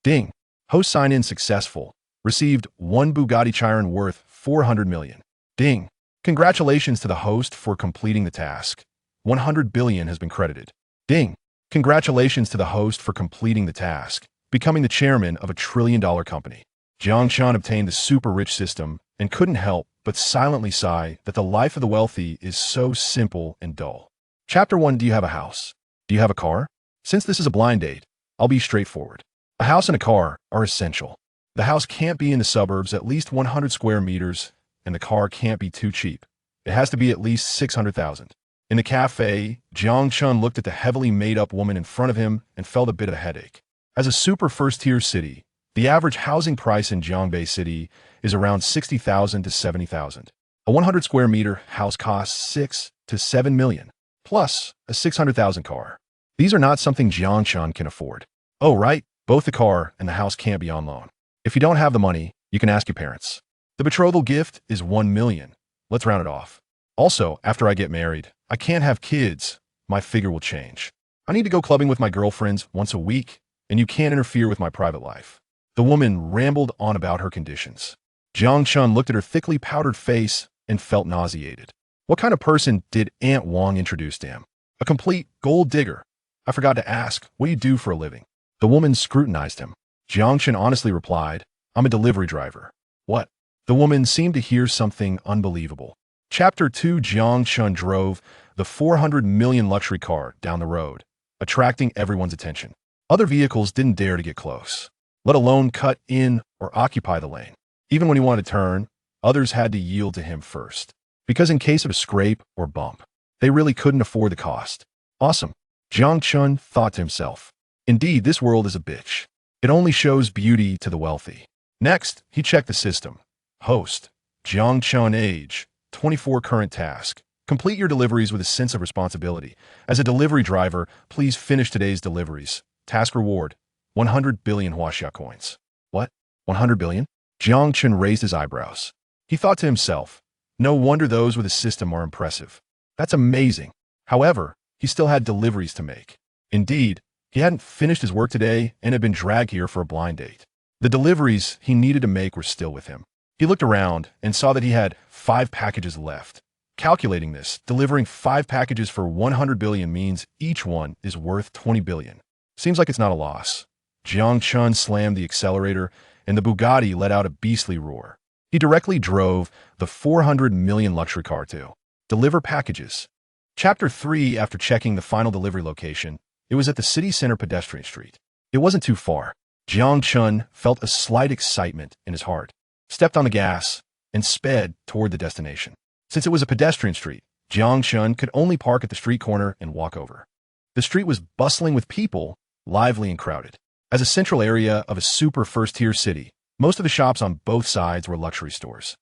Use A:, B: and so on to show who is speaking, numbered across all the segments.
A: Ding. Host sign-in successful. Received one Bugatti Chiron worth 400 million. Ding. Congratulations to the host for completing the task. 100 billion has been credited. Ding. Congratulations to the host for completing the task, becoming the chairman of a trillion-dollar company. Jiang Chun obtained the super-rich system and couldn't help but silently sigh that the life of the wealthy is so simple and dull. Chapter 1. Do you have a house? Do you have a car? Since this is a blind date, I'll be straightforward. A house and a car are essential. The house can't be in the suburbs at least 100 square meters, and the car can't be too cheap. It has to be at least 600,000. In the cafe, Jiang Chun looked at the heavily made-up woman in front of him and felt a bit of a headache. As a super first-tier city, the average housing price in Jiangbei City is around 60,000 to 70,000. A 100 square meter house costs 6 to 7 million, plus a 600,000 car. These are not something Jiang Chun can afford. Oh, right, both the car and the house can't be on loan. If you don't have the money, you can ask your parents. The betrothal gift is 1 million. Let's round it off. Also, after I get married, I can't have kids. My figure will change. I need to go clubbing with my girlfriends once a week, and you can't interfere with my private life. The woman rambled on about her conditions. Jiang Chun looked at her thickly powdered face and felt nauseated. What kind of person did Aunt Wang introduce to him? A complete gold digger. I forgot to ask, what do you do for a living? The woman scrutinized him. Jiang Chun honestly replied, I'm a delivery driver. What? The woman seemed to hear something unbelievable. Chapter 2. Jiang Chun drove the 400 million luxury car down the road, attracting everyone's attention. Other vehicles didn't dare to get close, let alone cut in or occupy the lane. Even when he wanted to turn, others had to yield to him first, because in case of a scrape or bump, they really couldn't afford the cost. Awesome, Jiang Chun thought to himself. Indeed, this world is a bitch. It only shows beauty to the wealthy. Next, he checked the system. Host, Jiang Chun age, 24 current task. Complete your deliveries with a sense of responsibility. As a delivery driver, please finish today's deliveries. Task reward, 100 billion Huaxia coins. What? 100 billion? Jiang Chun raised his eyebrows. He thought to himself, no wonder those with a system are impressive. That's amazing. However, he still had deliveries to make. Indeed, he hadn't finished his work today and had been dragged here for a blind date. The deliveries he needed to make were still with him. He looked around and saw that he had 5 packages left. Calculating this, delivering 5 packages for 100 billion means each one is worth 20 billion. Seems like it's not a loss. Jiang Chun slammed the accelerator, and the Bugatti let out a beastly roar. He directly drove the 400 million luxury car to deliver packages. Chapter 3. After checking the final delivery location, it was at the city center pedestrian street. It wasn't too far. Jiang Chun felt a slight excitement in his heart, stepped on the gas, and sped toward the destination. Since it was a pedestrian street, Jiang Chun could only park at the street corner and walk over. The street was bustling with people, lively and crowded. As a central area of a super first-tier city, most of the shops on both sides were luxury stores.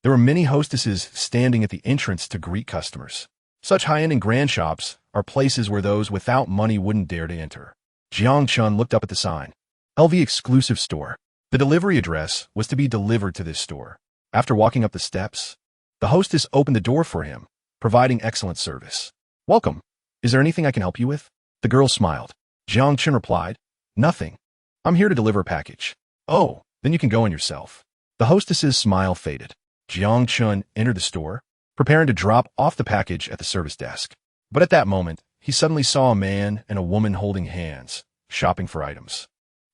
A: There were many hostesses standing at the entrance to greet customers. Such high-end and grand shops are places where those without money wouldn't dare to enter. Jiang Chun looked up at the sign. LV Exclusive Store. The delivery address was to be delivered to this store. After walking up the steps, the hostess opened the door for him, providing excellent service. Welcome. Is there anything I can help you with? The girl smiled. Jiang Chun replied, nothing. I'm here to deliver a package. Oh, then you can go in yourself. The hostess's smile faded. Jiang Chun entered the store, preparing to drop off the package at the service desk. But at that moment, he suddenly saw a man and a woman holding hands, shopping for items.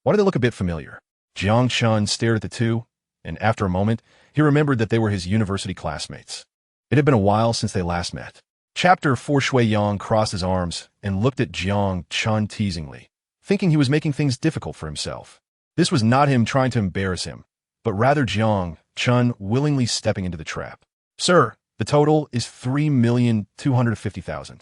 A: Why do they look a bit familiar? Jiang Chun stared at the two, and after a moment, he remembered that they were his university classmates. It had been a while since they last met. Chapter 4. Shui Yang crossed his arms and looked at Jiang Chun teasingly, thinking he was making things difficult for himself. This was not him trying to embarrass him, but rather Jiang Chun willingly stepping into the trap. Sir, the total is 3,250,000.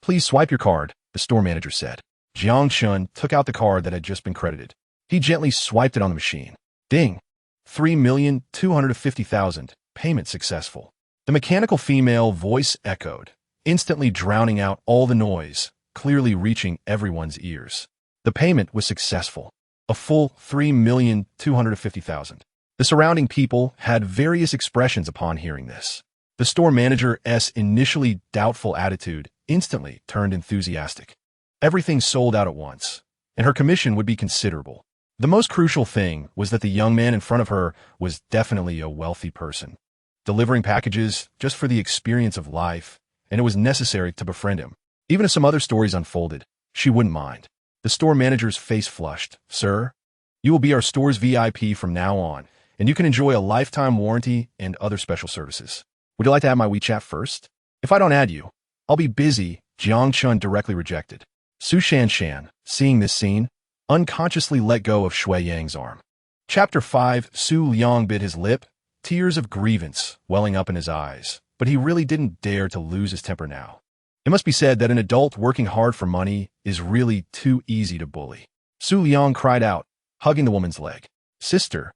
A: Please swipe your card, the store manager said. Jiang Chun took out the card that had just been credited. He gently swiped it on the machine. Ding! 3,250,000. Payment successful. The mechanical female voice echoed, instantly drowning out all the noise, clearly reaching everyone's ears. The payment was successful. A full 3,250,000. The surrounding people had various expressions upon hearing this. The store manager's initially doubtful attitude instantly turned enthusiastic. Everything sold out at once, and her commission would be considerable. The most crucial thing was that the young man in front of her was definitely a wealthy person, delivering packages just for the experience of life, and it was necessary to befriend him. Even if some other stories unfolded, she wouldn't mind. The store manager's face flushed. "Sir, you will be our store's VIP from now on, and you can enjoy a lifetime warranty and other special services. Would you like to add my WeChat first? If I don't add you, I'll be busy." Jiang Chun directly rejected. Su Shanshan, seeing this scene, unconsciously let go of Shui Yang's arm. Chapter 5. Su Liang bit his lip, tears of grievance welling up in his eyes, but he really didn't dare to lose his temper now. It must be said that an adult working hard for money is really too easy to bully. Su Liang cried out, hugging the woman's leg. "Sister,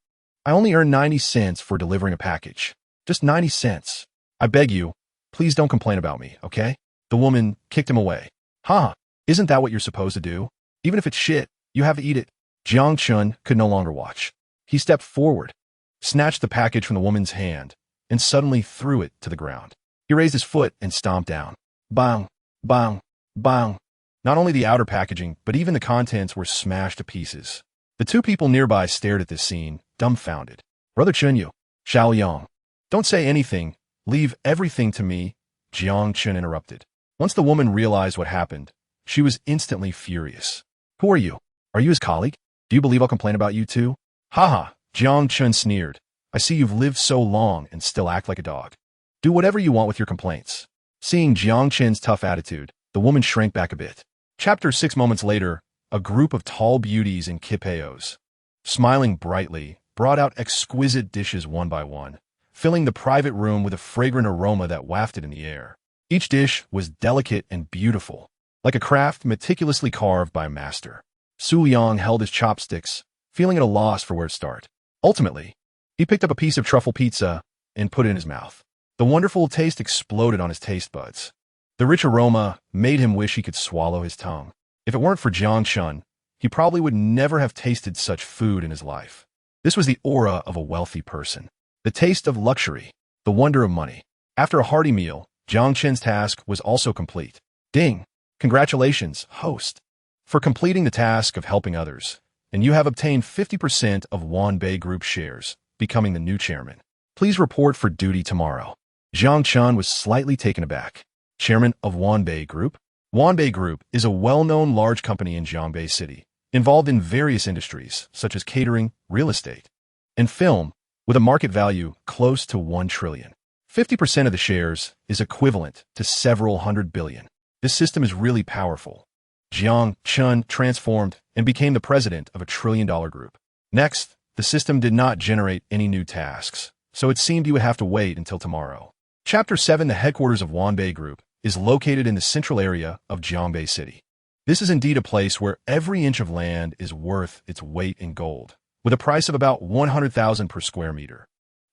A: I only earned 90 cents for delivering a package. Just 90 cents. I beg you, please don't complain about me, okay?" The woman kicked him away. "Huh, isn't that what you're supposed to do? Even if it's shit, you have to eat it." Jiang Chun could no longer watch. He stepped forward, snatched the package from the woman's hand, and suddenly threw it to the ground. He raised his foot and stomped down. Bang, bang, bang. Not only the outer packaging, but even the contents were smashed to pieces. The two people nearby stared at this scene, dumbfounded. "Brother Chunyu, Xiao Yang, don't say anything. Leave everything to me," Jiang Chun interrupted. Once the woman realized what happened, she was instantly furious. "Who are you? Are you his colleague? Do you believe I'll complain about you too?" "Haha," Jiang Chun sneered. "I see you've lived so long and still act like a dog. Do whatever you want with your complaints." Seeing Jiang Chun's tough attitude, the woman shrank back a bit. Chapter 6. Moments later, a group of tall beauties in kipeos, smiling brightly, brought out exquisite dishes one by one, filling the private room with a fragrant aroma that wafted in the air. Each dish was delicate and beautiful, like a craft meticulously carved by a master. Su Yang held his chopsticks, feeling at a loss for where to start. Ultimately, he picked up a piece of truffle pizza and put it in his mouth. The wonderful taste exploded on his taste buds. The rich aroma made him wish he could swallow his tongue. If it weren't for Jiang Chun, he probably would never have tasted such food in his life. This was the aura of a wealthy person, the taste of luxury, the wonder of money. After a hearty meal, Jiang Chun's task was also complete. Ding! Congratulations, host, for completing the task of helping others, and you have obtained 50% of Wanbei Group shares, becoming the new chairman. Please report for duty tomorrow. Jiang Chun was slightly taken aback. Chairman of Wanbei Group? Wanbei Group is a well-known large company in Jiangbei City, involved in various industries such as catering, real estate, and film, with a market value close to 1 trillion. 50% of the shares is equivalent to several hundred billion. This system is really powerful. Jiang Chun transformed and became the president of a trillion-dollar group. Next, the system did not generate any new tasks, so it seemed he would have to wait until tomorrow. Chapter 7. The headquarters of Wanbei Group is located in the central area of Jiangbei City. This is indeed a place where every inch of land is worth its weight in gold, with a price of about 100,000 per square meter.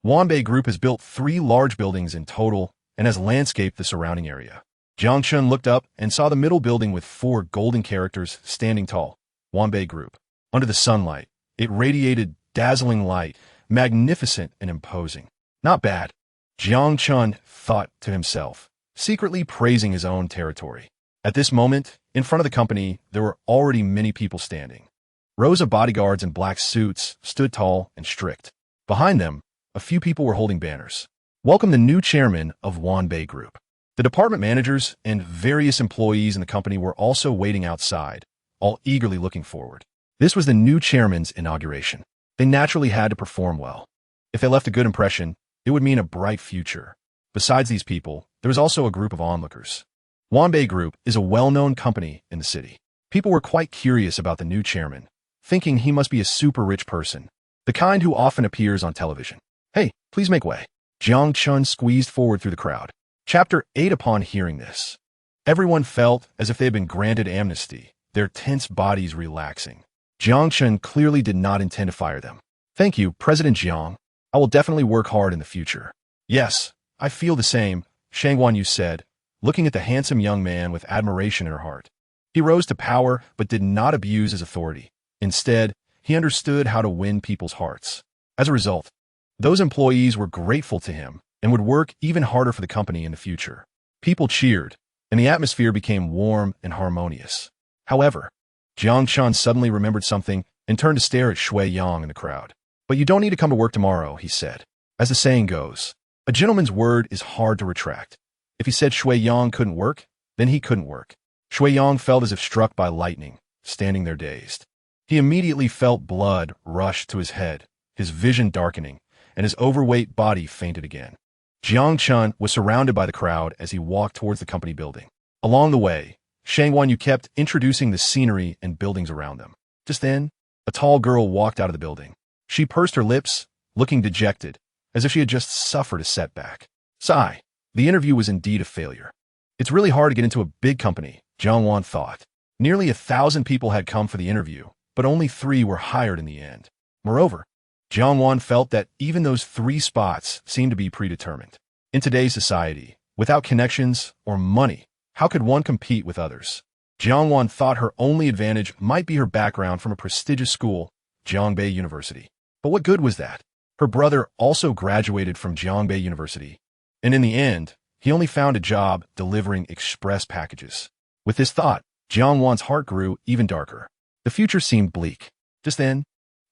A: Wanbei Group has built 3 large buildings in total and has landscaped the surrounding area. Jiang Chun looked up and saw the middle building with 4 golden characters standing tall. Wanbei Group. Under the sunlight, it radiated dazzling light, magnificent and imposing. Not bad, Jiang Chun thought to himself, secretly praising his own territory. At this moment, in front of the company, there were already many people standing. Rows of bodyguards in black suits stood tall and strict. Behind them, a few people were holding banners. Welcome the new chairman of Wanbei Group. The department managers and various employees in the company were also waiting outside, all eagerly looking forward. This was the new chairman's inauguration. They naturally had to perform well. If they left a good impression, it would mean a bright future. Besides these people, there was also a group of onlookers. Wanbei Group is a well-known company in the city. People were quite curious about the new chairman, thinking he must be a super rich person, the kind who often appears on television. "Hey, please make way." Jiang Chun squeezed forward through the crowd. Chapter 8. Upon hearing this, everyone felt as if they had been granted amnesty, their tense bodies relaxing. Jiang Chun clearly did not intend to fire them. "Thank you, President Jiang. I will definitely work hard in the future." "Yes, I feel the same," Shang Guanyu said, looking at the handsome young man with admiration in her heart. He rose to power but did not abuse his authority. Instead, he understood how to win people's hearts. As a result, those employees were grateful to him and would work even harder for the company in the future. People cheered, and the atmosphere became warm and harmonious. However, Jiang Chun suddenly remembered something and turned to stare at Shui Yang in the crowd. "But you don't need to come to work tomorrow," he said. As the saying goes, a gentleman's word is hard to retract. If he said Shui Yang couldn't work, then he couldn't work. Shui Yang felt as if struck by lightning, standing there dazed. He immediately felt blood rush to his head, his vision darkening, and his overweight body fainted again. Jiang Chun was surrounded by the crowd as he walked towards the company building. Along the way, Shang Wanyu kept introducing the scenery and buildings around them. Just then, a tall girl walked out of the building. She pursed her lips, looking dejected, as if she had just suffered a setback. Sigh. The interview was indeed a failure. It's really hard to get into a big company, Jiang Wan thought. Nearly 1,000 people had come for the interview, but only 3 were hired in the end. Moreover, Jiang Wan felt that even those 3 spots seemed to be predetermined. In today's society, without connections or money, how could one compete with others? Jiang Wan thought her only advantage might be her background from a prestigious school, Jiangbei University. But what good was that? Her brother also graduated from Jiangbei University, and in the end, he only found a job delivering express packages. With this thought, Jiang Wan's heart grew even darker. The future seemed bleak. Just then,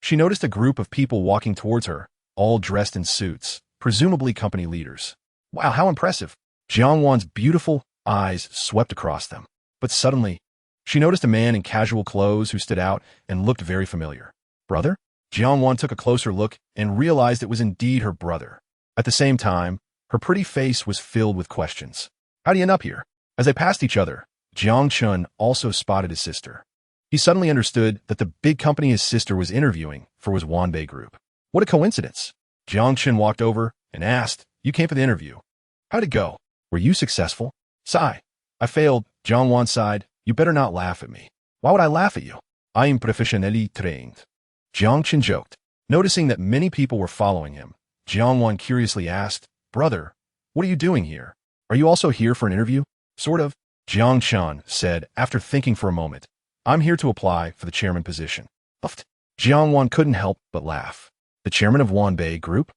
A: she noticed a group of people walking towards her, all dressed in suits, presumably company leaders. Wow, how impressive! Jiang Wan's beautiful eyes swept across them. But suddenly, she noticed a man in casual clothes who stood out and looked very familiar. Brother? Jiang Wan took a closer look and realized it was indeed her brother. At the same time, her pretty face was filled with questions. How do you end up here? As they passed each other, Jiang Chun also spotted his sister. He suddenly understood that the big company his sister was interviewing for was Wanbei Group. What a coincidence! Jiang Chun walked over and asked, "You came for the interview. How'd it go? Were you successful?" Sigh. "I failed," Jiang Wan sighed. "You better not laugh at me." "Why would I laugh at you? I am professionally trained." Jiang Chun joked. Noticing that many people were following him, Jiang Wan curiously asked, "Brother, what are you doing here? Are you also here for an interview?" "Sort of," Jiang Chun said after thinking for a moment. "I'm here to apply for the chairman position." Uffed. Jiang Wan couldn't help but laugh. "The chairman of Wanbei Group?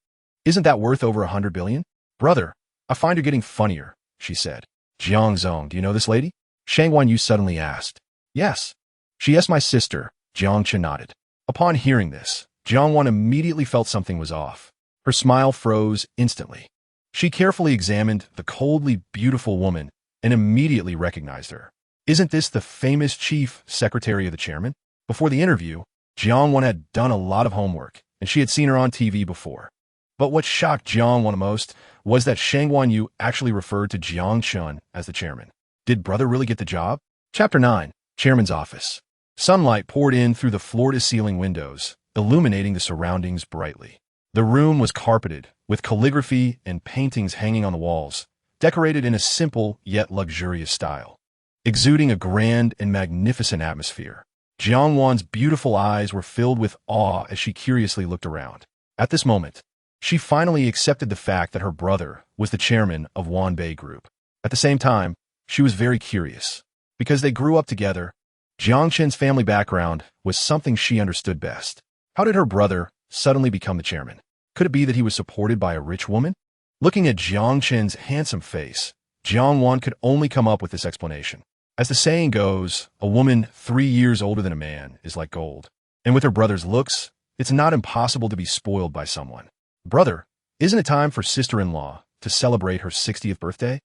A: Isn't that worth over 100 billion? "Brother, I find you're getting funnier," she said. "Jiang Zong, do you know this lady?" Shang Wanyu suddenly asked. "Yes." "She is my sister," Jiang Chun nodded. Upon hearing this, Jiang Wan immediately felt something was off. Her smile froze instantly. She carefully examined the coldly beautiful woman and immediately recognized her. Isn't this the famous chief secretary of the chairman? Before the interview, Jiang Wan had done a lot of homework, and she had seen her on TV before. But what shocked Jiang Wan most was that Shang Wanyu actually referred to Jiang Chun as the chairman. Did brother really get the job? Chapter 9. Chairman's Office. Sunlight poured in through the floor-to-ceiling windows, illuminating the surroundings brightly. The room was carpeted, with calligraphy and paintings hanging on the walls, decorated in a simple yet luxurious style, exuding a grand and magnificent atmosphere. Jiang Wan's beautiful eyes were filled with awe as she curiously looked around. At this moment, she finally accepted the fact that her brother was the chairman of Wanbei Group. At the same time, she was very curious. Because they grew up together, Jiang Chen's family background was something she understood best. How did her brother suddenly become the chairman? Could it be that he was supported by a rich woman? Looking at Jiang Chen's handsome face, Jiang Wan could only come up with this explanation. As the saying goes, a woman 3 years older than a man is like gold. And with her brother's looks, it's not impossible to be spoiled by someone. Brother, isn't it time for sister-in-law to celebrate her 60th birthday?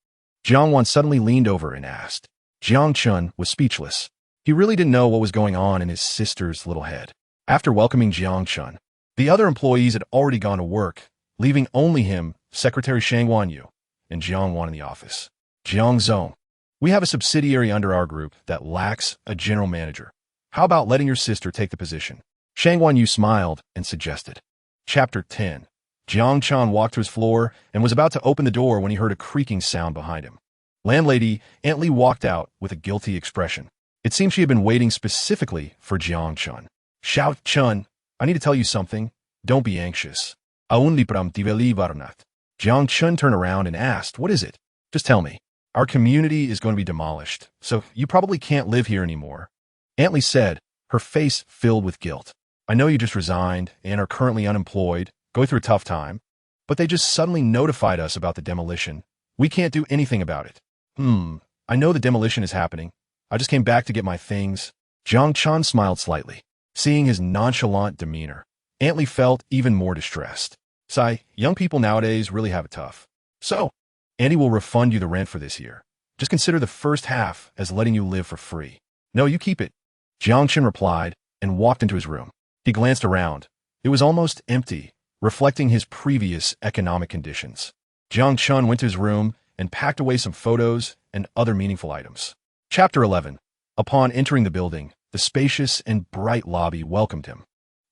A: Jiang Wan suddenly leaned over and asked. Jiang Chun was speechless. He really didn't know what was going on in his sister's little head. After welcoming Jiang Chun, the other employees had already gone to work, leaving only him, Secretary Shang Wanyu, and Jiang Wan in the office. Jiang Zong, we have a subsidiary under our group that lacks a general manager. How about letting your sister take the position? Shang Wanyu smiled and suggested. Chapter 10. Jiang Chun walked to his floor and was about to open the door when he heard a creaking sound behind him. Landlady Aunt Lee walked out with a guilty expression. It seemed she had been waiting specifically for Jiang Chun. Shout, Chun, I need to tell you something. Don't be anxious. Aunli pram tiveli varnat. Jiang Chun turned around and asked, what is it? Just tell me. Our community is going to be demolished, so you probably can't live here anymore. Aunt Lee said, her face filled with guilt. I know you just resigned and are currently unemployed, going through a tough time, but they just suddenly notified us about the demolition. We can't do anything about it. I know the demolition is happening. I just came back to get my things. Jiang Chun smiled slightly. Seeing his nonchalant demeanor, Aunt Lee felt even more distressed. Sigh, young people nowadays really have it tough. So, Auntie will refund you the rent for this year. Just consider the first half as letting you live for free. No, you keep it. Jiangchen replied and walked into his room. He glanced around. It was almost empty, reflecting his previous economic conditions. Jiang Chun went to his room and packed away some photos and other meaningful items. Chapter 11. Upon entering the building, the spacious and bright lobby welcomed him.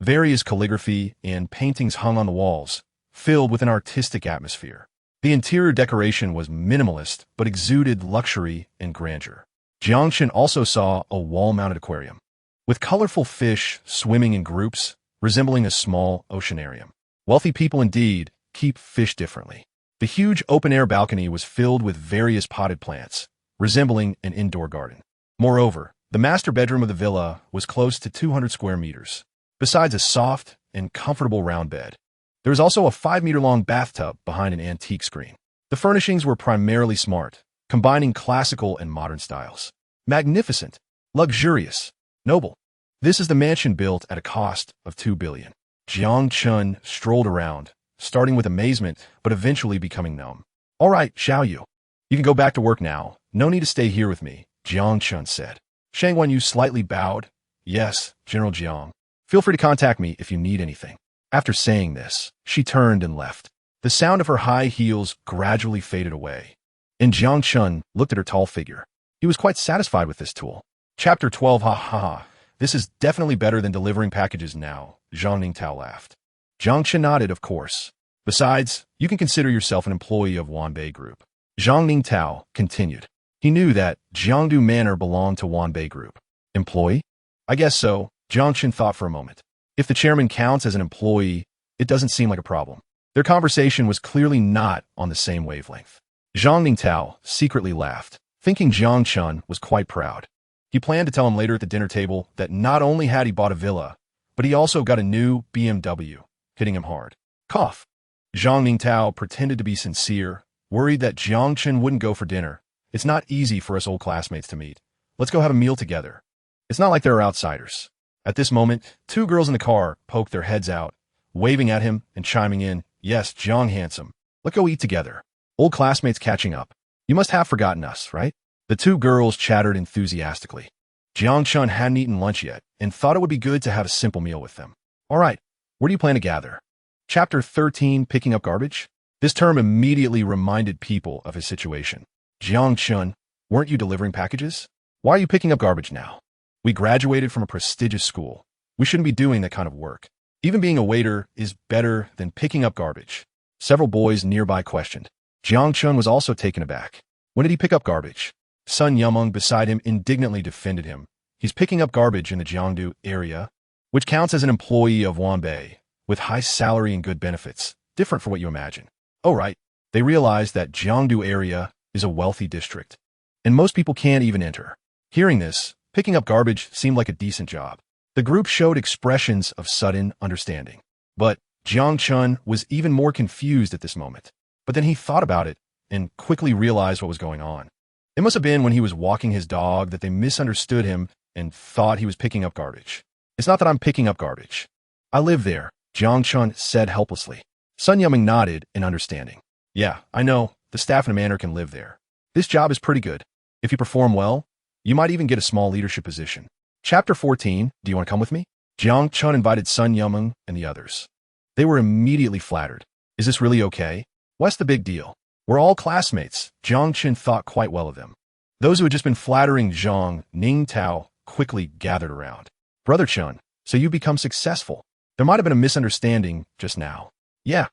A: Various calligraphy and paintings hung on the walls, filled with an artistic atmosphere. The interior decoration was minimalist but exuded luxury and grandeur. Jiangchen also saw a wall-mounted aquarium, with colorful fish swimming in groups, resembling a small oceanarium. Wealthy people indeed keep fish differently. The huge open-air balcony was filled with various potted plants, resembling an indoor garden. Moreover, the master bedroom of the villa was close to 200 square meters. Besides a soft and comfortable round bed, there was also a 5-meter-long bathtub behind an antique screen. The furnishings were primarily smart, combining classical and modern styles. Magnificent, luxurious, noble. This is the mansion built at a cost of 2 billion. Jiang Chun strolled around, starting with amazement, but eventually becoming numb. All right, Xiao Yu. You can go back to work now. No need to stay here with me, Jiang Chun said. Shang Wenyu slightly bowed. Yes, General Jiang. Feel free to contact me if you need anything. After saying this, she turned and left. The sound of her high heels gradually faded away, and Jiang Chun looked at her tall figure. He was quite satisfied with this tool. Chapter 12. Ha ha ha. This is definitely better than delivering packages now, Zhang Ningtao laughed. Jiang Chen nodded, of course. Besides, you can consider yourself an employee of Wanbei Group. Zhang Ningtao continued. He knew that Jiangdu Manor belonged to Wanbei Group. Employee? I guess so, Jiang Chen thought for a moment. If the chairman counts as an employee, it doesn't seem like a problem. Their conversation was clearly not on the same wavelength. Zhang Ningtao secretly laughed, thinking Jiang Chun was quite proud. He planned to tell him later at the dinner table that not only had he bought a villa, but he also got a new BMW, hitting him hard. Cough. Zhang Ningtao pretended to be sincere, worried that Jiang Chun wouldn't go for dinner. It's not easy for us old classmates to meet. Let's go have a meal together. It's not like there are outsiders. At this moment, 2 girls in the car poked their heads out, waving at him and chiming in, Yes, Jiang handsome. Let's go eat together. Old classmates catching up. You must have forgotten us, right? The 2 girls chattered enthusiastically. Jiang Chun hadn't eaten lunch yet and thought it would be good to have a simple meal with them. All right, where do you plan to gather? Chapter 13, Picking Up Garbage? This term immediately reminded people of his situation. Jiang Chun, weren't you delivering packages? Why are you picking up garbage now? We graduated from a prestigious school. We shouldn't be doing that kind of work. Even being a waiter is better than picking up garbage. Several boys nearby questioned. Jiang Chun was also taken aback. When did he pick up garbage? Sun Yumeng beside him indignantly defended him. He's picking up garbage in the Jiangdu area, which counts as an employee of Wanbei, with high salary and good benefits, different from what you imagine. Oh right, they realized that Jiangdu area is a wealthy district, and most people can't even enter. Hearing this, picking up garbage seemed like a decent job. The group showed expressions of sudden understanding. But Jiang Chun was even more confused at this moment. But then he thought about it and quickly realized what was going on. It must have been when he was walking his dog that they misunderstood him and thought he was picking up garbage. It's not that I'm picking up garbage. I live there, Jiang Chun said helplessly. Sun Yumeng nodded in understanding. Yeah, I know. The staff in a manor can live there. This job is pretty good. If you perform well, you might even get a small leadership position. Chapter 14, do you want to come with me? Jiang Chun invited Sun Yumeng and the others. They were immediately flattered. Is this really okay? What's the big deal? We're all classmates. Jiang Chun thought quite well of them. Those who had just been flattering Zhang Ningtao quickly gathered around. Brother Chun, so you become successful. There might have been a misunderstanding just now. Yeah,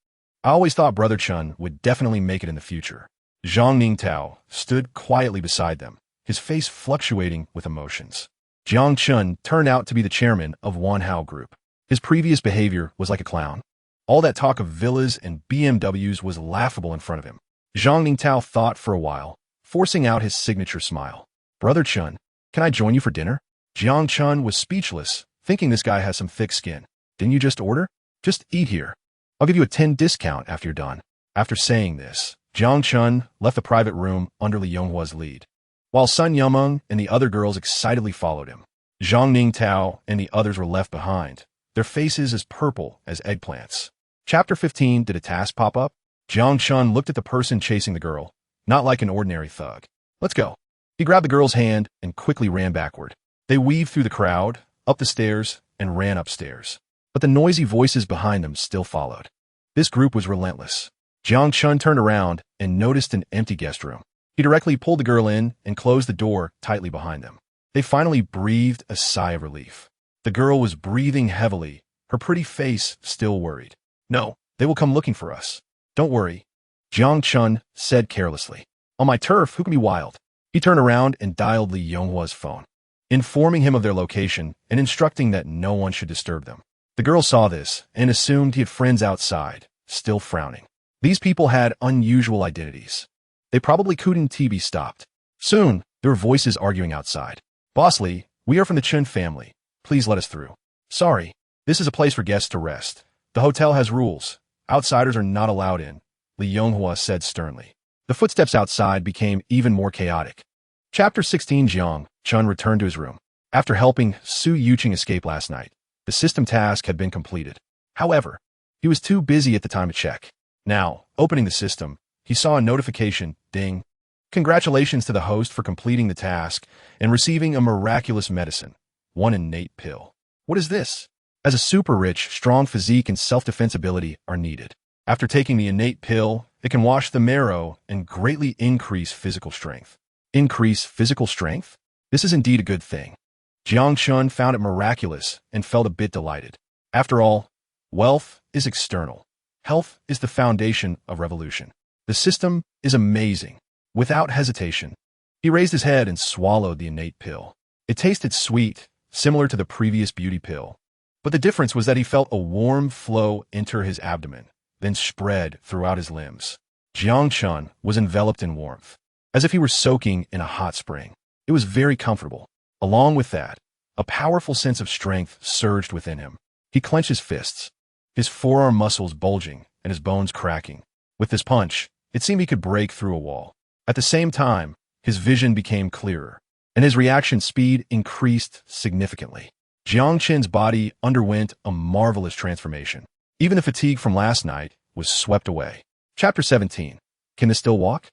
A: I always thought Brother Chun would definitely make it in the future. Zhang Ningtao stood quietly beside them, his face fluctuating with emotions. Jiang Chun turned out to be the chairman of Wanhao Group. His previous behavior was like a clown. All that talk of villas and BMWs was laughable in front of him. Zhang Ningtao thought for a while, forcing out his signature smile. Brother Chun, can I join you for dinner? Jiang Chun was speechless, thinking this guy has some thick skin. Didn't you just order? Just eat here. I'll give you a 10 discount after you're done. After saying this, Jiang Chun left the private room under Li Yonghua's lead, while Sun Yumeng and the other girls excitedly followed him. Zhang Ningtao and the others were left behind, their faces as purple as eggplants. Chapter 15. Did a task pop up? Jiang Chun looked at the person chasing the girl, not like an ordinary thug. Let's go. He grabbed the girl's hand and quickly ran backward. They weaved through the crowd, up the stairs, and ran upstairs. But the noisy voices behind them still followed. This group was relentless. Jiang Chun turned around and noticed an empty guest room. He directly pulled the girl in and closed the door tightly behind them. They finally breathed a sigh of relief. The girl was breathing heavily, her pretty face still worried. No, they will come looking for us. Don't worry, Jiang Chun said carelessly. On my turf, who can be wild? He turned around and dialed Li Yonghua's phone, informing him of their location and instructing that no one should disturb them. The girl saw this and assumed he had friends outside, still frowning. These people had unusual identities. They probably couldn't be stopped. Soon, there were voices arguing outside. Boss Li, we are from the Chun family. Please let us through. Sorry, this is a place for guests to rest. The hotel has rules. Outsiders are not allowed in, Li Yonghua said sternly. The footsteps outside became even more chaotic. Chapter 16. Jiang Chun returned to his room. After helping Su Yuqing escape last night, the system task had been completed. However, he was too busy at the time to check. Now, opening the system, he saw a notification, ding. Congratulations to the host for completing the task and receiving a miraculous medicine, one innate pill. What is this? As a super-rich, strong physique and self-defense ability are needed. After taking the innate pill, it can wash the marrow and greatly increase physical strength. Increase physical strength? This is indeed a good thing. Jiang Chun found it miraculous and felt a bit delighted. After all, wealth is external. Health is the foundation of revolution. The system is amazing. Without hesitation, he raised his head and swallowed the innate pill. It tasted sweet, similar to the previous beauty pill. But the difference was that he felt a warm flow enter his abdomen, then spread throughout his limbs. Jiang Chun was enveloped in warmth, as if he were soaking in a hot spring. It was very comfortable. Along with that, a powerful sense of strength surged within him. He clenched his fists, his forearm muscles bulging and his bones cracking. With this punch, it seemed he could break through a wall. At the same time, his vision became clearer, and his reaction speed increased significantly. Jiang Chun's body underwent a marvelous transformation. Even the fatigue from last night was swept away. Chapter 17. Can this still walk?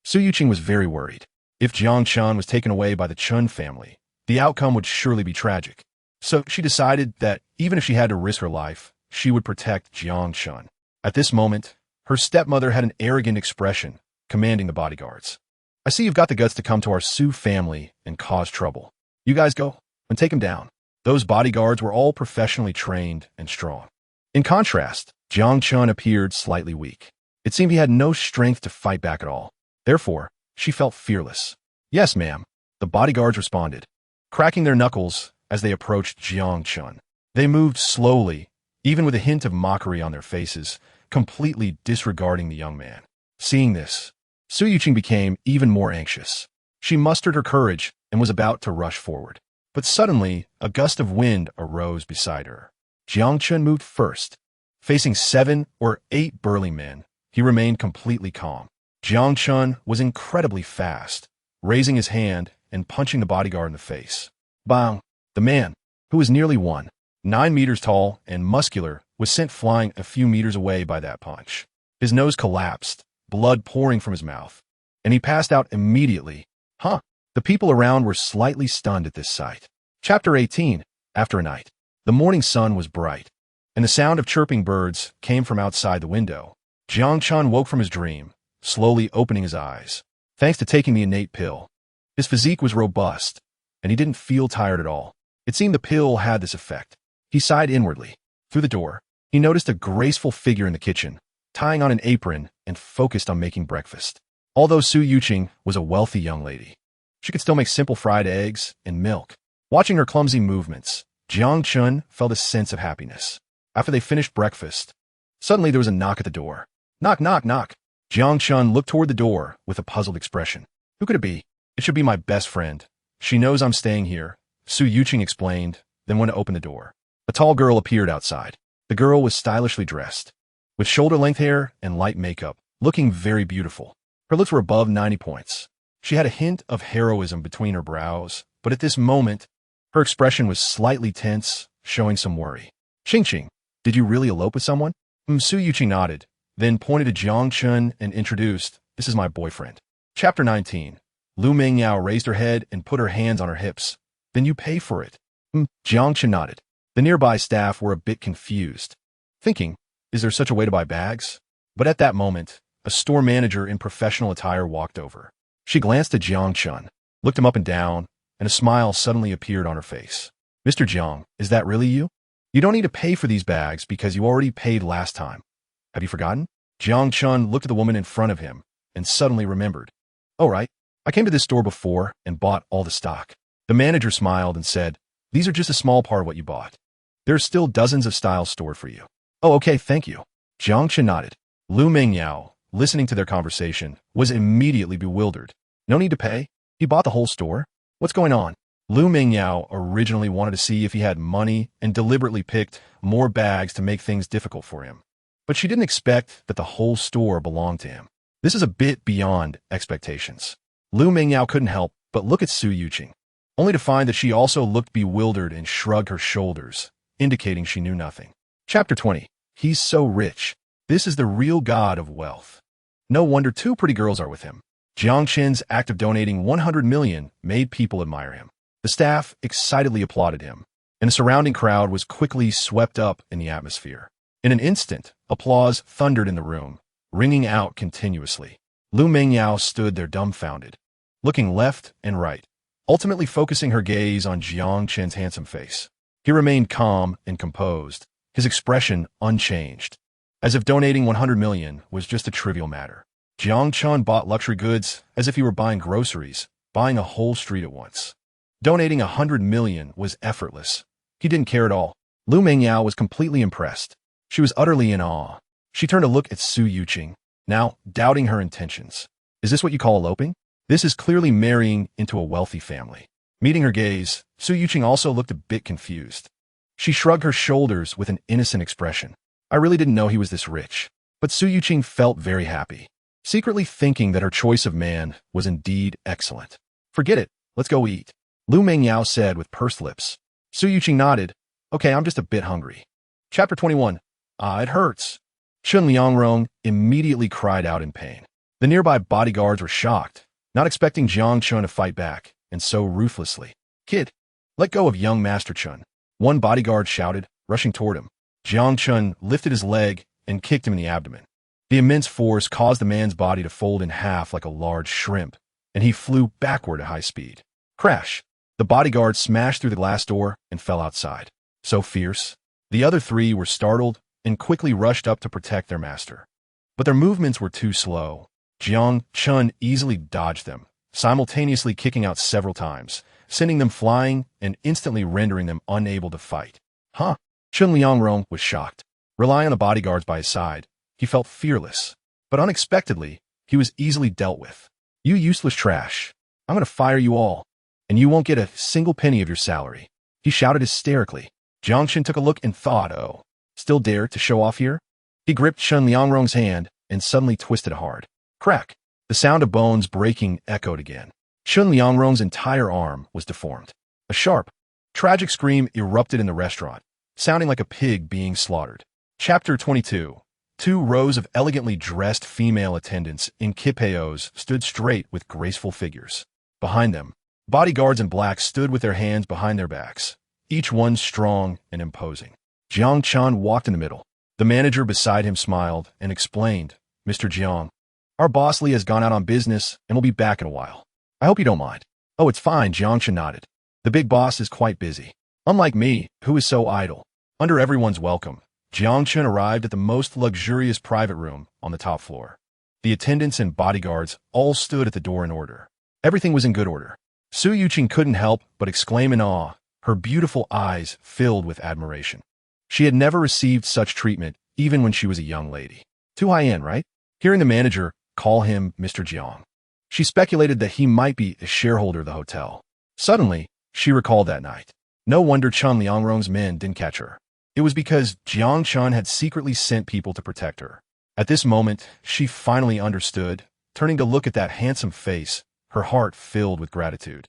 A: Su Yuqing was very worried. If Jiang Chun was taken away by the Chun family, the outcome would surely be tragic. So she decided that even if she had to risk her life, she would protect Jiang Chun. At this moment, her stepmother had an arrogant expression, commanding the bodyguards. I see you've got the guts to come to our Su family and cause trouble. You guys go and take him down. Those bodyguards were all professionally trained and strong. In contrast, Jiang Chun appeared slightly weak. It seemed he had no strength to fight back at all. Therefore, she felt fearless. Yes, ma'am, the bodyguards responded, cracking their knuckles as they approached Jiang Chun. They moved slowly, even with a hint of mockery on their faces, completely disregarding the young man. Seeing this, Su Yuqing became even more anxious. She mustered her courage and was about to rush forward. But suddenly, a gust of wind arose beside her. Jiang Chun moved first. Facing 7 or 8 burly men, he remained completely calm. Jiang Chun was incredibly fast, raising his hand and punching the bodyguard in the face. Bang! The man, who was nearly 9 meters tall and muscular, was sent flying a few meters away by that punch. His nose collapsed, blood pouring from his mouth, and he passed out immediately. Huh? The people around were slightly stunned at this sight. Chapter 18. After a night, the morning sun was bright, and the sound of chirping birds came from outside the window. Jiang Chun woke from his dream, slowly opening his eyes. Thanks to taking the innate pill, his physique was robust, and he didn't feel tired at all. It seemed the pill had this effect. He sighed inwardly. Through the door, he noticed a graceful figure in the kitchen, tying on an apron and focused on making breakfast. Although Su Yuqing was a wealthy young lady, she could still make simple fried eggs and milk. Watching her clumsy movements, Jiang Chun felt a sense of happiness. After they finished breakfast, suddenly there was a knock at the door. Knock, knock, knock. Jiang Chun looked toward the door with a puzzled expression. Who could it be? It should be my best friend. She knows I'm staying here, Su Yuqing explained, then went to open the door. A tall girl appeared outside. The girl was stylishly dressed, with shoulder-length hair and light makeup, looking very beautiful. Her looks were above 90 points. She had a hint of heroism between her brows, but at this moment, Her expression was slightly tense, showing some worry. Ching, did you really elope with someone? Su Yuqing nodded, then pointed to Jiang Chun and introduced, "This is my boyfriend." Chapter 19. Lu Mingyao raised her head and put her hands on her hips. "Then you pay for it." Jiang Chun nodded. The nearby staff were a bit confused, thinking, is there such a way to buy bags? But at that moment, a store manager in professional attire walked over. She glanced at Jiang Chun, looked him up and down, and a smile suddenly appeared on her face. "Mr. Jiang, is that really you? You don't need to pay for these bags because you already paid last time. Have you forgotten?" Jiang Chun looked at the woman in front of him and suddenly remembered. "Oh, right. I came to this store before and bought all the stock." The manager smiled and said, "These are just a small part of what you bought. There are still dozens of styles stored for you." "Oh, okay, thank you." Jiang Chun nodded. Lu Mingyao, listening to their conversation, was immediately bewildered. No need to pay? He bought the whole store? What's going on? Lu Mingyao originally wanted to see if he had money and deliberately picked more bags to make things difficult for him. But she didn't expect that the whole store belonged to him. This is a bit beyond expectations. Lu Mingyao couldn't help but look at Su Yuqing, only to find that she also looked bewildered and shrugged her shoulders, indicating she knew nothing. Chapter 20. He's so rich. This is the real god of wealth. No wonder two pretty girls are with him. Jiang Chen's act of donating 100 million made people admire him. The staff excitedly applauded him, and the surrounding crowd was quickly swept up in the atmosphere. In an instant, applause thundered in the room, ringing out continuously. Lu Mingyao stood there dumbfounded, looking left and right, ultimately focusing her gaze on Jiang Chen's handsome face. He remained calm and composed, his expression unchanged, as if donating 100 million was just a trivial matter. Jiang Chun bought luxury goods as if he were buying groceries, buying a whole street at once. Donating 100 million was effortless. He didn't care at all. Lu Mingyao was completely impressed. She was utterly in awe. She turned to look at Su Yuqing, now doubting her intentions. "Is this what you call eloping? This is clearly marrying into a wealthy family." Meeting her gaze, Su Yuqing also looked a bit confused. She shrugged her shoulders with an innocent expression. "I really didn't know he was this rich." But Su Yuqing felt very happy, secretly thinking that her choice of man was indeed excellent. "Forget it, let's go eat," Lu Mingyao said with pursed lips. Su Yuqing nodded. "Okay, I'm just a bit hungry." Chapter 21. It hurts. Chun Liangrong immediately cried out in pain. The nearby bodyguards were shocked, not expecting Jiang Chun to fight back, and so ruthlessly. "Kid, let go of young Master Chun," one bodyguard shouted, rushing toward him. Jiang Chun lifted his leg and kicked him in the abdomen. The immense force caused the man's body to fold in half like a large shrimp, and he flew backward at high speed. Crash! The bodyguard smashed through the glass door and fell outside. So fierce. The other three were startled and quickly rushed up to protect their master. But their movements were too slow. Jiang Chun easily dodged them, simultaneously kicking out several times, sending them flying and instantly rendering them unable to fight. Chun Liangrong was shocked. Relying on the bodyguards by his side, he felt fearless. But unexpectedly, he was easily dealt with. "You useless trash. I'm going to fire you all, and you won't get a single penny of your salary," he shouted hysterically. Jiang Chun took a look and thought, "Oh, still dare to show off here?" He gripped Chun Liangrong's hand and suddenly twisted it hard. Crack! The sound of bones breaking echoed again. Chun Liangrong's entire arm was deformed. A sharp, tragic scream erupted in the restaurant, sounding like a pig being slaughtered. Chapter 22. 2 rows of elegantly dressed female attendants in kipeos stood straight with graceful figures. Behind them, bodyguards in black stood with their hands behind their backs, each one strong and imposing. Jiang Chun walked in the middle. The manager beside him smiled and explained, "Mr. Jiang, our boss Lee has gone out on business and will be back in a while. I hope you don't mind." "Oh, it's fine," Jiang Chun nodded. "The big boss is quite busy. Unlike me, who is so idle." Under everyone's welcome, Jiang Chun arrived at the most luxurious private room on the top floor. The attendants and bodyguards all stood at the door in order. Everything was in good order. Su Yuqing couldn't help but exclaim in awe, her beautiful eyes filled with admiration. She had never received such treatment, even when she was a young lady. Too high-end, right? Hearing the manager call him Mr. Jiang, she speculated that he might be a shareholder of the hotel. Suddenly, she recalled that night. No wonder Chun Liangrong's men didn't catch her. It was because Jiang Chun had secretly sent people to protect her. At this moment, she finally understood, turning to look at that handsome face, her heart filled with gratitude.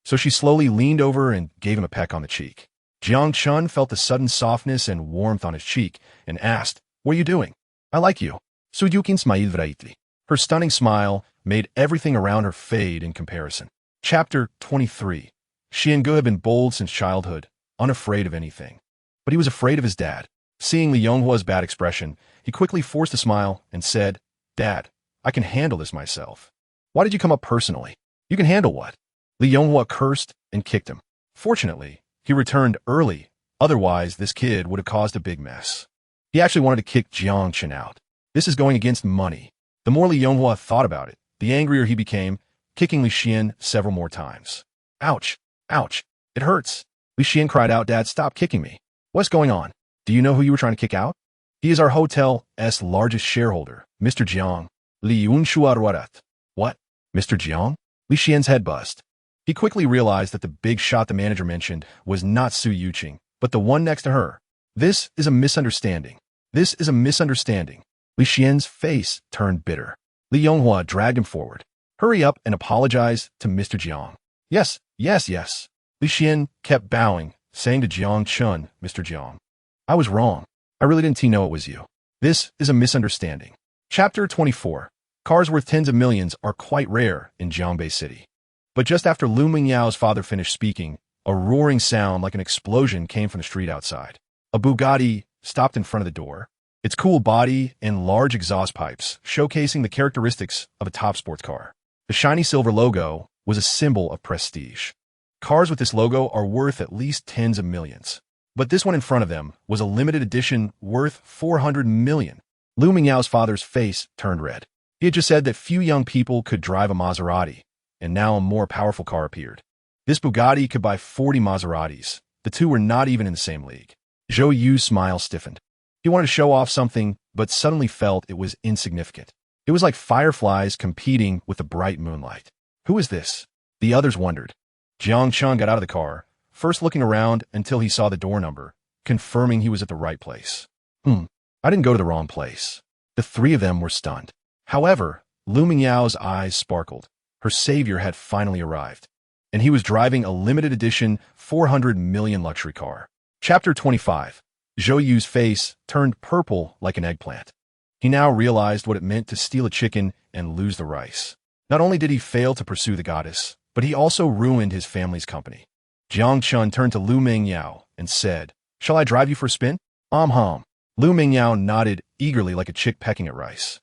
A: so she slowly leaned over and gave him a peck on the cheek. Jiang Chun felt the sudden softness and warmth on his cheek and asked, "What are you doing?" "I like you." Sudyukin smiled brightly. Her stunning smile made everything around her fade in comparison. Chapter 23. Xiangu had been bold since childhood, unafraid of anything. But he was afraid of his dad. Seeing Li Yonghua's bad expression, he quickly forced a smile and said, "Dad, I can handle this myself." "Why did you come up personally? You can handle what?" Li Yonghua cursed and kicked him. Fortunately, he returned early, otherwise this kid would have caused a big mess. He actually wanted to kick Jiang Chen out. This is going against money. The more Li Yonghua thought about it, the angrier he became, kicking Li Xian several more times. "Ouch! Ouch! It hurts!" Li Xian cried out, "Dad, stop kicking me. What's going on? Do you know who you were trying to kick out?" "He is our hotel's largest shareholder, Mr. Jiang." Li Yunshua Ruarat. "What? Mr. Jiang?" Li Xian's head buzzed. He quickly realized that the big shot the manager mentioned was not Su Yuqing, but the one next to her. This is a misunderstanding. This is a misunderstanding. Li Xian's face turned bitter. Li Yonghua dragged him forward. "Hurry up and apologize to Mr. Jiang." "Yes, yes, yes." Li Xian kept bowing, saying to Jiang Chun, "Mr. Jiang, I was wrong. I really didn't know it was you. This is a misunderstanding." Chapter 24. Cars worth tens of millions are quite rare in Jiangbei City. But just after Lu Mingyao's father finished speaking, a roaring sound like an explosion came from the street outside. A Bugatti stopped in front of the door, its cool body and large exhaust pipes showcasing the characteristics of a top sports car. The shiny silver logo was a symbol of prestige. Cars with this logo are worth at least tens of millions. But this one in front of them was a limited edition worth 400 million. Lu Mingyao's father's face turned red. He had just said that few young people could drive a Maserati, and now a more powerful car appeared. This Bugatti could buy 40 Maseratis. The two were not even in the same league. Zhou Yu's smile stiffened. He wanted to show off something, but suddenly felt it was insignificant. It was like fireflies competing with the bright moonlight. Who is this? The others wondered. Jiang Chun got out of the car, first looking around until he saw the door number, confirming he was at the right place. I didn't go to the wrong place. The three of them were stunned. However, Lu Mingyao's eyes sparkled. Her savior had finally arrived, and he was driving a limited edition 400 million luxury car. Chapter 25. Zhou Yu's face turned purple like an eggplant. He now realized what it meant to steal a chicken and lose the rice. Not only did he fail to pursue the goddess, but he also ruined his family's company. Jiang Chun turned to Lu Mingyao and said, "Shall I drive you for a spin?" Lu Mingyao nodded eagerly like a chick pecking at rice.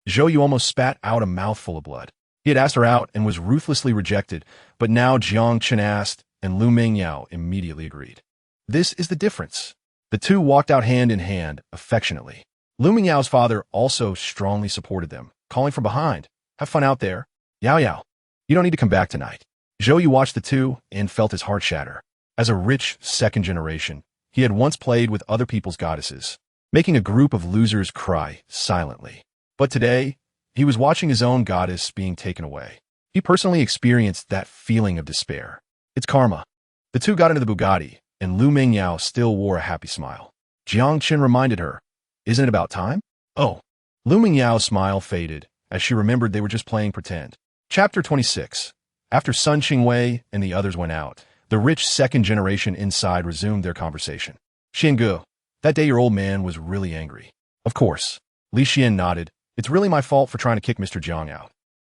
A: Zhou Yu almost spat out a mouthful of blood. He had asked her out and was ruthlessly rejected, but now Jiang Chen asked, and Lu Mingyao immediately agreed. This is the difference. The two walked out hand in hand, affectionately. Lu Mingyao's father also strongly supported them, calling from behind, "Have fun out there. Yao Yao. You don't need to come back tonight." Zhou Yu watched the two and felt his heart shatter. As a rich second generation, he had once played with other people's goddesses, making a group of losers cry silently. But today, he was watching his own goddess being taken away. He personally experienced that feeling of despair. It's karma. The two got into the Bugatti, and Lu Mingyao still wore a happy smile. Jiang Chen reminded her, "Isn't it about time?" "Oh." Lu Mingyao's smile faded as she remembered they were just playing pretend. Chapter 26. After Sun Qingwei and the others went out, the rich second generation inside resumed their conversation. "Xiangu, that day your old man was really angry." "Of course." Li Xian nodded. "It's really my fault for trying to kick Mr. Jiang out.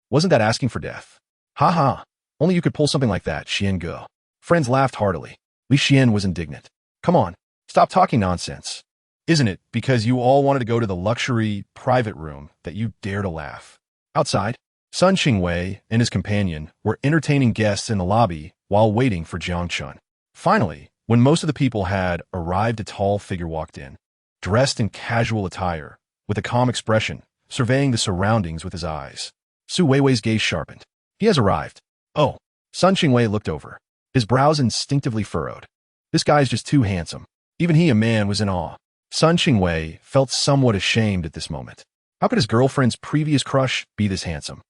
A: Wasn't that asking for death?" "Ha ha. Only you could pull something like that, Xiangu." Friends laughed heartily. Li Xian was indignant. "Come on, stop talking nonsense. Isn't it because you all wanted to go to the luxury private room that you dare to laugh?" Outside, Sun Qingwei and his companion were entertaining guests in the lobby while waiting for Jiang Chun. Finally, when most of the people had arrived, a tall figure walked in, dressed in casual attire, with a calm expression, surveying the surroundings with his eyes. Su Weiwei's gaze sharpened. "He has arrived." "Oh." Sun Qingwei looked over. His brows instinctively furrowed. "This guy's just too handsome." Even he, a man, was in awe. Sun Qingwei felt somewhat ashamed at this moment. How could his girlfriend's previous crush be this handsome?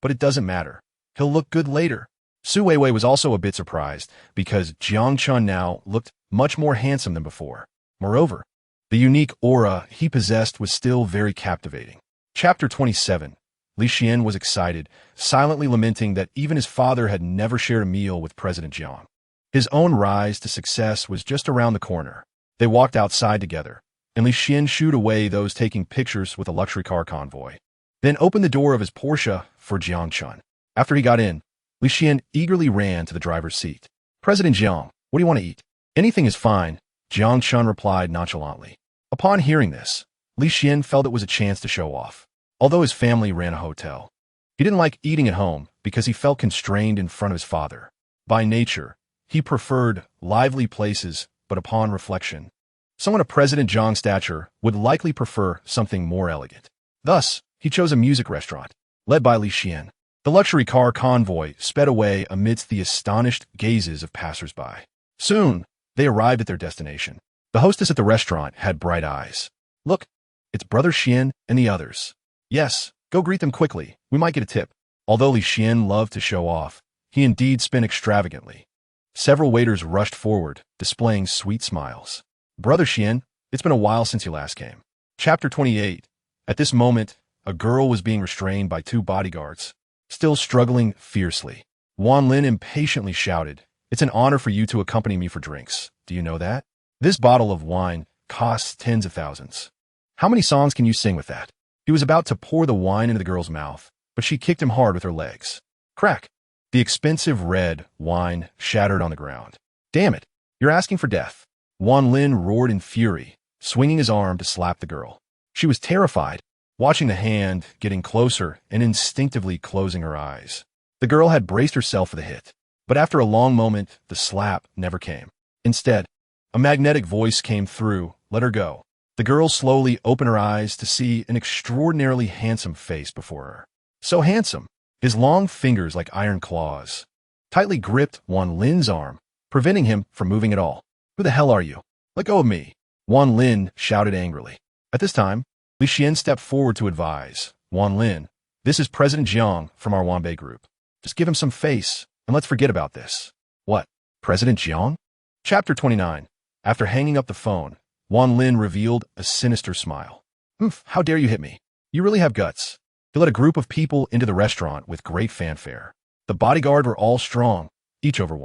A: But it doesn't matter. He'll look good later. Su Weiwei was also a bit surprised because Jiang Chun now looked much more handsome than before. Moreover, the unique aura he possessed was still very captivating. Chapter 27. Li Xian was excited, silently lamenting that even his father had never shared a meal with President Jiang. His own rise to success was just around the corner. They walked outside together, and Li Xian shooed away those taking pictures with a luxury car convoy, then opened the door of his Porsche for Jiang Chun. After he got in, Li Xian eagerly ran to the driver's seat. "President Jiang, what do you want to eat?" "Anything is fine," Jiang Chun replied nonchalantly. Upon hearing this, Li Xian felt it was a chance to show off. Although his family ran a hotel, he didn't like eating at home because he felt constrained in front of his father. By nature, he preferred lively places, but upon reflection, someone of President Jiang's stature would likely prefer something more elegant. Thus, he chose a music restaurant, led by Li Xian. The luxury car convoy sped away amidst the astonished gazes of passers-by. Soon, they arrived at their destination. The hostess at the restaurant had bright eyes. "Look, it's Brother Xian and the others." "Yes, go greet them quickly. We might get a tip." Although Li Xian loved to show off, he indeed spent extravagantly. Several waiters rushed forward, displaying sweet smiles. "Brother Xian, it's been a while since you last came." Chapter 28. At this moment, a girl was being restrained by two bodyguards, still struggling fiercely. Wan Lin impatiently shouted, "It's an honor for you to accompany me for drinks. Do you know that? This bottle of wine costs tens of thousands. How many songs can you sing with that?" He was about to pour the wine into the girl's mouth, but she kicked him hard with her legs. Crack! The expensive red wine shattered on the ground. "Damn it! You're asking for death." Wan Lin roared in fury, swinging his arm to slap the girl. She was terrified, watching the hand getting closer and instinctively closing her eyes. The girl had braced herself for the hit, but after a long moment, the slap never came. Instead, a magnetic voice came through, "Let her go." The girl slowly opened her eyes to see an extraordinarily handsome face before her. So handsome, his long fingers like iron claws tightly gripped Wan Lin's arm, preventing him from moving at all. "Who the hell are you? Let go of me!" Wan Lin shouted angrily. At this time, Li Xian stepped forward to advise. "Wan Lin, this is President Jiang from our Wanbei group. Just give him some face, and let's forget about this." "What? President Jiang?" Chapter 29. After hanging up the phone, Wan Lin revealed a sinister smile. How dare you hit me? You really have guts." He led a group of people into the restaurant with great fanfare. The bodyguard were all strong, each over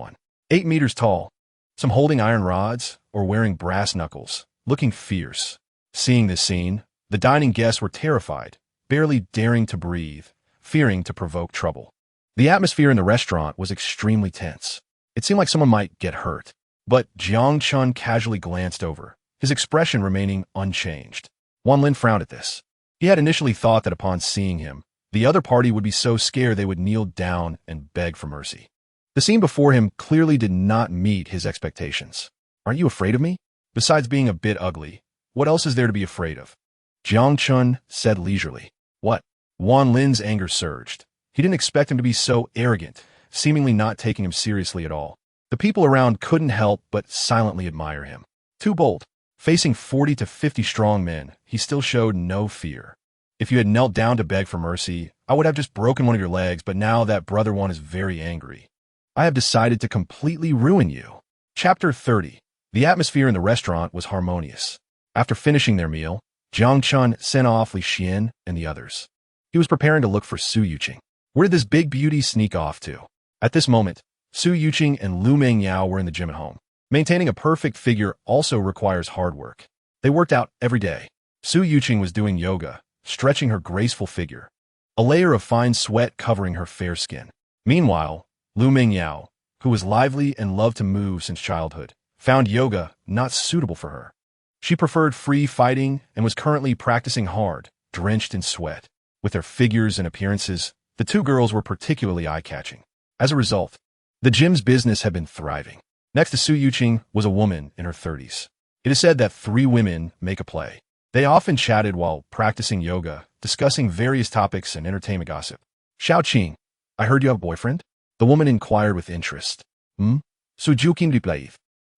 A: 8 meters tall, some holding iron rods or wearing brass knuckles, looking fierce. Seeing this scene, the dining guests were terrified, barely daring to breathe, fearing to provoke trouble. The atmosphere in the restaurant was extremely tense. It seemed like someone might get hurt. But Jiang Chun casually glanced over, his expression remaining unchanged. Wan Lin frowned at this. He had initially thought that upon seeing him, the other party would be so scared they would kneel down and beg for mercy. The scene before him clearly did not meet his expectations. "Aren't you afraid of me? Besides being a bit ugly, what else is there to be afraid of?" Jiang Chun said leisurely. "What?" Wan Lin's anger surged. He didn't expect him to be so arrogant, seemingly not taking him seriously at all. The people around couldn't help but silently admire him. Too bold. Facing 40 to 50 strong men, he still showed no fear. "If you had knelt down to beg for mercy, I would have just broken one of your legs, but now that brother one is very angry. I have decided to completely ruin you." Chapter 30. The atmosphere in the restaurant was harmonious. After finishing their meal, Jiang Chun sent off Li Xian and the others. He was preparing to look for Su Yuqing. Where did this big beauty sneak off to? At this moment, Su Yuqing and Lu Mengyao were in the gym at home. Maintaining a perfect figure also requires hard work. They worked out every day. Su Yuqing was doing yoga, stretching her graceful figure, a layer of fine sweat covering her fair skin. Meanwhile, Lu Mengyao, who was lively and loved to move since childhood, found yoga not suitable for her. She preferred free fighting and was currently practicing hard, drenched in sweat. With their figures and appearances, the two girls were particularly eye-catching. As a result, the gym's business had been thriving. Next to Su Yuqing was a woman in her 30s. It is said that 3 women make a play. They often chatted while practicing yoga, discussing various topics and entertainment gossip. "Xiao Qing, I heard you have a boyfriend?" The woman inquired with interest. Su Yuqing replied,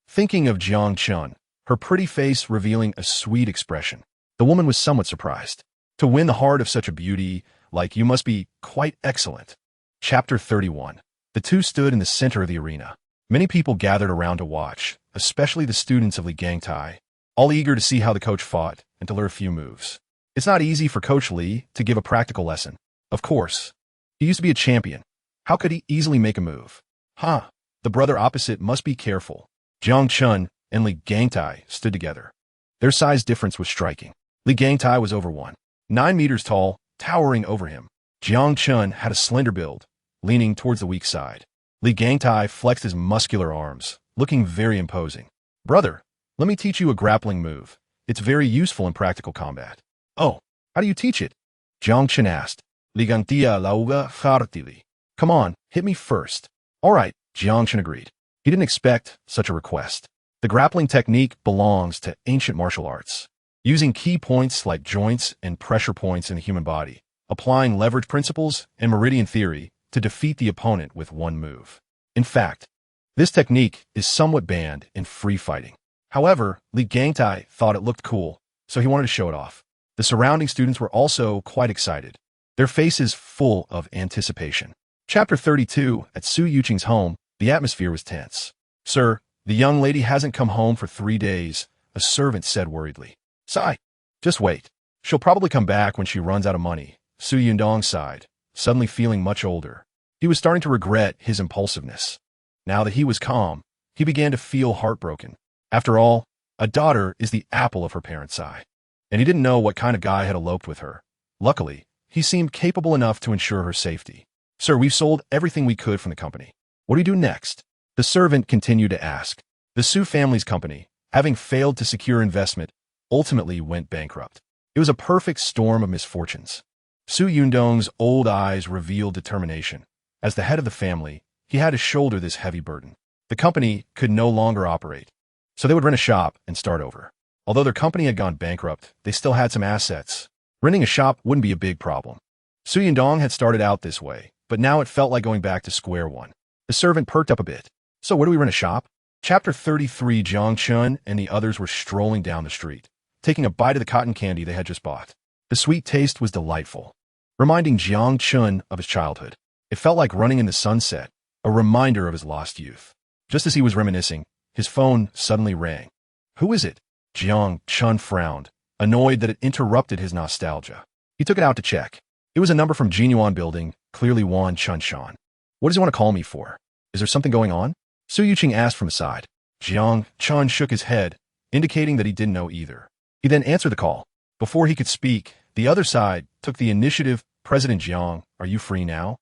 A: thinking of Jiang Chun, her pretty face revealing a sweet expression. The woman was somewhat surprised. To win the heart of such a beauty, you must be quite excellent. Chapter 31. The two stood in the center of the arena. Many people gathered around to watch, especially the students of Li Gangtai, all eager to see how the coach fought and to learn a few moves. It's not easy for Coach Li to give a practical lesson. Of course. He used to be a champion. How could he easily make a move? Huh. The brother opposite must be careful. Jiang Chun and Li Gangtai stood together. Their size difference was striking. Li Gangtai was over 9 meters tall, towering over him. Jiang Chun had a slender build, leaning towards the weak side. Li Gangtai flexed his muscular arms, looking very imposing. Brother, let me teach you a grappling move. It's very useful in practical combat. Oh, how do you teach it? Jiang Chun asked. Li Gangtia lauga hartili. Come on, hit me first. All right, Jiang Chun agreed. He didn't expect such a request. The grappling technique belongs to ancient martial arts. Using key points like joints and pressure points in the human body, applying leverage principles and meridian theory to defeat the opponent with one move. In fact, this technique is somewhat banned in free fighting. However, Li Gangtai thought it looked cool, so he wanted to show it off. The surrounding students were also quite excited, their faces full of anticipation. Chapter 32, at Su Yuqing's home, the atmosphere was tense. Sir, the young lady hasn't come home for 3 days, a servant said worriedly. Sigh. Just wait. She'll probably come back when she runs out of money. Su Yundong sighed, suddenly feeling much older. He was starting to regret his impulsiveness. Now that he was calm, he began to feel heartbroken. After all, a daughter is the apple of her parents' eye. And he didn't know what kind of guy had eloped with her. Luckily, he seemed capable enough to ensure her safety. Sir, we've sold everything we could from the company. What do you do next? The servant continued to ask. The Su family's company, having failed to secure investment, ultimately went bankrupt. It was a perfect storm of misfortunes. Su Yundong's old eyes revealed determination. As the head of the family, he had to shoulder this heavy burden. The company could no longer operate, so they would rent a shop and start over. Although their company had gone bankrupt, they still had some assets. Renting a shop wouldn't be a big problem. Su Yundong had started out this way, but now it felt like going back to square one. The servant perked up a bit. So where do we rent a shop? Chapter 33. Jiang Chun and the others were strolling down the street, taking a bite of the cotton candy they had just bought. The sweet taste was delightful, reminding Jiang Chun of his childhood. It felt like running in the sunset, a reminder of his lost youth. Just as he was reminiscing, his phone suddenly rang. Who is it? Jiang Chun frowned, annoyed that it interrupted his nostalgia. He took it out to check. It was a number from Jinyuan Building, clearly Wan Chun Shan. What does he want to call me for? Is there something going on? Su Yuqing asked from aside. Jiang Chun shook his head, indicating that he didn't know either. He then answered the call. Before he could speak, the other side took the initiative. President Jiang, are you free now?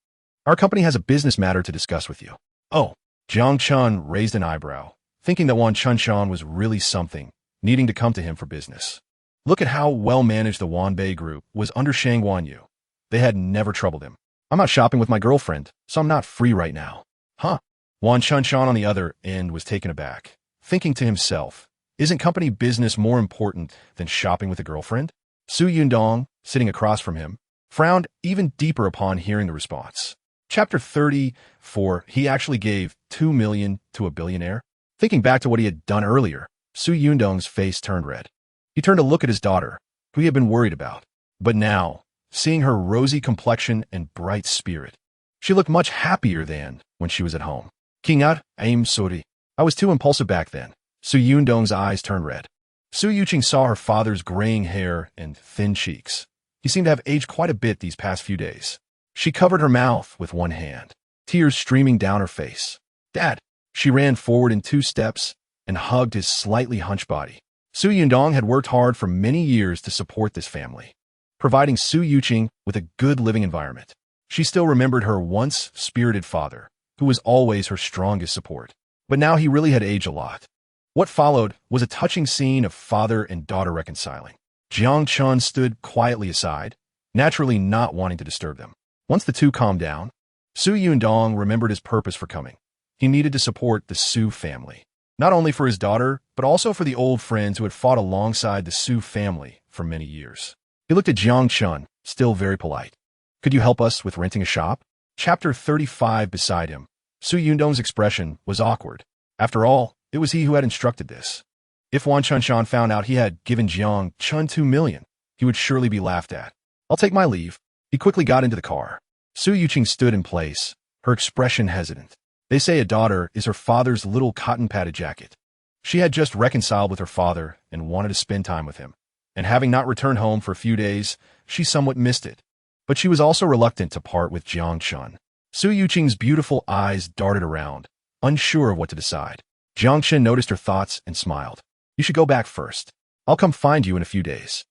A: Our company has a business matter to discuss with you. Oh, Jiang Chun raised an eyebrow, thinking that Wan Chun Shan was really something, needing to come to him for business. Look at how well-managed the Wanbei group was under Shang Wanyu. They had never troubled him. I'm out shopping with my girlfriend, so I'm not free right now. Huh? Wan Chun Shan on the other end was taken aback, thinking to himself, isn't company business more important than shopping with a girlfriend? Su Yundong, sitting across from him, frowned even deeper upon hearing the response. Chapter 34. He actually gave 2 million to a billionaire? Thinking back to what he had done earlier, Su Yundong's face turned red. He turned to look at his daughter, who he had been worried about. But now, seeing her rosy complexion and bright spirit, she looked much happier than when she was at home. Kingat, I'm sorry. I was too impulsive back then. Su Yundong's eyes turned red. Su Yuqing saw her father's graying hair and thin cheeks. He seemed to have aged quite a bit these past few days. She covered her mouth with one hand, tears streaming down her face. Dad! She ran forward in 2 steps and hugged his slightly hunched body. Su Yundong had worked hard for many years to support this family, providing Su Yuqing with a good living environment. She still remembered her once spirited father, who was always her strongest support. But now he really had aged a lot. What followed was a touching scene of father and daughter reconciling. Jiang Chun stood quietly aside, naturally not wanting to disturb them. Once the two calmed down, Su Yundong remembered his purpose for coming. He needed to support the Su family, not only for his daughter, but also for the old friends who had fought alongside the Su family for many years. He looked at Jiang Chun, still very polite. Could you help us with renting a shop? Chapter 35. Beside him, Su Yundong's expression was awkward. After all, it was he who had instructed this. If Wan Chun Shan found out he had given Jiang Chun 2 million, he would surely be laughed at. I'll take my leave. He quickly got into the car. Su Yuqing stood in place, her expression hesitant. They say a daughter is her father's little cotton-padded jacket. She had just reconciled with her father and wanted to spend time with him. And having not returned home for a few days, she somewhat missed it. But she was also reluctant to part with Jiang Chun. Su Yuqing's beautiful eyes darted around, unsure of what to decide. Jiang Chun noticed her thoughts and smiled. You should go back first. I'll come find you in a few days.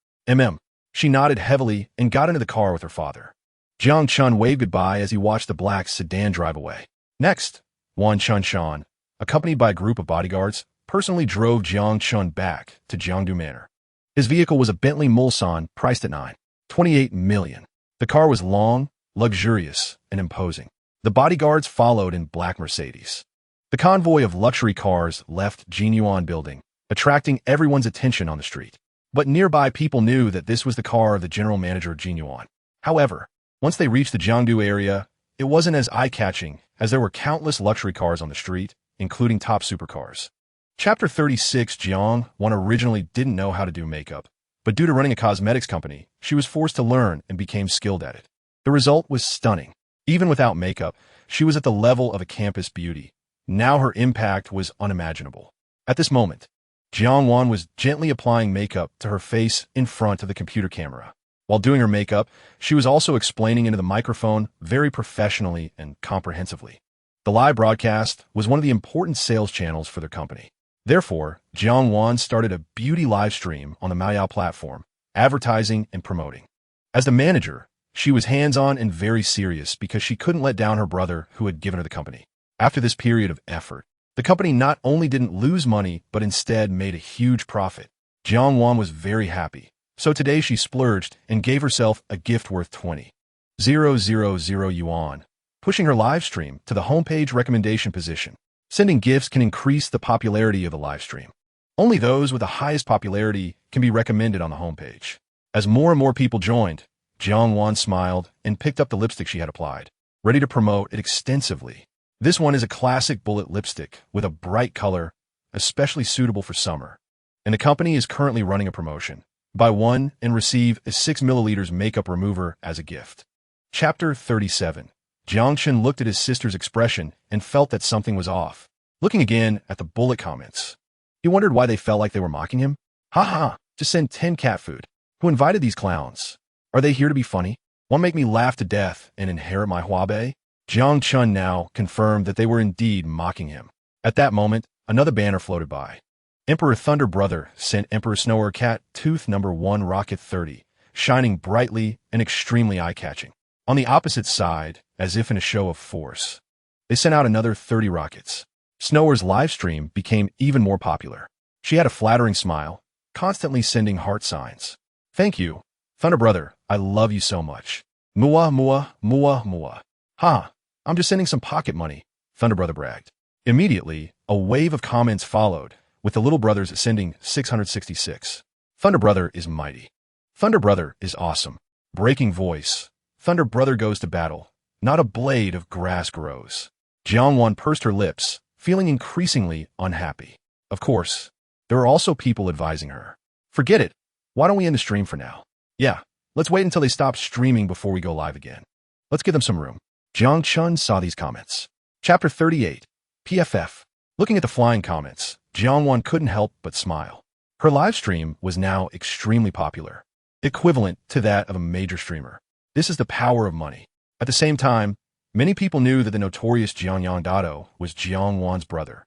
A: She nodded heavily and got into the car with her father. Jiang Chun waved goodbye as he watched the black sedan drive away. Next, Wan Chun Shan, accompanied by a group of bodyguards, personally drove Jiang Chun back to Jiangdu Manor. His vehicle was a Bentley Mulsanne priced at $9.28 million. The car was long, luxurious, and imposing. The bodyguards followed in black Mercedes. The convoy of luxury cars left Jinyuan building, attracting everyone's attention on the street. But nearby people knew that this was the car of the general manager of Jinyuan. However, once they reached the Jiangdu area, it wasn't as eye-catching as there were countless luxury cars on the street, including top supercars. Chapter 36. Jiang Wan originally didn't know how to do makeup, but due to running a cosmetics company, she was forced to learn and became skilled at it. The result was stunning. Even without makeup, she was at the level of a campus beauty. Now her impact was unimaginable. At this moment, Jiang Wan was gently applying makeup to her face in front of the computer camera. While doing her makeup, she was also explaining into the microphone very professionally and comprehensively. The live broadcast was one of the important sales channels for their company. Therefore, Jiang Wan started a beauty live stream on the Maoyao platform, advertising and promoting. As the manager, she was hands-on and very serious because she couldn't let down her brother who had given her the company. After this period of effort, the company not only didn't lose money, but instead made a huge profit. Jiang Wan was very happy. So today she splurged and gave herself a gift worth 20,000 yuan, pushing her live stream to the homepage recommendation position. Sending gifts can increase the popularity of the live stream. Only those with the highest popularity can be recommended on the homepage. As more and more people joined, Jiang Wan smiled and picked up the lipstick she had applied, ready to promote it extensively. This one is a classic bullet lipstick with a bright color, especially suitable for summer. And the company is currently running a promotion. Buy one and receive a 6 milliliters makeup remover as a gift. Chapter 37. Jiang Chun looked at his sister's expression and felt that something was off. Looking again at the bullet comments, he wondered why they felt like they were mocking him. Haha, just send 10 cat food. Who invited these clowns? Are they here to be funny? Want to make me laugh to death and inherit my Huabei? Jiang Chun now confirmed that they were indeed mocking him. At that moment, another banner floated by. Emperor Thunder Brother sent Emperor Snower Cat Tooth No. 1 Rocket 30, shining brightly and extremely eye-catching. On the opposite side, as if in a show of force, they sent out another 30 rockets. Snower's live stream became even more popular. She had a flattering smile, constantly sending heart signs. Thank you, Thunder Brother, I love you so much. Mua, mua, mua, mua. Ha, I'm just sending some pocket money, Thunder Brother bragged. Immediately, a wave of comments followed, with the little brothers sending 666. Thunder Brother is mighty. Thunder Brother is awesome. Breaking voice. Thunder Brother goes to battle. Not a blade of grass grows. Jiang Wan pursed her lips, feeling increasingly unhappy. Of course, there are also people advising her. Forget it. Why don't we end the stream for now? Yeah, let's wait until they stop streaming before we go live again. Let's give them some room. Jiang Chun saw these comments. Chapter 38. PFF. Looking at the flying comments, Jiang Wan couldn't help but smile. Her live stream was now extremely popular, equivalent to that of a major streamer. This is the power of money. At the same time, many people knew that the notorious Jiang Dado was Jiang Wan's brother,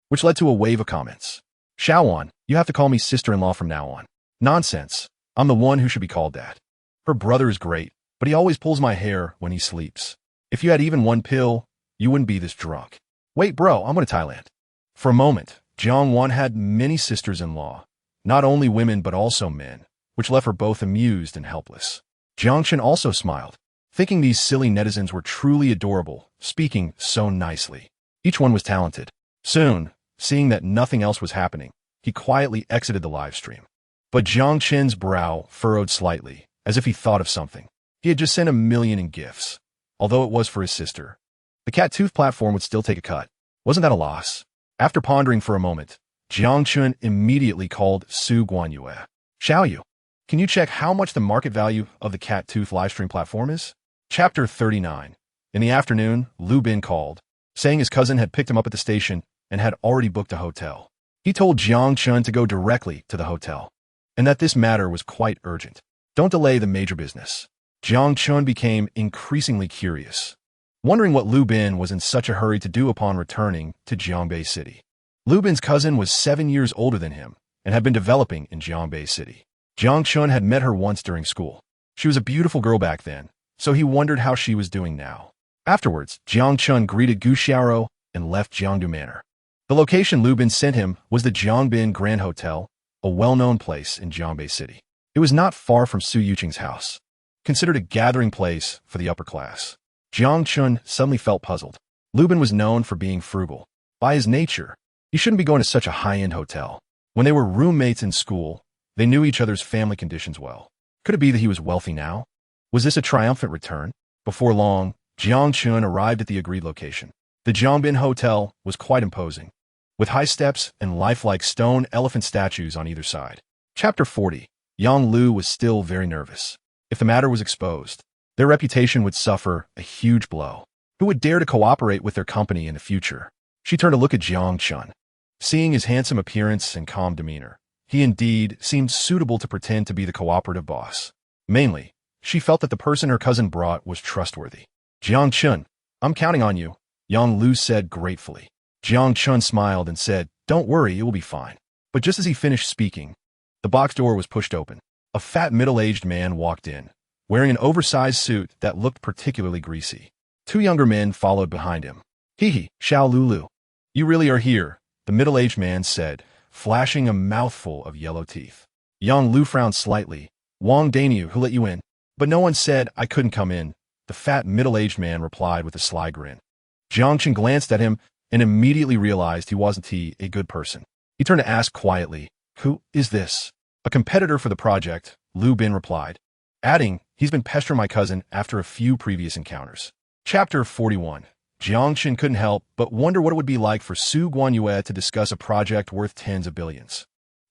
A: which led to a wave of comments. Xiao Wan, you have to call me sister-in-law from now on. Nonsense. I'm the one who should be called that. Her brother is great, but he always pulls my hair when he sleeps. If you had even one pill, you wouldn't be this drunk. Wait, bro, I'm going to Thailand. For a moment, Jiang Wan had many sisters-in-law, not only women but also men, which left her both amused and helpless. Jiang Chun also smiled, thinking these silly netizens were truly adorable, speaking so nicely. Each one was talented. Soon, seeing that nothing else was happening, he quietly exited the live stream. But Jiang Chun's brow furrowed slightly, as if he thought of something. He had just sent $1 million in gifts, although it was for his sister. The cat tooth platform would still take a cut. Wasn't that a loss? After pondering for a moment, Jiang Chun immediately called Su Guanyue. Xiaoyu, can you check how much the market value of the cat tooth livestream platform is? Chapter 39. In the afternoon, Lu Bin called, saying his cousin had picked him up at the station and had already booked a hotel. He told Jiang Chun to go directly to the hotel, and that this matter was quite urgent. Don't delay the major business. Jiang Chun became increasingly curious, wondering what Lu Bin was in such a hurry to do upon returning to Jiangbei City. Lu Bin's cousin was 7 years older than him and had been developing in Jiangbei City. Jiang Chun had met her once during school. She was a beautiful girl back then, so he wondered how she was doing now. Afterwards, Jiang Chun greeted Gu Xiaoro and left Jiangdu Manor. The location Lu Bin sent him was the Jiangbin Grand Hotel, a well-known place in Jiangbei City. It was not far from Su Yuqing's house, considered a gathering place for the upper class. Jiang Chun suddenly felt puzzled. Lu Bin was known for being frugal. By his nature, he shouldn't be going to such a high-end hotel. When they were roommates in school, they knew each other's family conditions well. Could it be that he was wealthy now? Was this a triumphant return? Before long, Jiang Chun arrived at the agreed location. The Jiangbin Hotel was quite imposing, with high steps and lifelike stone elephant statues on either side. Chapter 40. Yang Lu was still very nervous. If the matter was exposed, their reputation would suffer a huge blow. Who would dare to cooperate with their company in the future? She turned to look at Jiang Chun. Seeing his handsome appearance and calm demeanor, he indeed seemed suitable to pretend to be the cooperative boss. Mainly, she felt that the person her cousin brought was trustworthy. Jiang Chun, I'm counting on you, Yang Lu said gratefully. Jiang Chun smiled and said, don't worry, it will be fine. But just as he finished speaking, the box door was pushed open. A fat middle-aged man walked in, wearing an oversized suit that looked particularly greasy. 2 younger men followed behind him. Hee, Xiao Lulu. You really are here, the middle-aged man said, flashing a mouthful of yellow teeth. Yang Lu frowned slightly. Wang Daniu, who let you in? But no one said I couldn't come in, the fat middle-aged man replied with a sly grin. Jiang Chun glanced at him and immediately realized he wasn't a good person. He turned to ask quietly, who is this? A competitor for the project, Lu Bin replied, adding, he's been pestering my cousin after a few previous encounters. Chapter 41. Jiang Chun couldn't help but wonder what it would be like for Su Guanyue to discuss a project worth tens of billions.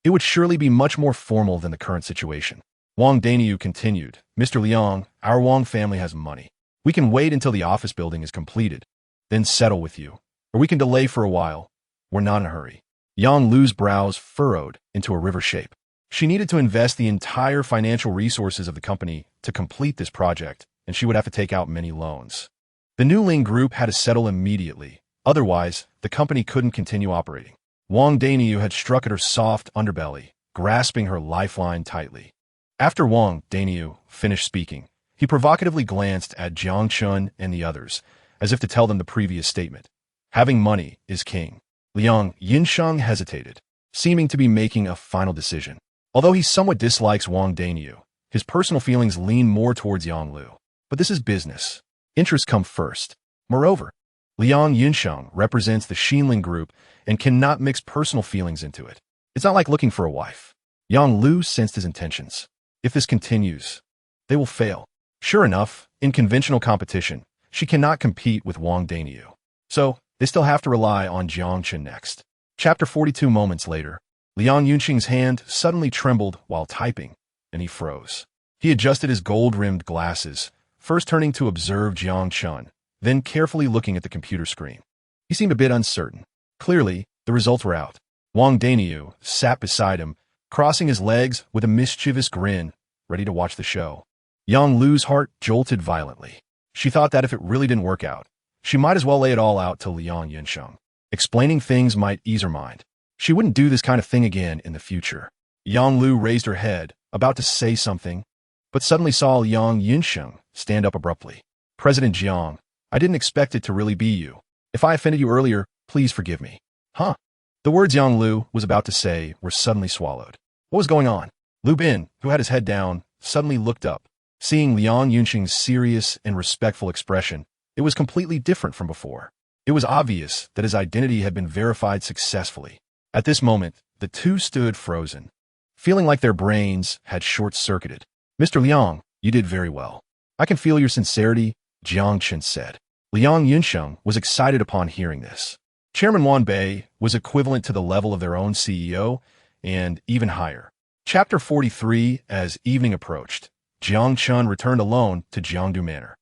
A: It would surely be much more formal than the current situation. Wang Daniu continued, Mr. Liang, our Wang family has money. We can wait until the office building is completed, then settle with you. Or we can delay for a while. We're not in a hurry. Yang Lu's brows furrowed into a river shape. She needed to invest the entire financial resources of the company to complete this project, and she would have to take out many loans. The New Ling Group had to settle immediately. Otherwise, the company couldn't continue operating. Wang Daniu had struck at her soft underbelly, grasping her lifeline tightly. After Wang Daniu finished speaking, he provocatively glanced at Jiang Chun and the others, as if to tell them the previous statement. Having money is king. Liang Yinsheng hesitated, seeming to be making a final decision. Although he somewhat dislikes Wang Daniu, his personal feelings lean more towards Yang Lu. But this is business. Interests come first. Moreover, Liang Yinsheng represents the Xinling Group and cannot mix personal feelings into it. It's not like looking for a wife. Yang Lu sensed his intentions. If this continues, they will fail. Sure enough, in conventional competition, she cannot compete with Wang Daniu. So, they still have to rely on Jiang Chun next. Chapter 42. Moments later, Liang Yunqing's hand suddenly trembled while typing, and he froze. He adjusted his gold-rimmed glasses, first turning to observe Jiang Chun, then carefully looking at the computer screen. He seemed a bit uncertain. Clearly, the results were out. Wang Daniu sat beside him, crossing his legs with a mischievous grin, ready to watch the show. Yang Lu's heart jolted violently. She thought that if it really didn't work out, she might as well lay it all out to Liang Yinsheng. Explaining things might ease her mind. She wouldn't do this kind of thing again in the future. Yang Lu raised her head, about to say something, but suddenly saw Liang Yinsheng stand up abruptly. President Jiang, I didn't expect it to really be you. If I offended you earlier, please forgive me. Huh? The words Yang Lu was about to say were suddenly swallowed. What was going on? Lu Bin, who had his head down, suddenly looked up. Seeing Liang Yunqing's serious and respectful expression, it was completely different from before. It was obvious that his identity had been verified successfully. At this moment, the two stood frozen, feeling like their brains had short-circuited. Mr. Liang, you did very well. I can feel your sincerity, Jiang Chun said. Liang Yunsheng was excited upon hearing this. Chairman Wan Bei was equivalent to the level of their own CEO, and even higher. Chapter 43. As evening approached, Jiang Chun returned alone to Jiangdu Manor.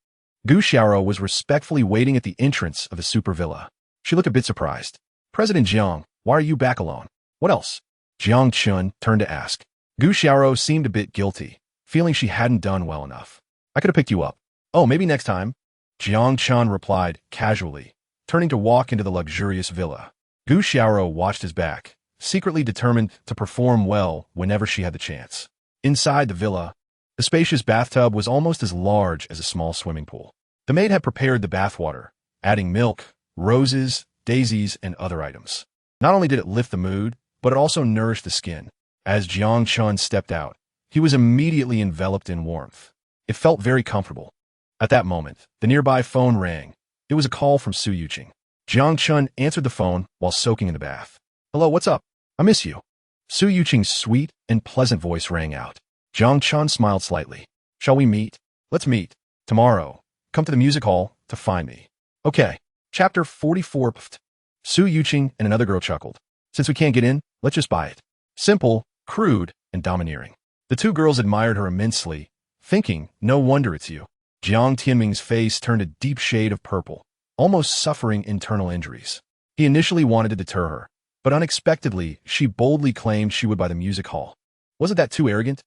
A: Gu Xiaoro was respectfully waiting at the entrance of the super villa. She looked a bit surprised. President Jiang, why are you back alone? What else? Jiang Chun turned to ask. Gu Xiaoro seemed a bit guilty, feeling she hadn't done well enough. I could have picked you up. Oh, maybe next time. Jiang Chun replied casually, turning to walk into the luxurious villa. Gu Xiaoro watched his back, secretly determined to perform well whenever she had the chance. Inside the villa, the spacious bathtub was almost as large as a small swimming pool. The maid had prepared the bathwater, adding milk, roses, daisies, and other items. Not only did it lift the mood, but it also nourished the skin. As Jiang Chun stepped out, he was immediately enveloped in warmth. It felt very comfortable. At that moment, the nearby phone rang. It was a call from Su Yuqing. Jiang Chun answered the phone while soaking in the bath. Hello, what's up? I miss you. Su Yuqing's sweet and pleasant voice rang out. Jiang Chun smiled slightly. Shall we meet? Let's meet. Tomorrow. Come to the music hall to find me. Okay. Chapter 44. Su Yuqing and another girl chuckled. Since we can't get in, let's just buy it. Simple, crude, and domineering. The two girls admired her immensely, thinking, no wonder it's you. Jiang Tianming's face turned a deep shade of purple, almost suffering internal injuries. He initially wanted to deter her, but unexpectedly, she boldly claimed she would buy the music hall. Wasn't that too arrogant?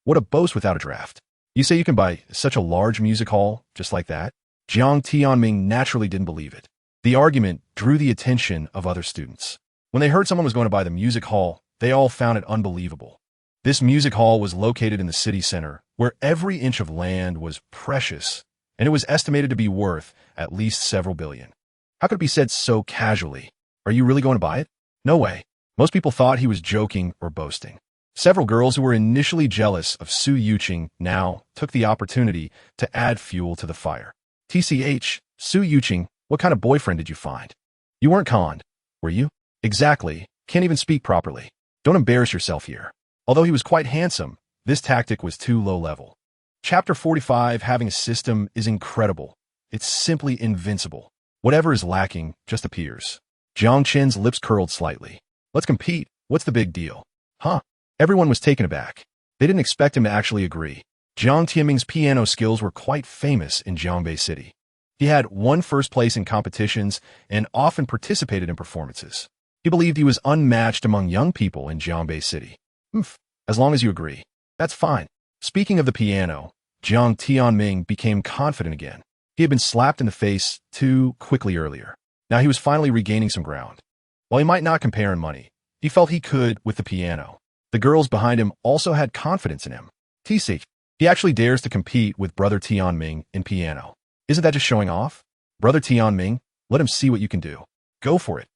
A: What a boast without a draft. You say you can buy such a large music hall just like that? Jiang Tianming naturally didn't believe it. The argument drew the attention of other students. When they heard someone was going to buy the music hall, they all found it unbelievable. This music hall was located in the city center, where every inch of land was precious, and it was estimated to be worth at least several billion. How could it be said so casually? Are you really going to buy it? No way. Most people thought he was joking or boasting. Several girls who were initially jealous of Su Yuqing now took the opportunity to add fuel to the fire. TCH, Su Yuqing, what kind of boyfriend did you find? You weren't conned, were you? Exactly. Can't even speak properly. Don't embarrass yourself here. Although he was quite handsome, this tactic was too low level. Chapter 45, having a system is incredible. It's simply invincible. Whatever is lacking just appears. Jiang Chen's lips curled slightly. Let's compete. What's the big deal? Huh? Everyone was taken aback. They didn't expect him to actually agree. Jiang Tianming's piano skills were quite famous in Jiangbei City. He had won first place in competitions and often participated in performances. He believed he was unmatched among young people in Jiangbei City. As long as you agree. That's fine. Speaking of the piano, Jiang Tianming became confident again. He had been slapped in the face too quickly earlier. Now he was finally regaining some ground. While he might not compare in money, he felt he could with the piano. The girls behind him also had confidence in him. TC, he actually dares to compete with Brother Tianming in piano. Isn't that just showing off? Brother Tianming, let him see what you can do. Go for it.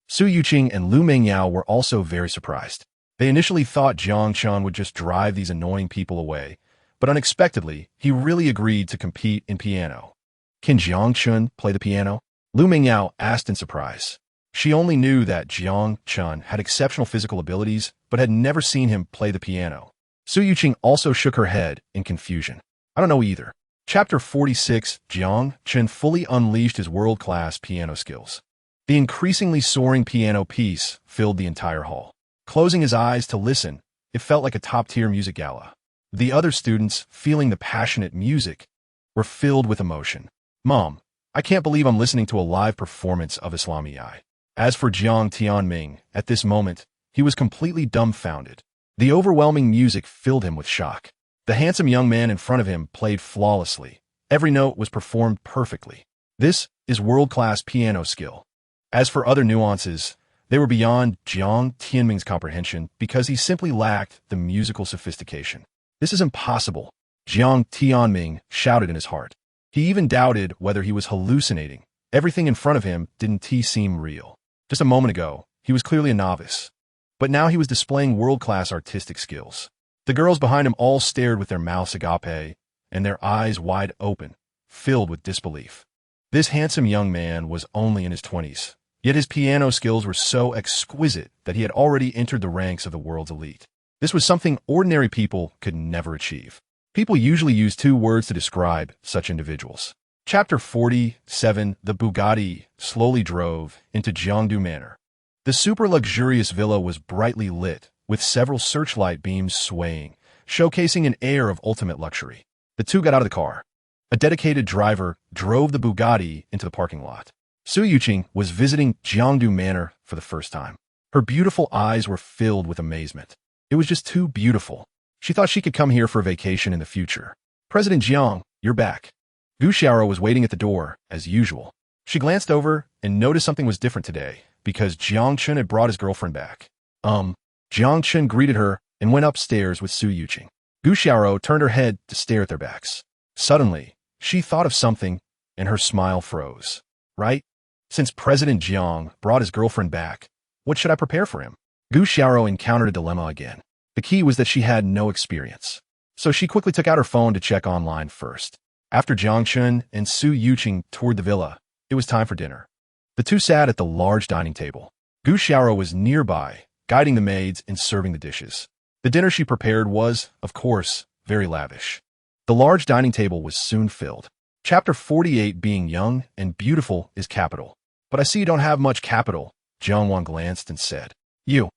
A: Su Yuqing and Lu Mingyao were also very surprised. They initially thought Jiang Chun would just drive these annoying people away, but unexpectedly, he really agreed to compete in piano. Can Jiang Chun play the piano? Lu Mingyao asked in surprise. She only knew that Jiang Chun had exceptional physical abilities, but had never seen him play the piano. Su Yuqing also shook her head in confusion. I don't know either. Chapter 46, Jiang Chun fully unleashed his world-class piano skills. The increasingly soaring piano piece filled the entire hall. Closing his eyes to listen, it felt like a top-tier music gala. The other students, feeling the passionate music, were filled with emotion. Mom, I can't believe I'm listening to a live performance of Islamiyai. As for Jiang Tianming, at this moment, he was completely dumbfounded. The overwhelming music filled him with shock. The handsome young man in front of him played flawlessly. Every note was performed perfectly. This is world-class piano skill. As for other nuances, they were beyond Jiang Tianming's comprehension because he simply lacked the musical sophistication. This is impossible, Jiang Tianming shouted in his heart. He even doubted whether he was hallucinating. Everything in front of him didn't seem real. Just a moment ago, he was clearly a novice. But now he was displaying world-class artistic skills. The girls behind him all stared with their mouths agape and their eyes wide open, filled with disbelief. This handsome young man was only in his 20s. Yet his piano skills were so exquisite that he had already entered the ranks of the world's elite. This was something ordinary people could never achieve. People usually use two words to describe such individuals. Chapter 47, the Bugatti slowly drove into Jiangdu Manor. The super-luxurious villa was brightly lit, with several searchlight beams swaying, showcasing an air of ultimate luxury. The two got out of the car. A dedicated driver drove the Bugatti into the parking lot. Su Yuqing was visiting Jiangdu Manor for the first time. Her beautiful eyes were filled with amazement. It was just too beautiful. She thought she could come here for a vacation in the future. President Jiang, you're back. Gu Xiaoro was waiting at the door, as usual. She glanced over and noticed something was different today, because Jiang Chen had brought his girlfriend back. Jiang Chen greeted her and went upstairs with Su Yuqing. Gu Xiaoro turned her head to stare at their backs. Suddenly, she thought of something, and her smile froze. Right? Since President Jiang brought his girlfriend back, what should I prepare for him? Gu Xiaoro encountered a dilemma again. The key was that she had no experience. So she quickly took out her phone to check online first. After Jiang Chen and Su Yuqing toured the villa, it was time for dinner. The two sat at the large dining table. Gu Xiaoro was nearby, guiding the maids and serving the dishes. The dinner she prepared was, of course, very lavish. The large dining table was soon filled. Chapter 48, being young and beautiful is capital. But I see you don't have much capital, Jiang Wan glanced and said. You.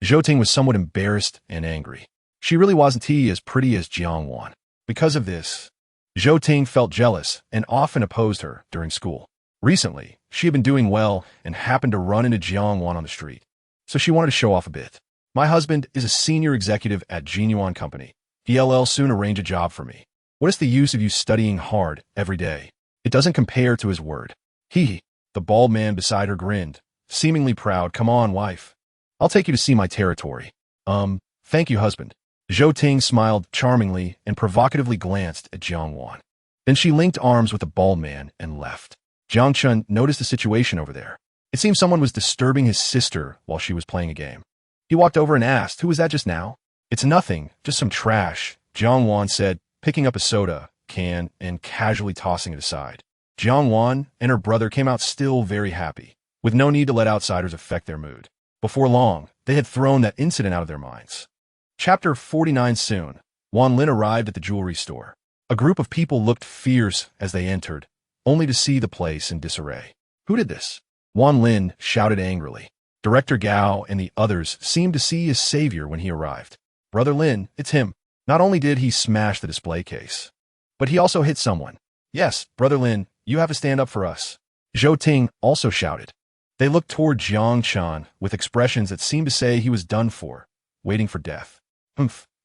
A: Zhou Ting was somewhat embarrassed and angry. She really wasn't as pretty as Jiang Wan. Because of this, Zhou Ting felt jealous and often opposed her during school. Recently, she had been doing well and happened to run into Jiang Wan on the street. So she wanted to show off a bit. My husband is a senior executive at Jinyuan Company. He'll soon arrange a job for me. What is the use of you studying hard every day? It doesn't compare to his word. The bald man beside her grinned, seemingly proud. Come on, wife. I'll take you to see my territory. Thank you, husband. Zhou Ting smiled charmingly and provocatively glanced at Jiang Wan. Then she linked arms with the bald man and left. Jiang Chen noticed the situation over there. It seemed someone was disturbing his sister while she was playing a game. He walked over and asked, "Who was that just now?" "It's nothing, just some trash," Jiang Wan said, picking up a soda can and casually tossing it aside. Jiang Wan and her brother came out still very happy, with no need to let outsiders affect their mood. Before long, they had thrown that incident out of their minds. Chapter 49. Soon, Wan Lin arrived at the jewelry store. A group of people looked fierce as they entered, only to see the place in disarray. Who did this? Wan Lin shouted angrily. Director Gao and the others seemed to see his savior when he arrived. Brother Lin, it's him. Not only did he smash the display case, but he also hit someone. Yes, Brother Lin, you have to stand up for us. Zhou Ting also shouted. They looked toward Jiang Chen with expressions that seemed to say he was done for, waiting for death.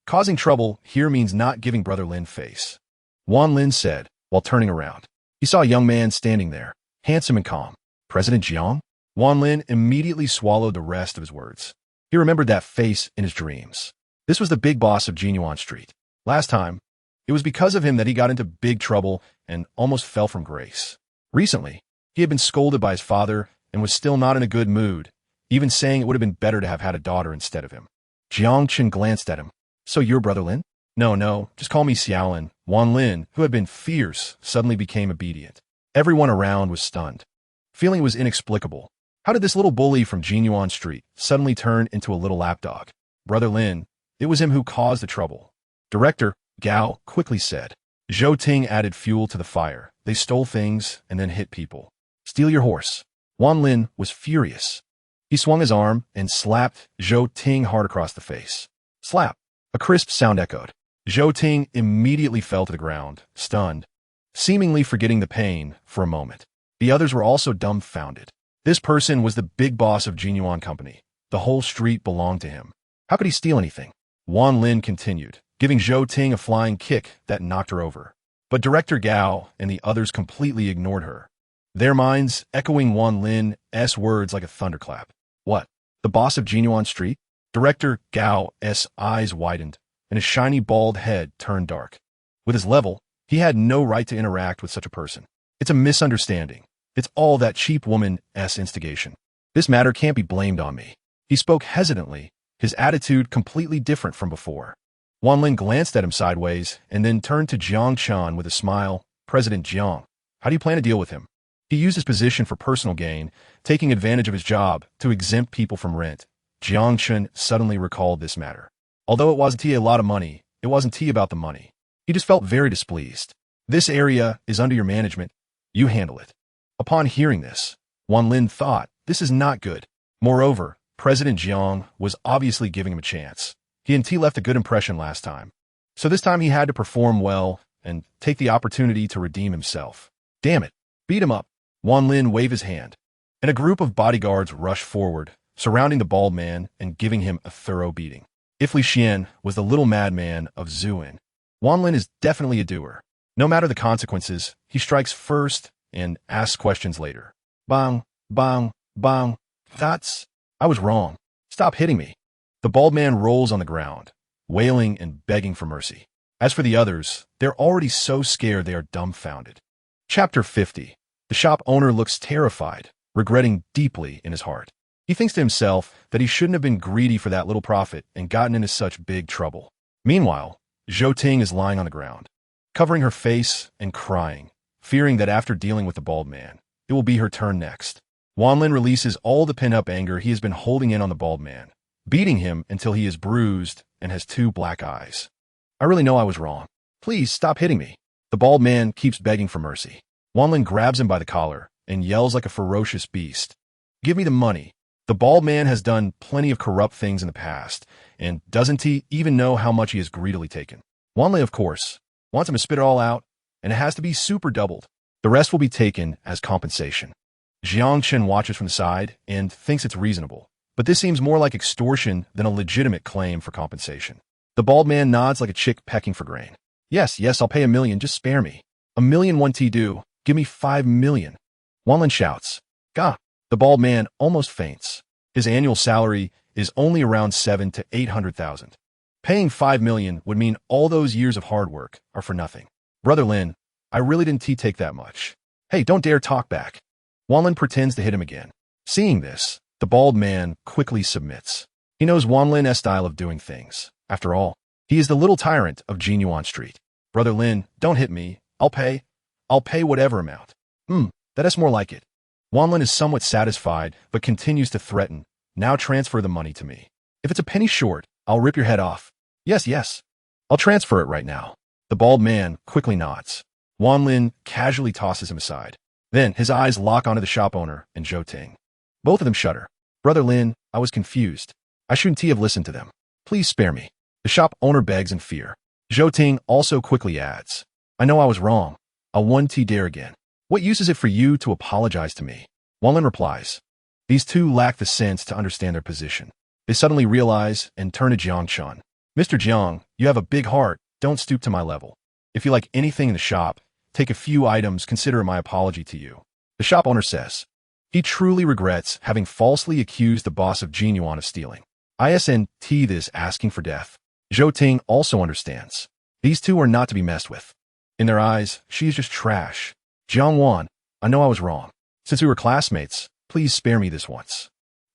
A: Causing trouble here means not giving Brother Lin face. Wan Lin said, while turning around. He saw a young man standing there, handsome and calm. President Jiang? Wan Lin immediately swallowed the rest of his words. He remembered that face in his dreams. This was the big boss of Jinyuan Street. Last time, it was because of him that he got into big trouble and almost fell from grace. Recently, he had been scolded by his father and was still not in a good mood, even saying it would have been better to have had a daughter instead of him. Jiang Chen glanced at him. So you're Brother Lin? No, just call me Xiaolin. Wan Lin, who had been fierce, suddenly became obedient. Everyone around was stunned. Feeling it was inexplicable. How did this little bully from Jinyuan Street suddenly turn into a little lapdog? Brother Lin, it was him who caused the trouble. Director Gao quickly said. Zhou Ting added fuel to the fire. They stole things and then hit people. Steal your horse. Wan Lin was furious. He swung his arm and slapped Zhou Ting hard across the face. Slap. A crisp sound echoed. Zhou Ting immediately fell to the ground, stunned, seemingly forgetting the pain for a moment. The others were also dumbfounded. This person was the big boss of Jinyuan Company. The whole street belonged to him. How could he steal anything? Wan Lin continued, giving Zhou Ting a flying kick that knocked her over. But Director Gao and the others completely ignored her, their minds echoing Wan Lin's words like a thunderclap. What? The boss of Jinyuan Street? Director Gao's eyes widened, and his shiny bald head turned dark. With his level, he had no right to interact with such a person. It's a misunderstanding. It's all that cheap woman's instigation. This matter can't be blamed on me. He spoke hesitantly, his attitude completely different from before. Wan Lin glanced at him sideways and then turned to Jiang Chen with a smile. President Jiang, how do you plan to deal with him? He used his position for personal gain, taking advantage of his job to exempt people from rent. Jiang Chen suddenly recalled this matter. Although it wasn't a lot of money, it wasn't about the money. He just felt very displeased. This area is under your management. You handle it. Upon hearing this, Wan Lin thought, this is not good. Moreover, President Jiang was obviously giving him a chance. He and T left a good impression last time. So this time he had to perform well and take the opportunity to redeem himself. Damn it. Beat him up. Wan Lin waved his hand, and a group of bodyguards rushed forward, surrounding the bald man and giving him a thorough beating. If Li Xian was the little madman of Zuin, Wanlin is definitely a doer. No matter the consequences, he strikes first and asks questions later. Bang, bang, bang. I was wrong. Stop hitting me. The bald man rolls on the ground, wailing and begging for mercy. As for the others, they're already so scared they are dumbfounded. Chapter 50. The shop owner looks terrified, regretting deeply in his heart. He thinks to himself that he shouldn't have been greedy for that little profit and gotten into such big trouble. Meanwhile, Zhou Ting is lying on the ground, covering her face and crying, fearing that after dealing with the bald man, it will be her turn next. Wanlin releases all the pent-up anger he has been holding in on the bald man, beating him until he is bruised and has 2 black eyes. I really know I was wrong. Please stop hitting me. The bald man keeps begging for mercy. Wanlin grabs him by the collar and yells like a ferocious beast. Give me the money. The bald man has done plenty of corrupt things in the past, and doesn't he even know how much he has greedily taken? Wanlin, of course, wants him to spit it all out, and it has to be super doubled. The rest will be taken as compensation. Jiang Chen watches from the side and thinks it's reasonable, but this seems more like extortion than a legitimate claim for compensation. The bald man nods like a chick pecking for grain. Yes, I'll pay $1 million, just spare me. $1 million won't do. Give me $5 million. Wanlin shouts. Gah! The bald man almost faints. His annual salary is only around 700,000 to 800,000. Paying $5 million would mean all those years of hard work are for nothing. Brother Lin, I really didn't take that much. Hey, don't dare talk back. Wanlin pretends to hit him again. Seeing this, the bald man quickly submits. He knows Wanlin's style of doing things. After all, he is the little tyrant of Jinyuan Street. Brother Lin, don't hit me. I'll pay whatever amount. That's more like it. Wanlin is somewhat satisfied, but continues to threaten. Now transfer the money to me. If it's a penny short, I'll rip your head off. Yes. I'll transfer it right now. The bald man quickly nods. Wanlin casually tosses him aside. Then his eyes lock onto the shop owner and Zhou Ting. Both of them shudder. Brother Lin, I was confused. I shouldn't have listened to them. Please spare me. The shop owner begs in fear. Zhou Ting also quickly adds. I know I was wrong. I won't dare again. What use is it for you to apologize to me? Wanlin replies. These two lack the sense to understand their position. They suddenly realize and turn to Jiang Chun. Mr. Jiang, you have a big heart. Don't stoop to my level. If you like anything in the shop, take a few items, consider my apology to you. The shop owner says. He truly regrets having falsely accused the boss of Jinyuan of stealing. ISNT this asking for death. Zhou Ting also understands. These two are not to be messed with. In their eyes, she is just trash. Jiang Wan, I know I was wrong. Since we were classmates, please spare me this once.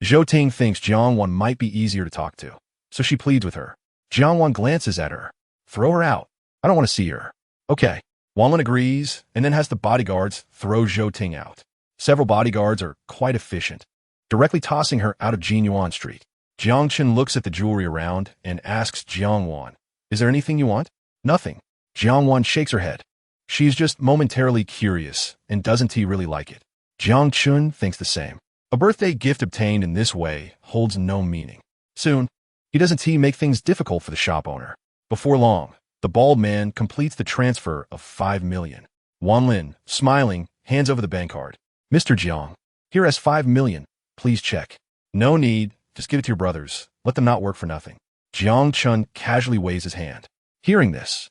A: Zhou Ting thinks Jiang Wan might be easier to talk to, so she pleads with her. Jiang Wan glances at her. Throw her out. I don't want to see her. Okay. Wanlin agrees and then has the bodyguards throw Zhou Ting out. Several bodyguards are quite efficient, directly tossing her out of Jinyuan Street. Jiang Chen looks at the jewelry around and asks Jiang Wan, is there anything you want? Nothing. Jiang Wan shakes her head. She is just momentarily curious, and doesn't he really like it? Jiang Chun thinks the same. A birthday gift obtained in this way holds no meaning. Soon, he doesn't make things difficult for the shop owner. Before long, the bald man completes the transfer of 5 million. Wanlin, smiling, hands over the bank card. Mr. Jiang, here has 5 million. Please check. No need. Just give it to your brothers. Let them not work for nothing. Jiang Chun casually waves his hand. Hearing this,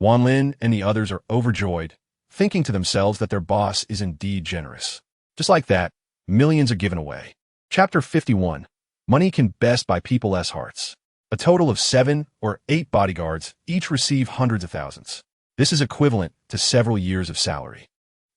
A: Wanlin and the others are overjoyed, thinking to themselves that their boss is indeed generous. Just like that, millions are given away. Chapter 51. Money can best buy people's hearts. A total of 7 or 8 bodyguards each receive hundreds of thousands. This is equivalent to several years of salary.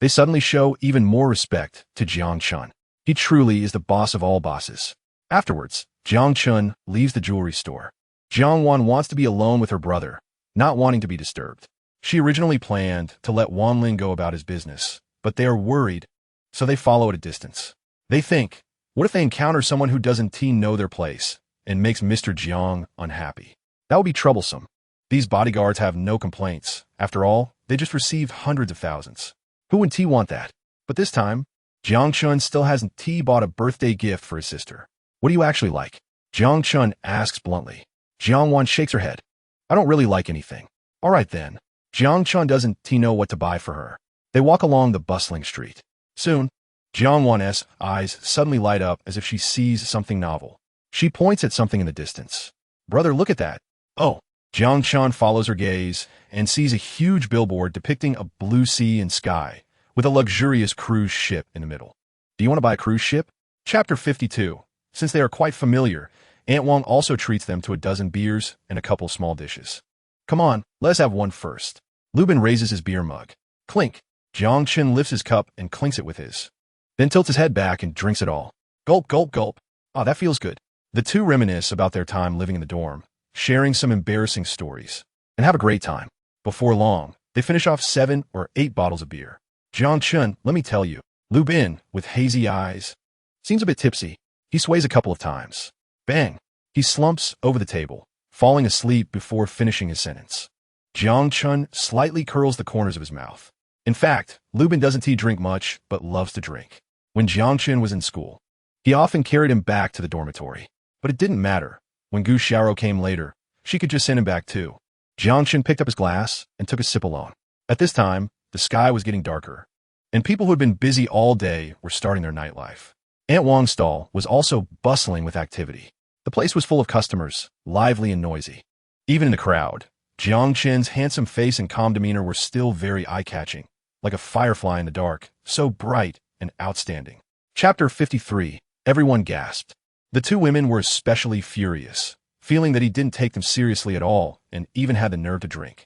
A: They suddenly show even more respect to Jiang Chun. He truly is the boss of all bosses. Afterwards, Jiang Chun leaves the jewelry store. Jiang Wan wants to be alone with her brother, not wanting to be disturbed. She originally planned to let Wanlin go about his business, but they are worried, so they follow at a distance. They think, what if they encounter someone who doesn't know their place and makes Mr. Jiang unhappy? That would be troublesome. These bodyguards have no complaints. After all, they just received hundreds of thousands. Who wouldn't want that? But this time, Jiang Chun still hasn't bought a birthday gift for his sister. What do you actually like? Jiang Chun asks bluntly. Jiang Wan shakes her head. I don't really like anything. All right then. Jiang Chun doesn't know what to buy for her. They walk along the bustling street. Soon, Jiang Wan's eyes suddenly light up as if she sees something novel. She points at something in the distance. Brother, look at that. Oh, Jiang Chun follows her gaze and sees a huge billboard depicting a blue sea and sky with a luxurious cruise ship in the middle. Do you want to buy a cruise ship? Chapter 52. Since they are quite familiar, Aunt Wong also treats them to a dozen beers and a couple small dishes. Come on, let's have one first. Lubin raises his beer mug. Clink. Jiang Chun lifts his cup and clinks it with his. Then tilts his head back and drinks it all. Gulp, gulp, gulp. Ah, that feels good. The two reminisce about their time living in the dorm, sharing some embarrassing stories, and have a great time. Before long, they finish off 7 or 8 bottles of beer. Jiang Chun, let me tell you, Lubin, with hazy eyes, seems a bit tipsy. He sways a couple of times. Bang! He slumps over the table, falling asleep before finishing his sentence. Jiang Chun slightly curls the corners of his mouth. In fact, Lubin doesn't drink much, but loves to drink. When Jiang Chun was in school, he often carried him back to the dormitory. But it didn't matter. When Gu Xiaoro came later, she could just send him back too. Jiang Chun picked up his glass and took a sip alone. At this time, the sky was getting darker, and people who had been busy all day were starting their nightlife. Aunt Wong's stall was also bustling with activity. The place was full of customers, lively and noisy. Even in the crowd, Jiang Chun's handsome face and calm demeanor were still very eye-catching, like a firefly in the dark, so bright and outstanding. Chapter 53. Everyone gasped. The two women were especially furious, feeling that he didn't take them seriously at all and even had the nerve to drink.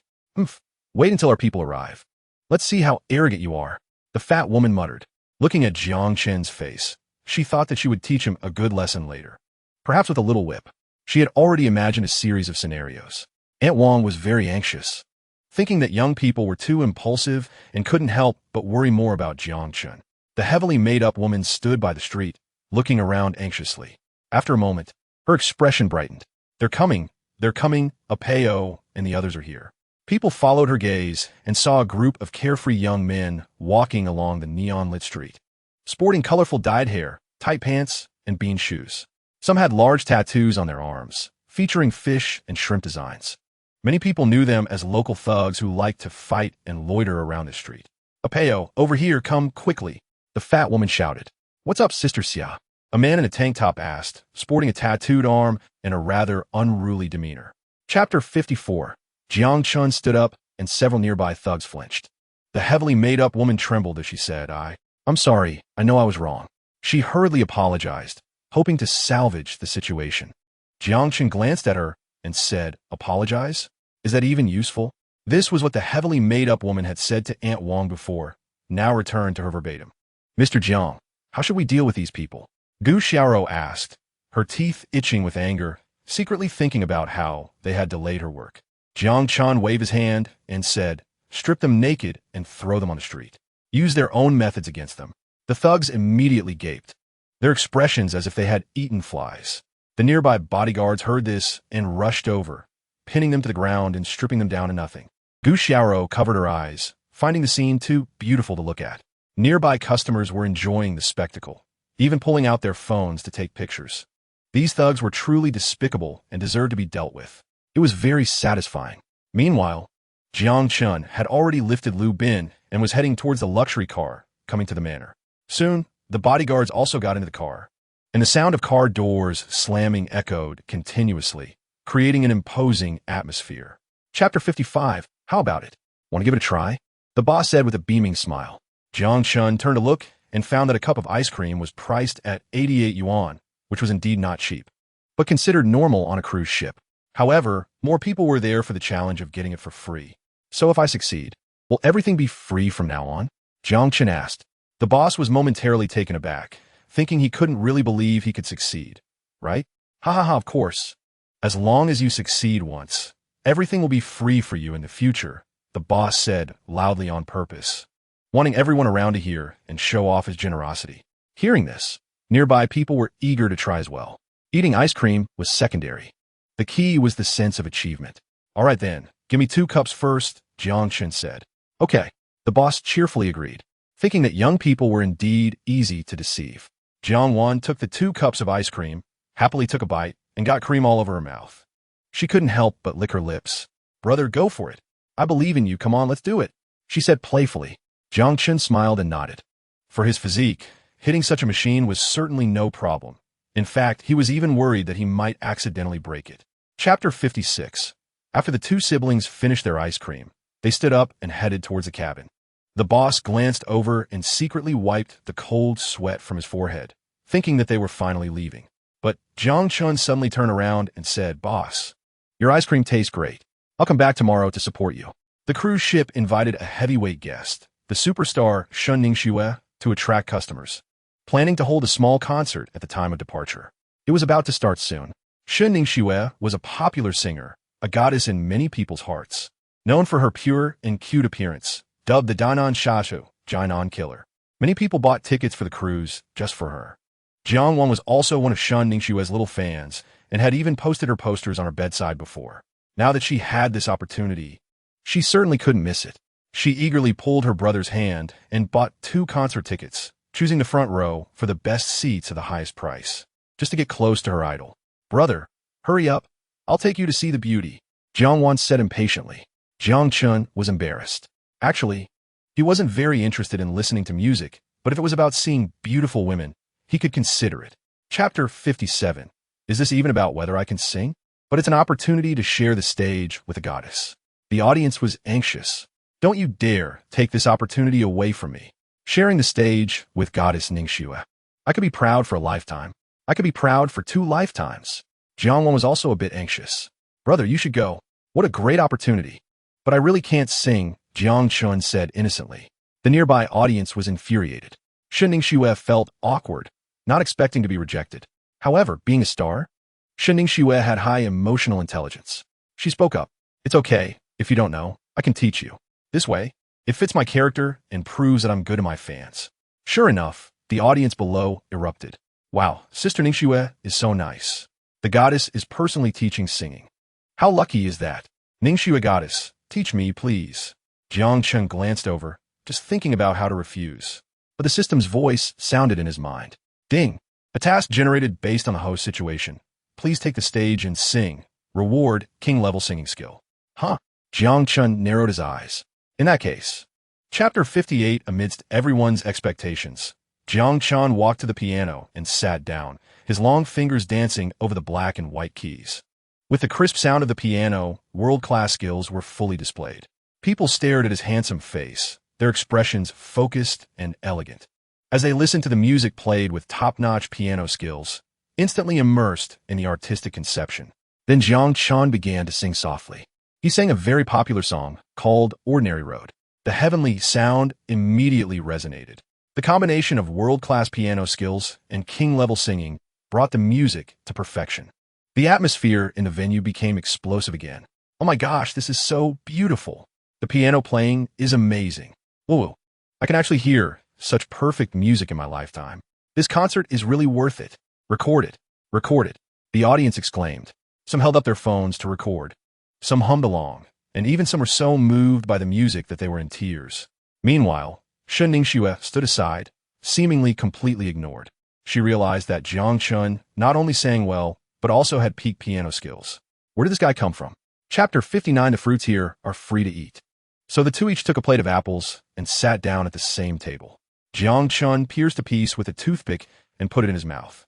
A: Wait until our people arrive. Let's see how arrogant you are, the fat woman muttered. Looking at Jiang Chun's face, she thought that she would teach him a good lesson later. Perhaps with a little whip. She had already imagined a series of scenarios. Aunt Wong was very anxious, thinking that young people were too impulsive and couldn't help but worry more about Jiang Chun. The heavily made-up woman stood by the street, looking around anxiously. After a moment, her expression brightened. They're coming, Apeo and the others are here. People followed her gaze and saw a group of carefree young men walking along the neon-lit street, sporting colorful dyed hair, tight pants, and bean shoes. Some had large tattoos on their arms, featuring fish and shrimp designs. Many people knew them as local thugs who liked to fight and loiter around the street. Apeo, over here, come quickly, the fat woman shouted. What's up, Sister Xia? A man in a tank top asked, sporting a tattooed arm and a rather unruly demeanor. Chapter 54. Jiang Chun stood up, and several nearby thugs flinched. The heavily made-up woman trembled as she said, I'm sorry, I know I was wrong. She hurriedly apologized, hoping to salvage the situation. Jiang Chun glanced at her and said, Apologize? Is that even useful? This was what the heavily made-up woman had said to Aunt Wong before, now returned to her verbatim. Mr. Jiang, how should we deal with these people? Gu Xiaoro asked, her teeth itching with anger, secretly thinking about how they had delayed her work. Jiang Chun waved his hand and said, Strip them naked and throw them on the street. Use their own methods against them. The thugs immediately gaped, their expressions as if they had eaten flies. The nearby bodyguards heard this and rushed over, pinning them to the ground and stripping them down to nothing. Gu Xiaoro covered her eyes, finding the scene too beautiful to look at. Nearby customers were enjoying the spectacle, even pulling out their phones to take pictures. These thugs were truly despicable and deserved to be dealt with. It was very satisfying. Meanwhile, Jiang Chun had already lifted Lu Bin and was heading towards the luxury car, coming to the manor. Soon, the bodyguards also got into the car, and the sound of car doors slamming echoed continuously, creating an imposing atmosphere. Chapter 55. How about it? Want to give it a try? The boss said with a beaming smile. Jiang Chun turned to look and found that a cup of ice cream was priced at 88 yuan, which was indeed not cheap, but considered normal on a cruise ship. However, more people were there for the challenge of getting it for free. So if I succeed, will everything be free from now on? Jiang Chun asked. The boss was momentarily taken aback, thinking he couldn't really believe he could succeed. Right? Ha ha ha, of course. As long as you succeed once, everything will be free for you in the future, the boss said loudly on purpose, wanting everyone around to hear and show off his generosity. Hearing this, nearby people were eager to try as well. Eating ice cream was secondary. The key was the sense of achievement. All right then, give me 2 cups first, Jiang Chun said. Okay, the boss cheerfully agreed, thinking that young people were indeed easy to deceive. Jiang Wan took the 2 cups of ice cream, happily took a bite, and got cream all over her mouth. She couldn't help but lick her lips. Brother, go for it. I believe in you, come on, let's do it, she said playfully. Jiang Chun smiled and nodded. For his physique, hitting such a machine was certainly no problem. In fact, he was even worried that he might accidentally break it. Chapter 56. After the two siblings finished their ice cream, they stood up and headed towards the cabin. The boss glanced over and secretly wiped the cold sweat from his forehead, thinking that they were finally leaving. But Jiang Chun suddenly turned around and said, "Boss, your ice cream tastes great. I'll come back tomorrow to support you." The cruise ship invited a heavyweight guest, the superstar Shun Ningxue, to attract customers, planning to hold a small concert at the time of departure. It was about to start soon. Shun Ningxue was a popular singer, a goddess in many people's hearts. Known for her pure and cute appearance, dubbed the Danan Shashu, Jinan Killer. Many people bought tickets for the cruise just for her. Jiang Wan was also one of Shun Ningxue's little fans and had even posted her posters on her bedside before. Now that she had this opportunity, she certainly couldn't miss it. She eagerly pulled her brother's hand and bought 2 concert tickets, choosing the front row for the best seats at the highest price, just to get close to her idol. "Brother, hurry up. I'll take you to see the beauty," Jiang Wan said impatiently. Jiang Chun was embarrassed. Actually, he wasn't very interested in listening to music, but if it was about seeing beautiful women, he could consider it. Chapter 57. Is this even about whether I can sing? But it's an opportunity to share the stage with a goddess. The audience was anxious. Don't you dare take this opportunity away from me. Sharing the stage with goddess Ningxue. I could be proud for a lifetime. I could be proud for 2 lifetimes. Jiang Wan was also a bit anxious. "Brother, you should go. What a great opportunity." "But I really can't sing," Jiang Chun said innocently. The nearby audience was infuriated. Shun Ningxue felt awkward, not expecting to be rejected. However, being a star, Shun Ningxue had high emotional intelligence. She spoke up. "It's okay. If you don't know, I can teach you. This way, it fits my character and proves that I'm good to my fans." Sure enough, the audience below erupted. "Wow, Sister Ningxue is so nice. The goddess is personally teaching singing. How lucky is that? Ningxue goddess, teach me, please." Jiang Chun glanced over, just thinking about how to refuse. But the system's voice sounded in his mind. "Ding! A task generated based on the host situation. Please take the stage and sing. Reward, king-level singing skill." "Huh?" Jiang Chun narrowed his eyes. In that case. Chapter 58. Amidst everyone's expectations, Jiang Chun walked to the piano and sat down, his long fingers dancing over the black and white keys. With the crisp sound of the piano, world-class skills were fully displayed. People stared at his handsome face, their expressions focused and elegant. As they listened to the music played with top-notch piano skills, instantly immersed in the artistic conception. Then Jiang Chun began to sing softly. He sang a very popular song called Ordinary Road. The heavenly sound immediately resonated. The combination of world-class piano skills and king-level singing brought the music to perfection. The atmosphere in the venue became explosive again. "Oh my gosh, this is so beautiful. The piano playing is amazing. Whoa, I can actually hear such perfect music in my lifetime. This concert is really worth it. Record it. Record it." The audience exclaimed. Some held up their phones to record. Some hummed along, and even some were so moved by the music that they were in tears. Meanwhile, Shun Ningxue stood aside, seemingly completely ignored. She realized that Jiang Chun not only sang well, but also had peak piano skills. Where did this guy come from? Chapter 59. The fruits here are free to eat. So the two each took a plate of apples and sat down at the same table. Jiang Chun pierced a piece with a toothpick and put it in his mouth.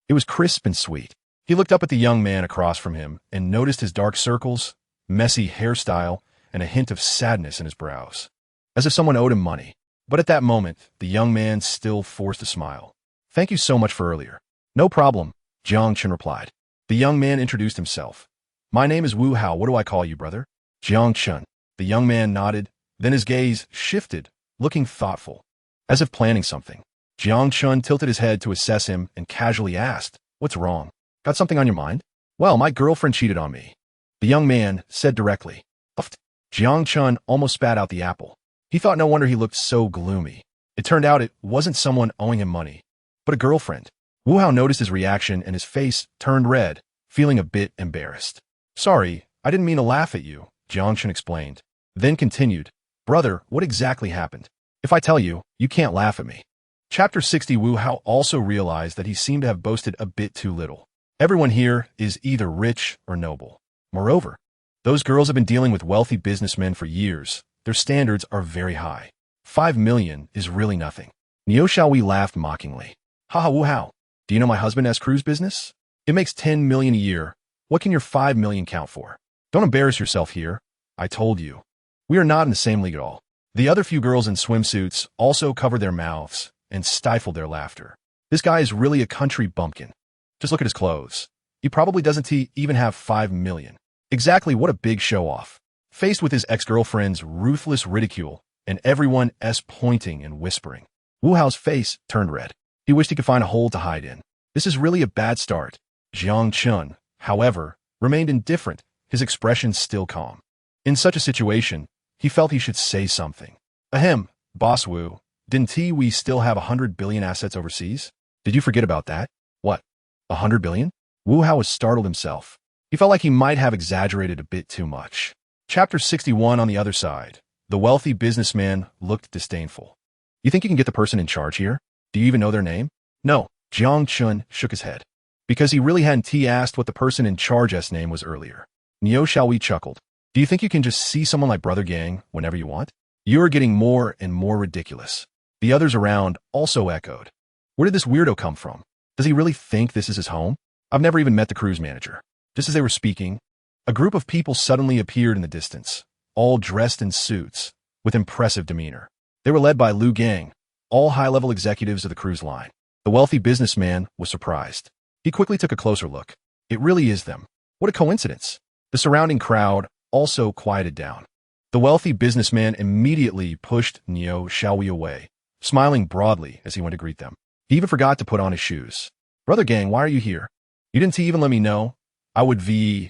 A: It was crisp and sweet. He looked up at the young man across from him and noticed his dark circles, messy hairstyle, and a hint of sadness in his brows, as if someone owed him money. But at that moment, the young man still forced a smile. "Thank you so much for earlier." "No problem," Jiang Chun replied. The young man introduced himself. "My name is Wu Hao. What do I call you, brother?" "Jiang Chun." The young man nodded, then his gaze shifted, looking thoughtful, as if planning something. Jiang Chun tilted his head to assess him and casually asked, "What's wrong? Got something on your mind?" "Well, my girlfriend cheated on me," the young man said directly. Uffed. Jiang Chun almost spat out the apple. He thought no wonder he looked so gloomy. It turned out it wasn't someone owing him money, but a girlfriend. Wu Hao noticed his reaction and his face turned red, feeling a bit embarrassed. "Sorry, I didn't mean to laugh at you," Jiang Chun explained, then continued, "Brother, what exactly happened? If I tell you, you can't laugh at me." Chapter 60. Wu Hao also realized that he seemed to have boasted a bit too little. Everyone here is either rich or noble. Moreover, those girls have been dealing with wealthy businessmen for years. Their standards are very high. 5 million is really nothing. Niu Xiaowei laughed mockingly. "Haha, Wu Hao, do you know my husband has cruise business? It makes 10 million a year. What can your 5 million count for?" Don't embarrass yourself here. I told you. We are not in the same league at all. The other few girls in swimsuits also covered their mouths and stifled their laughter. This guy is really a country bumpkin. Just look at his clothes. He probably doesn't even have 5 million. Exactly, what a big show-off. Faced with his ex-girlfriend's ruthless ridicule and everyone pointing and whispering, Wu Hao's face turned red. He wished he could find a hole to hide in. This is really a bad start. Jiang Chun, however, remained indifferent, his expression still calm. In such a situation, he felt he should say something. Ahem, Boss Wu, didn't we still have 100 billion assets overseas? Did you forget about that? What? 100 billion? Wu Hao was startled himself. He felt like he might have exaggerated a bit too much. Chapter 61 on the other side. The wealthy businessman looked disdainful. You think you can get the person in charge here? Do you even know their name? No, Jiang Chun shook his head. Because he really hadn't asked what the person in charge's name was earlier. Niu Xiaowei chuckled. Do you think you can just see someone like Brother Gang whenever you want? You're getting more and more ridiculous. The others around also echoed. Where did this weirdo come from? Does he really think this is his home? I've never even met the cruise manager. Just as they were speaking, a group of people suddenly appeared in the distance, all dressed in suits, with impressive demeanor. They were led by Lu Gang, all high-level executives of the cruise line. The wealthy businessman was surprised. He quickly took a closer look. It really is them. What a coincidence. The surrounding crowd also quieted down. The wealthy businessman immediately pushed Niu Xiaowei away, smiling broadly as he went to greet them. He even forgot to put on his shoes. Brother Gang, why are you here? You didn't even let me know. I would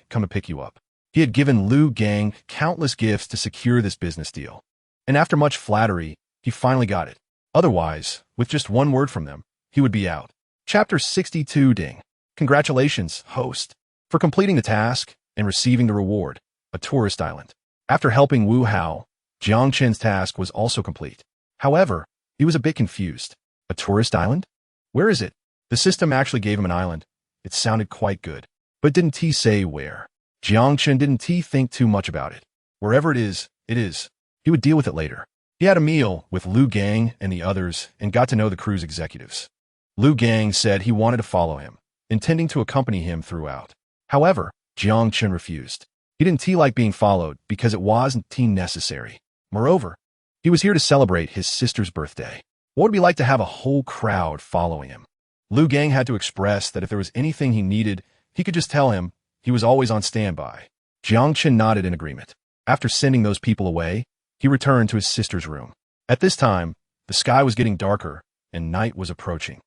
A: come to pick you up. He had given Lu Gang countless gifts to secure this business deal. And after much flattery, he finally got it. Otherwise, with just one word from them, he would be out. Chapter 62 Ding. Congratulations, host, for completing the task and receiving the reward, a tourist island. After helping Wu Hao, Jiang Chen's task was also complete. However, he was a bit confused. A tourist island? Where is it? The system actually gave him an island. It sounded quite good. But didn't he say where? Jiang Chen didn't think too much about it. Wherever it is, it is. He would deal with it later. He had a meal with Lu Gang and the others and got to know the cruise executives. Lu Gang said he wanted to follow him, intending to accompany him throughout. However, Jiang Chen refused. He didn't like being followed because it wasn't necessary. Moreover, he was here to celebrate his sister's birthday. What would it be like to have a whole crowd following him? Lu Gang had to express that if there was anything he needed, he could just tell him. He was always on standby. Jiang Chen nodded in agreement. After sending those people away, he returned to his sister's room. At this time, the sky was getting darker and night was approaching.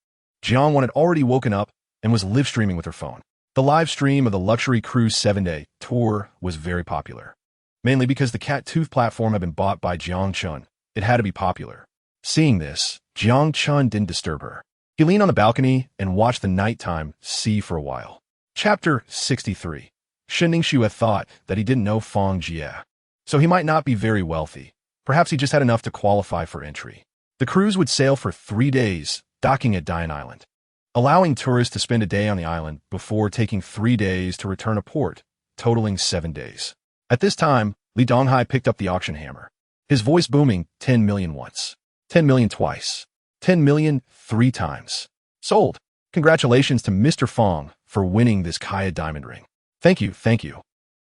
A: Jiang had already woken up and was live streaming with her phone. The live stream of the luxury cruise 7-day tour was very popular. Mainly because the cat tooth platform had been bought by Jiang Chun. It had to be popular. Seeing this, Jiang Chun didn't disturb her. He leaned on the balcony and watched the nighttime sea for a while. Chapter 63. Shen Ningxue thought that he didn't know Fang Jie. So he might not be very wealthy. Perhaps he just had enough to qualify for entry. The cruise would sail for 3 days, docking at Dian Island, allowing tourists to spend a day on the island before taking 3 days to return to port, totaling 7 days. At this time, Li Donghai picked up the auction hammer, his voice booming 10 million once, 10 million twice, 10 million 3 times. Sold. Congratulations to Mr. Fang for winning this Kaya diamond ring. Thank you, thank you.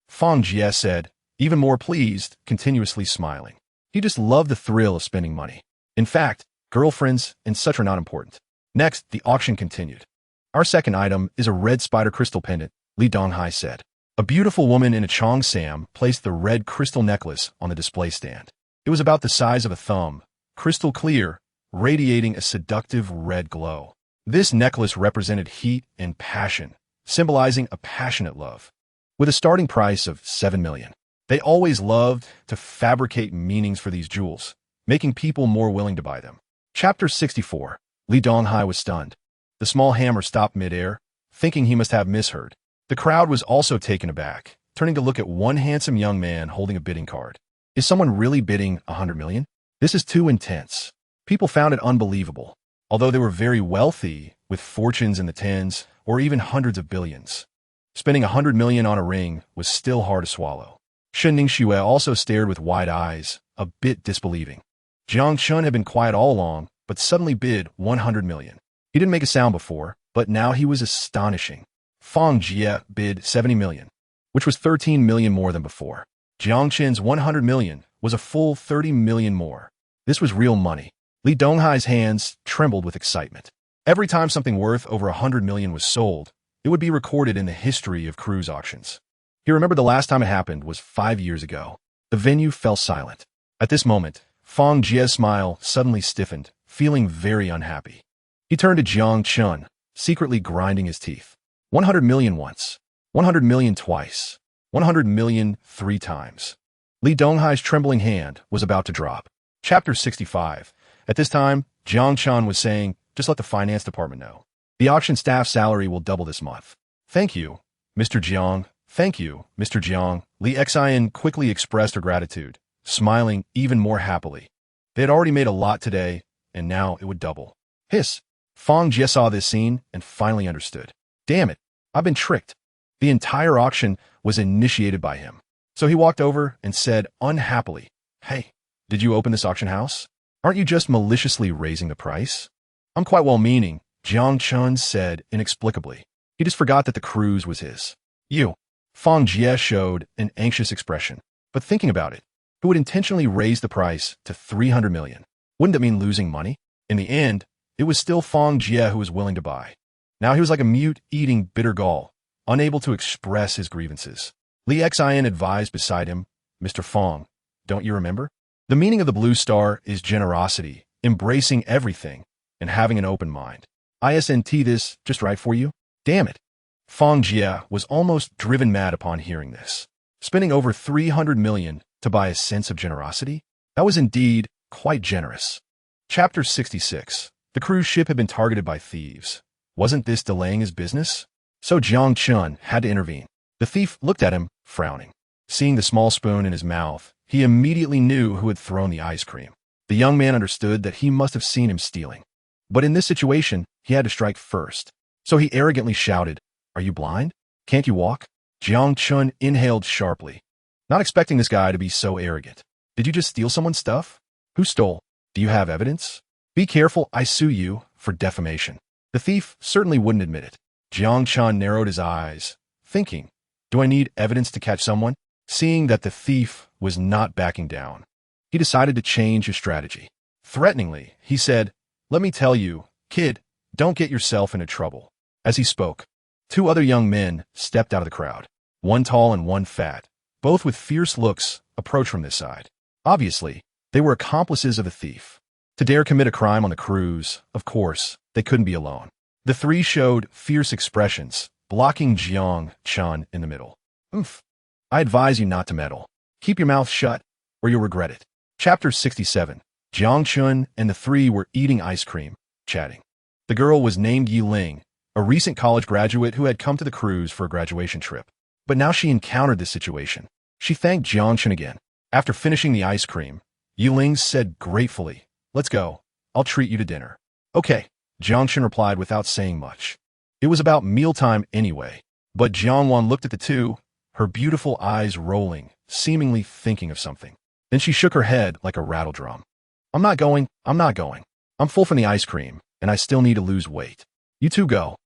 A: Fang Jie said, even more pleased, continuously smiling. He just loved the thrill of spending money. In fact, girlfriends and such are not important. Next, the auction continued. Our second item is a red spider crystal pendant, Li Donghai said. A beautiful woman in a cheongsam placed the red crystal necklace on the display stand. It was about the size of a thumb, crystal clear, radiating a seductive red glow. This necklace represented heat and passion, symbolizing a passionate love. With a starting price of 7 million. They always loved to fabricate meanings for these jewels, making people more willing to buy them. Chapter 64. Li Donghai was stunned. The small hammer stopped midair, thinking he must have misheard. The crowd was also taken aback, turning to look at one handsome young man holding a bidding card. Is someone really bidding 100 million? This is too intense. People found it unbelievable, although they were very wealthy, with fortunes in the tens or even hundreds of billions. Spending 100 million on a ring was still hard to swallow. Shen Ningxue also stared with wide eyes, a bit disbelieving. Jiang Chun had been quiet all along, but suddenly bid 100 million. He didn't make a sound before, but now he was astonishing. Fang Jie bid 70 million. which was 13 million more than before. Jiang Qin's 100 million was a full 30 million more. This was real money. Li Donghai's hands trembled with excitement. Every time something worth over 100 million was sold, it would be recorded in the history of cruise auctions. He remembered the last time it happened was 5 years ago. The venue fell silent. At this moment, Fang Jie's smile suddenly stiffened, feeling very unhappy. He turned to Jiang Chun, secretly grinding his teeth. 100 million once, 100 million twice, 100 million 3 times. Li Donghai's trembling hand was about to drop. Chapter 65. At this time, Jiang Chun was saying, just let the finance department know. The auction staff salary will double this month. Thank you, Mr. Jiang. Thank you, Mr. Jiang. Li Xian quickly expressed her gratitude, smiling even more happily. They had already made a lot today, and now it would double. Hiss. Fang Jie saw this scene and finally understood. Damn it, I've been tricked. The entire auction was initiated by him. So he walked over and said unhappily, Hey, did you open this auction house? Aren't you just maliciously raising the price? I'm quite well-meaning, Jiang Chun said inexplicably. He just forgot that the cruise was his. You. Fang Jie showed an anxious expression. But thinking about it, who would intentionally raise the price to 300 million? Wouldn't that mean losing money? In the end, it was still Fang Jie who was willing to buy. Now he was like a mute eating bitter gall, unable to express his grievances. Li Xian advised beside him, Mr. Fang, don't you remember? The meaning of the blue star is generosity, embracing everything, and having an open mind. Isn't this just right for you? Damn it. Fang Jie was almost driven mad upon hearing this. Spending over 300 million to buy a sense of generosity? That was indeed quite generous. Chapter 66. The cruise ship had been targeted by thieves. Wasn't this delaying his business? So Jiang Chun had to intervene. The thief looked at him, frowning. Seeing the small spoon in his mouth, he immediately knew who had thrown the ice cream. The young man understood that he must have seen him stealing. But in this situation, he had to strike first. So he arrogantly shouted, Are you blind? Can't you walk? Jiang Chun inhaled sharply, not expecting this guy to be so arrogant. Did you just steal someone's stuff? Who stole? Do you have evidence? Be careful, I sue you for defamation. The thief certainly wouldn't admit it. Jiang Chun narrowed his eyes, thinking, Do I need evidence to catch someone? Seeing that the thief was not backing down, he decided to change his strategy. Threateningly, he said, Let me tell you, kid, don't get yourself into trouble. As he spoke, 2 other young men stepped out of the crowd. One tall and one fat, both with fierce looks, approached from this side. Obviously, they were accomplices of the thief. To dare commit a crime on the cruise, of course, they couldn't be alone. The 3 showed fierce expressions, blocking Jiang Chun in the middle. Oomph. I advise you not to meddle. Keep your mouth shut, or you'll regret it. Chapter 67. Jiang Chun and the 3 were eating ice cream, chatting. The girl was named Yi Ling, a recent college graduate who had come to the cruise for a graduation trip. But now she encountered this situation. She thanked Jiang Chun again. After finishing the ice cream, Yi Ling said gratefully, Let's go. I'll treat you to dinner. Okay, Jiang Chun replied without saying much. It was about mealtime anyway. But Jiang Wan looked at the 2, her beautiful eyes rolling, seemingly thinking of something. Then she shook her head like a rattle drum. I'm not going. I'm full from the ice cream, and I still need to lose weight. You 2 go.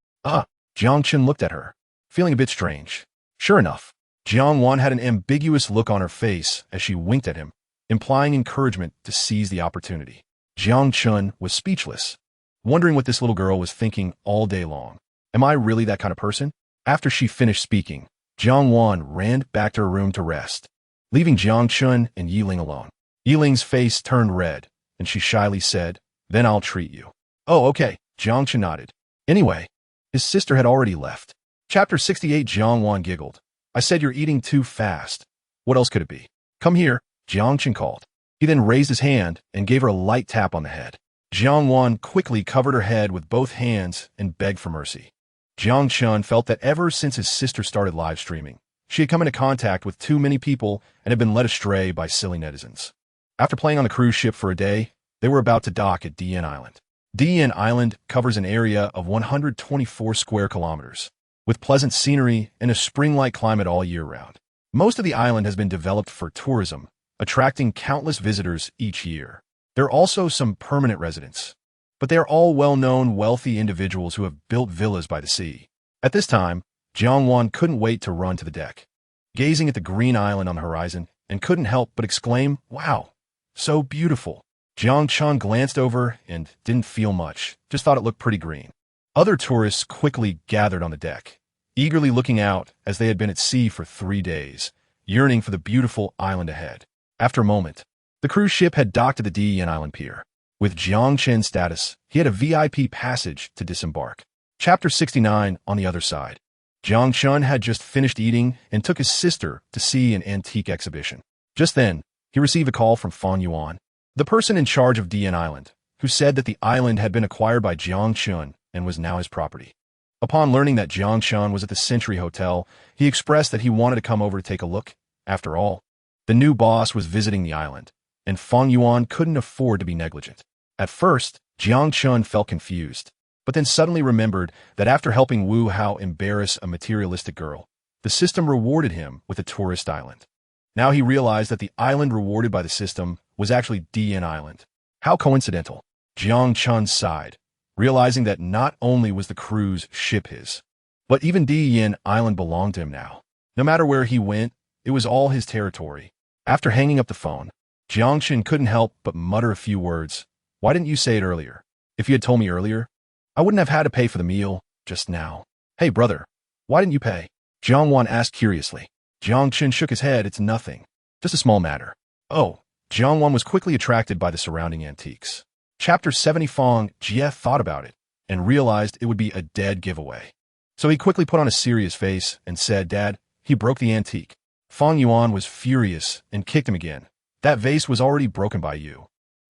A: Jiang Chun looked at her, feeling a bit strange. Sure enough, Jiang Wan had an ambiguous look on her face as she winked at him, implying encouragement to seize the opportunity. Jiang Chun was speechless, wondering what this little girl was thinking all day long. Am I really that kind of person? After she finished speaking, Jiang Wan ran back to her room to rest, leaving Jiang Chun and Yi Ling alone. Yi Ling's face turned red, and she shyly said, Then I'll treat you. Oh, okay, Jiang Chun nodded. Anyway, his sister had already left. Chapter 68. Jiang Wan giggled. I said you're eating too fast. What else could it be? Come here, Jiang Chun called. He then raised his hand and gave her a light tap on the head. Jiang Wan quickly covered her head with both hands and begged for mercy. Jiang Chun felt that ever since his sister started live streaming, she had come into contact with too many people and had been led astray by silly netizens. After playing on the cruise ship for a day, they were about to dock at DN Island. DN Island covers an area of 124 square kilometers, with pleasant scenery and a spring-like climate all year round. Most of the island has been developed for tourism, attracting countless visitors each year. There are also some permanent residents, but they are all well-known, wealthy individuals who have built villas by the sea. At this time, Jiang Wan couldn't wait to run to the deck. gazing at the green island on the horizon, and couldn't help but exclaim, "Wow, so beautiful." Jiang Chun glanced over and didn't feel much, just thought it looked pretty green. Other tourists quickly gathered on the deck, eagerly looking out as they had been at sea for 3 days, yearning for the beautiful island ahead. After a moment, the cruise ship had docked at the Dian Island pier. With Jiang Chen's status, he had a VIP passage to disembark. Chapter 69 on the other side. Jiang Chun had just finished eating and took his sister to see an antique exhibition. Just then, he received a call from Fang Yuan, the person in charge of Dian Island, who said that the island had been acquired by Jiang Chun and was now his property. Upon learning that Jiang Chun was at the Century Hotel, he expressed that he wanted to come over to take a look. After all, the new boss was visiting the island, and Fang Yuan couldn't afford to be negligent. At first, Jiang Chun felt confused, but then suddenly remembered that after helping Wu Hao embarrass a materialistic girl, the system rewarded him with a tourist island. Now he realized that the island rewarded by the system was actually Dian Island. How coincidental. Jiang Chun sighed, realizing that not only was the cruise ship his, but even Dian Island belonged to him now. No matter where he went, it was all his territory. After hanging up the phone, Jiang Chun couldn't help but mutter a few words. "Why didn't you say it earlier? If you had told me earlier, I wouldn't have had to pay for the meal just now." "Hey, brother, why didn't you pay?" Jiang Wan asked curiously. Jiang Chun shook his head. "It's nothing. Just a small matter." "Oh." Jiang Wan was quickly attracted by the surrounding antiques. Chapter 70. Fang Jie thought about it and realized it would be a dead giveaway. So he quickly put on a serious face and said, "Dad, he broke the antique." Fang Yuan was furious and kicked him again. "That vase was already broken by you.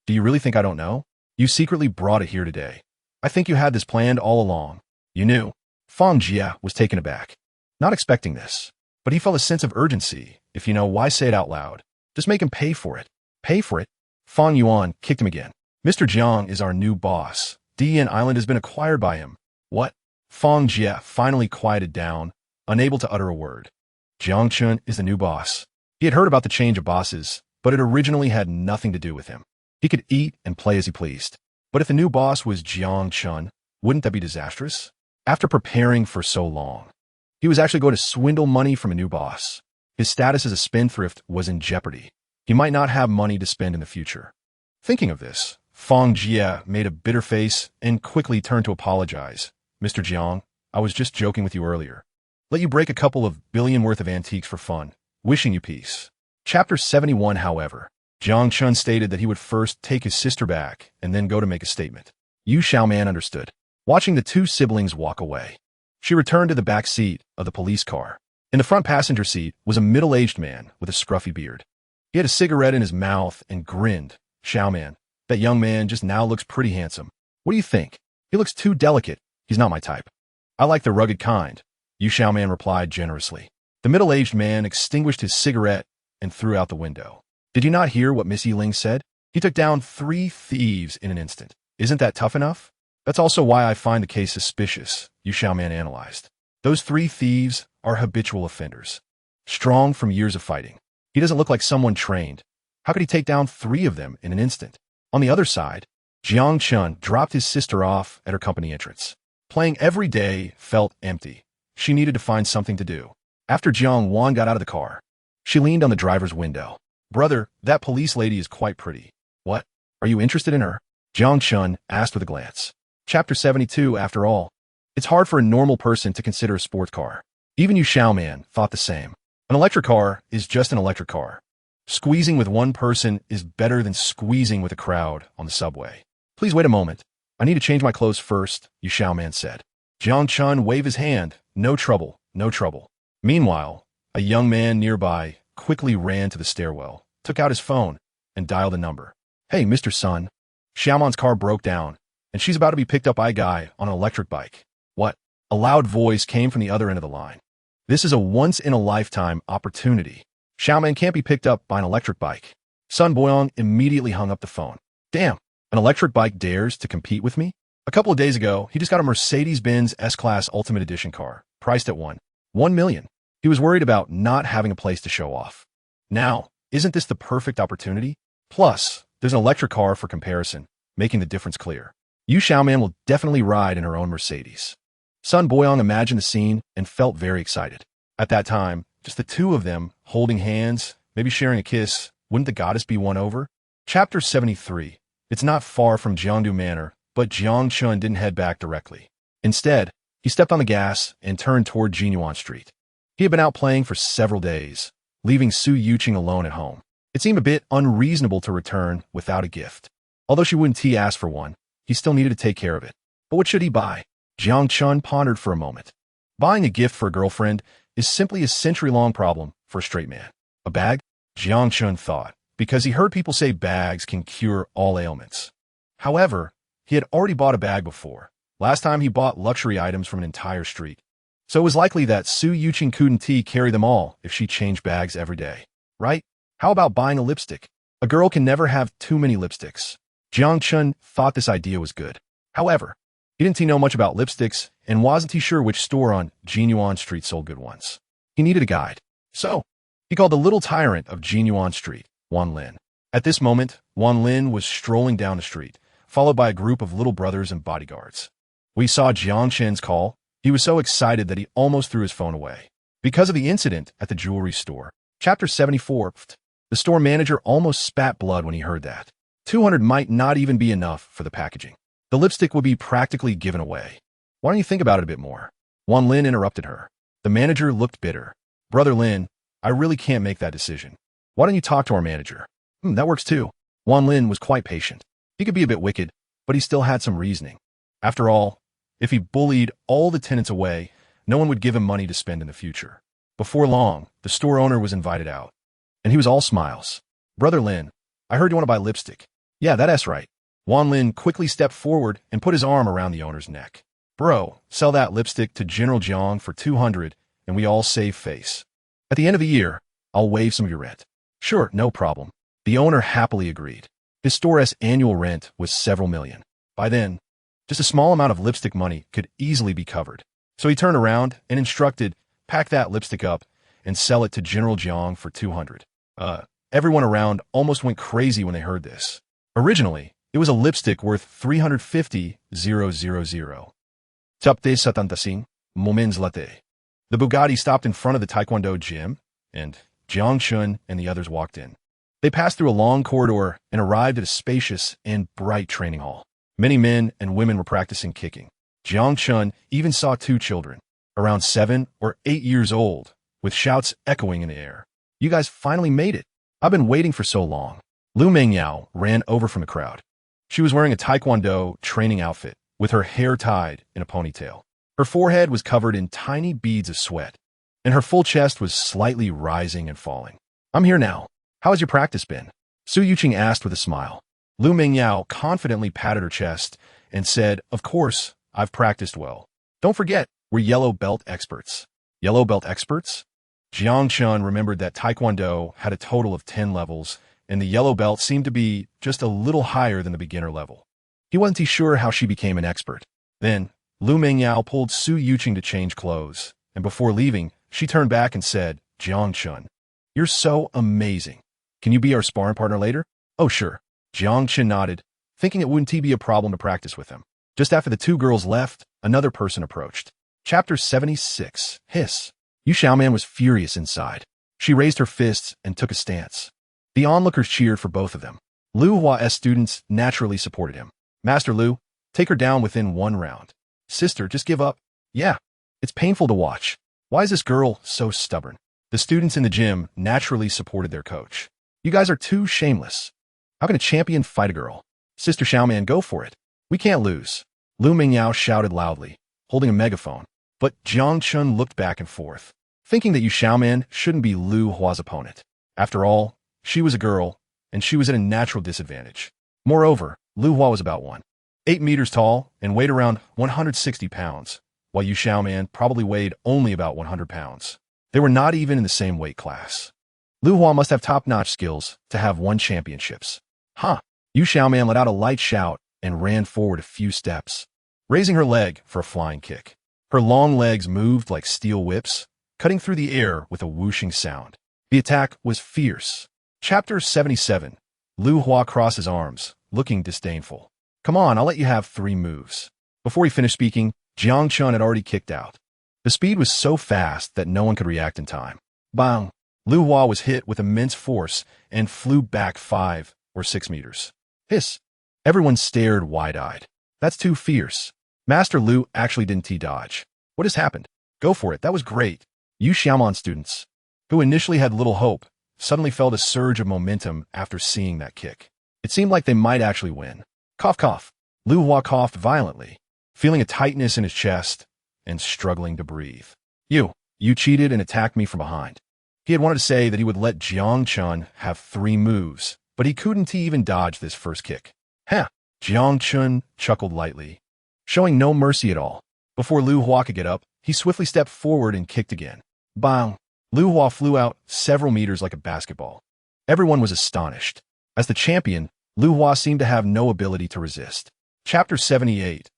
A: Do you really think I don't know? You secretly brought it here today. I think you had this planned all along. You knew." Fang Jie was taken aback, not expecting this. But he felt a sense of urgency. If you know, why say it out loud? Just make him pay for it. Pay for it? Fang Yuan kicked him again. "Mr. Jiang is our new boss. Dian Island has been acquired by him." "What?" Fang Jie finally quieted down, unable to utter a word. Jiang Chun is the new boss. He had heard about the change of bosses, but it originally had nothing to do with him. He could eat and play as he pleased. But if the new boss was Jiang Chun, wouldn't that be disastrous? After preparing for so long, he was actually going to swindle money from a new boss. His status as a spendthrift was in jeopardy. He might not have money to spend in the future. Thinking of this, Fang Jie made a bitter face and quickly turned to apologize. "Mr. Jiang, I was just joking with you earlier. Let you break a couple of billion worth of antiques for fun. Wishing you peace." Chapter 71. However, Jiang Chun stated that he would first take his sister back and then go to make a statement. Yu Xiaoman understood. Watching the two siblings walk away, she returned to the back seat of the police car. In the front passenger seat was a middle-aged man with a scruffy beard. He had a cigarette in his mouth and grinned. "Xiaoman, that young man just now looks pretty handsome. What do you think? He looks too delicate. He's not my type." "I like the rugged kind," Yu Xiaoman replied generously. The middle-aged man extinguished his cigarette and threw out the window. "Did you not hear what Miss Yiling said? He took down 3 thieves in an instant. Isn't that tough enough?" "That's also why I find the case suspicious," Yu Xiaoman analyzed. "Those 3 thieves are habitual offenders, strong from years of fighting. He doesn't look like someone trained. How could he take down 3 of them in an instant?" On the other side, Jiang Chun dropped his sister off at her company entrance. Playing every day felt empty. She needed to find something to do. After Jiang Wan got out of the car, she leaned on the driver's window. "Brother, that police lady is quite pretty." "What? Are you interested in her?" Jiang Chun asked with a glance. Chapter 72. After all, it's hard for a normal person to consider a sports car. Even Yu Xiaoman thought the same. An electric car is just an electric car. Squeezing with one person is better than squeezing with a crowd on the subway. "Please wait a moment. I need to change my clothes first," Yu Xiaoman said. Jiang Chun waved his hand. "No trouble, no trouble." Meanwhile, a young man nearby quickly ran to the stairwell, took out his phone, and dialed a number. "Hey, Mr. Sun. Xiaoman's car broke down, and she's about to be picked up by a guy on an electric bike." "What?" A loud voice came from the other end of the line. "This is a once-in-a-lifetime opportunity. Xiaoman can't be picked up by an electric bike." Sun Boyong immediately hung up the phone. "Damn, an electric bike dares to compete with me?" A couple of days ago, he just got a Mercedes-Benz S-Class Ultimate Edition car, priced at $1 million. He was worried about not having a place to show off. Now, isn't this the perfect opportunity? Plus, there's an electric car for comparison, making the difference clear. Yu Xiaoman will definitely ride in her own Mercedes. Sun Boyong imagined the scene and felt very excited. At that time, Just the two of them, holding hands, maybe sharing a kiss. Wouldn't the goddess be won over? Chapter 73. It's not far from Jiangdu Manor, but Jiang Chun didn't head back directly. Instead, he stepped on the gas and turned toward Jinyuan Street. He had been out playing for several days, leaving Su Yuqing alone at home. It seemed a bit unreasonable to return without a gift. Although she wouldn't ask for one, he still needed to take care of it. But what should he buy? Jiang Chun pondered for a moment. Buying a gift for a girlfriend is simply a century-long problem for a straight man. A bag? Jiang Chun thought, because he heard people say bags can cure all ailments. However, he had already bought a bag before. Last time he bought luxury items from an entire street. So it was likely that Su Yuqing couldn't carry them all if she changed bags every day. Right? How about buying a lipstick? A girl can never have too many lipsticks. Jiang Chun thought this idea was good. However, he didn't know much about lipsticks and wasn't sure which store on Jinyuan Street sold good ones. He needed a guide. So, he called the little tyrant of Jinyuan Street, Wan Lin. At this moment, Wan Lin was strolling down the street, followed by a group of little brothers and bodyguards. We saw Jiang Chen's call. He was so excited that he almost threw his phone away. Because of the incident at the jewelry store. Chapter 74. The store manager almost spat blood when he heard that. 200 might not even be enough for the packaging. The lipstick would be practically given away. Why don't you think about it a bit more? Wan Lin interrupted her. The manager looked bitter. Brother Lin, I really can't make that decision. Why don't you talk to our manager? That works too. Wan Lin was quite patient. He could be a bit wicked, but he still had some reasoning. After all, if he bullied all the tenants away, no one would give him money to spend in the future. Before long, the store owner was invited out. And he was all smiles. Brother Lin, I heard you want to buy lipstick. Yeah, that's right. Wan Lin quickly stepped forward and put his arm around the owner's neck. Bro, sell that lipstick to General Jiang for 200 and we all save face. At the end of the year, I'll waive some of your rent. Sure, no problem. The owner happily agreed. His store's annual rent was several million. By then, just a small amount of lipstick money could easily be covered. So he turned around and instructed, pack that lipstick up and sell it to General Jiang for 200. Everyone around almost went crazy when they heard this. Originally, it was a lipstick worth 350,000. Tapte satantasing, moments latte. The Bugatti stopped in front of the Taekwondo gym, and Jiang Chun and the others walked in. They passed through a long corridor and arrived at a spacious and bright training hall. Many men and women were practicing kicking. Jiang Chun even saw two children, around 7 or 8 years old, with shouts echoing in the air. You guys finally made it. I've been waiting for so long. Lu Mengyao ran over from the crowd. She was wearing a Taekwondo training outfit, with her hair tied in a ponytail. Her forehead was covered in tiny beads of sweat, and her full chest was slightly rising and falling. I'm here now. How has your practice been? Su Yuqing asked with a smile. Lu Mengyao confidently patted her chest and said, Of course, I've practiced well. Don't forget, we're yellow belt experts. Yellow belt experts? Jiang Chun remembered that Taekwondo had a total of 10 levels, and the yellow belt seemed to be just a little higher than the beginner level. He wasn't sure how she became an expert. Then, Lu Mengyao pulled Su Yuqing to change clothes, and before leaving, she turned back and said, Jiang Chun, you're so amazing. Can you be our sparring partner later? Oh, sure. Jiang Chun nodded, thinking it wouldn't be a problem to practice with him. Just after the two girls left, another person approached. Chapter 76. Hiss. Yu Xiaoman was furious inside. She raised her fists and took a stance. The onlookers cheered for both of them. Lu Hua's students naturally supported him. Master Lu, take her down within 1 round. Sister, just give up. Yeah, it's painful to watch. Why is this girl so stubborn? The students in the gym naturally supported their coach. You guys are too shameless. How can a champion fight a girl? Sister Xiaoman, go for it. We can't lose. Lu Mengyao shouted loudly, holding a megaphone. But Jiang Chun looked back and forth, thinking that Yu Xiaoman shouldn't be Lu Hua's opponent. After all, she was a girl, and she was at a natural disadvantage. Moreover, Lu Hua was about 1.8 meters tall and weighed around 160 pounds, while Yu Xiaoman probably weighed only about 100 pounds. They were not even in the same weight class. Lu Hua must have top-notch skills to have won championships. Huh. Yu Xiaoman let out a light shout and ran forward a few steps, raising her leg for a flying kick. Her long legs moved like steel whips, cutting through the air with a whooshing sound. The attack was fierce. Chapter 77. Lu Hua crossed his arms, looking disdainful. Come on, I'll let you have 3 moves. Before he finished speaking, Jiang Chun had already kicked out. The speed was so fast that no one could react in time. Bang! Lu Hua was hit with immense force and flew back 5 or 6 meters. Hiss! Everyone stared wide-eyed. That's too fierce. Master Lu actually didn't T-dodge. What has happened? Go for it, that was great. You Xiaomon students, who initially had little hope, suddenly felt a surge of momentum after seeing that kick. It seemed like they might actually win. Cough, cough. Lu Hua coughed violently, feeling a tightness in his chest and struggling to breathe. You cheated and attacked me from behind. He had wanted to say that he would let Jiang Chun have 3 moves, but he couldn't even dodge this first kick. Huh! Jiang Chun chuckled lightly, showing no mercy at all. Before Lu Hua could get up, he swiftly stepped forward and kicked again. Bang! Lu Hua flew out several meters like a basketball. Everyone was astonished. As the champion, Lu Hua seemed to have no ability to resist. Chapter 78.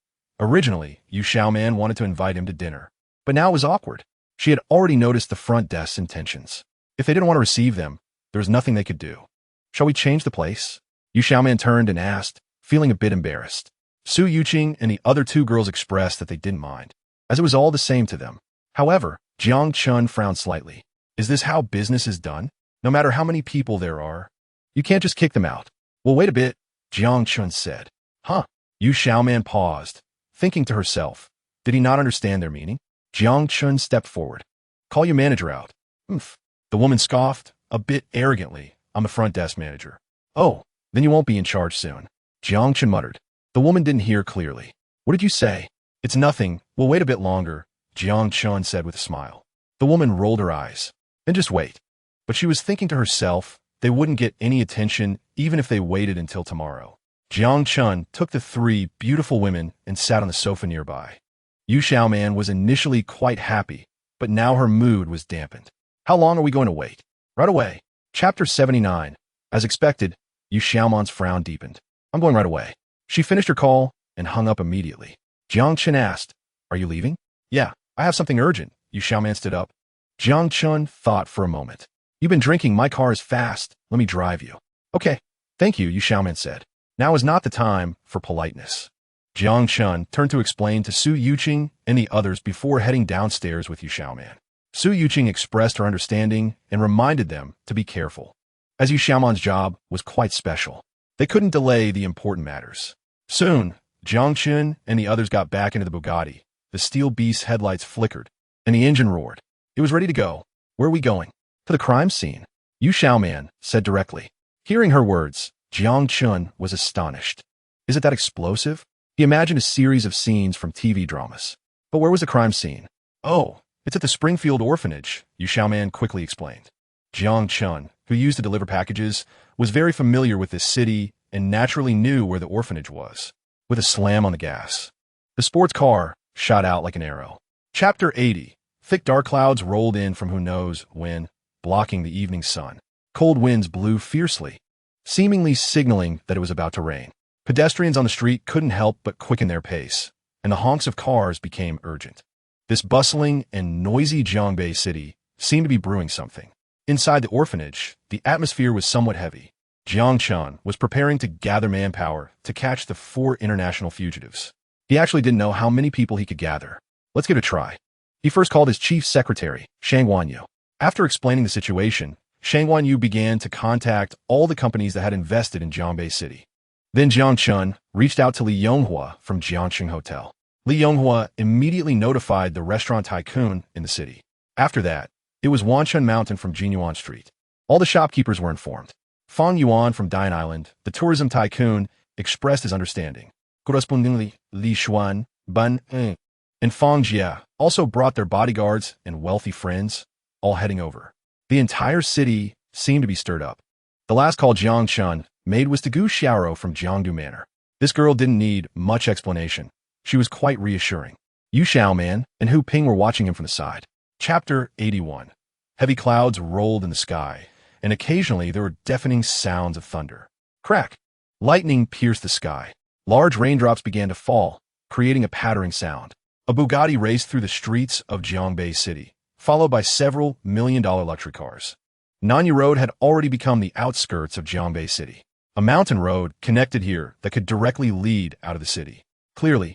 A: Originally, Yu Xiaoman wanted to invite him to dinner, but now it was awkward. She had already noticed the front desk's intentions. If they didn't want to receive them, there was nothing they could do. Shall we change the place? Yu Xiaoman turned and asked, feeling a bit embarrassed. Su Yuqing and the other 2 girls expressed that they didn't mind, as it was all the same to them. However, Jiang Chun frowned slightly. Is this how business is done? No matter how many people there are, you can't just kick them out. Well, wait a bit, Jiang Chun said. Huh? Yu Xiaoman paused, thinking to herself. Did he not understand their meaning? Jiang Chun stepped forward. Call your manager out. Oomph. The woman scoffed, a bit arrogantly. I'm the front desk manager. Oh, then you won't be in charge soon. Jiang Chun muttered. The woman didn't hear clearly. What did you say? It's nothing. We'll wait a bit longer, Jiang Chun said with a smile. The woman rolled her eyes. Then just wait. But she was thinking to herself, they wouldn't get any attention even if they waited until tomorrow. Jiang Chun took the 3 beautiful women and sat on the sofa nearby. Yu Xiaoman was initially quite happy, but now her mood was dampened. How long are we going to wait? Right away. Chapter 79. As expected, Yu Xiaoman's frown deepened. I'm going right away. She finished her call and hung up immediately. Jiang Chun asked, Are you leaving? Yeah, I have something urgent. Yu Xiaoman stood up. Jiang Chun thought for a moment. You've been drinking, my car is fast. Let me drive you. Okay. Thank you, Yu Xiaoman said. Now is not the time for politeness. Jiang Chun turned to explain to Su Yuqing and the others before heading downstairs with Yu Xiaoman. Su Yuqing expressed her understanding and reminded them to be careful, as Yu Xiaoman's job was quite special. They couldn't delay the important matters. Soon, Jiang Chun and the others got back into the Bugatti. The steel beast's headlights flickered, and the engine roared. It was ready to go. Where are we going? To the crime scene, Yu Xiaoman said directly. Hearing her words, Jiang Chun was astonished. Is it that explosive? He imagined a series of scenes from TV dramas. But where was the crime scene? Oh, it's at the Springfield orphanage, Yu Xiaoman quickly explained. Jiang Chun, who used to deliver packages, was very familiar with this city and naturally knew where the orphanage was. With a slam on the gas, the sports car shot out like an arrow. Chapter 80. Thick dark clouds rolled in from who knows when, blocking the evening sun. Cold winds blew fiercely, seemingly signaling that it was about to rain. Pedestrians on the street couldn't help but quicken their pace, and the honks of cars became urgent. This bustling and noisy Jiangbei city seemed to be brewing something. Inside the orphanage, the atmosphere was somewhat heavy. Jiang Chun was preparing to gather manpower to catch the 4 international fugitives. He actually didn't know how many people he could gather. Let's give it a try. He first called his chief secretary, Shang Wanyu. After explaining the situation, Shang Wanyu began to contact all the companies that had invested in Jiangbei City. Then Jiang Chun reached out to Li Yonghua from Jiangxing Hotel. Li Yonghua immediately notified the restaurant tycoon in the city. After that, it was Wanchun Mountain from Jinyuan Street. All the shopkeepers were informed. Fang Yuan from Dine Island, the tourism tycoon, expressed his understanding. Correspondingly, Li Xuan, Ban En, and Fang Jia also brought their bodyguards and wealthy friends, all heading over. The entire city seemed to be stirred up. The last call Jiang Chun made was to Gu Xiaoro from Jiangdu Manor. This girl didn't need much explanation. She was quite reassuring. Yu Xiaoman and Hu Ping were watching him from the side. Chapter 81. Heavy clouds rolled in the sky, and occasionally there were deafening sounds of thunder. Crack! Lightning pierced the sky. Large raindrops began to fall, creating a pattering sound. A Bugatti raced through the streets of Jiangbei City, followed by several million-dollar luxury cars. Nanyu Road had already become the outskirts of Jiangbei City. A mountain road connected here that could directly lead out of the city. Clearly,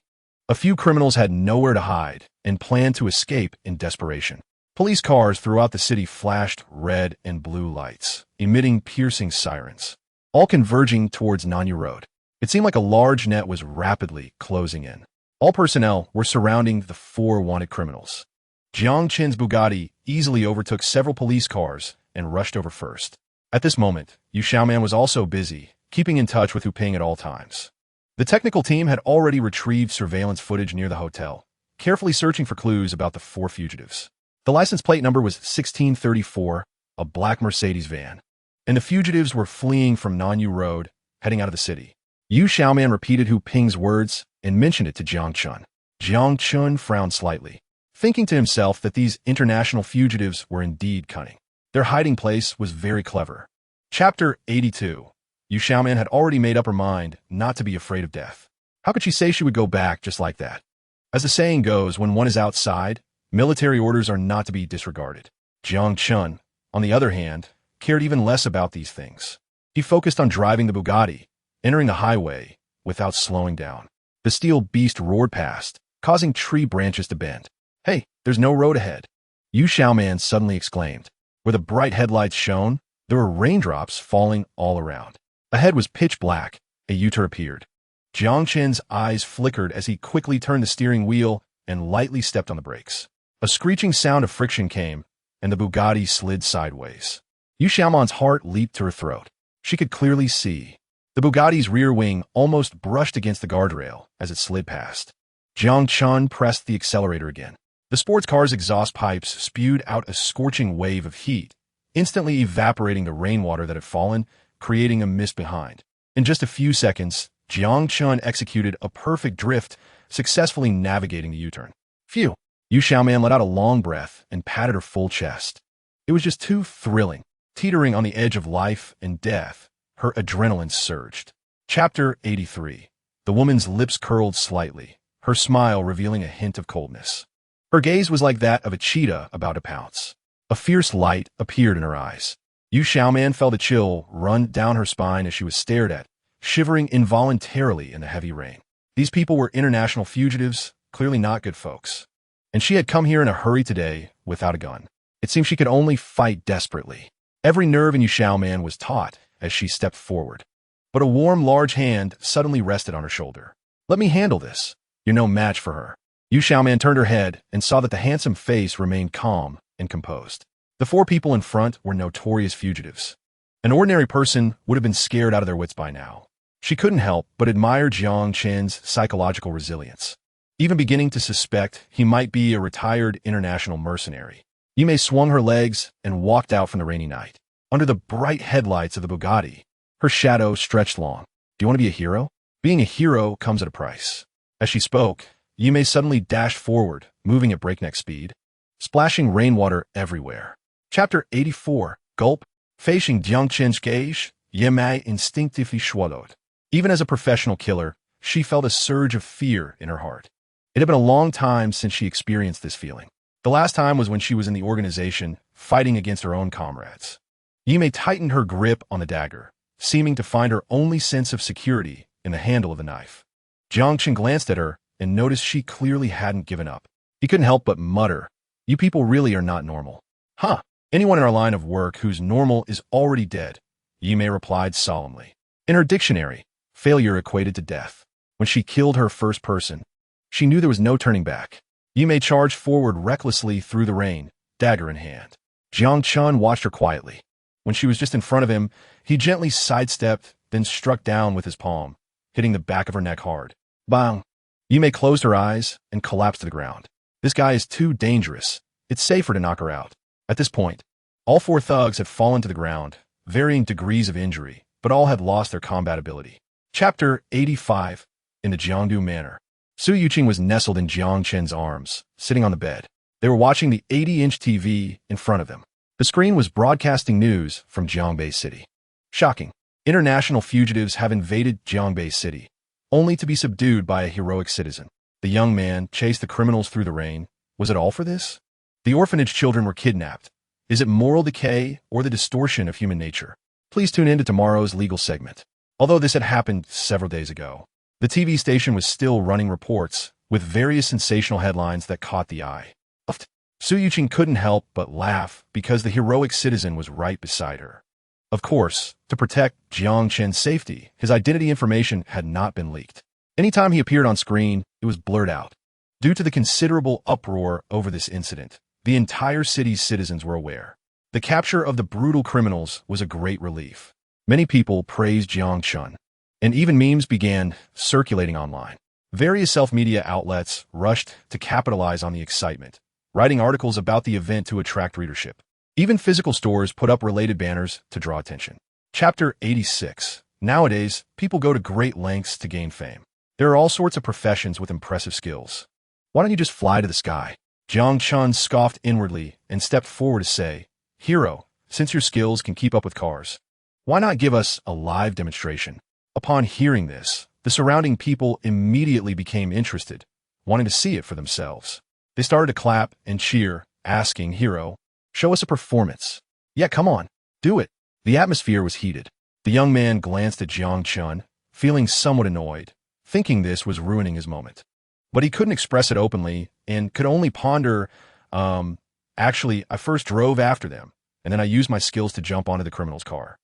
A: a few criminals had nowhere to hide and planned to escape in desperation. Police cars throughout the city flashed red and blue lights, emitting piercing sirens, all converging towards Nanyu Road. It seemed like a large net was rapidly closing in. All personnel were surrounding the four wanted criminals. Jiang Qin's Bugatti easily overtook several police cars and rushed over first. At this moment, Yu Xiaoman was also busy, keeping in touch with Hu Ping at all times. The technical team had already retrieved surveillance footage near the hotel, carefully searching for clues about the four fugitives. The license plate number was 1634, a black Mercedes van, and the fugitives were fleeing from Nanyu Road, heading out of the city. Yu Xiaoman repeated Hu Ping's words and mentioned it to Jiang Chun. Jiang Chun frowned slightly, thinking to himself that these international fugitives were indeed cunning. Their hiding place was very clever. Chapter 82. Yu Xiaoman had already made up her mind not to be afraid of death. How could she say she would go back just like that? As the saying goes, when one is outside, military orders are not to be disregarded. Jiang Chun, on the other hand, cared even less about these things. He focused on driving the Bugatti, entering the highway without slowing down. The steel beast roared past, causing tree branches to bend. "Hey, there's no road ahead," Yu Xiaoman suddenly exclaimed. Where the bright headlights shone, there were raindrops falling all around. Ahead was pitch black. A U-turn appeared. Jiang Qin's eyes flickered as he quickly turned the steering wheel and lightly stepped on the brakes. A screeching sound of friction came, and the Bugatti slid sideways. Yu Xiaoman's heart leaped to her throat. She could clearly see. The Bugatti's rear wing almost brushed against the guardrail as it slid past. Jiang Chun pressed the accelerator again. The sports car's exhaust pipes spewed out a scorching wave of heat, instantly evaporating the rainwater that had fallen, creating a mist behind. In just a few seconds, Jiang Chun executed a perfect drift, successfully navigating the U-turn. Phew! Yu Xiaoman let out a long breath and patted her full chest. It was just too thrilling. Teetering on the edge of life and death, her adrenaline surged. Chapter 83. The woman's lips curled slightly, her smile revealing a hint of coldness. Her gaze was like that of a cheetah about to pounce. A fierce light appeared in her eyes. Yu Xiaoman felt a chill run down her spine as she was stared at, shivering involuntarily in the heavy rain. These people were international fugitives, clearly not good folks. And she had come here in a hurry today without a gun. It seemed she could only fight desperately. Every nerve in Yu Xiaoman was taut as she stepped forward. But a warm, large hand suddenly rested on her shoulder. "Let me handle this. You're no match for her." Yu Xiaoman turned her head and saw that the handsome face remained calm and composed. The four people in front were notorious fugitives. An ordinary person would have been scared out of their wits by now. She couldn't help but admire Jiang Qin's psychological resilience, even beginning to suspect he might be a retired international mercenary. Yume swung her legs and walked out from the rainy night. Under the bright headlights of the Bugatti, her shadow stretched long. "Do you want to be a hero? Being a hero comes at a price." As she spoke, Yume suddenly dashed forward, moving at breakneck speed, splashing rainwater everywhere. Chapter 84. Gulp. Facing Jiang Qin's gaze, Yume instinctively swallowed. Even as a professional killer, she felt a surge of fear in her heart. It had been a long time since she experienced this feeling. The last time was when she was in the organization, fighting against her own comrades. Yume tightened her grip on the dagger, seeming to find her only sense of security in the handle of the knife. Jiang Qin glanced at her and noticed she clearly hadn't given up. He couldn't help but mutter, "You people really are not normal." "Huh, anyone in our line of work who's normal is already dead," Yume replied solemnly. In her dictionary, failure equated to death. When she killed her first person, she knew there was no turning back. Yume charged forward recklessly through the rain, dagger in hand. Jiang Chun watched her quietly. When she was just in front of him, he gently sidestepped, then struck down with his palm, hitting the back of her neck hard. Bang! Yume closed her eyes and collapsed to the ground. This guy is too dangerous. It's safer to knock her out. At this point, all four thugs had fallen to the ground, varying degrees of injury, but all had lost their combat ability. Chapter 85. In the Jiangdu Manor. Su Yuqing was nestled in Jiang Qin's arms, sitting on the bed. They were watching the 80-inch TV in front of them. The screen was broadcasting news from Jiangbei City. Shocking. International fugitives have invaded Jiangbei City, only to be subdued by a heroic citizen. The young man chased the criminals through the rain. Was it all for this? The orphanage children were kidnapped. Is it moral decay or the distortion of human nature? Please tune in to tomorrow's legal segment. Although this had happened several days ago, the TV station was still running reports with various sensational headlines that caught the eye. Su Yuqing couldn't help but laugh because the heroic citizen was right beside her. Of course, to protect Jiang Chen's safety, his identity information had not been leaked. Anytime he appeared on screen, it was blurred out. Due to the considerable uproar over this incident, the entire city's citizens were aware. The capture of the brutal criminals was a great relief. Many people praised Jiang Chen, and even memes began circulating online. Various self-media outlets rushed to capitalize on the excitement, writing articles about the event to attract readership. Even physical stores put up related banners to draw attention. Chapter 86. Nowadays, people go to great lengths to gain fame. There are all sorts of professions with impressive skills. Why don't you just fly to the sky? Jiang Chen scoffed inwardly and stepped forward to say, Hero, since your skills can keep up with cars, why not give us a live demonstration? Upon hearing this, the surrounding people immediately became interested, wanting to see it for themselves. They started to clap and cheer, asking, Hero, show us a performance. Yeah, come on, do it. The atmosphere was heated. The young man glanced at Jiang Chen, feeling somewhat annoyed, thinking this was ruining his moment. But he couldn't express it openly and could only ponder, actually, I first drove after them, and then I used my skills to jump onto the criminal's car.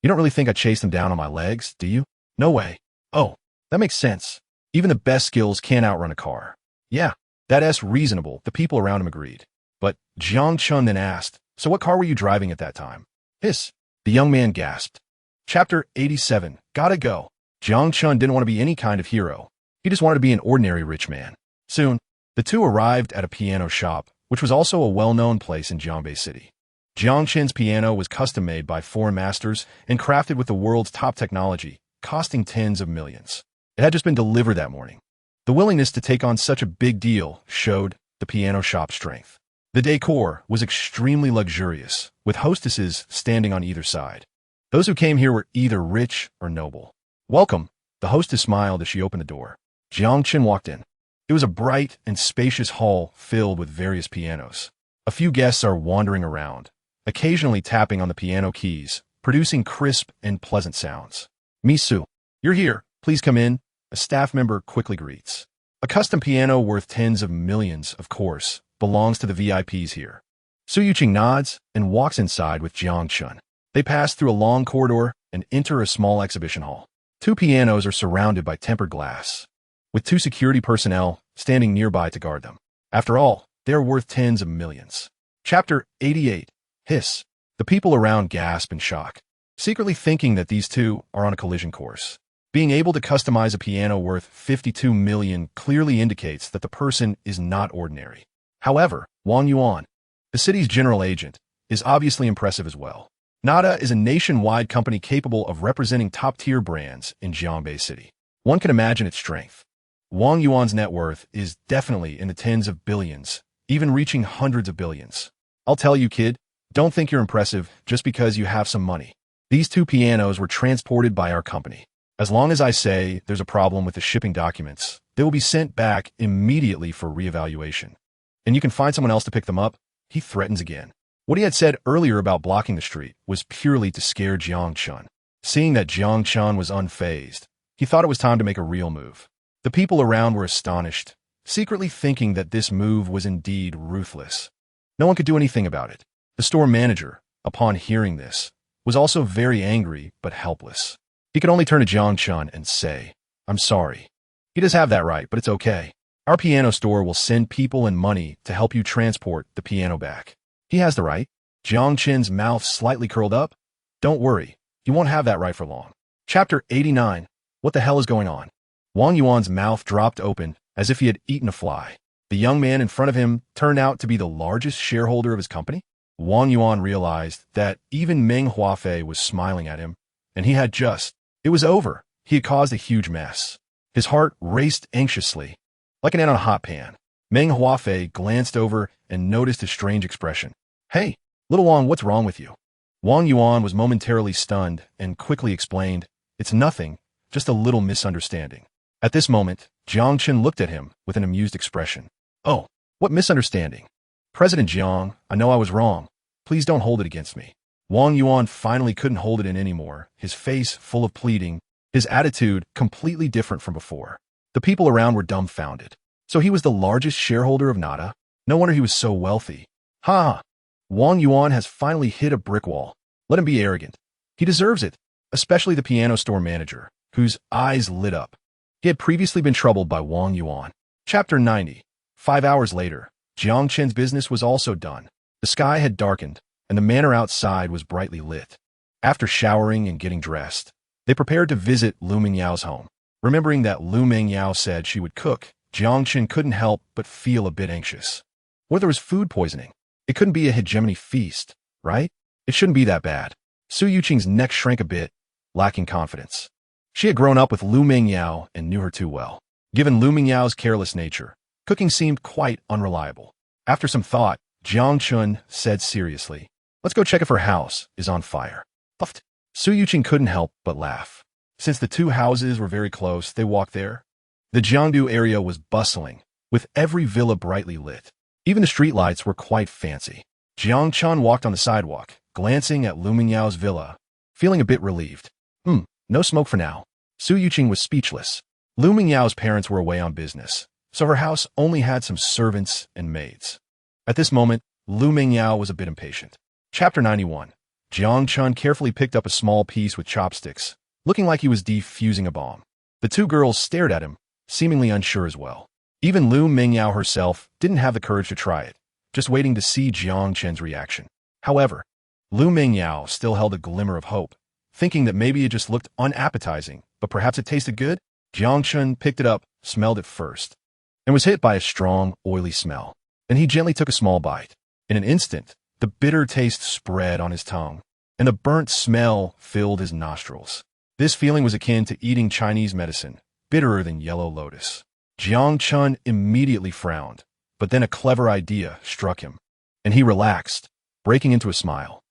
A: You don't really think I chased them down on my legs, do you? No way. Oh, that makes sense. Even the best skills can't outrun a car. Yeah, that's reasonable, the people around him agreed. But Jiang Chen then asked, so what car were you driving at that time? Hiss. The young man gasped. Chapter 87. Gotta go. Jiang Chen didn't want to be any kind of hero. He just wanted to be an ordinary rich man. Soon, the two arrived at a piano shop, which was also a well-known place in Jiangbei City. Jiang Chen's piano was custom-made by foreign masters and crafted with the world's top technology, costing tens of millions. It had just been delivered that morning. The willingness to take on such a big deal showed the piano shop's strength. The decor was extremely luxurious, with hostesses standing on either side. Those who came here were either rich or noble. Welcome, the hostess smiled as she opened the door. Jiang Chen walked in. It was a bright and spacious hall filled with various pianos. A few guests are wandering around, occasionally tapping on the piano keys, producing crisp and pleasant sounds. Misu, you're here. Please come in. A staff member quickly greets. A custom piano worth tens of millions, of course, belongs to the VIPs here. Su Yuqing nods and walks inside with Jiang Chen. They pass through a long corridor and enter a small exhibition hall. Two pianos are surrounded by tempered glass, with two security personnel standing nearby to guard them. After all, they are worth tens of millions. Chapter 88. Hiss. The people around gasp in shock, secretly thinking that these two are on a collision course. Being able to customize a piano worth 52 million clearly indicates that the person is not ordinary. However, Wang Yuan, the city's general agent, is obviously impressive as well. Nada is a nationwide company capable of representing top-tier brands in Jiangbei City. One can imagine its strength. Wang Yuan's net worth is definitely in the tens of billions, even reaching hundreds of billions. I'll tell you, kid, don't think you're impressive just because you have some money. These two pianos were transported by our company. As long as I say there's a problem with the shipping documents, they will be sent back immediately for reevaluation. And you can find someone else to pick them up. He threatens again. What he had said earlier about blocking the street was purely to scare Jiang Chen. Seeing that Jiang Chen was unfazed, he thought it was time to make a real move. The people around were astonished, secretly thinking that this move was indeed ruthless. No one could do anything about it. The store manager, upon hearing this, was also very angry but helpless. He could only turn to Jiang Chen and say, I'm sorry. He does have that right, but it's okay. Our piano store will send people and money to help you transport the piano back. He has the right. Jiang Chen's mouth slightly curled up. Don't worry, he won't have that right for long. Chapter 89. What the hell is going on? Wang Yuan's mouth dropped open as if he had eaten a fly. The young man in front of him turned out to be the largest shareholder of his company. Wang Yuan realized that even Meng Huafei was smiling at him, and he had just, it was over. He had caused a huge mess. His heart raced anxiously, like an ant on a hot pan. Meng Huafei glanced over and noticed his strange expression. Hey, little Wang, what's wrong with you? Wang Yuan was momentarily stunned and quickly explained, it's nothing, just a little misunderstanding. At this moment, Jiang Chen looked at him with an amused expression. Oh, what misunderstanding? President Jiang, I know I was wrong. Please don't hold it against me. Wang Yuan finally couldn't hold it in anymore, his face full of pleading, his attitude completely different from before. The people around were dumbfounded. So he was the largest shareholder of Nada? No wonder he was so wealthy. Ha! Wang Yuan has finally hit a brick wall. Let him be arrogant. He deserves it, especially the piano store manager, whose eyes lit up. He had previously been troubled by Wang Yuan. Chapter 90. 5 hours later, Jiang Chen's business was also done. The sky had darkened, and the manor outside was brightly lit. After showering and getting dressed, they prepared to visit Lu Mingyao's home. Remembering that Lu Mingyao said she would cook, Jiang Chen couldn't help but feel a bit anxious. What if there was food poisoning? It couldn't be a hegemony feast, right? It shouldn't be that bad. Su Yuqing's neck shrank a bit, lacking confidence. She had grown up with Lu Mingyao and knew her too well. Given Lu Mingyao's careless nature, cooking seemed quite unreliable. After some thought, Jiang Chen said seriously, "Let's go check if her house is on fire." Puffed. Su Yuqing couldn't help but laugh. Since the two houses were very close, they walked there. The Jiangdu area was bustling, with every villa brightly lit. Even the streetlights were quite fancy. Jiang Chen walked on the sidewalk, glancing at Lu Mingyao's villa, feeling a bit relieved. No smoke for now. Su Yuqing was speechless. Lu Mingyao's parents were away on business, so her house only had some servants and maids. At this moment, Lu Mingyao was a bit impatient. Chapter 91. Jiang Chen carefully picked up a small piece with chopsticks, looking like he was defusing a bomb. The two girls stared at him, seemingly unsure as well. Even Lu Mingyao herself didn't have the courage to try it, just waiting to see Jiang Chen's reaction. However, Lu Mingyao still held a glimmer of hope, thinking that maybe it just looked unappetizing, but perhaps it tasted good. Jiang Chen picked it up, smelled it first, and was hit by a strong, oily smell. Then he gently took a small bite. In an instant, the bitter taste spread on his tongue, and the burnt smell filled his nostrils. This feeling was akin to eating Chinese medicine, bitterer than yellow lotus. Jiang Chen immediately frowned, but then a clever idea struck him, and he relaxed, breaking into a smile.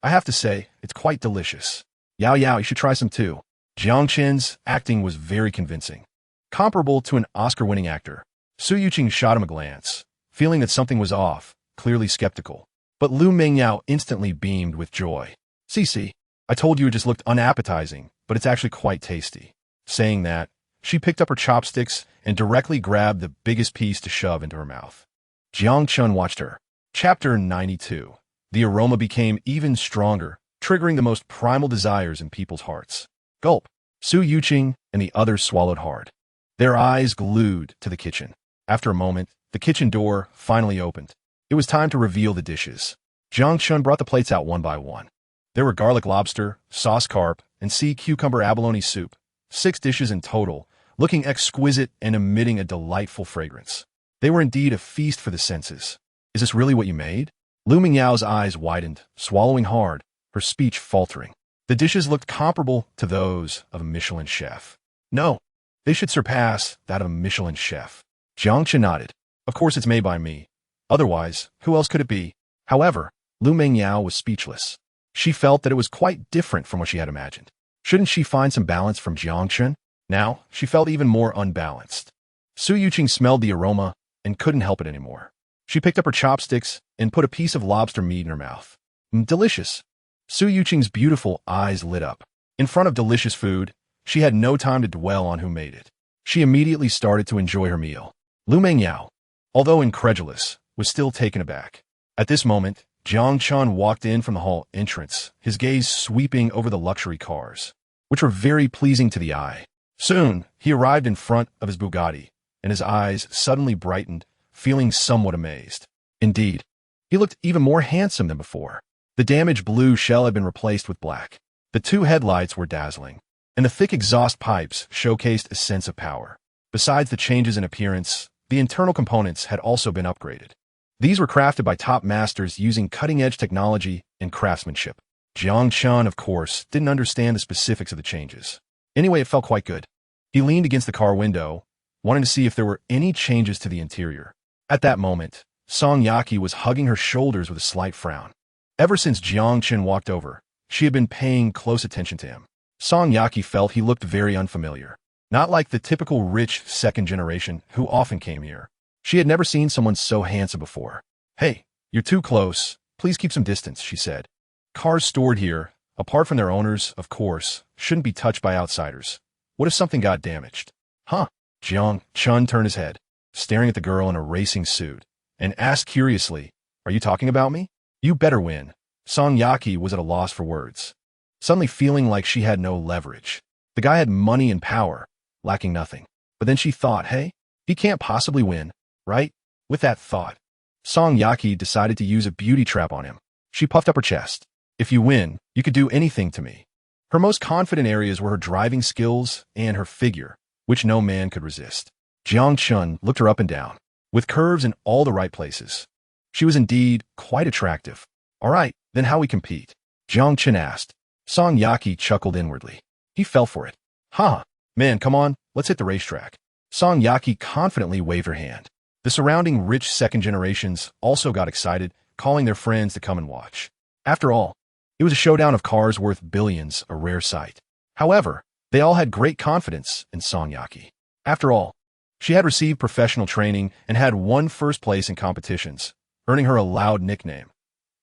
A: I have to say, it's quite delicious. Yao, you should try some too. Jiang Chen's acting was very convincing. Comparable to an Oscar-winning actor, Su Yuqing shot him a glance, feeling that something was off, clearly skeptical. But Lu Mingyao instantly beamed with joy. See, I told you it just looked unappetizing, but it's actually quite tasty. Saying that, she picked up her chopsticks and directly grabbed the biggest piece to shove into her mouth. Jiang Chen watched her. Chapter 92. The aroma became even stronger, triggering the most primal desires in people's hearts. Gulp. Su Yuqing and the others swallowed hard, their eyes glued to the kitchen. After a moment, the kitchen door finally opened. It was time to reveal the dishes. Jiang Chen brought the plates out one by one. There were garlic lobster, sauce carp, and sea cucumber abalone soup. 6 dishes in total, looking exquisite and emitting a delightful fragrance. They were indeed a feast for the senses. Is this really what you made? Lu Mingyao's eyes widened, swallowing hard, her speech faltering. The dishes looked comparable to those of a Michelin chef. No, they should surpass that of a Michelin chef. Jiang Chen nodded. Of course it's made by me. Otherwise, who else could it be? However, Lu Mingyao was speechless. She felt that it was quite different from what she had imagined. Shouldn't she find some balance from Jiang Chen? Now, she felt even more unbalanced. Su Yuqing smelled the aroma and couldn't help it anymore. She picked up her chopsticks and put a piece of lobster meat in her mouth. Delicious. Su Yuqing's beautiful eyes lit up. In front of delicious food, she had no time to dwell on who made it. She immediately started to enjoy her meal. Lu Mingyao, although incredulous, was still taken aback. At this moment, Jiang Chen walked in from the hall entrance, his gaze sweeping over the luxury cars, which were very pleasing to the eye. Soon, he arrived in front of his Bugatti, and his eyes suddenly brightened, feeling somewhat amazed. Indeed, he looked even more handsome than before. The damaged blue shell had been replaced with black. The 2 headlights were dazzling, and the thick exhaust pipes showcased a sense of power. Besides the changes in appearance, the internal components had also been upgraded. These were crafted by top masters using cutting-edge technology and craftsmanship. Jiang Chen, of course, didn't understand the specifics of the changes. Anyway, it felt quite good. He leaned against the car window, wanting to see if there were any changes to the interior. At that moment, Song Yaki was hugging her shoulders with a slight frown. Ever since Jiang Chen walked over, she had been paying close attention to him. Song Yaki felt he looked very unfamiliar. Not like the typical rich second generation who often came here. She had never seen someone so handsome before. Hey, you're too close. Please keep some distance, she said. Cars stored here, apart from their owners, of course, shouldn't be touched by outsiders. What if something got damaged? Huh? Jiang Chen turned his head, staring at the girl in a racing suit. and asked curiously, "Are you talking about me? You better win." Song Yaki was at a loss for words, suddenly feeling like she had no leverage. The guy had money and power, lacking nothing. But then she thought, hey, he can't possibly win, right? With that thought, Song Yaki decided to use a beauty trap on him. She puffed up her chest. "If you win, you could do anything to me." Her most confident areas were her driving skills and her figure, which no man could resist. Jiang Chun looked her up and down, with curves in all the right places. She was indeed quite attractive. "All right, then how we compete?" Jiang Chun asked. Song Yaki chuckled inwardly. He fell for it. "Ha! Man, come on, let's hit the racetrack." Song Yaki confidently waved her hand. The surrounding rich second generations also got excited, calling their friends to come and watch. After all, it was a showdown of cars worth billions, a rare sight. However, they all had great confidence in Song Yaki. After all, she had received professional training and had won first place in competitions, earning her a loud nickname,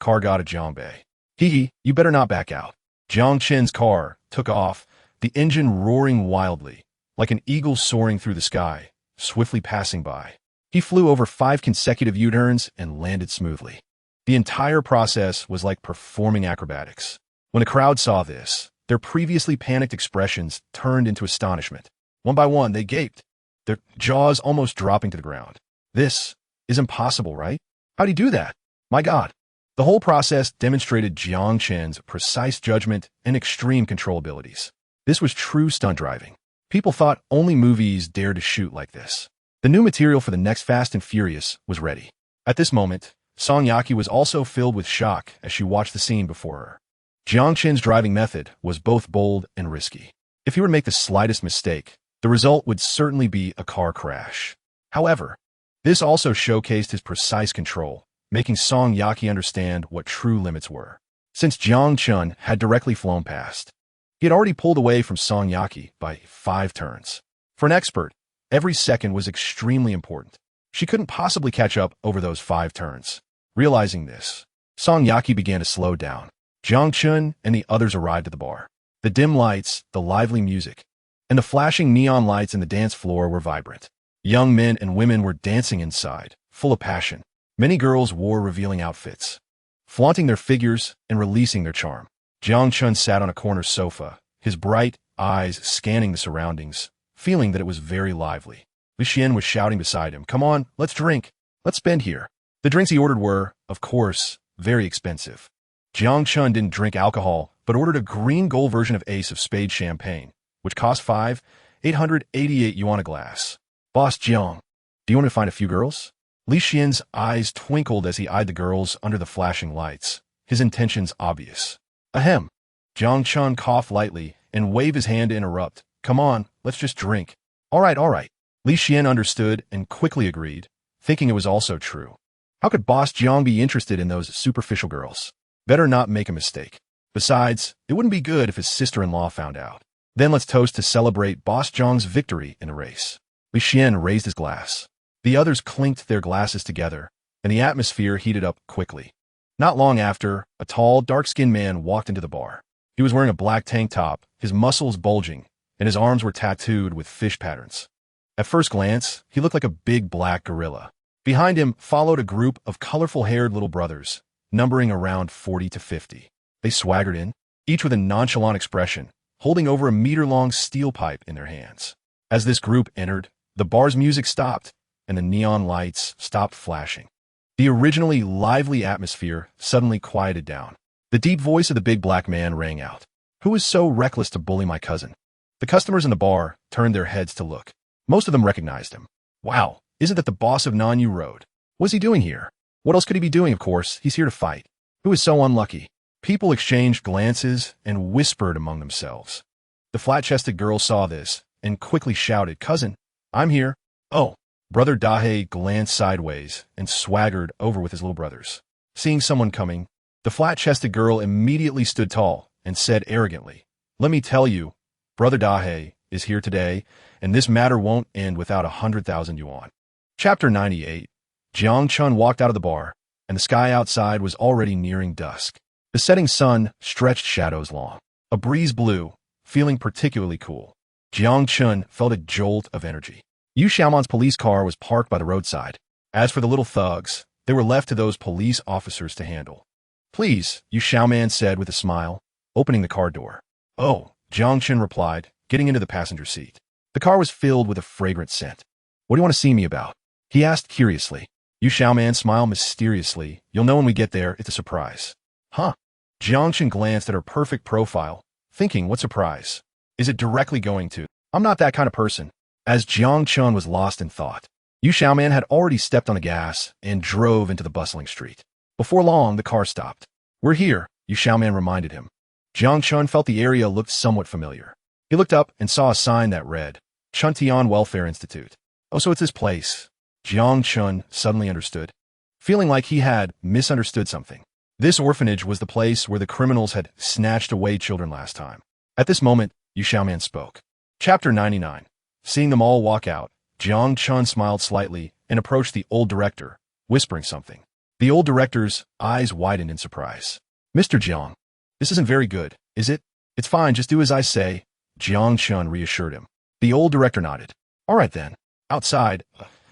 A: Car God of Jiangbei. Hee, you better not back out. Jiang Chen's car took off, the engine roaring wildly, like an eagle soaring through the sky, swiftly passing by. He flew over 5 consecutive U-turns and landed smoothly. The entire process was like performing acrobatics. When the crowd saw this, their previously panicked expressions turned into astonishment. One by one, they gaped, their jaws almost dropping to the ground. "This is impossible, right? How'd he do that? My God." The whole process demonstrated Jiang Chen's precise judgment and extreme control abilities. This was true stunt driving. People thought only movies dared to shoot like this. The new material for the next Fast and Furious was ready. At this moment, Song Yaki was also filled with shock as she watched the scene before her. Jiang Chen's driving method was both bold and risky. If he were to make the slightest mistake, the result would certainly be a car crash. However, this also showcased his precise control, making Song Yaki understand what true limits were. Since Jiang Chun had directly flown past, he had already pulled away from Song Yaki by 5 turns. For an expert, every second was extremely important. She couldn't possibly catch up over those 5 turns. Realizing this, Song Yaki began to slow down. Jiang Chun and the others arrived at the bar. The dim lights, the lively music, and the flashing neon lights in the dance floor were vibrant. Young men and women were dancing inside, full of passion. Many girls wore revealing outfits, flaunting their figures and releasing their charm. Jiang Chun sat on a corner sofa, his bright eyes scanning the surroundings, feeling that it was very lively. Li Xian was shouting beside him, "Come on, let's drink. Let's spend here." The drinks he ordered were, of course, very expensive. Jiang Chun didn't drink alcohol, but ordered a green gold version of Ace of Spades champagne, which cost 5,888 yuan a glass. "Boss Jiang, do you want to find a few girls?" Li Xian's eyes twinkled as he eyed the girls under the flashing lights, his intentions obvious. Ahem. Jiang Chun coughed lightly and waved his hand to interrupt. "Come on, let's just drink." All right. Li Xian understood and quickly agreed, thinking it was also true. How could Boss Jiang be interested in those superficial girls? Better not make a mistake. Besides, it wouldn't be good if his sister-in-law found out. Then let's toast to celebrate Boss Jiang's victory in the race. Li Xian raised his glass. The others clinked their glasses together, and the atmosphere heated up quickly. Not long after, a tall, dark-skinned man walked into the bar. He was wearing a black tank top, his muscles bulging, and his arms were tattooed with fish patterns. At first glance, he looked like a big black gorilla. Behind him followed a group of colorful-haired little brothers, numbering around 40 to 50. They swaggered in, each with a nonchalant expression, holding over a meter-long steel pipe in their hands. As this group entered, the bar's music stopped, and the neon lights stopped flashing. The originally lively atmosphere suddenly quieted down. The deep voice of the big black man rang out. "Who is so reckless to bully my cousin?" The customers in the bar turned their heads to look. Most of them recognized him. Wow, isn't that the boss of Nanyu Road? What's he doing here? What else could he be doing? Of course, he's here to fight. Who is so unlucky? People exchanged glances and whispered among themselves. The flat-chested girl saw this and quickly shouted, "Cousin, I'm here." "Oh." Brother Dahe glanced sideways and swaggered over with his little brothers. Seeing someone coming, the flat-chested girl immediately stood tall and said arrogantly, "Let me tell you, Brother Dahe is here today, and this matter won't end without 100,000 yuan. Chapter 98. Jiang Chun walked out of the bar, and the sky outside was already nearing dusk. The setting sun stretched shadows long. A breeze blew, feeling particularly cool. Jiang Chun felt a jolt of energy. Yu Xiaoman's police car was parked by the roadside. As for the little thugs, they were left to those police officers to handle. Please, Yu Xiaoman said with a smile, opening the car door. Oh, Jiang Chen replied, getting into the passenger seat. The car was filled with a fragrant scent. What do you want to see me about? He asked curiously. Yu Xiaoman smiled mysteriously. You'll know when we get there, it's a surprise. Huh? Jiang Chen glanced at her perfect profile, thinking, what surprise? Is it directly going to? I'm not that kind of person. As Jiang Chen was lost in thought, Yu Xiaoman had already stepped on the gas and drove into the bustling street. Before long, the car stopped. We're here, Yu Xiaoman reminded him. Jiang Chen felt the area looked somewhat familiar. He looked up and saw a sign that read, Chuntian Welfare Institute. Oh, so it's this place. Jiang Chen suddenly understood, feeling like he had misunderstood something. This orphanage was the place where the criminals had snatched away children last time. At this moment, Yu Xiaoman spoke. Chapter 99. Seeing them all walk out, Jiang Chen smiled slightly and approached the old director, whispering something. The old director's eyes widened in surprise. Mr. Jiang, this isn't very good, is it? It's fine, just do as I say, Jiang Chen reassured him. The old director nodded. All right then. Outside,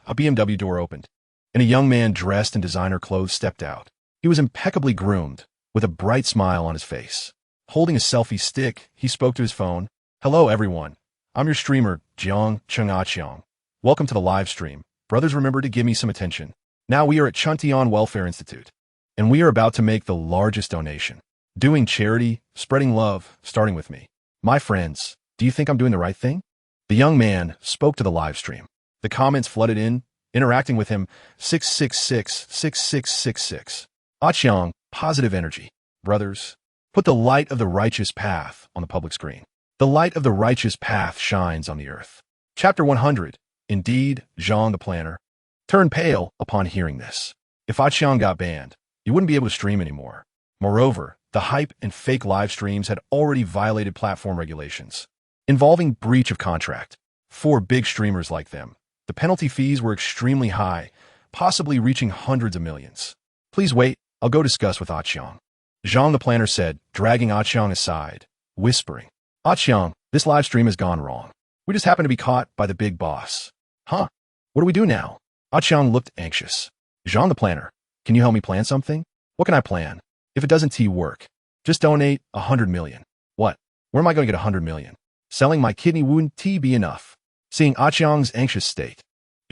A: a BMW door opened, and a young man dressed in designer clothes stepped out. He was impeccably groomed, with a bright smile on his face. Holding a selfie stick, he spoke to his phone. Hello, everyone. I'm your streamer, Jiang Cheng. Welcome to the live stream. Brothers, remember to give me some attention. Now we are at Chuntian Welfare Institute, and we are about to make the largest donation. Doing charity, spreading love, starting with me. My friends, do you think I'm doing the right thing? The young man spoke to the live stream. The comments flooded in, interacting with him, 666, 6666. Xiang, positive energy. Brothers, put the light of the righteous path on the public screen. The light of the righteous path shines on the earth. Chapter 100. Indeed, Zhang the planner turned pale upon hearing this. If Xiang got banned, you wouldn't be able to stream anymore. Moreover, the hype and fake live streams had already violated platform regulations, involving breach of contract. For big streamers like them, the penalty fees were extremely high, possibly reaching hundreds of millions. Please wait, I'll go discuss with Xiang. Zhang the planner said, dragging Xiang aside, whispering. Xiang, this live stream has gone wrong. We just happened to be caught by the big boss. Huh? What do we do now? Xiang looked anxious. Zhang the planner, can you help me plan something? What can I plan? If it doesn't work, just donate 100 million. What? Where am I going to get 100 million? Selling my kidney wouldn't be enough. Seeing Xiang's anxious state,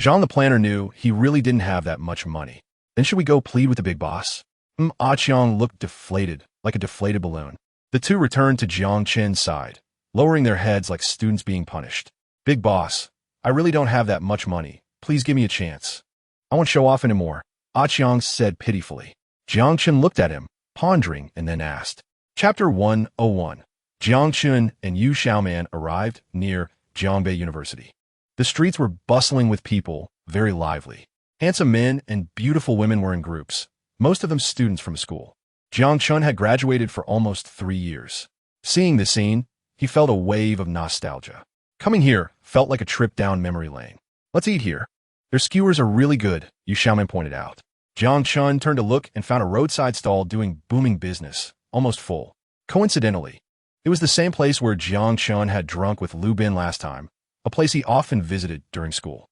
A: Zhang the planner knew he really didn't have that much money. Then should we go plead with the big boss? Xiang looked deflated, like a deflated balloon. The two returned to Jiang Chen's side, lowering their heads like students being punished. Big boss, I really don't have that much money. Please give me a chance. I won't show off anymore, Xiang said pitifully. Jiang Chen looked at him, pondering, and then asked. Chapter 101. Jiang Chen and Yu Xiaoman arrived near Jiangbei University. The streets were bustling with people, very lively. Handsome men and beautiful women were in groups, most of them students from school. Jiang Chen had graduated for almost 3 years. Seeing the scene, he felt a wave of nostalgia. Coming here felt like a trip down memory lane. Let's eat here. Their skewers are really good, Yu Xiaoman pointed out. Jiang Chen turned to look and found a roadside stall doing booming business, almost full. Coincidentally, it was the same place where Jiang Chen had drunk with Lu Bin last time, a place he often visited during school.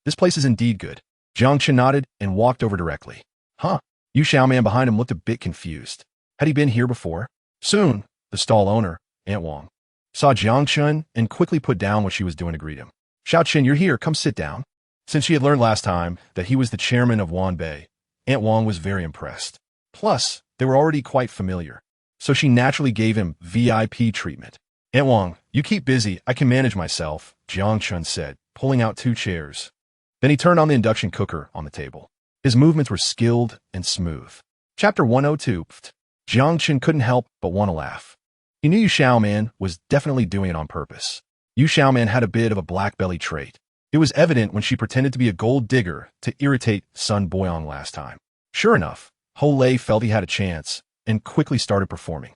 A: This place is indeed good. Jiang Chen nodded and walked over directly. Huh? Yu Xiaoman behind him looked a bit confused. Had he been here before? Soon, the stall owner, Aunt Wang, saw Jiang Chen and quickly put down what she was doing to greet him. Xiao Chen, you're here, come sit down. Since she had learned last time that he was the chairman of Wanbei, Aunt Wang was very impressed. Plus, they were already quite familiar, so she naturally gave him VIP treatment. Aunt Wang, you keep busy, I can manage myself, Jiang Chen said, pulling out 2 chairs. Then he turned on the induction cooker on the table. His movements were skilled and smooth. Chapter 102. Jiang Chen couldn't help but want to laugh. He knew Yu Xiaoman was definitely doing it on purpose. Yu Xiaoman had a bit of a black belly trait. It was evident when she pretended to be a gold digger to irritate Sun Boyong last time. Sure enough, Ho Lei felt he had a chance and quickly started performing.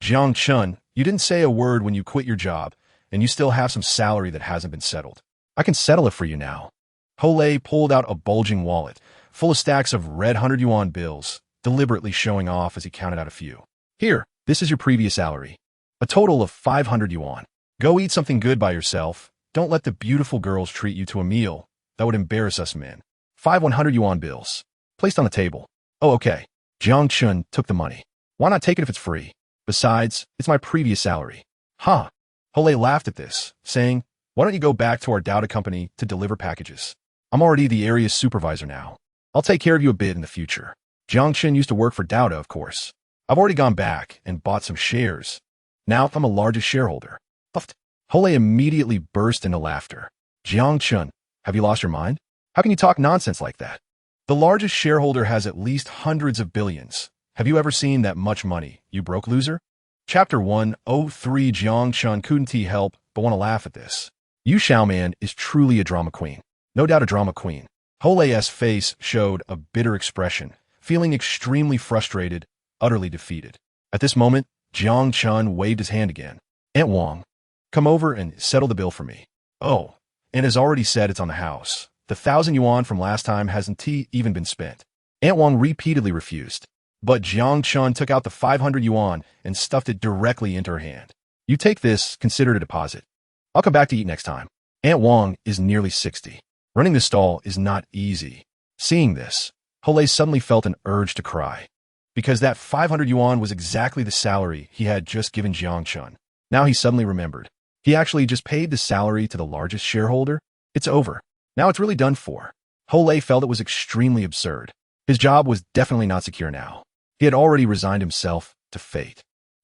A: Jiang Chen, you didn't say a word when you quit your job, and you still have some salary that hasn't been settled. I can settle it for you now. Ho Lei pulled out a bulging wallet, full of stacks of red 100 yuan bills, deliberately showing off as he counted out a few. Here, this is your previous salary. A total of 500 yuan. Go eat something good by yourself. Don't let the beautiful girls treat you to a meal. That would embarrass us men. 5 100 yuan bills, placed on the table. Oh, okay. Jiang Chun took the money. Why not take it if it's free? Besides, it's my previous salary. Huh. Hole laughed at this, saying, why don't you go back to our Dowda company to deliver packages? I'm already the area's supervisor now. I'll take care of you a bit in the future. Jiang Chun used to work for Dowda, of course. I've already gone back and bought some shares. Now I'm a largest shareholder. Puffed. Hole immediately burst into laughter. Jiang Chun, have you lost your mind? How can you talk nonsense like that? The largest shareholder has at least hundreds of billions. Have you ever seen that much money, you broke loser? Chapter 103. Jiang Chun couldn't help but want to laugh at this. Yu Xiaoman is truly a drama queen. No doubt a drama queen. Hole's face showed a bitter expression, feeling extremely frustrated, utterly defeated. At this moment, Jiang Chun waved his hand again. Aunt Wang, come over and settle the bill for me. Oh, Aunt has already said it's on the house. The 1,000 yuan from last time hasn't even been spent. Aunt Wang repeatedly refused. But Jiang Chun took out the 500 yuan and stuffed it directly into her hand. You take this, consider it a deposit. I'll come back to eat next time. Aunt Wang is nearly 60. Running the stall is not easy. Seeing this, Hole suddenly felt an urge to cry. Because that 500 yuan was exactly the salary he had just given Jiang Chun. Now he suddenly remembered. He actually just paid the salary to the largest shareholder. It's over. Now it's really done for. Hole felt it was extremely absurd. His job was definitely not secure now. He had already resigned himself to fate.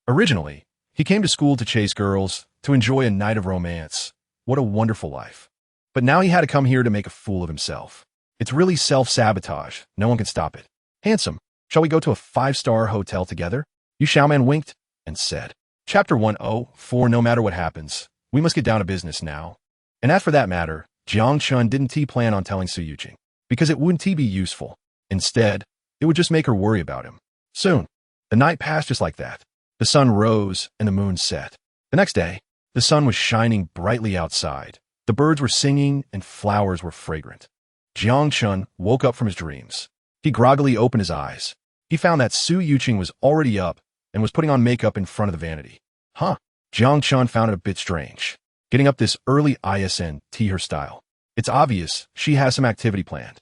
A: Originally, he came to school to chase girls, to enjoy a night of romance. What a wonderful life. But now he had to come here to make a fool of himself. It's really self-sabotage. No one can stop it. Handsome, shall we go to a 5-star hotel together? Yu Xiaoman winked and said. Chapter 104. No matter what happens, we must get down to business now. And as for that matter, Jiang Chun didn't plan on telling Su Yuqing, because it wouldn't be useful. Instead, it would just make her worry about him. Soon, the night passed just like that. The sun rose and the moon set. The next day, the sun was shining brightly outside. The birds were singing and flowers were fragrant. Jiang Chun woke up from his dreams. He groggily opened his eyes. He found that Su Yuqing was already up and was putting on makeup in front of the vanity. Huh? Jiang Chun found it a bit strange. Getting up this early ISNT her style. It's obvious she has some activity planned.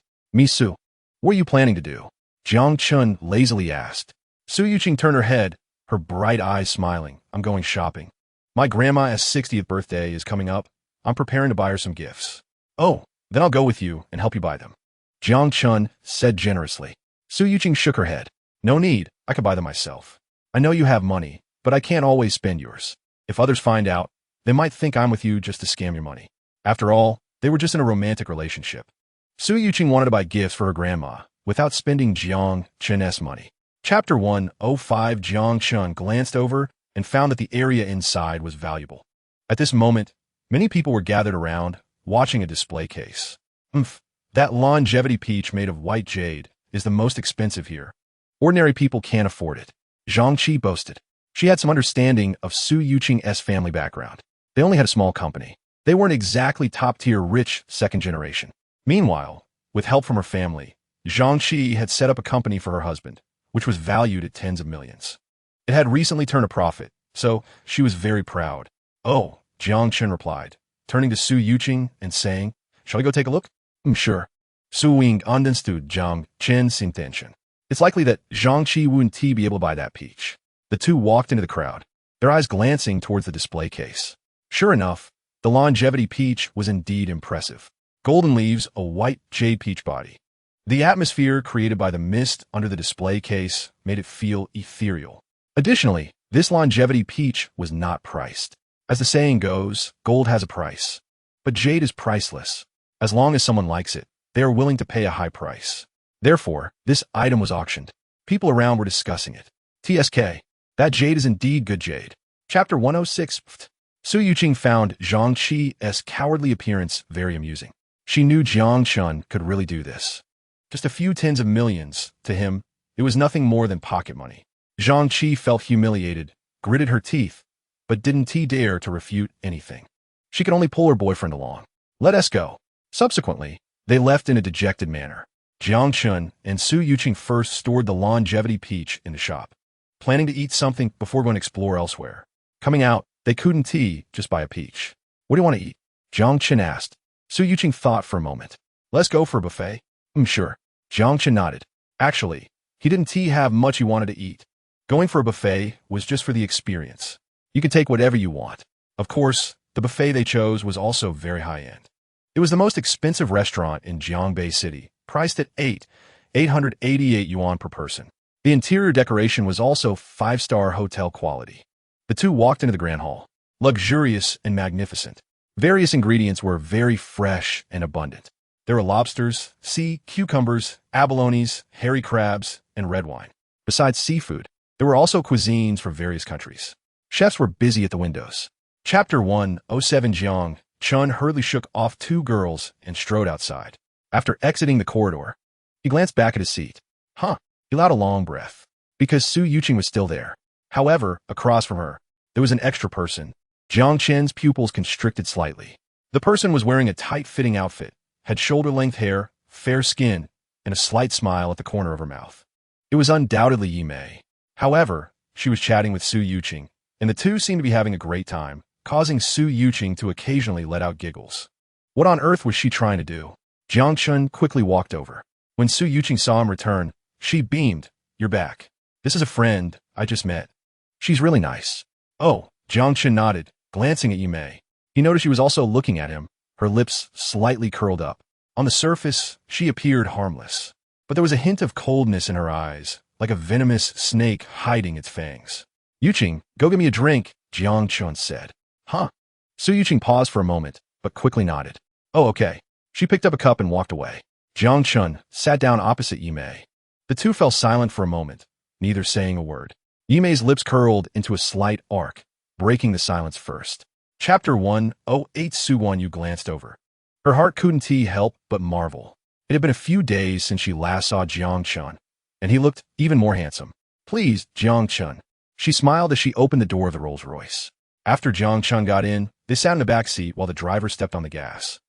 A: Su, what are you planning to do? Jiang Chun lazily asked. Su Yuqing turned her head, her bright eyes smiling. I'm going shopping. My grandma's 60th birthday is coming up. I'm preparing to buy her some gifts. Oh, then I'll go with you and help you buy them. Jiang Chun said generously. Su Yuqing shook her head. No need, I could buy them myself. I know you have money, but I can't always spend yours. If others find out, they might think I'm with you just to scam your money. After all, they were just in a romantic relationship. Su Yuqing wanted to buy gifts for her grandma without spending Jiang Chun's money. Chapter 105. Jiang Chun glanced over and found that the area inside was valuable. At this moment, many people were gathered around, watching a display case. That longevity peach made of white jade is the most expensive here. Ordinary people can't afford it. Zhang Qi boasted. She had some understanding of Su Yuqing's family background. They only had a small company. They weren't exactly top-tier rich second generation. Meanwhile, with help from her family, Zhang Qi had set up a company for her husband, which was valued at tens of millions. It had recently turned a profit, so she was very proud. Oh, Jiang Chun replied, turning to Su Yuqing and saying, shall we go take a look? Sure. Su Ying understood Jiang Chun's intention. It's likely that Zhang Qi wouldn't be able to buy that peach. The two walked into the crowd, their eyes glancing towards the display case. Sure enough, the longevity peach was indeed impressive. Golden leaves, a white jade peach body. The atmosphere created by the mist under the display case made it feel ethereal. Additionally, this longevity peach was not priced. As the saying goes, gold has a price. But jade is priceless. As long as someone likes it, they are willing to pay a high price. Therefore, this item was auctioned. People around were discussing it. TSK, that jade is indeed good jade. Chapter 106. Su Yuqing found Zhang Qi's cowardly appearance very amusing. She knew Jiang Chun could really do this. Just a few tens of millions, to him, it was nothing more than pocket money. Zhang Qi felt humiliated, gritted her teeth, but didn't dare to refute anything. She could only pull her boyfriend along. Let us go. Subsequently, they left in a dejected manner. Jiang Chun and Su Yuqing first stored the longevity peach in the shop, planning to eat something before going to explore elsewhere. Coming out, they couldn't just buy a peach. What do you want to eat? Jiang Chun asked. Su Yuqing thought for a moment. Let's go for a buffet. Sure. Jiang Chen nodded. Actually, he didn't have much he wanted to eat. Going for a buffet was just for the experience. You could take whatever you want. Of course, the buffet they chose was also very high-end. It was the most expensive restaurant in Jiangbei City, priced at 888 yuan per person. The interior decoration was also 5-star hotel quality. The two walked into the grand hall, luxurious and magnificent. Various ingredients were very fresh and abundant. There were lobsters, sea cucumbers, abalones, hairy crabs, and red wine. Besides seafood, there were also cuisines from various countries. Chefs were busy at the windows. Chapter 107 Jiang Chun hurriedly shook off 2 girls and strode outside. After exiting the corridor, he glanced back at his seat. He allowed a long breath, because Su Yuqing was still there. However, across from her, there was an extra person. Jiang Chen's pupils constricted slightly. The person was wearing a tight-fitting outfit, had shoulder-length hair, fair skin, and a slight smile at the corner of her mouth. It was undoubtedly Yi Mei. However, she was chatting with Su Yuqing, and the two seemed to be having a great time, causing Su Yuqing to occasionally let out giggles. What on earth was she trying to do? Jiang Chun quickly walked over. When Su Yuqing saw him return, she beamed. "You're back. This is a friend I just met. She's really nice." "Oh," Jiang Chun nodded, glancing at Yi Mei. He noticed she was also looking at him, her lips slightly curled up. On the surface, she appeared harmless, but there was a hint of coldness in her eyes, like a venomous snake hiding its fangs. "Yuqing, go get me a drink," Jiang Chun said. Su Yuqing paused for a moment, but quickly nodded. "Oh, okay." She picked up a cup and walked away. Jiang Chun sat down opposite Yi Mei. The two fell silent for a moment, neither saying a word. Yi Mei's lips curled into a slight arc, breaking the silence first. Chapter 108 Su Wanyu glanced over. Her heart couldn't help but marvel. It had been a few days since she last saw Jiang Chun, and he looked even more handsome. "Please, Jiang Chun." She smiled as she opened the door of the Rolls-Royce. After Jiang Chun got in, they sat in the back seat while the driver stepped on the gas,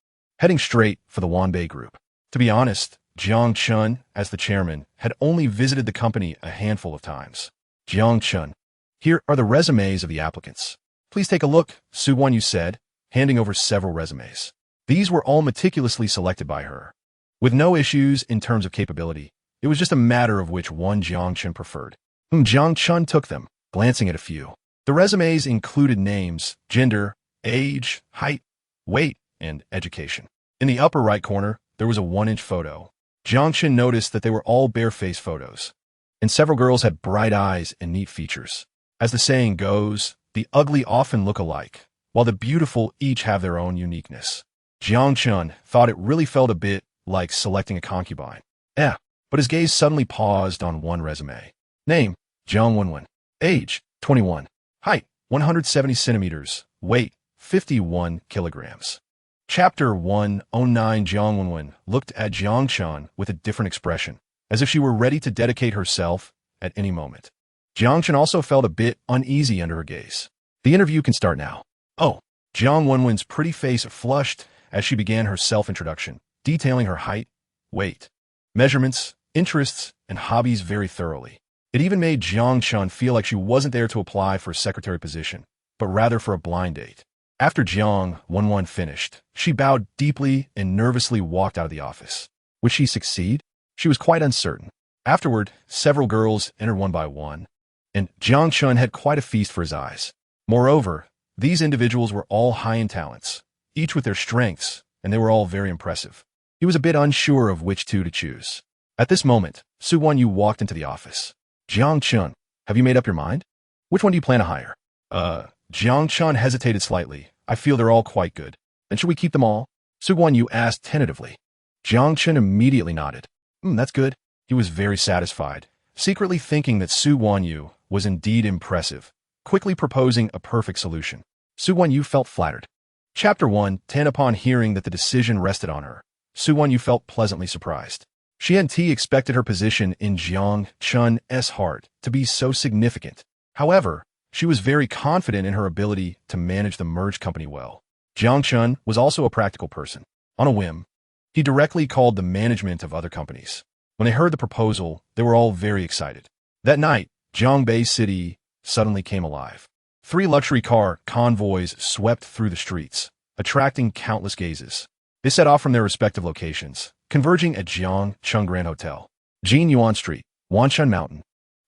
A: heading straight for the Wanbei Group. To be honest, Jiang Chun, as the chairman, had only visited the company a handful of times. "Jiang Chun, here are the resumes of the applicants. Please take a look," Su Wanyu said, handing over several resumes. These were all meticulously selected by her. With no issues in terms of capability, it was just a matter of which one Jiang Chun preferred. Jiang Chun took them, glancing at a few. The resumes included names, gender, age, height, weight, and education. In the upper right corner, there was a 1-inch photo. Jiang Chun noticed that they were all bare-face photos, and several girls had bright eyes and neat features. As the saying goes, the ugly often look alike, while the beautiful each have their own uniqueness. Jiang Chun thought it really felt a bit like selecting a concubine. But his gaze suddenly paused on one resume. Name, Jiang Wenwen. Age, 21. Height, 170 centimeters. Weight, 51 kilograms. Chapter 109 Jiang Wenwen looked at Jiang Chun with a different expression, as if she were ready to dedicate herself at any moment. Jiang Chun also felt a bit uneasy under her gaze. "The interview can start now." "Oh." Jiang Wenwen's pretty face flushed as she began her self-introduction, detailing her height, weight, measurements, interests, and hobbies very thoroughly. It even made Jiang Chun feel like she wasn't there to apply for a secretary position, but rather for a blind date. After Jiang Wenwen finished, she bowed deeply and nervously walked out of the office. Would she succeed? She was quite uncertain. Afterward, several girls entered one by one, and Jiang Chun had quite a feast for his eyes. Moreover, these individuals were all high in talents, each with their strengths, and they were all very impressive. He was a bit unsure of which two to choose. At this moment, Su Wanyu walked into the office. "Jiang Chun, have you made up your mind? Which one do you plan to hire?" Jiang Chun hesitated slightly. "I feel they're all quite good. Then should we keep them all?" Su Wanyu asked tentatively. Jiang Chun immediately nodded. That's good." He was very satisfied, secretly thinking that Su Wanyu was indeed impressive, quickly proposing a perfect solution. Su Wanyu felt flattered. Chapter 110 Upon hearing that the decision rested on her, Su Wanyu felt pleasantly surprised. She hadn't expected her position in Jiang Chun's heart to be so significant. However, she was very confident in her ability to manage the merged company well. Jiang Chun was also a practical person. On a whim, he directly called the management of other companies. When they heard the proposal, they were all very excited. That night, Jiangbei City suddenly came alive. 3 luxury car convoys swept through the streets, attracting countless gazes. They set off from their respective locations, converging at Jiangcheng Grand Hotel, Jin Yuan Street, Wanchun Mountain,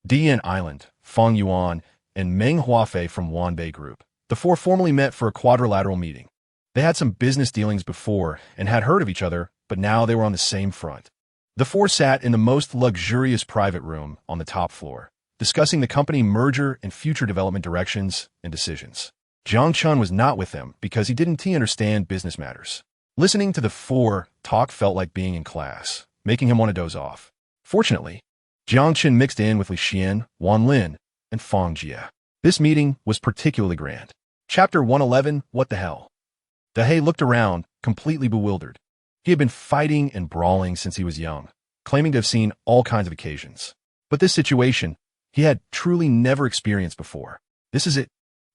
A: Dian Island, Feng Yuan, and Meng Huafei from Wanbei Group. The four formally met for a quadrilateral meeting. They had some business dealings before and had heard of each other, but now they were on the same front. The four sat in the most luxurious private room on the top floor, discussing the company merger and future development directions and decisions. Jiang Chun was not with them because he didn't understand business matters. Listening to the four talk felt like being in class, making him want to doze off. Fortunately, Jiang Chun mixed in with Li Xian, Wan Lin, and Fang Jie. This meeting was particularly grand. Chapter 111, What the Hell? Dahei looked around, completely bewildered. He had been fighting and brawling since he was young, claiming to have seen all kinds of occasions. But this situation, he had truly never experienced before. This is it.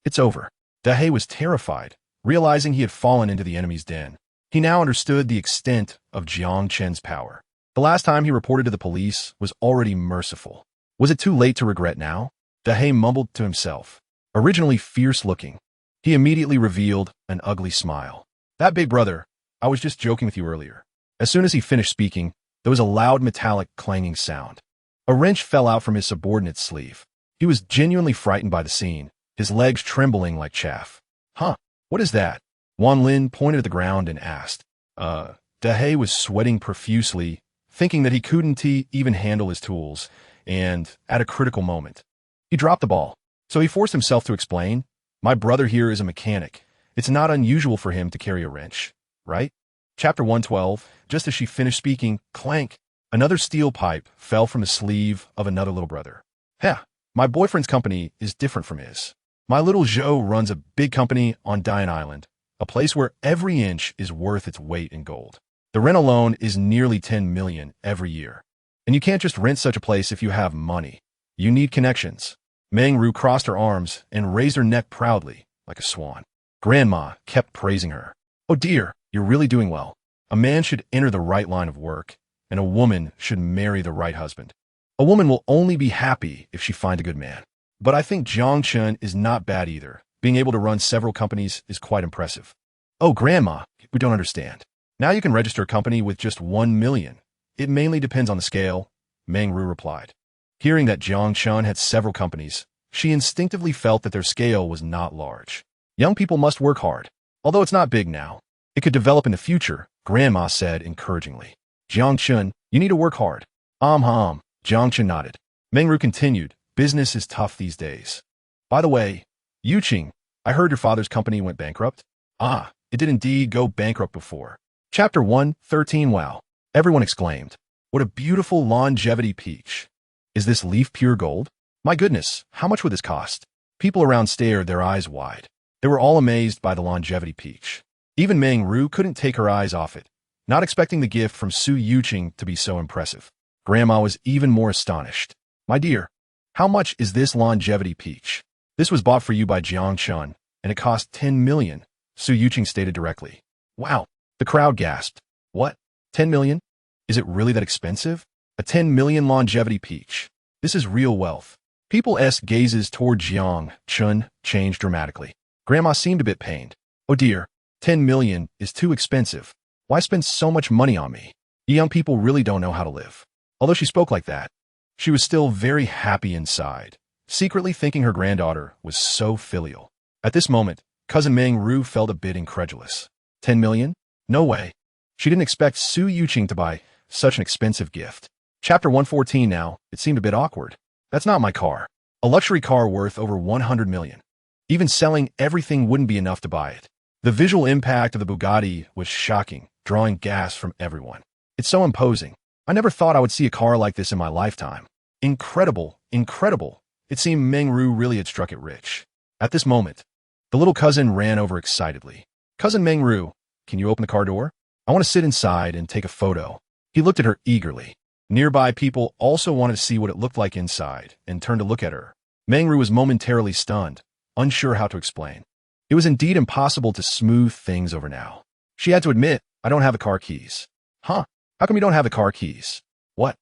A: It's over. Dahei was terrified, realizing he had fallen into the enemy's den. He now understood the extent of Jiang Chen's power. The last time he reported to the police was already merciful. Was it too late to regret now? Dahei mumbled to himself. Originally fierce-looking, he immediately revealed an ugly smile. That big brother, I was just joking with you earlier. As soon as he finished speaking, there was a loud metallic clanging sound. A wrench fell out from his subordinate's sleeve. He was genuinely frightened by the scene, his legs trembling like chaff. Huh, what is that? Wan Lin pointed at the ground and asked. Dahei was sweating profusely, thinking that he couldn't even handle his tools, and at a critical moment, he dropped the ball. So he forced himself to explain, my brother here is a mechanic. It's not unusual for him to carry a wrench, right? Chapter 112, just as she finished speaking, clank, another steel pipe fell from the sleeve of another little brother. Yeah, my boyfriend's company is different from his. My little Zhou runs a big company on Dian Island, a place where every inch is worth its weight in gold. The rent alone is nearly 10 million every year. And you can't just rent such a place if you have money. You need connections. Meng Ru crossed her arms and raised her neck proudly, like a swan. Grandma kept praising her. Oh dear, you're really doing well. A man should enter the right line of work, and a woman should marry the right husband. A woman will only be happy if she finds a good man. But I think Jiang Chun is not bad either. Being able to run several companies is quite impressive. Oh, Grandma, we don't understand. Now you can register a company with just 1 million. It mainly depends on the scale, Meng Ru replied. Hearing that Jiang Chun had several companies, she instinctively felt that their scale was not large. Young people must work hard. Although it's not big now, it could develop in the future, Grandma said encouragingly. Jiang Chun, you need to work hard. Jiang Chun nodded. Meng Ru continued, business is tough these days. By the way, Yuqing, I heard your father's company went bankrupt? Ah, it did indeed go bankrupt before. Chapter 113 Wow. Everyone exclaimed. What a beautiful longevity peach. Is this leaf pure gold? My goodness, how much would this cost? People around stared, their eyes wide. They were all amazed by the longevity peach. Even Meng Ru couldn't take her eyes off it, not expecting the gift from Su Yuqing to be so impressive. Grandma was even more astonished. My dear, how much is this longevity peach? This was bought for you by Jiang Chun, and it cost 10 million, Su Yuqing stated directly. Wow, the crowd gasped. What? 10 million? Is it really that expensive? A 10 million longevity peach. This is real wealth. People's gazes toward Jiang Chun changed dramatically. Grandma seemed a bit pained. Oh dear, 10 million is too expensive. Why spend so much money on me? You young people really don't know how to live. Although she spoke like that, she was still very happy inside, secretly thinking her granddaughter was so filial. At this moment, cousin Meng Ru felt a bit incredulous. 10 million? No way. She didn't expect Su Yuqing to buy such an expensive gift. Chapter 114 now, it seemed a bit awkward. That's not my car. A luxury car worth over 100 million. Even selling everything wouldn't be enough to buy it. The visual impact of the Bugatti was shocking, drawing gas from everyone. It's so imposing. I never thought I would see a car like this in my lifetime. Incredible, incredible. It seemed Meng Ru really had struck it rich. At this moment, the little cousin ran over excitedly. Cousin Meng Ru, can you open the car door? I want to sit inside and take a photo. He looked at her eagerly. Nearby people also wanted to see what it looked like inside and turned to look at her. Meng Ru was momentarily stunned, unsure how to explain. It was indeed impossible to smooth things over now. She had to admit, I don't have the car keys. Huh? How come you don't have the car keys? What?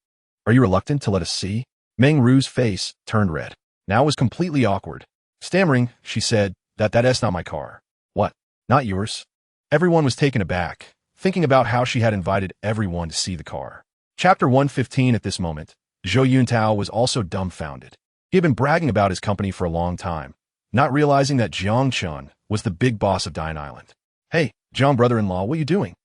A: Are you reluctant to let us see? Meng Ru's face turned red. Now it was completely awkward. Stammering, she said, that's not my car. What? Not yours? Everyone was taken aback, thinking about how she had invited everyone to see the car. Chapter 115. At this moment, Zhou Yuntao was also dumbfounded. He had been bragging about his company for a long time, not realizing that Jiang Chun was the big boss of Dian Island. "Hey, Jiang brother-in-law, what are you doing?"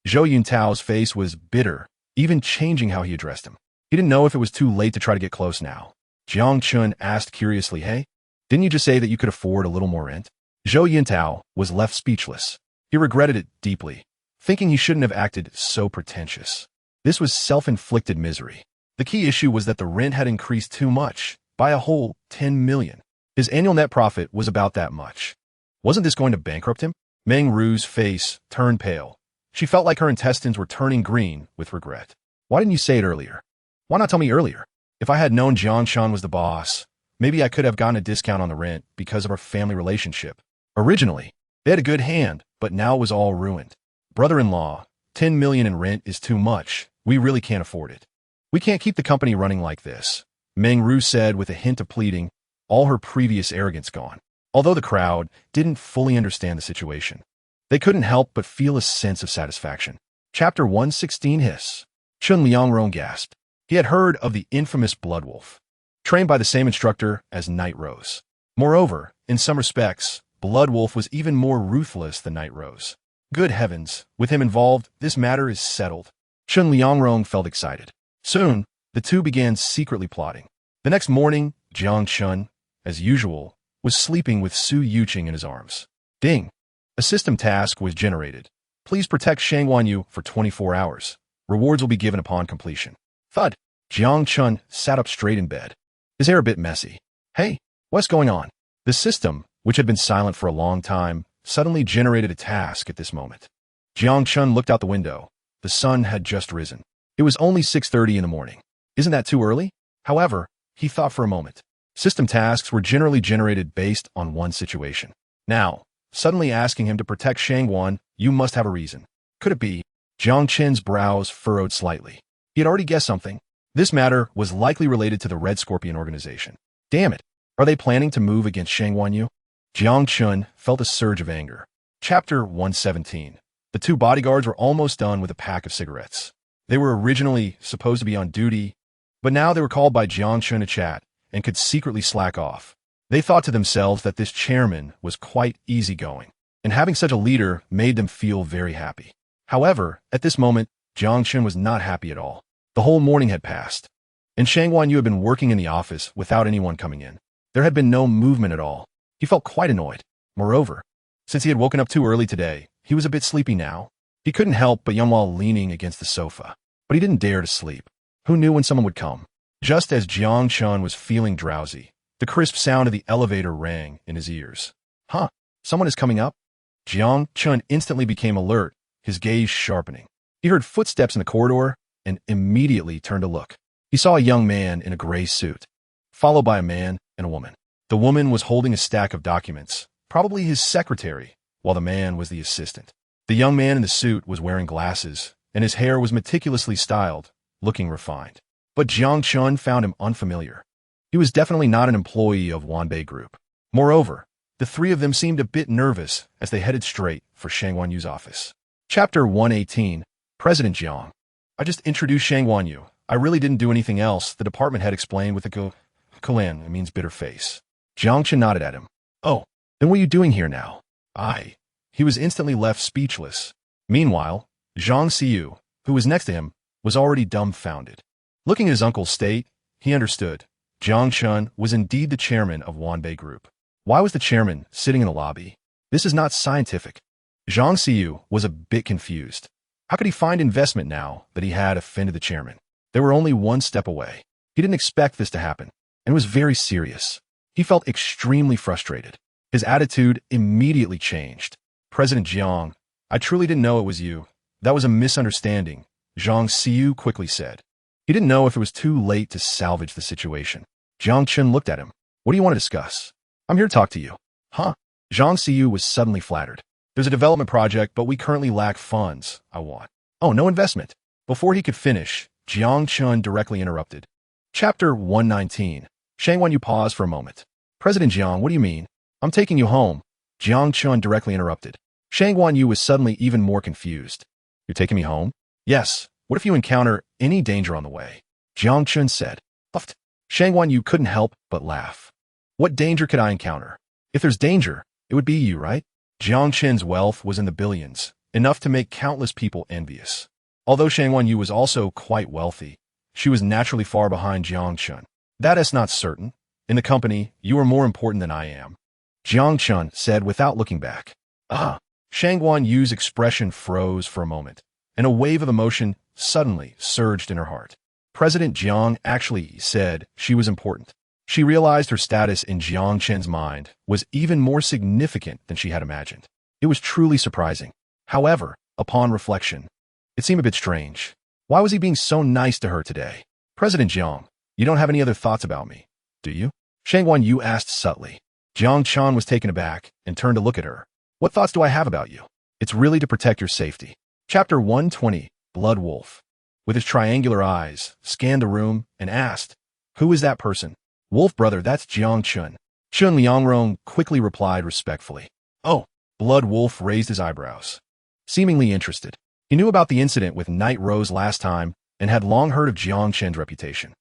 A: Zhou Yuntao's face was bitter, even changing how he addressed him. He didn't know if it was too late to try to get close now. Jiang Chun asked curiously, "Hey, didn't you just say that you could afford a little more rent?" Zhou Yuntao was left speechless. He regretted it deeply, thinking he shouldn't have acted so pretentious. This was self-inflicted misery. The key issue was that the rent had increased too much, by a whole 10 million. His annual net profit was about that much. Wasn't this going to bankrupt him? Meng Ru's face turned pale. She felt like her intestines were turning green with regret. "Why didn't you say it earlier? Why not tell me earlier? If I had known Jiang Shan was the boss, maybe I could have gotten a discount on the rent because of our family relationship. Originally, they had a good hand, but now it was all ruined. Brother-in-law, 10 million in rent is too much. We really can't afford it. We can't keep the company running like this," Meng Ru said with a hint of pleading, all her previous arrogance gone. Although the crowd didn't fully understand the situation, they couldn't help but feel a sense of satisfaction. Chapter 116. Hiss. Chun Liangrong gasped. He had heard of the infamous Blood Wolf, trained by the same instructor as Night Rose. Moreover, in some respects, Blood Wolf was even more ruthless than Night Rose. Good heavens, with him involved, this matter is settled. Chun Liangrong felt excited. Soon, the two began secretly plotting. The next morning, Jiang Chun, as usual, was sleeping with Su Yuqing in his arms. Ding! A system task was generated. Please protect Shang Wanyu for 24 hours. Rewards will be given upon completion. Thud! Jiang Chun sat up straight in bed, his hair a bit messy. "Hey, what's going on?" The system, which had been silent for a long time, suddenly generated a task at this moment. Jiang Chun looked out the window. The sun had just risen. It was only 6:30 in the morning. Isn't that too early? However, he thought for a moment. System tasks were generally generated based on one situation. Now, suddenly asking him to protect Shangwan, you must have a reason. Could it be? Jiang Chen's brows furrowed slightly. He had already guessed something. This matter was likely related to the Red Scorpion organization. Damn it! Are they planning to move against Shangwan Yu? Jiang Chun felt a surge of anger. Chapter 117. The two bodyguards were almost done with a pack of cigarettes. They were originally supposed to be on duty, but now they were called by Jiang Chun to chat and could secretly slack off. They thought to themselves that this chairman was quite easygoing, and having such a leader made them feel very happy. However, at this moment, Jiang Chun was not happy at all. The whole morning had passed, and Shangwan Yu had been working in the office without anyone coming in. There had been no movement at all. He felt quite annoyed. Moreover, since he had woken up too early today, he was a bit sleepy now. He couldn't help but yawn while leaning against the sofa, but he didn't dare to sleep. Who knew when someone would come? Just as Jiang Chun was feeling drowsy, the crisp sound of the elevator rang in his ears. Huh, someone is coming up? Jiang Chun instantly became alert, his gaze sharpening. He heard footsteps in the corridor and immediately turned to look. He saw a young man in a gray suit, followed by a man and a woman. The woman was holding a stack of documents, probably his secretary, while the man was the assistant. The young man in the suit was wearing glasses, and his hair was meticulously styled, looking refined. But Jiang Chun found him unfamiliar. He was definitely not an employee of Wanbei Group. Moreover, the three of them seemed a bit nervous as they headed straight for Shangwan Yu's office. Chapter 118. President Jiang. I just introduced Shangwan Yu. I really didn't do anything else, the department head explained with a Kolan, it means bitter face. Jiang Chun nodded at him. Oh, then what are you doing here now? He was instantly left speechless. Meanwhile, Zhang Xiu, who was next to him, was already dumbfounded. Looking at his uncle's state, he understood. Jiang Chun was indeed the chairman of Wanbei Group. Why was the chairman sitting in the lobby? This is not scientific. Zhang Xiu was a bit confused. How could he find investment now that he had offended the chairman? They were only one step away. He didn't expect this to happen, and was very serious. He felt extremely frustrated. His attitude immediately changed. President Jiang, I truly didn't know it was you. That was a misunderstanding, Zhang Xiu quickly said. He didn't know if it was too late to salvage the situation. Jiang Chun looked at him. What do you want to discuss? I'm here to talk to you. Huh? Zhang Xiu was suddenly flattered. There's a development project, but we currently lack funds. I want. Oh, no investment. Before he could finish, Jiang Chun directly interrupted. Chapter 119. Shangwan Yu paused for a moment. President Jiang, what do you mean? I'm taking you home. Jiang Chun directly interrupted. Shangwan Yu was suddenly even more confused. You're taking me home? Yes. What if you encounter any danger on the way? Jiang Chun said. Huffed. Shangwan Yu couldn't help but laugh. What danger could I encounter? If there's danger, it would be you, right? Jiang Chen's wealth was in the billions, enough to make countless people envious. Although Shangwan Yu was also quite wealthy, she was naturally far behind Jiang Chun. That is not certain. In the company, you are more important than I am. Jiang Chun said without looking back. Shangwan Yu's expression froze for a moment, and a wave of emotion suddenly surged in her heart. President Jiang actually said she was important. She realized her status in Jiang Chen's mind was even more significant than she had imagined. It was truly surprising. However, upon reflection, it seemed a bit strange. Why was he being so nice to her today? President Jiang, you don't have any other thoughts about me, do you? Shangwan Yu asked subtly. Jiang Chan was taken aback and turned to look at her. What thoughts do I have about you? It's really to protect your safety. Chapter 120, Blood Wolf. With his triangular eyes, scanned the room and asked, Who is that person? Wolf brother, that's Jiang Chun. Chun Liangrong quickly replied respectfully. Oh, Blood Wolf raised his eyebrows, seemingly interested. He knew about the incident with Night Rose last time and had long heard of Jiang Chen's reputation.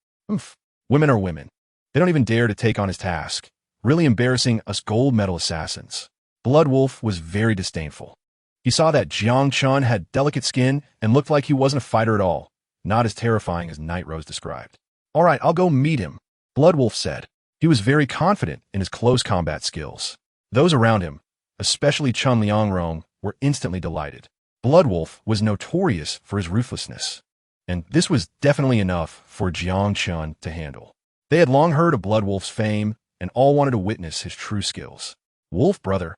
A: Women are women. They don't even dare to take on his task, really embarrassing us gold medal assassins. Blood Wolf was very disdainful. He saw that Jiang Chun had delicate skin and looked like he wasn't a fighter at all, not as terrifying as Night Rose described. All right, I'll go meet him, Blood Wolf said. He was very confident in his close combat skills. Those around him, especially Chun Liangrong, were instantly delighted. Blood Wolf was notorious for his ruthlessness, and this was definitely enough for Jiang Chun to handle. They had long heard of Blood Wolf's fame and all wanted to witness his true skills. Wolf brother,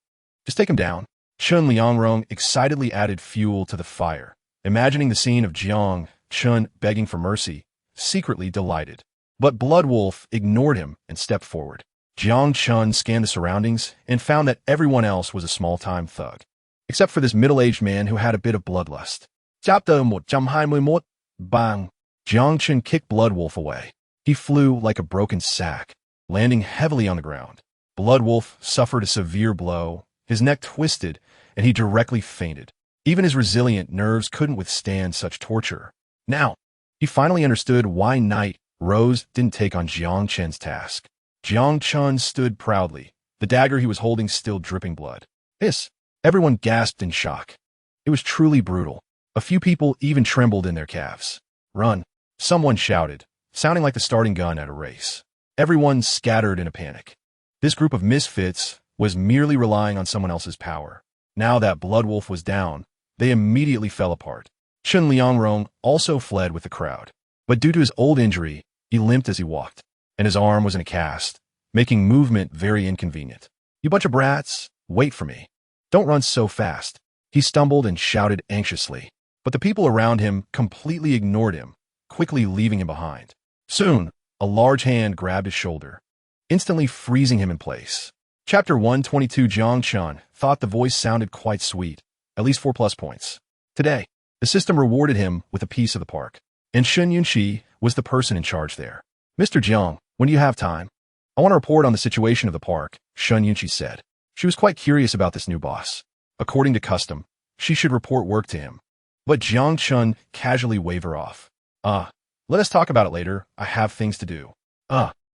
A: just take him down. Chun Liangrong excitedly added fuel to the fire, imagining the scene of Jiang Chun begging for mercy, secretly delighted. But Blood Wolf ignored him and stepped forward. Jiang Chun scanned the surroundings and found that everyone else was a small-time thug, except for this middle-aged man who had a bit of bloodlust. Bang! Jiang Chun kicked Blood Wolf away. He flew like a broken sack, landing heavily on the ground. Blood Wolf suffered a severe blow. His neck twisted, and he directly fainted. Even his resilient nerves couldn't withstand such torture. Now, he finally understood why Night Rose didn't take on Jiang Chen's task. Jiang Chun stood proudly, the dagger he was holding still dripping blood. Everyone gasped in shock. It was truly brutal. A few people even trembled in their calves. Run, someone shouted, sounding like the starting gun at a race. Everyone scattered in a panic. This group of misfits was merely relying on someone else's power. Now that Blood Wolf was down, they immediately fell apart. Chun Liangrong also fled with the crowd. But due to his old injury, he limped as he walked, and his arm was in a cast, making movement very inconvenient. You bunch of brats, wait for me. Don't run so fast. He stumbled and shouted anxiously, but the people around him completely ignored him, quickly leaving him behind. Soon, a large hand grabbed his shoulder, instantly freezing him in place. Chapter 122. Jiang Chun thought the voice sounded quite sweet, at least 4+ points. Today, the system rewarded him with a piece of the park, and Shen Yunqi was the person in charge there. Mr. Jiang, when do you have time? I want to report on the situation of the park, Shen Yunqi said. She was quite curious about this new boss. According to custom, she should report work to him. But Jiang Chun casually waved her off. Let us talk about it later. I have things to do.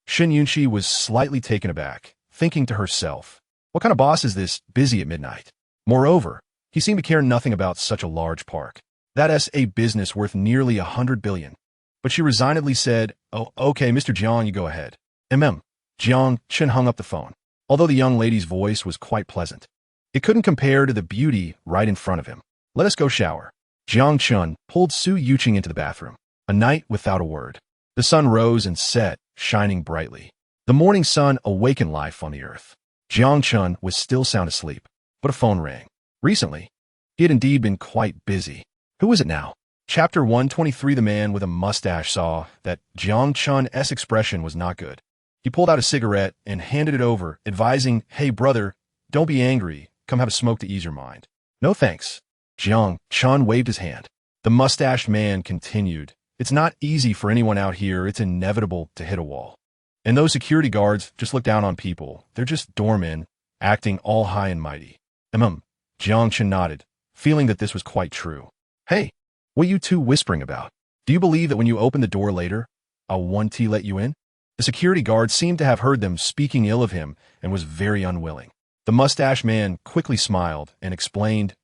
A: Shen Yunqi was slightly taken aback, thinking to herself, what kind of boss is this busy at midnight? Moreover, he seemed to care nothing about such a large park. That is a business worth nearly 100 billion. But she resignedly said, oh, okay, Mr. Jiang, you go ahead. Jiang Chun hung up the phone. Although the young lady's voice was quite pleasant, it couldn't compare to the beauty right in front of him. Let us go shower. Jiang Chun pulled Su Yuqing into the bathroom. A night without a word. The sun rose and set, shining brightly. The morning sun awakened life on the earth. Jiang Chun was still sound asleep, but a phone rang. Recently, he had indeed been quite busy. Who was it now? Chapter 123. The man with a mustache saw that Jiang Chun's expression was not good. He pulled out a cigarette and handed it over, advising, hey brother, don't be angry, come have a smoke to ease your mind. No thanks. Jiang Chun waved his hand. The mustached man continued, it's not easy for anyone out here, it's inevitable to hit a wall. And those security guards just look down on people, they're just doormen, acting all high and mighty. Jiang Chun nodded, feeling that this was quite true. Hey, what are you two whispering about? Do you believe that when you open the door later, I'll 1T let you in? The security guard seemed to have heard them speaking ill of him and was very unwilling. The mustache man quickly smiled and explained,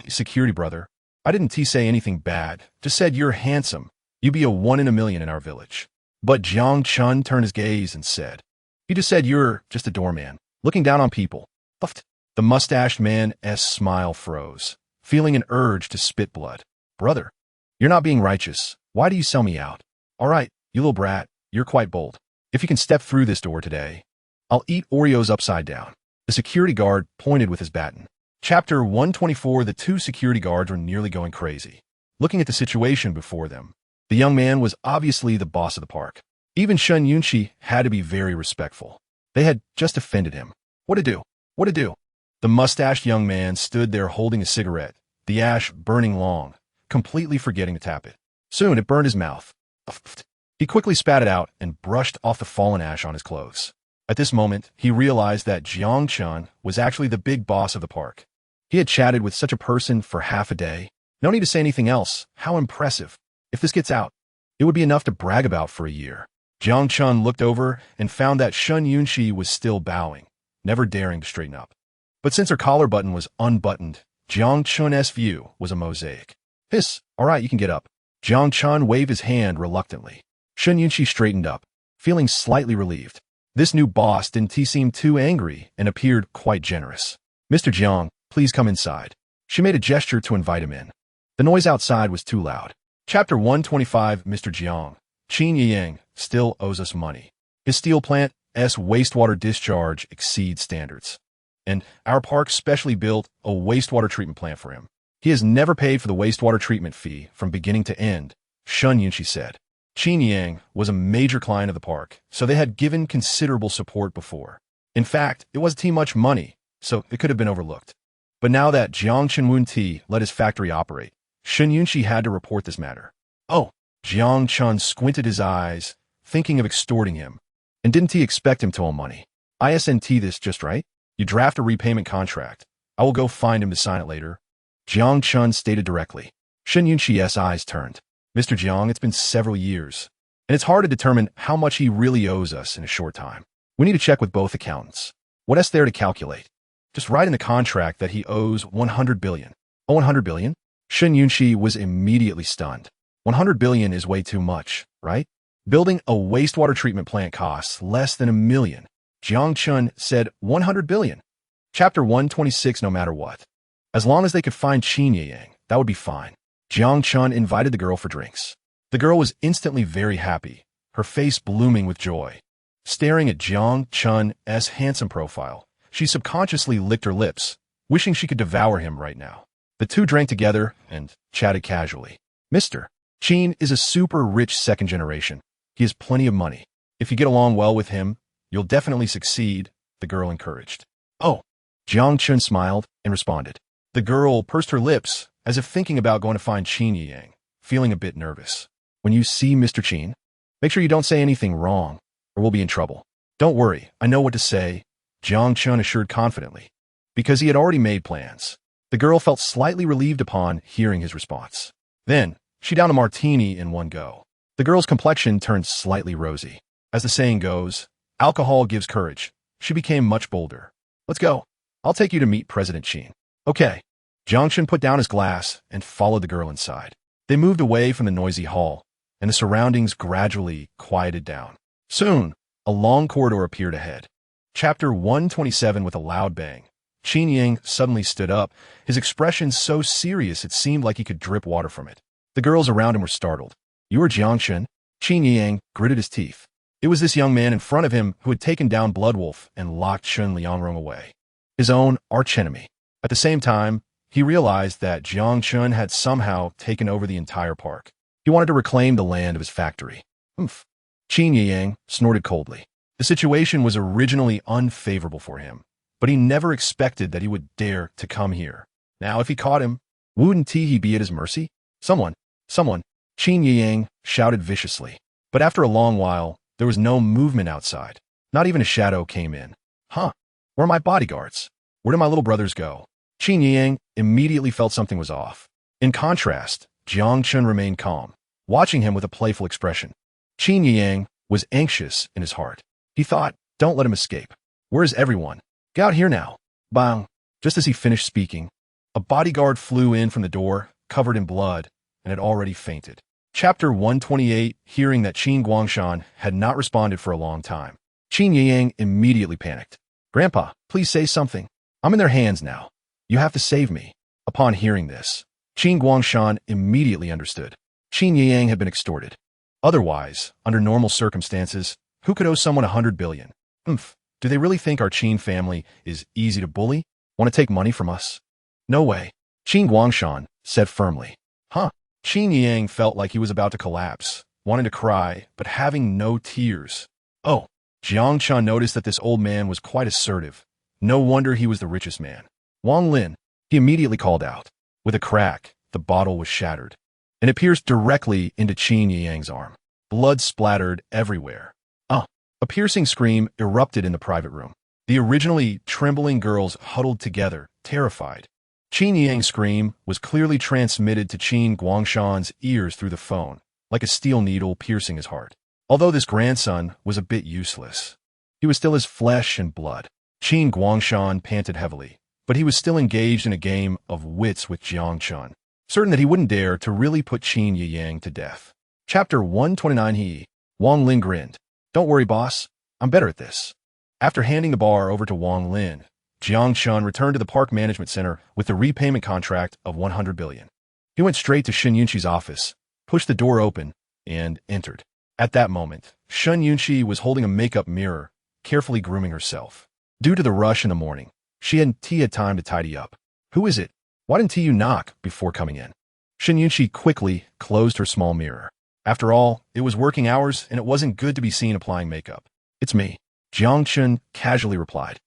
A: security brother, I didn't say anything bad, just said you're handsome. You be a 1 in a million in our village. But Jiang Chun turned his gaze and said, he just said you're just a doorman, looking down on people. Puffed. The mustached man's smile froze, feeling an urge to spit blood. Brother, you're not being righteous. Why do you sell me out? All right, you little brat, you're quite bold. If you can step through this door today, I'll eat Oreos upside down. The security guard pointed with his baton. Chapter 124. The two security guards were nearly going crazy. Looking at the situation before them, the young man was obviously the boss of the park. Even Shun Yunshi had to be very respectful. They had just offended him. What to do? What to do? The mustached young man stood there holding a cigarette, the ash burning long, completely forgetting to tap it. Soon it burned his mouth. He quickly spat it out and brushed off the fallen ash on his clothes. At this moment, he realized that Jiang Chun was actually the big boss of the park. He had chatted with such a person for half a day. No need to say anything else. How impressive. If this gets out, it would be enough to brag about for a year. Jiang Chun looked over and found that Shun Yunshi was still bowing, never daring to straighten up. But since her collar button was unbuttoned, Jiang Chun's view was a mosaic. Hiss, all right, you can get up. Jiang Chun waved his hand reluctantly. Shun Yunshi straightened up, feeling slightly relieved. This new boss didn't seem too angry and appeared quite generous. Mr. Jiang, please come inside. She made a gesture to invite him in. The noise outside was too loud. Chapter 125. Mr. Jiang, Qin Yang still owes us money. His steel plant's wastewater discharge exceeds standards. And our park specially built a wastewater treatment plant for him. He has never paid for the wastewater treatment fee from beginning to end, Shun Yunshi said. Qin Yang was a major client of the park, so they had given considerable support before. In fact, it wasn't too much money, so it could have been overlooked. But now that Jiang Chunwun let his factory operate, Shun Yunshi had to report this matter. Oh, Jiang Chun squinted his eyes, thinking of extorting him. And didn't he expect him to owe money? Isn't this just right? You draft a repayment contract. I will go find him to sign it later. Jiang Chun stated directly. Shun Yunshi's eyes turned. Mr. Jiang, it's been several years, and it's hard to determine how much he really owes us in a short time. We need to check with both accountants. What is there to calculate? Just write in the contract that he owes 100 billion. Oh, 100 billion? Shun Yunshi was immediately stunned. 100 billion is way too much, right? Building a wastewater treatment plant costs less than $1 million. Jiang Chun said 100 billion. Chapter 126. No matter what. As long as they could find Qin Yang, that would be fine. Jiang Chun invited the girl for drinks. The girl was instantly very happy, her face blooming with joy. Staring at Jiang Chun's handsome profile, she subconsciously licked her lips, wishing she could devour him right now. The two drank together and chatted casually. Mr. Qin is a super rich second generation. He has plenty of money. If you get along well with him, you'll definitely succeed, the girl encouraged. Oh, Jiang Chun smiled and responded. The girl pursed her lips, as if thinking about going to find Qin Yang, feeling a bit nervous. When you see Mr. Qin, make sure you don't say anything wrong, or we'll be in trouble. Don't worry, I know what to say, Jiang Chun assured confidently, because he had already made plans. The girl felt slightly relieved upon hearing his response. Then, she downed a martini in one go. The girl's complexion turned slightly rosy. As the saying goes, alcohol gives courage. She became much bolder. Let's go. I'll take you to meet President Qin. Okay. Jiang Chun put down his glass and followed the girl inside. They moved away from the noisy hall, and the surroundings gradually quieted down. Soon, a long corridor appeared ahead. Chapter 127. With a loud bang, Qin Yang suddenly stood up, his expression so serious it seemed like he could drip water from it. The girls around him were startled. You are Jiang Chun? Qin Yang gritted his teeth. It was this young man in front of him who had taken down Bloodwolf and locked Shun Liangrong away, his own archenemy. At the same time, he realized that Jiang Chun had somehow taken over the entire park. He wanted to reclaim the land of his factory. Oomph. Qin Yang snorted coldly. The situation was originally unfavorable for him, but he never expected that he would dare to come here. Now, if he caught him, wouldn't he be at his mercy? Someone, Qin Yang shouted viciously. But after a long while, there was no movement outside. Not even a shadow came in. Huh? Where are my bodyguards? Where did my little brothers go? Qin Yang immediately felt something was off. In contrast, Jiang Chun remained calm, watching him with a playful expression. Qin Yang was anxious in his heart. He thought, don't let him escape. Where is everyone? Get out here now. Bang! Just as he finished speaking, a bodyguard flew in from the door, covered in blood, and had already fainted. Chapter 128, hearing that Qin Guangshan had not responded for a long time. Qin Yang immediately panicked. Grandpa, please say something. I'm in their hands now. You have to save me. Upon hearing this, Qin Guangshan immediately understood. Qin Yang had been extorted. Otherwise, under normal circumstances, who could owe someone 100 billion? Do they really think our Qin family is easy to bully? Want to take money from us? No way. Qin Guangshan said firmly. Qin Yang felt like he was about to collapse, wanting to cry, but having no tears. Oh, Jiang Chun noticed that this old man was quite assertive. No wonder he was the richest man. Wang Lin, he immediately called out. With a crack, the bottle was shattered, and it pierced directly into Qin Yang's arm. Blood splattered everywhere. A piercing scream erupted in the private room. The originally trembling girls huddled together, terrified. Qin Yang's scream was clearly transmitted to Qin Guangshan's ears through the phone, like a steel needle piercing his heart. Although this grandson was a bit useless, he was still his flesh and blood. Qin Guangshan panted heavily, but he was still engaged in a game of wits with Jiang Chun, certain that he wouldn't dare to really put Qin Yang to death. Chapter 129. Wang Lin grinned. Don't worry, boss. I'm better at this. After handing the bar over to Wang Lin, Jiang Chun returned to the park management center with the repayment contract of 100 billion. He went straight to Shen Yunqi's office, pushed the door open, and entered. At that moment, Shen Yunqi was holding a makeup mirror, carefully grooming herself. Due to the rush in the morning, she hadn't had time to tidy up. Who is it? Why didn't you knock before coming in? Shen Yunqi quickly closed her small mirror. After all, it was working hours, and it wasn't good to be seen applying makeup. It's me. Jiang Chun casually replied.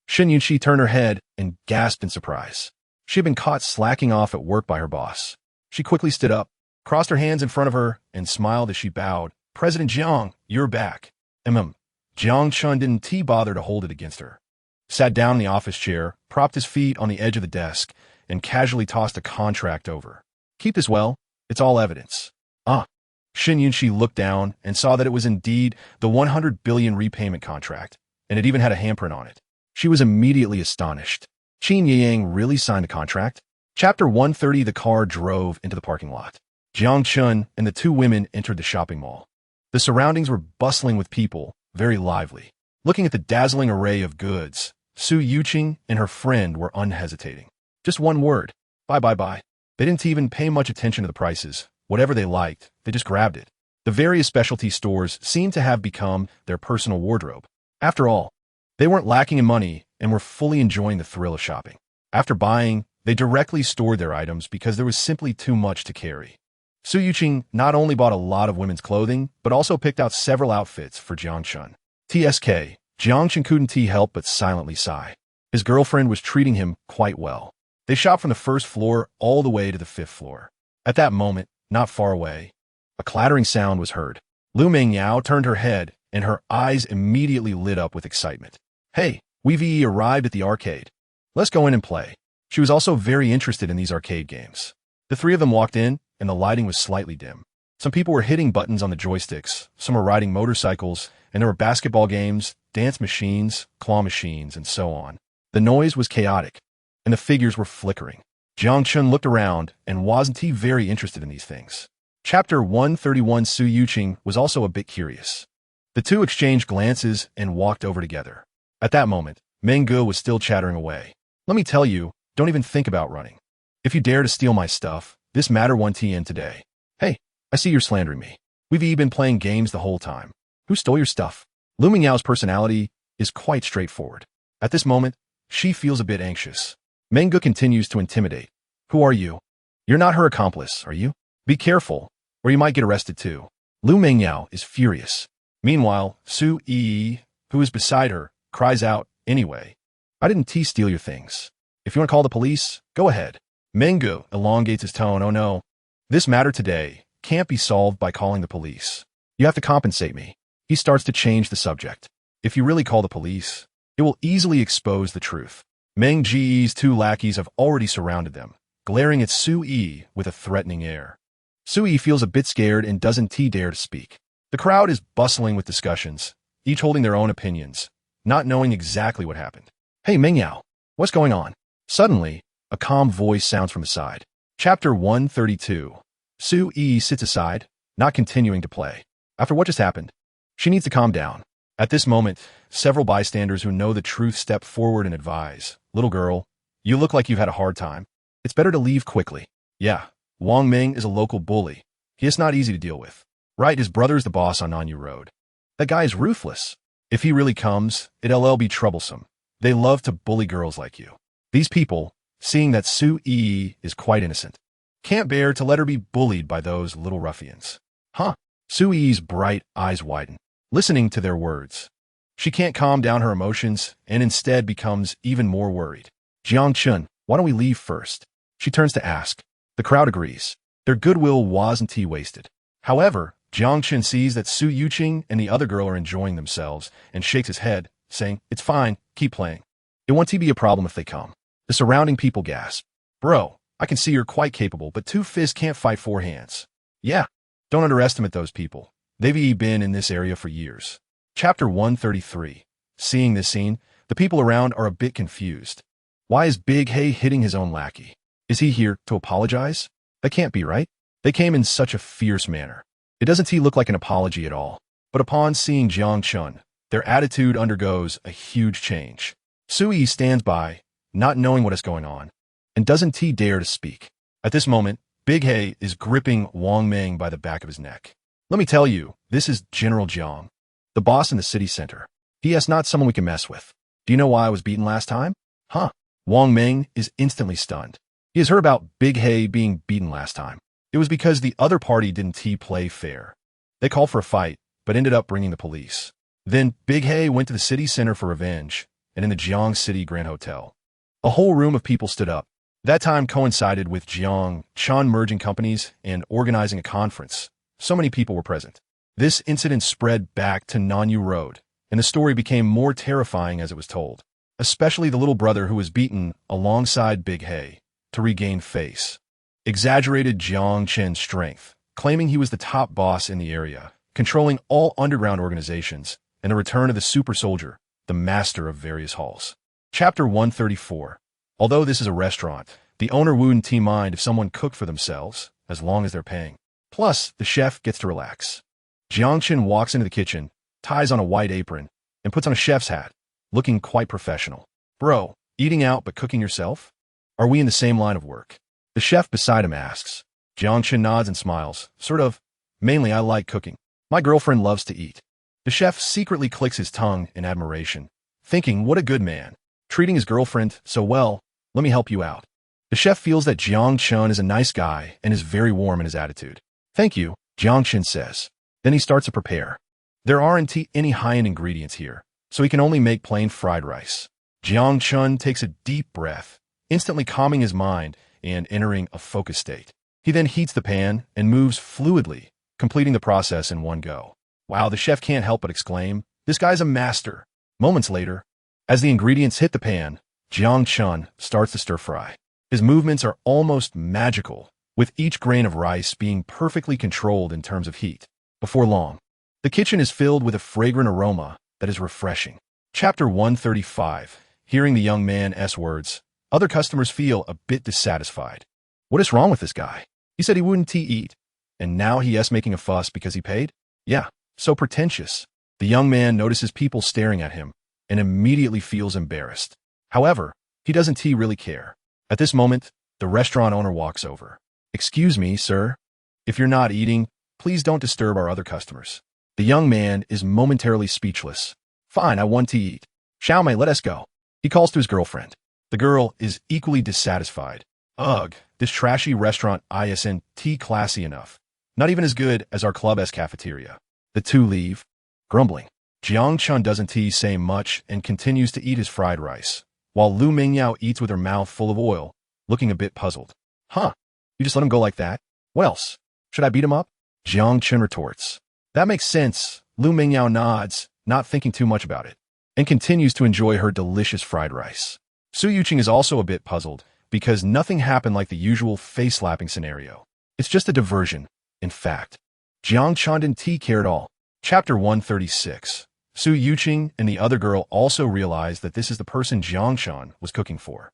A: Shen Yunqi turned her head and gasped in surprise. She had been caught slacking off at work by her boss. She quickly stood up, crossed her hands in front of her, and smiled as she bowed. President Jiang, you're back. Jiang Chun didn't bother to hold it against her. Sat down in the office chair, propped his feet on the edge of the desk, and casually tossed a contract over. Keep this well. It's all evidence. Shen Yunqi looked down and saw that it was indeed the 100 billion repayment contract, and it even had a handprint on it. She was immediately astonished. Qin Yang really signed the contract? Chapter 130. The car drove into the parking lot. Jiang Chun and the two women entered the shopping mall. The surroundings were bustling with people, very lively. Looking at the dazzling array of goods, Su Yuqing and her friend were unhesitating. Just one word. Buy. They didn't even pay much attention to the prices. Whatever they liked, they just grabbed it. The various specialty stores seemed to have become their personal wardrobe. After all, they weren't lacking in money and were fully enjoying the thrill of shopping. After buying, they directly stored their items because there was simply too much to carry. Su Yuqing not only bought a lot of women's clothing, but also picked out several outfits for Jiang Chun. TSK, Jiang Chun couldn't help but silently sigh. His girlfriend was treating him quite well. They shopped from the first floor all the way to the 5th floor. At that moment, not far away, a clattering sound was heard. Lu Mengyao turned her head, and her eyes immediately lit up with excitement. Hey, we've arrived at the arcade. Let's go in and play. She was also very interested in these arcade games. The three of them walked in, and the lighting was slightly dim. Some people were hitting buttons on the joysticks, some were riding motorcycles, and there were basketball games, dance machines, claw machines, and so on. The noise was chaotic, and the figures were flickering. Jiang Chun looked around and wasn't very interested in these things. Chapter 131. Su Yuqing was also a bit curious. The two exchanged glances and walked over together. At that moment, Meng Ge was still chattering away. Let me tell you, don't even think about running. If you dare to steal my stuff, this matter won't end today. Hey, I see you're slandering me. We've been playing games the whole time. Who stole your stuff? Lu Mingyao's personality is quite straightforward. At this moment, she feels a bit anxious. Meng Ge continues to intimidate. Who are you? You're not her accomplice, are you? Be careful, or you might get arrested too. Lu Mengyao is furious. Meanwhile, Su Yi, who is beside her, cries out, anyway, I didn't steal your things. If you want to call the police, go ahead. Meng Ge elongates his tone. Oh no. This matter today can't be solved by calling the police. You have to compensate me. He starts to change the subject. If you really call the police, it will easily expose the truth. Meng Ji's two lackeys have already surrounded them, glaring at Su Yi with a threatening air. Su Yi feels a bit scared and doesn't dare to speak. The crowd is bustling with discussions, each holding their own opinions, not knowing exactly what happened. Hey Mingyao, what's going on? Suddenly, a calm voice sounds from the side. Chapter 132. Su Yi sits aside, not continuing to play. After what just happened, she needs to calm down. At this moment, several bystanders who know the truth step forward and advise. Little girl, you look like you've had a hard time. It's better to leave quickly. Yeah, Wang Ming is a local bully. He is not easy to deal with. Right, his brother is the boss on Nanyu Road. That guy is ruthless. If he really comes, it'll be troublesome. They love to bully girls like you. These people, seeing that Su Yi is quite innocent, can't bear to let her be bullied by those little ruffians. Huh? Su Yi's bright eyes widen, listening to their words. She can't calm down her emotions and instead becomes even more worried. Jiang Chun, why don't we leave first? She turns to ask. The crowd agrees. Their goodwill wasn't wasted. However, Jiang Chun sees that Su Yuqing and the other girl are enjoying themselves and shakes his head, saying, it's fine, keep playing. It won't be a problem if they come. The surrounding people gasp. Bro, I can see you're quite capable, but two fists can't fight four hands. Yeah, don't underestimate those people. They've been in this area for years. Chapter 133. Seeing this scene, the people around are a bit confused. Why is Big Hay hitting his own lackey? Is he here to apologize? That can't be right. They came in such a fierce manner. It doesn't look like an apology at all. But upon seeing Jiang Chun, their attitude undergoes a huge change. Su Yi stands by, not knowing what is going on, and doesn't dare to speak. At this moment, Big Hay is gripping Wang Ming by the back of his neck. Let me tell you, this is General Jiang, the boss in the city center. He is not someone we can mess with. Do you know why I was beaten last time? Huh? Wang Ming is instantly stunned. He has heard about Big Hay being beaten last time. It was because the other party didn't play fair. They called for a fight, but ended up bringing the police. Then Big Hay went to the city center for revenge, and in the Jiang City Grand Hotel. A whole room of people stood up. That time coincided with Jiang Chun merging companies and organizing a conference. So many people were present. This incident spread back to Nanyu Road, and the story became more terrifying as it was told, especially the little brother who was beaten alongside Big Hay to regain face. Exaggerated Jiang Chen's strength, claiming he was the top boss in the area, controlling all underground organizations, and the return of the super soldier, the master of various halls. Chapter 134. Although this is a restaurant, the owner wouldn't mind if someone cooked for themselves, as long as they're paying. Plus, the chef gets to relax. Jiang Chen walks into the kitchen, ties on a white apron, and puts on a chef's hat, looking quite professional. Bro, eating out but cooking yourself? Are we in the same line of work? The chef beside him asks. Jiang Chen nods and smiles, sort of. Mainly I like cooking. My girlfriend loves to eat. The chef secretly clicks his tongue in admiration, thinking what a good man, treating his girlfriend so well. Let me help you out. The chef feels that Jiang Chen is a nice guy and is very warm in his attitude. Thank you, Jiang Chen says. Then he starts to prepare. There aren't any high-end ingredients here, so he can only make plain fried rice. Jiang Chen takes a deep breath, instantly calming his mind and entering a focused state. He then heats the pan and moves fluidly, completing the process in one go. Wow, the chef can't help but exclaim, this guy's a master. Moments later, as the ingredients hit the pan, Jiang Chen starts to stir-fry. His movements are almost magical, with each grain of rice being perfectly controlled in terms of heat. Before long, the kitchen is filled with a fragrant aroma that is refreshing. Chapter 135. Hearing the young man's words, other customers feel a bit dissatisfied. What is wrong with this guy? He said he wouldn't eat, and now he is making a fuss because he paid? Yeah, so pretentious. The young man notices people staring at him and immediately feels embarrassed. However, he doesn't really care. At this moment, the restaurant owner walks over. Excuse me, sir. If you're not eating, please don't disturb our other customers. The young man is momentarily speechless. Fine, I want to eat. Xiaomei, let us go. He calls to his girlfriend. The girl is equally dissatisfied. Ugh, this trashy restaurant isn't classy enough. Not even as good as our club's cafeteria. The two leave, grumbling. Jiang Chun doesn't say much and continues to eat his fried rice, while Lu Mingyao eats with her mouth full of oil, looking a bit puzzled. Huh, you just let him go like that? What else? Should I beat him up? Jiang Chun retorts. That makes sense. Lu Mingyao nods, not thinking too much about it, and continues to enjoy her delicious fried rice. Su Yuqing is also a bit puzzled, because nothing happened like the usual face-slapping scenario. It's just a diversion, in fact. Jiang Chun didn't care at all. Chapter 136. Su Yuqing and the other girl also realized that this is the person Jiang Chun was cooking for.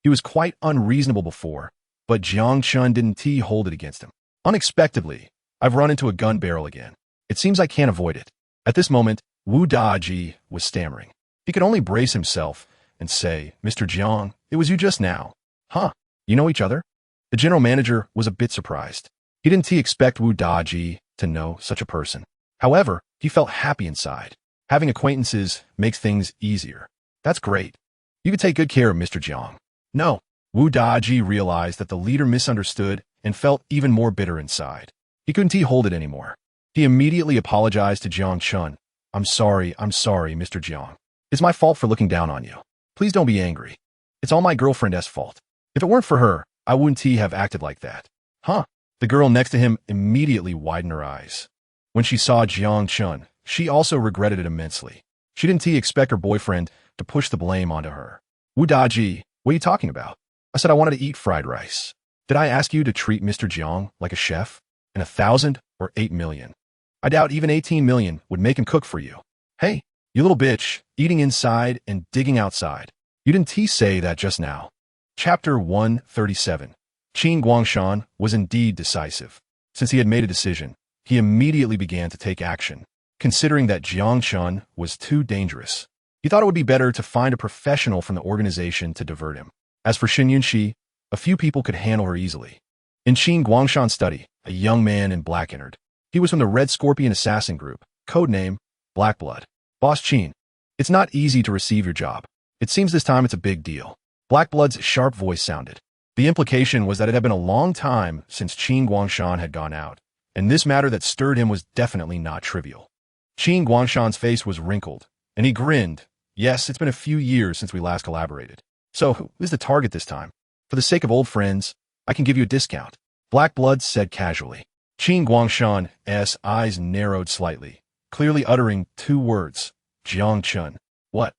A: He was quite unreasonable before, but Jiang Chun didn't hold it against him. Unexpectedly, I've run into a gun barrel again. It seems I can't avoid it. At this moment, Wu Daji was stammering. He could only brace himself and say, "Mr. Jiang, it was you just now." "Huh? You know each other?" The general manager was a bit surprised. He didn't expect Wu Daji to know such a person. However, he felt happy inside. Having acquaintances makes things easier. That's great. You can take good care of Mr. Jiang. No. Wu Daji realized that the leader misunderstood and felt even more bitter inside. He couldn't hold it anymore. He immediately apologized to Jiang Chun. I'm sorry, Mr. Jiang. It's my fault for looking down on you. Please don't be angry. It's all my girlfriend's fault. If it weren't for her, I wouldn't have acted like that." "Huh?" The girl next to him immediately widened her eyes. When she saw Jiang Chun, she also regretted it immensely. She didn't expect her boyfriend to push the blame onto her. "Wu Daji, what are you talking about? I said I wanted to eat fried rice. Did I ask you to treat Mr. Jiang like a chef? And 1,000 or 8 million? I doubt even 18 million would make him cook for you. Hey, you little bitch, eating inside and digging outside. You didn't say that just now." Chapter 137. Qin Guangshan was indeed decisive. Since he had made a decision, he immediately began to take action, considering that Jiang Chun was too dangerous. He thought it would be better to find a professional from the organization to divert him. As for Xin Yunxi, a few people could handle her easily. In Qin Guangshan's study, a young man in black entered. He was from the Red Scorpion Assassin Group, codename Black Blood. "Boss Qin, it's not easy to receive your job. It seems this time it's a big deal." Black Blood's sharp voice sounded. The implication was that it had been a long time since Qin Guangshan had gone out, and this matter that stirred him was definitely not trivial. Qin Guangshan's face was wrinkled, and he grinned. "Yes, it's been a few years since we last collaborated. So, who's the target this time? For the sake of old friends, I can give you a discount," Black Blood said casually. Qin Guangshan's eyes narrowed slightly, clearly uttering two words, "Jiang Chun." "What?"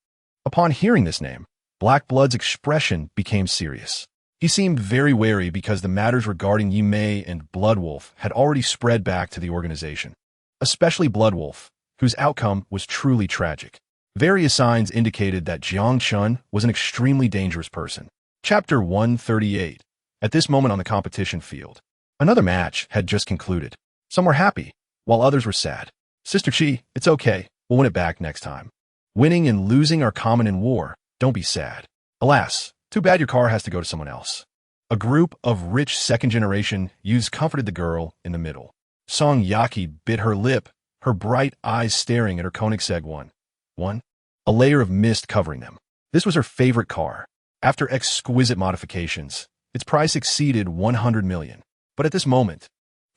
A: Upon hearing this name, Black Blood's expression became serious. He seemed very wary because the matters regarding Yi Mei and Bloodwolf had already spread back to the organization, especially Bloodwolf, whose outcome was truly tragic. Various signs indicated that Jiang Chun was an extremely dangerous person. Chapter 138. At this moment on the competition field, another match had just concluded. Some were happy, while others were sad. "Sister Chi, it's okay. We'll win it back next time. Winning and losing are common in war. Don't be sad. Alas, too bad your car has to go to someone else." A group of rich second-generation youths comforted the girl in the middle. Song Yaki bit her lip, her bright eyes staring at her Koenigsegg 1, a layer of mist covering them. This was her favorite car. After exquisite modifications, its price exceeded 100 million. But at this moment,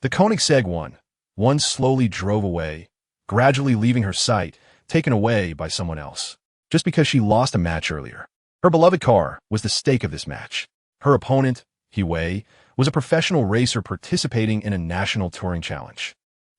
A: the Koenigsegg 1 slowly drove away, gradually leaving her sight, taken away by someone else. Just because she lost a match earlier. Her beloved car was the stake of this match. Her opponent, He Wei, was a professional racer participating in a national touring challenge,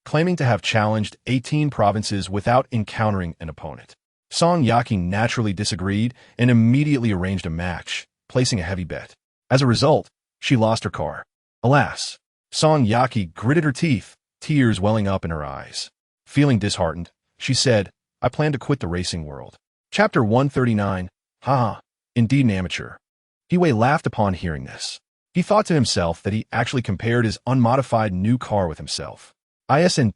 A: claiming to have challenged 18 provinces without encountering an opponent. Song Yaki naturally disagreed and immediately arranged a match, placing a heavy bet. As a result, she lost her car. Alas, Song Yaki gritted her teeth, tears welling up in her eyes. Feeling disheartened, she said, "I plan to quit the racing world." Chapter 139. Haha, indeed an amateur. He Wei laughed upon hearing this. He thought to himself that he actually compared his unmodified new car with himself. Isn't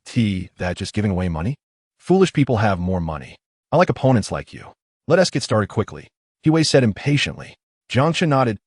A: that just giving away money? Foolish people have more money. I like opponents like you. Let us get started quickly. He Wei said impatiently. Jiang Chen nodded.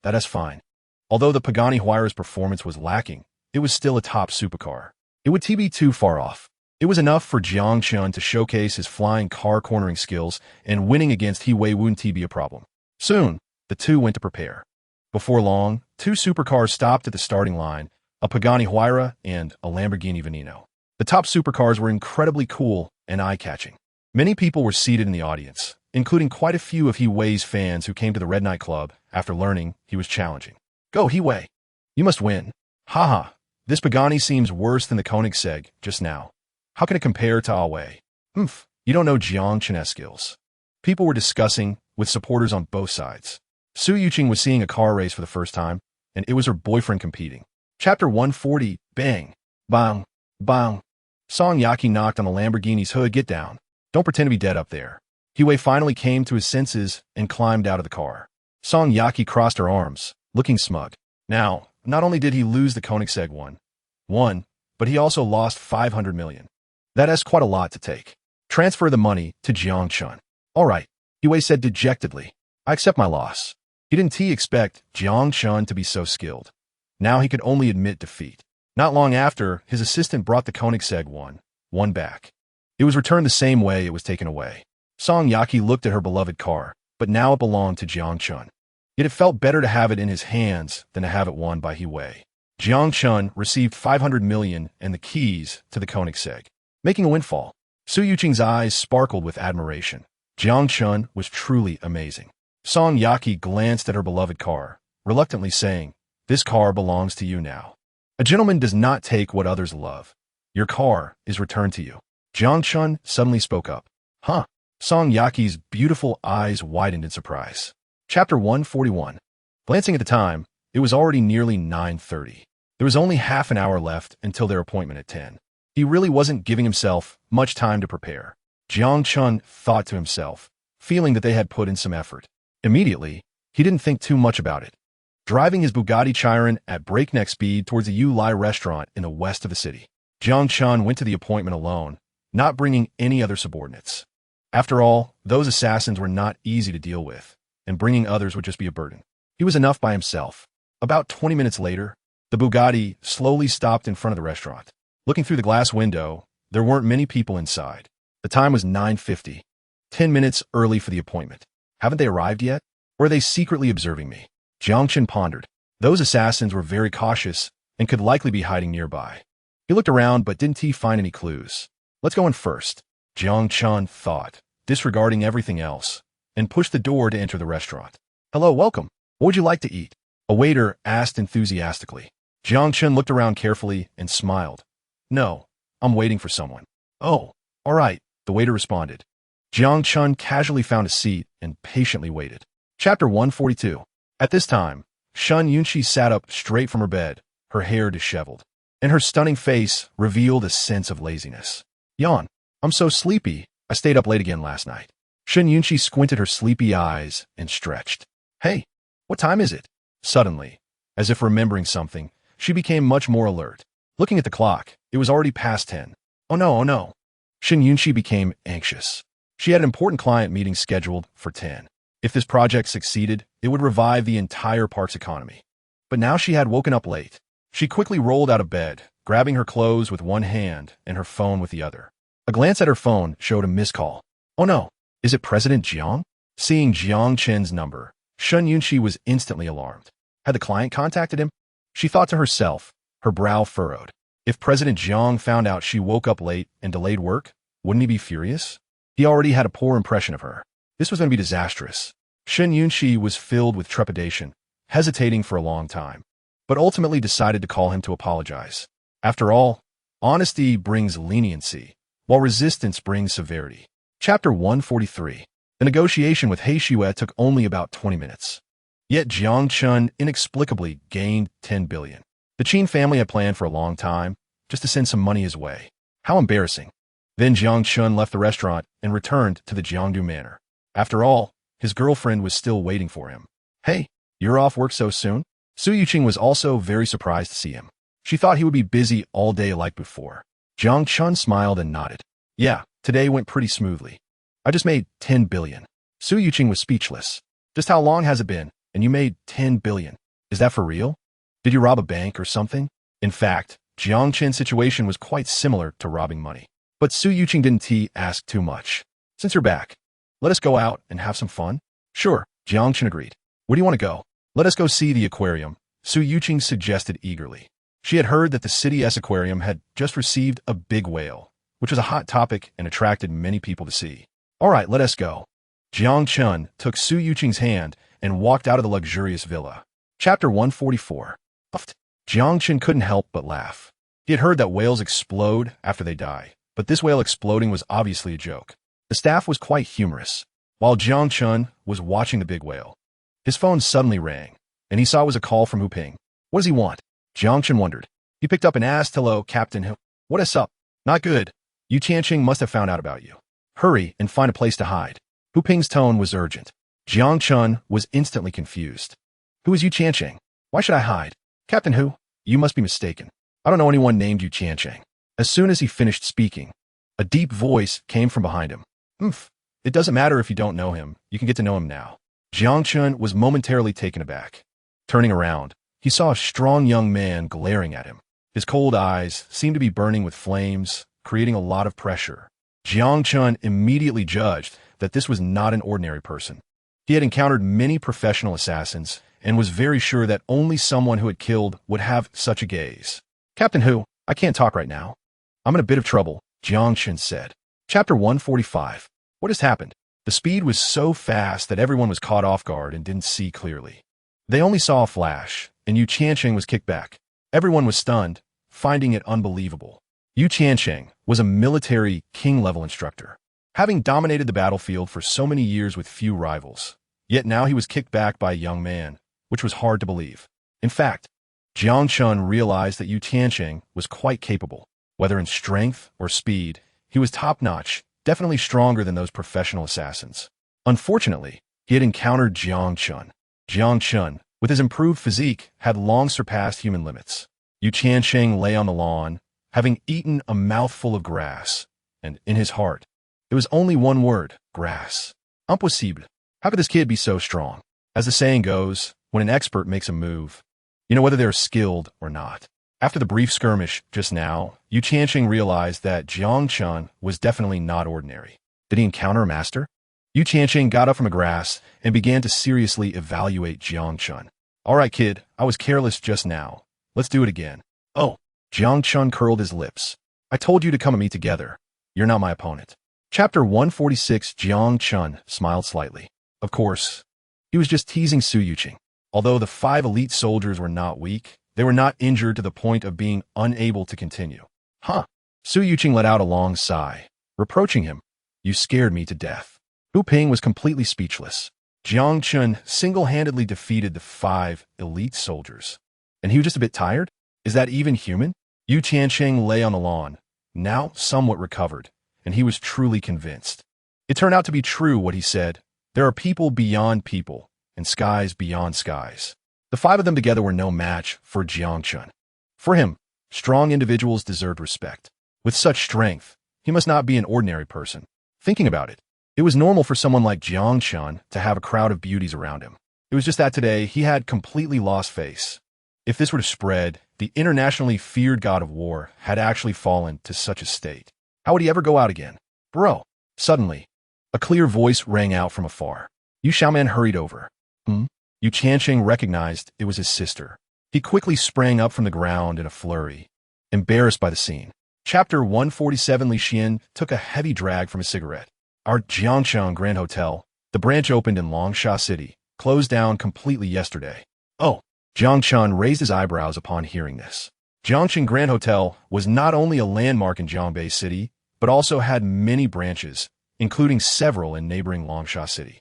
A: That is fine. Although the Pagani Huayra's performance was lacking, it was still a top supercar. It would be too far off. It was enough for Jiang Chen to showcase his flying car cornering skills, and winning against He Wei wouldn't be a problem. Soon, the two went to prepare. Before long, two supercars stopped at the starting line, a Pagani Huayra and a Lamborghini Veneno. The top supercars were incredibly cool and eye-catching. Many people were seated in the audience, including quite a few of He Wei's fans who came to the Red Knight Club after learning he was challenging. "Go, He Wei. You must win." "Haha, this Pagani seems worse than the Koenigsegg just now. How can it compare to Awei? You don't know Jiang Chen's skills." People were discussing, with supporters on both sides. Su Yuqing was seeing a car race for the first time, and it was her boyfriend competing. Chapter 140, Bang. Bang. Bang. Song Yaki knocked on the Lamborghini's hood. Get down. Don't pretend to be dead up there. Huey finally came to his senses and climbed out of the car. Song Yaki crossed her arms, looking smug. Now, not only did he lose the Koenigsegg one, but he also lost 500 million. That's quite a lot to take. Transfer the money to Jiang Chun. All right, Huey said dejectedly. I accept my loss. He didn't expect Jiang Chun to be so skilled. Now he could only admit defeat. Not long after, his assistant brought the Koenigsegg one back. It was returned the same way it was taken away. Song Yaki looked at her beloved car, but now it belonged to Jiang Chun. Yet it felt better to have it in his hands than to have it won by Huey. Jiang Chun received 500 million and the keys to the Koenigsegg, making a windfall. Su Yuqing's eyes sparkled with admiration. Jiang Chun was truly amazing. Song Yaki glanced at her beloved car, reluctantly saying, "This car belongs to you now. A gentleman does not take what others love. Your car is returned to you." Jiang Chun suddenly spoke up. Huh? Song Yaki's beautiful eyes widened in surprise. Chapter 141. Glancing at the time, it was already nearly 9:30. There was only half an hour left until their appointment at 10. He really wasn't giving himself much time to prepare. Jiang Chun thought to himself, feeling that they had put in some effort. Immediately, he didn't think too much about it. Driving his Bugatti Chiron at breakneck speed towards a Yu-Lai restaurant in the west of the city, Jiang Chun went to the appointment alone, not bringing any other subordinates. After all, those assassins were not easy to deal with, and bringing others would just be a burden. He was enough by himself. About 20 minutes later, the Bugatti slowly stopped in front of the restaurant. Looking through the glass window, there weren't many people inside. The time was 9:50, 10 minutes early for the appointment. Haven't they arrived yet? Or are they secretly observing me? Jiang Chun pondered. Those assassins were very cautious and could likely be hiding nearby. He looked around but didn't find any clues. Let's go in first, Jiang Chun thought, disregarding everything else, and pushed the door to enter the restaurant. Hello, welcome. What would you like to eat? A waiter asked enthusiastically. Jiang Chun looked around carefully and smiled. No, I'm waiting for someone. Oh, all right, the waiter responded. Jiang Chun casually found a seat and patiently waited. Chapter 142. At this time, Shun Yunxi sat up straight from her bed, her hair disheveled, and her stunning face revealed a sense of laziness. Yawn. I'm so sleepy, I stayed up late again last night. Shun Yunxi squinted her sleepy eyes and stretched. Hey, what time is it? Suddenly, as if remembering something, she became much more alert. Looking at the clock, it was already past 10. Oh no, oh no. Shun Yunxi became anxious. She had an important client meeting scheduled for 10. If this project succeeded, it would revive the entire park's economy. But now she had woken up late. She quickly rolled out of bed, grabbing her clothes with one hand and her phone with the other. A glance at her phone showed a missed call. Oh no, is it President Jiang? Seeing Jiang Chen's number, Shun Yunxi was instantly alarmed. Had the client contacted him? She thought to herself, her brow furrowed. If President Jiang found out she woke up late and delayed work, wouldn't he be furious? He already had a poor impression of her. This was going to be disastrous. Shun Yunxi was filled with trepidation, hesitating for a long time, but ultimately decided to call him to apologize. After all, honesty brings leniency, while resistance brings severity. Chapter 143. The negotiation with He Shue took only about 20 minutes. Yet Jiang Chun inexplicably gained 10 billion. The Qin family had planned for a long time, just to send some money his way. How embarrassing. Then Jiang Chun left the restaurant and returned to the Jiangdu Manor. After all, his girlfriend was still waiting for him. Hey, you're off work so soon? Su Yuqing was also very surprised to see him. She thought he would be busy all day like before. Jiang Chun smiled and nodded. Yeah, today went pretty smoothly. I just made 10 billion. Su Yuqing was speechless. Just how long has it been? And you made 10 billion. Is that for real? Did you rob a bank or something? In fact, Jiang Chen's situation was quite similar to robbing money. But Su Yuqing didn't ask too much. Since you're back, let us go out and have some fun? Sure, Jiang Chen agreed. Where do you want to go? Let us go see the aquarium, Su Yuqing suggested eagerly. She had heard that the city's aquarium had just received a big whale, which was a hot topic and attracted many people to see. All right, let us go. Jiang Chun took Su Yuqing's hand and walked out of the luxurious villa. Chapter 144. Jiang Chun couldn't help but laugh. He had heard that whales explode after they die, but this whale exploding was obviously a joke. The staff was quite humorous, while Jiang Chun was watching the big whale. His phone suddenly rang, and he saw it was a call from Hu Ping. What does he want? Jiang Chen wondered. He picked up and asked, "Hello, Captain Hu. What is up?" "Not good. Yu Tianqing must have found out about you. Hurry and find a place to hide." Hu Ping's tone was urgent. Jiang Chen was instantly confused. "Who is Yu Tianqing? Why should I hide?" "Captain Hu, you must be mistaken. I don't know anyone named Yu Tianqing." As soon as he finished speaking, a deep voice came from behind him. "Humph. It doesn't matter if you don't know him. You can get to know him now." Jiang Chen was momentarily taken aback. Turning around, he saw a strong young man glaring at him. His cold eyes seemed to be burning with flames, creating a lot of pressure. Jiang Chen immediately judged that this was not an ordinary person. He had encountered many professional assassins and was very sure that only someone who had killed would have such a gaze. "Captain Hu, I can't talk right now. I'm in a bit of trouble," Jiang Chen said. Chapter 145. What has happened? The speed was so fast that everyone was caught off guard and didn't see clearly. They only saw a flash, and Yu Tianqing was kicked back. Everyone was stunned, finding it unbelievable. Yu Tianqing was a military king-level instructor, having dominated the battlefield for so many years with few rivals. Yet now he was kicked back by a young man, which was hard to believe. In fact, Jiang Chen realized that Yu Tianqing was quite capable. Whether in strength or speed, he was top-notch, definitely stronger than those professional assassins. Unfortunately, he had encountered Jiang Chen. Jiang Chen, with his improved physique, had long surpassed human limits. Yu Tianqing lay on the lawn, having eaten a mouthful of grass, and in his heart, there was only one word: grass. Impossible. How could this kid be so strong? As the saying goes, when an expert makes a move, you know whether they're skilled or not. After the brief skirmish just now, Yu Tianqing realized that Jiang Chen was definitely not ordinary. Did he encounter a master? Yu Tianqing got up from the grass and began to seriously evaluate Jiang Chen. "All right, kid, I was careless just now. Let's do it again." "Oh." Jiang Chen curled his lips. "I told you to come and meet together. You're not my opponent." Chapter 146. Jiang Chen smiled slightly. Of course, he was just teasing Su Yuqing. Although the 5 elite soldiers were not weak, they were not injured to the point of being unable to continue. "Huh." Su Yuqing let out a long sigh, reproaching him. "You scared me to death." Hu Ping was completely speechless. Jiang Chen single-handedly defeated the 5 elite soldiers. And he was just a bit tired? Is that even human? Yu Tianqing lay on the lawn, now somewhat recovered, and he was truly convinced. It turned out to be true what he said. There are people beyond people, and skies beyond skies. The 5 of them together were no match for Jiang Chen. For him, strong individuals deserved respect. With such strength, he must not be an ordinary person. Thinking about it, it was normal for someone like Jiang Chen to have a crowd of beauties around him. It was just that today he had completely lost face. If this were to spread, the internationally feared god of war had actually fallen to such a state. How would he ever go out again? "Bro." Suddenly, a clear voice rang out from afar. Yu Xiaoman hurried over. Yu Tianqing recognized it was his sister. He quickly sprang up from the ground in a flurry, embarrassed by the scene. Chapter 147. Li Xian took a heavy drag from his cigarette. Our Jiangchang Grand Hotel, the branch opened in Longsha City, closed down completely yesterday. "Oh." Jiang Chen raised his eyebrows upon hearing this. Jiangchang Grand Hotel was not only a landmark in Jiangbei City, but also had many branches, including several in neighboring Longsha City.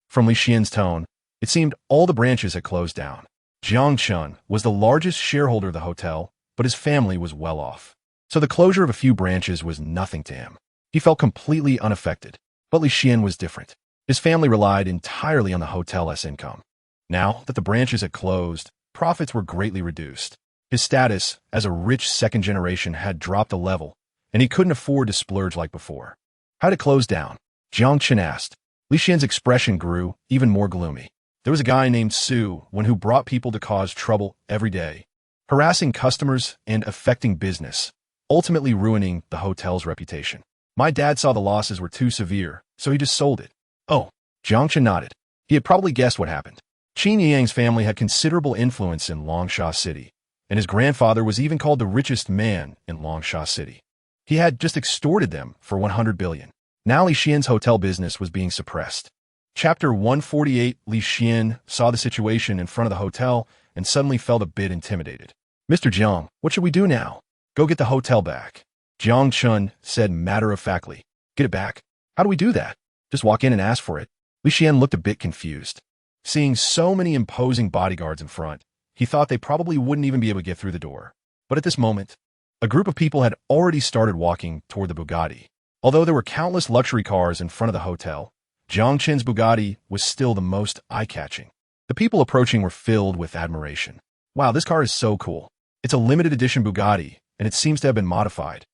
A: From Li Xian's tone, it seemed all the branches had closed down. Jiang Chen was the largest shareholder of the hotel, but his family was well off. So the closure of a few branches was nothing to him. He felt completely unaffected. But Li Xian was different. His family relied entirely on the hotel's income. Now that the branches had closed, profits were greatly reduced. His status as a rich second generation had dropped a level, and he couldn't afford to splurge like before. "How'd it close down?" Jiang Chen asked. Li Xian's expression grew even more gloomy. There was a guy named Su who brought people to cause trouble every day, harassing customers and affecting business, ultimately ruining the hotel's reputation. My dad saw the losses were too severe, so he just sold it. "Oh." Jiang Chen nodded. He had probably guessed what happened. Qin Yang's family had considerable influence in Longsha City, and his grandfather was even called the richest man in Longsha City. He had just extorted them for 100 billion. Now Li Xian's hotel business was being suppressed. Chapter 148. Li Xian saw the situation in front of the hotel and suddenly felt a bit intimidated. "Mr. Jiang, what should we do now?" "Go get the hotel back," Jiang Chen said matter-of-factly. "Get it back? How do we do that?" "Just walk in and ask for it." Li Xian looked a bit confused. Seeing so many imposing bodyguards in front, he thought they probably wouldn't even be able to get through the door. But at this moment, a group of people had already started walking toward the Bugatti. Although there were countless luxury cars in front of the hotel, Jiang Chen's Bugatti was still the most eye-catching. The people approaching were filled with admiration. Wow, this car is so cool. It's a limited edition Bugatti, and it seems to have been modified.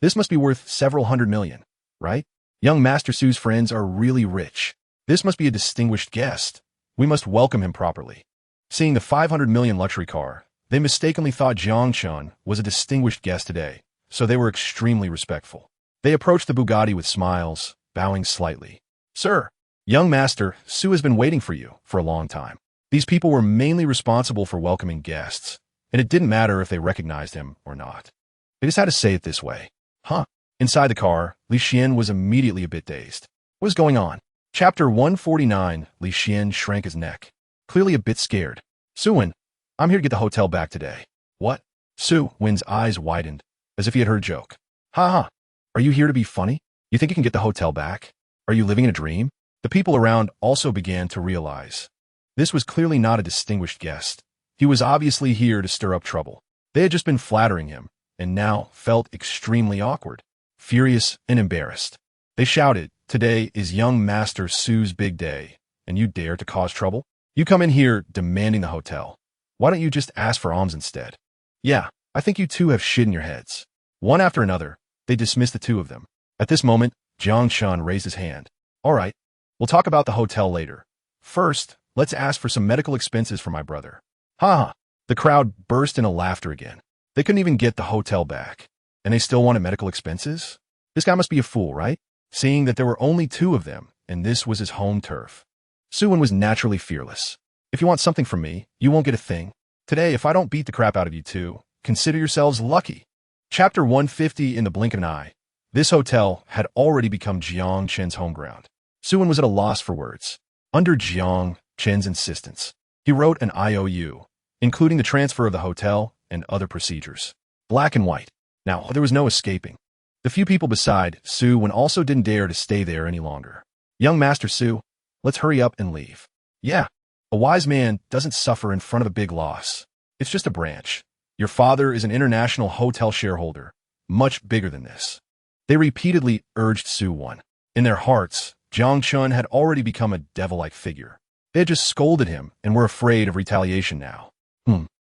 A: This must be worth several hundred million, right? Young Master Su's friends are really rich. This must be a distinguished guest. We must welcome him properly. Seeing the 500 million luxury car, they mistakenly thought Jiang Chen was a distinguished guest today, so they were extremely respectful. They approached the Bugatti with smiles, bowing slightly. Sir, young Master Su has been waiting for you for a long time. These people were mainly responsible for welcoming guests, and it didn't matter if they recognized him or not. They just had to say it this way. Huh? Inside the car, Li Xian was immediately a bit dazed. What is going on? Chapter 149, Li Xian shrank his neck, clearly a bit scared. Su-Wen, I'm here to get the hotel back today. What? Su-Wen's eyes widened, as if he had heard a joke. Ha ha. Are you here to be funny? You think you can get the hotel back? Are you living in a dream? The people around also began to realize. This was clearly not a distinguished guest. He was obviously here to stir up trouble. They had just been flattering him, and now felt extremely awkward, furious, and embarrassed. They shouted, Today is young Master Su's big day, and you dare to cause trouble? You come in here demanding the hotel. Why don't you just ask for alms instead? Yeah, I think you two have shit in your heads. One after another, they dismissed the two of them. At this moment, Jiang Chen raised his hand. All right, we'll talk about the hotel later. First, let's ask for some medical expenses for my brother. Ha ha. The crowd burst into laughter again. They couldn't even get the hotel back. And they still wanted medical expenses? This guy must be a fool, right? Seeing that there were only two of them, and this was his home turf. Su-Wen was naturally fearless. If you want something from me, you won't get a thing. Today, if I don't beat the crap out of you two, consider yourselves lucky. Chapter 150 in the blink of an eye. This hotel had already become Jiang Chen's home ground. Su-Wen was at a loss for words. Under Jiang Chen's insistence, he wrote an IOU, including the transfer of the hotel and other procedures. Black and white. Now, there was no escaping. The few people beside Su-Wen also didn't dare to stay there any longer. Young Master Su, let's hurry up and leave. Yeah, a wise man doesn't suffer in front of a big loss. It's just a branch. Your father is an international hotel shareholder, much bigger than this. They repeatedly urged Su-Wen. In their hearts, Jiang Chen had already become a devil-like figure. They had just scolded him and were afraid of retaliation now.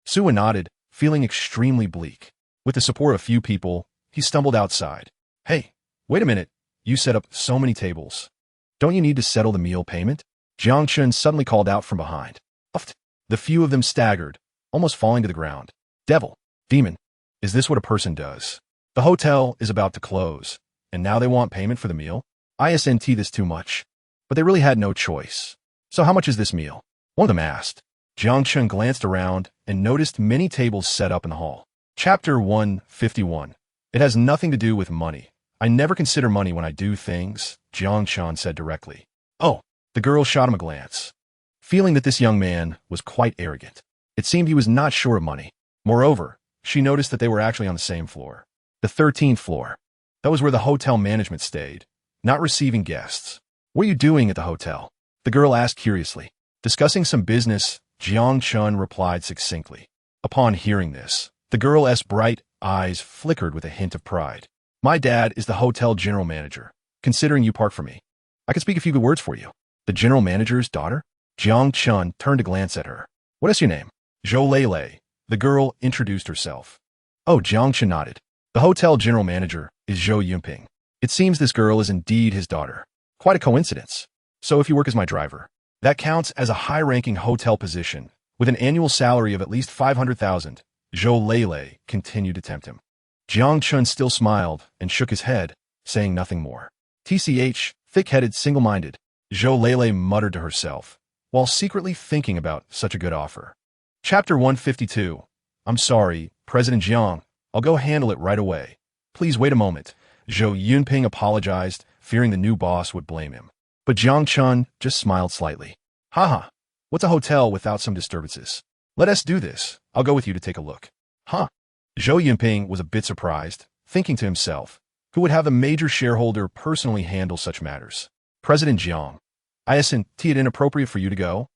A: Su-Wen nodded, feeling extremely bleak. With the support of a few people, he stumbled outside. Hey, wait a minute. You set up so many tables. Don't you need to settle the meal payment? Jiang Chen suddenly called out from behind. The few of them staggered, almost falling to the ground. Devil, demon, is this what a person does? The hotel is about to close, and now they want payment for the meal? Isn't this too much? But they really had no choice. So how much is this meal? One of them asked. Jiang Chen glanced around and noticed many tables set up in the hall. Chapter 151. It has nothing to do with money. I never consider money when I do things, Jiang Chen said directly. Oh, the girl shot him a glance, feeling that this young man was quite arrogant. It seemed he was not sure of money. Moreover, she noticed that they were actually on the same floor. The 13th floor. That was where the hotel management stayed, not receiving guests. What are you doing at the hotel? The girl asked curiously. Discussing some business, Jiang Chen replied succinctly. Upon hearing this, the girl's bright eyes flickered with a hint of pride. My dad is the hotel general manager, considering you park for me. I can speak a few good words for you. The general manager's daughter? Jiang Chen turned to glance at her. What is your name? Zhou Lei. The girl introduced herself. Oh, Jiang Chen nodded. The hotel general manager is Zhou Yunping. It seems this girl is indeed his daughter. Quite a coincidence. So if you work as my driver, that counts as a high-ranking hotel position with an annual salary of at least 500,000. Zhou Lei continued to tempt him. Jiang Chen still smiled and shook his head, saying nothing more. TCH, thick-headed, single-minded, Zhou Lei muttered to herself, while secretly thinking about such a good offer. Chapter 152. I'm sorry, President Jiang. I'll go handle it right away. Please wait a moment. Zhou Yunping apologized, fearing the new boss would blame him. But Jiang Chen just smiled slightly. Haha, what's a hotel without some disturbances? Let us do this. I'll go with you to take a look. Huh? Zhou Yunping was a bit surprised, thinking to himself, who would have the major shareholder personally handle such matters? President Jiang. Isn't it inappropriate for you to go?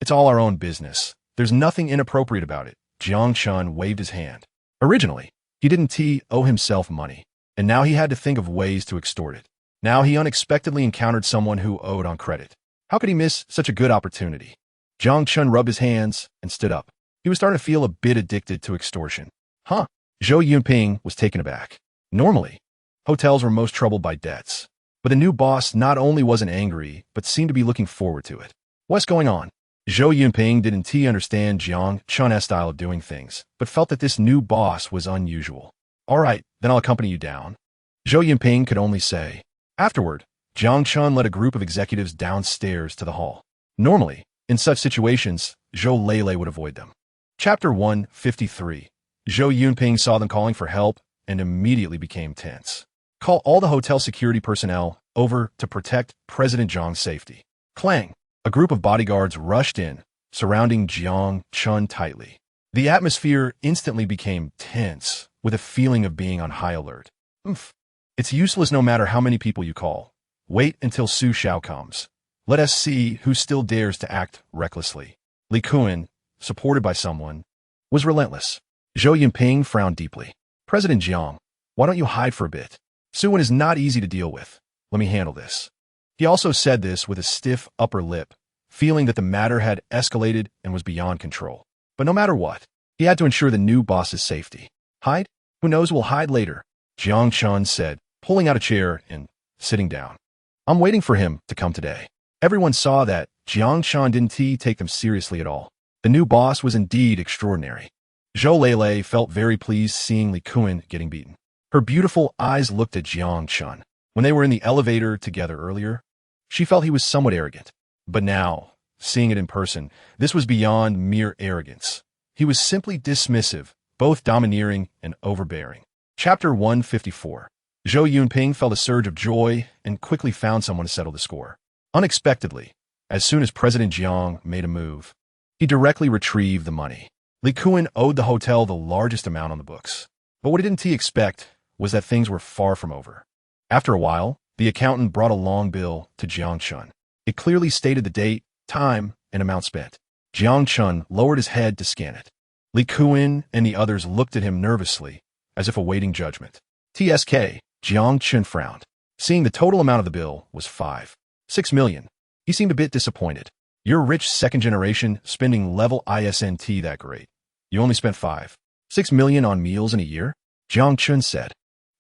A: It's all our own business. There's nothing inappropriate about it. Jiang Chun waved his hand. Originally, he didn't owe himself money, and now he had to think of ways to extort it. Now he unexpectedly encountered someone who owed on credit. How could he miss such a good opportunity? Jiang Chun rubbed his hands and stood up. He was starting to feel a bit addicted to extortion. Huh? Zhou Yunping was taken aback. Normally, hotels were most troubled by debts. But the new boss not only wasn't angry, but seemed to be looking forward to it. What's going on? Zhou Yunping didn't understand Jiang Chun's style of doing things, but felt that this new boss was unusual. All right, then I'll accompany you down. Zhou Yunping could only say. Afterward, Jiang Chun led a group of executives downstairs to the hall. Normally, in such situations, Zhou Lele would avoid them. Chapter 153. Zhou Yunping saw them calling for help and immediately became tense. Call all the hotel security personnel over to protect President Jiang's safety. Clang! A group of bodyguards rushed in, surrounding Jiang Chun tightly. The atmosphere instantly became tense, with a feeling of being on high alert. It's useless no matter how many people you call. Wait until Su Xiao comes. Let us see who still dares to act recklessly. Li Kun, supported by someone, was relentless. Zhou Yunping frowned deeply. President Jiang, why don't you hide for a bit? Suwen is not easy to deal with. Let me handle this. He also said this with a stiff upper lip, feeling that the matter had escalated and was beyond control. But no matter what, he had to ensure the new boss's safety. Hide? Who knows, we'll hide later, Jiang Chun said, pulling out a chair and sitting down. I'm waiting for him to come today. Everyone saw that Jiang Chun didn't take them seriously at all. The new boss was indeed extraordinary. Zhou Lele felt very pleased seeing Li Kun getting beaten. Her beautiful eyes looked at Jiang Chun. When they were in the elevator together earlier, she felt he was somewhat arrogant. But now, seeing it in person, this was beyond mere arrogance. He was simply dismissive, both domineering and overbearing. Chapter 154. Zhou Yunping felt a surge of joy and quickly found someone to settle the score. Unexpectedly, as soon as President Jiang made a move, he directly retrieved the money. Li Kun owed the hotel the largest amount on the books. But what he didn't expect was that things were far from over. After a while, the accountant brought a long bill to Jiang Chun. It clearly stated the date, time, and amount spent. Jiang Chun lowered his head to scan it. Li Kun and the others looked at him nervously, as if awaiting judgment. TSK, Jiang Chun frowned. Seeing the total amount of the bill was 5.6 million. He seemed a bit disappointed. You're rich second generation, spending level ISNT that great. You only spent 5.6 million on meals in a year? Jiang Chun said.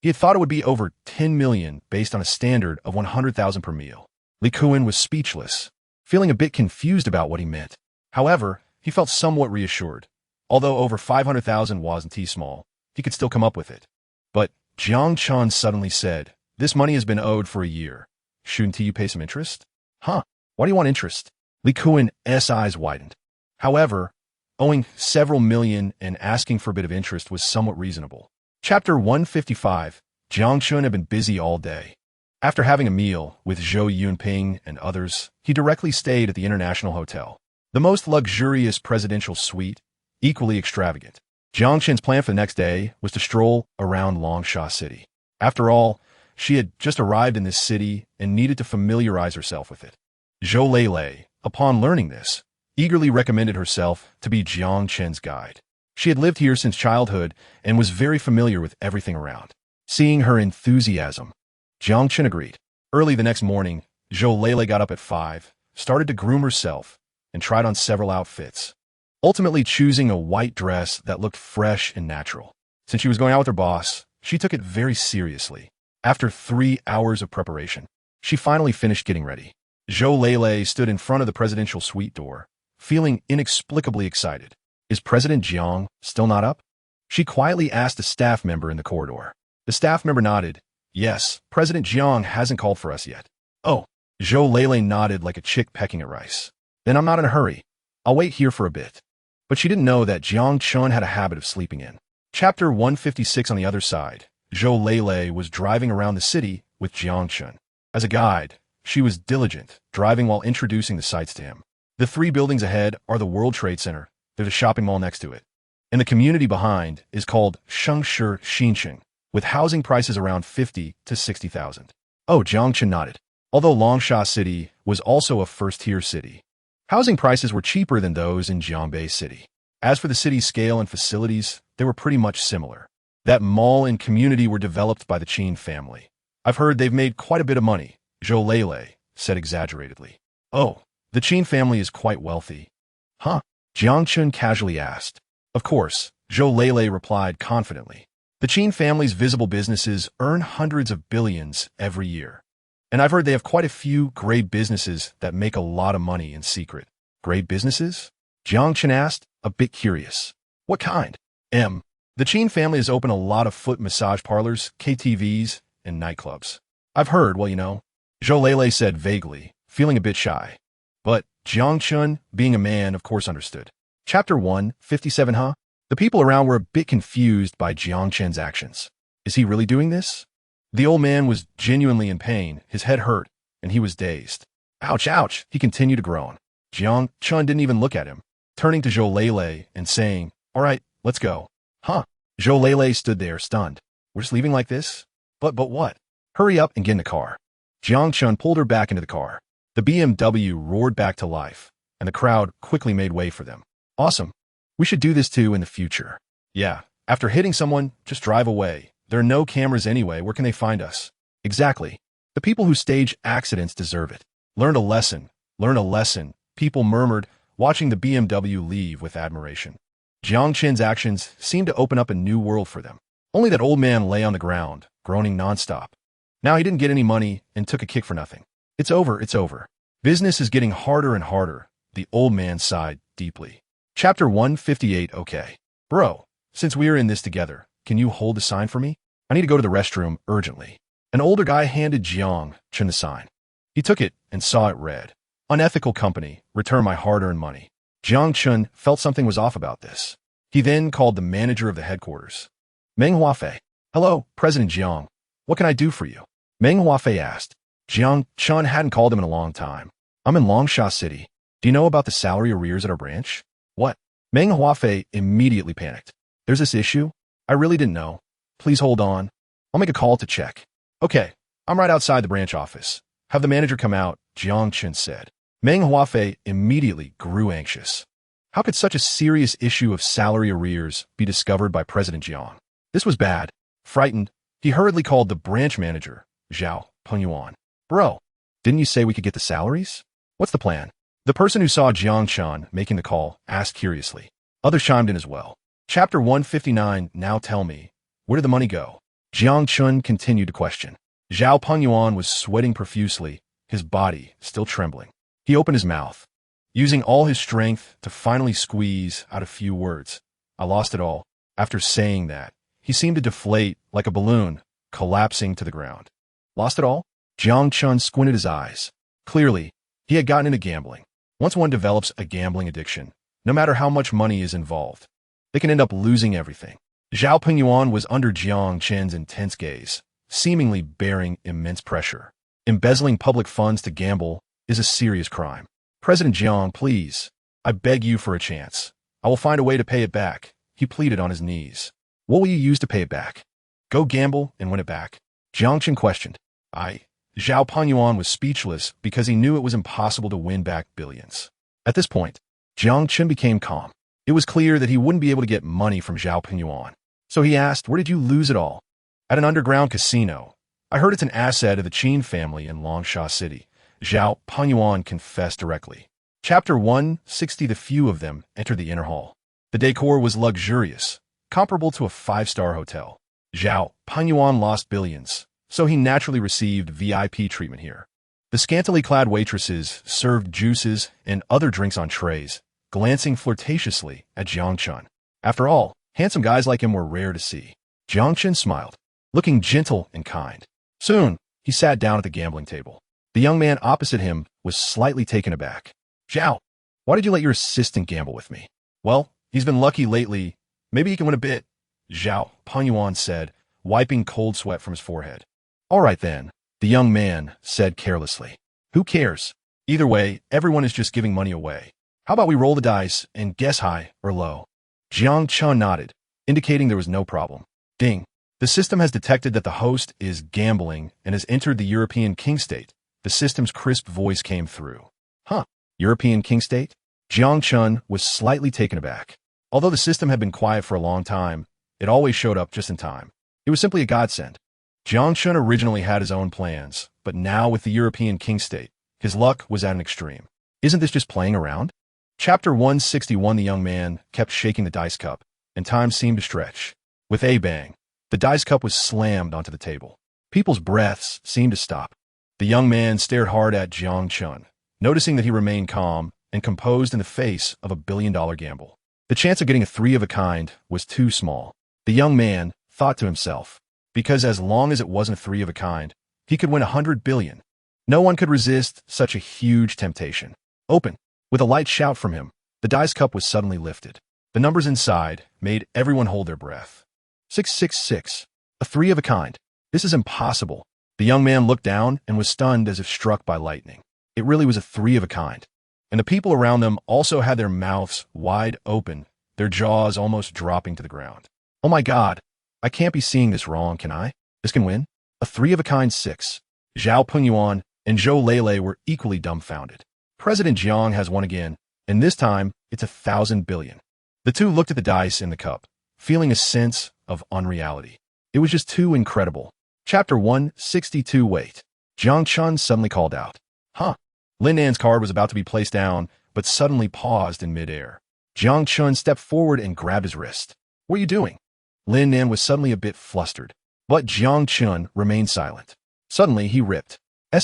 A: He had thought it would be over 10 million based on a standard of 100,000 per meal. Li Kun was speechless, feeling a bit confused about what he meant. However, he felt somewhat reassured. Although over 500,000 wasn't small, he could still come up with it. But Jiang Chun suddenly said, this money has been owed for a year. Shouldn't you pay some interest? Huh? Why do you want interest? Li Kun's eyes widened. However, owing several million and asking for a bit of interest was somewhat reasonable. Chapter 155. Jiang Chun had been busy all day. After having a meal with Zhou Yunping and others, he directly stayed at the International Hotel. The most luxurious presidential suite, equally extravagant. Jiang Chun's plan for the next day was to stroll around Longsha City. After all, she had just arrived in this city and needed to familiarize herself with it. Zhou Lele, upon learning this, eagerly recommended herself to be Jiang Chun's guide. She had lived here since childhood and was very familiar with everything around. Seeing her enthusiasm, Jiang Chun agreed. Early the next morning, Zhou Lele got up at 5, started to groom herself, and tried on several outfits, ultimately choosing a white dress that looked fresh and natural. Since she was going out with her boss, she took it very seriously. After 3 hours of preparation, she finally finished getting ready. Zhou Lele stood in front of the presidential suite door, feeling inexplicably excited. Is President Jiang still not up? She quietly asked a staff member in the corridor. The staff member nodded. Yes, President Jiang hasn't called for us yet. Oh, Zhou Lele nodded like a chick pecking at rice. Then I'm not in a hurry. I'll wait here for a bit. But she didn't know that Jiang Chun had a habit of sleeping in. Chapter 156 on the other side, Zhou Lele was driving around the city with Jiang Chun. As a guide, she was diligent, driving while introducing the sights to him. The 3 buildings ahead are the World Trade Center. There's a shopping mall next to it. And the community behind is called Shengshi Xincheng, with housing prices around 50 to 60,000. Oh, Jiang Chun nodded. Although Longsha City was also a first-tier city, Housing prices were cheaper than those in Jiangbei City. As for the city's scale and facilities, they were pretty much similar. That mall and community were developed by the Qin family. I've heard they've made quite a bit of money, Zhou Lele said exaggeratedly. Oh, the Qin family is quite wealthy. Huh? Jiang Chun casually asked. Of course, Zhou Lele replied confidently. The Qin family's visible businesses earn hundreds of billions every year. And I've heard they have quite a few great businesses that make a lot of money in secret. Great businesses? Jiang Chun asked, a bit curious. What kind? The Qin family has opened a lot of foot massage parlors, KTVs, and nightclubs. I've heard, well, Zhou Lele said vaguely, feeling a bit shy. But Jiang Chun, being a man, of course understood. Chapter 157, huh? The people around were a bit confused by Jiang Chun's actions. Is he really doing this? The old man was genuinely in pain, his head hurt, and he was dazed. Ouch, ouch, he continued to groan. Jiang Chun didn't even look at him, turning to Zhou Lele and saying, all right, let's go. Huh? Zhou Lele stood there, stunned. We're just leaving like this? But what? Hurry up and get in the car. Jiang Chun pulled her back into the car. The BMW roared back to life, and the crowd quickly made way for them. Awesome. We should do this too in the future. Yeah, after hitting someone, just drive away. There are no cameras anyway, where can they find us? Exactly. The people who stage accidents deserve it. Learn a lesson. Learn a lesson, people murmured, watching the BMW leave with admiration. Jiang Chun's actions seemed to open up a new world for them. Only that old man lay on the ground, groaning nonstop. Now he didn't get any money and took a kick for nothing. It's over, it's over. Business is getting harder and harder, the old man sighed deeply. Chapter 158, okay. Bro, since we are in this together, can you hold the sign for me? I need to go to the restroom urgently. An older guy handed Jiang Chun the sign. He took it and saw it read, Unethical company, return my hard-earned money. Jiang Chun felt something was off about this. He then called the manager of the headquarters. Meng Huafei. Hello, President Jiang. What can I do for you? Meng Huafei asked. Jiang Chun hadn't called him in a long time. I'm in Longsha City. Do you know about the salary arrears at our branch? What? Meng Huafei immediately panicked. There's this issue? I really didn't know. Please hold on. I'll make a call to check. Okay, I'm right outside the branch office. Have the manager come out, Jiang Chun said. Meng Huafei immediately grew anxious. How could such a serious issue of salary arrears be discovered by President Jiang? This was bad. Frightened, he hurriedly called the branch manager, Zhao Pengyuan. Bro, didn't you say we could get the salaries? What's the plan? The person who saw Jiang Chun making the call asked curiously. Others chimed in as well. Chapter 159, now tell me, where did the money go? Jiang Chun continued to question. Zhao Pengyuan was sweating profusely, his body still trembling. He opened his mouth, using all his strength to finally squeeze out a few words. I lost it all. After saying that, he seemed to deflate like a balloon, collapsing to the ground. Lost it all? Jiang Chun squinted his eyes. Clearly, he had gotten into gambling. Once one develops a gambling addiction, no matter how much money is involved, they can end up losing everything. Zhao Pengyuan was under Jiang Chun's intense gaze, seemingly bearing immense pressure. Embezzling public funds to gamble is a serious crime. President Jiang, please, I beg you for a chance. I will find a way to pay it back, he pleaded on his knees. What will you use to pay it back? Go gamble and win it back. Jiang Chun questioned. Zhao Pengyuan was speechless because he knew it was impossible to win back billions. At this point, Jiang Chun became calm. It was clear that he wouldn't be able to get money from Zhao Pengyuan. So he asked, where did you lose it all? At an underground casino. I heard it's an asset of the Qin family in Longsha City. Zhao Pengyuan confessed directly. Chapter 160, the few of them entered the inner hall. The decor was luxurious, comparable to a five-star hotel. Zhao Pengyuan lost billions, so he naturally received VIP treatment here. The scantily clad waitresses served juices and other drinks on trays, glancing flirtatiously at Jiang Chun. After all, handsome guys like him were rare to see. Jiang Chun smiled, looking gentle and kind. Soon, he sat down at the gambling table. The young man opposite him was slightly taken aback. Zhao, why did you let your assistant gamble with me? Well, he's been lucky lately. Maybe he can win a bit, Zhao Pengyuan said, wiping cold sweat from his forehead. All right then, the young man said carelessly. Who cares? Either way, everyone is just giving money away. How about we roll the dice and guess high or low? Jiang Chun nodded, indicating there was no problem. Ding. The system has detected that the host is gambling and has entered the European King State. The system's crisp voice came through. Huh. European king state? Jiang Chun was slightly taken aback. Although the system had been quiet for a long time, it always showed up just in time. It was simply a godsend. Jiang Chun originally had his own plans, but now with the European king state, his luck was at an extreme. Isn't this just playing around? Chapter 161. The young man kept shaking the dice cup, and time seemed to stretch. With a bang, the dice cup was slammed onto the table. People's breaths seemed to stop. The young man stared hard at Jiang Chun, noticing that he remained calm and composed in the face of a billion-dollar gamble. The chance of getting a three of a kind was too small. The young man thought to himself, because as long as it wasn't a three of a kind, he could win 100 billion. No one could resist such a huge temptation. Open. With a light shout from him, the dice cup was suddenly lifted. The numbers inside made everyone hold their breath. 666. A three of a kind. This is impossible. The young man looked down and was stunned as if struck by lightning. It really was a three of a kind. And the people around them also had their mouths wide open, their jaws almost dropping to the ground. Oh my God, I can't be seeing this wrong, can I? This can win? A three of a kind six. Zhao Pengyuan and Zhou Lele were equally dumbfounded. President Jiang has won again, and this time it's 1,000 billion. The two looked at the dice in the cup, feeling a sense of unreality. It was just too incredible. Chapter 162. Wait. Jiang Chun suddenly called out. Huh? Lin Nan's card was about to be placed down, but suddenly paused in midair. Jiang Chun stepped forward and grabbed his wrist. What are you doing? Lin Nan was suddenly a bit flustered, but Jiang Chun remained silent. Suddenly, he ripped.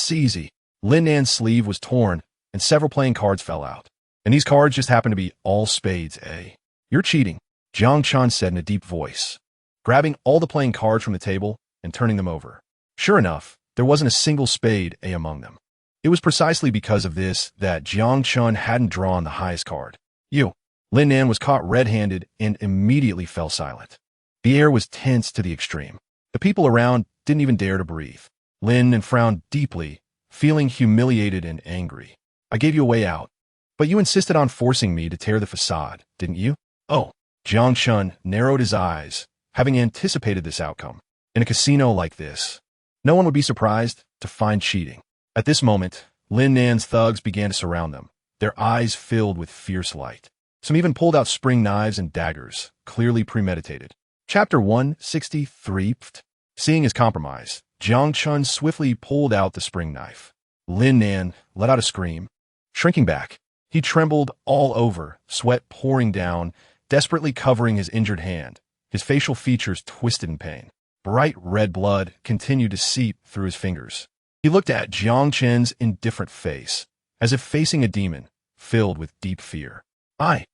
A: Easy. Lin Nan's sleeve was torn, and several playing cards fell out. And these cards just happened to be all spades, eh? You're cheating, Jiang Chun said in a deep voice, grabbing all the playing cards from the table and turning them over. Sure enough, there wasn't a single spade A among them. It was precisely because of this that Jiang Chun hadn't drawn the highest card. You. Lin Nan was caught red-handed and immediately fell silent. The air was tense to the extreme. The people around didn't even dare to breathe. Lin Nan frowned deeply, feeling humiliated and angry. I gave you a way out, but you insisted on forcing me to tear the facade, didn't you? Oh. Jiang Chun narrowed his eyes, having anticipated this outcome. In a casino like this, no one would be surprised to find cheating. At this moment, Lin Nan's thugs began to surround them, their eyes filled with fierce light. Some even pulled out spring knives and daggers, clearly premeditated. Chapter 163. Seeing his compromise, Jiang Chun swiftly pulled out the spring knife. Lin Nan let out a scream. Shrinking back, he trembled all over, sweat pouring down, desperately covering his injured hand, his facial features twisted in pain. Bright red blood continued to seep through his fingers. He looked at Jiang Chun's indifferent face, as if facing a demon, filled with deep fear. I'll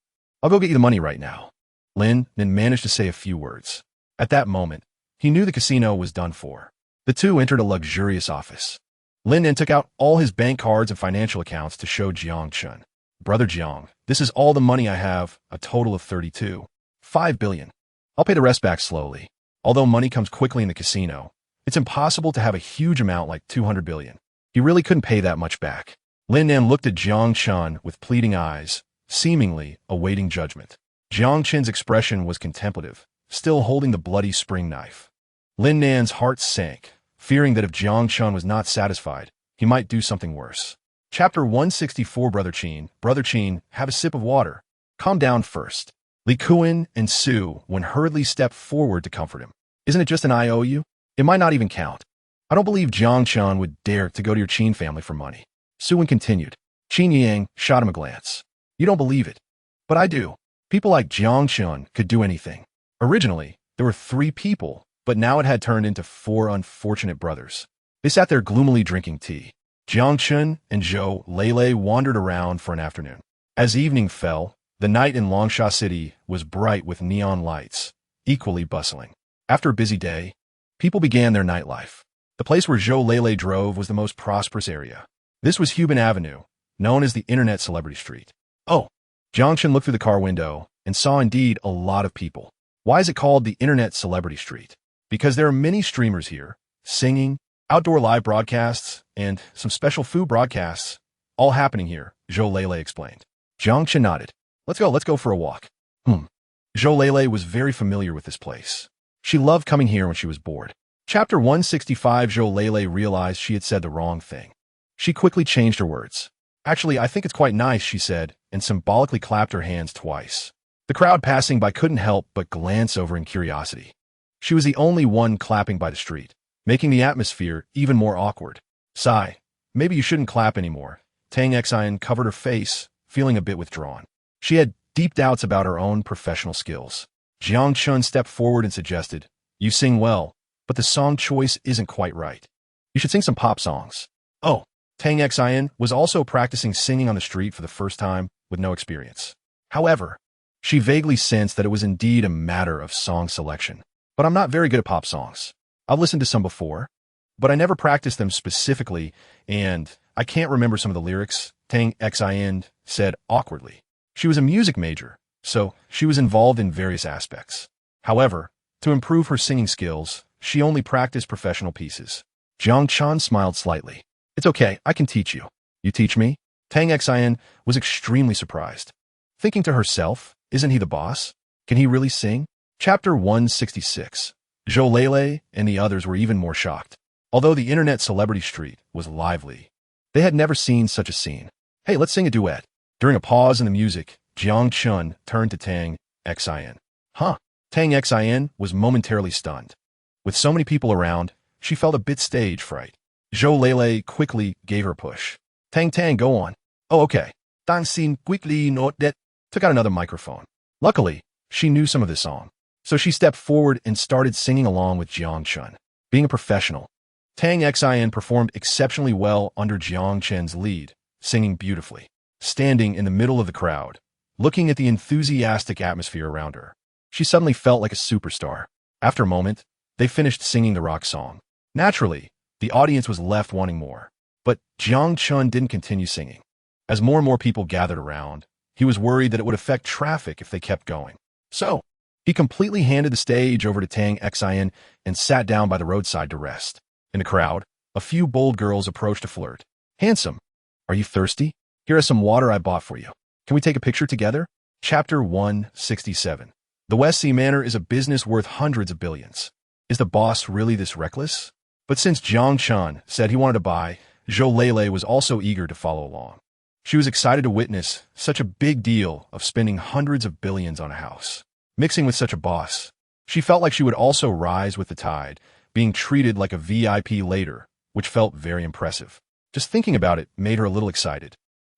A: go get you the money right now. Lin Nan managed to say a few words. At that moment, he knew the casino was done for. The two entered a luxurious office. Lin Nan took out all his bank cards and financial accounts to show Jiang Chun. Brother Jiang, this is all the money I have, a total of 5 billion. I'll pay the rest back slowly. Although money comes quickly in the casino, it's impossible to have a huge amount like 200 billion. He really couldn't pay that much back. Lin Nan looked at Jiang Chun with pleading eyes, seemingly awaiting judgment. Jiang Chun's expression was contemplative, still holding the bloody spring knife. Lin Nan's heart sank, fearing that if Jiang Chun was not satisfied, he might do something worse. Chapter 164. Brother Qin, have a sip of water. Calm down first. Li Kuan and Su Wen hurriedly stepped forward to comfort him. Isn't it just an IOU? It might not even count. I don't believe Jiang Chun would dare to go to your Qin family for money. Su Wen continued. Qin Yang shot him a glance. You don't believe it. But I do. People like Jiang Chun could do anything. Originally, there were 3 people, but now it had turned into 4 unfortunate brothers. They sat there gloomily drinking tea. Jiang Chun and Zhou Lele wandered around for an afternoon. As evening fell, the night in Longsha City was bright with neon lights, equally bustling. After a busy day, people began their nightlife. The place where Zhou Lele drove was the most prosperous area. This was Hubin Avenue, known as the Internet Celebrity Street. Oh, Jiang Chun looked through the car window and saw indeed a lot of people. Why is it called the Internet Celebrity Street? Because there are many streamers here, singing, outdoor live broadcasts, and some special food broadcasts, all happening here, Zhou Lele explained. Jiang Chun nodded. Let's go for a walk. Zhou Lele was very familiar with this place. She loved coming here when she was bored. Chapter 165. Zhou Lele realized she had said the wrong thing. She quickly changed her words. Actually, I think it's quite nice, she said, and symbolically clapped her hands twice. The crowd passing by couldn't help but glance over in curiosity. She was the only one clapping by the street, making the atmosphere even more awkward. Sigh, maybe you shouldn't clap anymore. Tang Xian covered her face, feeling a bit withdrawn. She had deep doubts about her own professional skills. Jiang Chun stepped forward and suggested, "You sing well, but the song choice isn't quite right. You should sing some pop songs." Oh, Tang Xian was also practicing singing on the street for the first time with no experience. However, she vaguely sensed that it was indeed a matter of song selection. But I'm not very good at pop songs. I've listened to some before, but I never practiced them specifically, and I can't remember some of the lyrics, Tang Xian said awkwardly. She was a music major, so she was involved in various aspects. However, to improve her singing skills, she only practiced professional pieces. Jiang Chan smiled slightly. "It's okay, I can teach you." "You teach me?" Tang Xian was extremely surprised. Thinking to herself, isn't he the boss? Can he really sing? Chapter 166. Zhou Lele and the others were even more shocked. Although the internet celebrity street was lively, they had never seen such a scene. "Hey, let's sing a duet." During a pause in the music, Jiang Chun turned to Tang Xian. Huh? Tang Xian was momentarily stunned. With so many people around, she felt a bit stage fright. Zhou Lele quickly gave her a push. Tang, go on." "Oh, okay." Dan Xin quickly noted that, took out another microphone. Luckily, she knew some of this song, so she stepped forward and started singing along with Jiang Chun. Being a professional, Tang Xian performed exceptionally well under Jiang Chen's lead, singing beautifully. Standing in the middle of the crowd, looking at the enthusiastic atmosphere around her, she suddenly felt like a superstar. After a moment, they finished singing the rock song. Naturally, the audience was left wanting more. But Jiang Chun didn't continue singing. As more and more people gathered around, he was worried that it would affect traffic if they kept going. So, he completely handed the stage over to Tang Xian and sat down by the roadside to rest. In the crowd, a few bold girls approached to flirt. "Handsome, are you thirsty? Here is some water I bought for you. Can we take a picture together?" Chapter 167. The West Sea Manor is a business worth hundreds of billions. Is the boss really this reckless? But since Jiang Chan said he wanted to buy, Zhou Lele was also eager to follow along. She was excited to witness such a big deal of spending hundreds of billions on a house. Mixing with such a boss, she felt like she would also rise with the tide, being treated like a VIP later, which felt very impressive. Just thinking about it made her a little excited.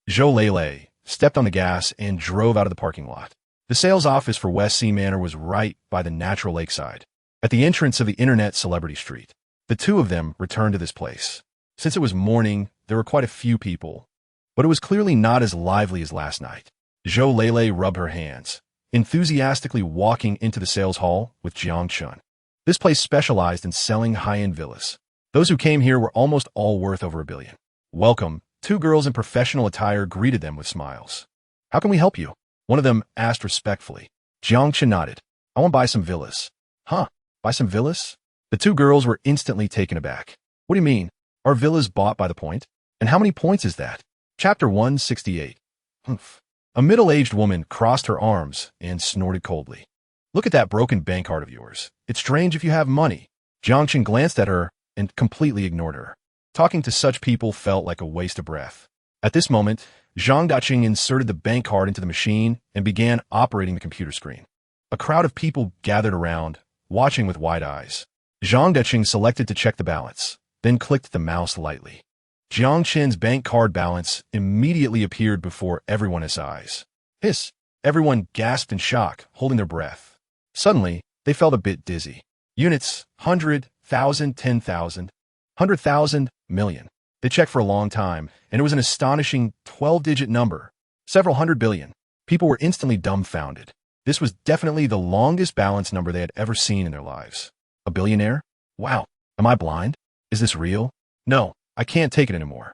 A: Zhou Lele stepped on the gas and drove out of the parking lot. The sales office for West Sea Manor was right by the natural lakeside, at the entrance of the internet celebrity street. The two of them returned to this place. Since it was morning, there were quite a few people, but it was clearly not as lively as last night. Zhou Lele rubbed her hands, enthusiastically walking into the sales hall with Jiang Chun. This place specialized in selling high-end villas. Those who came here were almost all worth over $1 billion. "Welcome." Two girls in professional attire greeted them with smiles. "How can we help you?" one of them asked respectfully. Jiang Chun nodded. "I want to buy some villas." "Huh? Buy some villas?" The two girls were instantly taken aback. "What do you mean? Are villas bought by the point? And how many points is that?" Chapter 168. Humph. A middle-aged woman crossed her arms and snorted coldly. "Look at that broken bank card of yours. It's strange if you have money." Jiang Chun glanced at her and completely ignored her. Talking to such people felt like a waste of breath. At this moment, Zhang Daqing inserted the bank card into the machine and began operating the computer screen. A crowd of people gathered around, watching with wide eyes. Zhang Daqing selected to check the balance, then clicked the mouse lightly. Jiang Chen's bank card balance immediately appeared before everyone's eyes. Hiss! Everyone gasped in shock, holding their breath. Suddenly, they felt a bit dizzy. Units, 100, 1,000, 10,000, 100,000, million. They checked for a long time, and it was an astonishing 12-digit number. Several hundred billion. People were instantly dumbfounded. This was definitely the longest balance number they had ever seen in their lives. A billionaire? Wow. Am I blind? Is this real? No, I can't take it anymore.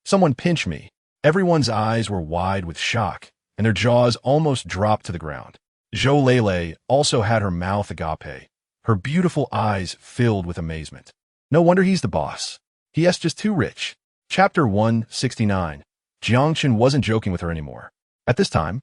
A: Someone pinch me. Everyone's eyes were wide with shock, and their jaws almost dropped to the ground. Zhou Lele also had her mouth agape, her beautiful eyes filled with amazement. No wonder he's the boss. He just too rich. Chapter 169. Jiang Chun wasn't joking with her anymore. At this time,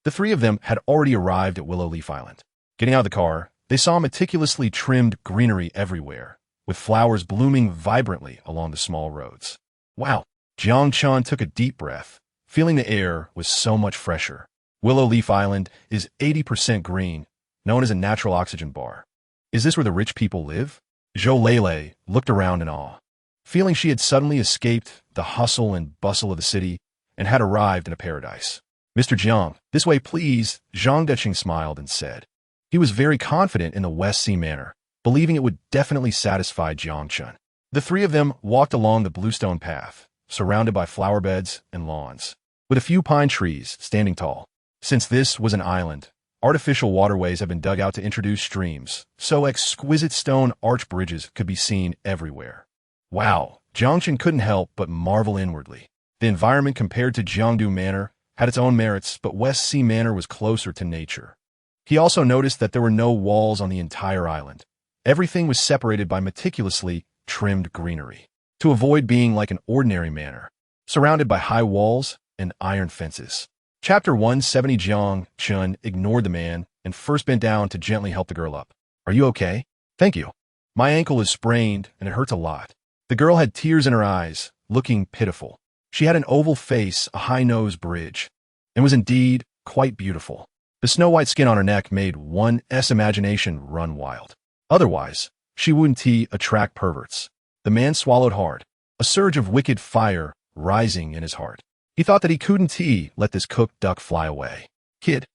A: the three of them had already arrived at Willow Leaf Island. Getting out of the car, they saw meticulously trimmed greenery everywhere, with flowers blooming vibrantly along the small roads. Wow! Jiang Chun took a deep breath, feeling the air was so much fresher. Willow Leaf Island is 80% green, known as a natural oxygen bar. Is this where the rich people live? Zhou Lele looked around in awe, feeling she had suddenly escaped the hustle and bustle of the city and had arrived in a paradise. Mr. Jiang, this way please, Zhang Deqing smiled and said. He was very confident in the West Sea Manor, believing it would definitely satisfy Jiang Chun. The three of them walked along the bluestone path, surrounded by flower beds and lawns, with a few pine trees standing tall. Since this was an island, artificial waterways have been dug out to introduce streams, so exquisite stone arch bridges could be seen everywhere. Wow, Jiang Chun couldn't help but marvel inwardly. The environment compared to Jiangdu Manor had its own merits, but West Sea Manor was closer to nature. He also noticed that there were no walls on the entire island. Everything was separated by meticulously trimmed greenery, to avoid being like an ordinary manor, surrounded by high walls and iron fences. Chapter 170. Jiang Chun ignored the man and first bent down to gently help the girl up. Are you okay? Thank you. My ankle is sprained and it hurts a lot. The girl had tears in her eyes, looking pitiful. She had an oval face, a high-nose bridge, and was indeed quite beautiful. The snow-white skin on her neck made one's imagination run wild. Otherwise, she wouldn't attract perverts. The man swallowed hard, a surge of wicked fire rising in his heart. He thought that he couldn't let this cooked duck fly away. Kid,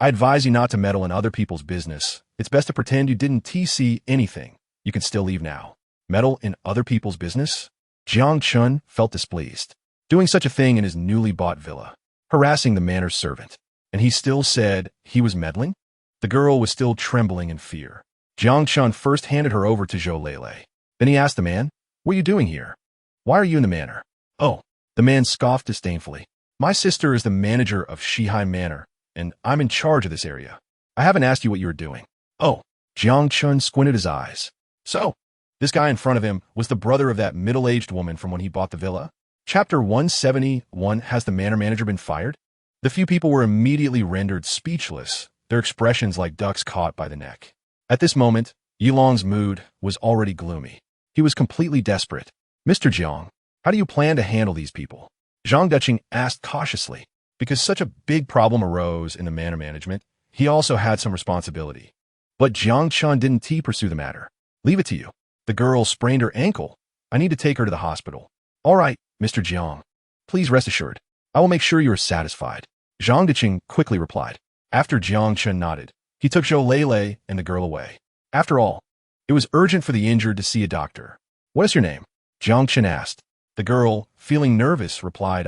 A: I advise you not to meddle in other people's business. It's best to pretend you didn't see anything. You can still leave now. Meddle in other people's business? Jiang Chun felt displeased, doing such a thing in his newly bought villa, harassing the manor's servant. And he still said he was meddling? The girl was still trembling in fear. Jiang Chun first handed her over to Zhou Lele. Then he asked the man, what are you doing here? Why are you in the manor? Oh, the man scoffed disdainfully. My sister is the manager of Shihai Manor, and I'm in charge of this area. I haven't asked you what you were doing. Oh, Jiang Chun squinted his eyes. So, this guy in front of him was the brother of that middle-aged woman from when he bought the villa? Chapter 171. Has the manor manager been fired? The few people were immediately rendered speechless, their expressions like ducks caught by the neck. At this moment, Yilong's mood was already gloomy. He was completely desperate. Mr. Jiang, how do you plan to handle these people? Zhang Deqing asked cautiously. Because such a big problem arose in the manor management, he also had some responsibility. But Jiang Chun didn't pursue the matter. Leave it to you. The girl sprained her ankle. I need to take her to the hospital. All right, Mr. Jiang. Please rest assured. I will make sure you are satisfied. Zhang Deqing quickly replied. After Jiang Chun nodded, he took Zhou Lele and the girl away. After all, it was urgent for the injured to see a doctor. What is your name? Jiang Chun asked. The girl, feeling nervous, replied,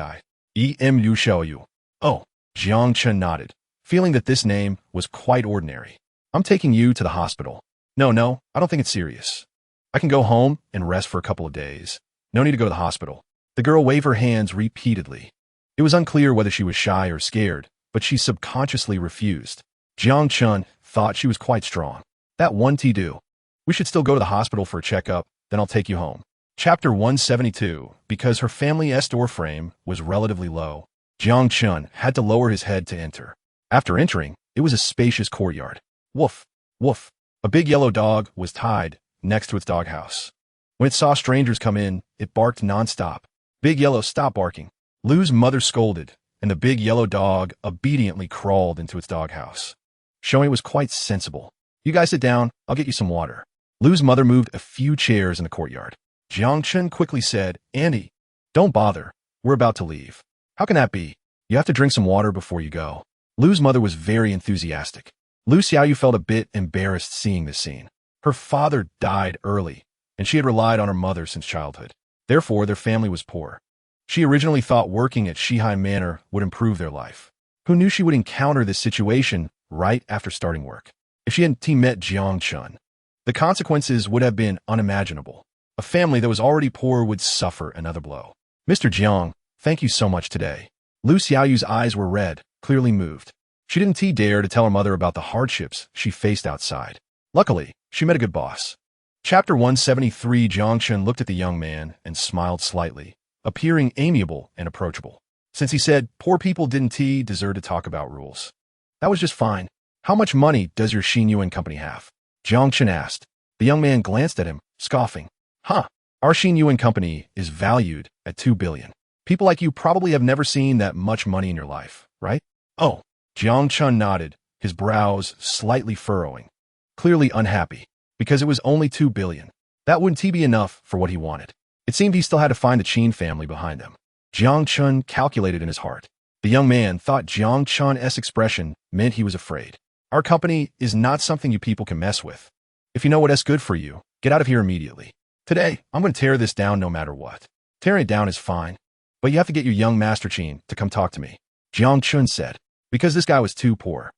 A: Emu Xiaoyu. Oh, Jiang Chun nodded, feeling that this name was quite ordinary. I'm taking you to the hospital. No, I don't think it's serious. I can go home and rest for a couple of days. No need to go to the hospital. The girl waved her hands repeatedly. It was unclear whether she was shy or scared, but she subconsciously refused. Jiang Chun thought she was quite strong. That won't do. We should still go to the hospital for a checkup, then I'll take you home. Chapter 172. Because her family's door frame was relatively low, Jiang Chun had to lower his head to enter. After entering, it was a spacious courtyard. Woof, woof. A big yellow dog was tied next to its doghouse. When it saw strangers come in, it barked nonstop. Big Yellow stopped barking. Lu's mother scolded, and the big yellow dog obediently crawled into its doghouse, showing it was quite sensible. You guys sit down, I'll get you some water. Lu's mother moved a few chairs in the courtyard. Jiang Chun quickly said, Andy, don't bother. We're about to leave. How can that be? You have to drink some water before you go. Lu's mother was very enthusiastic. Lu Xiaoyu felt a bit embarrassed seeing this scene. Her father died early, and she had relied on her mother since childhood. Therefore, their family was poor. She originally thought working at Shihai Manor would improve their life. Who knew she would encounter this situation right after starting work? If she hadn't met Jiang Chun, the consequences would have been unimaginable. A family that was already poor would suffer another blow. Mr. Jiang, thank you so much today. Lu Xiaoyu's eyes were red, clearly moved. She didn't dare to tell her mother about the hardships she faced outside. Luckily, she met a good boss. Chapter 173. Jiang Chun looked at the young man and smiled slightly, appearing amiable and approachable. Since he said poor people didn't deserve to talk about rules. That was just fine. How much money does your Xin Yuan company have? Jiang Chun asked. The young man glanced at him, scoffing. Our Xin Yuan company is valued at 2 billion. People like you probably have never seen that much money in your life, right? Oh, Jiang Chun nodded, his brows slightly furrowing, clearly unhappy, because it was only 2 billion. That wouldn't be enough for what he wanted. It seemed he still had to find the Qin family behind them. Jiang Chun calculated in his heart. The young man thought Jiang Chun's expression meant he was afraid. Our company is not something you people can mess with. If you know what's good for you, get out of here immediately. Today, I'm going to tear this down no matter what. Tearing it down is fine, but you have to get your young Master Qin to come talk to me, Jiang Chun said, because this guy was too poor.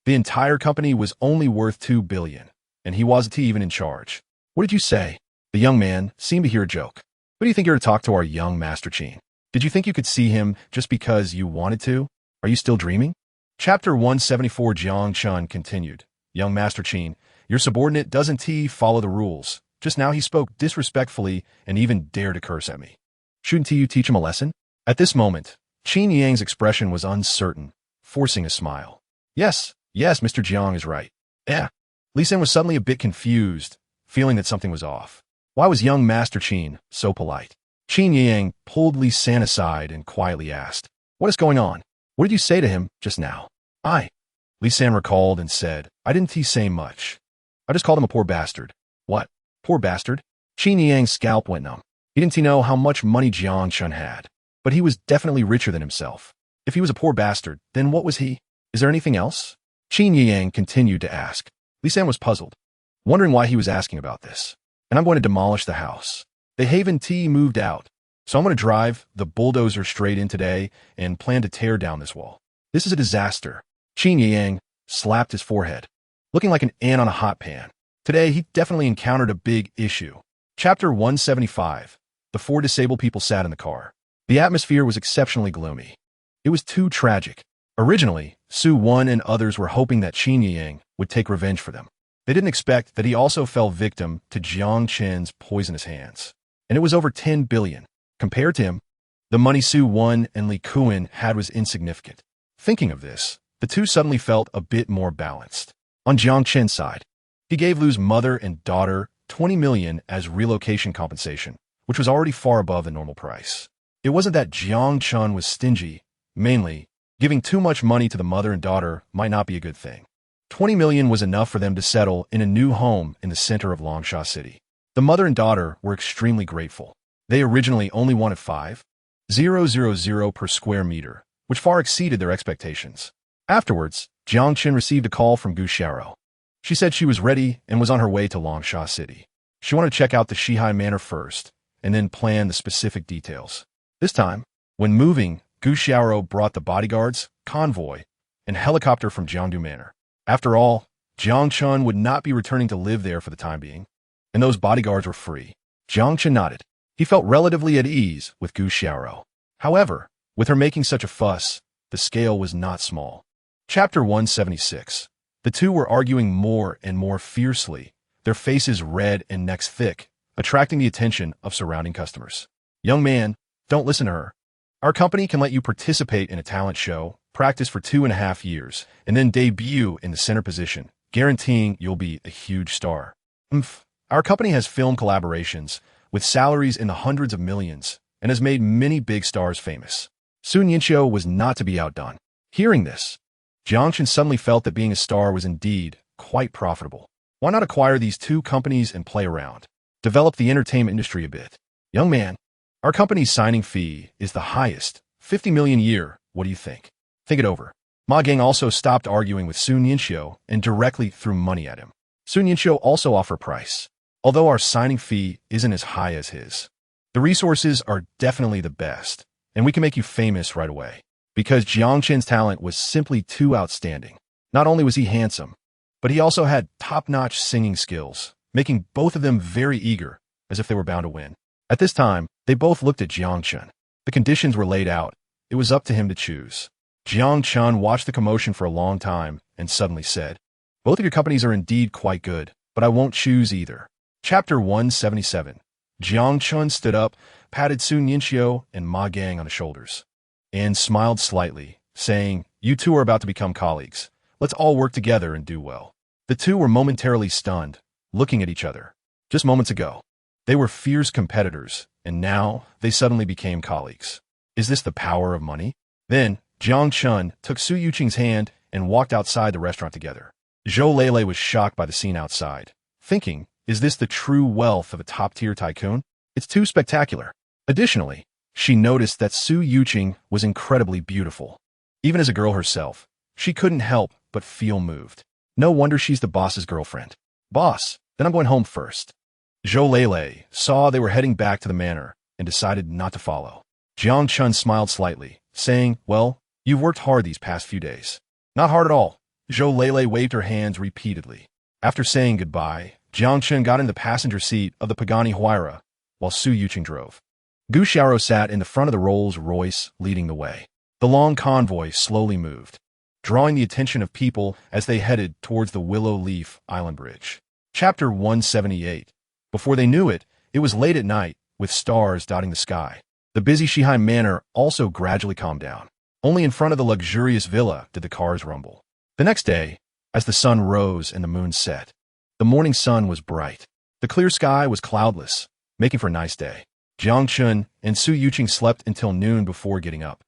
A: The entire company was only worth 2 billion, and he wasn't even in charge. What did you say? The young man seemed to hear a joke. What do you think you're to talk to our young Master Qin? Did you think you could see him just because you wanted to? Are you still dreaming? Chapter 174 Jiang Chun continued. Young Master Qin, your subordinate doesn't follow the rules. Just now he spoke disrespectfully and even dared to curse at me. Shouldn't you teach him a lesson? At this moment, Qin Yang's expression was uncertain, forcing a smile. Yes, Mr. Jiang is right. Yeah. Li Sen was suddenly a bit confused, feeling that something was off. Why was young Master Qin so polite? Qin Yang pulled Li Sen aside and quietly asked, what is going on? What did you say to him just now? Li Sen recalled and said, I didn't say much. I just called him a poor bastard. What? Poor bastard? Qin Yang's scalp went numb. He didn't know how much money Jiang Chun had, but he was definitely richer than himself. If he was a poor bastard, then what was he? Is there anything else? Qin Yang continued to ask. Li Sen was puzzled, wondering why he was asking about this. And I'm going to demolish the house. The Haven T moved out, so I'm going to drive the bulldozer straight in today and plan to tear down this wall. This is a disaster. Qin Yang slapped his forehead, looking like an ant on a hot pan. Today, he definitely encountered a big issue. Chapter 175. The 4 disabled people sat in the car. The atmosphere was exceptionally gloomy. It was too tragic. Originally, Su Wan and others were hoping that Qin Yang would take revenge for them. They didn't expect that he also fell victim to Jiang Chen's poisonous hands. And it was over 10 billion. Compared to him, the money Su Wan and Li Kuan had was insignificant. Thinking of this, the two suddenly felt a bit more balanced. On Jiang Chen's side, he gave Lu's mother and daughter 20 million as relocation compensation, which was already far above the normal price. It wasn't that Jiang Chun was stingy. Mainly, giving too much money to the mother and daughter might not be a good thing. 20 million was enough for them to settle in a new home in the center of Longsha City. The mother and daughter were extremely grateful. They originally only wanted 5,000 per square meter, which far exceeded their expectations. Afterwards, Jiang Chen received a call from Gu Xiaoro. She said she was ready and was on her way to Longsha City. She wanted to check out the Shihai Manor first, and then plan the specific details. This time, when moving, Gu Xiaoro brought the bodyguards, convoy, and helicopter from Jiangdu Manor. After all, Jiang Chun would not be returning to live there for the time being, and those bodyguards were free. Jiang Chun nodded. He felt relatively at ease with Gu Xiaoro. However, with her making such a fuss, the scale was not small. Chapter 176. The two were arguing more and more fiercely, their faces red and necks thick, attracting the attention of surrounding customers. Young man, don't listen to her. Our company can let you participate in a talent show, practice for 2.5 years, and then debut in the center position, guaranteeing you'll be a huge star. Our company has film collaborations with salaries in the hundreds of millions and has made many big stars famous. Sun Yinxiu was not to be outdone. Hearing this, Jiang Chen suddenly felt that being a star was indeed quite profitable. Why not acquire these two companies and play around? Develop the entertainment industry a bit. Young man, our company's signing fee is the highest, 50 million a year. What do you think? Think it over. Ma Gang also stopped arguing with Sun Yinxiu and directly threw money at him. Sun Yinxiu also offered price. Although our signing fee isn't as high as his, the resources are definitely the best, and we can make you famous right away. Because Jiang Chen's talent was simply too outstanding. Not only was he handsome, but he also had top-notch singing skills, making both of them very eager, as if they were bound to win. At this time, they both looked at Jiang Chen. The conditions were laid out. It was up to him to choose. Jiang Chen watched the commotion for a long time and suddenly said, both of your companies are indeed quite good, but I won't choose either. Chapter 177. Jiang Chen stood up, patted Sun Yinxiu and Ma Gang on the shoulders, and smiled slightly, saying, you two are about to become colleagues. Let's all work together and do well. The two were momentarily stunned, looking at each other. Just moments ago, they were fierce competitors, and now they suddenly became colleagues. Is this the power of money? Then, Jiang Chun took Su Yuqing's hand and walked outside the restaurant together. Zhou Lele was shocked by the scene outside, thinking, is this the true wealth of a top-tier tycoon? It's too spectacular. Additionally, she noticed that Su Yuqing was incredibly beautiful. Even as a girl herself, she couldn't help but feel moved. No wonder she's the boss's girlfriend. Boss, then I'm going home first. Zhou Lele saw they were heading back to the manor and decided not to follow. Jiang Chun smiled slightly, saying, well, you've worked hard these past few days. Not hard at all. Zhou Lele waved her hands repeatedly. After saying goodbye, Jiang Chun got in the passenger seat of the Pagani Huayra, while Su Yuqing drove. Gu Xiaoro sat in the front of the Rolls-Royce, leading the way. The long convoy slowly moved, drawing the attention of people as they headed towards the Willow Leaf Island Bridge. Chapter 178. Before they knew it, it was late at night, with stars dotting the sky. The busy Shihai Manor also gradually calmed down. Only in front of the luxurious villa did the cars rumble. The next day, as the sun rose and the moon set, the morning sun was bright. The clear sky was cloudless, making for a nice day. Jiang Chun and Su Yuqing slept until noon before getting up.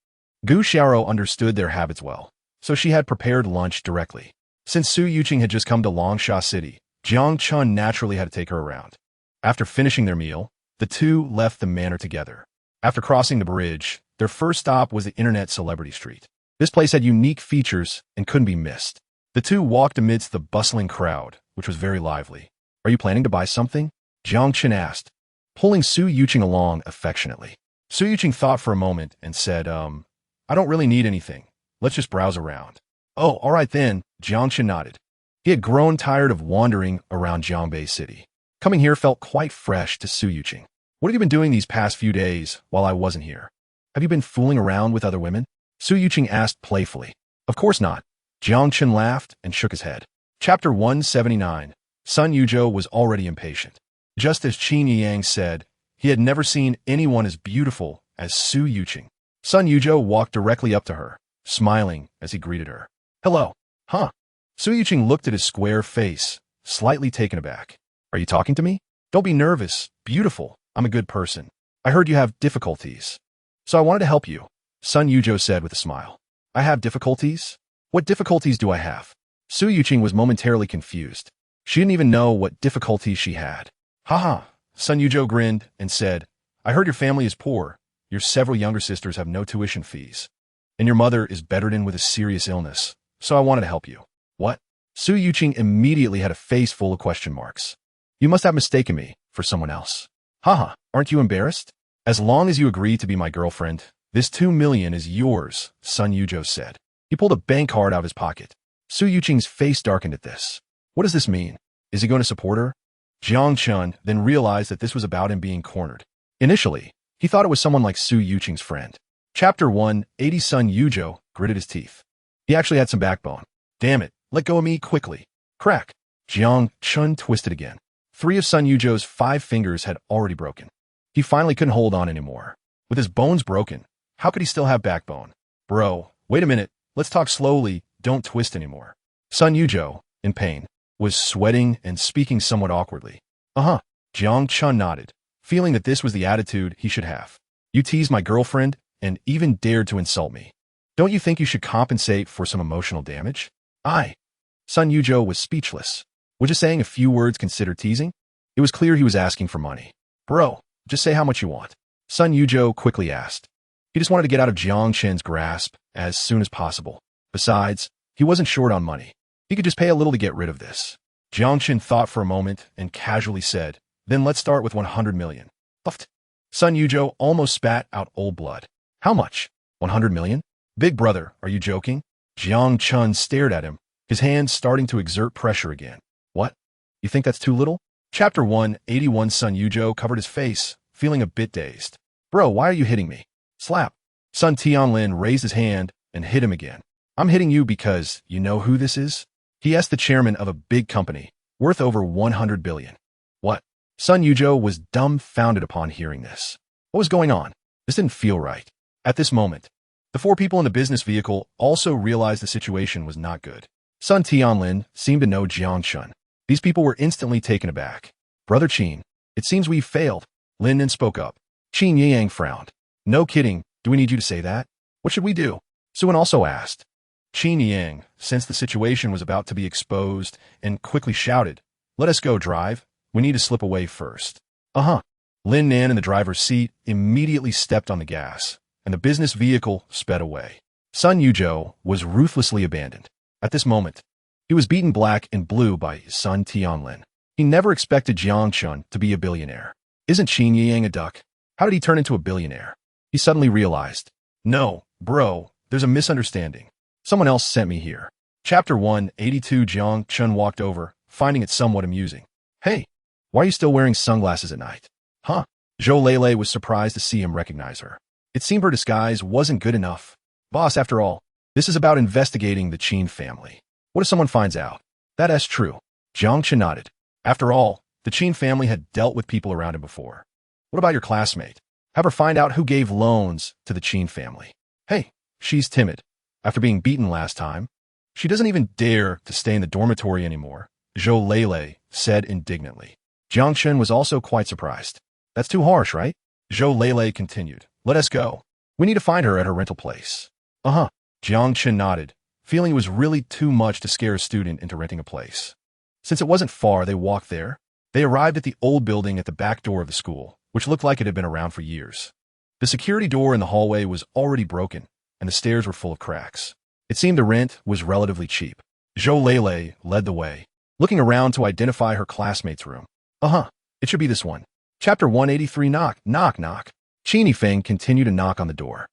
A: Gu Xiaoro understood their habits well, so she had prepared lunch directly. Since Su Yuqing had just come to Longsha City, Jiang Chun naturally had to take her around. After finishing their meal, the two left the manor together. After crossing the bridge, their first stop was the Internet Celebrity Street. This place had unique features and couldn't be missed. The two walked amidst the bustling crowd, which was very lively. Are you planning to buy something? Jiang Chun asked, pulling Su Yuqing along affectionately. Su Yuqing thought for a moment and said, I don't really need anything. Let's just browse around. Oh, all right then, Jiang Chun nodded. He had grown tired of wandering around Jiangbei City. Coming here felt quite fresh to Su Yuqing. What have you been doing these past few days while I wasn't here? Have you been fooling around with other women? Su Yuqing asked playfully. Of course not. Jiang Chun laughed and shook his head. Chapter 179. Sun Yuzhou was already impatient. Just as Qin Yang said, he had never seen anyone as beautiful as Su Yuqing. Sun Yuzhou walked directly up to her, smiling as he greeted her. Hello. Huh? Su Yuqing looked at his square face, slightly taken aback. Are you talking to me? Don't be nervous. Beautiful. I'm a good person. I heard you have difficulties. So I wanted to help you, Sun Yuzhou said with a smile. I have difficulties? What difficulties do I have? Su Yuqing was momentarily confused. She didn't even know what difficulties she had. Haha, Sun Yuzhou grinned and said, I heard your family is poor. Your several younger sisters have no tuition fees. And your mother is bedridden with a serious illness. So I wanted to help you. What? Su Yuqing immediately had a face full of question marks. You must have mistaken me for someone else. Haha, aren't you embarrassed? As long as you agree to be my girlfriend, this 2 million is yours, Sun Yuzhou said. He pulled a bank card out of his pocket. Su Yuqing's face darkened at this. What does this mean? Is he going to support her? Jiang Chun then realized that this was about him being cornered. Initially, he thought it was someone like Su Yuqing's friend. Chapter 180. Sun Yuzhou gritted his teeth. He actually had some backbone. Damn it, let go of me quickly. Crack. Jiang Chun twisted again. 3 of Sun Yuzhou's 5 fingers had already broken. He finally couldn't hold on anymore. With his bones broken, how could he still have backbone? Bro, wait a minute. Let's talk slowly. Don't twist anymore. Sun Yuzhou, in pain, was sweating and speaking somewhat awkwardly. Uh-huh. Jiang Chun nodded, feeling that this was the attitude he should have. You teased my girlfriend and even dared to insult me. Don't you think you should compensate for some emotional damage? Sun Yuzhou was speechless. Was just saying a few words considered teasing? It was clear he was asking for money. Bro, just say how much you want. Sun Yuzhou quickly asked. He just wanted to get out of Jiang Chen's grasp as soon as possible. Besides, he wasn't short on money. He could just pay a little to get rid of this. Jiang Chen thought for a moment and casually said, then let's start with 100 million. Puffed. Sun Yuzhou almost spat out old blood. How much? 100 million? Big brother, are you joking? Jiang Chun stared at him, his hands starting to exert pressure again. What? You think that's too little? Chapter 181. Sun Yuzhou covered his face, feeling a bit dazed. Bro, why are you hitting me? Slap. Sun Tianlin raised his hand and hit him again. I'm hitting you because you know who this is? He asked the chairman of a big company, worth over 100 billion. What? Sun Yuzhou was dumbfounded upon hearing this. What was going on? This didn't feel right. At this moment, the 4 people in the business vehicle also realized the situation was not good. Sun Tianlin seemed to know Jiang Chun. These people were instantly taken aback. Brother Qin, it seems we've failed. Lin Nin spoke up. Qin Yang frowned. No kidding, Do we need you to say that? What should we do? Suan also asked. Qin Yang sensed the situation was about to be exposed and quickly shouted, "Let us go, drive. We need to slip away first." Uh-huh. Lin Nan in the driver's seat immediately stepped on the gas, and the business vehicle sped away. Sun Yuzhou was ruthlessly abandoned. At this moment, he was beaten black and blue by his son Tianlin. He never expected Jiang Chun to be a billionaire. Isn't Qin Yang a duck? How did he turn into a billionaire? He suddenly realized. No, bro, there's a misunderstanding. Someone else sent me here. Chapter 182. Jiang Chun walked over, finding it somewhat amusing. Hey, why are you still wearing sunglasses at night? Huh? Zhou Lele was surprised to see him recognize her. It seemed her disguise wasn't good enough. Boss, after all, this is about investigating the Qin family. What if someone finds out? That's true. Jiang Chun nodded. After all, the Qin family had dealt with people around him before. What about your classmate? Have her find out who gave loans to the Qin family. Hey, she's timid. After being beaten last time, she doesn't even dare to stay in the dormitory anymore, Zhou Lele said indignantly. Jiang Chun was also quite surprised. That's too harsh, right? Zhou Lele continued. Let us go. We need to find her at her rental place. Uh-huh. Jiang Chun nodded, feeling it was really too much to scare a student into renting a place. Since it wasn't far, they walked there. They arrived at the old building at the back door of the school, which looked like it had been around for years. The security door in the hallway was already broken, and the stairs were full of cracks. It seemed the rent was relatively cheap. Zhou Lele led the way, looking around to identify her classmate's room. Uh-huh, it should be this one. Chapter 183. Knock, knock, knock. Qin Yifeng continued to knock on the door.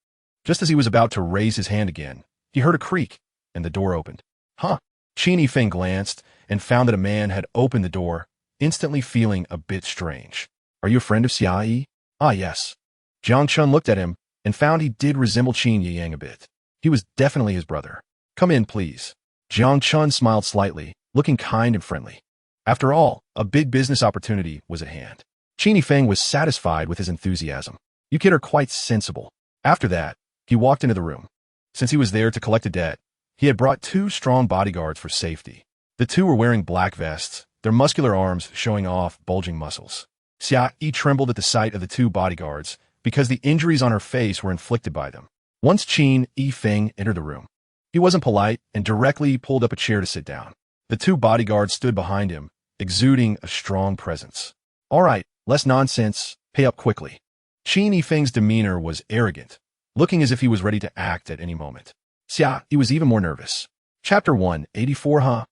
A: Just as he was about to raise his hand again, he heard a creak, and the door opened. Huh? Qin Yifeng glanced and found that a man had opened the door, instantly feeling a bit strange. Are you a friend of Xia Yi? Ah, yes. Jiang Chun looked at him and found he did resemble Qin Yang a bit. He was definitely his brother. Come in, please. Jiang Chun smiled slightly, looking kind and friendly. After all, a big business opportunity was at hand. Qin Yifeng was satisfied with his enthusiasm. You kid are quite sensible. After that, he walked into the room. Since he was there to collect a debt, he had brought 2 strong bodyguards for safety. The 2 were wearing black vests, their muscular arms showing off bulging muscles. Xia Yi trembled at the sight of the 2 bodyguards because the injuries on her face were inflicted by them. Once Qin Yifeng entered the room, he wasn't polite and directly pulled up a chair to sit down. The 2 bodyguards stood behind him, exuding a strong presence. All right, less nonsense, pay up quickly. Qin Yifeng's demeanor was arrogant, looking as if he was ready to act at any moment. Xia Yi was even more nervous. Chapter 184. Huh?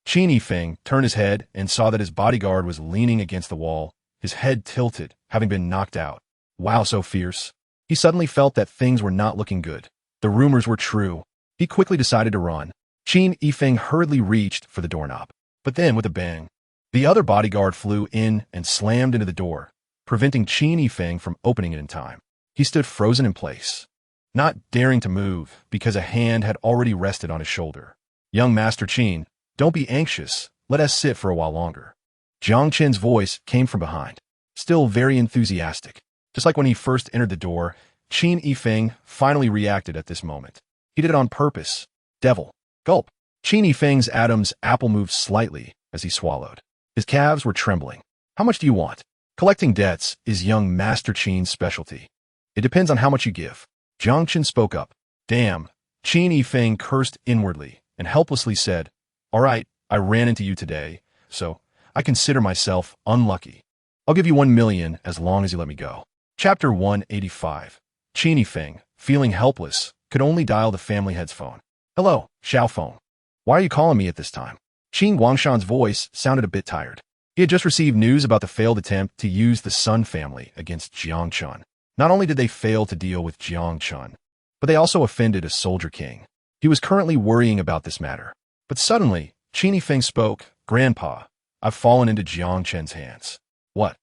A: Qin Yifeng turned his head and saw that his bodyguard was leaning against the wall, his head tilted, having been knocked out. Wow, so fierce. He suddenly felt that things were not looking good. The rumors were true. He quickly decided to run. Qin Yifeng hurriedly reached for the doorknob. But then, with a bang, the other bodyguard flew in and slammed into the door, preventing Qin Yifeng from opening it in time. He stood frozen in place, not daring to move because a hand had already rested on his shoulder. Young Master Qin, don't be anxious. Let us sit for a while longer. Jiang Chen's voice came from behind, still very enthusiastic. Just like when he first entered the door, Qin Yifeng finally reacted at this moment. He did it on purpose. Devil. Gulp. Qin Yifeng's Adam's apple moved slightly as he swallowed. His calves were trembling. How much do you want? Collecting debts is young Master Qin's specialty. It depends on how much you give. Jiang Chen spoke up. Damn. Qin Yifeng cursed inwardly and helplessly said, All right, I ran into you today, so I consider myself unlucky. I'll give you 1 million as long as you let me go. Chapter 185. Qin Yifeng, feeling helpless, could only dial the family head's phone. Hello, Xiao Phone. Why are you calling me at this time? Qin Guangshan's voice sounded a bit tired. He had just received news about the failed attempt to use the Sun family against Jiang Chun. Not only did they fail to deal with Jiang Chun, but they also offended a soldier king. He was currently worrying about this matter. But suddenly, Qin Yifeng spoke. Grandpa, I've fallen into Jiang Chen's hands. What?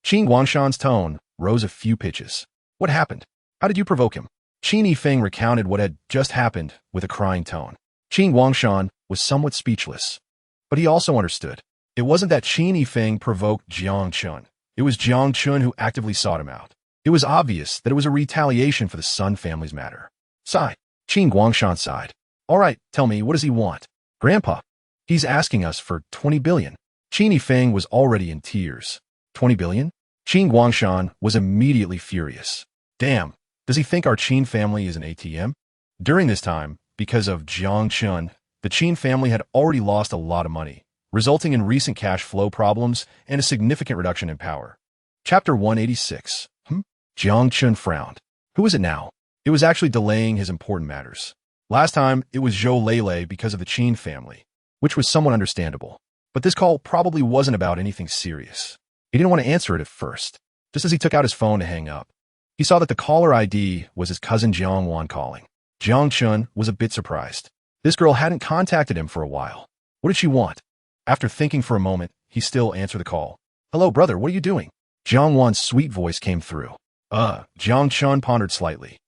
A: Qin Guangshan's tone rose a few pitches. What happened? How did you provoke him? Qin Yifeng recounted what had just happened with a crying tone. Qin Guangshan was somewhat speechless, but he also understood. It wasn't that Qin Yifeng provoked Jiang Chun. It was Jiang Chun who actively sought him out. It was obvious that it was a retaliation for the Sun family's matter. Sigh. Qin Guangshan sighed. All right, tell me, what does he want? Grandpa, he's asking us for 20 billion. Qin Yifeng was already in tears. 20 billion? Qin Guangshan was immediately furious. Damn, Does he think our Qin family is an ATM? During this time, because of Jiang Chun, the Qin family had already lost a lot of money, resulting in recent cash flow problems and a significant reduction in power. Chapter 186. Jiang Chun frowned. Who is it now? It was actually delaying his important matters. Last time, it was Zhou Lei because of the Qin family, which was somewhat understandable. But this call probably wasn't about anything serious. He didn't want to answer it at first. Just as he took out his phone to hang up, he saw that the caller ID was his cousin Jiang Wan calling. Jiang Chun was a bit surprised. This girl hadn't contacted him for a while. What did she want? After thinking for a moment, he still answered the call. Hello, brother, what are you doing? Jiang Wan's sweet voice came through. Jiang Chun pondered slightly.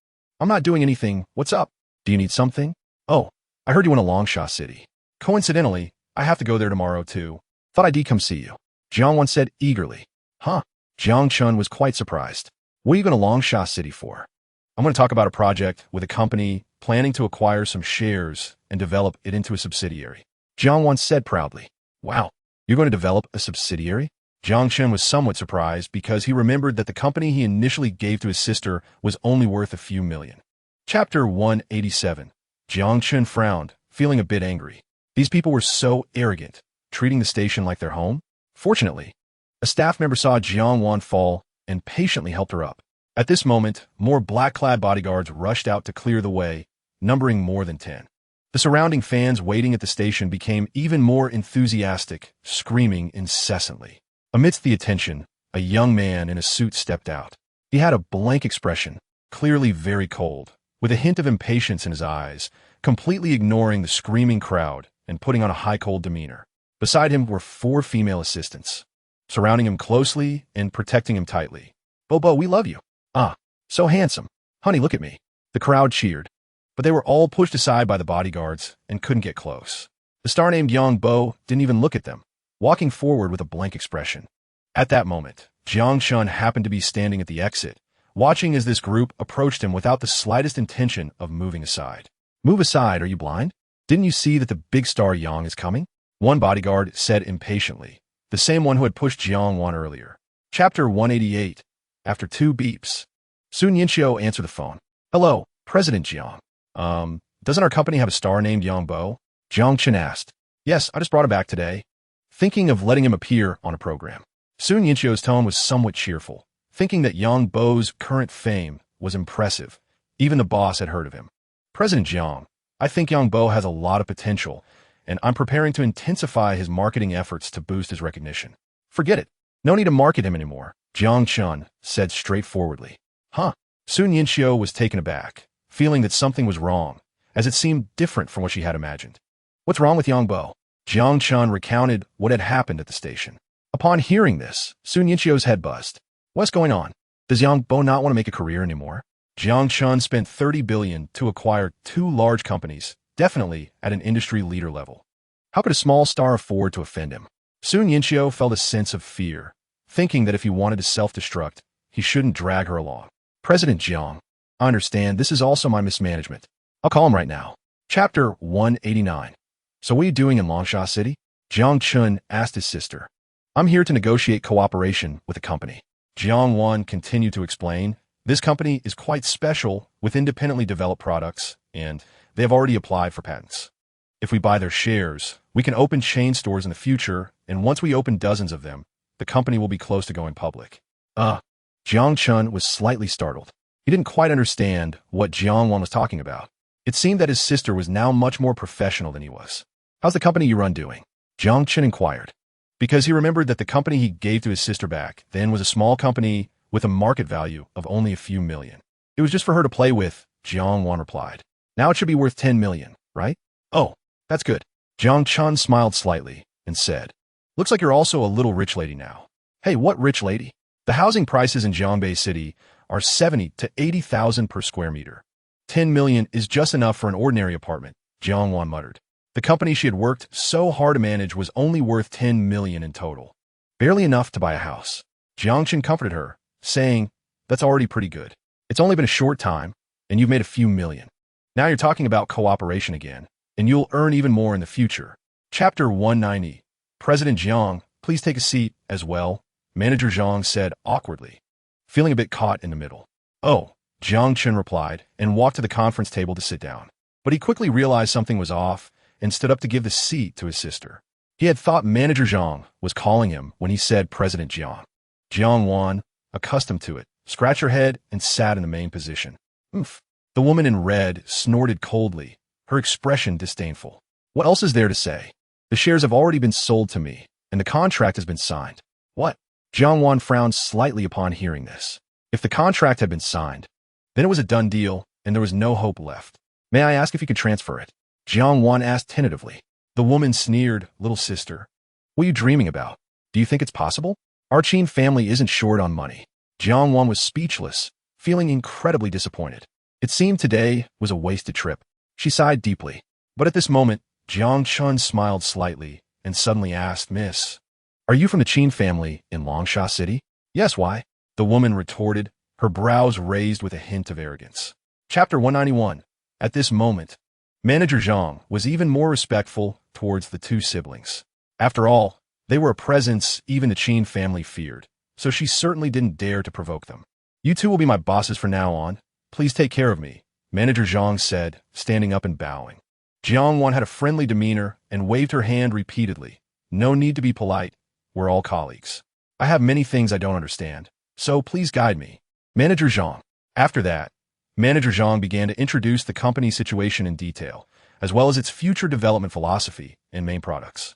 A: I'm not doing anything. What's up? Do you need something? Oh, I heard you in Longsha City. Coincidentally, I have to go there tomorrow too. Thought I'd come see you. Jiang Wan said eagerly. Huh? Jiang Chun was quite surprised. What are you going to Longsha City for? I'm going to talk about a project with a company planning to acquire some shares and develop it into a subsidiary. Jiang Wan said proudly. Wow, you're going to develop a subsidiary? Jiang Chun was somewhat surprised because he remembered that the company he initially gave to his sister was only worth a few million. Chapter 187. Jiang Chun frowned, feeling a bit angry. These people were so arrogant, treating the station like their home. Fortunately, a staff member saw Jiang Wan fall and patiently helped her up. At this moment, more black-clad bodyguards rushed out to clear the way, numbering more than 10. The surrounding fans waiting at the station became even more enthusiastic, screaming incessantly. Amidst the attention, a young man in a suit stepped out. He had a blank expression, clearly very cold, with a hint of impatience in his eyes, completely ignoring the screaming crowd and putting on a high-cold demeanor. Beside him were 4 female assistants, surrounding him closely and protecting him tightly. Bobo, we love you. Ah, so handsome. Honey, look at me. The crowd cheered, but they were all pushed aside by the bodyguards and couldn't get close. The star named Yang Bo didn't even look at them, walking forward with a blank expression. At that moment, Jiang Chun happened to be standing at the exit, watching as this group approached him without the slightest intention of moving aside. Move aside, are you blind? Didn't you see that the big star Yang is coming? One bodyguard said impatiently, the same one who had pushed Jiang Wan earlier. Chapter 188. After 2 beeps, Sun Yinxiu answered the phone. Hello, President Jiang. Doesn't our company have a star named Yang Bo? Jiang Chun asked. Yes, I just brought him back today, thinking of letting him appear on a program. Sun Yinxiu's tone was somewhat cheerful, thinking that Yang Bo's current fame was impressive. Even the boss had heard of him. President Jiang, I think Yang Bo has a lot of potential, and I'm preparing to intensify his marketing efforts to boost his recognition. Forget it. No need to market him anymore, Jiang Chun said straightforwardly. Huh? Sun Yinxiu was taken aback, feeling that something was wrong, as it seemed different from what she had imagined. What's wrong with Yang Bo? Jiang Chun recounted what had happened at the station. Upon hearing this, Sun Yinxiu's head buzzed. What's going on? Does Yang Bo not want to make a career anymore? Jiang Chun spent 30 billion to acquire 2 large companies, definitely at an industry leader level. How could a small star afford to offend him? Sun Yinxiu felt a sense of fear, thinking that if he wanted to self-destruct, he shouldn't drag her along. President Jiang, I understand this is also my mismanagement. I'll call him right now. Chapter 189. So what are you doing in Longsha City? Jiang Chun asked his sister. I'm here to negotiate cooperation with a company. Jiang Wan continued to explain. This company is quite special with independently developed products, and they have already applied for patents. If we buy their shares, we can open chain stores in the future, and once we open dozens of them, the company will be close to going public. Jiang Chun was slightly startled. He didn't quite understand what Jiang Wan was talking about. It seemed that his sister was now much more professional than he was. How's the company you run doing? Jiang Chun inquired, because he remembered that the company he gave to his sister back then was a small company with a market value of only a few million. It was just for her to play with, Jiang Wan replied. Now it should be worth 10 million, right? Oh, that's good. Jiang Chun smiled slightly and said, looks like you're also a little rich lady now. Hey, what rich lady? The housing prices in Jiangbei City are 70 to 80,000 per square meter. 10 million is just enough for an ordinary apartment, Jiang Wan muttered. The company she had worked so hard to manage was only worth 10 million in total. Barely enough to buy a house. Jiang Chun comforted her, saying, that's already pretty good. It's only been a short time, and you've made a few million. Now you're talking about cooperation again, and you'll earn even more in the future. Chapter 190. President Jiang, please take a seat as well, Manager Zhang said awkwardly, feeling a bit caught in the middle. Oh, Jiang Chun replied and walked to the conference table to sit down. But he quickly realized something was off and stood up to give the seat to his sister. He had thought Manager Zhang was calling him when he said President Jiang. Jiang Wan, accustomed to it, scratched her head and sat in the main position. Oof. The woman in red snorted coldly, her expression disdainful. What else is there to say? The shares have already been sold to me, and the contract has been signed. What? Jiang Wan frowned slightly upon hearing this. If the contract had been signed, then it was a done deal, and there was no hope left. May I ask if you could transfer it? Jiang Wan asked tentatively. The woman sneered, little sister. What are you dreaming about? Do you think it's possible? Our Qin family isn't short on money. Jiang Wan was speechless, feeling incredibly disappointed. It seemed today was a wasted trip. She sighed deeply. But at this moment, Jiang Chun smiled slightly and suddenly asked, Miss, are you from the Qin family in Longsha City? Yes, why? The woman retorted, her brows raised with a hint of arrogance. Chapter 191. At this moment, Manager Zhang was even more respectful towards the two siblings. After all, they were a presence even the Qin family feared, so she certainly didn't dare to provoke them. You two will be my bosses from now on. Please take care of me, Manager Zhang said, standing up and bowing. Jiang Wan had a friendly demeanor and waved her hand repeatedly. No need to be polite. We're all colleagues. I have many things I don't understand, so please guide me. Manager Zhang. After that, Manager Zhang began to introduce the company's situation in detail, as well as its future development philosophy and main products.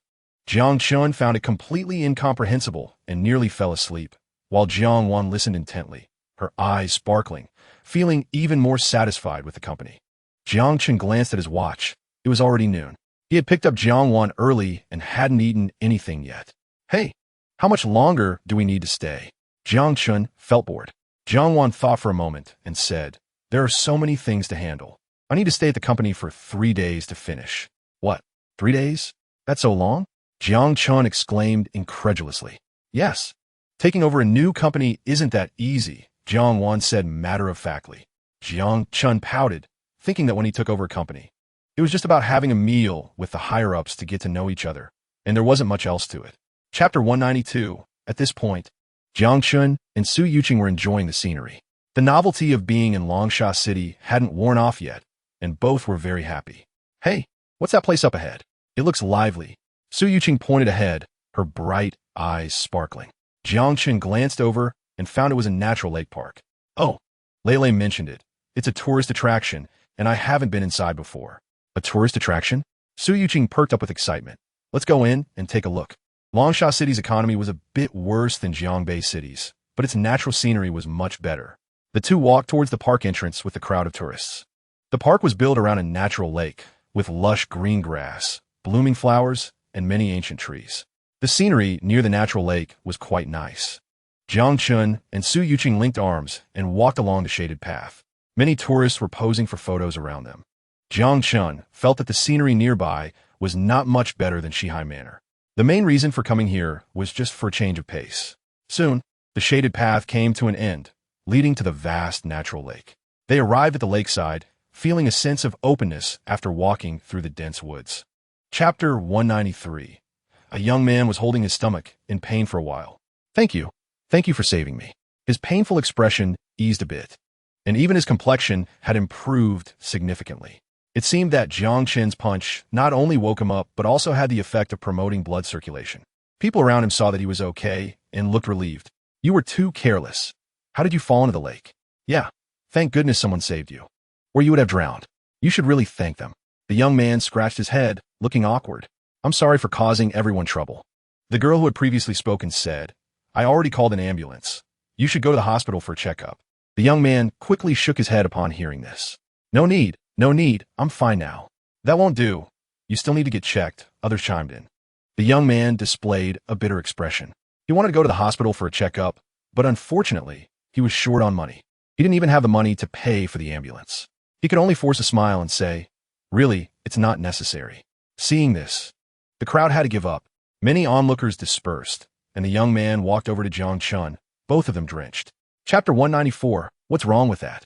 A: Jiang Chun found it completely incomprehensible and nearly fell asleep, while Jiang Wan listened intently, her eyes sparkling, feeling even more satisfied with the company. Jiang Chun glanced at his watch. It was already noon. He had picked up Jiang Wan early and hadn't eaten anything yet. Hey, how much longer do we need to stay? Jiang Chun felt bored. Jiang Wan thought for a moment and said, there are so many things to handle. I need to stay at the company for 3 days to finish. What, 3 days? That's so long? Jiang Chun exclaimed incredulously. Yes. Taking over a new company isn't that easy, Jiang Wan said matter-of-factly. Jiang Chun pouted, thinking that when he took over a company, it was just about having a meal with the higher-ups to get to know each other, and there wasn't much else to it. Chapter 192. At this point, Jiang Chun and Su Yuqing were enjoying the scenery. The novelty of being in Longsha City hadn't worn off yet, and both were very happy. Hey, what's that place up ahead? It looks lively. Su Yuqing pointed ahead, her bright eyes sparkling. Jiang Chun glanced over and found it was a natural lake park. Oh, Lele mentioned it. It's a tourist attraction, and I haven't been inside before. A tourist attraction? Su Yuqing perked up with excitement. Let's go in and take a look. Longsha City's economy was a bit worse than Jiangbei City's, but its natural scenery was much better. The two walked towards the park entrance with the crowd of tourists. The park was built around a natural lake, with lush green grass, blooming flowers, and many ancient trees. The scenery near the natural lake was quite nice. Jiang Chun and Su Yuqing linked arms and walked along the shaded path. Many tourists were posing for photos around them. Jiang Chun felt that the scenery nearby was not much better than Shihai Manor. The main reason for coming here was just for a change of pace. Soon, the shaded path came to an end, leading to the vast natural lake. They arrived at the lakeside, feeling a sense of openness after walking through the dense woods. Chapter 193. A young man was holding his stomach in pain for a while. Thank you. Thank you for saving me. His painful expression eased a bit, and even his complexion had improved significantly. It seemed that Jiang Chen's punch not only woke him up, but also had the effect of promoting blood circulation. People around him saw that he was okay and looked relieved. You were too careless. How did you fall into the lake? Yeah, thank goodness someone saved you, or you would have drowned. You should really thank them. The young man scratched his head, looking awkward. I'm sorry for causing everyone trouble. The girl who had previously spoken said, I already called an ambulance. You should go to the hospital for a checkup. The young man quickly shook his head upon hearing this. No need. No need, I'm fine now. That won't do. You still need to get checked, others chimed in. The young man displayed a bitter expression. He wanted to go to the hospital for a checkup, but unfortunately, he was short on money. He didn't even have the money to pay for the ambulance. He could only force a smile and say, really, it's not necessary. Seeing this, the crowd had to give up. Many onlookers dispersed, and the young man walked over to Jiang Chun, both of them drenched. Chapter 194. What's wrong with that?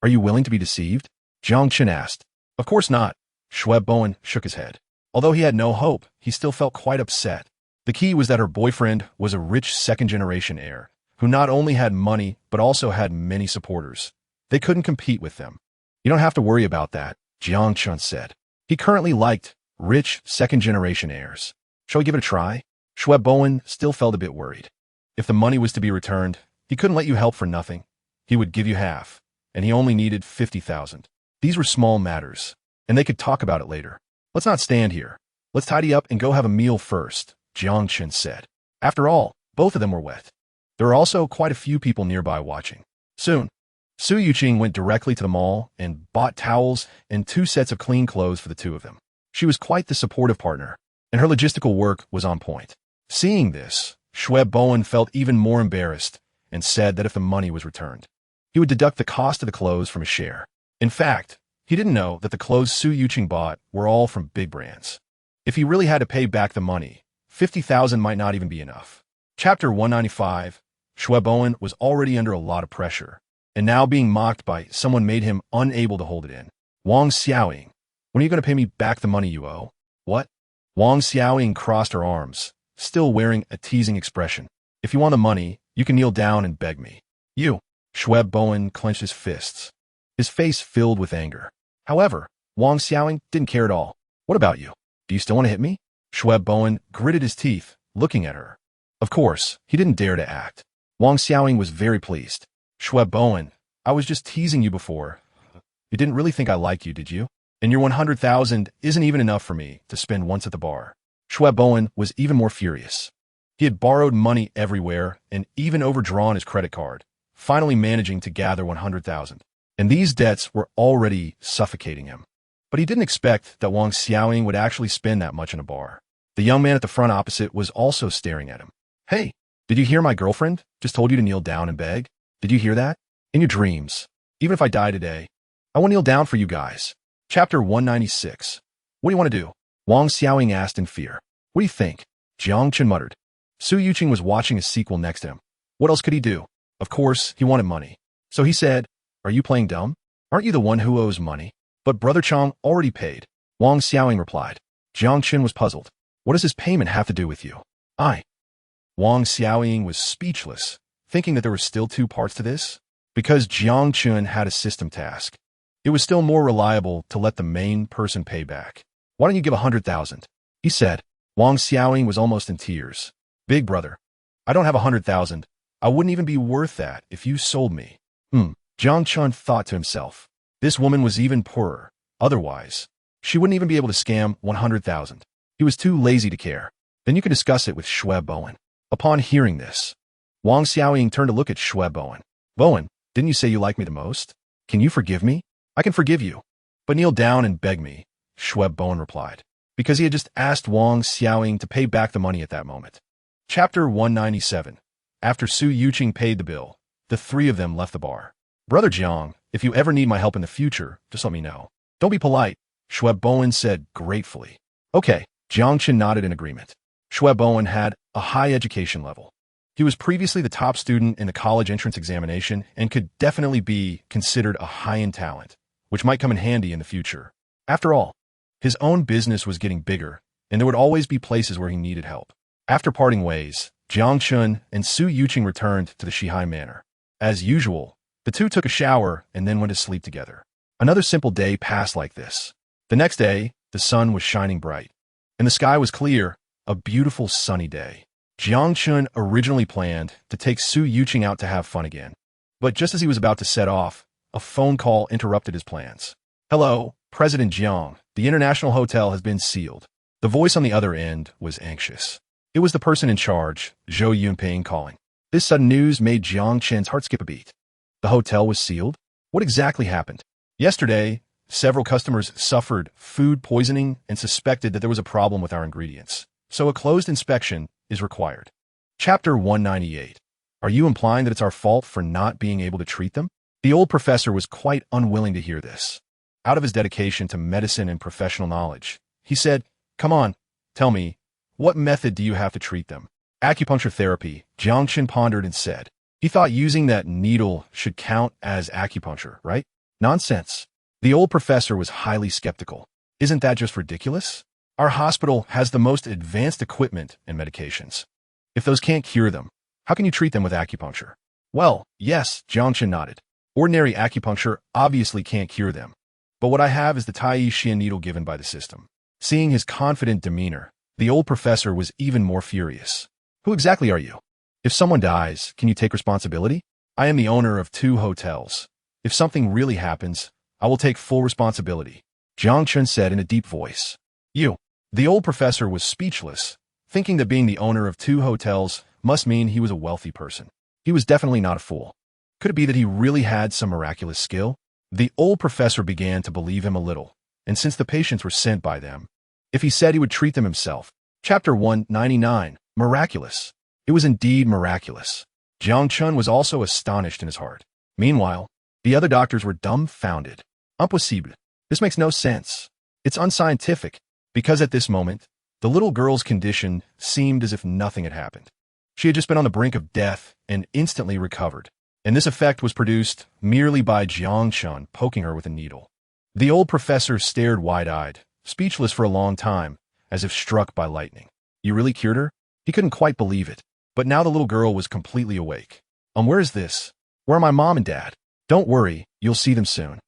A: Are you willing to be deceived? Jiang Chun asked. Of course not. Schweb Bowen shook his head. Although he had no hope, he still felt quite upset. The key was that her boyfriend was a rich second-generation heir, who not only had money but also had many supporters. They couldn't compete with them. You don't have to worry about that, Jiang Chun said. He currently liked rich second-generation heirs. Shall we give it a try? Shue Bowen still felt a bit worried. If the money was to be returned, he couldn't let you help for nothing. He would give you half, and he only needed 50,000. These were small matters, and they could talk about it later. Let's not stand here. Let's tidy up and go have a meal first, Jiang Chun said. After all, both of them were wet. There were also quite a few people nearby watching. Soon, Su Yuqing went directly to the mall and bought towels and 2 sets of clean clothes for the two of them. She was quite the supportive partner, and her logistical work was on point. Seeing this, Shue Bowen felt even more embarrassed and said that if the money was returned, he would deduct the cost of the clothes from his share. In fact, he didn't know that the clothes Su Yuqing bought were all from big brands. If he really had to pay back the money, 50,000 might not even be enough. Chapter 195, Shue Bowen was already under a lot of pressure, and now being mocked by someone made him unable to hold it in. Wang Xiaoying, when are you going to pay me back the money you owe? What? Wang Xiaoying crossed her arms, still wearing a teasing expression. If you want the money, you can kneel down and beg me. You. Shue Bowen clenched his fists, his face filled with anger. However, Wang Xiaoying didn't care at all. What about you? Do you still want to hit me? Shue Bowen gritted his teeth, looking at her. Of course, he didn't dare to act. Wang Xiaoying was very pleased. Shue Bowen, I was just teasing you before. You didn't really think I liked you, did you? And your 100,000 isn't even enough for me to spend once at the bar. Shue Bowen was even more furious. He had borrowed money everywhere and even overdrawn his credit card, finally managing to gather 100,000. And these debts were already suffocating him. But he didn't expect that Wang Xiaoying would actually spend that much in a bar. The young man at the front opposite was also staring at him. Hey, did you hear my girlfriend just told you to kneel down and beg? Did you hear that? In your dreams. Even if I die today, I will kneel down for you guys. Chapter 196. What do you want to do? Wang Xiaoying asked in fear. What do you think? Jiang Chun muttered. Su Yuqing was watching a sequel next to him. What else could he do? Of course, he wanted money. So he said, Are you playing dumb? Aren't you the one who owes money? But Brother Chang already paid. Wang Xiaoying replied. Jiang Chun was puzzled. What does his payment have to do with you? Wang Xiaoying was speechless, thinking that there were still 2 parts to this. Because Jiang Chun had a system task, it was still more reliable to let the main person pay back. Why don't you give 100,000? He said. Wang Xiaoying was almost in tears. Big brother, I don't have 100,000. I wouldn't even be worth that if you sold me. Jiang Chun thought to himself. This woman was even poorer. Otherwise, she wouldn't even be able to scam 100,000. He was too lazy to care. Then you could discuss it with Shue Bowen. Upon hearing this, Wang Xiaoying turned to look at Shue Bowen. Bowen, didn't you say you like me the most? Can you forgive me? I can forgive you. But kneel down and beg me, Shue Bowen replied, because he had just asked Wang Xiaoying to pay back the money at that moment. Chapter 197. After Su Yuqing paid the bill, the 3 of them left the bar. Brother Jiang, if you ever need my help in the future, just let me know. Don't be polite, Shue Bowen said gratefully. Okay, Jiang Chun nodded in agreement. Shue Bowen had a high education level. He was previously the top student in the college entrance examination and could definitely be considered a high-end talent, which might come in handy in the future. After all, his own business was getting bigger, and there would always be places where he needed help. After parting ways, Jiang Chun and Su Yuqing returned to the Shihai Manor. As usual, the 2 took a shower and then went to sleep together. Another simple day passed like this. The next day, the sun was shining bright, and the sky was clear, a beautiful sunny day. Jiang Chun originally planned to take Su Yuqing out to have fun again. But just as he was about to set off, a phone call interrupted his plans. Hello, President Jiang. The international hotel has been sealed. The voice on the other end was anxious. It was the person in charge, Zhou Yunping, calling. This sudden news made Jiang Chun's heart skip a beat. The hotel was sealed? What exactly happened? Yesterday, several customers suffered food poisoning and suspected that there was a problem with our ingredients. So a closed inspection is required. Chapter 198. Are you implying that it's our fault for not being able to treat them? The old professor was quite unwilling to hear this. Out of his dedication to medicine and professional knowledge, he said, Come on, tell me, what method do you have to treat them? Acupuncture therapy, Jiang Chun pondered and said. He thought using that needle should count as acupuncture, right? Nonsense. The old professor was highly skeptical. Isn't that just ridiculous? Our hospital has the most advanced equipment and medications. If those can't cure them, how can you treat them with acupuncture? Well, yes, Jiang Chun nodded. Ordinary acupuncture obviously can't cure them. But what I have is the Tai Xian needle given by the system. Seeing his confident demeanor, the old professor was even more furious. Who exactly are you? If someone dies, can you take responsibility? I am the owner of 2 hotels. If something really happens, I will take full responsibility, Jiang Chun said in a deep voice. You. The old professor was speechless, thinking that being the owner of 2 hotels must mean he was a wealthy person. He was definitely not a fool. Could it be that he really had some miraculous skill? The old professor began to believe him a little, and since the patients were sent by them, if he said he would treat them himself. Chapter 199, Miraculous. It was indeed miraculous. Jiang Chun was also astonished in his heart. Meanwhile, the other doctors were dumbfounded. Impossible. This makes no sense. It's unscientific, because at this moment, the little girl's condition seemed as if nothing had happened. She had just been on the brink of death and instantly recovered, and this effect was produced merely by Jiang Chun poking her with a needle. The old professor stared wide-eyed, speechless for a long time, as if struck by lightning. You really cured her? He couldn't quite believe it, but now the little girl was completely awake. Where is this? Where are my mom and dad? Don't worry, you'll see them soon.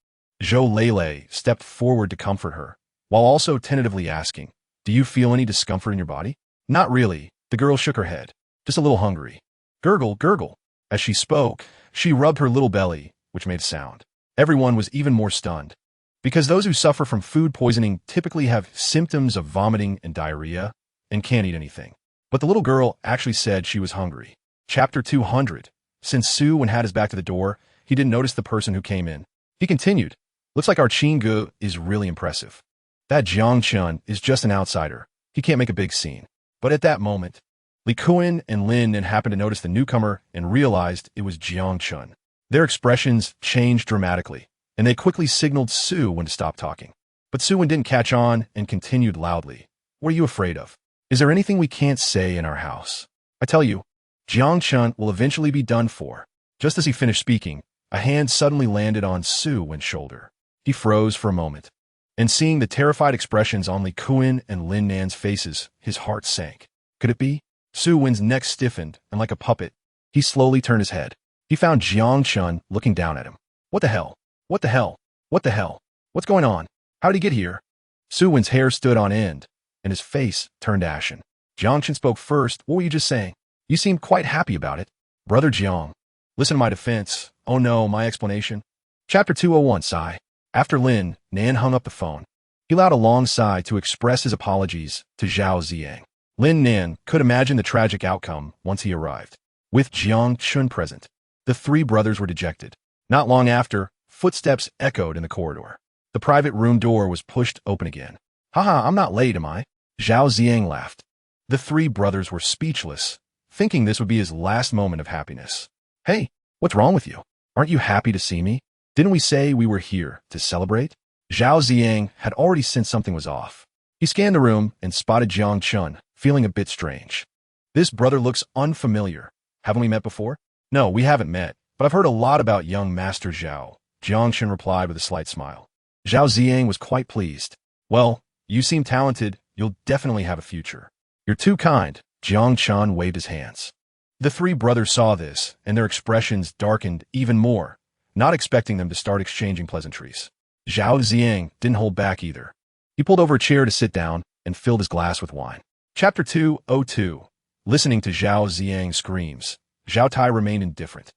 A: Zhou Lele stepped forward to comfort her, while also tentatively asking, do you feel any discomfort in your body? Not really, the girl shook her head. Just a little hungry. Gurgle, gurgle. As she spoke, she rubbed her little belly, which made a sound. Everyone was even more stunned, because those who suffer from food poisoning typically have symptoms of vomiting and diarrhea and can't eat anything. But the little girl actually said she was hungry. Chapter 200. Since Su Wen had his back to the door, he didn't notice the person who came in. He continued, looks like our Qinggu is really impressive. That Jiang Chun is just an outsider. He can't make a big scene. But at that moment, Li Kuan and Lin Nan happened to notice the newcomer and realized it was Jiang Chun. Their expressions changed dramatically, and they quickly signaled Su Wen to stop talking. But Su Wen didn't catch on and continued loudly. What are you afraid of? Is there anything we can't say in our house? I tell you, Jiang Chun will eventually be done for. Just as he finished speaking, a hand suddenly landed on Su Wen's shoulder. He froze for a moment, and seeing the terrified expressions on Li Kuan and Lin Nan's faces, his heart sank. Could it be? Su Wen's neck stiffened, and like a puppet, he slowly turned his head. He found Jiang Chun looking down at him. What the hell? What the hell? What the hell? What's going on? How did he get here? Su Wen's hair stood on end, and his face turned ashen. Jiang Chun spoke first. What were you just saying? You seemed quite happy about it. Brother Jiang. Listen to my defense. Oh no, my explanation. Chapter 201, Sigh. After Lin Nan hung up the phone, he allowed a long sigh to express his apologies to Zhao Ziyang. Lin Nan could imagine the tragic outcome once he arrived. With Jiang Chun present, the 3 brothers were dejected. Not long after, footsteps echoed in the corridor. The private room door was pushed open again. Haha, I'm not late, am I? Zhao Ziyang laughed. The 3 brothers were speechless, thinking this would be his last moment of happiness. Hey, what's wrong with you? Aren't you happy to see me? Didn't we say we were here to celebrate? Zhao Ziyang had already sensed something was off. He scanned the room and spotted Jiang Chun, feeling a bit strange. This brother looks unfamiliar. Haven't we met before? No, we haven't met, but I've heard a lot about young Master Zhao, Jiang Chun replied with a slight smile. Zhao Ziyang was quite pleased. Well, you seem talented. You'll definitely have a future. You're too kind. Jiang Chun waved his hands. The 3 brothers saw this, and their expressions darkened even more, not expecting them to start exchanging pleasantries. Zhao Ziyang didn't hold back either. He pulled over a chair to sit down and filled his glass with wine. Chapter 202. Listening to Zhao Ziyang's screams, Zhao Tai remained indifferent.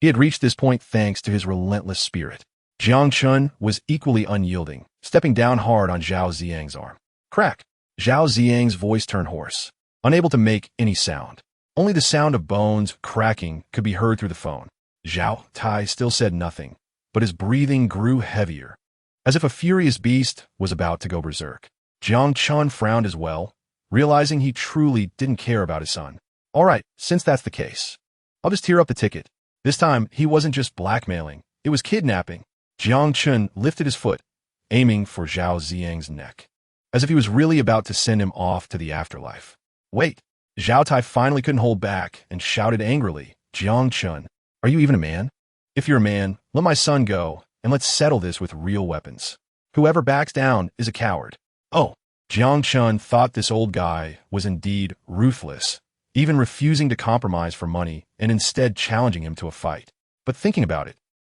A: He had reached this point thanks to his relentless spirit. Jiang Chun was equally unyielding, stepping down hard on Zhao Ziyang's arm. Crack! Zhao Ziyang's voice turned hoarse, unable to make any sound. Only the sound of bones cracking could be heard through the phone. Zhao Tai still said nothing, but his breathing grew heavier, as if a furious beast was about to go berserk. Jiang Chun frowned as well, realizing he truly didn't care about his son. All right, since that's the case, I'll just tear up the ticket. This time, he wasn't just blackmailing, it was kidnapping. Jiang Chun lifted his foot, aiming for Zhao Ziyang's neck, as if he was really about to send him off to the afterlife. Wait! Zhao Tai finally couldn't hold back and shouted angrily, Jiang Chun, are you even a man? If you're a man, let my son go, and let's settle this with real weapons. Whoever backs down is a coward. Oh! Jiang Chun thought this old guy was indeed ruthless, even refusing to compromise for money and instead challenging him to a fight. But thinking about it,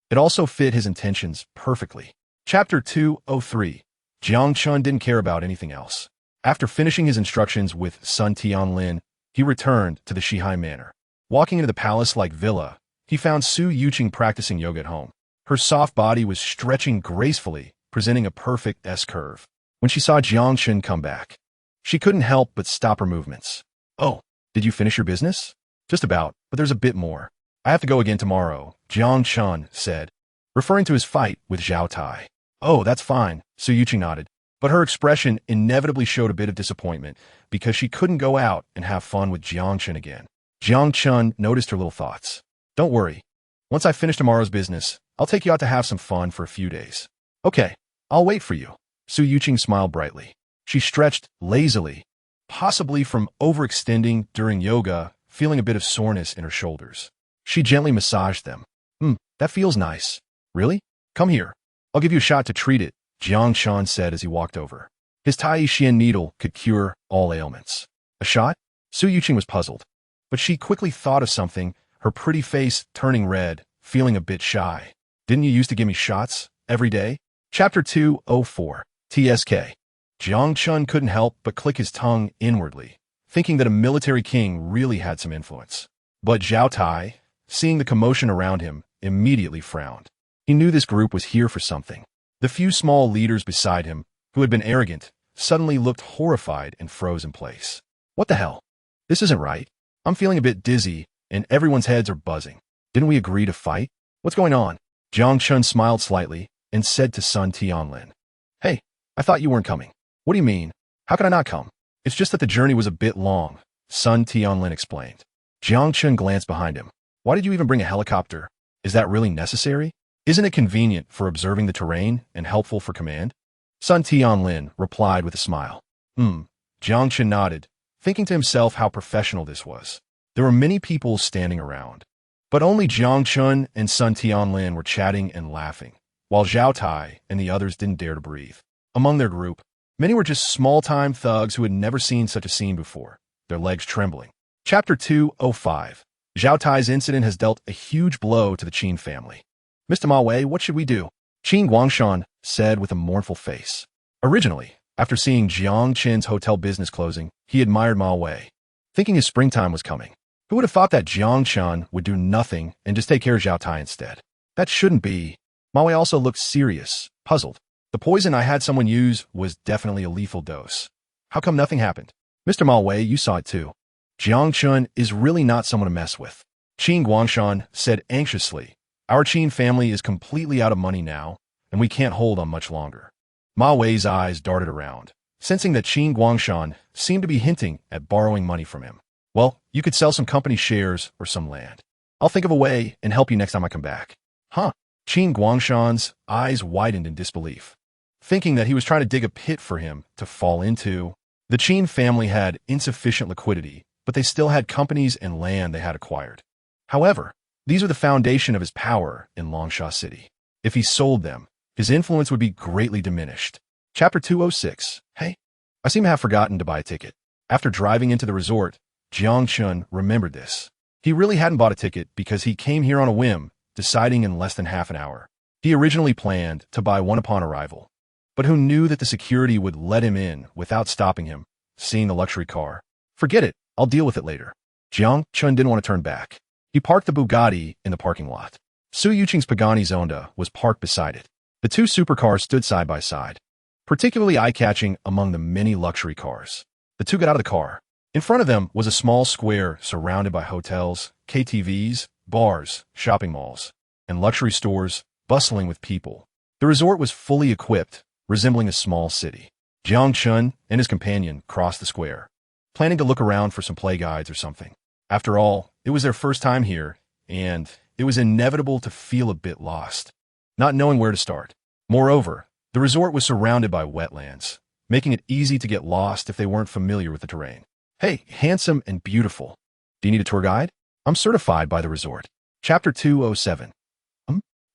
A: It also fit his intentions perfectly. Chapter 203. Jiang Chun didn't care about anything else. After finishing his instructions with Sun Tianlin, he returned to the Shihai Manor. Walking into the palace-like villa, he found Su Yuqing practicing yoga at home. Her soft body was stretching gracefully, presenting a perfect S-curve. When she saw Jiang Chun come back, she couldn't help but stop her movements. "Oh, did you finish your business?" "Just about, but there's a bit more. I have to go again tomorrow," Jiang Chun said, referring to his fight with Zhao Tai. "Oh, that's fine," Su Yuqing nodded, but her expression inevitably showed a bit of disappointment because she couldn't go out and have fun with Jiang Chun again. Jiang Chun noticed her little thoughts. "Don't worry. Once I finish tomorrow's business, I'll take you out to have some fun for a few days." "Okay, I'll wait for you." Su Yuqing smiled brightly. She stretched lazily, possibly from overextending during yoga, feeling a bit of soreness in her shoulders. She gently massaged them. That feels nice." "Really? Come here. I'll give you a shot to treat it," Jiang Chun said as he walked over. His Tai Xian needle could cure all ailments. "A shot?" Su Yuqing was puzzled, but she quickly thought of something, her pretty face turning red, feeling a bit shy. "Didn't you used to give me shots every day?" Chapter 204. TSK. Jiang Chun couldn't help but click his tongue inwardly, thinking that a military king really had some influence. But Zhao Tai, seeing the commotion around him, immediately frowned. He knew this group was here for something. The few small leaders beside him, who had been arrogant, suddenly looked horrified and froze in place. "What the hell? This isn't right. I'm feeling a bit dizzy, and everyone's heads are buzzing. Didn't we agree to fight? What's going on?" Jiang Chun smiled slightly and said to Sun Tianlin, "Hey, I thought you weren't coming." "What do you mean? How could I not come?" "It's just that the journey was a bit long," Sun Tianlin explained. Jiang Chun glanced behind him. "Why did you even bring a helicopter? Is that really necessary? Isn't it convenient for observing the terrain and helpful for command?" Sun Tianlin replied with a smile. Jiang Chun nodded, thinking to himself how professional this was. There were many people standing around, but only Jiang Chun and Sun Tianlin were chatting and laughing, while Zhao Tai and the others didn't dare to breathe. Among their group, many were just small-time thugs who had never seen such a scene before, their legs trembling. Chapter 205. Zhao Tai's incident has dealt a huge blow to the Qin family. "Mr. Ma Wei, what should we do?" Qin Guangshan said with a mournful face. Originally, after seeing Jiang Chen's hotel business closing, he admired Ma Wei, thinking his springtime was coming. Who would have thought that Jiang Chen would do nothing and just take care of Zhao Tai instead? That shouldn't be. Ma Wei also looked serious, puzzled. "The poison I had someone use was definitely a lethal dose. How come nothing happened?" "Mr. Ma Wei, you saw it too. Jiang Chun is really not someone to mess with," Qin Guangshan said anxiously. "Our Qin family is completely out of money now, and we can't hold on much longer." Ma Wei's eyes darted around, sensing that Qin Guangshan seemed to be hinting at borrowing money from him. "Well, you could sell some company shares or some land. I'll think of a way and help you next time I come back." "Huh?" Qin Guangshan's eyes widened in disbelief, thinking that he was trying to dig a pit for him to fall into. The Qin family had insufficient liquidity, but they still had companies and land they had acquired. However, these were the foundation of his power in Longsha City. If he sold them, his influence would be greatly diminished. Chapter 206. Hey, I seem to have forgotten to buy a ticket. After driving into the resort, Jiang Chun remembered this. He really hadn't bought a ticket because he came here on a whim, deciding in less than half an hour. He originally planned to buy one upon arrival, but who knew that the security would let him in without stopping him, seeing the luxury car. "Forget it, I'll deal with it later." Jiang Chun didn't want to turn back. He parked the Bugatti in the parking lot. Su Yuqing's Pagani Zonda was parked beside it. The two supercars stood side by side, particularly eye-catching among the many luxury cars. The two got out of the car. In front of them was a small square surrounded by hotels, KTVs, bars, shopping malls, and luxury stores bustling with people. The resort was fully equipped, resembling a small city. Jiang Chun and his companion crossed the square, planning to look around for some play guides or something. After all, it was their first time here, and it was inevitable to feel a bit lost, not knowing where to start. Moreover, the resort was surrounded by wetlands, making it easy to get lost if they weren't familiar with the terrain. "Hey, handsome and beautiful. Do you need a tour guide? I'm certified by the resort." Chapter 207.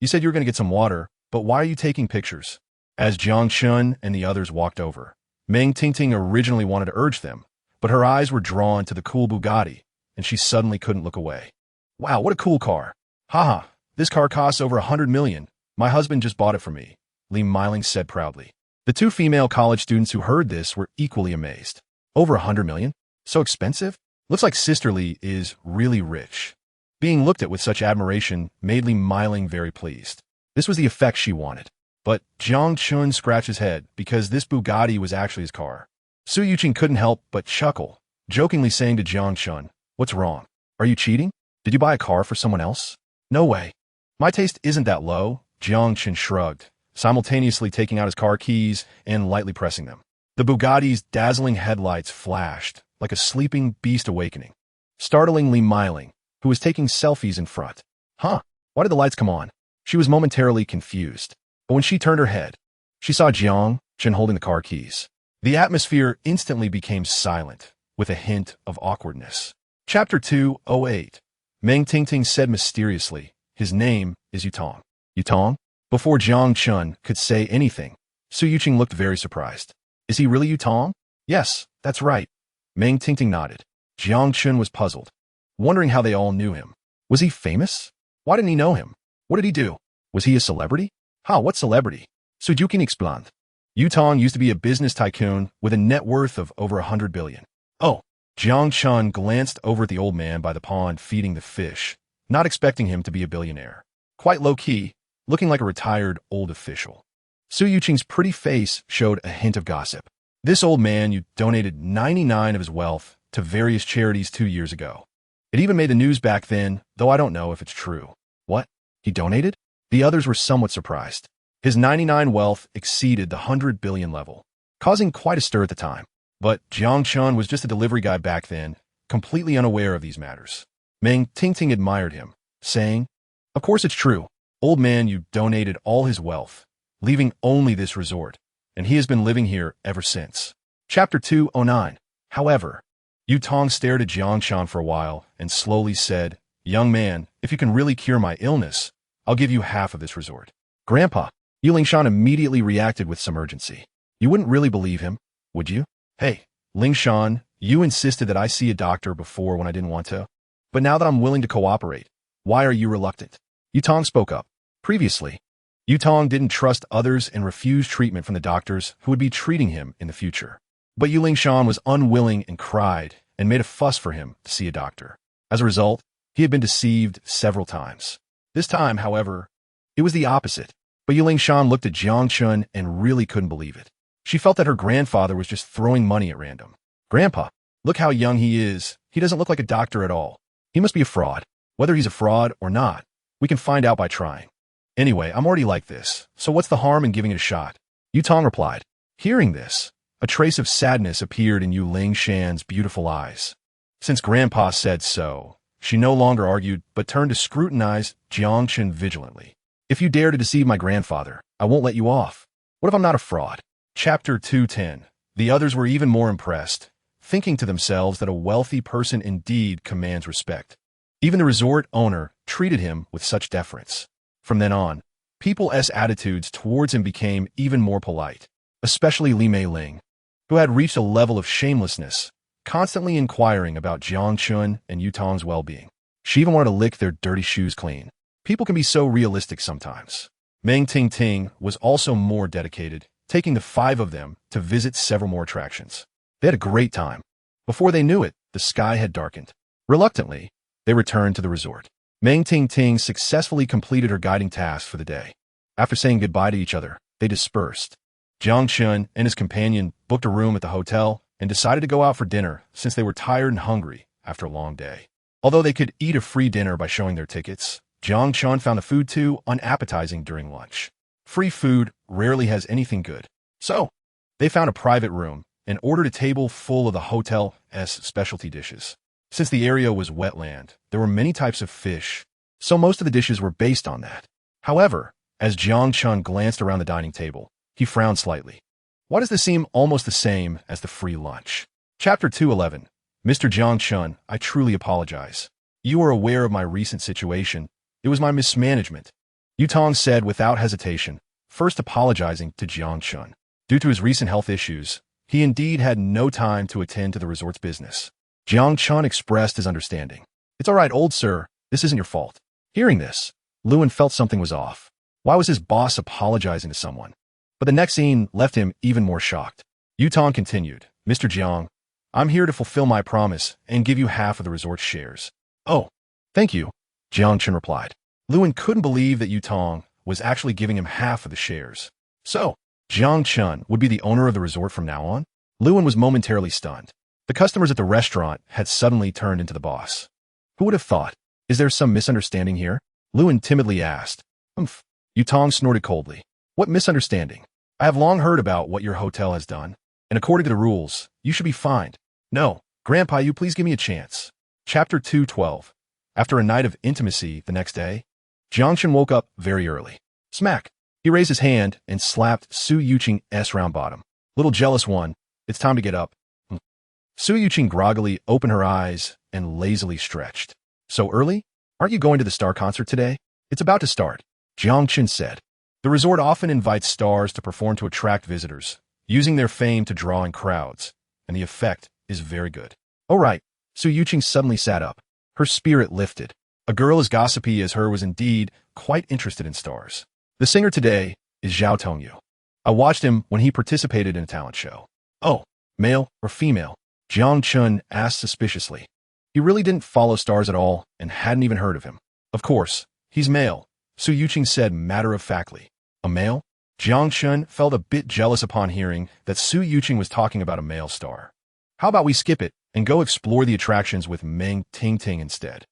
A: You said you were going to get some water, but why are you taking pictures? As Jiang Chun and the others walked over, Meng Tingting originally wanted to urge them, but her eyes were drawn to the cool Bugatti, and she suddenly couldn't look away. "Wow, what a cool car. Haha, This car costs over 100 million. My husband just bought it for me, Lee Myling said proudly. The two female college students who heard this were equally amazed. Over 100 million? So expensive? Looks like Sister Lee is really rich. Being looked at with such admiration made Lee Myling very pleased. This was the effect she wanted. But Jiang Chun scratched his head because this Bugatti was actually his car. Su Yuqing couldn't help but chuckle, jokingly saying to Jiang Chun, "What's wrong? Are you cheating? Did you buy a car for someone else?" "No way. My taste isn't that low," Jiang Chun shrugged, simultaneously taking out his car keys and lightly pressing them. The Bugatti's dazzling headlights flashed like a sleeping beast awakening, startling Lee Myling, who was taking selfies in front. Huh? Why did the lights come on? She was momentarily confused, but when she turned her head, she saw Jiang Chun holding the car keys. The atmosphere instantly became silent, with a hint of awkwardness. Chapter 208. Meng Tingting said mysteriously, "His name is Yutong." Yutong? Before Jiang Chun could say anything, Su Yuqing looked very surprised. "Is he really Yutong?" "Yes, that's right." Meng Tingting nodded. Jiang Chun was puzzled, wondering how they all knew him. Was he famous? Why didn't he know him? What did he do? Was he a celebrity? What celebrity? Su Yuqing explained. Yutong used to be a business tycoon with a net worth of over 100 billion. Oh, Jiang Chun glanced over at the old man by the pond feeding the fish, not expecting him to be a billionaire. Quite low-key, looking like a retired old official. Su Yuqing's pretty face showed a hint of gossip. This old man you donated 99 of his wealth to various charities 2 years ago. It even made the news back then, though I don't know if it's true. What? He donated? The others were somewhat surprised. His 99 wealth exceeded the 100 billion level, causing quite a stir at the time. But Jiang Chun was just a delivery guy back then, completely unaware of these matters. Meng Tingting admired him, saying, "Of course it's true. Old man, you donated all his wealth, leaving only this resort, and he has been living here ever since." Chapter 209. However, Yutong stared at Jiang Chun for a while and slowly said, "Young man, if you can really cure my illness, I'll give you half of this resort." "Grandpa," Yu Lingshan immediately reacted with some urgency. "You wouldn't really believe him, would you?" "Hey, Lingshan, you insisted that I see a doctor before when I didn't want to. But now that I'm willing to cooperate, why are you reluctant?" Yutong spoke up. Previously, Yutong didn't trust others and refused treatment from the doctors who would be treating him in the future. But Yu Lingshan was unwilling and cried and made a fuss for him to see a doctor. As a result, he had been deceived several times. This time, however, it was the opposite. But Yu Lingshan looked at Jiang Chun and really couldn't believe it. She felt that her grandfather was just throwing money at random. "Grandpa, look how young he is. He doesn't look like a doctor at all. He must be a fraud. Whether he's a fraud or not, we can find out by trying. Anyway, I'm already like this, so what's the harm in giving it a shot?" Yutong replied. Hearing this, a trace of sadness appeared in Yu Lingshan's beautiful eyes. Since Grandpa said so, she no longer argued but turned to scrutinize Jiang Chun vigilantly. "If you dare to deceive my grandfather, I won't let you off. What if I'm not a fraud?" Chapter 210. The others were even more impressed, thinking to themselves that a wealthy person indeed commands respect. Even the resort owner treated him with such deference. From then on, people's attitudes towards him became even more polite, especially Li Meiling, who had reached a level of shamelessness, constantly inquiring about Jiang Chun and Yutong's well-being. She even wanted to lick their dirty shoes clean. People can be so realistic sometimes. Meng Tingting was also more dedicated, taking the 5 of them to visit several more attractions. They had a great time. Before they knew it, the sky had darkened. Reluctantly, they returned to the resort. Meng Tingting successfully completed her guiding task for the day. After saying goodbye to each other, they dispersed. Jiang Chun and his companion booked a room at the hotel and decided to go out for dinner since they were tired and hungry after a long day. Although they could eat a free dinner by showing their tickets, Jiang Chun found the food too unappetizing during lunch. Free food rarely has anything good. So, they found a private room and ordered a table full of the hotel's specialty dishes. Since the area was wetland, there were many types of fish, so most of the dishes were based on that. However, as Jiang Chun glanced around the dining table, he frowned slightly. Why does this seem almost the same as the free lunch? Chapter 211. Mr. Jiang Chun, I truly apologize. You are aware of my recent situation. It was my mismanagement, Yutong said without hesitation, first apologizing to Jiang Chun. Due to his recent health issues, he indeed had no time to attend to the resort's business. Jiang Chun expressed his understanding. It's all right, old sir. This isn't your fault. Hearing this, Lewin felt something was off. Why was his boss apologizing to someone? But the next scene left him even more shocked. Yutong continued, Mr. Jiang, I'm here to fulfill my promise and give you half of the resort's shares. Oh, thank you, Jiang Chen replied. Lewin couldn't believe that Yutong was actually giving him half of the shares. So, Jiang Chen would be the owner of the resort from now on? Lewin was momentarily stunned. The customers at the restaurant had suddenly turned into the boss. Who would have thought? Is there some misunderstanding here? Lewin timidly asked. Yutong snorted coldly. What misunderstanding? I have long heard about what your hotel has done, and according to the rules, you should be fined. No, Grandpa, you please give me a chance. Chapter 212. After a night of intimacy the next day, Jiangchen woke up very early. Smack! He raised his hand and slapped Su Yuqing's round bottom. Little jealous one, it's time to get up. Su Yuqing groggily opened her eyes and lazily stretched. So early? Aren't you going to the star concert today? It's about to start, Jiangchen said. The resort often invites stars to perform to attract visitors, using their fame to draw in crowds, and the effect is very good. Oh right, Su Yuqing suddenly sat up. Her spirit lifted. A girl as gossipy as her was indeed quite interested in stars. The singer today is Zhao Tongyu. I watched him when he participated in a talent show. Oh, male or female? Jiang Chun asked suspiciously. He really didn't follow stars at all and hadn't even heard of him. Of course, he's male, Su Yuqing said matter-of-factly. A male? Jiang Chun felt a bit jealous upon hearing that Su Yuqing was talking about a male star. How about we skip it and go explore the attractions with Meng Tingting instead?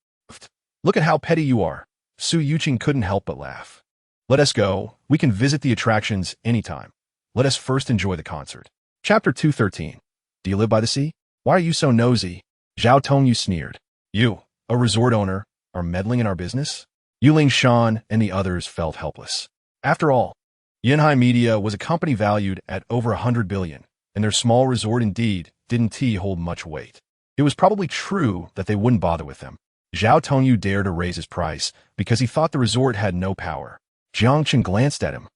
A: Look at how petty you are. Su Yuqing couldn't help but laugh. Let us go. We can visit the attractions anytime. Let us first enjoy the concert. Chapter 213. Do you live by the sea? Why are you so nosy? Zhao Tongyu sneered. You, a resort owner, are meddling in our business? Yuling Shan and the others felt helpless. After all, Yanhai Media was a company valued at over 100 billion, and their small resort indeed didn't hold much weight. It was probably true that they wouldn't bother with them. Zhao Tongyu dared to raise his price because he thought the resort had no power. Jiang Chen glanced at him.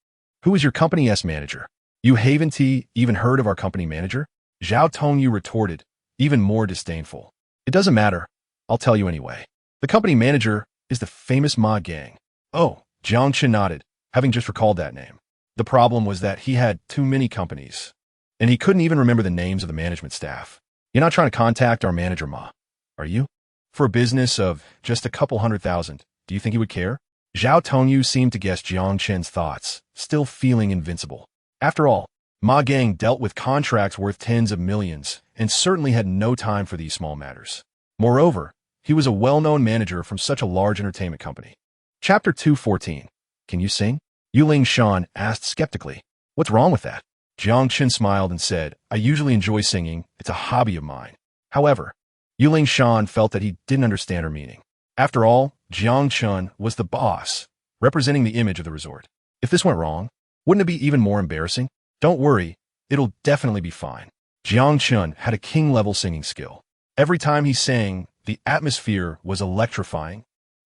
A: Who is your company's manager? You haven't even heard of our company manager? Zhao Tongyu retorted, even more disdainful. It doesn't matter. I'll tell you anyway. The company manager is the famous Ma Gang. Oh, Jiang Chen nodded, having just recalled that name. The problem was that he had too many companies, and he couldn't even remember the names of the management staff. You're not trying to contact our manager, Ma, are you? For a business of just a couple 100,000, do you think he would care? Zhao Tongyu seemed to guess Jiang Chen's thoughts, still feeling invincible. After all, Ma Gang dealt with contracts worth tens of millions and certainly had no time for these small matters. Moreover, he was a well-known manager from such a large entertainment company. Chapter 214. Can you sing? Yuling Shan asked skeptically. What's wrong with that? Jiang Chen smiled and said, I usually enjoy singing. It's a hobby of mine. However, Yuling Shan felt that he didn't understand her meaning. After all, Jiang Chen was the boss, representing the image of the resort. If this went wrong, wouldn't it be even more embarrassing? Don't worry, it'll definitely be fine. Jiang Chen had a king-level singing skill. Every time he sang, the atmosphere was electrifying,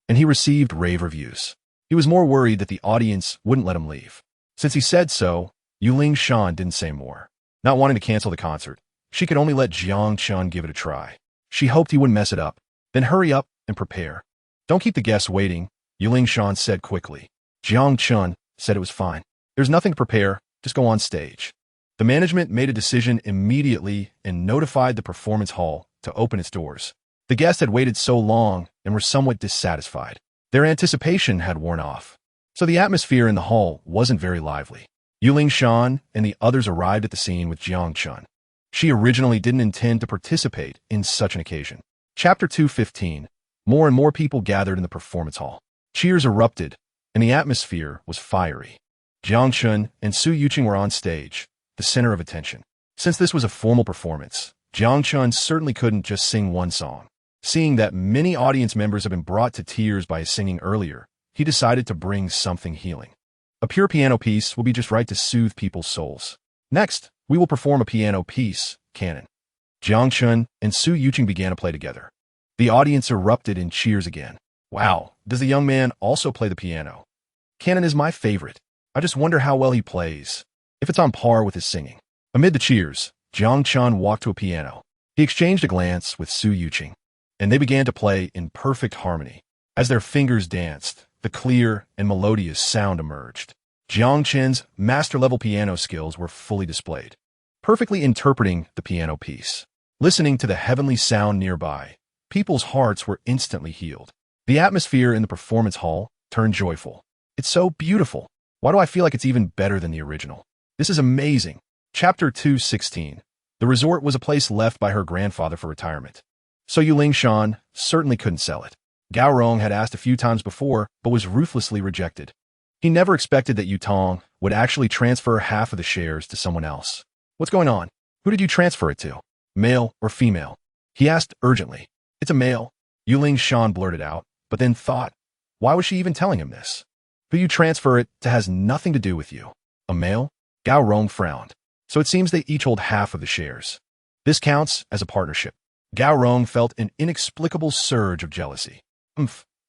A: and he received rave reviews. He was more worried that the audience wouldn't let him leave. Since he said so, Yuling Shan didn't say more. Not wanting to cancel the concert, she could only let Jiang Chen give it a try. She hoped he wouldn't mess it up. Then hurry up and prepare. Don't keep the guests waiting, Yuling Shan said quickly. Jiang Chen said it was fine. There's nothing to prepare, just go on stage. The management made a decision immediately and notified the performance hall to open its doors. The guests had waited so long and were somewhat dissatisfied. Their anticipation had worn off, so the atmosphere in the hall wasn't very lively. Yuling Shan and the others arrived at the scene with Jiang Chen. She originally didn't intend to participate in such an occasion. Chapter 215. More and more people gathered in the performance hall. Cheers erupted, and the atmosphere was fiery. Jiang Chen and Su Yuqing were on stage, the center of attention. Since this was a formal performance, Jiang Chen certainly couldn't just sing one song. Seeing that many audience members had been brought to tears by his singing earlier, he decided to bring something healing. A pure piano piece will be just right to soothe people's souls. Next, we will perform a piano piece, Canon. Jiang Chen and Su Yuqing began to play together. The audience erupted in cheers again. Wow, does the young man also play the piano? Canon is my favorite. I just wonder how well he plays, if it's on par with his singing. Amid the cheers, Jiang Chen walked to a piano. He exchanged a glance with Su Yuqing, and they began to play in perfect harmony. As their fingers danced, the clear and melodious sound emerged. Jiang Chen's master-level piano skills were fully displayed, perfectly interpreting the piano piece. Listening to the heavenly sound nearby, people's hearts were instantly healed. The atmosphere in the performance hall turned joyful. It's so beautiful. Why do I feel like it's even better than the original? This is amazing. Chapter 216. The resort was a place left by her grandfather for retirement. So Yuling Shan certainly couldn't sell it. Gao Rong had asked a few times before, but was ruthlessly rejected. He never expected that Yu Tong would actually transfer half of the shares to someone else. What's going on? Who did you transfer it to? Male or female? He asked urgently. It's a male, Yuling Shan blurted out, but then thought, why was she even telling him this? Who you transfer it to has nothing to do with you. A male? Gao Rong frowned. So it seems they each hold half of the shares. This counts as a partnership. Gao Rong felt an inexplicable surge of jealousy.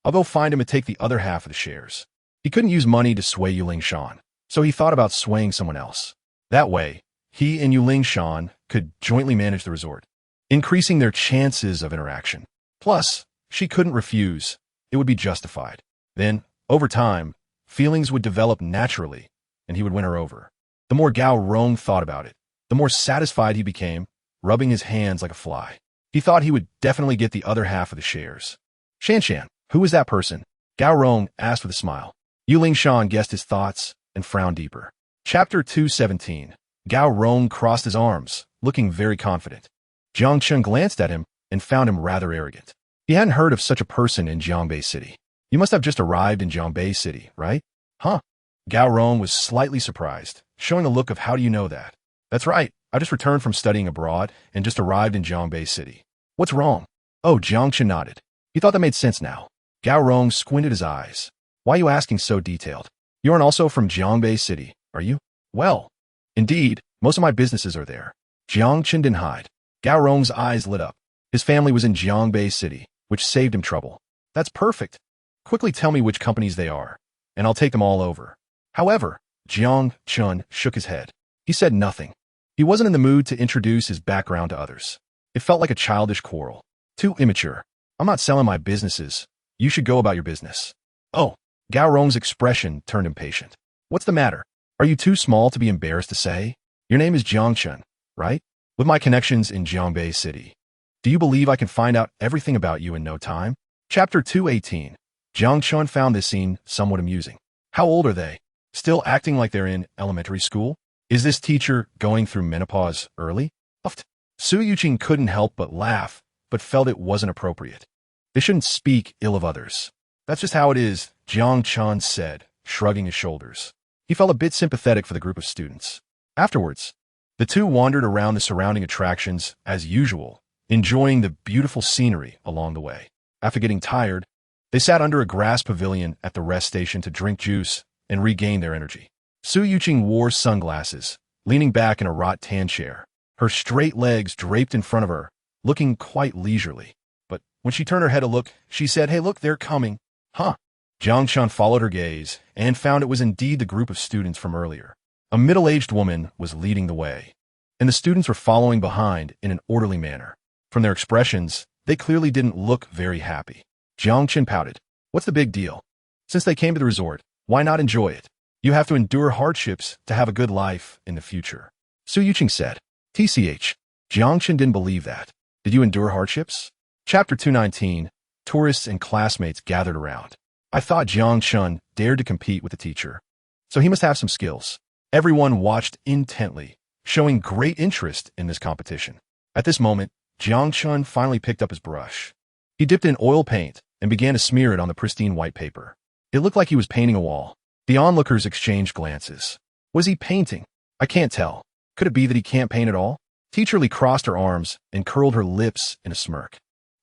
A: I'll go find him and take the other half of the shares. He couldn't use money to sway Yuling Shan, so he thought about swaying someone else. That way, he and Yuling Shan could jointly manage the resort, increasing their chances of interaction. Plus, she couldn't refuse. It would be justified. Then, over time, feelings would develop naturally, and he would win her over. The more Gao Rong thought about it, the more satisfied he became, rubbing his hands like a fly. He thought he would definitely get the other half of the shares. Shan, who is that person? Gao Rong asked with a smile. Yuling Shan guessed his thoughts and frowned deeper. Chapter 217. Gao Rong crossed his arms, looking very confident. Jiang Chen glanced at him and found him rather arrogant. He hadn't heard of such a person in Jiangbei City. You must have just arrived in Jiangbei City, right? Huh? Gao Rong was slightly surprised, showing a look of how do you know that? That's right. I just returned from studying abroad and just arrived in Jiangbei City. What's wrong? Oh, Jiang Chen nodded. He thought that made sense now. Gao Rong squinted his eyes. Why are you asking so detailed? You aren't also from Jiangbei City, are you? Well, indeed, most of my businesses are there. Jiang Chen didn't hide. Gao Rong's eyes lit up. His family was in Jiangbei City, which saved him trouble. That's perfect. Quickly tell me which companies they are, and I'll take them all over. However, Jiang Chen shook his head. He said nothing. He wasn't in the mood to introduce his background to others. It felt like a childish quarrel. Too immature. I'm not selling my businesses. You should go about your business. Oh, Gao Rong's expression turned impatient. What's the matter? Are you too small to be embarrassed to say? Your name is Jiang Chen, right? With my connections in Jiangbei City. Do you believe I can find out everything about you in no time? Chapter 218. Jiang Chen found this scene somewhat amusing. How old are they? Still acting like they're in elementary school? Is this teacher going through menopause early? Su Yuqing couldn't help but laugh, but felt it wasn't appropriate. They shouldn't speak ill of others. That's just how it is, Jiang Chen said, shrugging his shoulders. He felt a bit sympathetic for the group of students. Afterwards, the two wandered around the surrounding attractions as usual, enjoying the beautiful scenery along the way. After getting tired, they sat under a grass pavilion at the rest station to drink juice and regain their energy. Su Yuqing wore sunglasses, leaning back in a rattan chair, her straight legs draped in front of her, looking quite leisurely. But when she turned her head to look, she said, "Hey, look, they're coming." Huh? Jiang Chen followed her gaze and found it was indeed the group of students from earlier. A middle-aged woman was leading the way, and the students were following behind in an orderly manner. From their expressions, they clearly didn't look very happy. Jiang Chen pouted. What's the big deal? Since they came to the resort, why not enjoy it? You have to endure hardships to have a good life in the future. Su Yuqing said. TCH. Jiang Chen didn't believe that. Did you endure hardships? Chapter 219. Tourists and classmates gathered around. I thought Jiang Chen dared to compete with the teacher, so he must have some skills. Everyone watched intently, showing great interest in this competition. At this moment, Jiang Chen finally picked up his brush. He dipped in oil paint and began to smear it on the pristine white paper. It looked like he was painting a wall. The onlookers exchanged glances. Was he painting? I can't tell. Could it be that he can't paint at all? Teacher Lee crossed her arms and curled her lips in a smirk.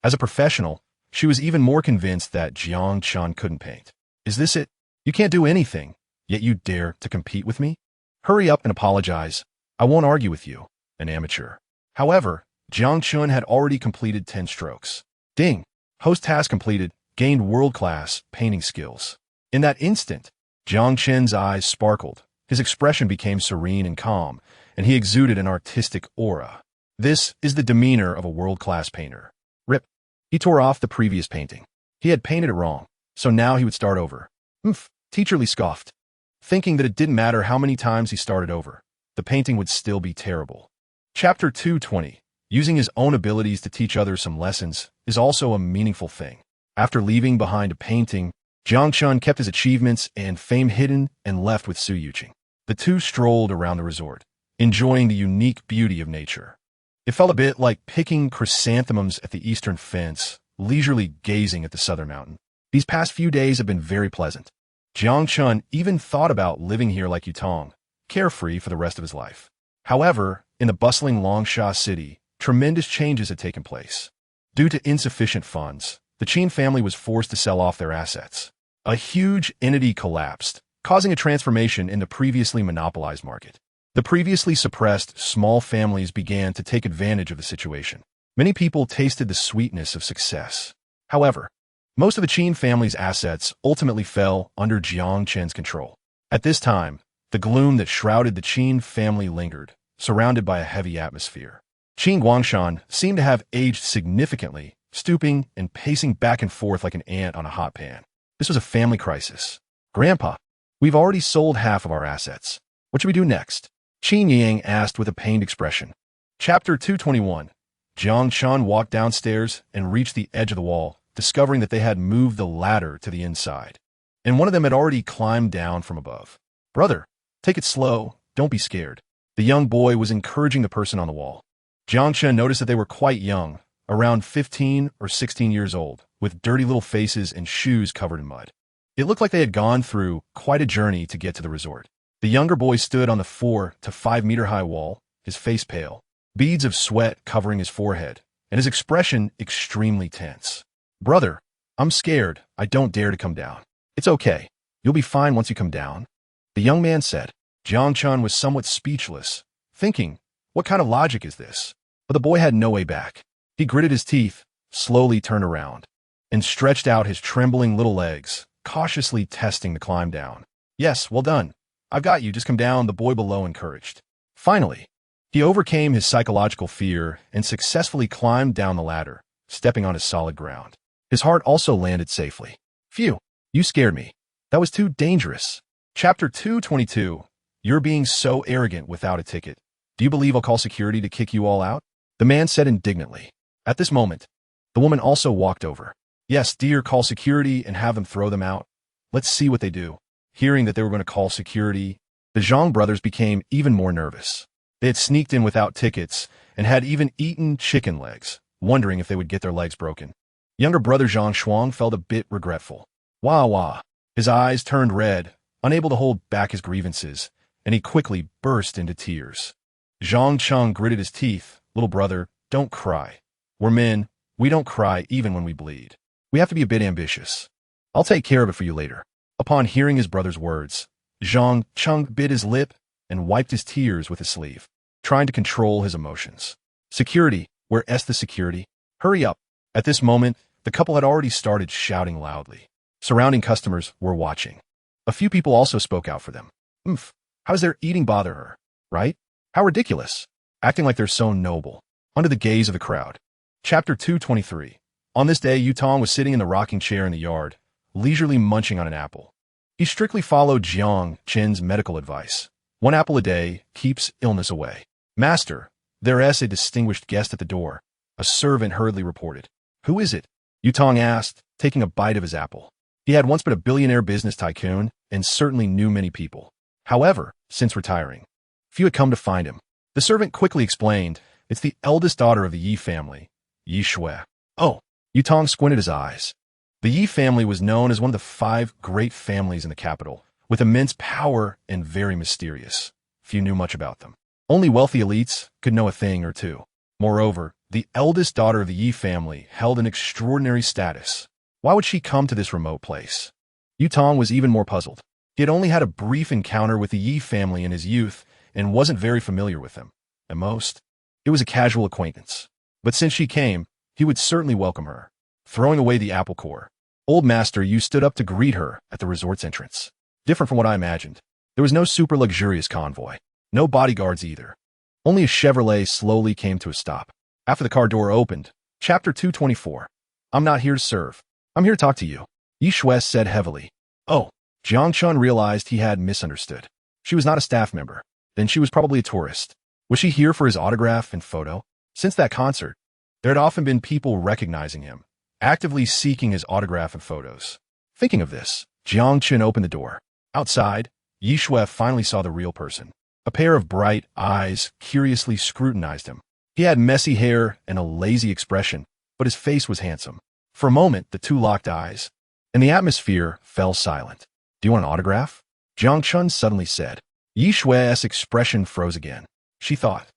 A: As a professional, she was even more convinced that Jiang Chen couldn't paint. Is this it? You can't do anything, yet you dare to compete with me? Hurry up and apologize. I won't argue with you, an amateur. However, Jiang Chen had already completed 10 strokes. Ding! Host task completed, gained world-class painting skills. In that instant, Jiang Chen's eyes sparkled. His expression became serene and calm, and he exuded an artistic aura. This is the demeanor of a world-class painter. Rip. He tore off the previous painting. He had painted it wrong, so now he would start over. Umph, Teacher Lee scoffed, thinking that it didn't matter how many times he started over. The painting would still be terrible. Chapter 220. Using his own abilities to teach others some lessons is also a meaningful thing. After leaving behind a painting, Jiang Chun kept his achievements and fame hidden and left with Su Yuqing. The two strolled around the resort, enjoying the unique beauty of nature. It felt a bit like picking chrysanthemums at the eastern fence, leisurely gazing at the southern mountain. These past few days have been very pleasant. Jiang Chun even thought about living here like Yutong, carefree for the rest of his life. However, in the bustling Longsha city, tremendous changes had taken place. Due to insufficient funds, the Qin family was forced to sell off their assets. A huge entity collapsed, causing a transformation in the previously monopolized market. The previously suppressed small families began to take advantage of the situation. Many people tasted the sweetness of success. However, most of the Qin family's assets ultimately fell under Jiang Chen's control. At this time, the gloom that shrouded the Qin family lingered, surrounded by a heavy atmosphere. Qin Guangshan seemed to have aged significantly, stooping and pacing back and forth like an ant on a hot pan. This was a family crisis. Grandpa, we've already sold half of our assets. What should we do next? Qin Yang asked with a pained expression. Chapter 221. Jiang Chun walked downstairs and reached the edge of the wall, discovering that they had moved the ladder to the inside, and one of them had already climbed down from above. Brother, take it slow, don't be scared. The young boy was encouraging the person on the wall. Jiang Chun noticed that they were quite young, around 15 or 16 years old, with dirty little faces and shoes covered in mud. It looked like they had gone through quite a journey to get to the resort. The younger boy stood on the 4 to 5 meter high wall, his face pale, beads of sweat covering his forehead, and his expression extremely tense. Brother, I'm scared. I don't dare to come down. It's okay. You'll be fine once you come down, the young man said. Jiang Chun was somewhat speechless, thinking, what kind of logic is this? But the boy had no way back. He gritted his teeth, slowly turned around, and stretched out his trembling little legs, cautiously testing the climb down. Yes, well done. I've got you. Just come down, the boy below encouraged. Finally, he overcame his psychological fear and successfully climbed down the ladder, stepping on his solid ground. His heart also landed safely. Phew, you scared me. That was too dangerous. Chapter 222. You're being so arrogant without a ticket. Do you believe I'll call security to kick you all out? The man said indignantly. At this moment, the woman also walked over. Yes, dear, call security and have them throw them out. Let's see what they do. Hearing that they were going to call security, the Zhang brothers became even more nervous. They had sneaked in without tickets and had even eaten chicken legs, wondering if they would get their legs broken. Younger brother Zhang Shuang felt a bit regretful. Wah wah. His eyes turned red, unable to hold back his grievances, and he quickly burst into tears. Zhang Cheng gritted his teeth. Little brother, don't cry. We're men. We don't cry even when we bleed. We have to be a bit ambitious. I'll take care of it for you later. Upon hearing his brother's words, Zhang Cheng bit his lip and wiped his tears with his sleeve, trying to control his emotions. Security, where's the security? Hurry up. At this moment, the couple had already started shouting loudly. Surrounding customers were watching. A few people also spoke out for them. How does their eating bother her, right? How ridiculous. Acting like they're so noble. Under the gaze of the crowd. Chapter 223. On this day, Yutong was sitting in the rocking chair in the yard, leisurely munching on an apple. He strictly followed Jiang Chen's medical advice. 1 apple a day keeps illness away. Master, there's a distinguished guest at the door, a servant hurriedly reported. Who is it? Yutong asked, taking a bite of his apple. He had once been a billionaire business tycoon and certainly knew many people. However, since retiring, few had come to find him. The servant quickly explained, it's the eldest daughter of the Yi family, Yi Shui. Oh, Yutong squinted his eyes. The Yi family was known as one of the 5 great families in the capital, with immense power and very mysterious. Few knew much about them. Only wealthy elites could know a thing or two. Moreover, the eldest daughter of the Yi family held an extraordinary status. Why would she come to this remote place? Yutong was even more puzzled. He had only had a brief encounter with the Yi family in his youth and wasn't very familiar with them. At most, it was a casual acquaintance. But since she came, he would certainly welcome her. Throwing away the apple core, Old Master Yu stood up to greet her at the resort's entrance. Different from what I imagined. There was no super luxurious convoy. No bodyguards either. Only a Chevrolet slowly came to a stop. After the car door opened, Chapter 224. I'm not here to serve. I'm here to talk to you, Yi Shui said heavily. Oh, Jiang Chun realized he had misunderstood. She was not a staff member. Then she was probably a tourist. Was she here for his autograph and photo? Since that concert, there had often been people recognizing him, actively seeking his autograph and photos. Thinking of this, Jiang Chun opened the door. Outside, Yi Shui finally saw the real person. A pair of bright eyes curiously scrutinized him. He had messy hair and a lazy expression, but his face was handsome. For a moment, the two locked eyes, and the atmosphere fell silent. "Do you want an autograph?" Jiang Chun suddenly said. Yi Shui's expression froze again. She thought,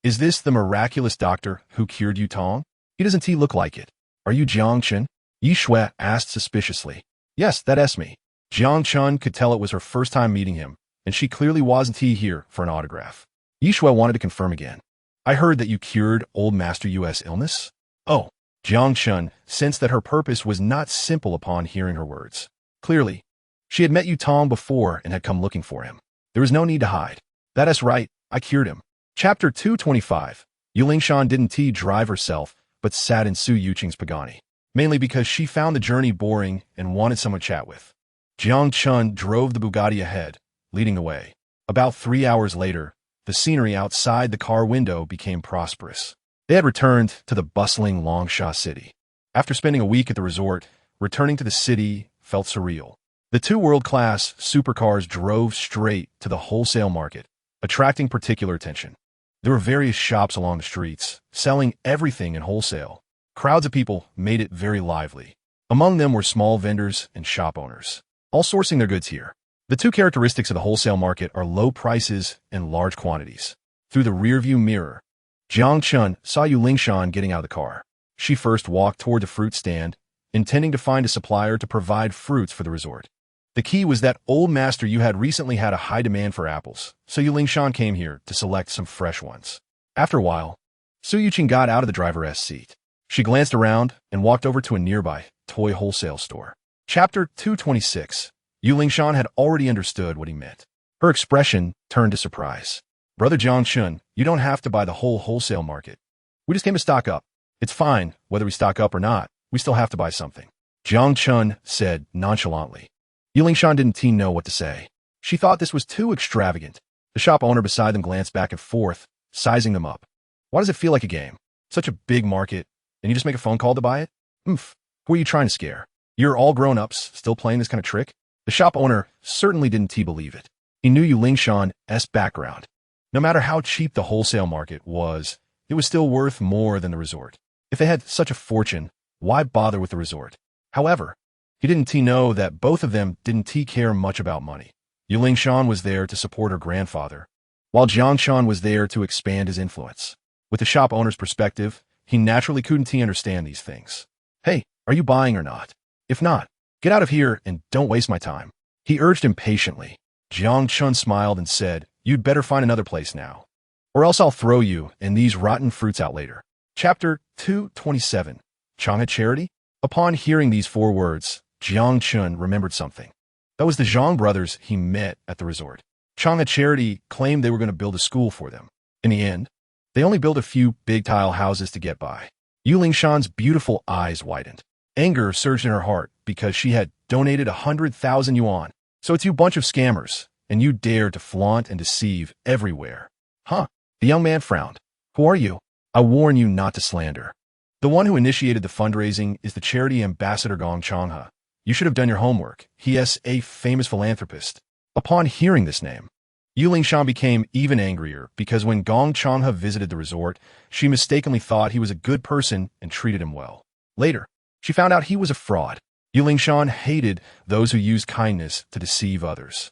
A: "Is this the miraculous doctor who cured Yu Tong? He doesn't look like it. Are you Jiang Chun?" Yi Shui asked suspiciously. "Yes, that's me." Jiang Chun could tell it was her first time meeting him, and she clearly wasn't here for an autograph. Yi Shui wanted to confirm again. "I heard that you cured old Master Yu's illness?" "Oh." Jiang Chun sensed that her purpose was not simple upon hearing her words. Clearly, she had met Yu Tong before and had come looking for him. There was no need to hide. "That is right, I cured him." Chapter 225. Yu Lingshan didn't drive herself, but sat in Su Yuqing's Pagani, mainly because she found the journey boring and wanted someone to chat with. Jiang Chun drove the Bugatti ahead, leading the way. About 3 hours later, the scenery outside the car window became prosperous. They had returned to the bustling Longsha city. After spending a week at the resort, returning to the city felt surreal. The two world-class supercars drove straight to the wholesale market, attracting particular attention. There were various shops along the streets, selling everything in wholesale. Crowds of people made it very lively. Among them were small vendors and shop owners, all sourcing their goods here. The two characteristics of the wholesale market are low prices and large quantities. Through the rearview mirror, Jiang Chun saw Yu Lingshan getting out of the car. She first walked toward the fruit stand, intending to find a supplier to provide fruits for the resort. The key was that old Master Yu had recently had a high demand for apples, so Yu Lingshan came here to select some fresh ones. After a while, Su Yuqing got out of the driver's seat. She glanced around and walked over to a nearby toy wholesale store. Chapter 226. Yu Lingshan had already understood what he meant. Her expression turned to surprise. "Brother Jiang Chun, you don't have to buy the whole wholesale market. We just came to stock up. It's fine, whether we stock up or not, we still have to buy something," Jiang Chun said nonchalantly. Yu Lingshan didn't know what to say. She thought this was too extravagant. The shop owner beside them glanced back and forth, sizing them up. "Why does it feel like a game? Such a big market, and you just make a phone call to buy it? Who are you trying to scare? You're all grown-ups, still playing this kind of trick?" The shop owner certainly didn't believe it. He knew Yu Lingshan's background. No matter how cheap the wholesale market was, it was still worth more than the resort. If they had such a fortune, why bother with the resort? However, he didn't know that both of them didn't care much about money. Yu Lingshan was there to support her grandfather, while Jiang Chun was there to expand his influence. With the shop owner's perspective, he naturally couldn't understand these things. "Hey, are you buying or not? If not, get out of here and don't waste my time," he urged impatiently. Jiang Chun smiled and said, "You'd better find another place now, or else I'll throw you and these rotten fruits out later." Chapter 227. Changha Charity? Upon hearing these 4 words, Jiang Chun remembered something. That was the Zhang brothers he met at the resort. Changha Charity claimed they were going to build a school for them. In the end, they only built a few big tile houses to get by. Yu Lingshan's beautiful eyes widened. Anger surged in her heart because she had donated 100,000 yuan. "So it's you bunch of scammers, and you dare to flaunt and deceive everywhere." "Huh?" The young man frowned. "Who are you?" "I warn you not to slander. The one who initiated the fundraising is the charity ambassador Gong Changha. You should have done your homework. He is a famous philanthropist." Upon hearing this name, Yu Lingshan became even angrier because when Gong Changha visited the resort, she mistakenly thought he was a good person and treated him well. Later, she found out he was a fraud. Yu Lingshan hated those who used kindness to deceive others.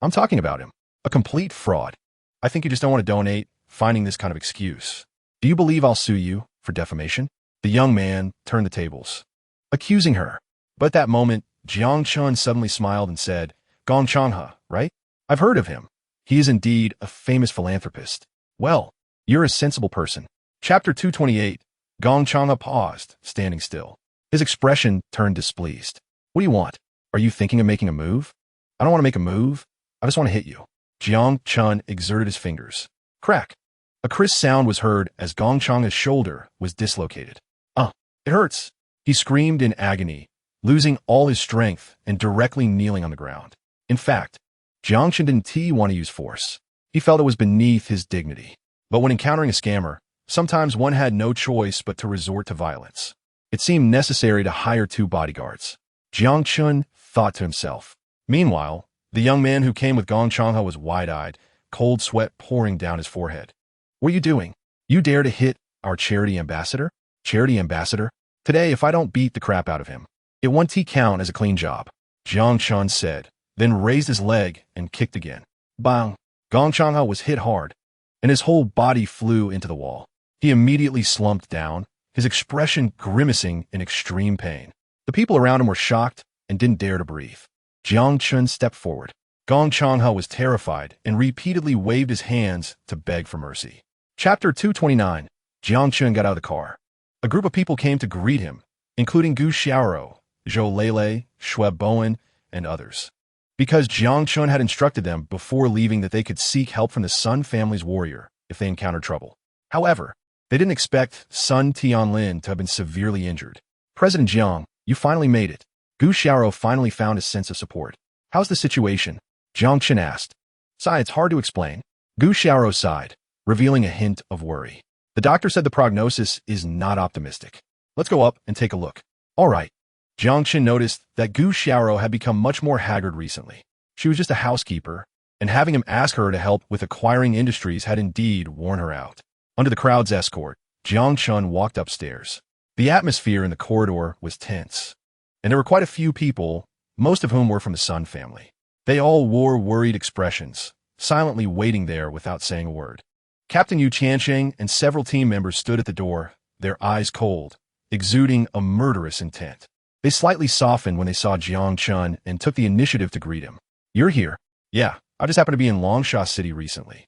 A: I'm talking about him. A complete fraud. I think you just don't want to donate, finding this kind of excuse. "Do you believe I'll sue you for defamation?" The young man turned the tables, accusing her. But at that moment, Jiang Chun suddenly smiled and said, "Gong Changha, right? I've heard of him. He is indeed a famous philanthropist. Well, you're a sensible person." Chapter 228. Gong Changha paused, standing still. His expression turned displeased. "What do you want? Are you thinking of making a move?" "I don't want to make a move. I just want to hit you." Jiang Chun exerted his fingers. Crack. A crisp sound was heard as Gong Changha's shoulder was dislocated. It hurts." He screamed in agony, losing all his strength and directly kneeling on the ground. In fact, Jiang Chen didn't want to use force. He felt it was beneath his dignity. But when encountering a scammer, sometimes one had no choice but to resort to violence. It seemed necessary to hire 2 bodyguards. Jiang Chen thought to himself. Meanwhile, the young man who came with Gong Changhe was wide-eyed, cold sweat pouring down his forehead. What are you doing? You dare to hit our charity ambassador? Charity ambassador? Today, if I don't beat the crap out of him, it won't count as a clean job, Jiang Chen said, then raised his leg and kicked again. Bang! Gong Changhe was hit hard, and his whole body flew into the wall. He immediately slumped down, his expression grimacing in extreme pain. The people around him were shocked and didn't dare to breathe. Jiang Chen stepped forward. Gong Changhe was terrified and repeatedly waved his hands to beg for mercy. Chapter 229. Jiang Chen got out of the car. A group of people came to greet him, including Gu Xiaoro, Zhou Lele, Xue Bowen, and others. Because Jiang Chen had instructed them before leaving that they could seek help from the Sun family's warrior if they encountered trouble. However, they didn't expect Sun Tianlin to have been severely injured. President Jiang, you finally made it. Gu Xiaoro finally found his sense of support. How's the situation? Jiang Chen asked. It's hard to explain. Gu Xiaoro sighed, revealing a hint of worry. The doctor said the prognosis is not optimistic. Let's go up and take a look. All right. Jiang Chen noticed that Gu Xiaoro had become much more haggard recently. She was just a housekeeper, and having him ask her to help with acquiring industries had indeed worn her out. Under the crowd's escort, Jiang Chen walked upstairs. The atmosphere in the corridor was tense, and there were quite a few people, most of whom were from the Sun family. They all wore worried expressions, silently waiting there without saying a word. Captain Yu Qiansheng and several team members stood at the door, their eyes cold, exuding a murderous intent. They slightly softened when they saw Jiang Chen and took the initiative to greet him. You're here? Yeah, I just happened to be in Longsha City recently.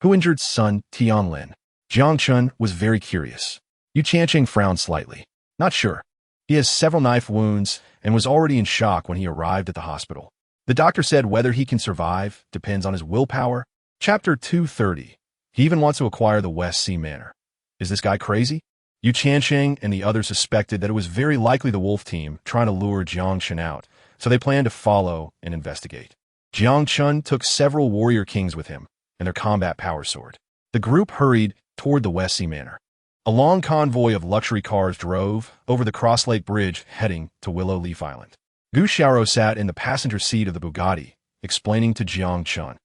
A: Who injured Sun Tianlin? Jiang Chen was very curious. Yu Qiansheng frowned slightly. Not sure. He has several knife wounds and was already in shock when he arrived at the hospital. The doctor said whether he can survive depends on his willpower. Chapter 230. He even wants to acquire the West Sea Manor. Is this guy crazy? Yu Qiansheng and the others suspected that it was very likely the Wolf Team trying to lure Jiang Chen out, so they planned to follow and investigate. Jiang Chen took several warrior kings with him and their combat power sword. The group hurried toward the West Sea Manor. A long convoy of luxury cars drove over the Cross Lake Bridge heading to Willow Leaf Island. Gu Xiaoro sat in the passenger seat of the Bugatti, explaining to Jiang Chen.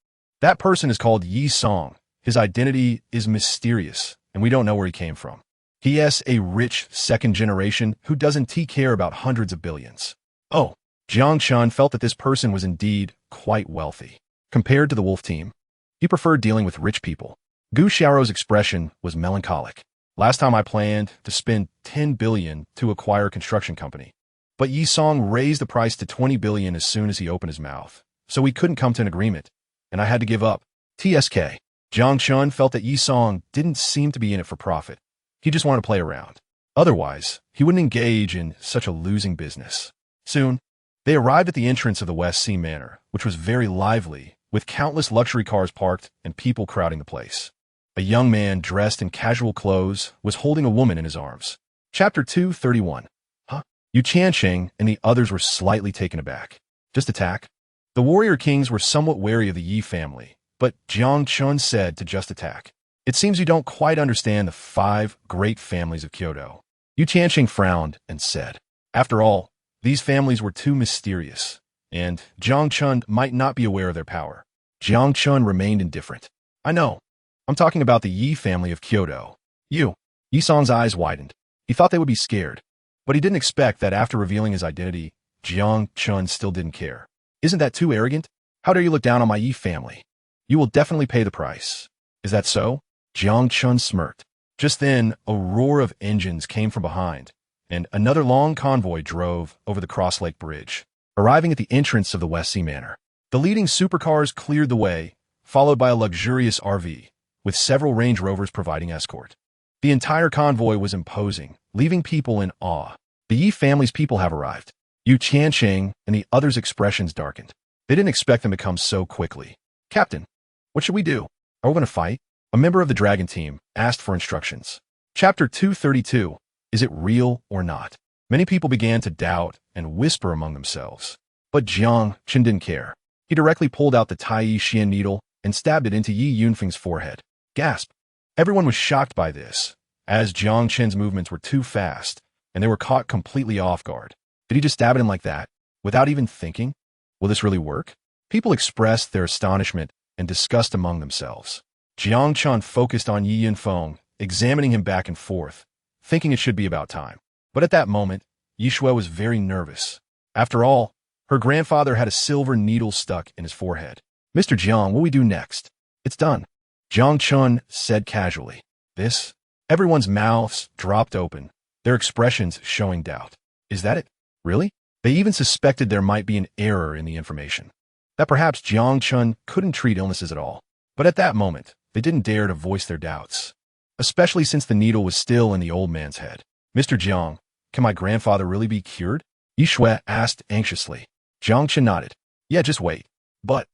A: That person is called Yi Song. His identity is mysterious, and we don't know where he came from. He is a rich second generation who doesn't care about hundreds of billions. Oh, Jiang Chen felt that this person was indeed quite wealthy. Compared to the Wolf Team, he preferred dealing with rich people. Gu Xiaoro's expression was melancholic. Last time I planned to spend 10 billion to acquire a construction company. But Yi Song raised the price to 20 billion as soon as he opened his mouth. So we couldn't come to an agreement, and I had to give up. TSK. Jiang Chen felt that Yi Song didn't seem to be in it for profit. He just wanted to play around. Otherwise, he wouldn't engage in such a losing business. Soon, they arrived at the entrance of the West Sea Manor, which was very lively, with countless luxury cars parked and people crowding the place. A young man dressed in casual clothes was holding a woman in his arms. Chapter 231. Huh? Yu Qiansheng and the others were slightly taken aback. Just attack? The warrior kings were somewhat wary of the Yi family, but Jiang Chen said to just attack. It seems you don't quite understand the 5 great families of Kyoto. Yu Qiansheng frowned and said, after all, these families were too mysterious, and Jiang Chen might not be aware of their power. Jiang Chen remained indifferent. I know. I'm talking about the Yi family of Kyoto. Yi Song's eyes widened. He thought they would be scared, but he didn't expect that after revealing his identity, Jiang Chen still didn't care. Isn't that too arrogant? How dare you look down on my Yi family? You will definitely pay the price. Is that so? Jiang Chen smirked. Just then, a roar of engines came from behind, and another long convoy drove over the Cross Lake Bridge, arriving at the entrance of the West Sea Manor. The leading supercars cleared the way, followed by a luxurious RV, with several Range Rovers providing escort. The entire convoy was imposing, leaving people in awe. The Yi family's people have arrived. Yu Qiansheng and the others' expressions darkened. They didn't expect them to come so quickly. Captain, what should we do? Are we going to fight? A member of the Dragon team asked for instructions. Chapter 232. Is it real or not? Many people began to doubt and whisper among themselves. But Jiang Chen didn't care. He directly pulled out the Tai Xian needle and stabbed it into Yi Yunfeng's forehead. Gasp! Everyone was shocked by this, as Jiang Chen's movements were too fast, and they were caught completely off guard. Did he just stab at him like that, without even thinking? Will this really work? People expressed their astonishment and disgust among themselves. Jiang Chen focused on Yi Yunfeng, examining him back and forth, thinking it should be about time. But at that moment, Yi Shui was very nervous. After all, her grandfather had a silver needle stuck in his forehead. Mr. Jiang, what will we do next? It's done, Jiang Chen said casually. This? Everyone's mouths dropped open, their expressions showing doubt. Is that it? Really? They even suspected there might be an error in the information. That perhaps Jiang Chen couldn't treat illnesses at all. But at that moment, they didn't dare to voice their doubts, especially since the needle was still in the old man's head. Mr. Jiang, can my grandfather really be cured? Yi Shui asked anxiously. Jiang Chen nodded. Yeah, just wait. But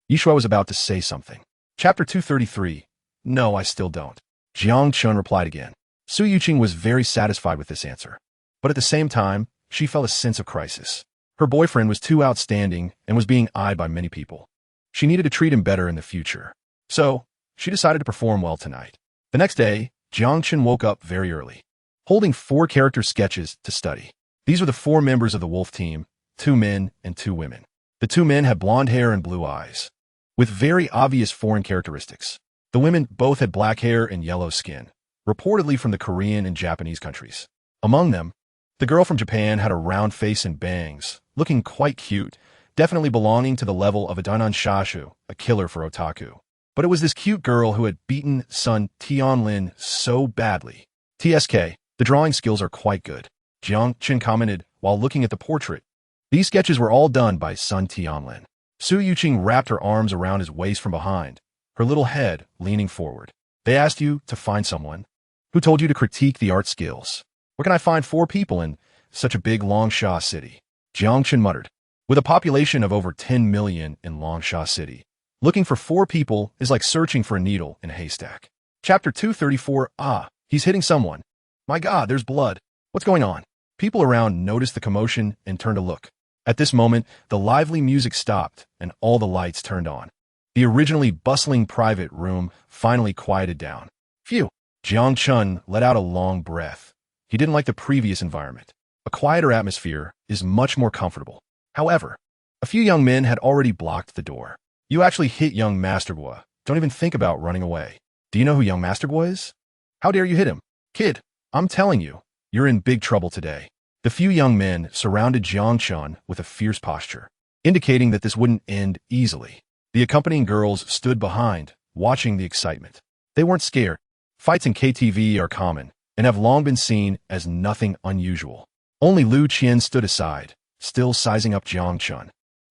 A: Yi Shui was about to say something. Chapter 233. No, I still don't. Jiang Chen replied again. Su Yuqing was very satisfied with this answer. But at the same time, she felt a sense of crisis. Her boyfriend was too outstanding and was being eyed by many people. She needed to treat him better in the future. So, she decided to perform well tonight. The next day, Jiang Chen woke up very early, holding 4 character sketches to study. These were the 4 members of the wolf team, 2 men and 2 women. The 2 men had blonde hair and blue eyes, with very obvious foreign characteristics. The women both had black hair and yellow skin, reportedly from the Korean and Japanese countries. Among them, the girl from Japan had a round face and bangs, looking quite cute, definitely belonging to the level of a Dainan Shashu, a killer for otaku. But it was this cute girl who had beaten Sun Tianlin so badly. TSK, the drawing skills are quite good, Jiang Chen commented while looking at the portrait. These sketches were all done by Sun Tianlin. Su Yuqing wrapped her arms around his waist from behind, her little head leaning forward. They asked you to find someone. Who told you to critique the art skills? Where can I find 4 people in such a big Longsha city? Jiang Chen muttered. With a population of over 10 million in Longsha city, looking for 4 people is like searching for a needle in a haystack. Chapter 234. Ah, he's hitting someone. My God, there's blood. What's going on? People around noticed the commotion and turned to look. At this moment, the lively music stopped and all the lights turned on. The originally bustling private room finally quieted down. Phew! Jiang Chen let out a long breath. He didn't like the previous environment. A quieter atmosphere is much more comfortable. However, a few young men had already blocked the door. You actually hit young Master Boy. Don't even think about running away. Do you know who young Master Boy is? How dare you hit him? Kid, I'm telling you, you're in big trouble today. The few young men surrounded Jiang Chen with a fierce posture, indicating that this wouldn't end easily. The accompanying girls stood behind, watching the excitement. They weren't scared. Fights in KTV are common and have long been seen as nothing unusual. Only Lu Qian stood aside, still sizing up Jiang Chen.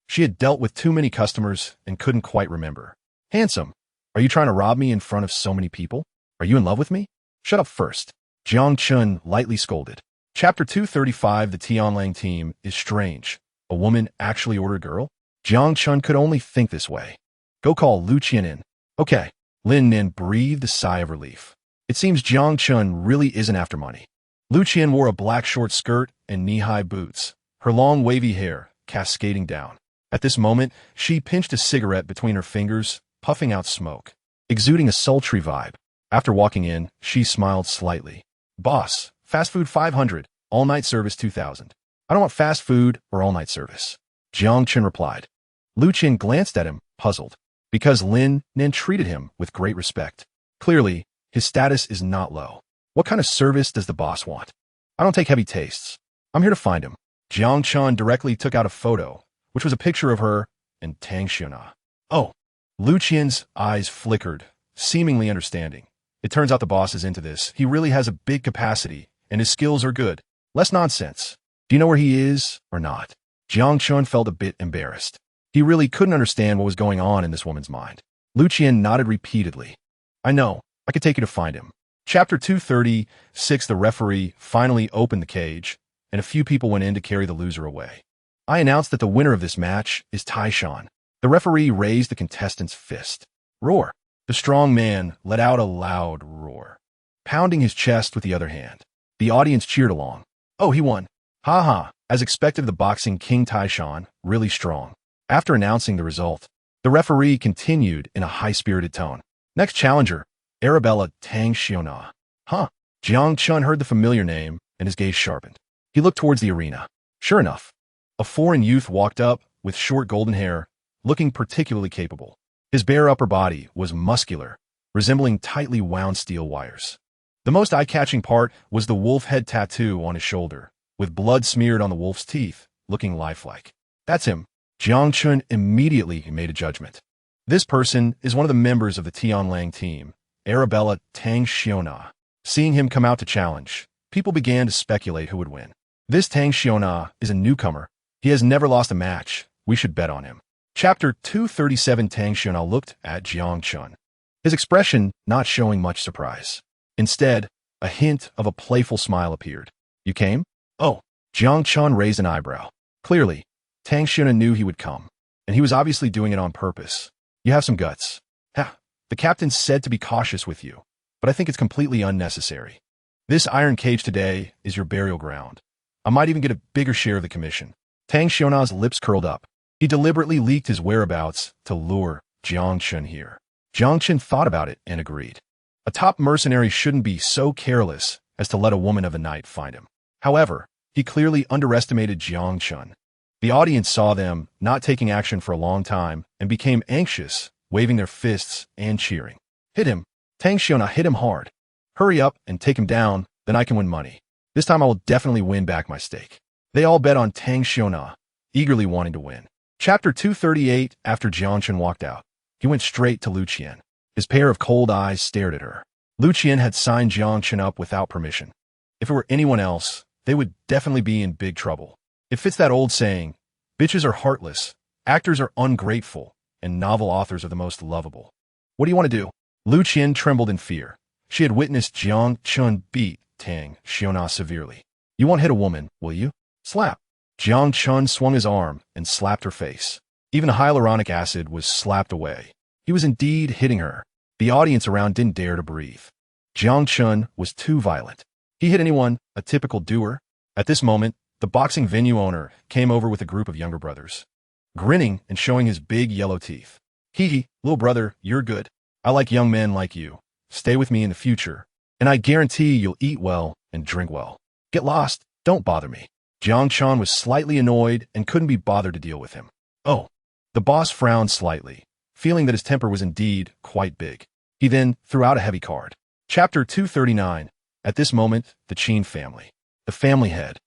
A: She had dealt with too many customers and couldn't quite remember. Handsome, are you trying to rob me in front of so many people? Are you in love with me? Shut up first. Jiang Chen lightly scolded. Chapter 235. The Tianlang team is strange. A woman actually ordered a girl? Jiang Chen could only think this way. Go call Lu Qian in. Okay. Lin Nin breathed a sigh of relief. It seems Jiang Chen really isn't after money. Lu Qian wore a black short skirt and knee-high boots, her long wavy hair cascading down. At this moment, she pinched a cigarette between her fingers, puffing out smoke, exuding a sultry vibe. After walking in, she smiled slightly. Boss, fast food 500, all-night service 2000. I don't want fast food or all-night service. Jiang Chen replied. Lu Qian glanced at him, puzzled, because Lin Nin treated him with great respect. Clearly, his status is not low. What kind of service does the boss want? I don't take heavy tastes. I'm here to find him. Jiang Chen directly took out a photo, which was a picture of her and Tang Xiona. Oh, Lu Qian's eyes flickered, seemingly understanding. It turns out the boss is into this. He really has a big capacity, and his skills are good. Less nonsense. Do you know where he is or not? Jiang Chen felt a bit embarrassed. He really couldn't understand what was going on in this woman's mind. Lu Qian nodded repeatedly. I know. I could take you to find him. Chapter 236. The referee finally opened the cage, and a few people went in to carry the loser away. I announced that the winner of this match is Taishan. The referee raised the contestant's fist. Roar. The strong man let out a loud roar, pounding his chest with the other hand. The audience cheered along. Oh, he won. Haha, as expected, the boxing king Taishan, really strong. After announcing the result, the referee continued in a high-spirited tone. Next challenger, Arabella Tang Xiona. Huh. Jiang Chun heard the familiar name, and his gaze sharpened. He looked towards the arena. Sure enough, a foreign youth walked up with short golden hair, looking particularly capable. His bare upper body was muscular, resembling tightly wound steel wires. The most eye-catching part was the wolf head tattoo on his shoulder, with blood smeared on the wolf's teeth, looking lifelike. That's him. Jiang Chun immediately made a judgment. This person is one of the members of the Tianlang team, Arabella Tang Xiona. Seeing him come out to challenge, people began to speculate who would win. This Tang Xiona is a newcomer. He has never lost a match. We should bet on him. Chapter 237. Tang Xiona looked at Jiang Chun, his expression not showing much surprise. Instead, a hint of a playful smile appeared. You came? Oh. Jiang Chun raised an eyebrow. Clearly, Tang Xiona knew he would come, and he was obviously doing it on purpose. You have some guts. Ha! The captain said to be cautious with you, but I think it's completely unnecessary. This iron cage today is your burial ground. I might even get a bigger share of the commission. Tang Xiona's lips curled up. He deliberately leaked his whereabouts to lure Jiang Chun here. Jiang Chun thought about it and agreed. A top mercenary shouldn't be so careless as to let a woman of the night find him. However, he clearly underestimated Jiang Chun. The audience saw them not taking action for a long time and became anxious, waving their fists and cheering. Hit him. Tang Xiona, hit him hard. Hurry up and take him down, then I can win money. This time I will definitely win back my stake. They all bet on Tang Xiona, eagerly wanting to win. Chapter 238. After Jiang Chun walked out, he went straight to Lu Qian. His pair of cold eyes stared at her. Lu Qian had signed Jiang Chun up without permission. If it were anyone else, they would definitely be in big trouble. It fits that old saying, bitches are heartless, actors are ungrateful, and novel authors are the most lovable. What do you want to do? Lu Qian trembled in fear. She had witnessed Jiang Chun beat Tang Xiona severely. You won't hit a woman, will you? Slap. Jiang Chun swung his arm and slapped her face. Even the hyaluronic acid was slapped away. He was indeed hitting her. The audience around didn't dare to breathe. Jiang Chun was too violent. He hit anyone, a typical doer. At this moment, the boxing venue owner came over with a group of younger brothers, grinning and showing his big yellow teeth. Hee hee, little brother, you're good. I like young men like you. Stay with me in the future, and I guarantee you'll eat well and drink well. Get lost, don't bother me. Jiang Chun was slightly annoyed and couldn't be bothered to deal with him. Oh. The boss frowned slightly, feeling that his temper was indeed quite big. He then threw out a heavy card. Chapter 239. At this moment, the Qin family. The family head,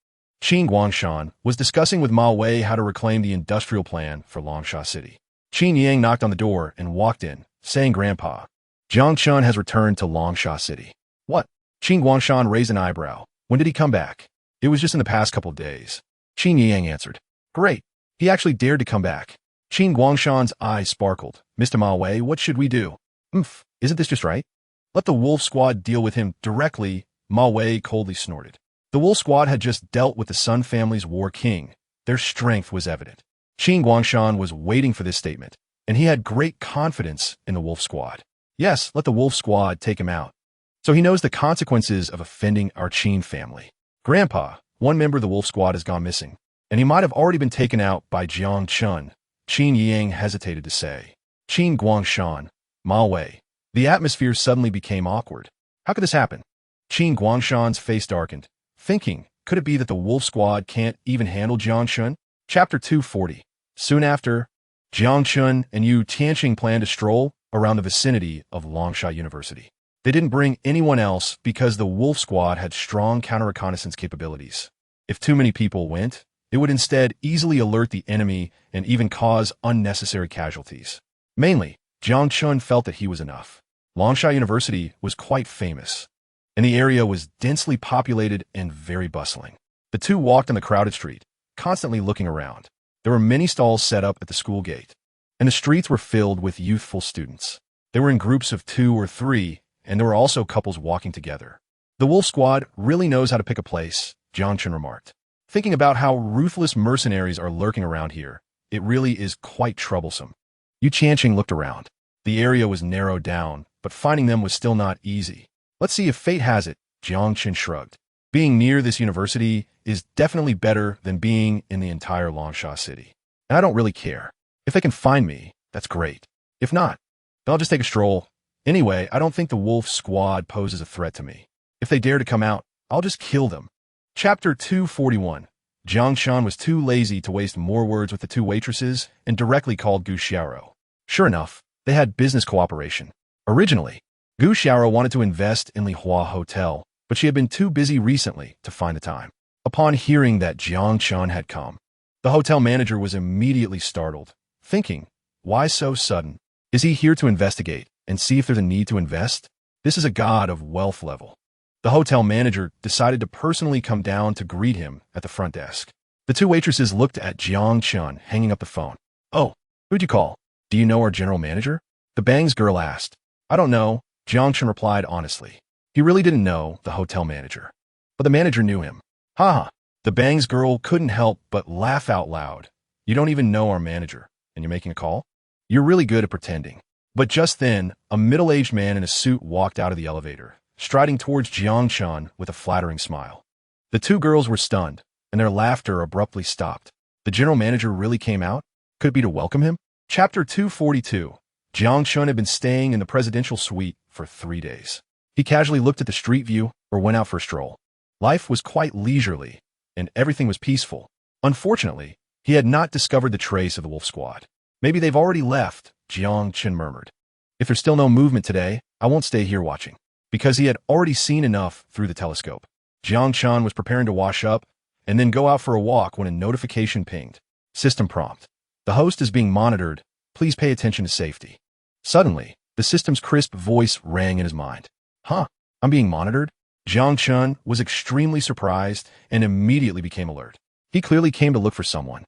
A: Qin Guangshan, was discussing with Ma Wei how to reclaim the industrial plan for Longsha City. Qin Yang knocked on the door and walked in, saying, Grandpa, Jiang Chun has returned to Longsha City. What? Qin Guangshan raised an eyebrow. When did he come back? It was just in the past couple of days. Qin Yang answered. Great. He actually dared to come back. Qin Guangshan's eyes sparkled. Mr. Ma Wei, what should we do? Isn't this just right? Let the wolf squad deal with him directly, Ma Wei coldly snorted. The wolf squad had just dealt with the Sun family's war king. Their strength was evident. Qin Guangshan was waiting for this statement, and he had great confidence in the wolf squad. Yes, let the wolf squad take him out. So he knows the consequences of offending our Qin family. Grandpa, one member of the wolf squad has gone missing, and he might have already been taken out by Jiang Chun. Qin Yang hesitated to say. Qin Guangshan, Ma Wei. The atmosphere suddenly became awkward. How could this happen? Qin Guangshan's face darkened, thinking, could it be that the wolf squad can't even handle Jiang Chun? Chapter 240. Soon after, Jiang Chun and Yu Tianqing planned to stroll around the vicinity of Longsha University. They didn't bring anyone else because the wolf squad had strong counter-reconnaissance capabilities. If too many people went, it would instead easily alert the enemy and even cause unnecessary casualties. Mainly, Jiang Chun felt that he was enough. Longsha University was quite famous, and the area was densely populated and very bustling. The two walked on the crowded street, constantly looking around. There were many stalls set up at the school gate, and the streets were filled with youthful students. They were in groups of 2 or 3, and there were also couples walking together. The wolf squad really knows how to pick a place, Jiang Chun remarked. Thinking about how ruthless mercenaries are lurking around here, it really is quite troublesome. Yu Tianqing looked around. The area was narrowed down, but finding them was still not easy. Let's see if fate has it, Jiang Chun shrugged. Being near this university is definitely better than being in the entire Longsha city. And I don't really care. If they can find me, that's great. If not, then I'll just take a stroll. Anyway, I don't think the wolf squad poses a threat to me. If they dare to come out, I'll just kill them. Chapter 241. Jiang Shan was too lazy to waste more words with the two waitresses and directly called Gu Xiaoro. Sure enough, they had business cooperation. Originally, Gu Xiaoro wanted to invest in Li Hua Hotel, but she had been too busy recently to find the time. Upon hearing that Jiang Shan had come, the hotel manager was immediately startled, thinking, why so sudden? Is he here to investigate and see if there's a need to invest? This is a god of wealth level. The hotel manager decided to personally come down to greet him at the front desk. The two waitresses looked at Jiang Shan hanging up the phone. Oh, who'd you call? Do you know our general manager? The Bangs girl asked. I don't know, Jiang Shan replied honestly. He really didn't know the hotel manager. But the manager knew him. Haha, the Bangs girl couldn't help but laugh out loud. You don't even know our manager, and you're making a call? You're really good at pretending. But just then, a middle-aged man in a suit walked out of the elevator, striding towards Jiang Shan with a flattering smile. The two girls were stunned, and their laughter abruptly stopped. The general manager really came out? Could it be to welcome him? Chapter 242. Jiang Shan had been staying in the presidential suite for 3 days. He casually looked at the street view or went out for a stroll. Life was quite leisurely, and everything was peaceful. Unfortunately, he had not discovered the trace of the wolf squad. Maybe they've already left, Jiang Shan murmured. If there's still no movement today, I won't stay here watching. Because he had already seen enough through the telescope. Jiang Shan was preparing to wash up and then go out for a walk when a notification pinged. System prompt. The host is being monitored. Please pay attention to safety. Suddenly, the system's crisp voice rang in his mind. Huh, I'm being monitored? Jiang Shan was extremely surprised and immediately became alert. He clearly came to look for someone.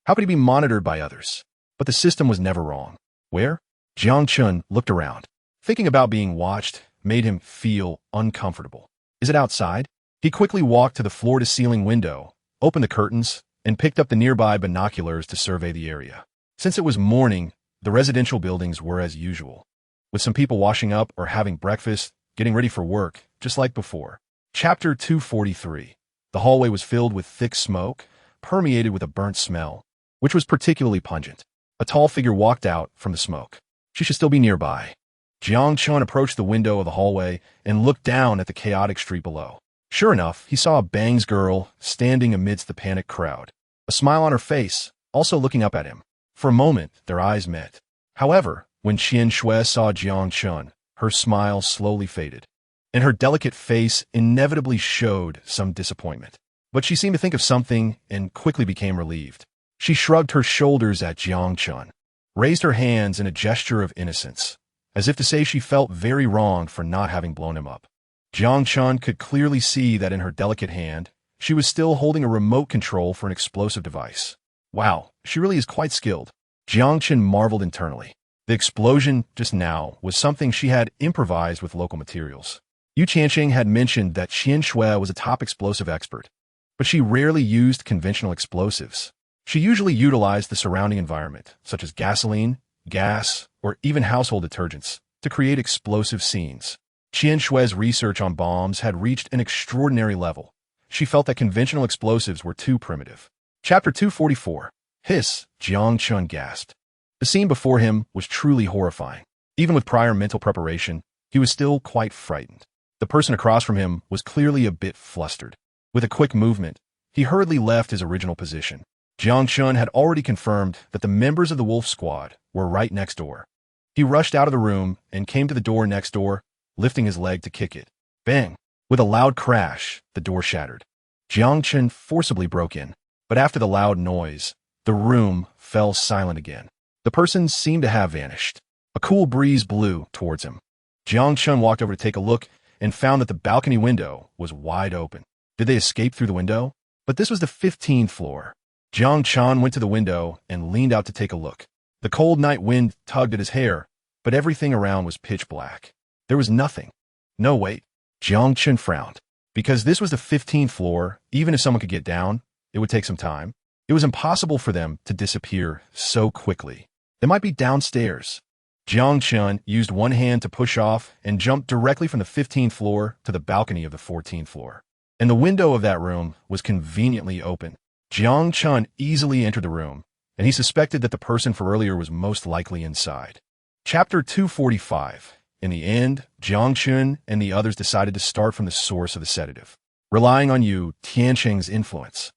A: How could he be monitored by others? But the system was never wrong. Where? Jiang Shan looked around. Thinking about being watched made him feel uncomfortable. Is it outside? He quickly walked to the floor-to-ceiling window, opened the curtains, and picked up the nearby binoculars to survey the area. Since it was morning, the residential buildings were as usual, with some people washing up or having breakfast, getting ready for work, just like before. Chapter 243. The hallway was filled with thick smoke, permeated with a burnt smell, which was particularly pungent. A tall figure walked out from the smoke. She should still be nearby. Jiang Shan approached the window of the hallway and looked down at the chaotic street below. Sure enough, he saw a Bangs girl standing amidst the panicked crowd, a smile on her face, also looking up at him. For a moment, their eyes met. However, when Qian Shui saw Jiang Shan, her smile slowly faded, and her delicate face inevitably showed some disappointment. But she seemed to think of something and quickly became relieved. She shrugged her shoulders at Jiang Shan, raised her hands in a gesture of innocence, as if to say she felt very wrong for not having blown him up. Jiang Shan could clearly see that in her delicate hand, she was still holding a remote control for an explosive device. Wow, she really is quite skilled. Jiang Shan marveled internally. The explosion just now was something she had improvised with local materials. Yu Qianxing had mentioned that Qian Shui was a top explosive expert, but she rarely used conventional explosives. She usually utilized the surrounding environment, such as gasoline, gas, or even household detergents, to create explosive scenes. Qian Shui's research on bombs had reached an extraordinary level. She felt that conventional explosives were too primitive. Chapter 244. Hiss, Jiang Shan gasped. The scene before him was truly horrifying. Even with prior mental preparation, he was still quite frightened. The person across from him was clearly a bit flustered. With a quick movement, he hurriedly left his original position. Jiang Shan had already confirmed that the members of the wolf squad were right next door. He rushed out of the room and came to the door next door, lifting his leg to kick it. Bang! With a loud crash, the door shattered. Jiang Shan forcibly broke in, but after the loud noise, the room fell silent again. The person seemed to have vanished. A cool breeze blew towards him. Jiang Shan walked over to take a look and found that the balcony window was wide open. Did they escape through the window? But this was the 15th floor. Jiang Shan went to the window and leaned out to take a look. The cold night wind tugged at his hair, but everything around was pitch black. There was nothing. No, wait. Jiang Shan frowned. Because this was the 15th floor, even if someone could get down, it would take some time. It was impossible for them to disappear so quickly. They might be downstairs. Jiang Shan used one hand to push off and jumped directly from the 15th floor to the balcony of the 14th floor. and the window of that room was conveniently open. Jiang Chun easily entered the room, and he suspected that the person from earlier was most likely inside. Chapter 245. In the end, Jiang Chun and the others decided to start from the source of the sedative, relying on Yu Tiancheng's influence.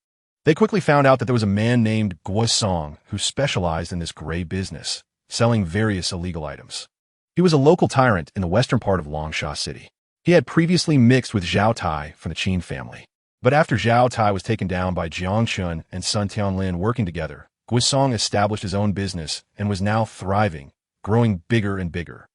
A: They quickly found out that there was a man named Guo Song who specialized in this gray business, selling various illegal items. He was a local tyrant in the western part of Longsha City. He had previously mixed with Zhao Tai from the Qin family. But after Zhao Tai was taken down by Jiang Chun and Sun Tianlin working together, Guo Song established his own business and was now thriving, growing bigger and bigger.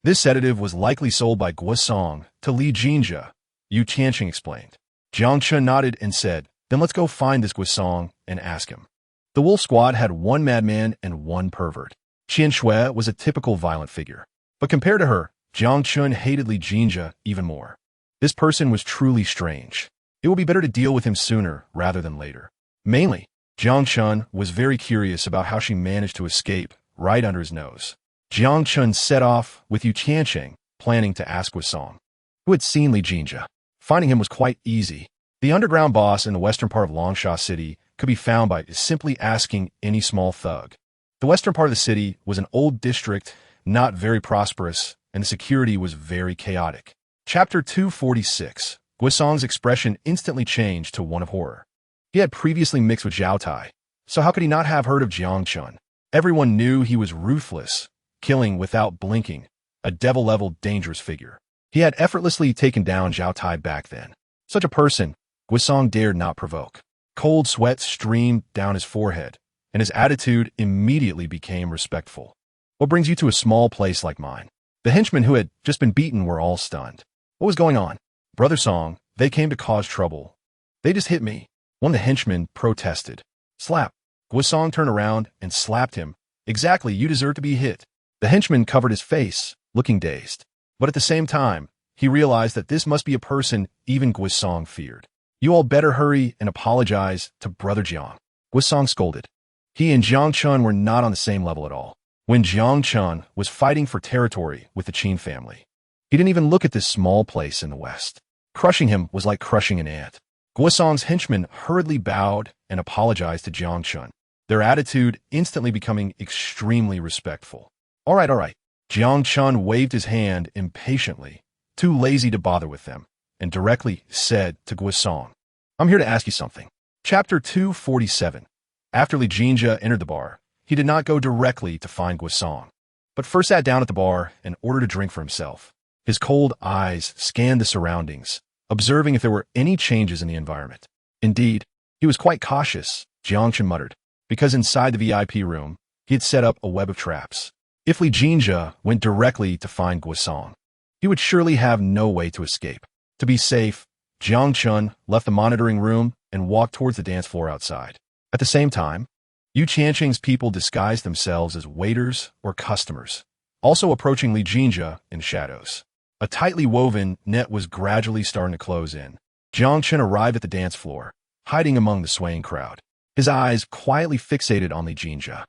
A: This sedative was likely sold by Guo Song to Li Jinjia, Yu Tiancheng explained. Jiang Chun nodded and said, "Then let's go find this Guo Song and ask him." The wolf squad had one madman and one pervert. Qian Shui was a typical violent figure. But compared to her, Jiang Chun hated Li Jinjia even more. This person was truly strange. It would be better to deal with him sooner rather than later. Mainly, Jiang Chun was very curious about how she managed to escape right under his nose. Jiang Chun set off with Yu Tiancheng, planning to ask Guo Song, who had seen Li Jinjia. Finding him was quite easy. The underground boss in the western part of Longsha City could be found by simply asking any small thug. The western part of the city was an old district, not very prosperous, and the security was very chaotic. Chapter 246. Guo Song's expression instantly changed to one of horror. He had previously mixed with Zhao Tai, so how could he not have heard of Jiang Chun? Everyone knew he was ruthless, killing without blinking, a devil-level dangerous figure. He had effortlessly taken down Zhao Tai back then. Such a person, Guo Song dared not provoke. Cold sweat streamed down his forehead, and his attitude immediately became respectful. "What brings you to a small place like mine?" The henchmen who had just been beaten were all stunned. What was going on? "Brother Song, they came to cause trouble. They just hit me." One of the henchmen protested. "Slap." Guo Song turned around and slapped him. "Exactly, you deserve to be hit." The henchman covered his face, looking dazed. But at the same time, he realized that this must be a person even Guo Song feared. "You all better hurry and apologize to Brother Jiang," Guo Song scolded. He and Jiang Chun were not on the same level at all. When Jiang Chun was fighting for territory with the Qin family, he didn't even look at this small place in the west. Crushing him was like crushing an ant. Guo Song's henchmen hurriedly bowed and apologized to Jiang Chun, their attitude instantly becoming extremely respectful. All right. Jiang Chun waved his hand impatiently, too lazy to bother with them, and directly said to Guo Song, "I'm here to ask you something." Chapter 247. After Li Jinjia entered the bar, he did not go directly to find Guo Song, but first sat down at the bar and ordered a drink for himself. His cold eyes scanned the surroundings, observing if there were any changes in the environment. Indeed, he was quite cautious, Jiang Chun muttered, because inside the VIP room, he had set up a web of traps. If Li Jinjia went directly to find Guo Song, he would surely have no way to escape. To be safe, Jiang Chun left the monitoring room and walked towards the dance floor outside. At the same time, Yu Tiancheng's people disguised themselves as waiters or customers, also approaching Li Jinjia in shadows. A tightly woven net was gradually starting to close in. Jiang Chun arrived at the dance floor, hiding among the swaying crowd, his eyes quietly fixated on Li Jinjia.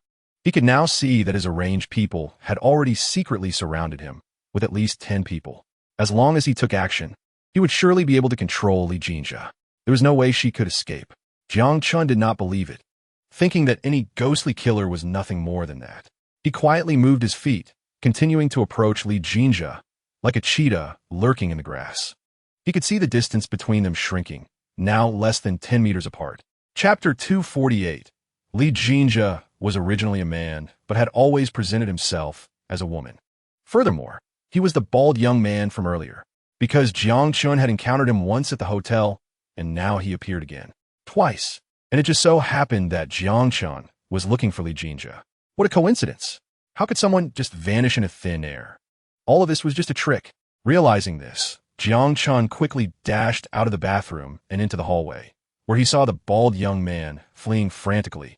A: He could now see that his arranged people had already secretly surrounded him, with at least 10 people. As long as he took action, he would surely be able to control Li Jinjia. There was no way she could escape. Jiang Chun did not believe it, thinking that any ghostly killer was nothing more than that. He quietly moved his feet, continuing to approach Li Jinjia, like a cheetah lurking in the grass. He could see the distance between them shrinking, now less than 10 meters apart. Chapter 248. Li Jinjia was originally a man, but had always presented himself as a woman. Furthermore, he was the bald young man from earlier, because Jiang Chun had encountered him once at the hotel, and now he appeared again. Twice. And it just so happened that Jiang Chun was looking for Li Jinjia. What a coincidence. How could someone just vanish into thin air? All of this was just a trick. Realizing this, Jiang Chun quickly dashed out of the bathroom and into the hallway, where he saw the bald young man fleeing frantically,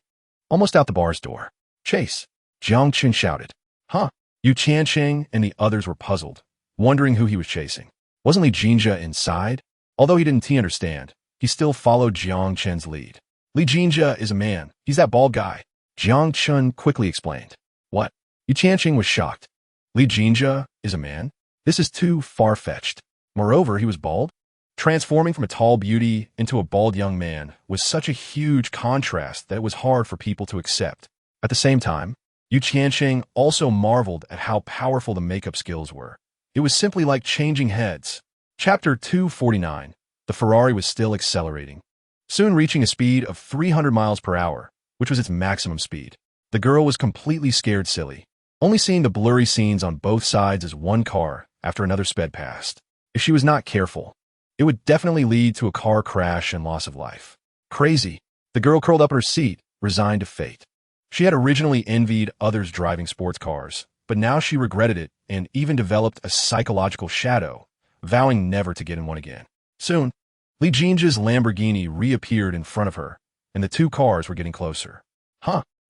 A: almost out the bar's door. "Chase!" Jiang Chun shouted. "Huh?" Yu Tiancheng and the others were puzzled, wondering who he was chasing. Wasn't Li Jinjia inside? Although he didn't understand, he still followed Jiang Chun's lead. "Li Jinjia is a man. He's that bald guy," Jiang Chun quickly explained. "What?" Yu Tiancheng was shocked. "Li Jinjia is a man? This is too far-fetched. Moreover, he was bald?" Transforming from a tall beauty into a bald young man was such a huge contrast that it was hard for people to accept. At the same time, Yu Qiansheng also marveled at how powerful the makeup skills were. It was simply like changing heads. Chapter 249. The Ferrari was still accelerating, soon reaching a speed of 300 miles per hour, which was its maximum speed. The girl was completely scared silly, only seeing the blurry scenes on both sides as one car after another sped past. If she was not careful, it would definitely lead to a car crash and loss of life. Crazy. The girl curled up in her seat, resigned to fate. She had originally envied others driving sports cars, but now she regretted it and even developed a psychological shadow, vowing never to get in one again. Soon, Li Jinjia's Lamborghini reappeared in front of her, and the two cars were getting closer.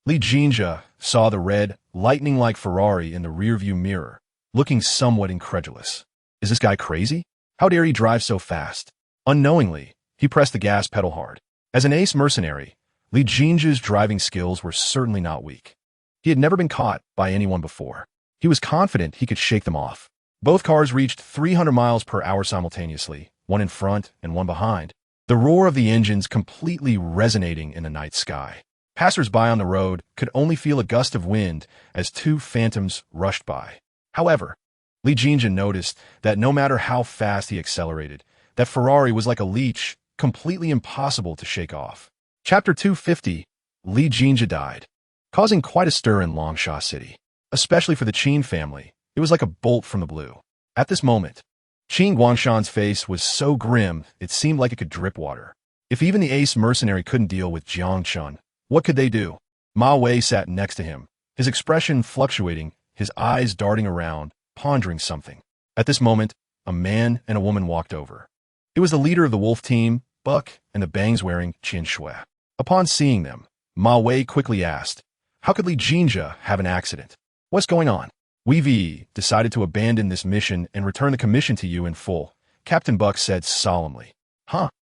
A: Li Jinjia saw the red, lightning-like Ferrari in the rearview mirror, looking somewhat incredulous. Is this guy crazy? How dare he drive so fast? Unknowingly, he pressed the gas pedal hard. As an ace mercenary, Li Jinjia's driving skills were certainly not weak. He had never been caught by anyone before. He was confident he could shake them off. Both cars reached 300 miles per hour simultaneously, one in front and one behind, the roar of the engines completely resonating in the night sky. Passers-by on the road could only feel a gust of wind as two phantoms rushed by. However, Li Jinjia noticed that no matter how fast he accelerated, that Ferrari was like a leech, completely impossible to shake off. Chapter 250. Li Jinjia died, causing quite a stir in Longsha City. Especially for the Qin family, it was like a bolt from the blue. At this moment, Qin Guangshan's face was so grim it seemed like it could drip water. If even the ace mercenary couldn't deal with Jiang Chun, what could they do? Ma Wei sat next to him, his expression fluctuating, his eyes darting around, pondering something. At this moment, a man and a woman walked over. It was the leader of the wolf team, Buck, and the bangs-wearing Qin Shui. Upon seeing them, Ma Wei quickly asked, "How could Li Jinjia have an accident? What's going on?" "We decided to abandon this mission and return the commission to you in full," Captain Buck said solemnly.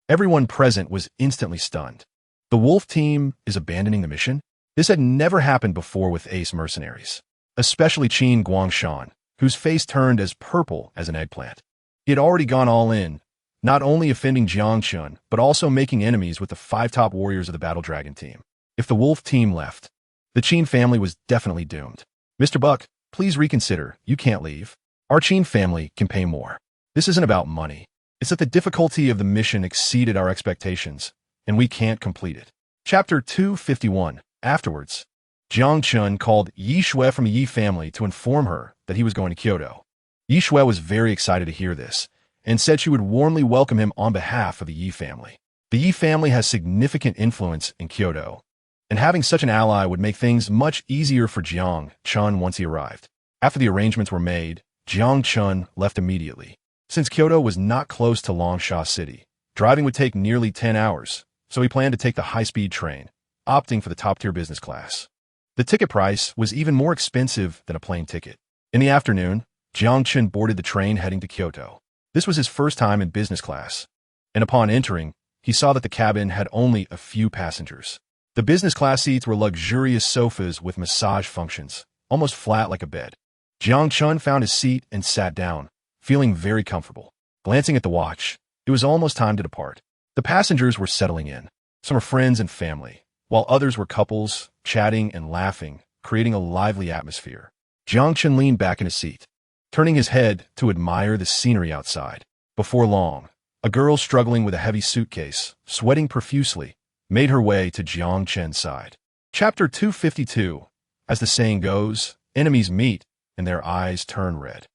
A: Everyone present was instantly stunned. The wolf team is abandoning the mission? This had never happened before with ace mercenaries, especially Qin Guangshan, whose face turned as purple as an eggplant. He had already gone all in, not only offending Jiang Chun, but also making enemies with the 5 top warriors of the Battle Dragon team. If the wolf team left, the Qin family was definitely doomed. "Mr. Buck, please reconsider. You can't leave. Our Qin family can pay more. This isn't about money. It's that the difficulty of the mission exceeded our expectations, and we can't complete it." Chapter 251. Afterwards, Jiang Chun called Yi Shui from the Yi family to inform her that he was going to Kyoto. Yi Shui was very excited to hear this, and said she would warmly welcome him on behalf of the Yi family. The Yi family has significant influence in Kyoto, and having such an ally would make things much easier for Jiang Chun once he arrived. After the arrangements were made, Jiang Chun left immediately. Since Kyoto was not close to Longsha City, driving would take nearly 10 hours, so he planned to take the high-speed train, opting for the top-tier business class. The ticket price was even more expensive than a plane ticket. In the afternoon, Jiang Chun boarded the train heading to Kyoto. This was his first time in business class, and upon entering, he saw that the cabin had only a few passengers. The business class seats were luxurious sofas with massage functions, almost flat like a bed. Jiang Chun found his seat and sat down, feeling very comfortable. Glancing at the watch, it was almost time to depart. The passengers were settling in. Some were friends and family, while others were couples, chatting and laughing, creating a lively atmosphere. Jiang Chun leaned back in his seat, turning his head to admire the scenery outside. Before long, a girl struggling with a heavy suitcase, sweating profusely, made her way to Jiang Chun's side. Chapter 252. As the saying goes, enemies meet, and their eyes turn red.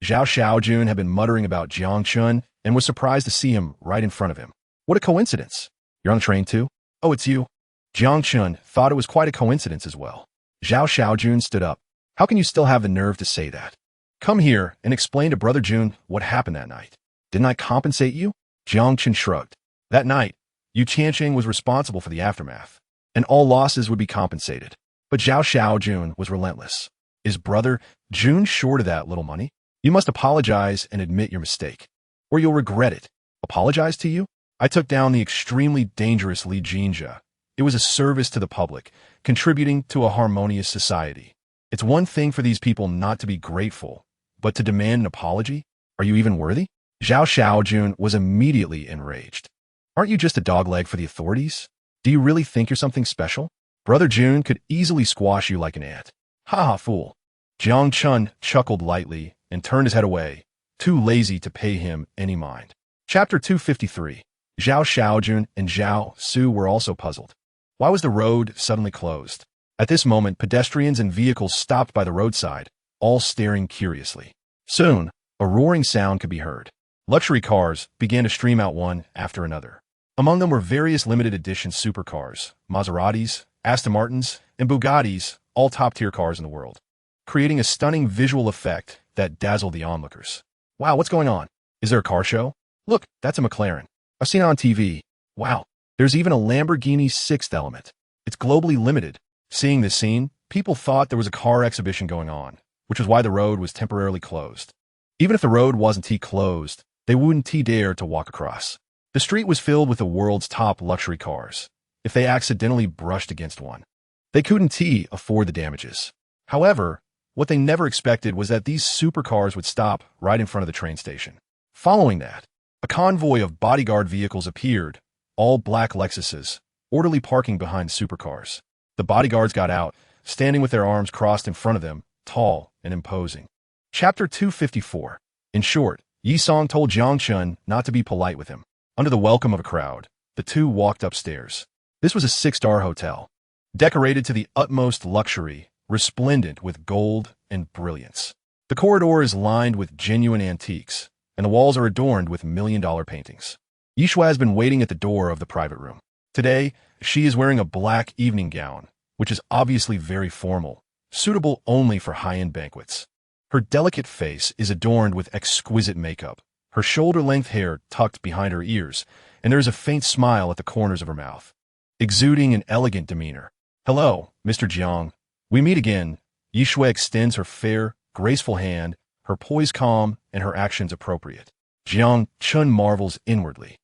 A: Zhao Xiaojun had been muttering about Jiang Chun and was surprised to see him right in front of him. What a coincidence. You're on the train too? Oh, it's you. Jiang Chun thought it was quite a coincidence as well. Zhao Xiaojun stood up. How can you still have the nerve to say that? Come here and explain to Brother Jun what happened that night. Didn't I compensate you? Jiang Chun shrugged. That night, Yu Qiansheng was responsible for the aftermath, and all losses would be compensated. But Zhao Xiaojun was relentless. Is Brother Jun short of that little money? You must apologize and admit your mistake, or you'll regret it. Apologize to you? I took down the extremely dangerous Li Jinjia. It was a service to the public, contributing to a harmonious society. It's one thing for these people not to be grateful, but to demand an apology? Are you even worthy? Zhao Xiaojun was immediately enraged. Aren't you just a dogleg for the authorities? Do you really think you're something special? Brother Jun could easily squash you like an ant. Ha ha, fool. Jiang Chun chuckled lightly and turned his head away, too lazy to pay him any mind. Chapter 253. Zhao Xiaojun and Zhao Su were also puzzled. Why was the road suddenly closed? At this moment, pedestrians and vehicles stopped by the roadside, all staring curiously. Soon, a roaring sound could be heard. Luxury cars began to stream out one after another. Among them were various limited edition supercars, Maseratis, Aston Martins, and Bugattis, all top-tier cars in the world, creating a stunning visual effect that dazzled the onlookers. Wow, what's going on? Is there a car show? Look, that's a McLaren. I've seen it on TV. Wow, there's even a Lamborghini Sixth Element. It's globally limited. Seeing this scene, people thought there was a car exhibition going on, which was why the road was temporarily closed. Even if the road wasn't closed, they wouldn't dare to walk across. The street was filled with the world's top luxury cars. If they accidentally brushed against one, they couldn't afford the damages. However, what they never expected was that these supercars would stop right in front of the train station. Following that, a convoy of bodyguard vehicles appeared, all black Lexuses, orderly parking behind supercars. The bodyguards got out, standing with their arms crossed in front of them, tall and imposing. Chapter 254. In short, Yi Song told Jiang Chun not to be polite with him. Under the welcome of a crowd, the two walked upstairs. This was a 6-star hotel, decorated to the utmost luxury, resplendent with gold and brilliance. The corridor is lined with genuine antiques, and the walls are adorned with million-dollar paintings. Yishua has been waiting at the door of the private room. Today, she is wearing a black evening gown, which is obviously very formal, suitable only for high-end banquets. Her delicate face is adorned with exquisite makeup, her shoulder-length hair tucked behind her ears, and there is a faint smile at the corners of her mouth, exuding an elegant demeanor. Hello, Mr. Jiang. We meet again. Yishua extends her fair, graceful hand, her poise calm and her actions appropriate. Jiang Chun marvels inwardly.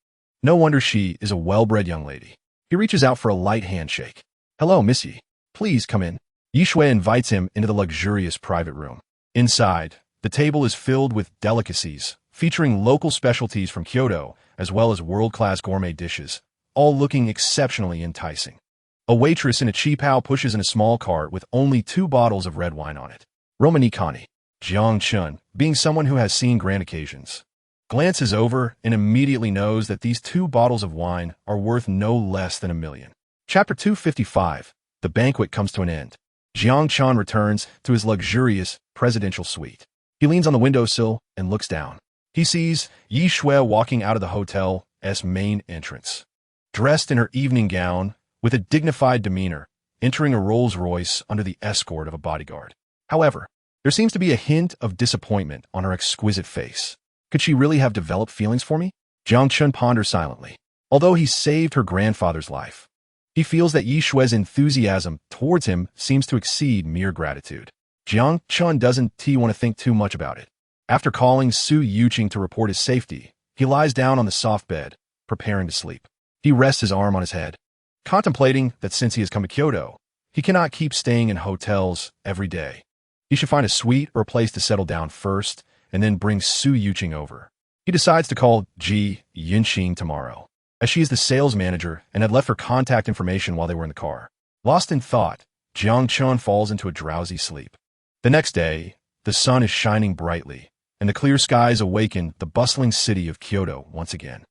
A: No wonder she is a well-bred young lady. He reaches out for a light handshake. Hello, Miss Yi. Please come in. Yishua invites him into the luxurious private room. Inside, the table is filled with delicacies, featuring local specialties from Kyoto, as well as world-class gourmet dishes, all looking exceptionally enticing. A waitress in a cheapao pushes in a small cart with only 2 bottles of red wine on it. Romanicani. Jiang Chun, being someone who has seen grand occasions, glances over and immediately knows that these 2 bottles of wine are worth no less than $1 million. Chapter 255. The banquet comes to an end. Jiang Chun returns to his luxurious presidential suite. He leans on the windowsill and looks down. He sees Yi Shui walking out of the hotel's main entrance, dressed in her evening gown with a dignified demeanor, entering a Rolls-Royce under the escort of a bodyguard. However, there seems to be a hint of disappointment on her exquisite face. Could she really have developed feelings for me? Jiang Chun ponders silently. Although he saved her grandfather's life, he feels that Yi Shui's enthusiasm towards him seems to exceed mere gratitude. Jiang Chun doesn't want to think too much about it. After calling Su Yuqing to report his safety, he lies down on the soft bed, preparing to sleep. He rests his arm on his head, contemplating that since he has come to Kyoto, he cannot keep staying in hotels every day. He should find a suite or a place to settle down first, and then bring Su Yuqing over. He decides to call Ji Yunxing tomorrow, as she is the sales manager and had left her contact information while they were in the car. Lost in thought, Jiang Chun falls into a drowsy sleep. The next day, the sun is shining brightly, and the clear skies awaken the bustling city of Kyoto once again.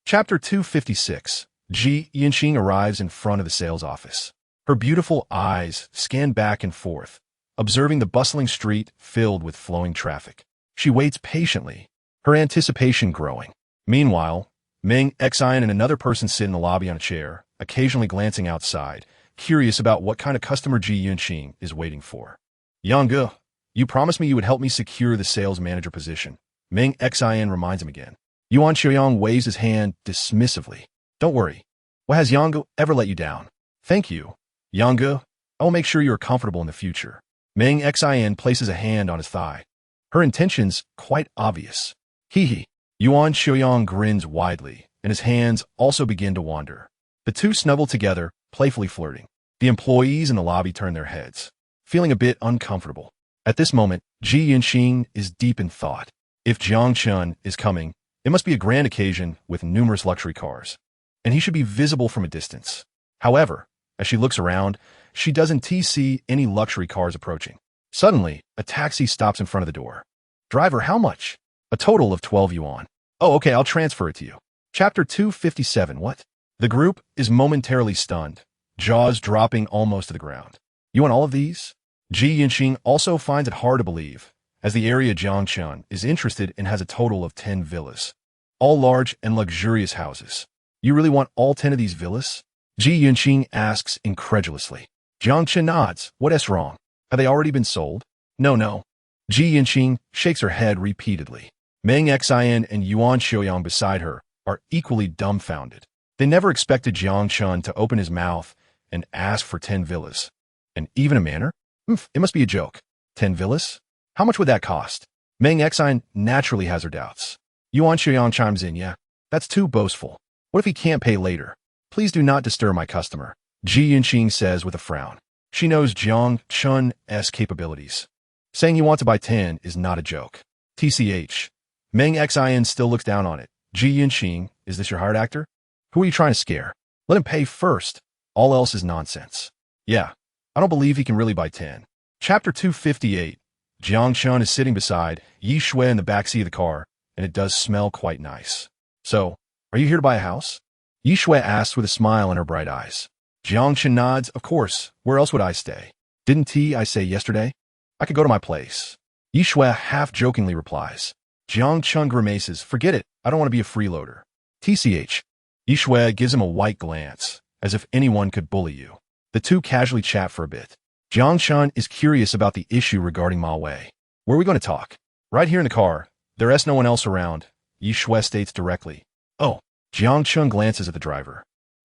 A: Chapter 256. Ji Yunxing arrives in front of the sales office. Her beautiful eyes scan back and forth, observing the bustling street filled with flowing traffic. She waits patiently, her anticipation growing. Meanwhile, Meng Xian and another person sit in the lobby on a chair, occasionally glancing outside, curious about what kind of customer Ji Yunxing is waiting for. Yang, you promised me you would help me secure the sales manager position. Meng Xian reminds him again. Yuan Xiaoyang waves his hand dismissively. Don't worry. Why has Yang ever let you down? Thank you. Yang, I will make sure you are comfortable in the future. Meng Xian places a hand on his thigh. Her intentions quite obvious. Hee hee. Yuan Xiaoyang grins widely, and his hands also begin to wander. The two snuggle together, playfully flirting. The employees in the lobby turn their heads, feeling a bit uncomfortable. At this moment, Ji Yunxing is deep in thought. If Jiang Chun is coming, It must be a grand occasion with numerous luxury cars, and he should be visible from a distance. However, as she looks around, she doesn't see any luxury cars approaching. Suddenly, a taxi stops in front of the door. Driver, how much? A total of 12 yuan. Oh, okay, I'll transfer it to you. Chapter 257, what? The group is momentarily stunned, jaws dropping almost to the ground. You want all of these? Ji Yinxing also finds it hard to believe, as the area Jiangchun is interested in has a total of 10 villas. All large and luxurious houses. You really want all 10 of these villas? Ji Yinxing asks incredulously. Jiangchun nods. What's wrong? Have they already been sold? No. Ji Yinxing shakes her head repeatedly. Meng Xian and Yuan Xiaoyang beside her are equally dumbfounded. They never expected Jiang Chun to open his mouth and ask for 10 villas. And even a manor? It must be a joke. 10 villas? How much would that cost? Meng Xian naturally has her doubts. Yuan Xiaoyang chimes in, yeah, that's too boastful. What if he can't pay later? Please do not disturb my customer, Ji Yinxing says with a frown. She knows Jiang Chun's capabilities. Saying you want to buy 10 is not a joke. TCH. Meng Xian still looks down on it. Ji Yinxing, is this your hired actor? Who are you trying to scare? Let him pay first. All else is nonsense. Yeah, I don't believe he can really buy 10. Chapter 258. Jiang Chun is sitting beside Yi Shui in the backseat of the car, and it does smell quite nice. So, are you here to buy a house? Yi Shui asks with a smile in her bright eyes. Jiang Chun nods, of course. Where else would I stay? Didn't I say yesterday? I could go to my place. Yi Shui half-jokingly replies. Jiang Chun grimaces, forget it, I don't want to be a freeloader. TCH. Yi Shui gives him a white glance, as if anyone could bully you. The two casually chat for a bit. Jiang Chun is curious about the issue regarding Ma Wei. Where are we going to talk? Right here in the car. There's no one else around, Yi Shui states directly. Oh. Jiang Chun glances at the driver,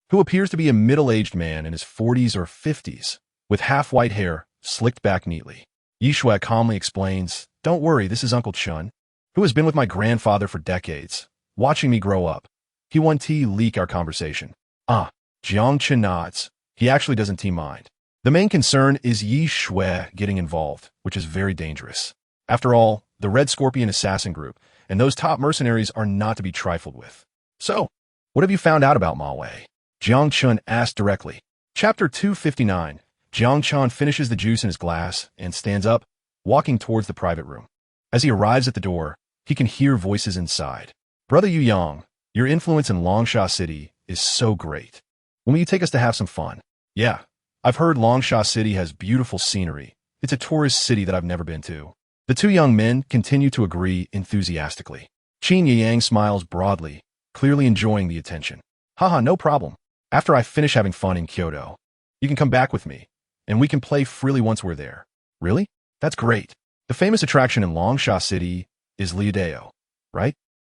A: who appears to be a middle-aged man in his 40s or 50s, with half-white hair slicked back neatly. Yi Shui calmly explains, don't worry, this is Uncle Chun, who has been with my grandfather for decades, watching me grow up. He won't leak our conversation. Jiang Chun nods. He actually doesn't mind. The main concern is Yi Shui getting involved, which is very dangerous. After all, the Red Scorpion assassin group and those top mercenaries are not to be trifled with. So, what have you found out about Ma Wei? Jiang Chun asked directly. Chapter 259. Jiang Chun finishes the juice in his glass and stands up, walking towards the private room. As he arrives at the door, he can hear voices inside. Brother Yu Yang, your influence in Longsha City is so great. When will you take us to have some fun? Yeah, I've heard Longsha City has beautiful scenery. It's a tourist city that I've never been to. The two young men continue to agree enthusiastically. Qin Yang smiles broadly, clearly enjoying the attention. Haha, no problem. After I finish having fun in Kyoto, you can come back with me, and we can play freely once we're there. Really? That's great. The famous attraction in Longsha City is Liudeo, right?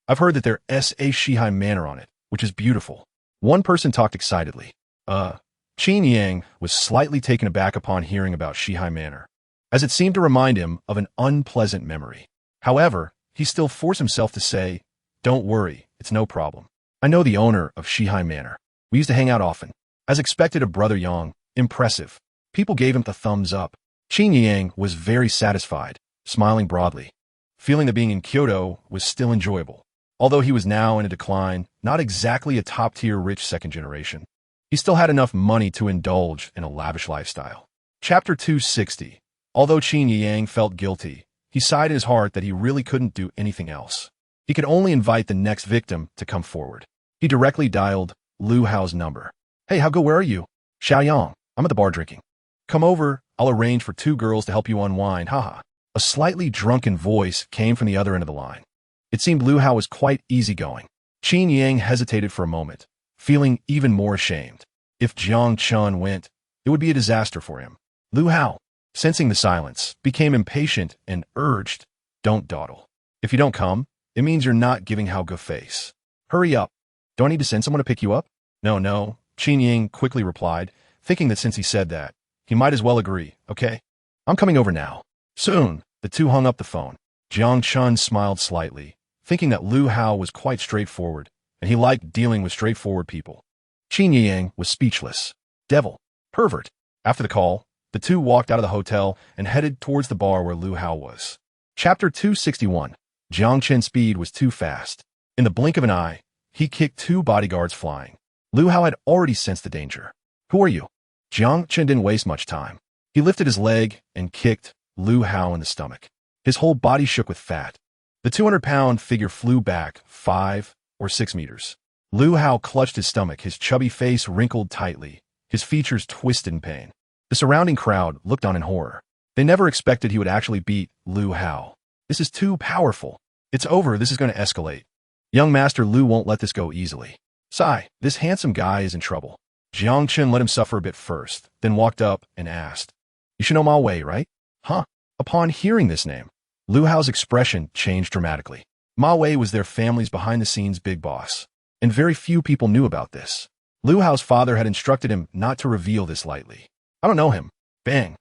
A: I've heard that there's a Shihai Manor on it, which is beautiful. One person talked excitedly. Qin Yang was slightly taken aback upon hearing about Shihai Manor, as it seemed to remind him of an unpleasant memory. However, he still forced himself to say, don't worry, it's no problem. I know the owner of Shihai Manor. We used to hang out often. As expected of Brother Yang, impressive. People gave him the thumbs up. Qin Yang was very satisfied, smiling broadly, feeling that being in Kyoto was still enjoyable. Although he was now in a decline, not exactly a top-tier rich second generation, he still had enough money to indulge in a lavish lifestyle. Chapter 260. Although Qin Yang felt guilty, he sighed in his heart that he really couldn't do anything else. He could only invite the next victim to come forward. He directly dialed Lu Hao's number. Hey, Hao Go, where are you? Xiaoyang, I'm at the bar drinking. Come over, I'll arrange for 2 girls to help you unwind, haha. A slightly drunken voice came from the other end of the line. It seemed Lu Hao was quite easygoing. Qin Yang hesitated for a moment, feeling even more ashamed. If Jiang Chun went, it would be a disaster for him. Lu Hao, sensing the silence, became impatient and urged, don't dawdle. If you don't come, it means you're not giving Hao Go face. Hurry up. Do I need to send someone to pick you up? No, Qin Yang quickly replied, thinking that since he said that, he might as well agree, okay? I'm coming over now. Soon, the two hung up the phone. Jiang Chun smiled slightly, thinking that Lu Hao was quite straightforward, and he liked dealing with straightforward people. Qin Yang was speechless. Devil. Pervert. After the call, the two walked out of the hotel and headed towards the bar where Lu Hao was. Chapter 261. Jiang Chen's speed was too fast. In the blink of an eye, he kicked two bodyguards flying. Lu Hao had already sensed the danger. Who are you? Jiang Chen didn't waste much time. He lifted his leg and kicked Lu Hao in the stomach. His whole body shook with fat. The 200-pound figure flew back 5 or 6 meters. Lu Hao clutched his stomach, his chubby face wrinkled tightly, his features twisted in pain. The surrounding crowd looked on in horror. They never expected he would actually beat Lu Hao. This is too powerful. It's over, this is going to escalate. Young Master Lu won't let this go easily. Sigh, this handsome guy is in trouble. Jiang Chen let him suffer a bit first, then walked up and asked, "You should know Ma Wei, right?" "Huh?" Upon hearing this name, Lu Hao's expression changed dramatically. Ma Wei was their family's behind-the-scenes big boss, and very few people knew about this. Lu Hao's father had instructed him not to reveal this lightly. "I don't know him." Bang!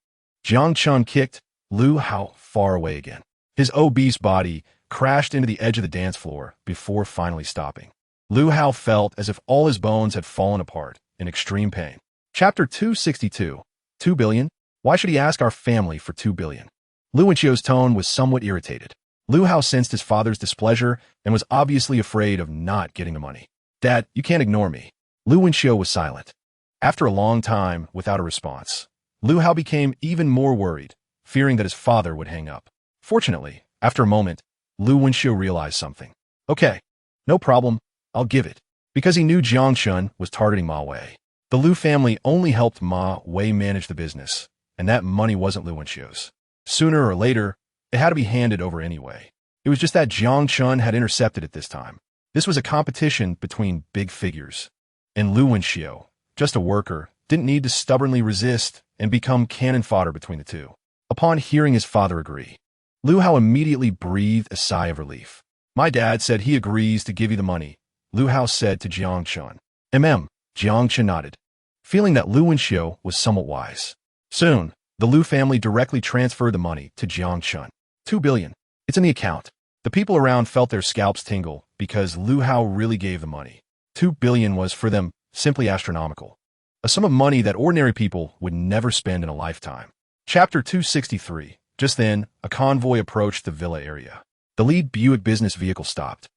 A: Jiang Chen kicked Lu Hao far away again. His obese body crashed into the edge of the dance floor before finally stopping. Lu Hao felt as if all his bones had fallen apart in extreme pain. Chapter 262. 2 billion? Why should he ask our family for 2 billion? Lu Wenxio's tone was somewhat irritated. Lu Hao sensed his father's displeasure and was obviously afraid of not getting the money. "Dad, you can't ignore me." Lu Wenxio was silent. After a long time without a response, Lu Hao became even more worried, fearing that his father would hang up. Fortunately, after a moment, Lu Wenxio realized something. "Okay, no problem, I'll give it." Because he knew Jiang Chen was targeting Ma Wei. The Lu family only helped Ma Wei manage the business, and that money wasn't Lu Wenxio's. Sooner or later, it had to be handed over anyway. It was just that Jiang Chen had intercepted it this time. This was a competition between big figures. And Lu Wenxio, just a worker, didn't need to stubbornly resist and become cannon fodder between the two. Upon hearing his father agree, Lu Hao immediately breathed a sigh of relief. "My dad said he agrees to give you the money," Lu Hao said to Jiang Chen. Jiang Chen nodded, feeling that Lu Wenxio was somewhat wise. Soon, the Lu family directly transferred the money to Jiang Chen. 2 billion. It's in the account. The people around felt their scalps tingle because Lu Hao really gave the money. 2 billion was, for them, simply astronomical. A sum of money that ordinary people would never spend in a lifetime. Chapter 263. Just then, a convoy approached the villa area. The lead Buick business vehicle stopped.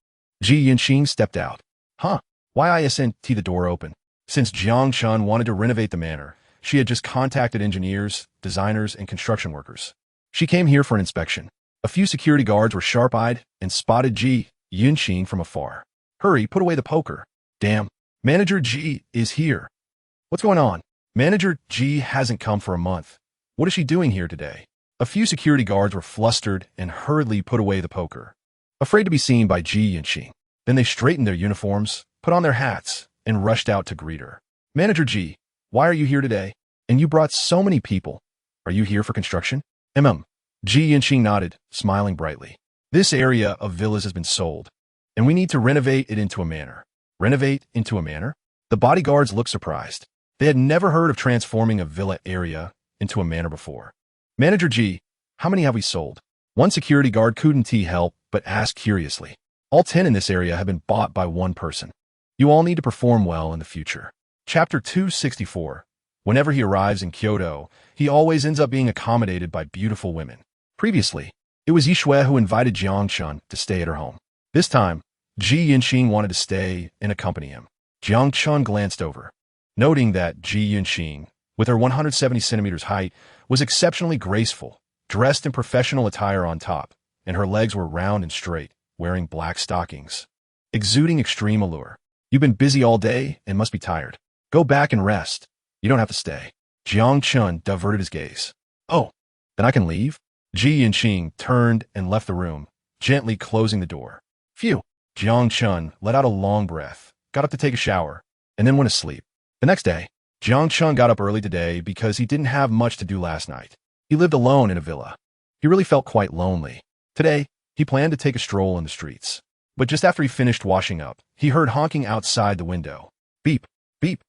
A: Ji Yinxing stepped out. "Huh? Why isn't the door open?" Since Jiang Chen wanted to renovate the manor, she had just contacted engineers, designers, and construction workers. She came here for an inspection. A few security guards were sharp-eyed and spotted Ji Yinxing from afar. "Hurry, put away the poker." "Damn, Manager Ji is here." "What's going on?" "Manager Ji hasn't come for a month. What is she doing here today?" A few security guards were flustered and hurriedly put away the poker, afraid to be seen by Ji Yinxing. Then they straightened their uniforms, put on their hats, and rushed out to greet her. "Manager Ji, why are you here today? And you brought so many people. Are you here for construction?" Ji Yinxing nodded, smiling brightly. "This area of villas has been sold, and we need to renovate it into a manor." "Renovate into a manor?" The bodyguards looked surprised. They had never heard of transforming a villa area into a manor before. "Manager Ji, how many have we sold?" One security guard couldn't help but asked curiously. "All 10 in this area have been bought by one person. You all need to perform well in the future." Chapter 264. Whenever he arrives in Kyoto, he always ends up being accommodated by beautiful women. Previously, it was Yishui who invited Jiang Chen to stay at her home. This time, Ji Yinxing wanted to stay and accompany him. Jiang Chen glanced over, noting that Ji Yinxing, with her 170 centimeters height, was exceptionally graceful, dressed in professional attire on top, and her legs were round and straight, wearing black stockings, exuding extreme allure. "You've been busy all day and must be tired. Go back and rest. You don't have to stay." Jiang Chen diverted his gaze. "Oh, then I can leave?" Ji Yinxing turned and left the room, gently closing the door. Phew! Jiang Chen let out a long breath, got up to take a shower, and then went to sleep. The next day, Jiang Chen got up early today because he didn't have much to do last night. He lived alone in a villa. He really felt quite lonely. Today, he planned to take a stroll in the streets. But just after he finished washing up, he heard honking outside the window. Beep, beep.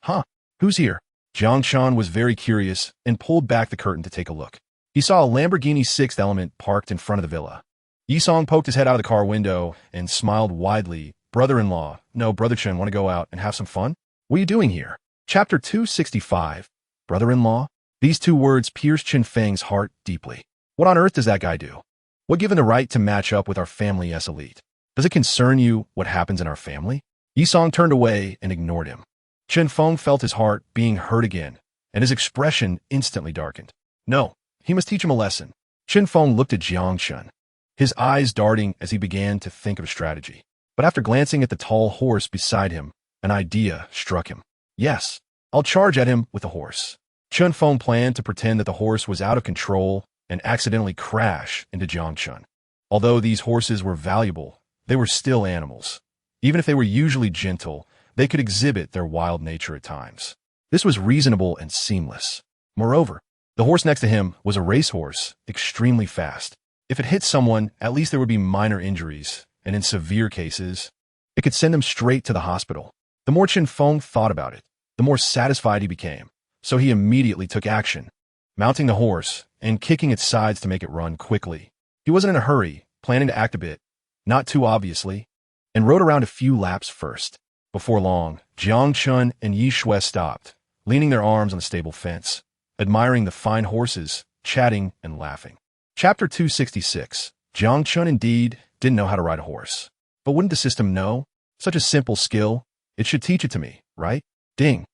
A: Huh? Who's here? Jiang Chen was very curious and pulled back the curtain to take a look. He saw a Lamborghini 6th Element parked in front of the villa. Yisong poked his head out of the car window and smiled widely. "Brother-in-law, no, Brother Chen, want to go out and have some fun? What are you doing here?" Chapter 265. Brother-in-law? These two words pierced Chen Feng's heart deeply. What on earth does that guy do? What given the right to match up with our family as elite? Does it concern you what happens in our family? Yisong turned away and ignored him. Chen Feng felt his heart being hurt again, and his expression instantly darkened. No, he must teach him a lesson. Chen Feng looked at Jiang Chun, his eyes darting as he began to think of a strategy. But after glancing at the tall horse beside him, an idea struck him. Yes, I'll charge at him with the horse. Chen Feng planned to pretend that the horse was out of control and accidentally crash into Jiang Chun. Although these horses were valuable, they were still animals. Even if they were usually gentle, they could exhibit their wild nature at times. This was reasonable and seamless. Moreover, the horse next to him was a racehorse, extremely fast. If it hit someone, at least there would be minor injuries, and in severe cases, it could send him straight to the hospital. The more Chen Feng thought about it, the more satisfied he became, so he immediately took action, mounting the horse and kicking its sides to make it run quickly. He wasn't in a hurry, planning to act a bit, not too obviously, and rode around a few laps first. Before long, Jiang Chun and Yi Shui stopped, leaning their arms on the stable fence, admiring the fine horses, chatting and laughing. Chapter 266. Jiang Chun indeed didn't know how to ride a horse. But wouldn't the system know? Such a simple skill, it should teach it to me, right? Ding.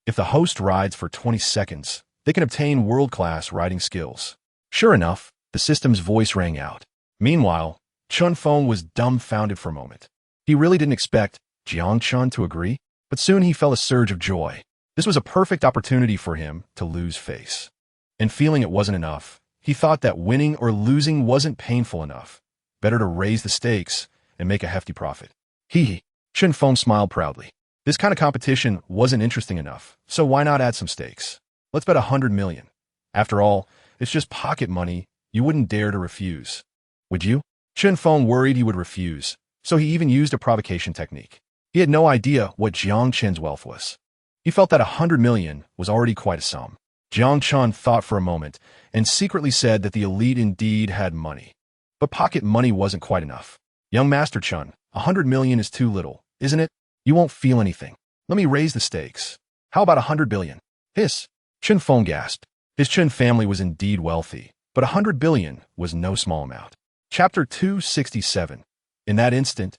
A: If the host rides for 20 seconds, they can obtain world-class riding skills. Sure enough, the system's voice rang out. Meanwhile, Chen Feng was dumbfounded for a moment. He really didn't expect Jiang Chun to agree, but soon he felt a surge of joy. This was a perfect opportunity for him to lose face. And feeling it wasn't enough, he thought that winning or losing wasn't painful enough. Better to raise the stakes and make a hefty profit. Hee. Chen Feng smiled proudly. This kind of competition wasn't interesting enough, so why not add some stakes? Let's bet 100 million. After all, it's just pocket money. You wouldn't dare to refuse. Would you? Chen Feng worried he would refuse, so he even used a provocation technique. He had no idea what Jiang Chun's wealth was. He felt that 100 million was already quite a sum. Jiang Chun thought for a moment and secretly said that the elite indeed had money. But pocket money wasn't quite enough. Young Master Chun, 100 million is too little, isn't it? You won't feel anything. Let me raise the stakes. How about 100 billion? Hiss. Chen Feng gasped. His Chen family was indeed wealthy, but 100 billion was no small amount. Chapter 267. In that instant,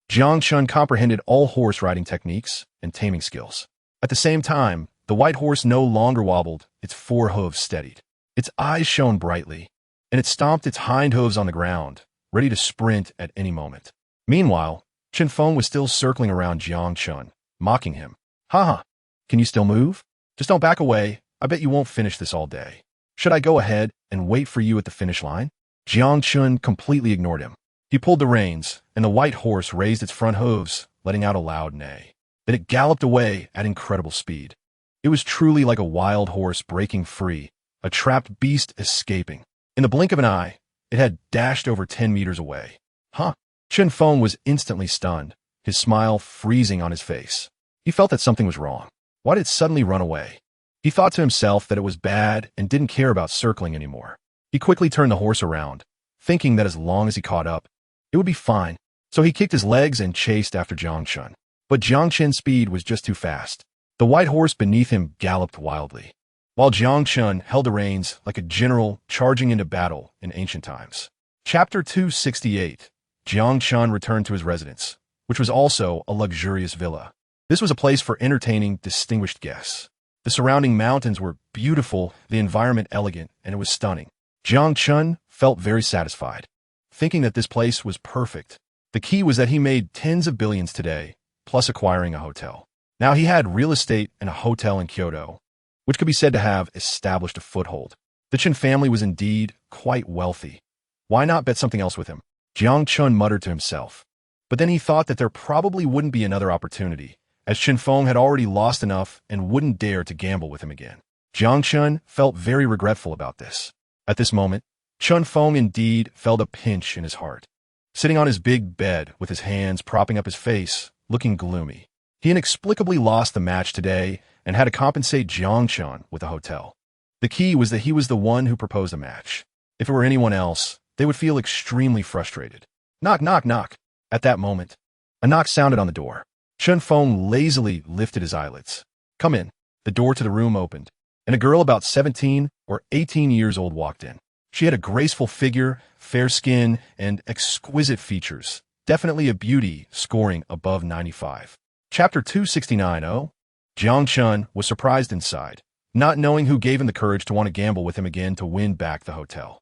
A: Jiang Chun comprehended all horse riding techniques and taming skills. At the same time, the white horse no longer wobbled, its four hooves steadied. Its eyes shone brightly, and it stomped its hind hooves on the ground, ready to sprint at any moment. Meanwhile, Chen Feng was still circling around Jiang Chun, mocking him. Haha, can you still move? Just don't back away. I bet you won't finish this all day. Should I go ahead and wait for you at the finish line? Jiang Chun completely ignored him. He pulled the reins, and the white horse raised its front hooves, letting out a loud neigh. Then it galloped away at incredible speed. It was truly like a wild horse breaking free, a trapped beast escaping. In the blink of an eye, it had dashed over 10 meters away. Huh? Chen Feng was instantly stunned, his smile freezing on his face. He felt that something was wrong. Why did it suddenly run away? He thought to himself that it was bad and didn't care about circling anymore. He quickly turned the horse around, thinking that as long as he caught up, it would be fine. So he kicked his legs and chased after Jiang Chun. But Jiang Chun's speed was just too fast. The white horse beneath him galloped wildly, while Jiang Chun held the reins like a general charging into battle in ancient times. Chapter 268. Jiang Chun returned to his residence, which was also a luxurious villa. This was a place for entertaining distinguished guests. The surrounding mountains were beautiful, the environment elegant, and it was stunning. Jiang Chun felt very satisfied, thinking that this place was perfect. The key was that he made tens of billions today, plus acquiring a hotel. Now he had real estate and a hotel in Kyoto, which could be said to have established a foothold. The Chen family was indeed quite wealthy. Why not bet something else with him? Jiang Chun muttered to himself. But then he thought that there probably wouldn't be another opportunity, as Chen Feng had already lost enough and wouldn't dare to gamble with him again. Jiang Chun felt very regretful about this. At this moment, Chen Feng indeed felt a pinch in his heart. Sitting on his big bed with his hands propping up his face, looking gloomy. He inexplicably lost the match today and had to compensate Jiang Chun with a hotel. The key was that he was the one who proposed the match. If it were anyone else, they would feel extremely frustrated. Knock, knock, knock. At that moment, a knock sounded on the door. Chen Feng lazily lifted his eyelids. Come in. The door to the room opened, and a girl about 17 or 18 years old walked in. She had a graceful figure, fair skin, and exquisite features. Definitely a beauty, scoring above 95. Chapter 269. Oh, Jiang Chun was surprised inside, not knowing who gave him the courage to want to gamble with him again to win back the hotel.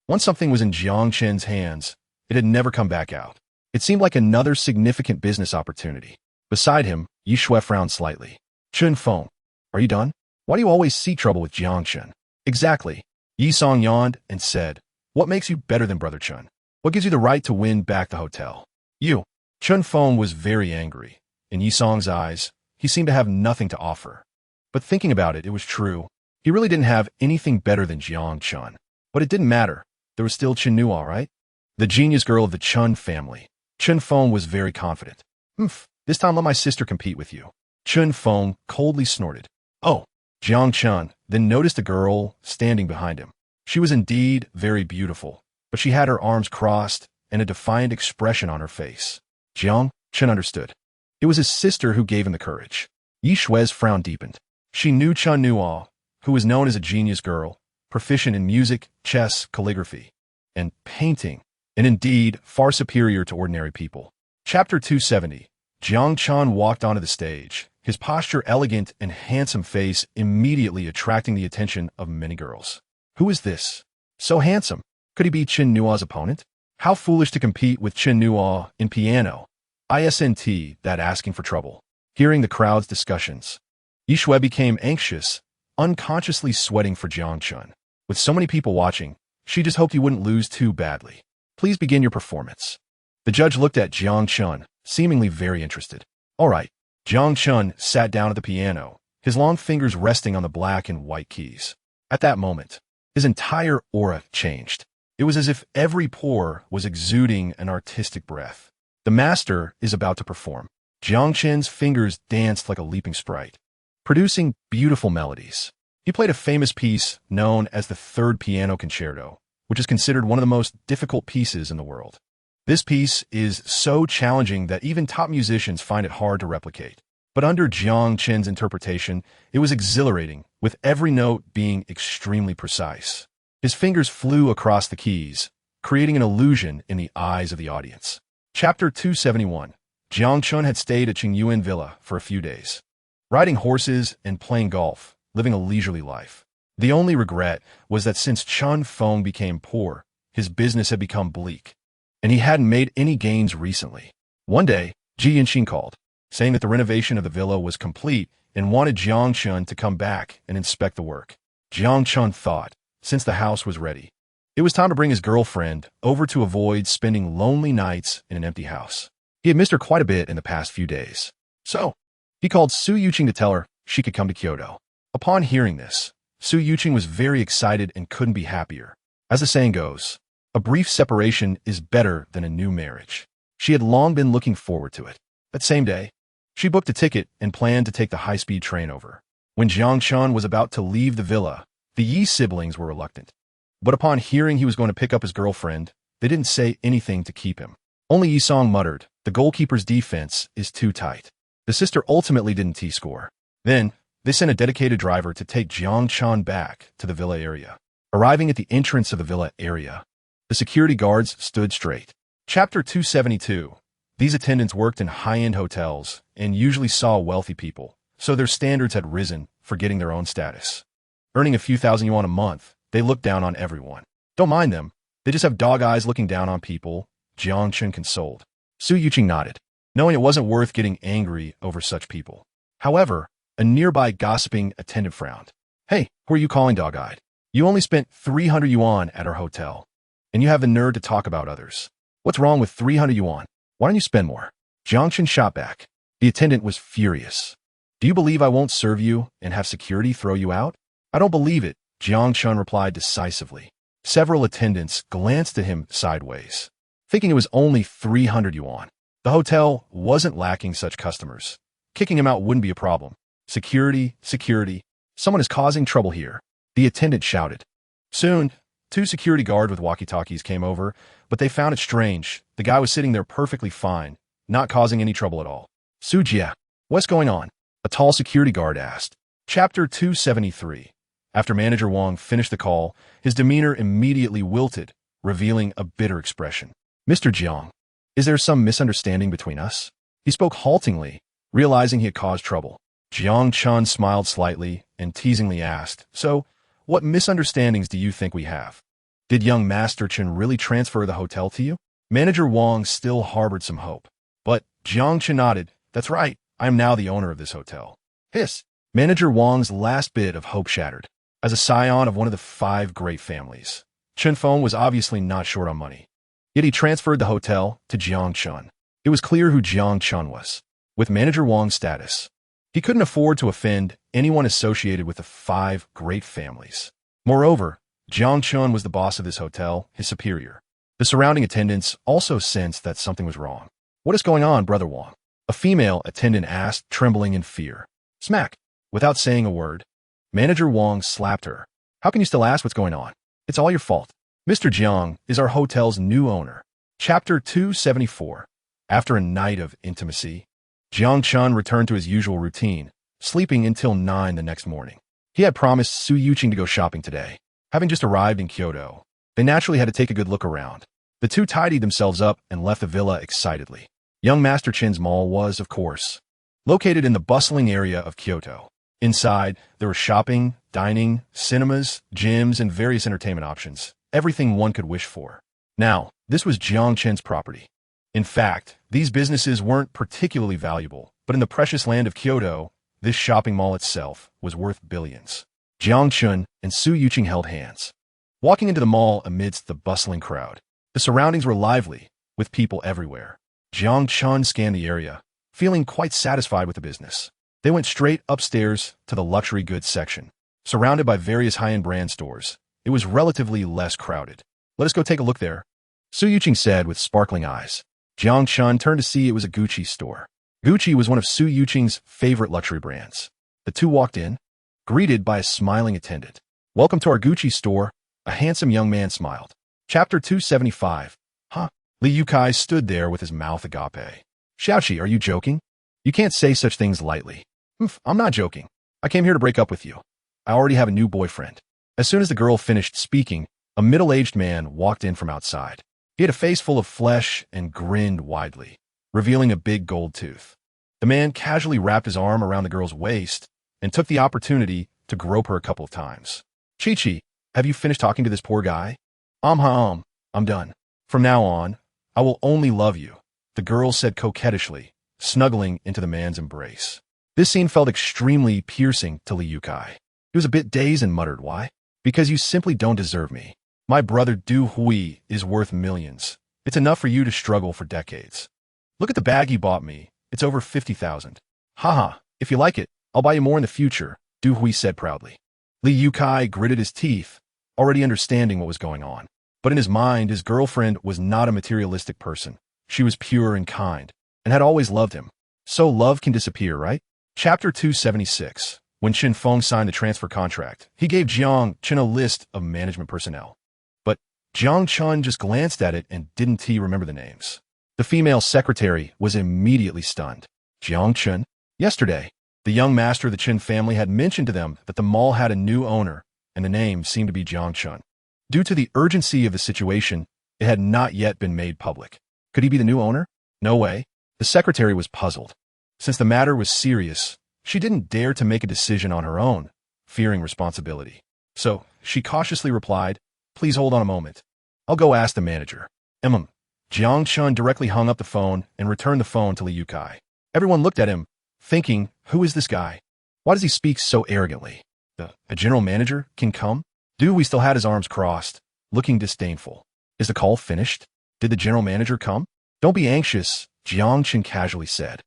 A: Once something was in Jiang Chen's hands, it had never come back out. It seemed like another significant business opportunity. Beside him, Yi Shui frowned slightly. Chun Feng, are you done? Why do you always see trouble with Jiang Chen? Exactly. Yi Song yawned and said, what makes you better than Brother Chun? What gives you the right to win back the hotel? You. Chun Feng was very angry. In Yi Song's eyes, he seemed to have nothing to offer. But thinking about it, it was true. He really didn't have anything better than Jiang Chun. But it didn't matter. There was still Chen Nu, all right? The genius girl of the Chun family. Chun Feng was very confident. This time let my sister compete with you. Chun Feng coldly snorted. Oh, Jiang Chun then noticed a girl standing behind him. She was indeed very beautiful, but she had her arms crossed and a defiant expression on her face. Jiang Chun understood. It was his sister who gave him the courage. Yi Shui's frown deepened. She knew Chun Nuo, who was known as a genius girl, proficient in music, chess, calligraphy, and painting, and indeed far superior to ordinary people. Chapter 270. Jiang Chun walked onto the stage, his posture elegant and handsome face immediately attracting the attention of many girls. Who is this? So handsome. Could he be Chen Nuo's opponent? How foolish to compete with Chen Nuo in piano. ISNT, that asking for trouble. Hearing the crowd's discussions, Yi Shui became anxious, unconsciously sweating for Jiang Chun. With so many people watching, she just hoped he wouldn't lose too badly. Please begin your performance. The judge looked at Jiang Chun, seemingly very interested. All right. Jiang Chun sat down at the piano, his long fingers resting on the black and white keys. At that moment, his entire aura changed. It was as if every pore was exuding an artistic breath. The master is about to perform. Jiang Chen's fingers danced like a leaping sprite, producing beautiful melodies. He played a famous piece known as the Third Piano Concerto, which is considered one of the most difficult pieces in the world. This piece is so challenging that even top musicians find it hard to replicate. But under Jiang Chen's interpretation, it was exhilarating, with every note being extremely precise. His fingers flew across the keys, creating an illusion in the eyes of the audience. Chapter 271. Jiang Chun had stayed at Qingyuan Villa for a few days, riding horses and playing golf, living a leisurely life. The only regret was that since Chun Feng became poor, his business had become bleak, and he hadn't made any gains recently. One day, Ji Yanqing called, saying that the renovation of the villa was complete and wanted Jiang Chun to come back and inspect the work. Jiang Chun thought, since the house was ready, it was time to bring his girlfriend over to avoid spending lonely nights in an empty house. He had missed her quite a bit in the past few days. So, he called Su Yuqing to tell her she could come to Kyoto. Upon hearing this, Su Yuqing was very excited and couldn't be happier. As the saying goes, a brief separation is better than a new marriage. She had long been looking forward to it. That same day, she booked a ticket and planned to take the high-speed train over. When Jiang Chun was about to leave the villa, the Yi siblings were reluctant. But upon hearing he was going to pick up his girlfriend, they didn't say anything to keep him. Only Yi Song muttered, the goalkeeper's defense is too tight. The sister ultimately didn't T-score. Then, they sent a dedicated driver to take Jiang Chun back to the villa area. Arriving at the entrance of the villa area, the security guards stood straight. Chapter 272. These attendants worked in high-end hotels and usually saw wealthy people, so their standards had risen, forgetting their own status. Earning a few thousand yuan a month, they looked down on everyone. Don't mind them. They just have dog eyes looking down on people, Jiang Chun consoled. Su Yuqing nodded, knowing it wasn't worth getting angry over such people. However, a nearby gossiping attendant frowned. Hey, who are you calling dog-eyed? You only spent 300 yuan at our hotel, and you have the nerve to talk about others. What's wrong with 300 yuan? Why don't you spend more? Jiang Chun shot back. The attendant was furious. Do you believe I won't serve you and have security throw you out? I don't believe it, Jiang Chun replied decisively. Several attendants glanced at him sideways, thinking it was only 300 yuan. The hotel wasn't lacking such customers. Kicking him out wouldn't be a problem. Security, security. Someone is causing trouble here, the attendant shouted. Soon, two security guards with walkie-talkies came over, but they found it strange. The guy was sitting there perfectly fine, not causing any trouble at all. Su Jia, what's going on? A tall security guard asked. Chapter 273. After Manager Wang finished the call, his demeanor immediately wilted, revealing a bitter expression. Mr. Jiang, Is there some misunderstanding between us? He spoke haltingly, realizing he had caused trouble. Jiang Chun smiled slightly and teasingly asked, "So, what misunderstandings do you think we have? Did young Master Chen really transfer the hotel to you?" Manager Wang still harbored some hope. But Jiang Chen nodded. "That's right. I am now the owner of this hotel." Hiss. Manager Wang's last bit of hope shattered. As a scion of one of the 5 great families, Chen Feng was obviously not short on money. Yet he transferred the hotel to Jiang Chun. It was clear who Jiang Chun was. With Manager Wang's status, he couldn't afford to offend anyone associated with the 5 great families. Moreover, Jiang Chun was the boss of this hotel, his superior. The surrounding attendants also sensed that something was wrong. "What is going on, Brother Wang?" A female attendant asked, trembling in fear. Smack. Without saying a word, Manager Wang slapped her. "How can you still ask what's going on? It's all your fault. Mr. Jiang is our hotel's new owner." Chapter 274. After a night of intimacy, Jiang Chun returned to his usual routine, sleeping until 9 the next morning. He had promised Su Yuqing to go shopping today. Having just arrived in Kyoto, they naturally had to take a good look around. The two tidied themselves up and left the villa excitedly. Young Master Chin's mall was, of course, located in the bustling area of Kyoto. Inside, there were shopping, dining, cinemas, gyms, and various entertainment options. Everything one could wish for. Now, this was Jiang Chen's property. In fact, these businesses weren't particularly valuable, but in the precious land of Kyoto, this shopping mall itself was worth billions. Jiang Chun and Su Yuqing held hands, walking into the mall amidst the bustling crowd. The surroundings were lively, with people everywhere. Jiang Chun scanned the area, feeling quite satisfied with the business. They went straight upstairs to the luxury goods section. Surrounded by various high-end brand stores, it was relatively less crowded. "Let us go take a look there," Su Yuqing said with sparkling eyes. Jiang Chun turned to see it was a Gucci store. Gucci was one of Su Yuqing's favorite luxury brands. The two walked in, greeted by a smiling attendant. "Welcome to our Gucci store," a handsome young man smiled. Chapter 275. Huh? Li Yukai stood there with his mouth agape. "Xiaoqi, are you joking? You can't say such things lightly." "I'm not joking. I came here to break up with you. I already have a new boyfriend." As soon as the girl finished speaking, a middle-aged man walked in from outside. He had a face full of flesh and grinned widely, revealing a big gold tooth. The man casually wrapped his arm around the girl's waist and took the opportunity to grope her a couple of times. "Chi-Chi, have you finished talking to this poor guy?" I'm done. From now on, I will only love you," the girl said coquettishly, snuggling into the man's embrace. This scene felt extremely piercing to Li Yukai. He was a bit dazed and muttered, "Why? Because you simply don't deserve me. My brother Du Hui is worth millions. It's enough for you to struggle for decades. Look at the bag you bought me. It's over 50,000. Haha, if you like it, I'll buy you more in the future," Du Hui said proudly. Li Yukai gritted his teeth, already understanding what was going on. But in his mind, his girlfriend was not a materialistic person. She was pure and kind, and had always loved him. So love can disappear, right? Chapter 276. When Chen Feng signed the transfer contract, he gave Jiang Chen a list of management personnel. But Jiang Chun just glanced at it and didn't remember the names. The female secretary was immediately stunned. Jiang Chen? Yesterday, the young master of the Chen family had mentioned to them that the mall had a new owner, and the name seemed to be Jiang Chun. Due to the urgency of the situation, it had not yet been made public. Could he be the new owner? No way. The secretary was puzzled. Since the matter was serious, she didn't dare to make a decision on her own, fearing responsibility. So, she cautiously replied, "Please hold on a moment. I'll go ask the manager." Jiang Chun directly hung up the phone and returned the phone to Li Yukai. Everyone looked at him, thinking, who is this guy? Why does he speak so arrogantly? A general manager can come? Du Hui still had his arms crossed, looking disdainful. Is the call finished? Did the general manager come? Don't be anxious, Jiang Chun casually said.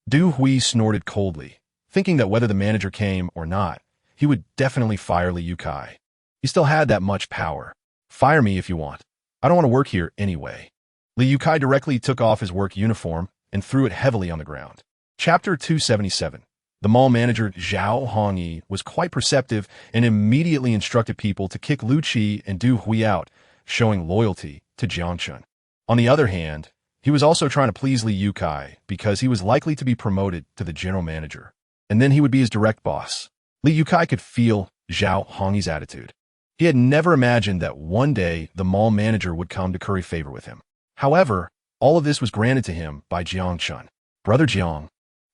A: Du Hui snorted coldly, thinking that whether the manager came or not, he would definitely fire Li Yukai. He still had that much power. Fire me if you want. I don't want to work here anyway. Li Yukai directly took off his work uniform and threw it heavily on the ground. Chapter 277. The mall manager Zhao Hongyi was quite perceptive and immediately instructed people to kick Lu Qi and Du Hui out, showing loyalty to Jiang Chun. On the other hand, he was also trying to please Li Yukai because he was likely to be promoted to the general manager, and then he would be his direct boss. Li Yukai could feel Zhao Hongyi's attitude. He had never imagined that one day the mall manager would come to curry favor with him. However, All of this was granted to him by Jiang Chun. Brother Jiang,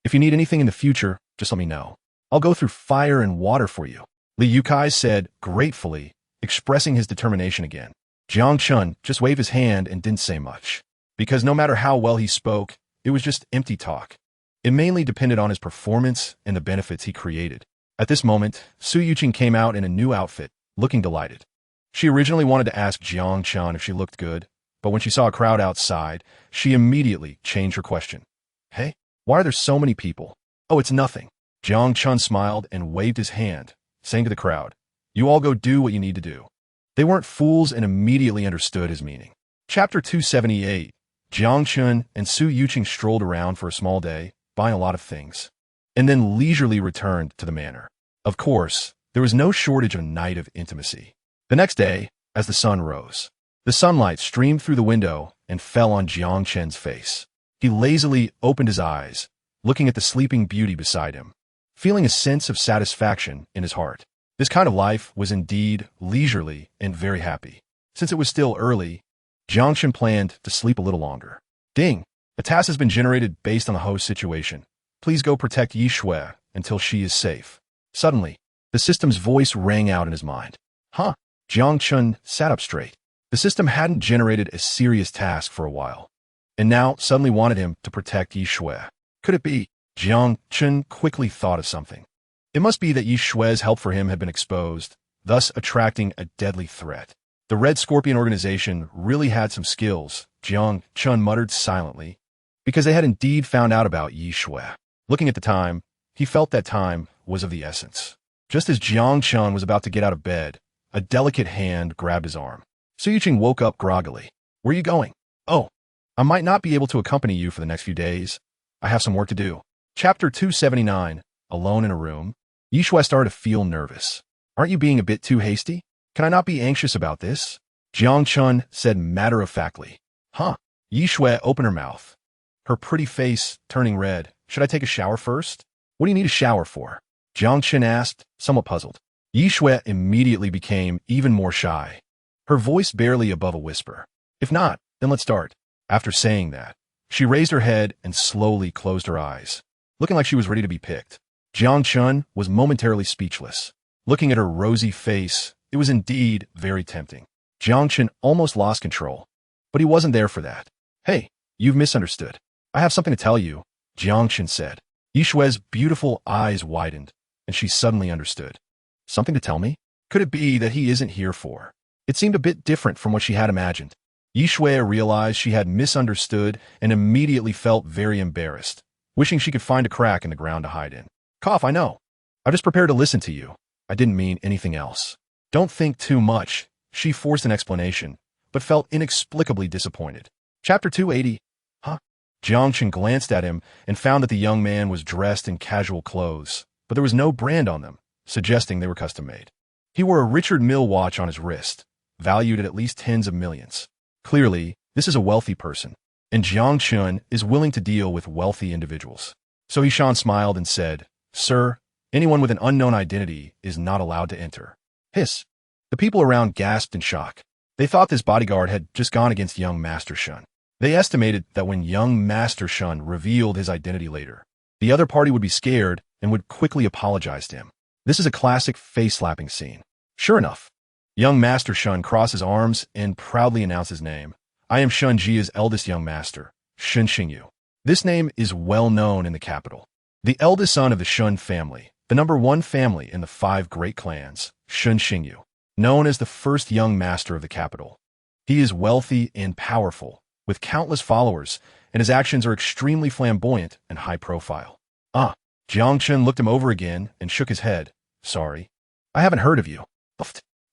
A: if you need anything in the future, just let me know. I'll go through fire and water for you, Li Yukai said gratefully, expressing his determination again. Jiang Chun just waved his hand and didn't say much, because no matter how well he spoke, it was just empty talk. It mainly depended on his performance and the benefits he created. At this moment, Su Yuqing came out in a new outfit, looking delighted. She originally wanted to ask Jiang Chun if she looked good, but when she saw a crowd outside, she immediately changed her question. Hey, why are there so many people? Oh, it's nothing. Jiang Chun smiled and waved his hand, saying to the crowd, you all go do what you need to do. They weren't fools and immediately understood his meaning. Chapter 278. Jiang Chun and Su Yuqing strolled around for a small day, buying a lot of things, and then leisurely returned to the manor. Of course, there was no shortage of a night of intimacy. The next day, as the sun rose, the sunlight streamed through the window and fell on Jiang Chun's face. He lazily opened his eyes, looking at the sleeping beauty beside him, feeling a sense of satisfaction in his heart. This kind of life was indeed leisurely and very happy. Since it was still early, Jiang Chun planned to sleep a little longer. Ding! A task has been generated based on the host situation. Please go protect Yi Shui until she is safe. Suddenly, the system's voice rang out in his mind. Huh? Jiang Chun sat up straight. The system hadn't generated a serious task for a while, and now suddenly wanted him to protect Yi Shui. Could it be? Jiang Chun quickly thought of something. It must be that Yi Shui's help for him had been exposed, thus attracting a deadly threat. The Red Scorpion organization really had some skills, Jiang Chun muttered silently, because they had indeed found out about Yi Shui. Looking at the time, he felt that time was of the essence. Just as Jiang Chun was about to get out of bed, a delicate hand grabbed his arm. Su Yuqing woke up groggily. Where are you going? Oh, I might not be able to accompany you for the next few days. I have some work to do. Chapter 279. Alone in a room, Yi Shui started to feel nervous. Aren't you being a bit too hasty? Can I not be anxious about this? Jiang Chun said matter-of-factly. Huh? Yi Shui opened her mouth, her pretty face turning red. Should I take a shower first? What do you need a shower for? Jiang Chun asked, somewhat puzzled. Yi Shui immediately became even more shy, her voice barely above a whisper. If not, then let's start. After saying that, she raised her head and slowly closed her eyes, looking like she was ready to be picked. Jiang Chun was momentarily speechless. Looking at her rosy face, it was indeed very tempting. Jiang Chun almost lost control, but he wasn't there for that. Hey, you've misunderstood. I have something to tell you, Jiang Chun said. Yi Shui's beautiful eyes widened, and she suddenly understood. Something to tell me? Could it be that he isn't here for? It seemed a bit different from what she had imagined. Yi Shui realized she had misunderstood and immediately felt very embarrassed, wishing she could find a crack in the ground to hide in. Cough, I know. I just prepared to listen to you. I didn't mean anything else. Don't think too much. She forced an explanation, but felt inexplicably disappointed. Chapter 280. Huh? Jiang Chun glanced at him and found that the young man was dressed in casual clothes, but there was no brand on them, suggesting they were custom-made. He wore a Richard Mille watch on his wrist, valued at least tens of millions. Clearly, this is a wealthy person, and Jiang Chun is willing to deal with wealthy individuals. So Hishan smiled and said, Sir, anyone with an unknown identity is not allowed to enter. Hiss. The people around gasped in shock. They thought this bodyguard had just gone against young Master Shun. They estimated that when young Master Shun revealed his identity later, the other party would be scared and would quickly apologize to him. This is a classic face-slapping scene. Sure enough, young Master Shun crossed his arms and proudly announced his name. I am Shun Jia's eldest young master, Shun Xingyu. This name is well known in the capital. The eldest son of the Shun family, the #1 family in the 5 great clans, Shun Xingyu, known as the first young master of the capital. He is wealthy and powerful, with countless followers, and his actions are extremely flamboyant and high profile. Jiang Chun looked him over again and shook his head. Sorry, I haven't heard of you.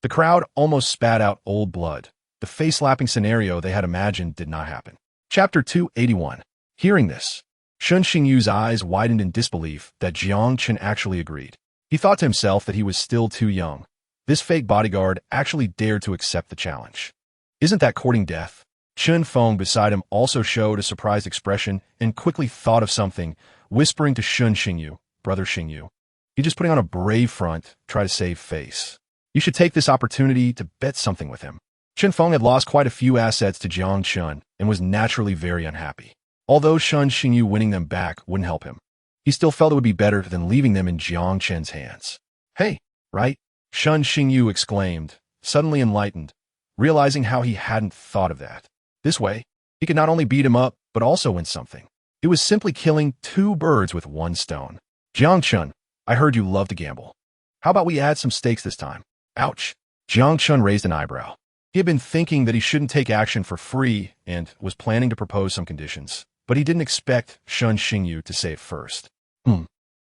A: The crowd almost spat out old blood. The face-slapping scenario they had imagined did not happen. Chapter 281. Hearing this, Shun Xingyu's eyes widened in disbelief that Jiang Chun actually agreed. He thought to himself that he was still too young. This fake bodyguard actually dared to accept the challenge. Isn't that courting death? Chun Feng beside him also showed a surprised expression and quickly thought of something, whispering to Shun Xingyu, Brother Xingyu. You're just putting on a brave front, try to save face. You should take this opportunity to bet something with him. Chen Feng had lost quite a few assets to Jiang Chun and was naturally very unhappy. Although Shun Xingyu winning them back wouldn't help him, he still felt it would be better than leaving them in Jiang Chen's hands. Hey, right? Shun Xingyu exclaimed, suddenly enlightened, realizing how he hadn't thought of that. This way, he could not only beat him up, but also win something. It was simply killing two birds with one stone. Jiang Chun, I heard you love to gamble. How about we add some stakes this time? Ouch. Jiang Chun raised an eyebrow. He had been thinking that he shouldn't take action for free and was planning to propose some conditions, but he didn't expect Shun Xingyu to say it first.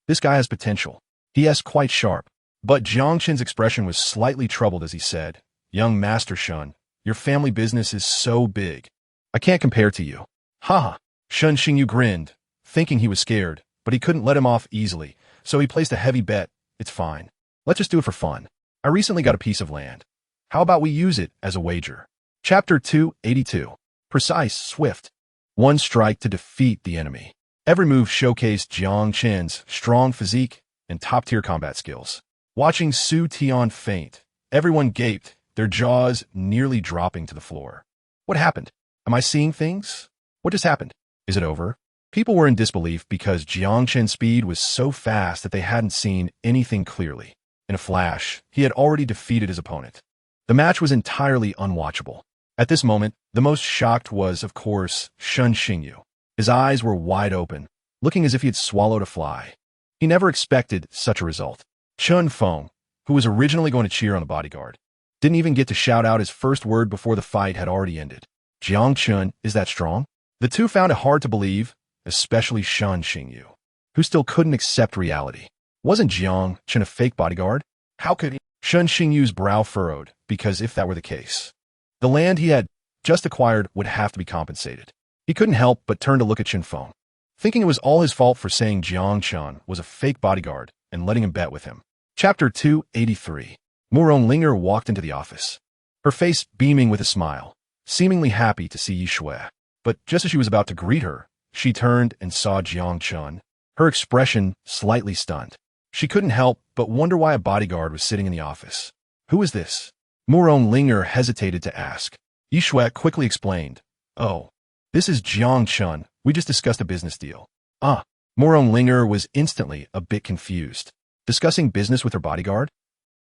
A: This guy has potential. He asked quite sharp, but Jiang Chen's expression was slightly troubled as he said, Young Master Shun, your family business is so big. I can't compare to you. Haha. Shun Xingyu grinned, thinking he was scared, but he couldn't let him off easily, so he placed a heavy bet. It's fine. Let's just do it for fun. I recently got a piece of land. How about we use it as a wager? Chapter 282. Precise, swift. One strike to defeat the enemy. Every move showcased Jiang Chen's strong physique and top-tier combat skills. Watching Su Tian faint, everyone gaped, their jaws nearly dropping to the floor. What happened? Am I seeing things? What just happened? Is it over? People were in disbelief because Jiang Chen's speed was so fast that they hadn't seen anything clearly. In a flash, he had already defeated his opponent. The match was entirely unwatchable. At this moment, the most shocked was, of course, Shun Xingyu. His eyes were wide open, looking as if he had swallowed a fly. He never expected such a result. Chen Feng, who was originally going to cheer on the bodyguard, didn't even get to shout out his first word before the fight had already ended. Jiang Chun is that strong? The two found it hard to believe, especially Shun Xingyu, who still couldn't accept reality. Wasn't Jiang Chun a fake bodyguard? How could he? Shun Xingyu's brow furrowed, because if that were the case, the land he had just acquired would have to be compensated. He couldn't help but turn to look at Chen Feng, thinking it was all his fault for saying Jiang Chun was a fake bodyguard and letting him bet with him. Chapter 283. Murong Linger walked into the office, her face beaming with a smile, seemingly happy to see Yi Shui. But just as she was about to greet her, she turned and saw Jiang Chun, her expression slightly stunned. She couldn't help but wonder why a bodyguard was sitting in the office. Who is this? Murong Linger hesitated to ask. Yi Shui quickly explained. Oh, this is Jiang Chun. We just discussed a business deal. Murong Linger was instantly a bit confused. Discussing business with her bodyguard?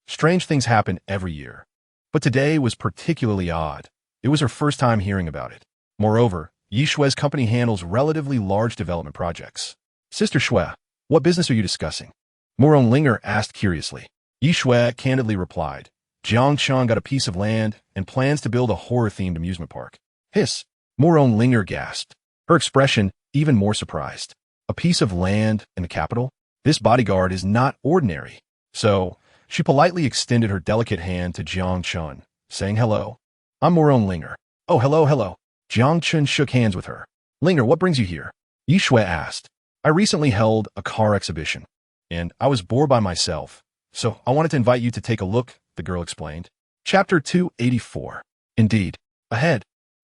A: Strange things happen every year. But today was particularly odd. It was her first time hearing about it. Moreover, Yi Shui's company handles relatively large development projects. Sister Shui, what business are you discussing? Murong Linger asked curiously. Yi Shui candidly replied. Jiang Chun got a piece of land and plans to build a horror-themed amusement park. Hiss. Murong Linger gasped, her expression even more surprised. A piece of land in the capital? This bodyguard is not ordinary. So, she politely extended her delicate hand to Jiang Chun, saying hello. I'm Murong Linger. Oh, hello. Jiang Chun shook hands with her. Linger, what brings you here? Yi Shui asked. I recently held a car exhibition, and I was bored by myself, so I wanted to invite you to take a look, the girl explained. Chapter 284. Indeed. Ahead.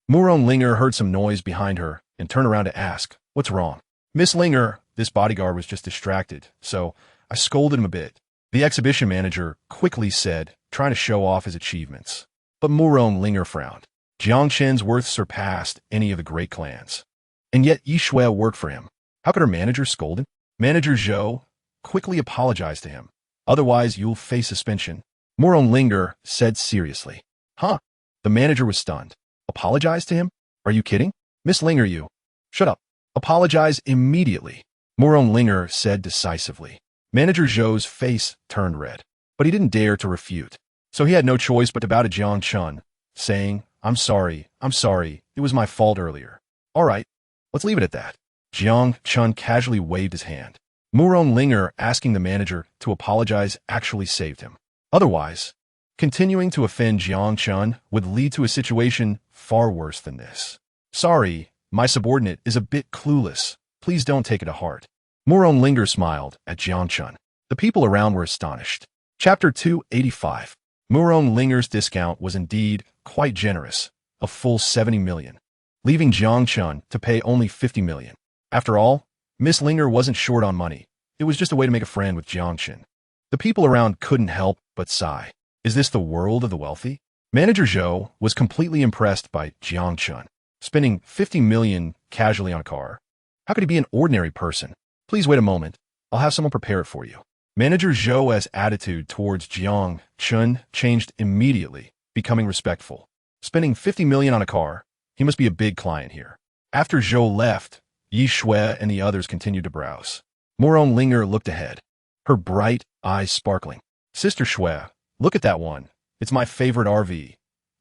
A: Murong Linger heard some noise behind her and turned around to ask, what's wrong? Miss Linger, this bodyguard was just distracted, so I scolded him a bit. The exhibition manager quickly said, trying to show off his achievements. But Murong Linger frowned. Jiang Chen's worth surpassed any of the great clans. And yet Yi Shui worked for him. How could her manager scold him? Manager Zhou quickly apologized to him. Otherwise, you'll face suspension. Murong Linger said seriously. Huh? The manager was stunned. Apologize to him? Are you kidding? Miss Linger, you. Shut up. Apologize immediately. Murong Linger said decisively. Manager Zhou's face turned red, but he didn't dare to refute. So he had no choice but to bow to Jiang Chun, saying, I'm sorry. It was my fault earlier. All right, let's leave it at that. Jiang Chun casually waved his hand. Murong Linger asking the manager to apologize actually saved him. Otherwise, continuing to offend Jiang Chun would lead to a situation far worse than this. Sorry, my subordinate is a bit clueless. Please don't take it to heart. Murong Linger smiled at Jiang Chun. The people around were astonished. Chapter 285. Murong Linger's discount was indeed quite generous, a full 70 million, leaving Jiang Chun to pay only 50 million. After all, Miss Linger wasn't short on money. It was just a way to make a friend with Jiang Chun. The people around couldn't help but sigh. Is this the world of the wealthy? Manager Zhou was completely impressed by Jiang Chun, spending 50 million casually on a car. How could he be an ordinary person? Please wait a moment. I'll have someone prepare it for you. Manager Zhou's attitude towards Jiang Chun changed immediately, becoming respectful. Spending 50 million on a car, he must be a big client here. After Zhou left, Yi Shui and the others continued to browse. Moron Linger looked ahead, her bright eyes sparkling. Sister Shui, look at that one. It's my favorite RV.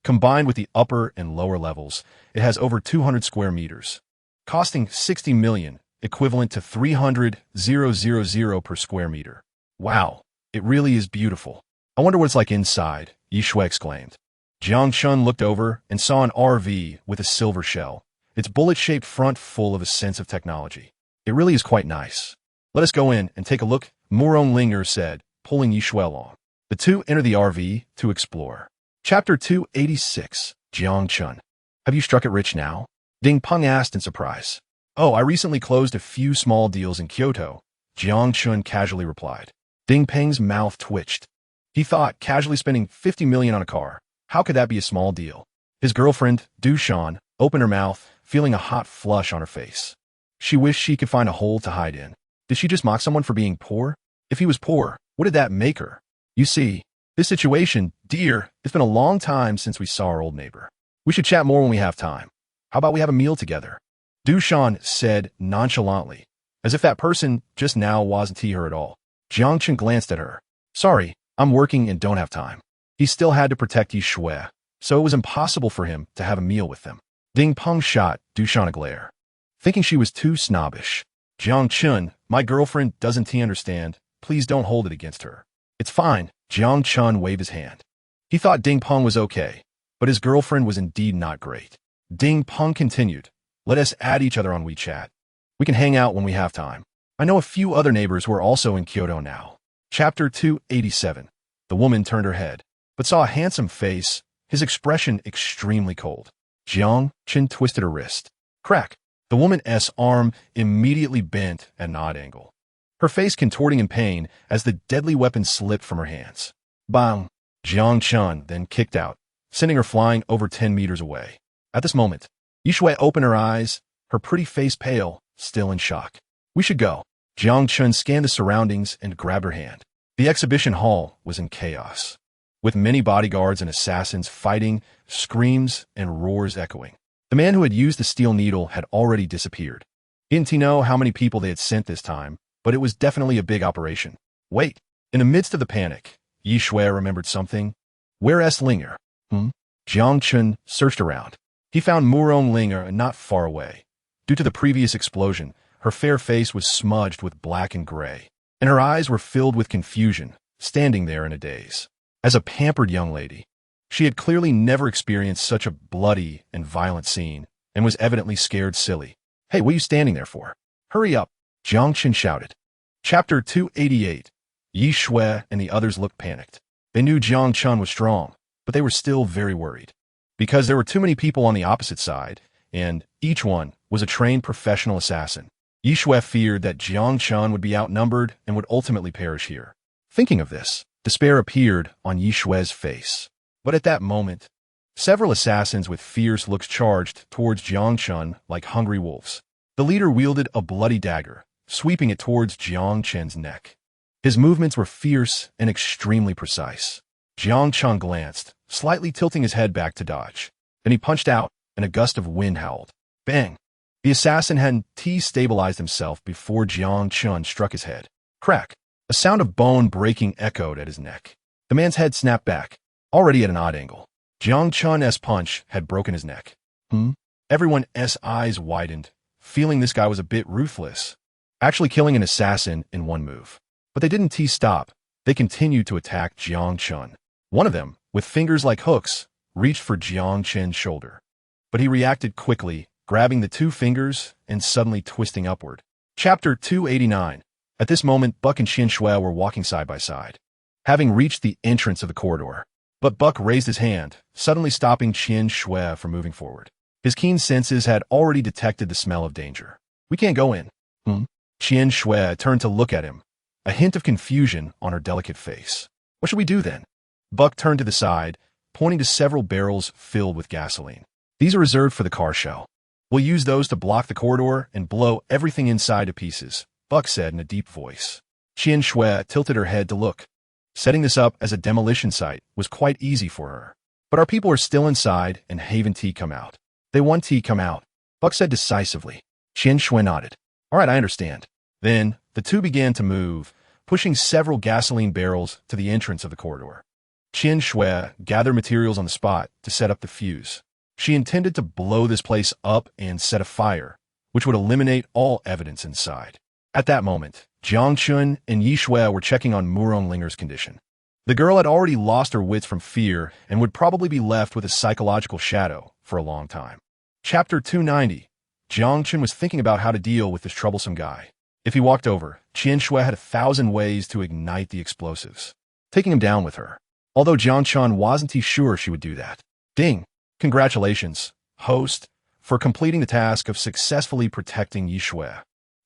A: Combined with the upper and lower levels, it has over 200 square meters, costing 60 million, equivalent to 300,000 per square meter. Wow, it really is beautiful. I wonder what it's like inside, Yi Shui exclaimed. Jiang Chun looked over and saw an RV with a silver shell, its bullet-shaped front full of a sense of technology. It really is quite nice. Let us go in and take a look, Moron Linger said, pulling Yi Shui along. The two enter the RV to explore. Chapter 286, Jiang Chun. Have you struck it rich now? Ding Peng asked in surprise. Oh, I recently closed a few small deals in Kyoto, Jiang Chun casually replied. Ding Peng's mouth twitched. He thought casually spending 50 million on a car. How could that be a small deal? His girlfriend, Du Shan, opened her mouth, feeling a hot flush on her face. She wished she could find a hole to hide in. Did she just mock someone for being poor? If he was poor, what did that make her? You see, this situation, dear, it's been a long time since we saw our old neighbor. We should chat more when we have time. How about we have a meal together? Du Shan said nonchalantly, as if that person just now wasn't her at all. Jiang Chun glanced at her. Sorry, I'm working and don't have time. He still had to protect Yi Shui, so it was impossible for him to have a meal with them. Ding Peng shot Du Shan a glare, thinking she was too snobbish. Jiang Chun, my girlfriend doesn't understand. Please don't hold it against her. It's fine. Jiang Chun waved his hand. He thought Ding Peng was okay, but his girlfriend was indeed not great. Ding Peng continued. Let us add each other on WeChat. We can hang out when we have time. I know a few other neighbors who are also in Kyoto now. Chapter 287. The woman turned her head, but saw a handsome face, his expression extremely cold. Jiang Chun twisted her wrist. Crack. The woman's arm immediately bent at an odd angle, her face contorting in pain as the deadly weapon slipped from her hands. Bang! Jiang Chun then kicked out, sending her flying over 10 meters away. At this moment, Yi Shui opened her eyes, her pretty face pale, still in shock. We should go. Jiang Chun scanned the surroundings and grabbed her hand. The exhibition hall was in chaos, with many bodyguards and assassins fighting, screams and roars echoing. The man who had used the steel needle had already disappeared. He didn't know how many people they had sent this time, but it was definitely a big operation. Wait. In the midst of the panic, Yi Shui remembered something. Where's Linger? Jiang Chun searched around. He found Moron Linger not far away. Due to the previous explosion, her fair face was smudged with black and gray, and her eyes were filled with confusion, standing there in a daze. As a pampered young lady, she had clearly never experienced such a bloody and violent scene, and was evidently scared silly. Hey, what are you standing there for? Hurry up, Jiang Chun shouted. Chapter 288. Yi Shui and the others looked panicked. They knew Jiang Chun was strong, but they were still very worried, because there were too many people on the opposite side, and each one was a trained professional assassin. Yi Shui feared that Jiang Chun would be outnumbered and would ultimately perish here. Thinking of this, despair appeared on Yi Shui's face. But at that moment, several assassins with fierce looks charged towards Jiang Chun like hungry wolves. The leader wielded a bloody dagger, sweeping it towards Jiang Chun's neck. His movements were fierce and extremely precise. Jiang Chun glanced, slightly tilting his head back to dodge. Then he punched out, and a gust of wind howled. Bang! The assassin had stabilized himself before Jiang Chun struck his head. Crack! A sound of bone breaking echoed at his neck. The man's head snapped back, already at an odd angle. Jiang Chun's punch had broken his neck. Everyone's eyes widened, feeling this guy was a bit ruthless, actually killing an assassin in one move. But they didn't stop. They continued to attack Jiang Chun. One of them, with fingers like hooks, reached for Jiang Chun's shoulder. But he reacted quickly, grabbing the two fingers and suddenly twisting upward. Chapter 289. At this moment, Buck and Qian Shui were walking side by side, having reached the entrance of the corridor. But Buck raised his hand, suddenly stopping Qian Shui from moving forward. His keen senses had already detected the smell of danger. We can't go in. Qian Shui turned to look at him, a hint of confusion on her delicate face. What should we do then? Buck turned to the side, pointing to several barrels filled with gasoline. These are reserved for the car show. We'll use those to block the corridor and blow everything inside to pieces, Buck said in a deep voice. Qian Shui tilted her head to look. Setting this up as a demolition site was quite easy for her. But our people are still inside and Haven T come out. They want T come out, Buck said decisively. Qian Shui nodded. All right, I understand. Then, the two began to move, pushing several gasoline barrels to the entrance of the corridor. Qian Shui gathered materials on the spot to set up the fuse. She intended to blow this place up and set a fire, which would eliminate all evidence inside. At that moment, Jiang Chun and Yi Shui were checking on Murong Linger's condition. The girl had already lost her wits from fear and would probably be left with a psychological shadow for a long time. Chapter 290. Jiang Chun was thinking about how to deal with this troublesome guy. If he walked over, Qian Shui had 1,000 ways to ignite the explosives, taking him down with her. Although Jiang Chun wasn't he sure she would do that. Ding! Congratulations, host, for completing the task of successfully protecting Yi Shui.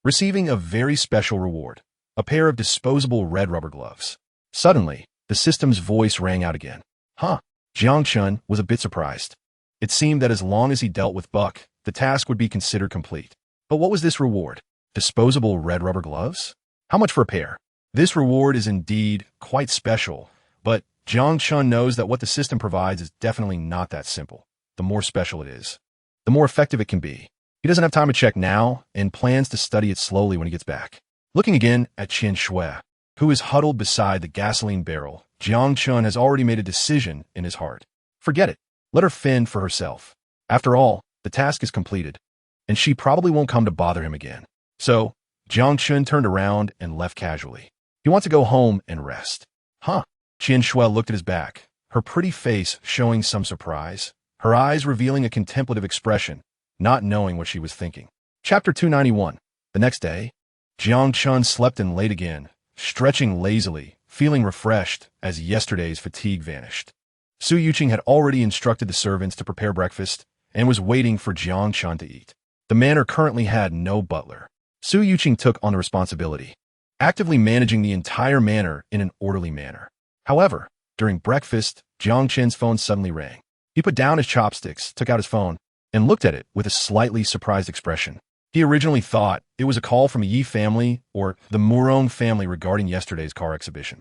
A: Receiving a very special reward, a pair of disposable red rubber gloves. Suddenly, the system's voice rang out again. Huh? Jiang Chun was a bit surprised. It seemed that as long as he dealt with Buck, the task would be considered complete. But what was this reward? Disposable red rubber gloves? How much for a pair? This reward is indeed quite special, but Jiang Chun knows that what the system provides is definitely not that simple. The more special it is, the more effective it can be. He doesn't have time to check now and plans to study it slowly when he gets back. Looking again at Qian Shui, who is huddled beside the gasoline barrel, Jiang Chun has already made a decision in his heart. Forget it. Let her fend for herself. After all, the task is completed, and she probably won't come to bother him again. So, Jiang Chun turned around and left casually. He wants to go home and rest. Huh? Qian Shui looked at his back, her pretty face showing some surprise, her eyes revealing a contemplative expression, not knowing what she was thinking. Chapter 291. The next day, Jiang Chun slept in late again, stretching lazily, feeling refreshed as yesterday's fatigue vanished. Su Yuqing had already instructed the servants to prepare breakfast and was waiting for Jiang Chun to eat. The manor currently had no butler. Su Yuqing took on the responsibility, actively managing the entire manor in an orderly manner. However, during breakfast, Jiang Chen's phone suddenly rang. He put down his chopsticks, took out his phone, and looked at it with a slightly surprised expression. He originally thought it was a call from a Yi family or the Murong family regarding yesterday's car exhibition.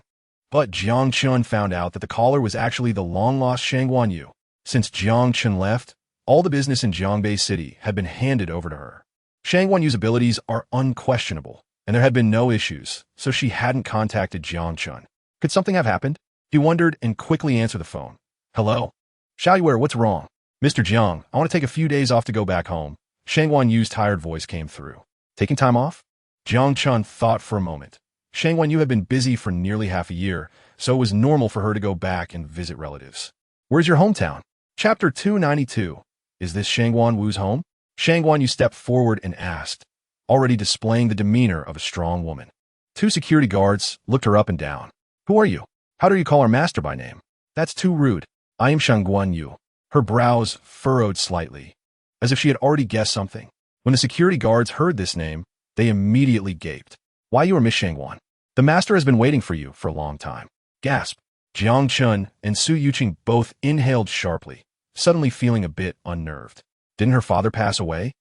A: But Jiang Chun found out that the caller was actually the long-lost Shang Guanyu. Since Jiang Chun left, all the business in Jiangbei City had been handed over to her. Shang Guanyu's abilities are unquestionable, and there had been no issues, so she hadn't contacted Jiang Chun. Could something have happened? He wondered and quickly answered the phone. Hello? Xiaoyuer, what's wrong? Mr. Jiang, I want to take a few days off to go back home. Shang Guanyu's tired voice came through. Taking time off? Jiang Chun thought for a moment. Shang Guanyu had been busy for nearly half a year, so it was normal for her to go back and visit relatives. Where's your hometown? Chapter 292. Is this Shang Guanyu's home? Shang Guanyu stepped forward and asked, already displaying the demeanor of a strong woman. Two security guards looked her up and down. Who are you? How do you call our master by name? That's too rude. I am Shang Guanyu. Her brows furrowed slightly, as if she had already guessed something. When the security guards heard this name, they immediately gaped. Why, you are Miss Shangguan. The master has been waiting for you for a long time. Gasp. Jiang Chun and Su Yuqing both inhaled sharply, suddenly feeling a bit unnerved. Didn't her father pass away?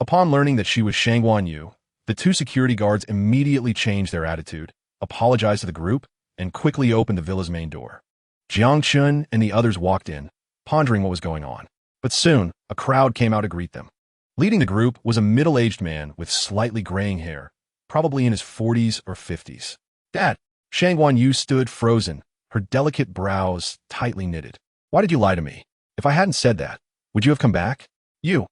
A: Upon learning that she was Shang Guanyu, the two security guards immediately changed their attitude, apologized to the group, and quickly opened the villa's main door. Jiang Chun and the others walked in, pondering what was going on. But soon, a crowd came out to greet them. Leading the group was a middle-aged man with slightly graying hair, probably in his 40s or 50s. Dad! Shang Guanyu stood frozen, her delicate brows tightly knitted. Why did you lie to me? If I hadn't said that, would you have come back? You.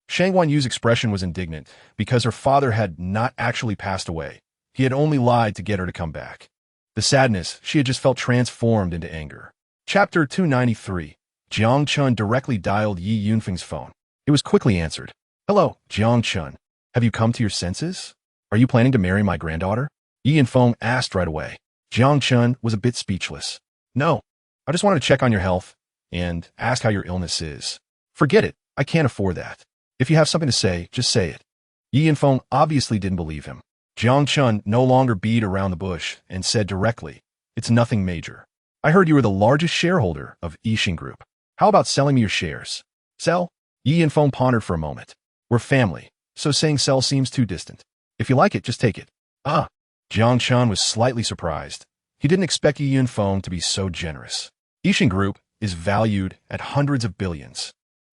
A: Shang Guanyu's expression was indignant because her father had not actually passed away. He had only lied to get her to come back. The sadness she had just felt transformed into anger. Chapter 293. Jiang Chun directly dialed Yi Yunfeng's phone. It was quickly answered. Hello, Jiang Chun. Have you come to your senses? Are you planning to marry my granddaughter? Yi Yunfeng asked right away. Jiang Chun was a bit speechless. No, I just wanted to check on your health and ask how your illness is. Forget it, I can't afford that. If you have something to say, just say it. Yi Yunfeng obviously didn't believe him. Jiang Chun no longer beat around the bush and said directly, it's nothing major. I heard you were the largest shareholder of Yixing Group. How about selling me your shares? Sell? Yi and Feng pondered for a moment. We're family, so saying sell seems too distant. If you like it, just take it. Ah. Jiang Chun was slightly surprised. He didn't expect Yi and Feng to be so generous. Yixing Group is valued at hundreds of billions,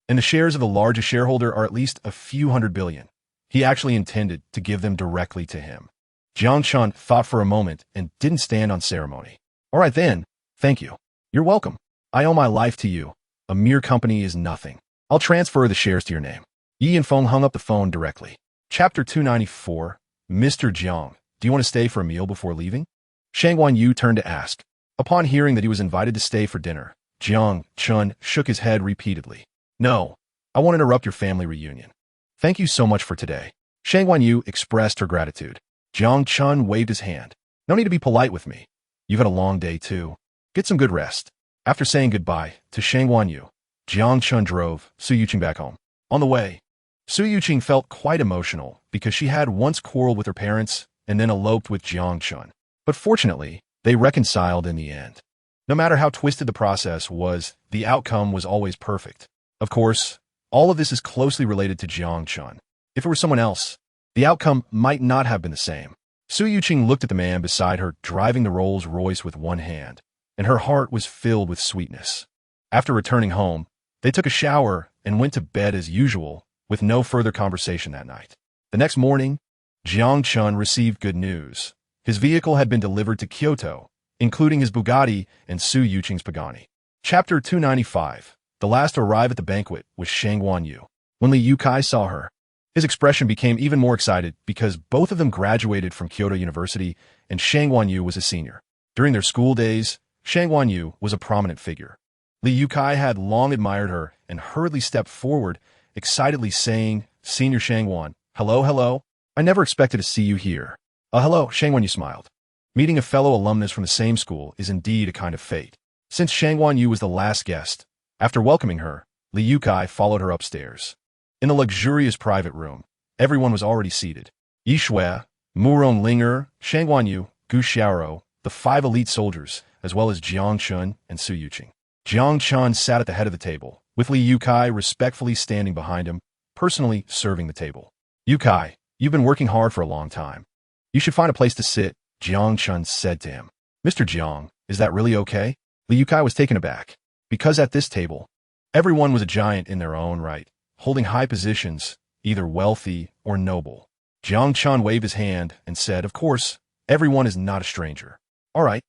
A: and the shares of the largest shareholder are at least a few hundred billion. He actually intended to give them directly to him. Jiang Chun thought for a moment and didn't stand on ceremony. All right then, thank you. You're welcome. I owe my life to you. A mere company is nothing. I'll transfer the shares to your name. Yi and Feng hung up the phone directly. Chapter 294, Mr. Jiang, do you want to stay for a meal before leaving? Shang Wanyu turned to ask. Upon hearing that he was invited to stay for dinner, Jiang Chun shook his head repeatedly. No, I won't interrupt your family reunion. Thank you so much for today. Shang Wanyu expressed her gratitude. Jiang Chun waved his hand. No need to be polite with me. You've had a long day too. Get some good rest. After saying goodbye to Shang Wanyu, Jiang Chun drove Su Yuqing back home. On the way, Su Yuqing felt quite emotional because she had once quarreled with her parents and then eloped with Jiang Chun. But fortunately, they reconciled in the end. No matter how twisted the process was, the outcome was always perfect. Of course, all of this is closely related to Jiang Chun. If it were someone else, the outcome might not have been the same. Su Yuqing looked at the man beside her driving the Rolls-Royce with one hand, and her heart was filled with sweetness. After returning home, they took a shower and went to bed as usual, with no further conversation that night. The next morning, Jiang Chun received good news. His vehicle had been delivered to Kyoto, including his Bugatti and Su Yuqing's Pagani. Chapter 295. The last to arrive at the banquet was Shang Wanyu. When Li Yukai saw her, his expression became even more excited because both of them graduated from Kyoto University and Shang Wanyu was a senior. During their school days, Shang Wanyu was a prominent figure. Li Yukai had long admired her and hurriedly stepped forward, excitedly saying, Senior Shang Wan, hello, hello. I never expected to see you here. Hello, Shang Wanyu smiled. Meeting a fellow alumnus from the same school is indeed a kind of fate. Since Shang Wanyu was the last guest, after welcoming her, Li Yukai followed her upstairs. In the luxurious private room, everyone was already seated. Yi Shui, Muron Linger, Shang Wanyu, Gu Xiaoro, the 5 elite soldiers, as well as Jiang Chun and Su Yuqing. Jiang Chun sat at the head of the table, with Li Yukai respectfully standing behind him, personally serving the table. Yukai, you've been working hard for a long time. You should find a place to sit, Jiang Chun said to him. Mr. Jiang, is that really okay? Li Yukai was taken aback, because at this table, everyone was a giant in their own right, holding high positions, either wealthy or noble. Jiang Chun waved his hand and said, of course, everyone is not a stranger. All right.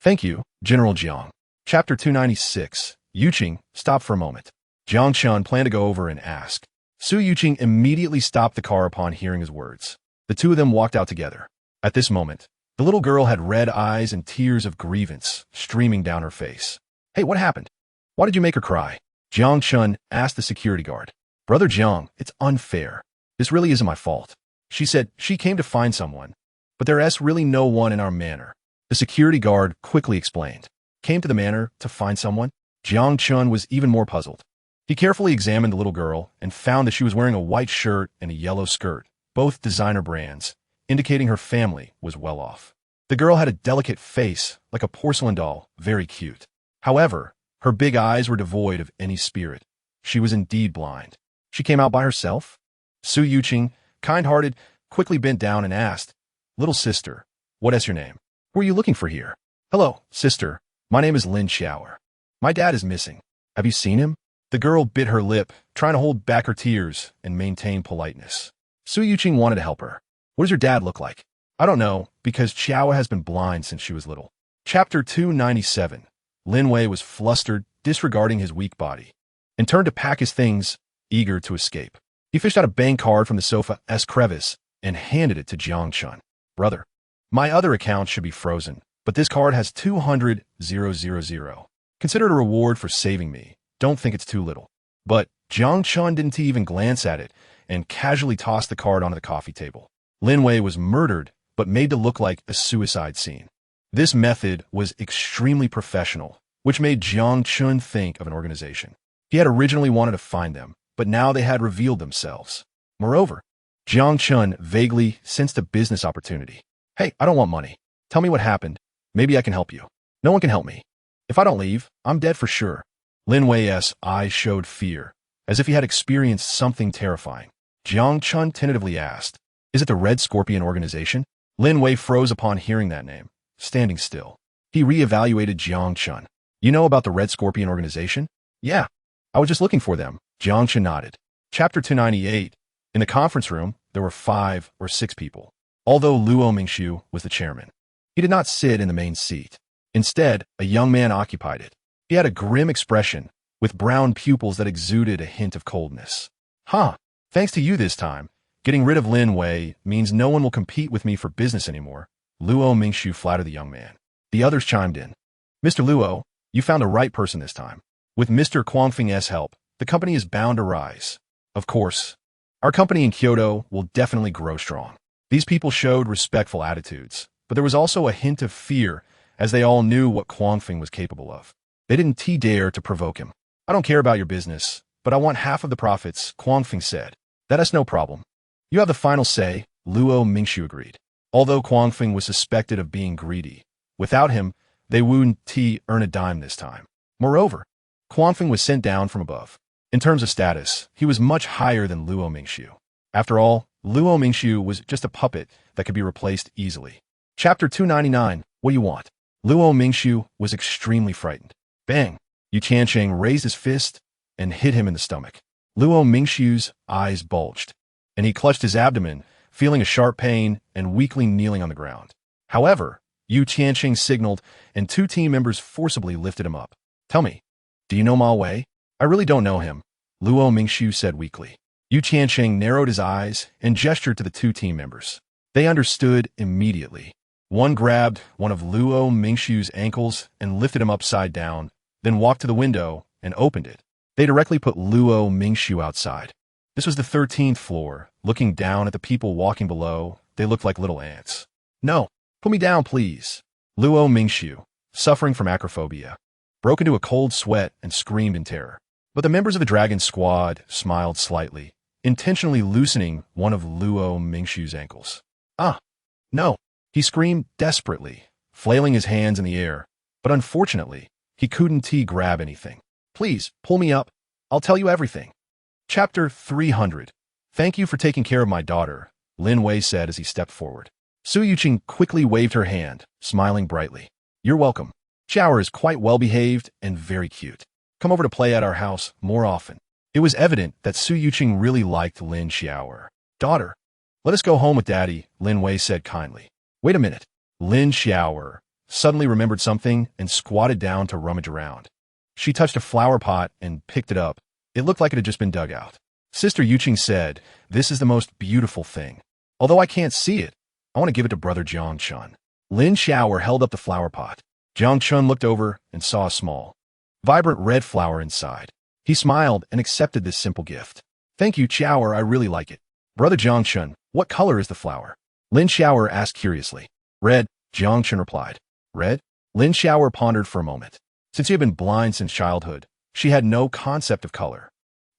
A: Thank you, General Jiang. Chapter 296. Yuqing, stop for a moment. Jiang Chun planned to go over and ask. Su Yuqing immediately stopped the car upon hearing his words. The two of them walked out together. At this moment, the little girl had red eyes and tears of grievance streaming down her face. Hey, what happened? Why did you make her cry? Jiang Chun asked the security guard. Brother Jiang, it's unfair. This really isn't my fault. She said she came to find someone, but there's really no one in our manor. The security guard quickly explained. Came to the manor to find someone? Jiang Chun was even more puzzled. He carefully examined the little girl and found that she was wearing a white shirt and a yellow skirt, both designer brands, indicating her family was well off. The girl had a delicate face, like a porcelain doll, very cute. However, her big eyes were devoid of any spirit. She was indeed blind. She came out by herself? Su Yuqing, kind-hearted, quickly bent down and asked, Little sister, what is your name? Who are you looking for here? Hello, sister. My name is Lin Xiaoer. My dad is missing. Have you seen him? The girl bit her lip, trying to hold back her tears and maintain politeness. Su Yuqing wanted to help her. What does your dad look like? I don't know, because Xiao has been blind since she was little. Chapter 297. Lin Wei was flustered, disregarding his weak body, and turned to pack his things, eager to escape. He fished out a bank card from the sofa's crevice and handed it to Jiang Chun. Brother, my other account should be frozen, but this card has 200,000. Consider it a reward for saving me. Don't think it's too little. But Jiang Chun didn't even glance at it and casually tossed the card onto the coffee table. Lin Wei was murdered, but made to look like a suicide scene. This method was extremely professional, which made Jiang Chun think of an organization. He had originally wanted to find them, but now they had revealed themselves. Moreover, Jiang Chun vaguely sensed a business opportunity. Hey, I don't want money. Tell me what happened. Maybe I can help you. No one can help me. If I don't leave, I'm dead for sure. Lin Wei's eyes showed fear, as if he had experienced something terrifying. Jiang Chun tentatively asked, "Is it the Red Scorpion organization?" Lin Wei froze upon hearing that name, standing still. He re-evaluated Jiang Chun. "You know about the Red Scorpion organization?" "Yeah. I was just looking for them." Jiang Chun nodded. Chapter 298. In the conference room, there were 5 or 6 people, although Luo Mingxiu was the chairman. He did not sit in the main seat. Instead, a young man occupied it. He had a grim expression, with brown pupils that exuded a hint of coldness. "Huh. Thanks to you this time. Getting rid of Lin Wei means no one will compete with me for business anymore." Luo Mingxiu flattered the young man. The others chimed in. "Mr. Luo, you found the right person this time. With Mr. Guangfeng's help, the company is bound to rise. Of course, our company in Kyoto will definitely grow strong." These people showed respectful attitudes, but there was also a hint of fear, as they all knew what Guangfeng was capable of. They didn't dare to provoke him. "I don't care about your business, but I want half of the profits," Guangfeng said. "That's no problem. You have the final say," Luo Mingxiu agreed. Although Guangfeng was suspected of being greedy, without him, they wouldn't earn a dime this time. Moreover, Guangfeng was sent down from above. In terms of status, he was much higher than Luo Mingxiu. After all, Luo Mingxiu was just a puppet that could be replaced easily. Chapter 299. What do you want? Luo Mingxiu was extremely frightened. Bang! Yu Qiansheng raised his fist and hit him in the stomach. Luo Mingxiu's eyes bulged, and he clutched his abdomen, feeling a sharp pain and weakly kneeling on the ground. However, Yu Qiansheng signaled, and 2 team members forcibly lifted him up. "Tell me, do you know Ma Wei?" "I really don't know him," Luo Mingxiu said weakly. Yu Qiansheng narrowed his eyes and gestured to the 2 team members. They understood immediately. One grabbed one of Luo Mingxiu's ankles and lifted him upside down, then walked to the window and opened it. They directly put Luo Mingxiu outside. This was the 13th floor. Looking down at the people walking below, they looked like little ants. "No, put me down, please." Luo Mingxiu, suffering from acrophobia, broke into a cold sweat and screamed in terror. But the members of the Dragon Squad smiled slightly, intentionally loosening one of Luo Mingxiu's ankles. "Ah, no," he screamed desperately, flailing his hands in the air, but unfortunately, he couldn't grab anything. "Please, pull me up. I'll tell you everything." Chapter 300. "Thank you for taking care of my daughter," Lin Wei said as he stepped forward. Su Yuqing quickly waved her hand, smiling brightly. "You're welcome. Xiaoer is quite well-behaved and very cute. Come over to play at our house more often." It was evident that Su Yuqing really liked Lin Xiaoer. "Daughter, let us go home with Daddy," Lin Wei said kindly. "Wait a minute." Lin Xiaoer suddenly remembered something and squatted down to rummage around. She touched a flower pot and picked it up. It looked like it had just been dug out. Sister Yuqing said, "This is the most beautiful thing. Although I can't see it, I want to give it to Brother Jiang Chun." Lin Xiaoer held up the flower pot. Jiang Chun looked over and saw a small, vibrant red flower inside. He smiled and accepted this simple gift. "Thank you, Xiaoer, I really like it." "Brother Jiang Chun, what color is the flower?" Lin Xiaoer asked curiously. "Red," Jiang Chun replied. "Red?" Lin Xiaoer pondered for a moment. Since she had been blind since childhood, she had no concept of color.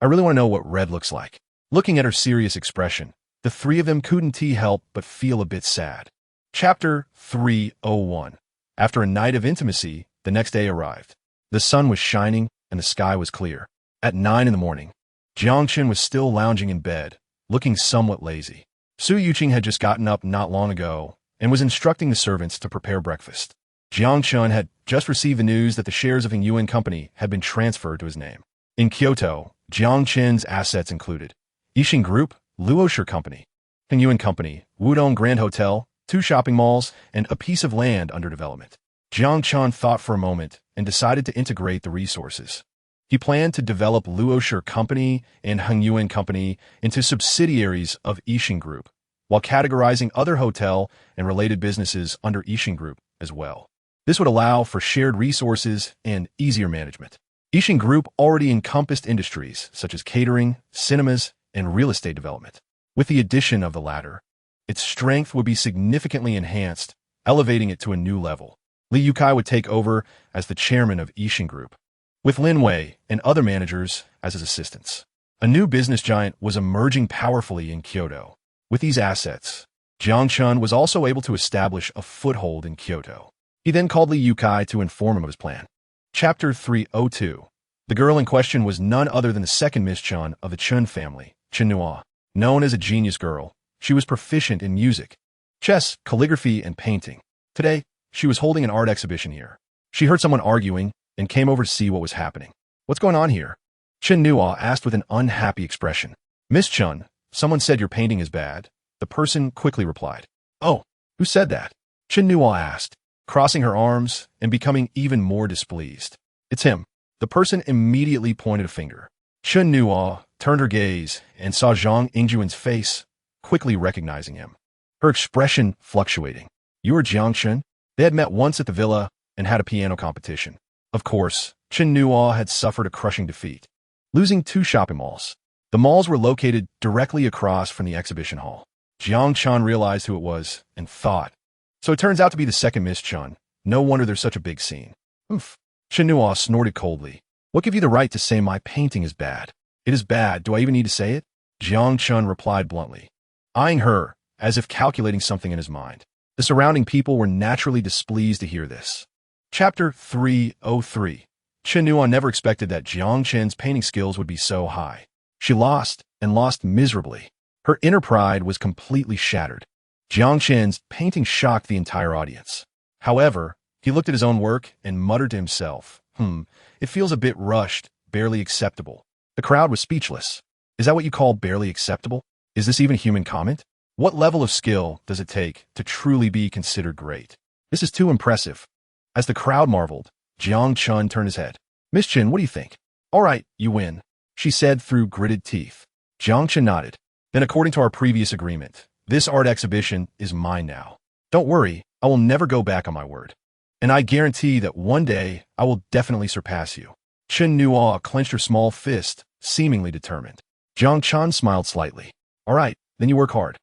A: "I really want to know what red looks like." Looking at her serious expression, the 3 of them couldn't help but feel a bit sad. Chapter 301. After a night of intimacy, the next day arrived. The sun was shining and the sky was clear. At 9 in the morning, Jiang Chun was still lounging in bed, looking somewhat lazy. Su Yuqing had just gotten up not long ago and was instructing the servants to prepare breakfast. Jiang Chun had just received the news that the shares of Yuyuan Company had been transferred to his name. In Kyoto, Jiang Chun's assets included Yixing Group, Luoshi Company, Yuyuan Company, Wudong Grand Hotel, 2 shopping malls, and a piece of land under development. Jiang Chun thought for a moment and decided to integrate the resources. He planned to develop Luoshi Company and Yuyuan Company into subsidiaries of Yixing Group, while categorizing other hotel and related businesses under Yixing Group as well. This would allow for shared resources and easier management. Yixing Group already encompassed industries such as catering, cinemas, and real estate development. With the addition of the latter, its strength would be significantly enhanced, elevating it to a new level. Li Yukai would take over as the chairman of Yixing Group, with Lin Wei and other managers as his assistants. A new business giant was emerging powerfully in Kyoto. With these assets, Jiang Chun was also able to establish a foothold in Kyoto. He then called Li Yukai to inform him of his plan. Chapter 302. The girl in question was none other than the second Miss Chun of the Chun family, Chen Nua. Known as a genius girl, she was proficient in music, chess, calligraphy, and painting. Today, she was holding an art exhibition here. She heard someone arguing and came over to see what was happening. "What's going on here?" Chen Nua asked with an unhappy expression. "Miss Chun, someone said your painting is bad." The person quickly replied. "Oh, who said that?" Chen Nua asked, crossing her arms and becoming even more displeased. "It's him." The person immediately pointed a finger. Chen Nua turned her gaze and saw Zhang Ingjuan's face, quickly recognizing him. Her expression fluctuating. "You are Jiang Chen?" They had met once at the villa and had a piano competition. Of course, Chen Nua had suffered a crushing defeat, losing 2 shopping malls. The malls were located directly across from the exhibition hall. Jiang Chen realized who it was and thought, "So it turns out to be the second Miss Chun. No wonder there's such a big scene." "Oomph." Chen Nua snorted coldly. "What gave you the right to say my painting is bad?" "It is bad. Do I even need to say it?" Jiang Chen replied bluntly, eyeing her as if calculating something in his mind. The surrounding people were naturally displeased to hear this. Chapter 303. Chen Nua never expected that Jiang Chen's painting skills would be so high. She lost, and lost miserably. Her inner pride was completely shattered. Jiang Chen's painting shocked the entire audience. However, he looked at his own work and muttered to himself, "It feels a bit rushed, barely acceptable." The crowd was speechless. "Is that what you call barely acceptable? Is this even human comment? What level of skill does it take to truly be considered great? This is too impressive." As the crowd marveled, Jiang Chen turned his head. "Miss Chen, what do you think?" "All right, you win," she said through gritted teeth. Jiang Chen nodded. "Then according to our previous agreement, this art exhibition is mine now. Don't worry, I will never go back on my word. And I guarantee that one day I will definitely surpass you." Chen Nua clenched her small fist, seemingly determined. Jiang Chen smiled slightly. "All right, then you work hard.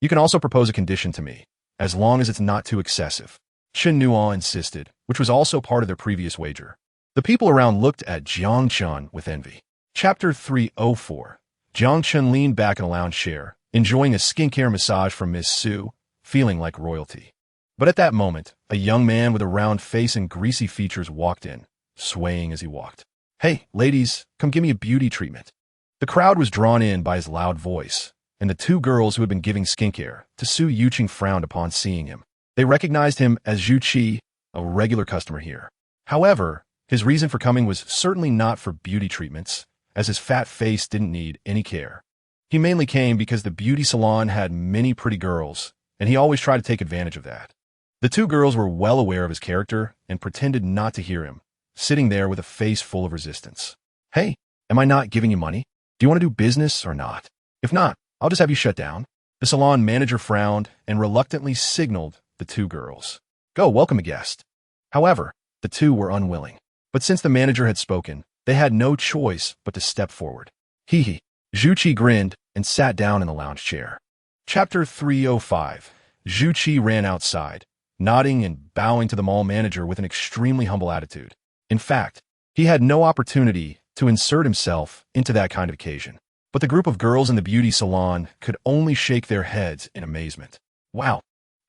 A: You can also propose a condition to me, as long as it's not too excessive." Chen Nua insisted, which was also part of their previous wager. The people around looked at Jiang Chen with envy. Chapter 304. Jiang Chen leaned back in a lounge chair, enjoying a skincare massage from Miss Su, feeling like royalty. But at that moment, a young man with a round face and greasy features walked in, swaying as he walked. "Hey, ladies, come give me a beauty treatment." The crowd was drawn in by his loud voice, and the 2 girls who had been giving skincare to Su Yuqing frowned upon seeing him. They recognized him as Zhu Qi, a regular customer here. However, his reason for coming was certainly not for beauty treatments, as his fat face didn't need any care. He mainly came because the beauty salon had many pretty girls, and he always tried to take advantage of that. The 2 girls were well aware of his character and pretended not to hear him, sitting there with a face full of resistance. "Hey, am I not giving you money? Do you want to do business or not? If not, I'll just have you shut down." The salon manager frowned and reluctantly signaled the 2 girls. "Go, welcome a guest." However, the 2 were unwilling. But since the manager had spoken, they had no choice but to step forward. Hee. Zhu Qi grinned and sat down in the lounge chair. Chapter 305. Zhu Qi ran outside, nodding and bowing to the mall manager with an extremely humble attitude. In fact, he had no opportunity to insert himself into that kind of occasion. But the group of girls in the beauty salon could only shake their heads in amazement. "Wow,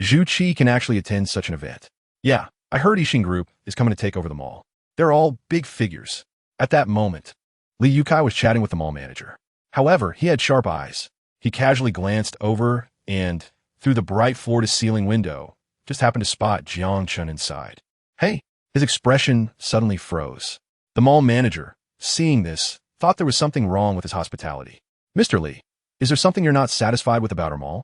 A: Zhu Qi can actually attend such an event. Yeah, I heard Yixing Group is coming to take over the mall. They're all big figures." At that moment, Li Yukai was chatting with the mall manager. However, he had sharp eyes. He casually glanced over and, through the bright floor-to-ceiling window, just happened to spot Jiang Chen inside. "Hey!" His expression suddenly froze. The mall manager, seeing this, thought there was something wrong with his hospitality. "Mr. Li, is there something you're not satisfied with about our mall?"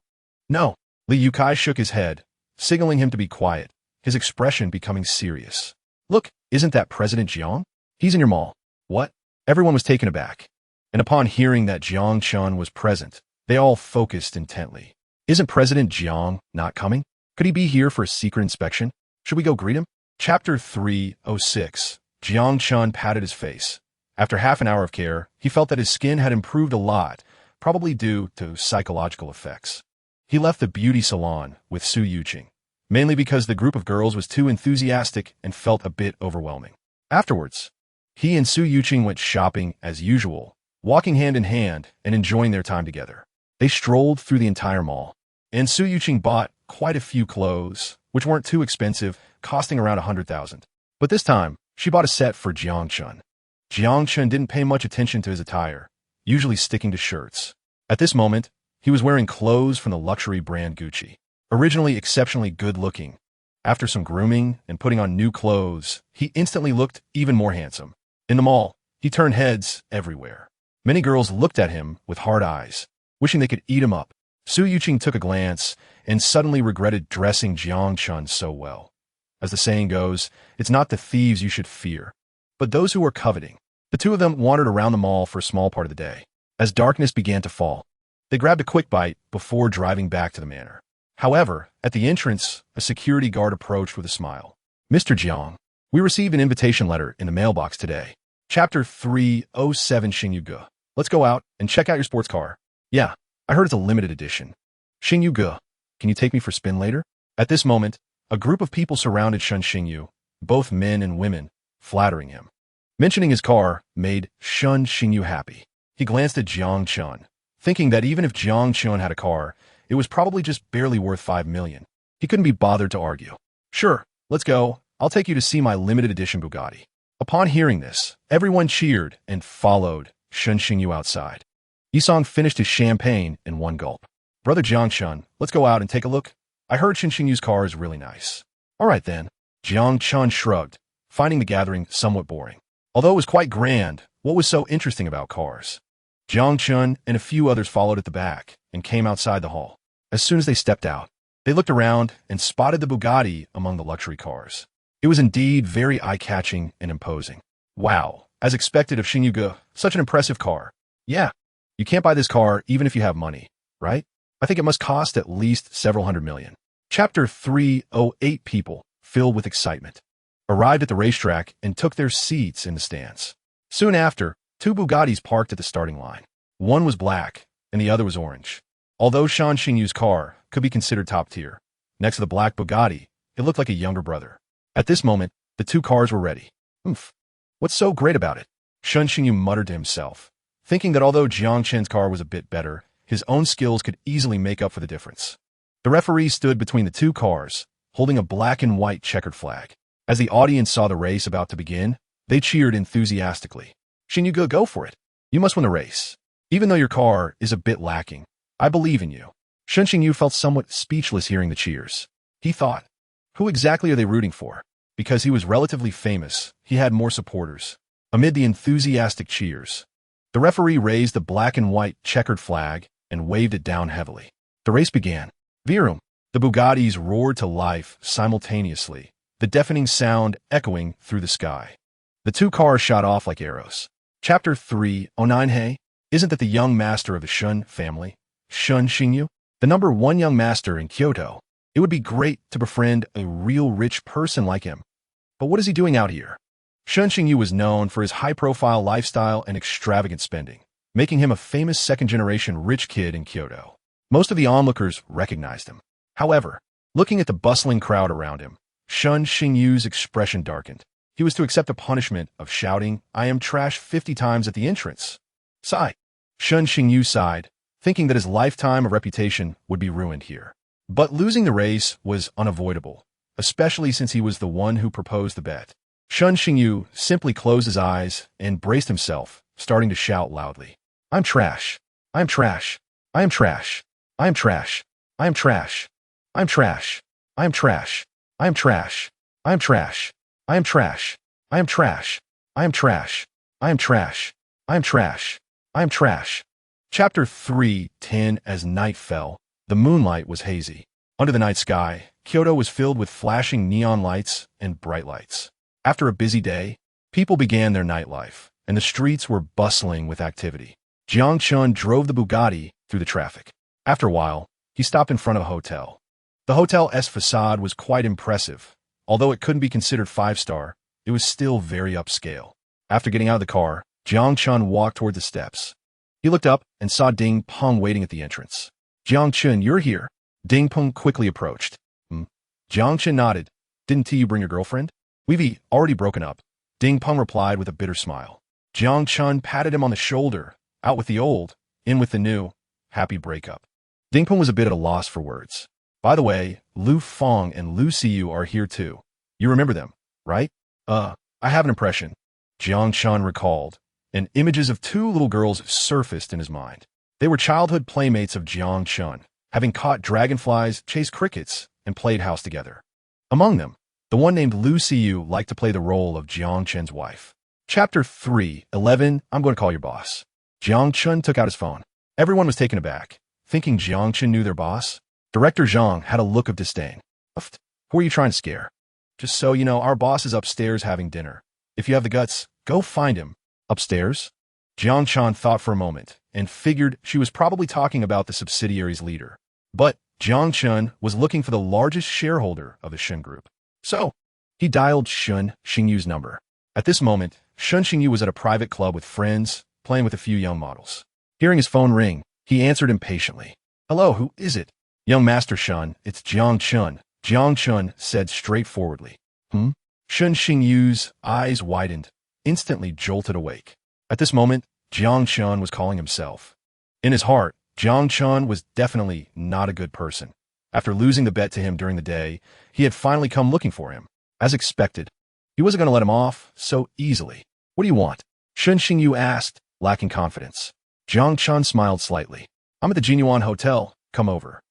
A: "No." Li Yukai shook his head, signaling him to be quiet, his expression becoming serious. "Look, isn't that President Jiang? He's in your mall." "What?" Everyone was taken aback. And upon hearing that Jiang Chen was present, they all focused intently. "Isn't President Jiang not coming? Could he be here for a secret inspection? Should we go greet him?" Chapter 306. Jiang Chen patted his face. After half an hour of care, he felt that his skin had improved a lot, probably due to psychological effects. He left the beauty salon with Su Yuqing, mainly because the group of girls was too enthusiastic and felt a bit overwhelming. Afterwards, he and Su Yuqing went shopping as usual, walking hand in hand and enjoying their time together. They strolled through the entire mall, and Su Yuqing bought quite a few clothes, which weren't too expensive, costing around 100,000. But this time, She bought a set for Jiang Chun. Jiang Chun didn't pay much attention to his attire, usually sticking to shirts. At this moment, he was wearing clothes from the luxury brand Gucci. Originally exceptionally good-looking, after some grooming and putting on new clothes, he instantly looked even more handsome. In the mall, he turned heads everywhere. Many girls looked at him with hard eyes, wishing they could eat him up. Su Yuqing took a glance and suddenly regretted dressing Jiang Chun so well. As the saying goes, it's not the thieves you should fear, but those who are coveting. The two of them wandered around the mall for a small part of the day. As darkness began to fall, they grabbed a quick bite before driving back to the manor. However, at the entrance, a security guard approached with a smile. Mr. Jiang, we received an invitation letter in the mailbox today. Chapter 307 Xinyu. Let's go out and check out your sports car. Yeah, I heard it's a limited edition. Xinyu, can you take me for a spin later? At this moment, a group of people surrounded Shun Xinyu, both men and women, flattering him. Mentioning his car made Shun Xinyu happy. He glanced at Jiang Chun, thinking that even if Jiang Chun had a car, it was probably just barely worth 5 million. He couldn't be bothered to argue. Sure, let's go. I'll take you to see my limited edition Bugatti. Upon hearing this, everyone cheered and followed Shun Xinyu outside. Yisong finished his champagne in one gulp. Brother Jiang Chun, let's go out and take a look. I heard Shun Xinyu's car is really nice. All right then. Jiang Chun shrugged, finding the gathering somewhat boring. Although it was quite grand, what was so interesting about cars? Jiang Chun and a few others followed at the back and came outside the hall. As soon as they stepped out, they looked around and spotted the Bugatti among the luxury cars. It was indeed very eye-catching and imposing. Wow, as expected of Xinyu, such an impressive car. Yeah, you can't buy this car even if you have money, right? I think it must cost at least several hundred million. Chapter 308 People, filled with excitement, arrived at the racetrack and took their seats in the stands. Soon after, 2 Bugattis parked at the starting line. One was black, and the other was orange. Although Shun Xinyu's car could be considered top tier, next to the black Bugatti, it looked like a younger brother. At this moment, the 2 cars were ready. Oomph. What's so great about it? Shun Xinyu muttered to himself, thinking that although Jiang Chen's car was a bit better, his own skills could easily make up for the difference. The referee stood between the 2 cars, holding a black and white checkered flag. As the audience saw the race about to begin, they cheered enthusiastically. Xinyu, go for it. You must win the race. Even though your car is a bit lacking, I believe in you. Shun Xinyu felt somewhat speechless hearing the cheers. He thought, who exactly are they rooting for? Because he was relatively famous, he had more supporters. Amid the enthusiastic cheers, the referee raised the black and white checkered flag and waved it down heavily. The race began. Virum. The Bugattis roared to life simultaneously, the deafening sound echoing through the sky. The 2 cars shot off like arrows. Chapter 309 Hey, isn't that the young master of the Shun family, Shun Xinyu? The number 1 young master in Kyoto. It would be great to befriend a real rich person like him. But what is he doing out here? Shun Xinyu was known for his high-profile lifestyle and extravagant spending, making him a famous second-generation rich kid in Kyoto. Most of the onlookers recognized him. However, looking at the bustling crowd around him, Shun Xinyu's expression darkened. He was to accept the punishment of shouting, I am trash 50 times at the entrance. Sigh. Shun Xinyu sighed, thinking that his lifetime of reputation would be ruined here. But losing the race was unavoidable, especially since he was the one who proposed the bet. Shun Xinyu simply closed his eyes and braced himself, starting to shout loudly. I'm trash. I'm trash. I am trash. I am trash. I am trash. I'm trash. I am trash. I am trash. I am trash. I am trash. I am trash. I am trash. I am trash. I am trash. I am trash. Chapter 310 As night fell, the moonlight was hazy. Under the night sky, Kyoto was filled with flashing neon lights and bright lights. After a busy day, people began their nightlife, and the streets were bustling with activity. Jiang Chun drove the Bugatti through the traffic. After a while, he stopped in front of a hotel. The hotel's facade was quite impressive. Although it couldn't be considered 5-star, it was still very upscale. After getting out of the car, Jiang Chun walked toward the steps. He looked up and saw Ding Peng waiting at the entrance. Jiang Chun, you're here. Ding Peng quickly approached. Jiang Chun nodded. Didn't you bring your girlfriend? We've already broken up. Ding Peng replied with a bitter smile. Jiang Chun patted him on the shoulder. Out with the old, in with the new. Happy breakup. Ding Peng was a bit at a loss for words. By the way, Lu Feng and Lu Siyu are here too. You remember them, right? I I have an impression, Jiang Chun recalled, and images of two little girls surfaced in his mind. They were childhood playmates of Jiang Chun, having caught dragonflies, chased crickets, and played house together. Among them, the one named Lu Siyu liked to play the role of Jiang Chun's wife. Chapter 3:11. I'm going to call your boss. Jiang Chun took out his phone. Everyone was taken aback, thinking Jiang Chun knew their boss. Director Zhang had a look of disdain. Who are you trying to scare? Just so you know, our boss is upstairs having dinner. If you have the guts, go find him. Upstairs? Jiang Chun thought for a moment and figured she was probably talking about the subsidiary's leader. But Jiang Chun was looking for the largest shareholder of the Shun Group. So, he dialed Shun Xingyu's number. At this moment, Shun Xingyu was at a private club with friends, playing with a few young models. Hearing his phone ring, he answered impatiently. Hello, who is it? Young Master Shun, it's Jiang Chun. Jiang Chun said straightforwardly. Shun Xingyu's eyes widened, instantly jolted awake. At this moment, Jiang Chun was calling himself. In his heart, Jiang Chun was definitely not a good person. After losing the bet to him during the day, he had finally come looking for him. As expected, he wasn't going to let him off so easily. What do you want? Shun Xingyu asked, lacking confidence. Jiang Chun smiled slightly. I'm at the Jinyuan Hotel. Come over.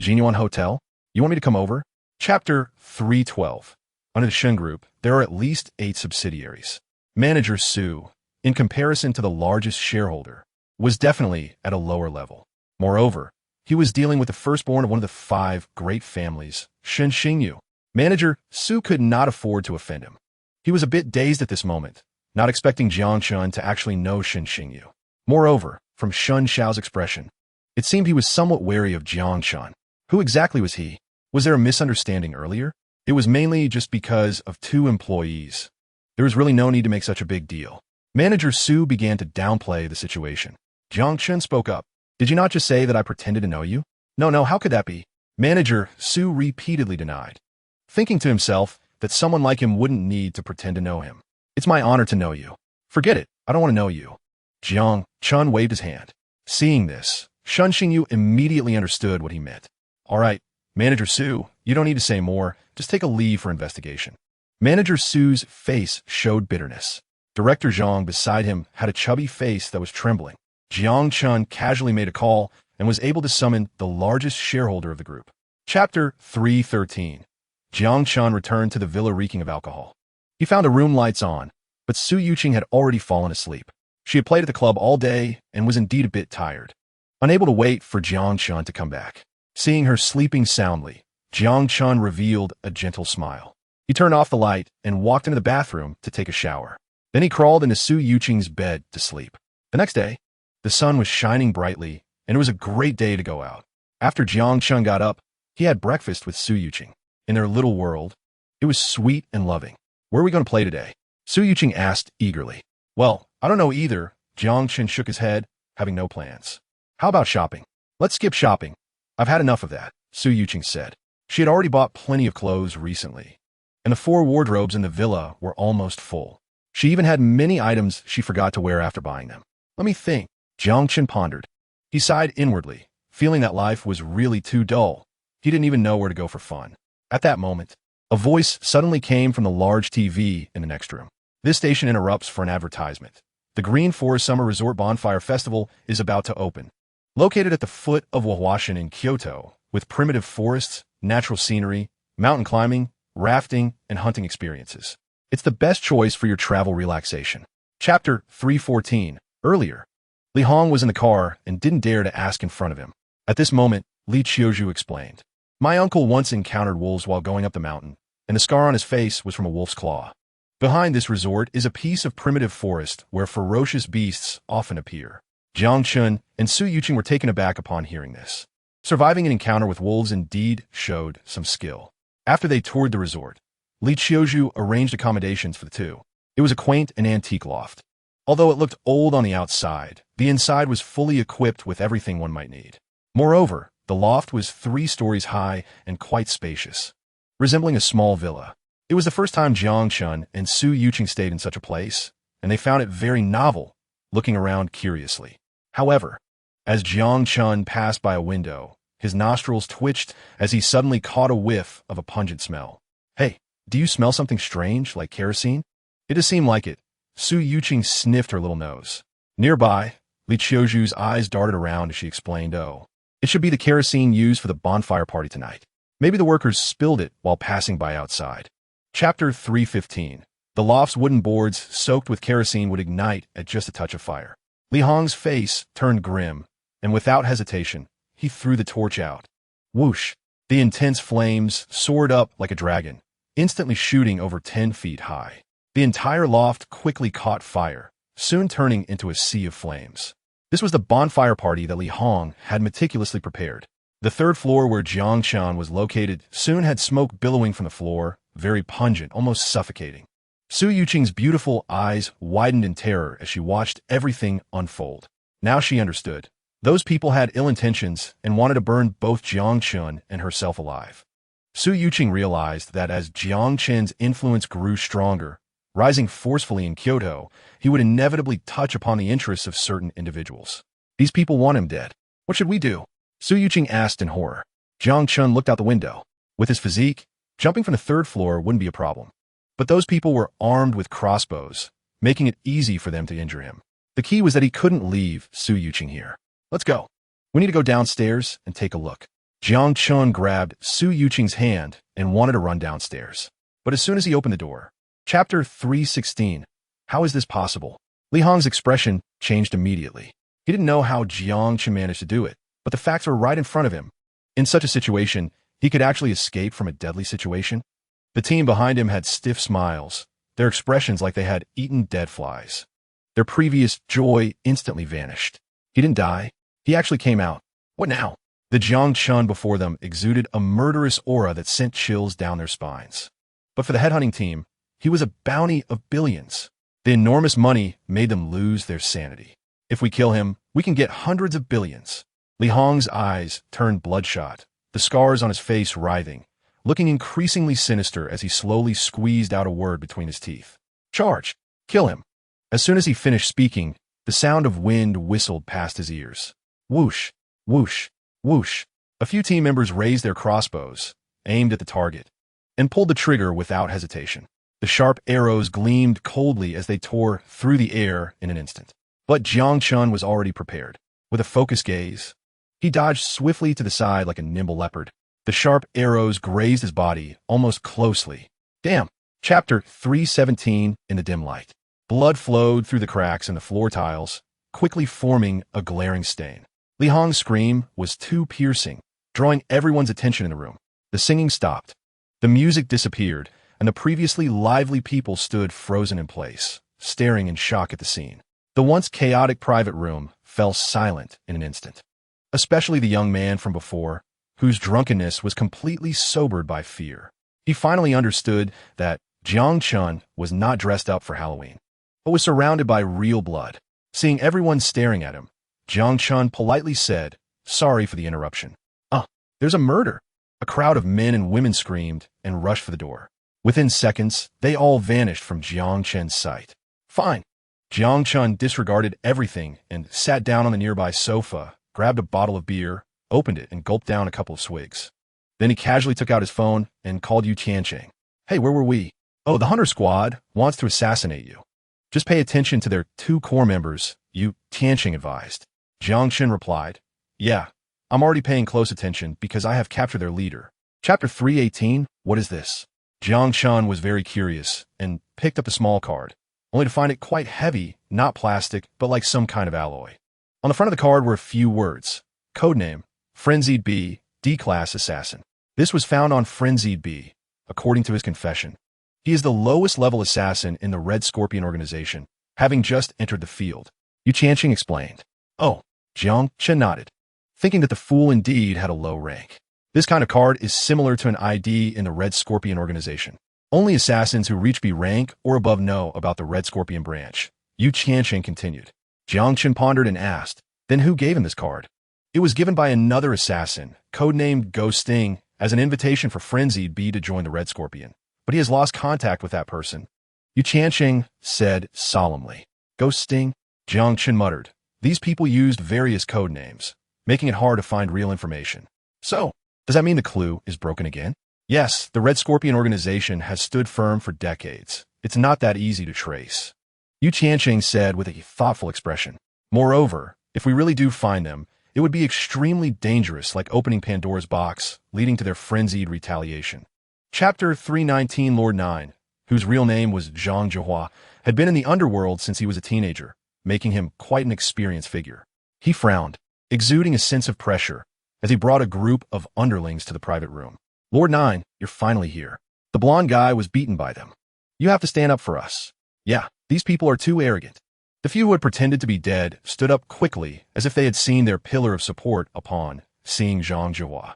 A: Jinyuan Hotel? You want me to come over? Chapter 3:12. Under the Shun Group, there are at least 8 subsidiaries. Manager Su, in comparison to the largest shareholder, was definitely at a lower level. Moreover, he was dealing with the firstborn of one of the 5 great families, Shun Xingyu. Manager Su could not afford to offend him. He was a bit dazed at this moment, not expecting Jiang Chun to actually know Shun Xingyu. Moreover, from Shun Xiao's expression, it seemed he was somewhat wary of Jiang Chun. Who exactly was he? Was there a misunderstanding earlier? It was mainly just because of 2 employees. There was really no need to make such a big deal. Manager Su began to downplay the situation. Jiang Chun spoke up. Did you not just say that I pretended to know you? No, how could that be? Manager Su repeatedly denied, thinking to himself that someone like him wouldn't need to pretend to know him. It's my honor to know you. Forget it, I don't want to know you. Jiang Chun waved his hand. Seeing this, Shun Xingyu immediately understood what he meant. All right, Manager Su, you don't need to say more. Just take a leave for investigation. Manager Su's face showed bitterness. Director Zhang beside him had a chubby face that was trembling. Jiang Chun casually made a call and was able to summon the largest shareholder of the group. Chapter 3:13. Jiang Chun returned to the villa reeking of alcohol. He found a room lights on, but Su Yuqing had already fallen asleep. She had played at the club all day and was indeed a bit tired. Unable to wait for Jiang Chun to come back. Seeing her sleeping soundly, Jiang Chun revealed a gentle smile. He turned off the light and walked into the bathroom to take a shower. Then he crawled into Su Yuqing's bed to sleep. The next day, the sun was shining brightly, and it was a great day to go out. After Jiang Chun got up, he had breakfast with Su Yuqing. In their little world, it was sweet and loving. Where are we going to play today? Su Yuqing asked eagerly. Well, I don't know either. Jiang Chun shook his head, having no plans. How about shopping? Let's skip shopping. I've had enough of that, Su Yuqing said. She had already bought plenty of clothes recently, and the 4 wardrobes in the villa were almost full. She even had many items she forgot to wear after buying them. Let me think. Jiang Chun pondered. He sighed inwardly, feeling that life was really too dull. He didn't even know where to go for fun. At that moment, a voice suddenly came from the large TV in the next room. This station interrupts for an advertisement. The Green Forest Summer Resort Bonfire Festival is about to open. Located at the foot of Wawashin in Kyoto, with primitive forests, natural scenery, mountain climbing, rafting, and hunting experiences. It's the best choice for your travel relaxation. Chapter 3:14. Earlier, Li Hong was in the car and didn't dare to ask in front of him. At this moment, Li Qiuzhu explained. My uncle once encountered wolves while going up the mountain, and the scar on his face was from a wolf's claw. Behind this resort is a piece of primitive forest where ferocious beasts often appear. Jiang Chun and Su Yuqing were taken aback upon hearing this. Surviving an encounter with wolves indeed showed some skill. After they toured the resort, Li Qiuzhu arranged accommodations for the two. It was a quaint and antique loft. Although it looked old on the outside, the inside was fully equipped with everything one might need. Moreover, the loft was 3 stories high and quite spacious, resembling a small villa. It was the first time Jiang Chun and Su Yuqing stayed in such a place, and they found it very novel, looking around curiously. However, as Jiang Chun passed by a window, his nostrils twitched as he suddenly caught a whiff of a pungent smell. Hey, do you smell something strange, like kerosene? It does seem like it. Su Yuqing sniffed her little nose. Nearby, Li Qiuzhu's eyes darted around as she explained, "Oh, it should be the kerosene used for the bonfire party tonight. Maybe the workers spilled it while passing by outside." Chapter 315. The loft's wooden boards soaked with kerosene would ignite at just a touch of fire. Li Hong's face turned grim, and without hesitation, he threw the torch out. Whoosh! The intense flames soared up like a dragon, instantly shooting over 10 feet high. The entire loft quickly caught fire, soon turning into a sea of flames. This was the bonfire party that Li Hong had meticulously prepared. The third floor where Jiang Chen was located soon had smoke billowing from the floor, very pungent, almost suffocating. Su Yuqing's beautiful eyes widened in terror as she watched everything unfold. Now she understood. Those people had ill intentions and wanted to burn both Jiang Chen and herself alive. Su Yuqing realized that as Jiang Chen's influence grew stronger, rising forcefully in Kyoto, he would inevitably touch upon the interests of certain individuals. These people want him dead. What should we do? Su Yuqing asked in horror. Jiang Chen looked out the window. With his physique, jumping from the third floor wouldn't be a problem. But those people were armed with crossbows, making it easy for them to injure him. The key was that he couldn't leave Su Yuqing here. Let's go. We need to go downstairs and take a look. Jiang Chen grabbed Su Yuqing's hand and wanted to run downstairs. But as soon as he opened the door, Chapter 316. How is this possible? Li Hong's expression changed immediately. He didn't know how Jiang Chen managed to do it, but the facts were right in front of him. In such a situation, he could actually escape from a deadly situation. The team behind him had stiff smiles, their expressions like they had eaten dead flies. Their previous joy instantly vanished. He didn't die. He actually came out. What now? The Jiang Chen before them exuded a murderous aura that sent chills down their spines. But for the headhunting team, he was a bounty of billions. The enormous money made them lose their sanity. If we kill him, we can get hundreds of billions. Li Hong's eyes turned bloodshot, the scars on his face writhing, looking increasingly sinister as he slowly squeezed out a word between his teeth. Charge! Kill him! As soon as he finished speaking, the sound of wind whistled past his ears. Whoosh! Whoosh! Whoosh! A few team members raised their crossbows, aimed at the target, and pulled the trigger without hesitation. The sharp arrows gleamed coldly as they tore through the air in an instant. But Jiang Chen was already prepared. With a focused gaze, he dodged swiftly to the side like a nimble leopard. The sharp arrows grazed his body almost closely. Damn! Chapter 317. In the dim light. Blood flowed through the cracks in the floor tiles, quickly forming a glaring stain. Li Hong's scream was too piercing, drawing everyone's attention in the room. The singing stopped. The music disappeared, and the previously lively people stood frozen in place, staring in shock at the scene. The once chaotic private room fell silent in an instant, especially the young man from before, whose drunkenness was completely sobered by fear. He finally understood that Jiang Chen was not dressed up for Halloween, but was surrounded by real blood. Seeing everyone staring at him, Jiang Chen politely said, "Sorry for the interruption." There's a murder." A crowd of men and women screamed and rushed for the door. Within seconds, they all vanished from Jiang Chen's sight. Fine. Jiang Chen disregarded everything and sat down on the nearby sofa, grabbed a bottle of beer, opened it, and gulped down a couple of swigs. Then he casually took out his phone and called Yu Tiancheng. "Hey, where were we?" "Oh, the Hunter Squad wants to assassinate you. Just pay attention to their 2 core members," Yu Tiancheng advised. Jiang Chen replied, "Yeah, I'm already paying close attention because I have captured their leader." Chapter 318. What is this? Jiang Chen was very curious and picked up the small card, only to find it quite heavy, not plastic, but like some kind of alloy. On the front of the card were a few words. Codename, Frenzied B, D-Class Assassin. This was found on Frenzied B, according to his confession. He is the lowest level assassin in the Red Scorpion organization, having just entered the field. Yu Tiancheng explained. Oh, Jiang Chen nodded, thinking that the fool indeed had a low rank. This kind of card is similar to an ID in the Red Scorpion organization. Only assassins who reach B rank or above know about the Red Scorpion branch. Yu Tiancheng continued. Jiang Chen pondered and asked, then who gave him this card? It was given by another assassin, codenamed Ghost Sting, as an invitation for Frenzied B to join the Red Scorpion. But he has lost contact with that person. Yu Tiancheng said solemnly. Ghost Sting? Jiang Chen muttered. These people used various code names, making it hard to find real information. So, does that mean the clue is broken again? Yes, the Red Scorpion organization has stood firm for decades. it's not that easy to trace. Yu Qianqing said with a thoughtful expression. Moreover, if we really do find them, it would be extremely dangerous, like opening Pandora's box, leading to their frenzied retaliation. Chapter 319. Lord 9, whose real name was Zhang Jihua, had been in the underworld since he was a teenager, making him quite an experienced figure. He frowned, exuding a sense of pressure, as he brought a group of underlings to the private room. Lord 9, you're finally here. The blonde guy was beaten by them. You have to stand up for us. Yeah, these people are too arrogant. The few who had pretended to be dead stood up quickly, as if they had seen their pillar of support upon seeing Zhang Jihua.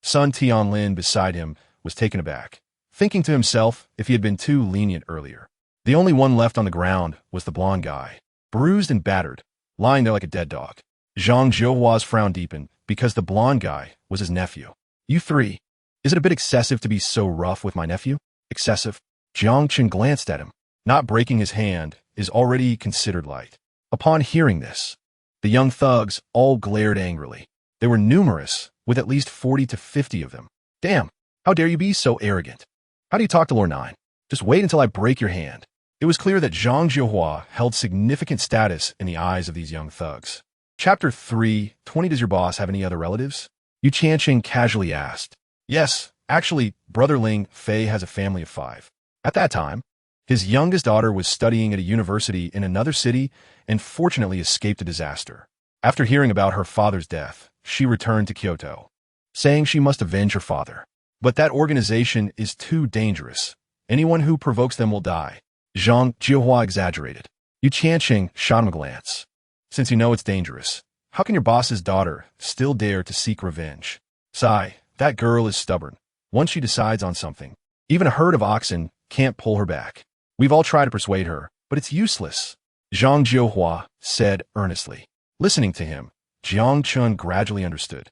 A: Sun Tianlin beside him was taken aback, thinking to himself if he had been too lenient earlier. The only one left on the ground was the blonde guy, bruised and battered, lying there like a dead dog. Zhang Jihua's frown deepened because the blonde guy was his nephew. You three, is it a bit excessive to be so rough with my nephew? Excessive? Jiang Chen glanced at him. Not breaking his hand is already considered light. Upon hearing this, the young thugs all glared angrily. They were numerous, with at least 40 to 50 of them. Damn, how dare you be so arrogant? How do you talk to Lord 9? Just wait until I break your hand. It was clear that Zhang Jihua held significant status in the eyes of these young thugs. Chapter 320. Does your boss have any other relatives? Yu Qianqing casually asked. Yes, actually, Brother Ling Fei has a family of 5. At that time, his youngest daughter was studying at a university in another city and fortunately escaped a disaster. After hearing about her father's death, she returned to Kyoto, saying she must avenge her father. But that organization is too dangerous. Anyone who provokes them will die. Zhang Jihua exaggerated. Yu Qianqing shot him a glance. Since you know it's dangerous, how can your boss's daughter still dare to seek revenge? Sigh, that girl is stubborn. Once she decides on something, even a herd of oxen can't pull her back. We've all tried to persuade her, but it's useless. Zhang Jihua said earnestly. Listening to him, Jiang Chun gradually understood.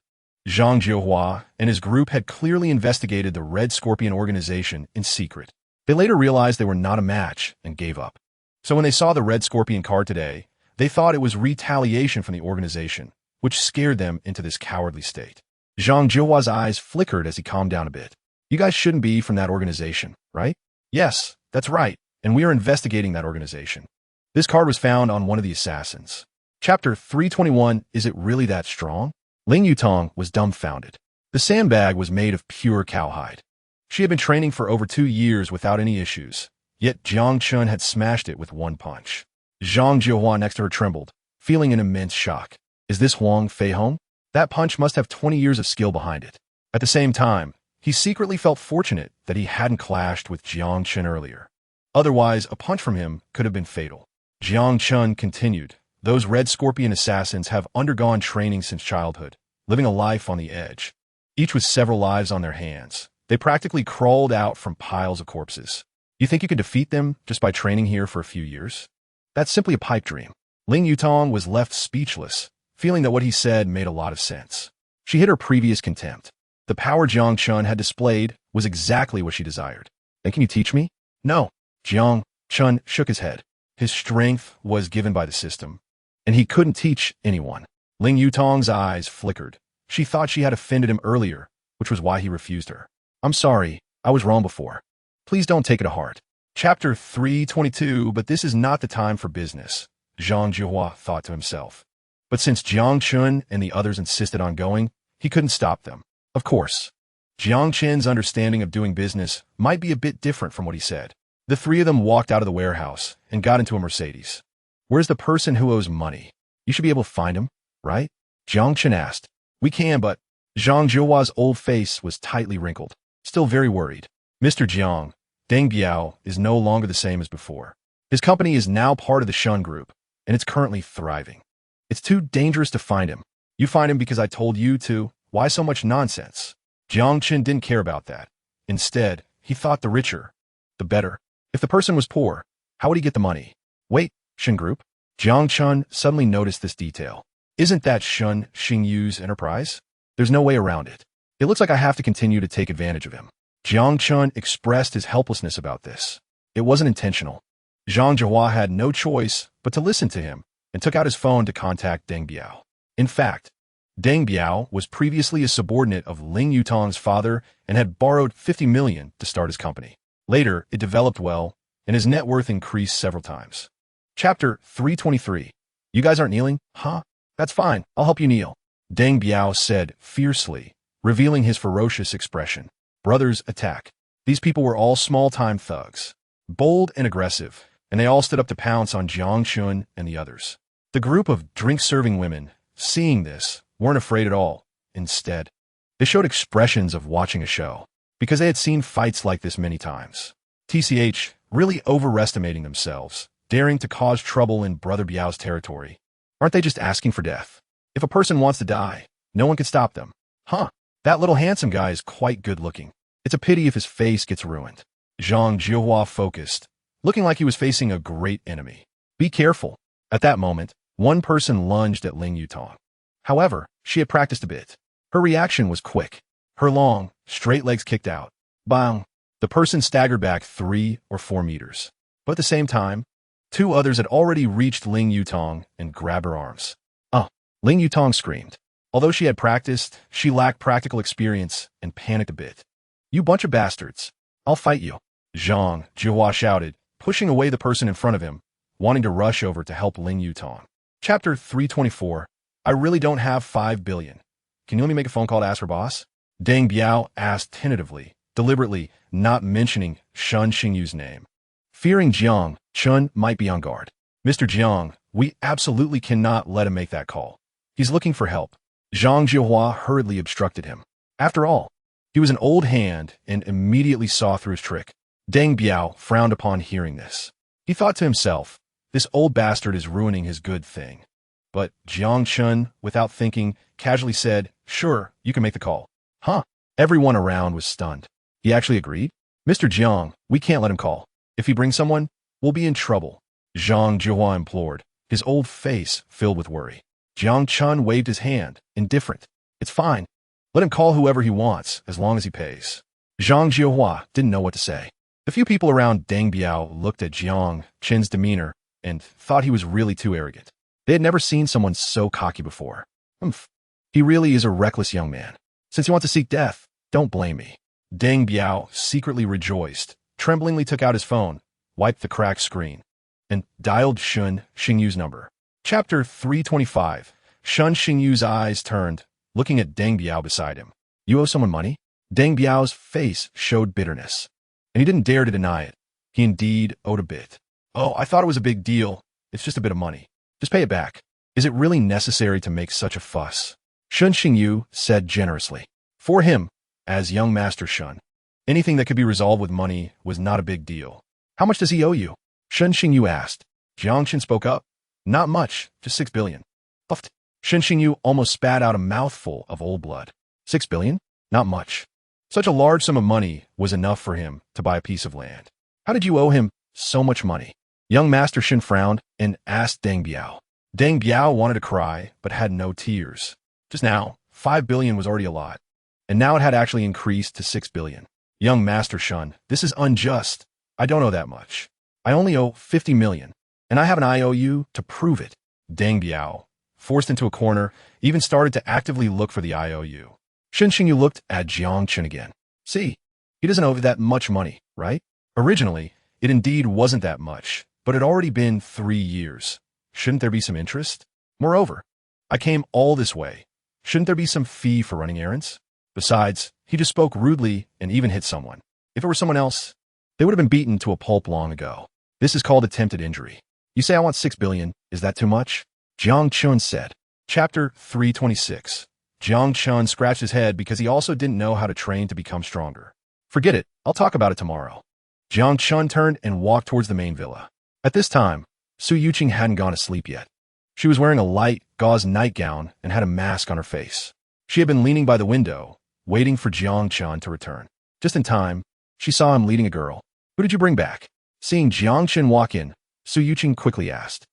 A: Zhang Jihua and his group had clearly investigated the Red Scorpion organization in secret. They later realized they were not a match and gave up. So when they saw the Red Scorpion card today, they thought it was retaliation from the organization, which scared them into this cowardly state. Zhang Jihua's eyes flickered as he calmed down a bit. You guys shouldn't be from that organization, right? Yes, that's right, and we are investigating that organization. This card was found on one of the assassins. Chapter 321. Is it really that strong? Ling Yutong was dumbfounded. The sandbag was made of pure cowhide. She had been training for over 2 years without any issues, yet Jiang Chun had smashed it with one punch. Zhang Jihua next to her trembled, feeling an immense shock. Is this Huang Fei home? That punch must have 20 years of skill behind it. At the same time, he secretly felt fortunate that he hadn't clashed with Jiang Chen earlier. Otherwise, a punch from him could have been fatal. Jiang Chun continued. Those Red Scorpion assassins have undergone training since childhood, living a life on the edge. Each with several lives on their hands. They practically crawled out from piles of corpses. You think you could defeat them just by training here for a few years? That's simply a pipe dream. Ling Yutong was left speechless, feeling that what he said made a lot of sense. She hid her previous contempt. The power Jiang Chun had displayed was exactly what she desired. Then can you teach me? No. Jiang Chun shook his head. His strength was given by the system, and he couldn't teach anyone. Ling Yutong's eyes flickered. She thought she had offended him earlier, which was why he refused her. I'm sorry, I was wrong before. Please don't take it to heart. Chapter 322. But this is not the time for business, Zhang Jihua thought to himself. But since Jiang Chun and the others insisted on going, he couldn't stop them. Of course, Jiang Chen's understanding of doing business might be a bit different from what he said. The 3 of them walked out of the warehouse and got into a Mercedes. Where's the person who owes money? You should be able to find him, right? Jiang Chen asked. We can, but Zhang Jihua's old face was tightly wrinkled, still very worried. Mr. Jiang, Deng Biao is no longer the same as before. His company is now part of the Shun Group, and it's currently thriving. It's too dangerous to find him. You find him because I told you to. Why so much nonsense? Jiang Chen didn't care about that. Instead, he thought the richer, the better. If the person was poor, how would he get the money? Wait, Shun Group? Jiang Chun suddenly noticed this detail. Isn't that Shun Xingyu's enterprise? There's no way around it. It looks like I have to continue to take advantage of him. Jiang Chun expressed his helplessness about this. It wasn't intentional. Zhang Jihua had no choice but to listen to him and took out his phone to contact Deng Biao. In fact, Deng Biao was previously a subordinate of Ling Yutong's father and had borrowed 50 million to start his company. Later, it developed well, and his net worth increased several times. Chapter 323. You guys aren't kneeling? Huh? That's fine. I'll help you kneel. Deng Biao said fiercely, revealing his ferocious expression. Brothers attack. These people were all small-time thugs, bold and aggressive, and they all stood up to pounce on Jiang Chun and the others. The group of drink-serving women, seeing this, weren't afraid at all. Instead, they showed expressions of watching a show, because they had seen fights like this many times. TCH, really overestimating themselves, daring to cause trouble in Brother Biao's territory. Aren't they just asking for death? If a person wants to die, no one can stop them. Huh, that little handsome guy is quite good-looking. It's a pity if his face gets ruined. Zhang Jiahua focused, looking like he was facing a great enemy. Be careful. At that moment, one person lunged at Ling Yutong. However, she had practiced a bit. Her reaction was quick. Her long, straight legs kicked out. Bang! The person staggered back 3 or 4 meters. But at the same time, 2 others had already reached Ling Yutong and grabbed her arms. Ling Yutong screamed. Although she had practiced, she lacked practical experience and panicked a bit. You bunch of bastards. I'll fight you. Zhang Jiahua shouted, pushing away the person in front of him, wanting to rush over to help Ling Yutong. Chapter 324. I really don't have 5 billion. Can you let me make a phone call to ask her boss? Deng Biao asked tentatively, deliberately not mentioning Shun Xingyu's name. Fearing Jiang Chun might be on guard. Mr. Jiang, we absolutely cannot let him make that call. He's looking for help. Zhang Jiahua hurriedly obstructed him. After all, he was an old hand and immediately saw through his trick. Deng Biao frowned upon hearing this. He thought to himself, this old bastard is ruining his good thing. But Jiang Chun, without thinking, casually said, sure, you can make the call. Huh? Everyone around was stunned. He actually agreed? Mr. Jiang, we can't let him call. If he brings someone, we'll be in trouble. Zhang Jiahua implored, his old face filled with worry. Jiang Chun waved his hand, indifferent. It's fine. Let him call whoever he wants, as long as he pays. Zhang Jiahua didn't know what to say. The few people around Deng Biao looked at Jiang Chun's demeanor and thought he was really too arrogant. They had never seen someone so cocky before. He really is a reckless young man. Since you want to seek death, don't blame me. Deng Biao secretly rejoiced, tremblingly took out his phone, wiped the cracked screen, and dialed Shun Xingyu's number. Chapter 325. Shun Xingyu's eyes turned, looking at Deng Biao beside him. You owe someone money? Deng Biao's face showed bitterness, and he didn't dare to deny it. He indeed owed a bit. Oh, I thought it was a big deal. It's just a bit of money. Just pay it back. Is it really necessary to make such a fuss? Shun Xingyu said generously. For him, as young Master Shun, anything that could be resolved with money was not a big deal. How much does he owe you? Shun Xingyu asked. Jiang Chun spoke up. Not much, just 6 billion. Puffed. Shun Xingyu almost spat out a mouthful of old blood. 6 billion? Not much. Such a large sum of money was enough for him to buy a piece of land. How did you owe him so much money? Young Master Shun frowned and asked Deng Biao. Deng Biao wanted to cry, but had no tears. Just now, 5 billion was already a lot, and now it had actually increased to 6 billion. Young Master Shun, this is unjust. I don't owe that much. I only owe 50 million, and I have an IOU to prove it. Deng Biao, forced into a corner, even started to actively look for the IOU. Shun Xingyu looked at Jiang Chun again. See, he doesn't owe that much money, right? Originally, it indeed wasn't that much, but it had already been 3 years. Shouldn't there be some interest? Moreover, I came all this way. Shouldn't there be some fee for running errands? Besides, he just spoke rudely and even hit someone. If it were someone else, they would have been beaten to a pulp long ago. This is called attempted injury. You say I want 6 billion, is that too much? Jiang Chun said. Chapter 326. Jiang Chun scratched his head because he also didn't know how to train to become stronger. Forget it, I'll talk about it tomorrow. Jiang Chun turned and walked towards the main villa. At this time, Su Yuqing hadn't gone to sleep yet. She was wearing a light, gauze nightgown and had a mask on her face. She had been leaning by the window, waiting for Jiang Chun to return. Just in time, she saw him leading a girl. Who did you bring back? Seeing Jiang Chun walk in, Su Yuqing quickly asked.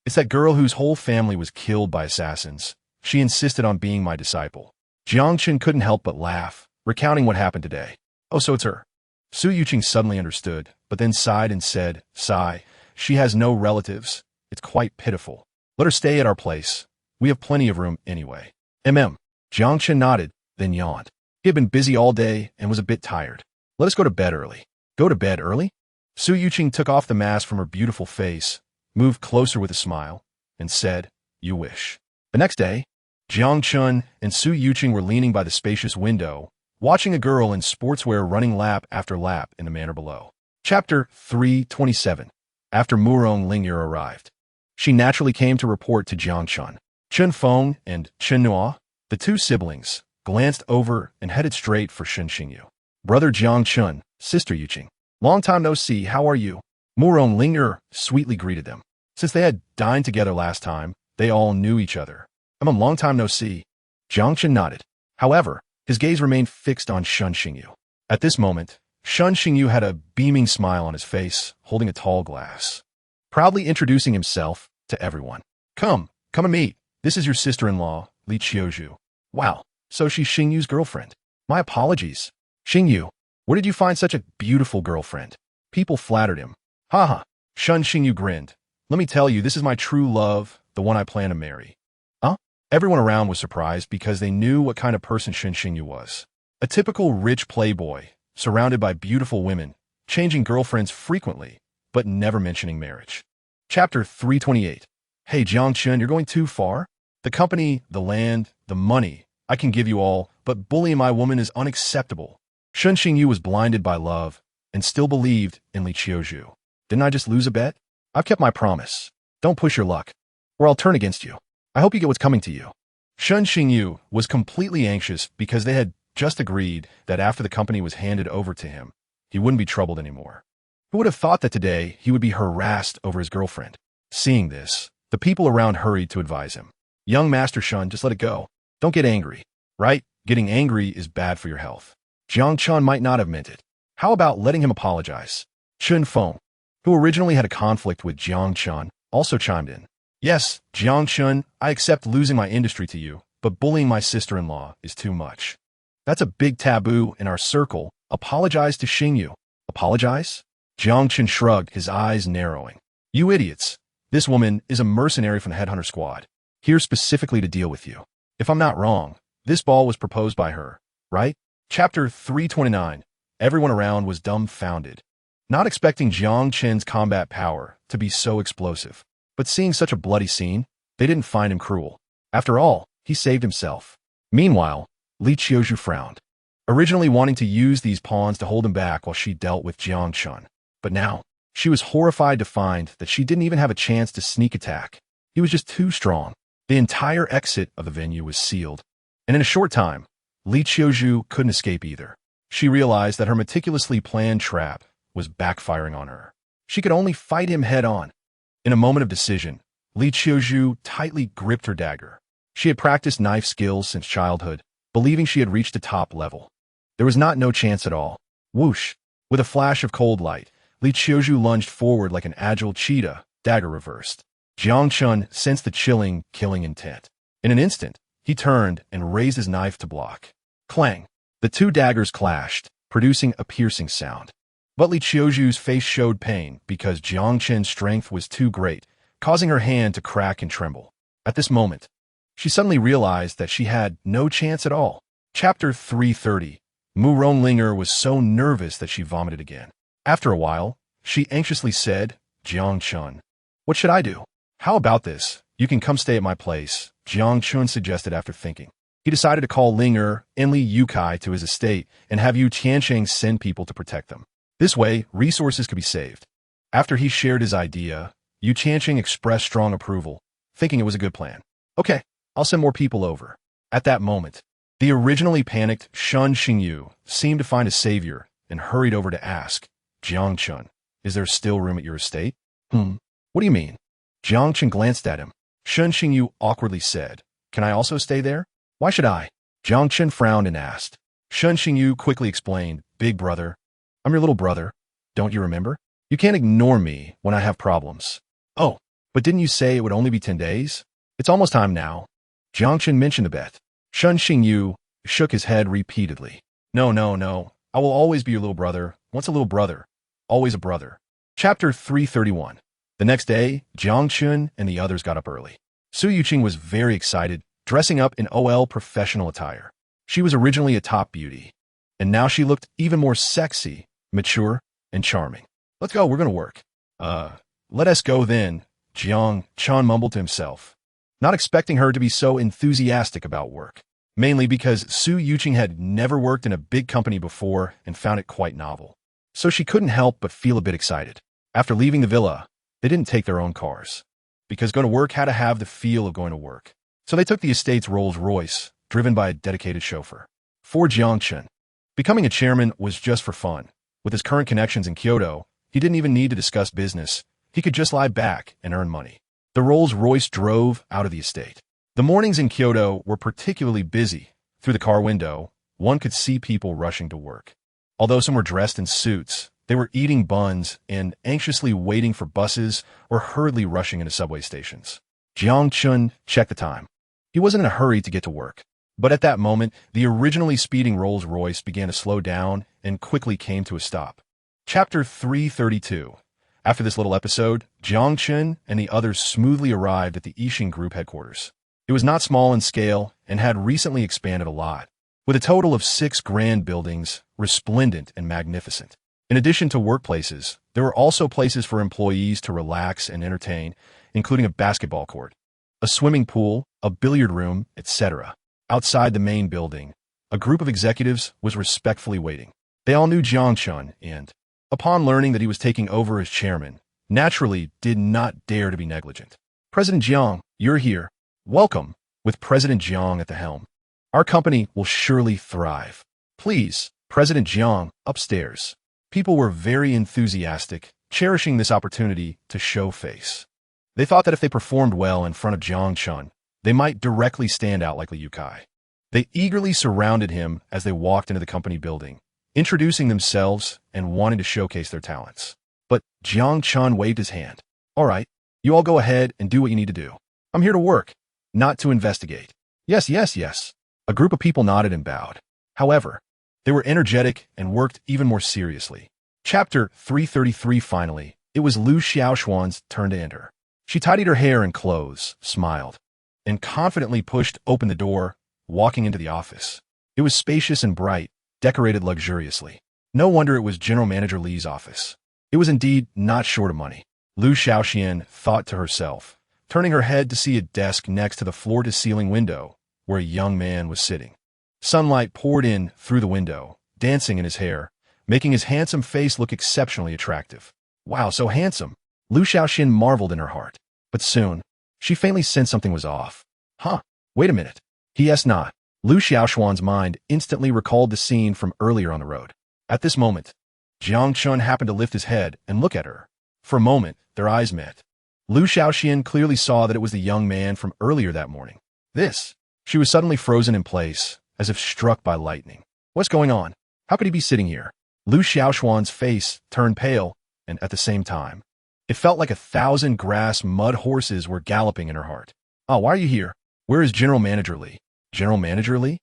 A: It's that girl whose whole family was killed by assassins. She insisted on being my disciple. Jiang Chun couldn't help but laugh, recounting what happened today. Oh, so it's her. Su Yuqing suddenly understood, but then sighed and said, sigh, she has no relatives. It's quite pitiful. Let her stay at our place. We have plenty of room anyway. Jiang Chun nodded, then yawned. He had been busy all day and was a bit tired. Let us go to bed early. Go to bed early? Su Yuqing took off the mask from her beautiful face, moved closer with a smile, and said, "You wish." The next day, Jiang Chun and Su Yuqing were leaning by the spacious window, watching a girl in sportswear running lap after lap in the manor below. Chapter 327. After Murong Lingyer arrived, she naturally came to report to Jiang Chun. Chun Feng and Chen Nua, the two siblings, glanced over and headed straight for Shen Xingyu. "Brother Jiang Chun, sister Yuqing. Long time no see, how are you?" Murong Lingyer sweetly greeted them. Since they had dined together last time, they all knew each other. "Long time no see." Jiang Chun nodded. However, his gaze remained fixed on Shen Xingyu. At this moment, Shen Xingyu had a beaming smile on his face, holding a tall glass, proudly introducing himself to everyone. Come and meet. This is your sister-in-law, Li Qiuzhu." "Wow, so she's Xingyu's girlfriend. My apologies. Xingyu, where did you find such a beautiful girlfriend?" People flattered him. "Haha." Shen Xingyu grinned. "Let me tell you, this is my true love, the one I plan to marry." Huh? Everyone around was surprised because they knew what kind of person Shen Xingyu was. A typical rich playboy, surrounded by beautiful women, changing girlfriends frequently, but never mentioning marriage. Chapter 328. "Hey Jiang Chun, you're going too far. The company, the land, the money, I can give you all, but bullying my woman is unacceptable." Shen Xingyu was blinded by love and still believed in Li Qiuzhu. "Didn't I just lose a bet? I've kept my promise. Don't push your luck, or I'll turn against you. I hope you get what's coming to you." Shen Xingyu was completely anxious because they had just agreed that after the company was handed over to him, he wouldn't be troubled anymore. Who would have thought that today he would be harassed over his girlfriend? Seeing this, the people around hurried to advise him. "Young Master Shun, just let it go. Don't get angry, right? Getting angry is bad for your health." Jiang Chun might not have meant it. How about letting him apologize? Chun Feng, who originally had a conflict with Jiang Chun, also chimed in. "Yes, Jiang Chun, I accept losing my industry to you, but bullying my sister-in-law is too much. That's a big taboo in our circle. Apologize to Xingyu." "Apologize?" Jiang Chun shrugged, his eyes narrowing. "You idiots. This woman is a mercenary from the Headhunter Squad, here specifically to deal with you. If I'm not wrong, this ball was proposed by her, right?" Chapter 329. Everyone around was dumbfounded, not expecting Jiang Chen's combat power to be so explosive. But seeing such a bloody scene, they didn't find him cruel. After all, he saved himself. Meanwhile, Li Qiuzhu frowned, originally wanting to use these pawns to hold him back while she dealt with Jiang Chun. But now, she was horrified to find that she didn't even have a chance to sneak attack. He was just too strong. The entire exit of the venue was sealed, and in a short time, Li Qiuzhu couldn't escape either. She realized that her meticulously planned trap was backfiring on her. She could only fight him head-on. In a moment of decision, Li Qiuzhu tightly gripped her dagger. She had practiced knife skills since childhood, believing she had reached the top level. There was no chance at all. Whoosh! With a flash of cold light, Li Qiuzhu lunged forward like an agile cheetah, dagger reversed. Jiang Chun sensed the chilling, killing intent. In an instant, he turned and raised his knife to block. Clang! The two daggers clashed, producing a piercing sound. But Li Qiuzhu's face showed pain because Jiang Chen's strength was too great, causing her hand to crack and tremble. At this moment, she suddenly realized that she had no chance at all. Chapter 330. Mu Ronglinger was so nervous that she vomited again. After a while, she anxiously said, "Jiang Chun, what should I do?" "How about this? You can come stay at my place," Jiang Chun suggested after thinking. He decided to call Linger and Li Yukai to his estate and have Yu Tiancheng send people to protect them. This way, resources could be saved. After he shared his idea, Yu Tiancheng expressed strong approval, thinking it was a good plan. "Okay, I'll send more people over." At that moment, the originally panicked Shen Xingyu seemed to find a savior and hurried over to ask, "Jiang Chun, is there still room at your estate?" What do you mean?" Jiang Chun glanced at him. Shen Xingyu awkwardly said, "Can I also stay there?" "Why should I?" Jiang Chun frowned and asked. Shen Xingyu quickly explained, "Big brother, I'm your little brother. Don't you remember? You can't ignore me when I have problems." "Oh, but didn't you say it would only be 10 days? It's almost time now." Jiang Chun mentioned the bet. Shen Xingyu shook his head repeatedly. No. I will always be your little brother. Once a little brother, always a brother." Chapter 331. The next day, Jiang Chun and the others got up early. Su Yuqing was very excited, dressing up in OL professional attire. She was originally a top beauty, and now she looked even more sexy, mature, and charming. Let's go, we're gonna work. Uh, Let us go then, Jiang Chun mumbled to himself, not expecting her to be so enthusiastic about work, mainly because Su Yuqing had never worked in a big company before and found it quite novel. So she couldn't help but feel a bit excited. After leaving the villa, they didn't take their own cars, because going to work had to have the feel of going to work. So they took the estate's Rolls-Royce, driven by a dedicated chauffeur. For Jiang Chun, becoming a chairman was just for fun. With his current connections in Kyoto, he didn't even need to discuss business. He could just lie back and earn money. The Rolls-Royce drove out of the estate. The mornings in Kyoto were particularly busy. Through the car window, one could see people rushing to work. Although some were dressed in suits, they were eating buns and anxiously waiting for buses or hurriedly rushing into subway stations. Jiang Chun checked the time. He wasn't in a hurry to get to work. But at that moment, the originally speeding Rolls-Royce began to slow down and quickly came to a stop. Chapter 332. After this little episode, Jiang Chun and the others smoothly arrived at the Yixing Group headquarters. It was not small in scale and had recently expanded a lot, with a total of 6 grand buildings, resplendent and magnificent. In addition to workplaces, there were also places for employees to relax and entertain, including a basketball court, a swimming pool, a billiard room, etc. Outside the main building, a group of executives was respectfully waiting. They all knew Jiang Chun and, upon learning that he was taking over as chairman, naturally did not dare to be negligent. President Jiang, you're here. Welcome. With President Jiang at the helm, our company will surely thrive. Please, President Jiang, upstairs. People were very enthusiastic, cherishing this opportunity to show face. They thought that if they performed well in front of Jiang Chun, they might directly stand out like Liu Kai. They eagerly surrounded him as they walked into the company building, introducing themselves and wanting to showcase their talents. But Jiang Chun waved his hand. All right, you all go ahead and do what you need to do. I'm here to work, not to investigate. Yes, yes, yes. A group of people nodded and bowed. However, they were energetic and worked even more seriously. Chapter 333 finally, it was Lu Xiaoxuan's turn to enter. She tidied her hair and clothes, smiled, and confidently pushed open the door, walking into the office. It was spacious and bright, decorated luxuriously. No wonder it was General Manager Li's office. It was indeed not short of money. Lu Xiaoxian thought to herself, turning her head to see a desk next to the floor-to-ceiling window, where a young man was sitting. Sunlight poured in through the window, dancing in his hair, making his handsome face look exceptionally attractive. Wow, so handsome! Lu Xiaoxian marveled in her heart. But soon, she faintly sensed something was off. Huh, wait a minute. He not. Lu Xiaoxuan's mind instantly recalled the scene from earlier on the road. At this moment, Jiang Chun happened to lift his head and look at her. For a moment, their eyes met. Lu Xiaoxian clearly saw that it was the young man from earlier that morning. She was suddenly frozen in place, as if struck by lightning. What's going on? How could he be sitting here? Lu Xiaoxuan's face turned pale, and at the same time, it felt like 1,000 grass mud horses were galloping in her heart. Oh, why are you here? Where is General Manager Li? General Manager Li?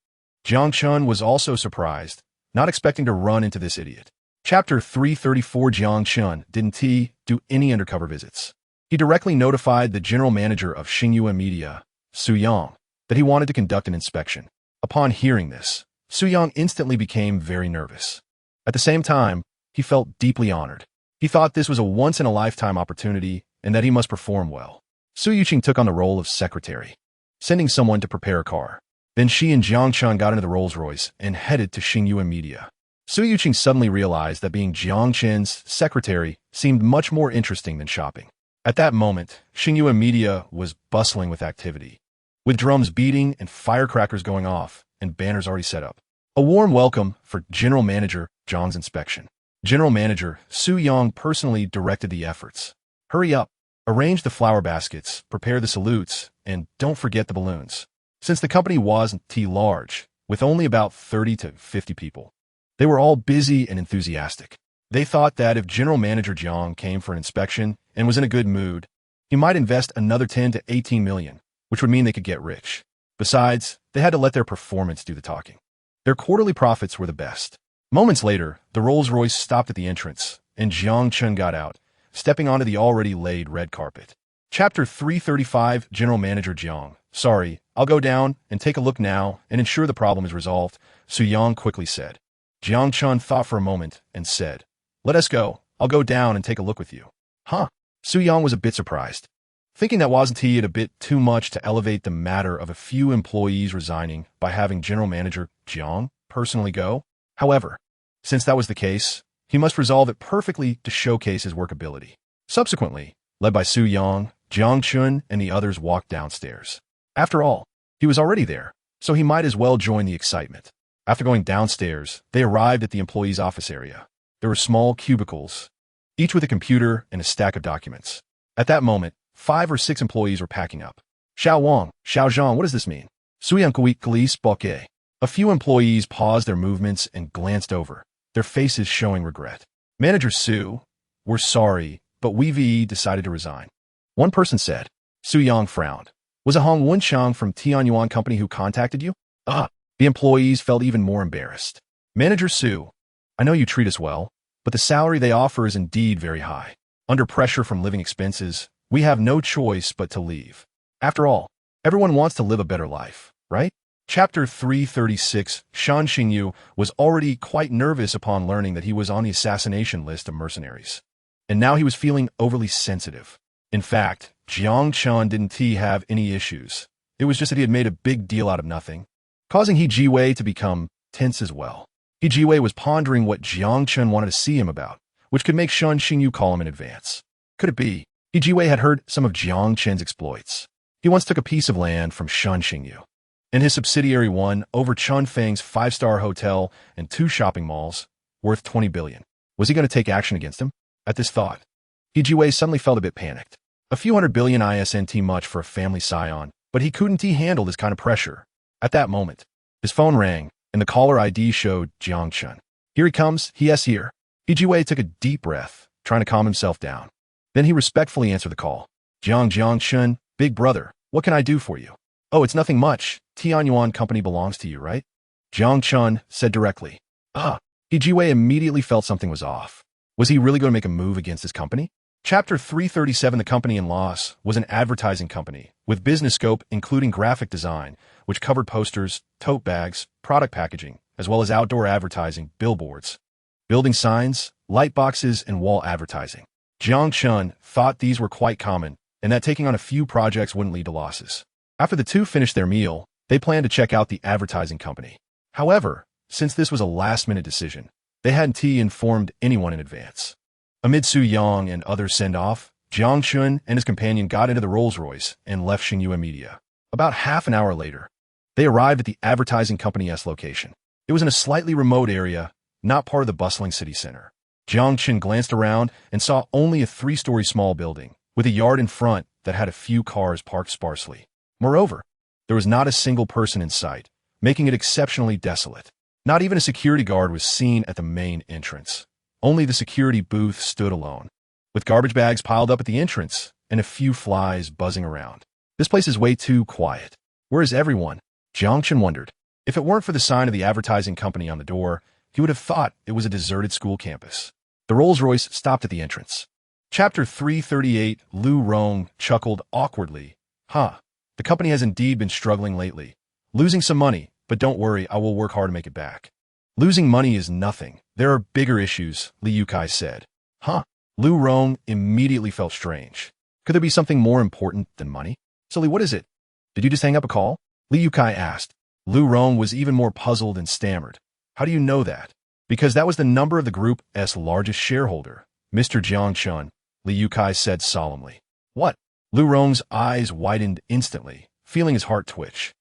A: Jiang Chun was also surprised, not expecting to run into this idiot. Chapter 334. Jiang Chun didn't do any undercover visits. He directly notified the general manager of Xingyue Media, Su Yang, that he wanted to conduct an inspection. Upon hearing this, Su Yang instantly became very nervous. At the same time, he felt deeply honored. He thought this was a once-in-a-lifetime opportunity and that he must perform well. Su Yuqing took on the role of secretary, sending someone to prepare a car. Then she and Jiang Chun got into the Rolls-Royce and headed to Xingyue Media. Su Yuqing suddenly realized that being Jiang Chun's secretary seemed much more interesting than shopping. At that moment, Xingyue Media was bustling with activity, with drums beating and firecrackers going off and banners already set up. A warm welcome for General Manager Zhang's inspection. General Manager Su Yang personally directed the efforts. Hurry up, arrange the flower baskets, prepare the salutes, and don't forget the balloons. Since the company wasn't large, with only about 30 to 50 people, they were all busy and enthusiastic. They thought that if General Manager Jiang came for an inspection and was in a good mood, he might invest another 10 to 18 million, which would mean they could get rich. Besides, they had to let their performance do the talking. Their quarterly profits were the best. Moments later, the Rolls-Royce stopped at the entrance, and Jiang Chun got out, stepping onto the already laid red carpet. Chapter 335. General Manager Jiang. Sorry, I'll go down and take a look now and ensure the problem is resolved, Su Yang quickly said. Jiang Chun thought for a moment and said, Let us go, I'll go down and take a look with you. Huh? Su Yang was a bit surprised. Thinking that wasn't he a bit too much to elevate the matter of a few employees resigning by having General Manager Jiang personally go? However, since that was the case, he must resolve it perfectly to showcase his workability. Subsequently, led by Su Yang, Jiang Chun and the others walked downstairs. After all, he was already there, so he might as well join the excitement. After going downstairs, they arrived at the employee's office area. There were small cubicles, each with a computer and a stack of documents. At that moment, 5 or 6 employees were packing up. Xiao Wang, Xiao Zhang, what does this mean? Suyang Kuik Kalis Bokeh. A few employees paused their movements and glanced over, their faces showing regret. Manager Su, we're sorry, but we decided to resign. One person said. Su Yang frowned. Was it Hong Wenchang from Tianyuan Company who contacted you? The employees felt even more embarrassed. Manager Su, I know you treat us well, but the salary they offer is indeed very high. Under pressure from living expenses, we have no choice but to leave. After all, everyone wants to live a better life, right? Chapter 336, Shan Xingyu was already quite nervous upon learning that he was on the assassination list of mercenaries. And now he was feeling overly sensitive. In fact, Jiang Chun didn't have any issues. It was just that he had made a big deal out of nothing, causing He Jiwei to become tense as well. He Jiwei was pondering what Jiang Chun wanted to see him about, which could make Shan Xingyu call him in advance. Could it be He Jiwei had heard some of Jiang Chen's exploits? He once took a piece of land from Shan Xingyu, and his subsidiary won over Chun Feng's 5-star hotel and 2 shopping malls, worth 20 billion. Was he going to take action against him? At this thought, He Jiwei suddenly felt a bit panicked. A few hundred billion isn't much for a family scion, but he couldn't handle this kind of pressure. At that moment, his phone rang, and the caller ID showed Jiang Chun. Here he comes, he's here. He Jiwei took a deep breath, trying to calm himself down. Then he respectfully answered the call. Jiang Chun, big brother, what can I do for you? Oh, it's nothing much. Tianyuan Company belongs to you, right? Jiang Chun said directly. He Jiwei immediately felt something was off. Was he really going to make a move against his company? Chapter 337, the company in loss, was an advertising company with business scope including graphic design, which covered posters, tote bags, product packaging, as well as outdoor advertising, billboards, building signs, light boxes, and wall advertising. Jiang Chun thought these were quite common and that taking on a few projects wouldn't lead to losses. After the two finished their meal, they planned to check out the advertising company. However, since this was a last-minute decision, they hadn't informed anyone in advance. Amid Su Yang and others send-off, Jiang Chun and his companion got into the Rolls-Royce and left Xingyue Media. About half an hour later, they arrived at the advertising company's location. It was in a slightly remote area, not part of the bustling city center. Jiang Chun glanced around and saw only a 3-story small building, with a yard in front that had a few cars parked sparsely. Moreover, there was not a single person in sight, making it exceptionally desolate. Not even a security guard was seen at the main entrance. Only the security booth stood alone, with garbage bags piled up at the entrance and a few flies buzzing around. This place is way too quiet. Where is everyone? Jiang Chun wondered. If it weren't for the sign of the advertising company on the door, he would have thought it was a deserted school campus. The Rolls-Royce stopped at the entrance. Chapter 338, Lu Rong chuckled awkwardly. The company has indeed been struggling lately. Losing some money, but don't worry, I will work hard to make it back. Losing money is nothing. There are bigger issues, Li Yukai said. Lu Rong immediately felt strange. Could there be something more important than money? Sully, what is it? Did you just hang up a call? Li Yukai asked. Lu Rong was even more puzzled and stammered. How do you know that? Because that was the number of the group's largest shareholder, Mr. Jiang Chun, Li Yukai said solemnly. What? Lu Rong's eyes widened instantly, feeling his heart twitch.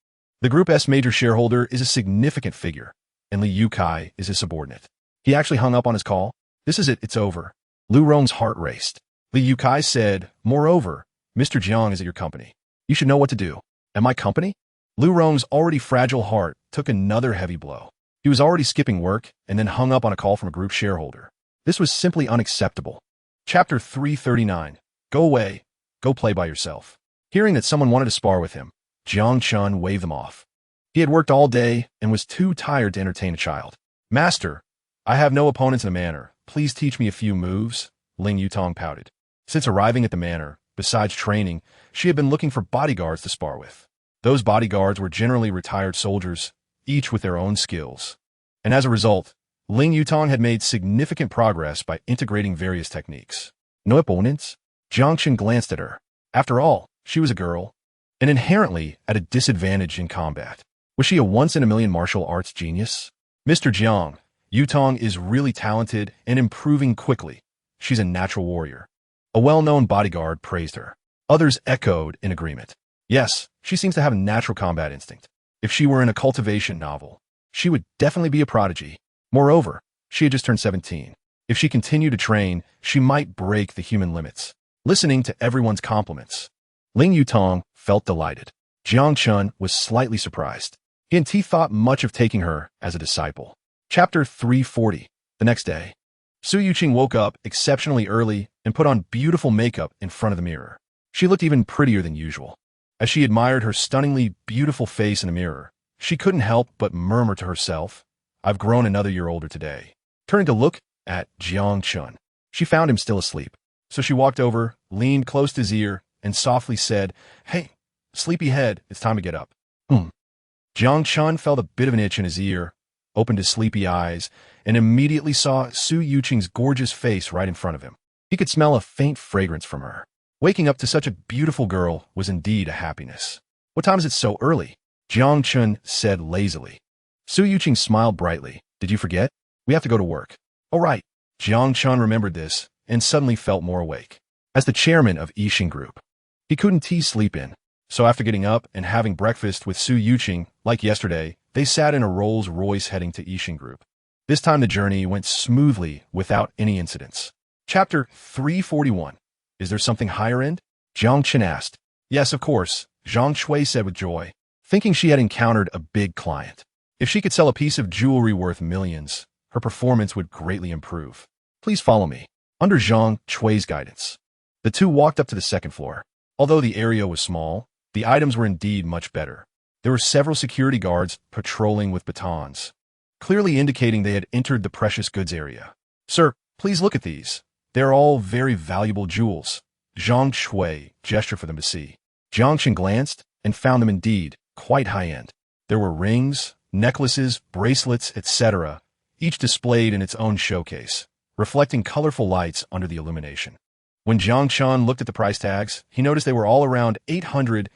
A: The group's major shareholder is a significant figure, and Li Yukai is his subordinate. He actually hung up on his call. This is it, it's over. Lu Rong's heart raced. Li Yukai said, moreover, Mr. Jiang is at your company. You should know what to do. At my company? Lu Rong's already fragile heart took another heavy blow. He was already skipping work and then hung up on a call from a group shareholder. This was simply unacceptable. Chapter 339. Go away. Go play by yourself. Hearing that someone wanted to spar with him, Jiang Chun waved them off. He had worked all day and was too tired to entertain a child. Master, I have no opponents in the manor. Please teach me a few moves, Ling Yutong pouted. Since arriving at the manor, besides training, she had been looking for bodyguards to spar with. Those bodyguards were generally retired soldiers, each with their own skills. And as a result, Ling Yutong had made significant progress by integrating various techniques. No opponents? Jiang Chen glanced at her. After all, she was a girl, and inherently at a disadvantage in combat. Was she a once-in-a-million martial arts genius? Mr. Jiang, Yutong is really talented and improving quickly. She's a natural warrior. A well-known bodyguard praised her. Others echoed in agreement. Yes, she seems to have a natural combat instinct. If she were in a cultivation novel, she would definitely be a prodigy. Moreover, she had just turned 17. If she continued to train, she might break the human limits. Listening to everyone's compliments, Ling Yutong felt delighted. Jiang Chun was slightly surprised. He and T thought much of taking her as a disciple. Chapter 340. The next day, Su Yuqing woke up exceptionally early and put on beautiful makeup in front of the mirror. She looked even prettier than usual. As she admired her stunningly beautiful face in the mirror, she couldn't help but murmur to herself, "I've grown another year older today." Turning to look at Jiang Chun, she found him still asleep. So she walked over, leaned close to his ear, and softly said, "Hey, sleepyhead, it's time to get up." Jiang Chun felt a bit of an itch in his ear, opened his sleepy eyes, and immediately saw Su Yuqing's gorgeous face right in front of him. He could smell a faint fragrance from her. Waking up to such a beautiful girl was indeed a happiness. "What time is it so early?" Jiang Chun said lazily. Su Yuqing smiled brightly. "Did you forget? We have to go to work." "Oh, right." Jiang Chun remembered this and suddenly felt more awake. As the chairman of Yixing Group, he couldn't sleep in. So after getting up and having breakfast with Su Yuqing, like yesterday, they sat in a Rolls-Royce heading to Yixing Group. This time the journey went smoothly without any incidents. Chapter 341. Is there something higher end? Jiang Chen asked. Yes, of course, Zhang Shui said with joy, thinking she had encountered a big client. If she could sell a piece of jewelry worth millions, her performance would greatly improve. Please follow me. Under Zhang Shui's guidance, the two walked up to the second floor. Although the area was small, the items were indeed much better. There were several security guards patrolling with batons, clearly indicating they had entered the precious goods area. Sir, please look at these. They're all very valuable jewels. Zhang Shui gestured for them to see. Jiang Chen glanced and found them indeed quite high-end. There were rings, necklaces, bracelets, etc., each displayed in its own showcase, reflecting colorful lights under the illumination. When Jiang Chen looked at the price tags, he noticed they were all around 800,000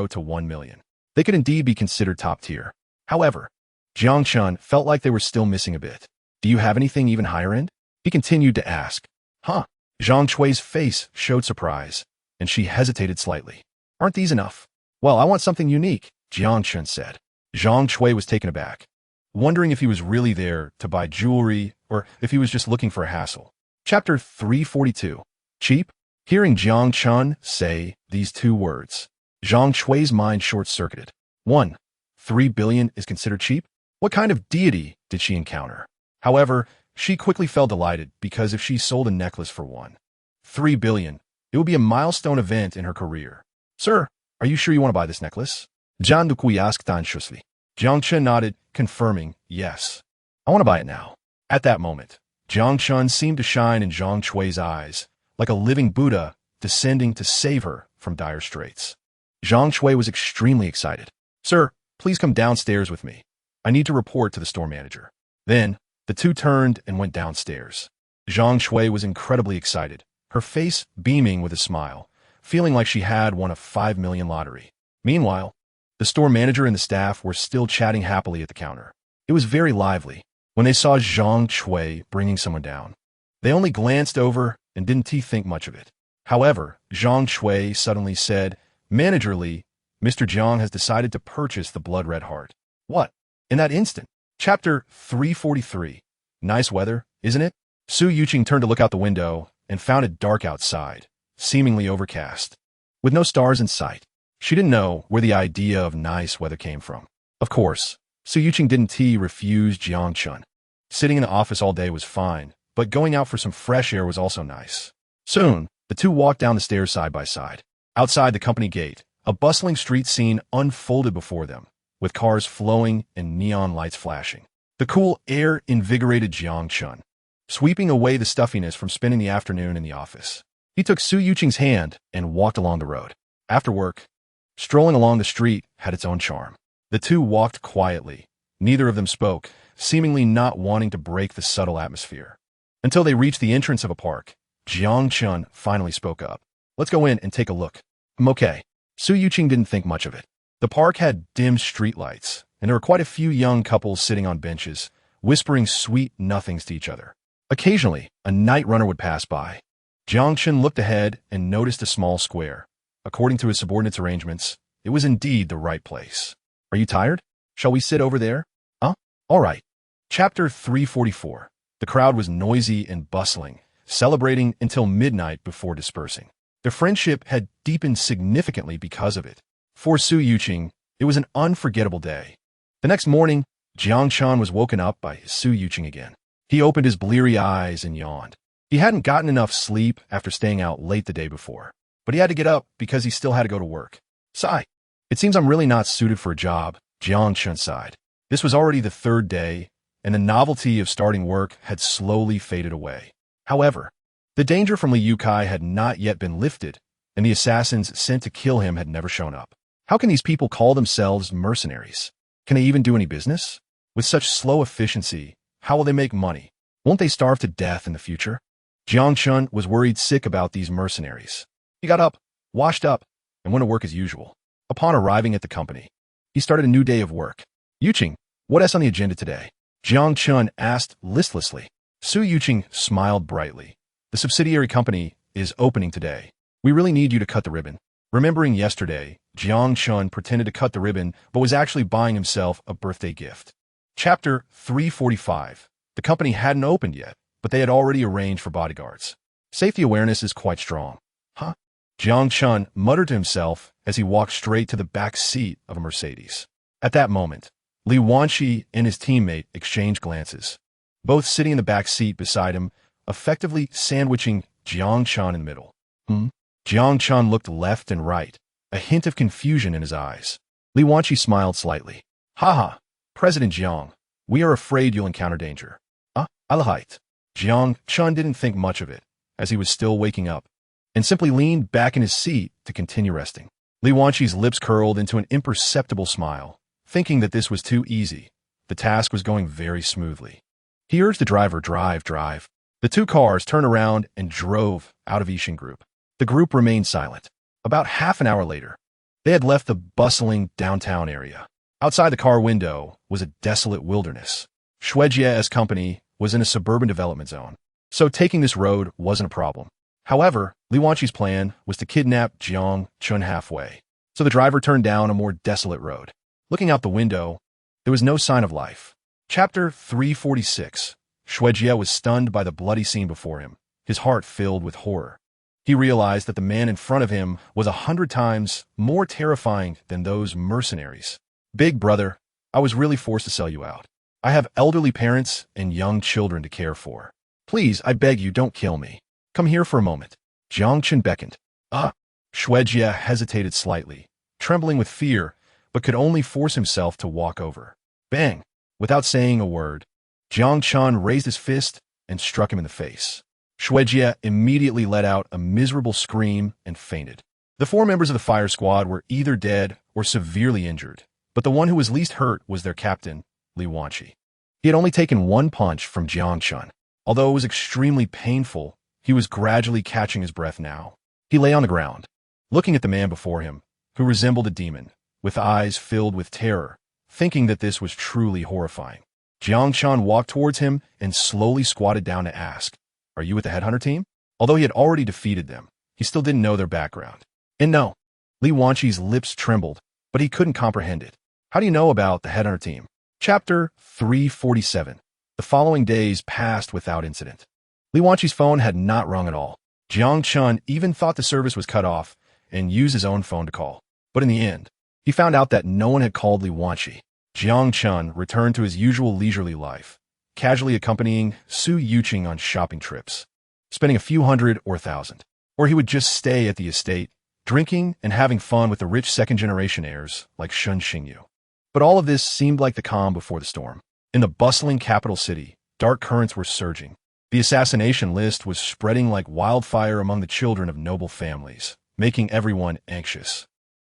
A: to 1 million. They could indeed be considered top tier. However, Jiang Chen felt like they were still missing a bit. Do you have anything even higher end? He continued to ask. Huh? Zhang Shui's face showed surprise, and she hesitated slightly. Aren't these enough? Well, I want something unique, Jiang Chen said. Zhang Shui was taken aback, wondering if he was really there to buy jewelry or if he was just looking for a hassle. Chapter 342. Cheap? Hearing Jiang Chen say these two words, Zhang Shui's mind short-circuited. 1. 3 billion is considered cheap? What kind of deity did she encounter? However, she quickly felt delighted because if she sold a necklace for 3 billion, it would be a milestone event in her career. Sir, are you sure you want to buy this necklace? Jiang Dukui asked anxiously. Jiang Chen nodded, confirming, yes. I want to buy it now. At that moment, Jiang Chen seemed to shine in Zhang Shui's eyes, like a living Buddha descending to save her from dire straits. Zhang Shui was extremely excited. Sir, please come downstairs with me. I need to report to the store manager. Then, the two turned and went downstairs. Zhang Shui was incredibly excited, her face beaming with a smile, feeling like she had won a 5 million lottery. Meanwhile, the store manager and the staff were still chatting happily at the counter. It was very lively when they saw Zhang Shui bringing someone down. They only glanced over and didn't think much of it. However, Zhang Shui suddenly said, Manager Li, Mr. Jiang has decided to purchase the blood red heart. What? In that instant. Chapter 343. Nice weather, isn't it? Su Yuqing turned to look out the window and found it dark outside, seemingly overcast, with no stars in sight. She didn't know where the idea of nice weather came from. Of course, Su Yuqing didn't refuse Jiang Chen. Sitting in the office all day was fine, but going out for some fresh air was also nice. Soon, the two walked down the stairs side by side. Outside the company gate, a bustling street scene unfolded before them, with cars flowing and neon lights flashing. The cool air invigorated Jiang Chen, sweeping away the stuffiness from spending the afternoon in the office. He took Su Yuqing's hand and walked along the road. After work, strolling along the street had its own charm. The two walked quietly. Neither of them spoke, seemingly not wanting to break the subtle atmosphere. Until they reached the entrance of a park, Jiang Chun finally spoke up. "Let's go in and take a look." Okay. Su Yuqing didn't think much of it. The park had dim streetlights, and there were quite a few young couples sitting on benches, whispering sweet nothings to each other. Occasionally, a night runner would pass by. Jiang Chun looked ahead and noticed a small square. According to his subordinates' arrangements, it was indeed the right place. "Are you tired? Shall we sit over there?" "Huh? All right." Chapter 344. The crowd was noisy and bustling, celebrating until midnight before dispersing. Their friendship had deepened significantly because of it. For Su Yuqing, it was an unforgettable day. The next morning, Jiang Chun was woken up by Su Yuqing again. He opened his bleary eyes and yawned. He hadn't gotten enough sleep after staying out late the day before, but he had to get up because he still had to go to work. "Sigh. It seems I'm really not suited for a job," Jiang Chun sighed. This was already the third day, and the novelty of starting work had slowly faded away. However, the danger from Liu Kai had not yet been lifted, and the assassins sent to kill him had never shown up. How can these people call themselves mercenaries? Can they even do any business? With such slow efficiency, how will they make money? Won't they starve to death in the future? Jiang Chun was worried sick about these mercenaries. He got up, washed up, and went to work as usual. Upon arriving at the company, he started a new day of work. "Yuqing, what's on the agenda today?" Jiang Chun asked listlessly. Su Yuqing smiled brightly. "The subsidiary company is opening today. We really need you to cut the ribbon." Remembering yesterday, Jiang Chun pretended to cut the ribbon but was actually buying himself a birthday gift. Chapter 345. The company hadn't opened yet, but they had already arranged for bodyguards. Safety awareness is quite strong. Huh? Jiang Chun muttered to himself as he walked straight to the back seat of a Mercedes. At that moment, Li Wanqi and his teammate exchanged glances, both sitting in the back seat beside him, effectively sandwiching Jiang Chun in the middle. Jiang Chun looked left and right, a hint of confusion in his eyes. Li Wanqi smiled slightly. "Haha, President Jiang, we are afraid you'll encounter danger." Alahite. Jiang Chun didn't think much of it, as he was still waking up, and simply leaned back in his seat to continue resting. Li Wanqi's lips curled into an imperceptible smile, thinking that this was too easy. The task was going very smoothly. He urged the driver, drive. The two cars turned around and drove out of Yixing Group. The group remained silent. About half an hour later, they had left the bustling downtown area. Outside the car window was a desolate wilderness. Xuejie's company was in a suburban development zone, so taking this road wasn't a problem. However, Li Wanqi's plan was to kidnap Jiang Chun halfway, so the driver turned down a more desolate road. Looking out the window, there was no sign of life. Chapter 346. Xuejie was stunned by the bloody scene before him, his heart filled with horror. He realized that the man in front of him was 100 times more terrifying than those mercenaries. "Big brother, I was really forced to sell you out. I have elderly parents and young children to care for. Please, I beg you, don't kill me. Come here for a moment." Jiang Chun beckoned. Xuejie hesitated slightly, trembling with fear, but could only force himself to walk over. Bang! Without saying a word, Jiang Chun raised his fist and struck him in the face. Xuejie immediately let out a miserable scream and fainted. The 4 members of the fire squad were either dead or severely injured, but the one who was least hurt was their captain, Li Wanqi. He had only taken 1 punch from Jiang Chun. Although it was extremely painful, he was gradually catching his breath now. He lay on the ground, looking at the man before him, who resembled a demon, with eyes filled with terror, thinking that this was truly horrifying. Jiang Chun walked towards him and slowly squatted down to ask, "Are you with the headhunter team?" Although he had already defeated them, he still didn't know their background. And no, Li Wanqi's lips trembled, but he couldn't comprehend it. "How do you know about the headhunter team?" Chapter 347. The following days passed without incident. Li Wanqi's phone had not rung at all. Jiang Chun even thought the service was cut off and used his own phone to call. But in the end, he found out that no one had called Li Wanqi. Jiang Chun returned to his usual leisurely life, casually accompanying Su Yuqing on shopping trips, spending a few hundred or $1,000. Or he would just stay at the estate, drinking and having fun with the rich second-generation heirs like Shun Xingyu. But all of this seemed like the calm before the storm. In the bustling capital city, dark currents were surging. The assassination list was spreading like wildfire among the children of noble families, making everyone anxious.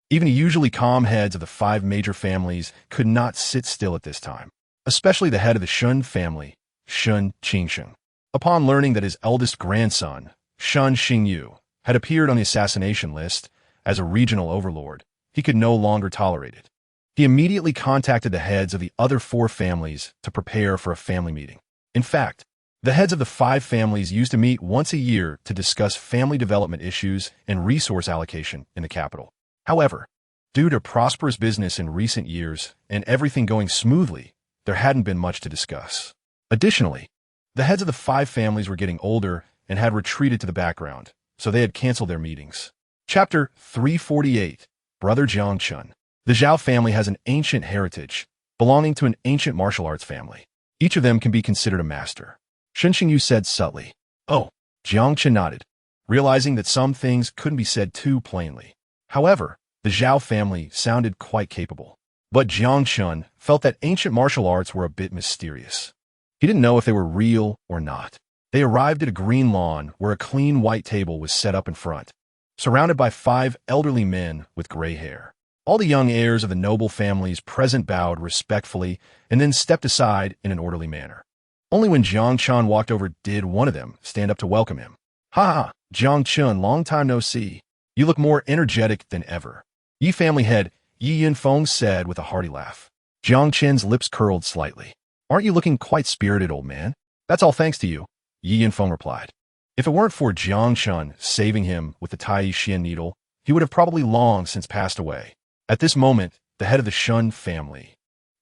A: Even the usually calm heads of the 5 major families could not sit still at this time. especially the head of the Shun family, Shun Qingsheng. Upon learning that his eldest grandson, Shun Xingyu, had appeared on the assassination list as a regional overlord, he could no longer tolerate it. He immediately contacted the heads of the other 4 families to prepare for a family meeting. In fact, the heads of the 5 families used to meet once a year to discuss family development issues and resource allocation in the capital. However, due to prosperous business in recent years and everything going smoothly, there hadn't been much to discuss. Additionally, the heads of the 5 families were getting older and had retreated to the background, so they had canceled their meetings. Chapter 348, Brother Jiang Chun. The Zhao family has an ancient heritage, belonging to an ancient martial arts family. Each of them can be considered a master. Shun Xingyu said subtly. Oh, Jiang Chun nodded, realizing that some things couldn't be said too plainly. However, the Zhao family sounded quite capable. But Jiang Chun felt that ancient martial arts were a bit mysterious. He didn't know if they were real or not. They arrived at a green lawn where a clean white table was set up in front, surrounded by 5 elderly men with gray hair. All the young heirs of the noble families present bowed respectfully and then stepped aside in an orderly manner. Only when Jiang Chun walked over did one of them stand up to welcome him. Ha ha, Jiang Chun, long time no see. You look more energetic than ever. Yi family head Yi Yinfeng said with a hearty laugh. Jiang Chun's lips curled slightly. Aren't you looking quite spirited, old man? That's all thanks to you, Yi Yinfeng replied. If it weren't for Jiang Chun saving him with the Tai Xian needle, he would have probably long since passed away. At this moment, the head of the Shun family,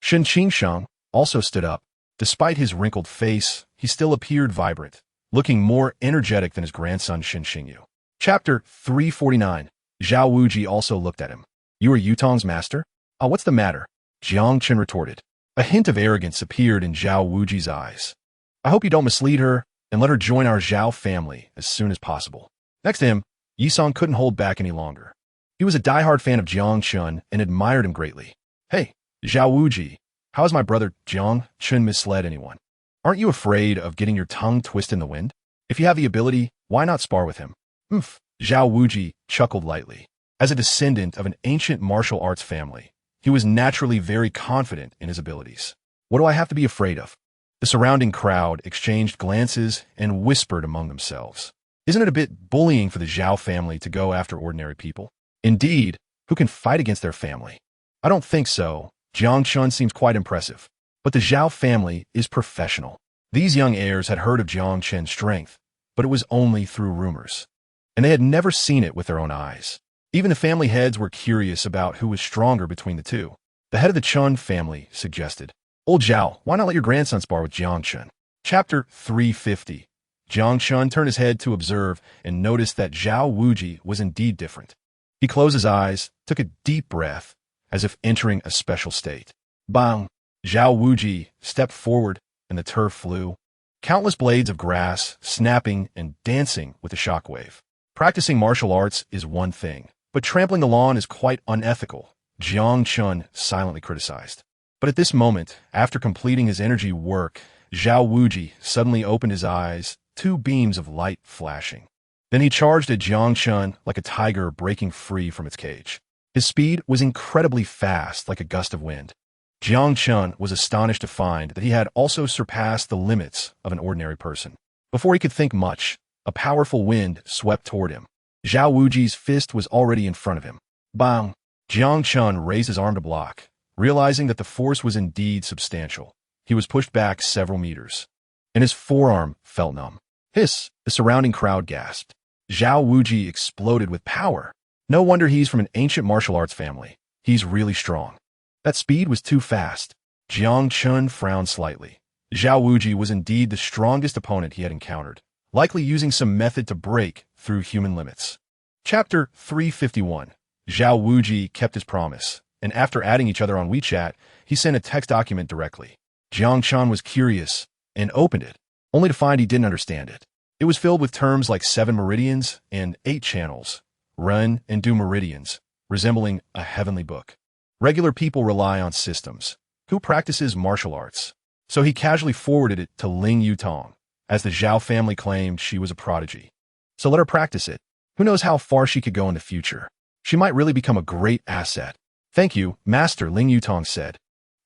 A: Shun Qingsheng, also stood up. Despite his wrinkled face, he still appeared vibrant, looking more energetic than his grandson Shun Xingyu. Chapter 349. Zhao Wuji also looked at him. You are Yutong's master? What's the matter? Jiang Chun retorted. A hint of arrogance appeared in Zhao Wuji's eyes. I hope you don't mislead her and let her join our Zhao family as soon as possible. Next to him, Yisong couldn't hold back any longer. He was a diehard fan of Jiang Chun and admired him greatly. Hey, Zhao Wuji, how has my brother Jiang Chun misled anyone? Aren't you afraid of getting your tongue twisted in the wind? If you have the ability, why not spar with him? Zhao Wuji chuckled lightly. As a descendant of an ancient martial arts family, he was naturally very confident in his abilities. What do I have to be afraid of? The surrounding crowd exchanged glances and whispered among themselves. Isn't it a bit bullying for the Zhao family to go after ordinary people? Indeed, who can fight against their family? I don't think so. Jiang Chun seems quite impressive. But the Zhao family is professional. These young heirs had heard of Jiang Chun's strength, but it was only through rumors. And they had never seen it with their own eyes. Even the family heads were curious about who was stronger between the two. The head of the Chun family suggested, Old Zhao, why not let your grandson spar with Jiang Chun? Chapter 350. Jiang Chun turned his head to observe and noticed that Zhao Wuji was indeed different. He closed his eyes, took a deep breath, as if entering a special state. Bang! Zhao Wuji stepped forward, and the turf flew. Countless blades of grass, snapping and dancing with the shockwave. Practicing martial arts is one thing, but trampling the lawn is quite unethical, Jiang Chun silently criticized. But at this moment, after completing his energy work, Zhao Wuji suddenly opened his eyes, 2 beams of light flashing. Then he charged at Jiang Chun like a tiger breaking free from its cage. His speed was incredibly fast, like a gust of wind. Jiang Chun was astonished to find that he had also surpassed the limits of an ordinary person. Before he could think much, a powerful wind swept toward him. Zhao Wuji's fist was already in front of him. Bang! Jiang Chun raised his arm to block, realizing that the force was indeed substantial. He was pushed back several meters, and his forearm felt numb. Hiss! The surrounding crowd gasped. Zhao Wuji exploded with power. No wonder he's from an ancient martial arts family. He's really strong. That speed was too fast. Jiang Chun frowned slightly. Zhao Wuji was indeed the strongest opponent he had encountered, likely using some method to break through human limits. Chapter 351. Zhao Wuji kept his promise, and after adding each other on WeChat, he sent a text document directly. Jiang Chun was curious and opened it, only to find he didn't understand it. It was filled with terms like 7 meridians and 8 channels, run and do meridians, resembling a heavenly book. Regular people rely on systems. Who practices martial arts? So he casually forwarded it to Ling Yutong, as the Zhao family claimed she was a prodigy. So let her practice it. Who knows how far she could go in the future? She might really become a great asset. Thank you, Master, Ling Yutong said,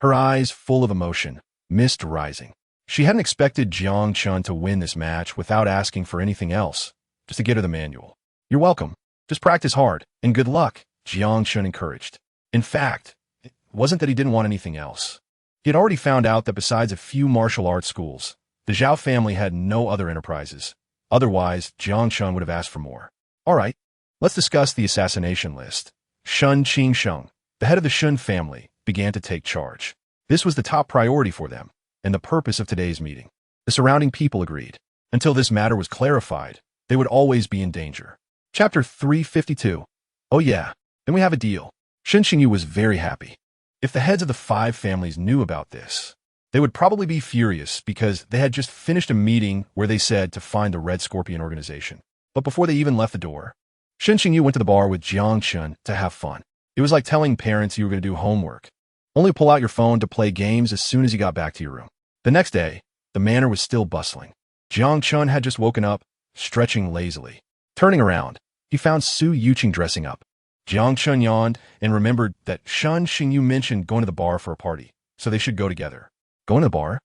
A: her eyes full of emotion. mist rising. She hadn't expected Jiang Chun to win this match without asking for anything else, just to get her the manual. You're welcome. Just practice hard, and good luck, Jiang Chun encouraged. In fact, it wasn't that he didn't want anything else. He had already found out that besides a few martial arts schools, the Zhao family had no other enterprises. Otherwise, Jiang Chun would have asked for more. All right, let's discuss the assassination list. Shun Qingsheng, the head of the Shun family, began to take charge. This was the top priority for them, and the purpose of today's meeting. The surrounding people agreed. Until this matter was clarified, they would always be in danger. Chapter 352. Oh yeah, then we have a deal. Shen Xingyu was very happy. If the heads of the 5 families knew about this, they would probably be furious because they had just finished a meeting where they said to find the Red Scorpion organization. But before they even left the door, Shen Xingyu went to the bar with Jiang Chun to have fun. It was like telling parents you were going to do homework. Only pull out your phone to play games as soon as you got back to your room. The next day, the manor was still bustling. Jiang Chun had just woken up, stretching lazily. Turning around, he found Su Yuqing dressing up. Jiang Chun yawned and remembered that Shen Xingyu mentioned going to the bar for a party, so they should go together. Going to the bar?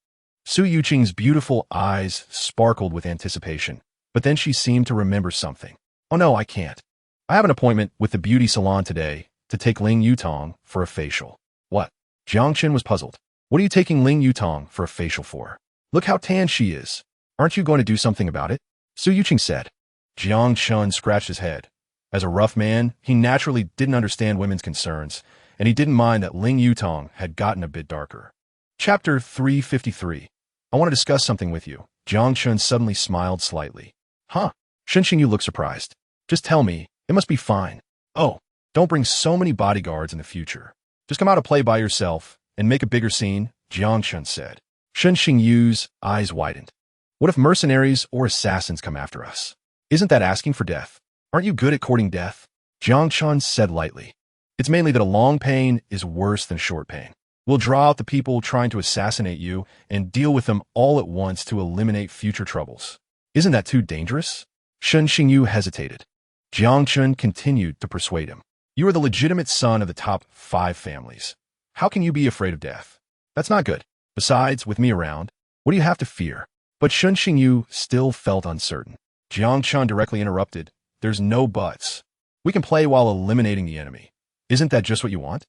A: Su Yuqing's beautiful eyes sparkled with anticipation, but then she seemed to remember something. Oh no, I can't. I have an appointment with the beauty salon today to take Ling Yutong for a facial. What? Jiang Chun was puzzled. What are you taking Ling Yutong for a facial for? Look how tan she is. Aren't you going to do something about it? Su Yuqing said. Jiang Chun scratched his head. As a rough man, he naturally didn't understand women's concerns, and he didn't mind that Ling Yutong had gotten a bit darker. Chapter 353. I want to discuss something with you. Jiang Chun suddenly smiled slightly. Huh? Shen Xingyu looked surprised. Just tell me. It must be fine. Oh, don't bring so many bodyguards in the future. Just come out to play by yourself and make a bigger scene, Jiang Chun said. Shen Xingyu's eyes widened. What if mercenaries or assassins come after us? Isn't that asking for death? Aren't you good at courting death? Jiang Chun said lightly. It's mainly that a long pain is worse than short pain. We'll draw out the people trying to assassinate you and deal with them all at once to eliminate future troubles. Isn't that too dangerous? Shen Xingyu hesitated. Jiang Chun continued to persuade him. You are the legitimate son of the top 5 families. How can you be afraid of death? That's not good. Besides, with me around, what do you have to fear? But Shen Xingyu still felt uncertain. Jiang Chun directly interrupted. There's no buts. We can play while eliminating the enemy. Isn't that just what you want?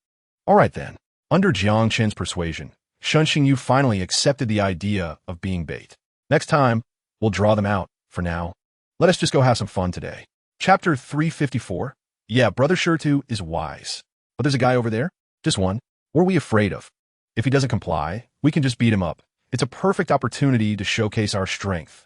A: All right then. Under Jiang Chun's persuasion, Shen Xingyu finally accepted the idea of being bait. Next time, we'll draw them out. For now, let us just go have some fun today. Chapter 354. Yeah, Brother Shurtu is wise. But there's a guy over there. Just one. What are we afraid of? If he doesn't comply, we can just beat him up. It's a perfect opportunity to showcase our strength.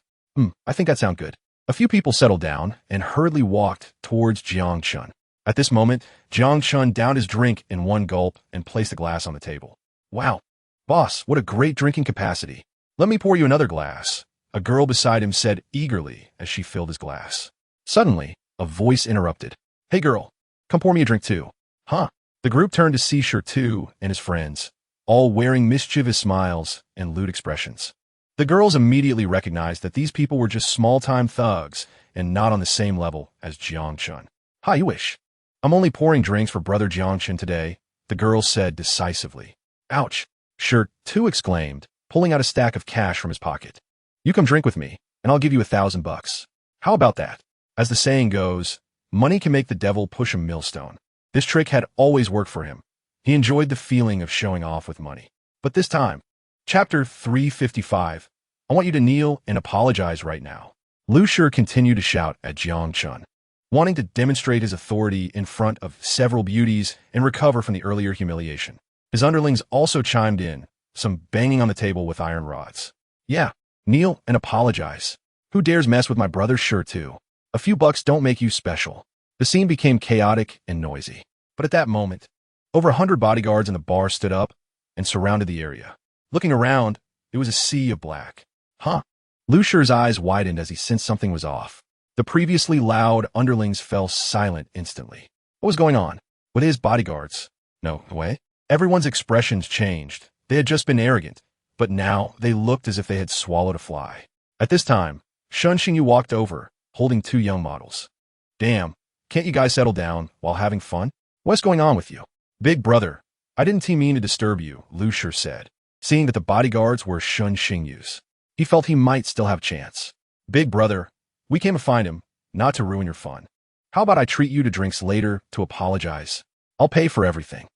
A: I think that sounds good. A few people settled down and hurriedly walked towards Jiang Chun. At this moment, Jiang Chun downed his drink in one gulp and placed the glass on the table. Wow, boss, what a great drinking capacity. Let me pour you another glass, a girl beside him said eagerly as she filled his glass. Suddenly, a voice interrupted. Hey girl, come pour me a drink too. Huh? The group turned to see Shurtu and his friends, all wearing mischievous smiles and lewd expressions. The girls immediately recognized that these people were just small-time thugs and not on the same level as Jiang Chun. Hi, you wish. I'm only pouring drinks for Brother Jiang Chun today, the girl said decisively. Ouch, Shurtu exclaimed, pulling out a stack of cash from his pocket. You come drink with me, and I'll give you $1,000. How about that? As the saying goes, money can make the devil push a millstone. This trick had always worked for him. He enjoyed the feeling of showing off with money. But this time, Chapter 355. I want you to kneel and apologize right now. Lu Shi continued to shout at Jiang Chun, wanting to demonstrate his authority in front of several beauties and recover from the earlier humiliation. His underlings also chimed in, some banging on the table with iron rods. Yeah, kneel and apologize. Who dares mess with my brother Shurtu? A few bucks don't make you special. The scene became chaotic and noisy. But at that moment, over 100 bodyguards in the bar stood up and surrounded the area. Looking around, it was a sea of black. Huh? Lu Shi's eyes widened as he sensed something was off. The previously loud underlings fell silent instantly. What was going on? Were they his bodyguards? No way. Everyone's expressions changed. They had just been arrogant, but now they looked as if they had swallowed a fly. At this time, Shen Xingyu walked over, holding 2 young models. Damn, can't you guys settle down while having fun? What's going on with you? Big brother, I didn't mean to disturb you, Lu Shi said. seeing that the bodyguards were Shun Xingyu's. He felt he might still have a chance. Big brother, we came to find him, not to ruin your fun. How about I treat you to drinks later to apologize? I'll pay for everything.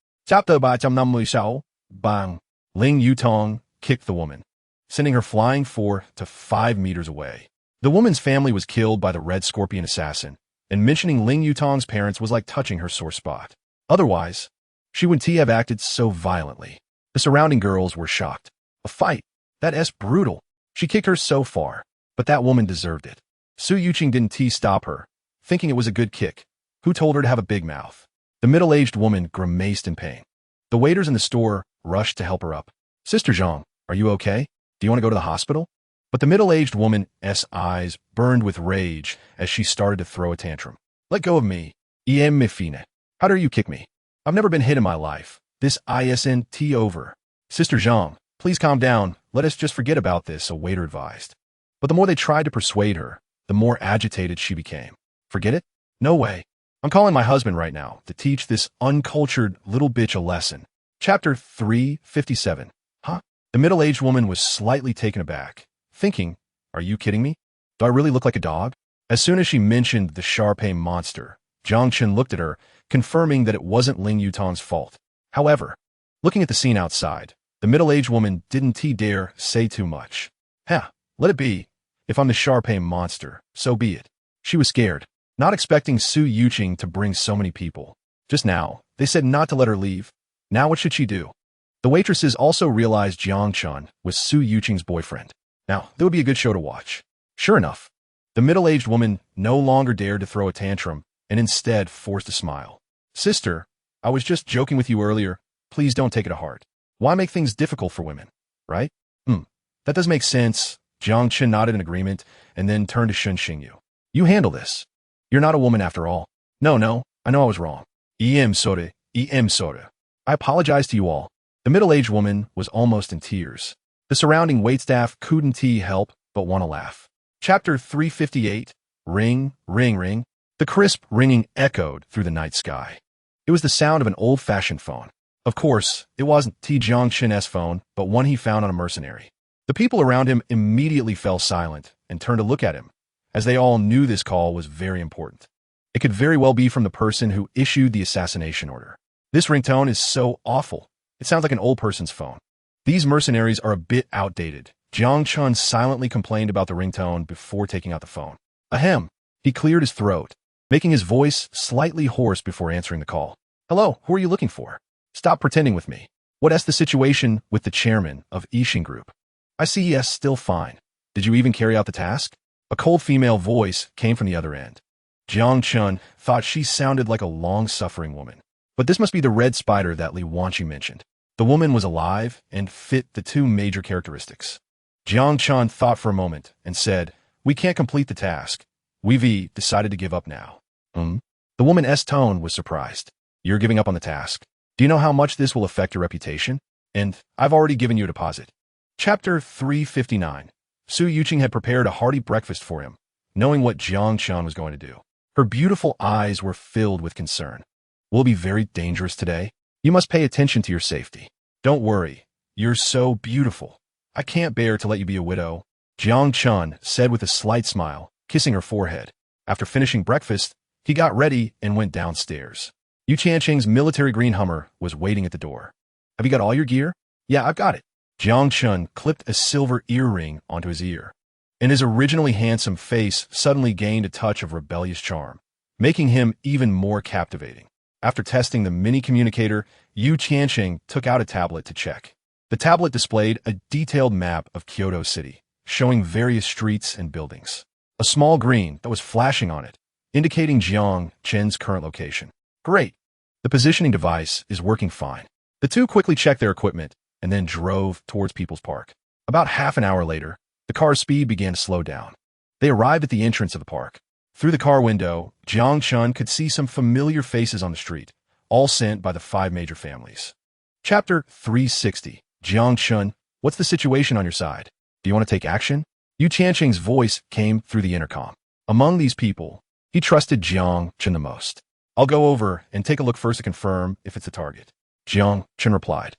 A: Bang. Ling Yutong kicked the woman, sending her flying 4 to 5 meters away. The woman's family was killed by the Red Scorpion assassin, and mentioning Ling Yutong's parents was like touching her sore spot. Otherwise, she wouldn't have acted so violently. The surrounding girls were shocked. A fight? That's brutal. She kicked her so far, but that woman deserved it. Su Yuqing didn't stop her, thinking it was a good kick. Who told her to have a big mouth? The middle-aged woman grimaced in pain. The waiters in the store rushed to help her up. Sister Zhang, are you okay? Do you want to go to the hospital? But the middle-aged woman's eyes burned with rage as she started to throw a tantrum. Let go of me. Em Mifine. How dare you kick me? I've never been hit in my life. This isn't over. Sister Zhang, please calm down. Let us just forget about this, a waiter advised. But the more they tried to persuade her, the more agitated she became. Forget it? No way. I'm calling my husband right now to teach this uncultured little bitch a lesson. Chapter 357. Huh? The middle-aged woman was slightly taken aback, thinking, are you kidding me? Do I really look like a dog? As soon as she mentioned the Sharpay monster, Jiang Chen looked at her, confirming that it wasn't Ling Yutong's fault. However, looking at the scene outside, the middle-aged woman didn't dare say too much. Let it be. If I'm the Sharpay monster, so be it. She was scared, not expecting Su Yuqing to bring so many people. Just now, they said not to let her leave. Now what should she do? The waitresses also realized Jiang Chen was Su Yuqing's boyfriend. Now, that would be a good show to watch. Sure enough, the middle-aged woman no longer dared to throw a tantrum and instead forced a smile. Sister, I was just joking with you earlier. Please don't take it to heart. Why make things difficult for women, right? That does make sense. Jiang Chen nodded in agreement and then turned to Shun Xingyu. You handle this. You're not a woman after all. No, I know I was wrong. Em soda. I apologize to you all. The middle-aged woman was almost in tears. The surrounding waitstaff couldn't help but want to laugh. Chapter 358. Ring, ring, ring. The crisp ringing echoed through the night sky. It was the sound of an old-fashioned phone. Of course, it wasn't Jiang Chen's phone, but one he found on a mercenary. The people around him immediately fell silent and turned to look at him, as they all knew this call was very important. It could very well be from the person who issued the assassination order. This ringtone is so awful. It sounds like an old person's phone. These mercenaries are a bit outdated. Jiang Chen silently complained about the ringtone before taking out the phone. Ahem. He cleared his throat, making his voice slightly hoarse before answering the call. Hello, who are you looking for? Stop pretending with me. What's the situation with the chairman of Yixing Group? I see yes, still fine. Did you even carry out the task? A cold female voice came from the other end. Jiang Chen thought she sounded like a long-suffering woman. But this must be the red spider that Li Wanqi mentioned. The woman was alive and fit the two major characteristics. Jiang Chen thought for a moment and said, we can't complete the task. We've decided to give up now. The woman's tone was surprised. You're giving up on the task. Do you know how much this will affect your reputation? And I've already given you a deposit. Chapter 359. Su Yuqing had prepared a hearty breakfast for him, knowing what Jiang Chen was going to do. Her beautiful eyes were filled with concern. Will it be very dangerous today? You must pay attention to your safety. Don't worry. You're so beautiful. I can't bear to let you be a widow. Jiang Chen said with a slight smile, kissing her forehead. After finishing breakfast, he got ready and went downstairs. Yu Qianqing's military green Hummer was waiting at the door. Have you got all your gear? Yeah, I've got it. Jiang Chen clipped a silver earring onto his ear, and his originally handsome face suddenly gained a touch of rebellious charm, making him even more captivating. After testing the mini communicator, Yu Qianqing took out a tablet to check. The tablet displayed a detailed map of Kyoto City, showing various streets and buildings. A small green that was flashing on it, indicating Jiang Chen's current location. Great. The positioning device is working fine. The two quickly checked their equipment and then drove towards People's Park. About half an hour later, the car's speed began to slow down. They arrived at the entrance of the park. Through the car window, Jiang Chen could see some familiar faces on the street, all sent by the 5 major families. Chapter 360. Jiang Chen, what's the situation on your side? Do you want to take action? Yu Qianqing's voice came through the intercom. Among these people, he trusted Jiang Chen the most. I'll go over and take a look first to confirm if it's a target. Jiang Chen replied.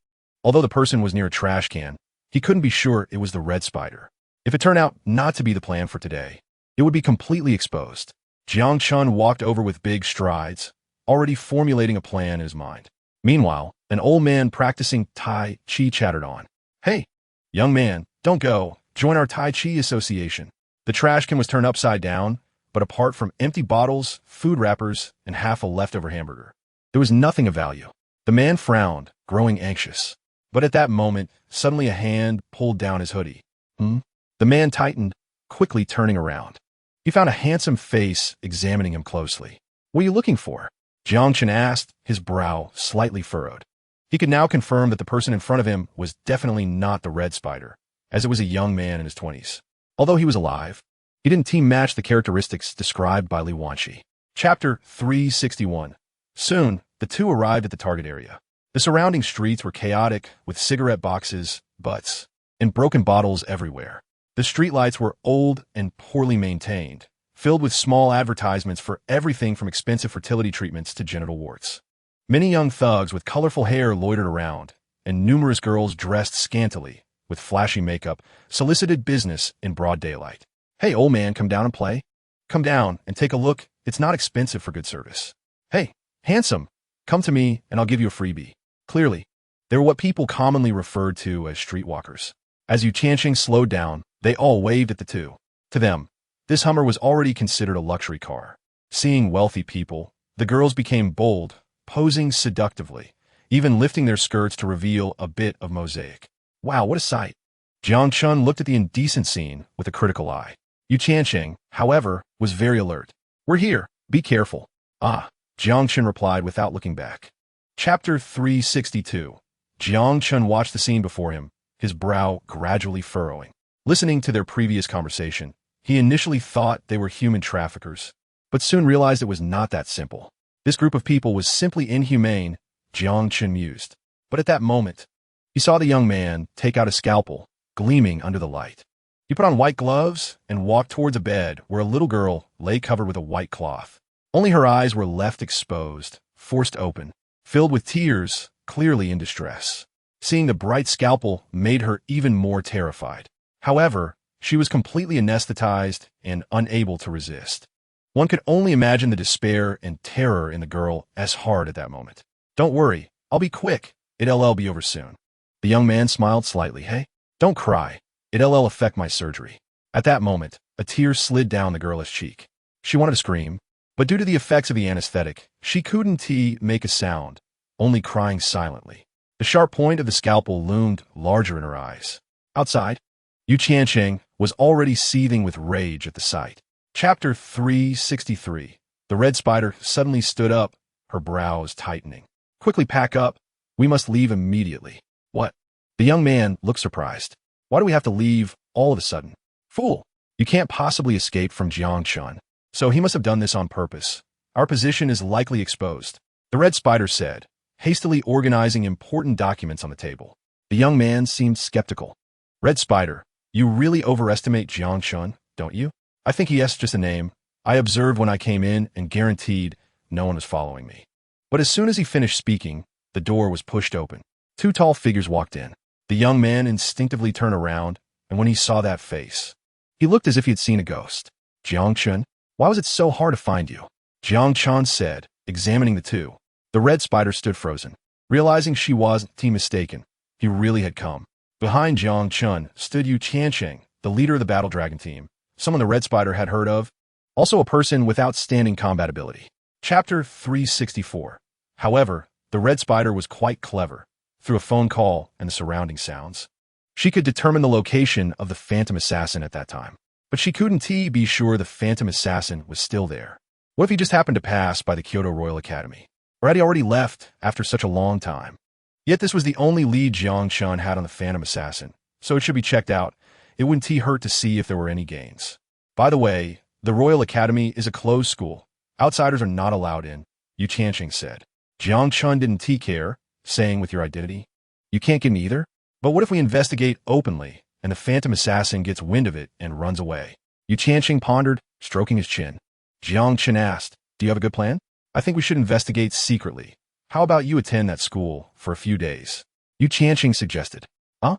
A: Although the person was near a trash can, he couldn't be sure it was the red spider. If it turned out not to be the plan for today, it would be completely exposed. Jiang Chun walked over with big strides, already formulating a plan in his mind. Meanwhile, an old man practicing Tai Chi chattered on. "Hey, young man, don't go. Join our Tai Chi association." The trash can was turned upside down, but apart from empty bottles, food wrappers, and half a leftover hamburger, there was nothing of value. The man frowned, growing anxious. But at that moment, suddenly a hand pulled down his hoodie. The man tightened, quickly turning around. He found a handsome face examining him closely. "What are you looking for?" Jiang Chen asked, his brow slightly furrowed. He could now confirm that the person in front of him was definitely not the red spider, as it was a young man in his 20s. Although he was alive, he didn't team match the characteristics described by Li Wanxi. Chapter 361. Soon, the two arrived at the target area. The surrounding streets were chaotic, with cigarette boxes, butts, and broken bottles everywhere. The streetlights were old and poorly maintained, filled with small advertisements for everything from expensive fertility treatments to genital warts. Many young thugs with colorful hair loitered around, and numerous girls dressed scantily, with flashy makeup, solicited business in broad daylight. "Hey, old man, come down and play. Come down and take a look. It's not expensive for good service. Hey, handsome, come to me and I'll give you a freebie." Clearly, they were what people commonly referred to as streetwalkers. As Yu Chanqing slowed down, they all waved at the two. To them, this Hummer was already considered a luxury car. Seeing wealthy people, the girls became bold, posing seductively, even lifting their skirts to reveal a bit of mosaic. Wow, what a sight. Jiang Chun looked at the indecent scene with a critical eye. Yu Chanqing, however, was very alert. "We're here. Be careful." "Ah," Jiang Chun replied without looking back. Chapter 362. Jiang Chun watched the scene before him, his brow gradually furrowing. Listening to their previous conversation, he initially thought they were human traffickers, but soon realized it was not that simple. This group of people was simply inhumane, Jiang Chun mused. But at that moment, he saw the young man take out a scalpel, gleaming under the light. He put on white gloves and walked towards a bed where a little girl lay covered with a white cloth. Only her eyes were left exposed, forced open, filled with tears, clearly in distress. Seeing the bright scalpel made her even more terrified. However, she was completely anesthetized and unable to resist. One could only imagine the despair and terror in the girl as hard at that moment. "Don't worry, I'll be quick. It'll be over soon." The young man smiled slightly. "Hey, don't cry. It'll affect my surgery." At that moment, a tear slid down the girl's cheek. She wanted to scream, but due to the effects of the anesthetic, she couldn't make a sound, only crying silently. The sharp point of the scalpel loomed larger in her eyes. Outside, Yu Chanqing was already seething with rage at the sight. Chapter 363. The red spider suddenly stood up, her brows tightening. "Quickly pack up. We must leave immediately." "What?" The young man looked surprised. "Why do we have to leave all of a sudden?" "Fool! You can't possibly escape from Jiang Chun. So he must have done this on purpose. Our position is likely exposed," the red spider said, hastily organizing important documents on the table. The young man seemed skeptical. "Red Spider, you really overestimate Jiang Chun, don't you?" "I think he is just a name. I observed when I came in and guaranteed no one was following me." But as soon as he finished speaking, the door was pushed open. Two tall figures walked in. The young man instinctively turned around, and when he saw that face, he looked as if he had seen a ghost. "Jiang Chun, why was it so hard to find you?" Jiang Chun said, examining the two. The red spider stood frozen. Realizing she wasn't mistaken, he really had come. Behind Jiang Chun stood Yu Chanqing, the leader of the Battle Dragon team, someone the red spider had heard of, also a person with outstanding combat ability. Chapter 364. However, the red spider was quite clever. Through a phone call and the surrounding sounds, she could determine the location of the phantom assassin at that time. But she couldn't be sure the phantom assassin was still there. What if he just happened to pass by the Kyoto Royal Academy? Or had he already left after such a long time? Yet this was the only lead Jiang Chun had on the phantom assassin, so it should be checked out. It wouldn't hurt to see if there were any gains. By the way, the Royal Academy is a closed school. Outsiders are not allowed in, Yu Chanqing said. Jiang Chun didn't care, saying with your identity, "You can't get me either? But what if we investigate openly, and the phantom assassin gets wind of it and runs away?" Yu Chanqing pondered, stroking his chin. Jiang Chun asked, "Do you have a good plan?" "I think we should investigate secretly. How about you attend that school for a few days? Yu Qianqing suggested. Huh?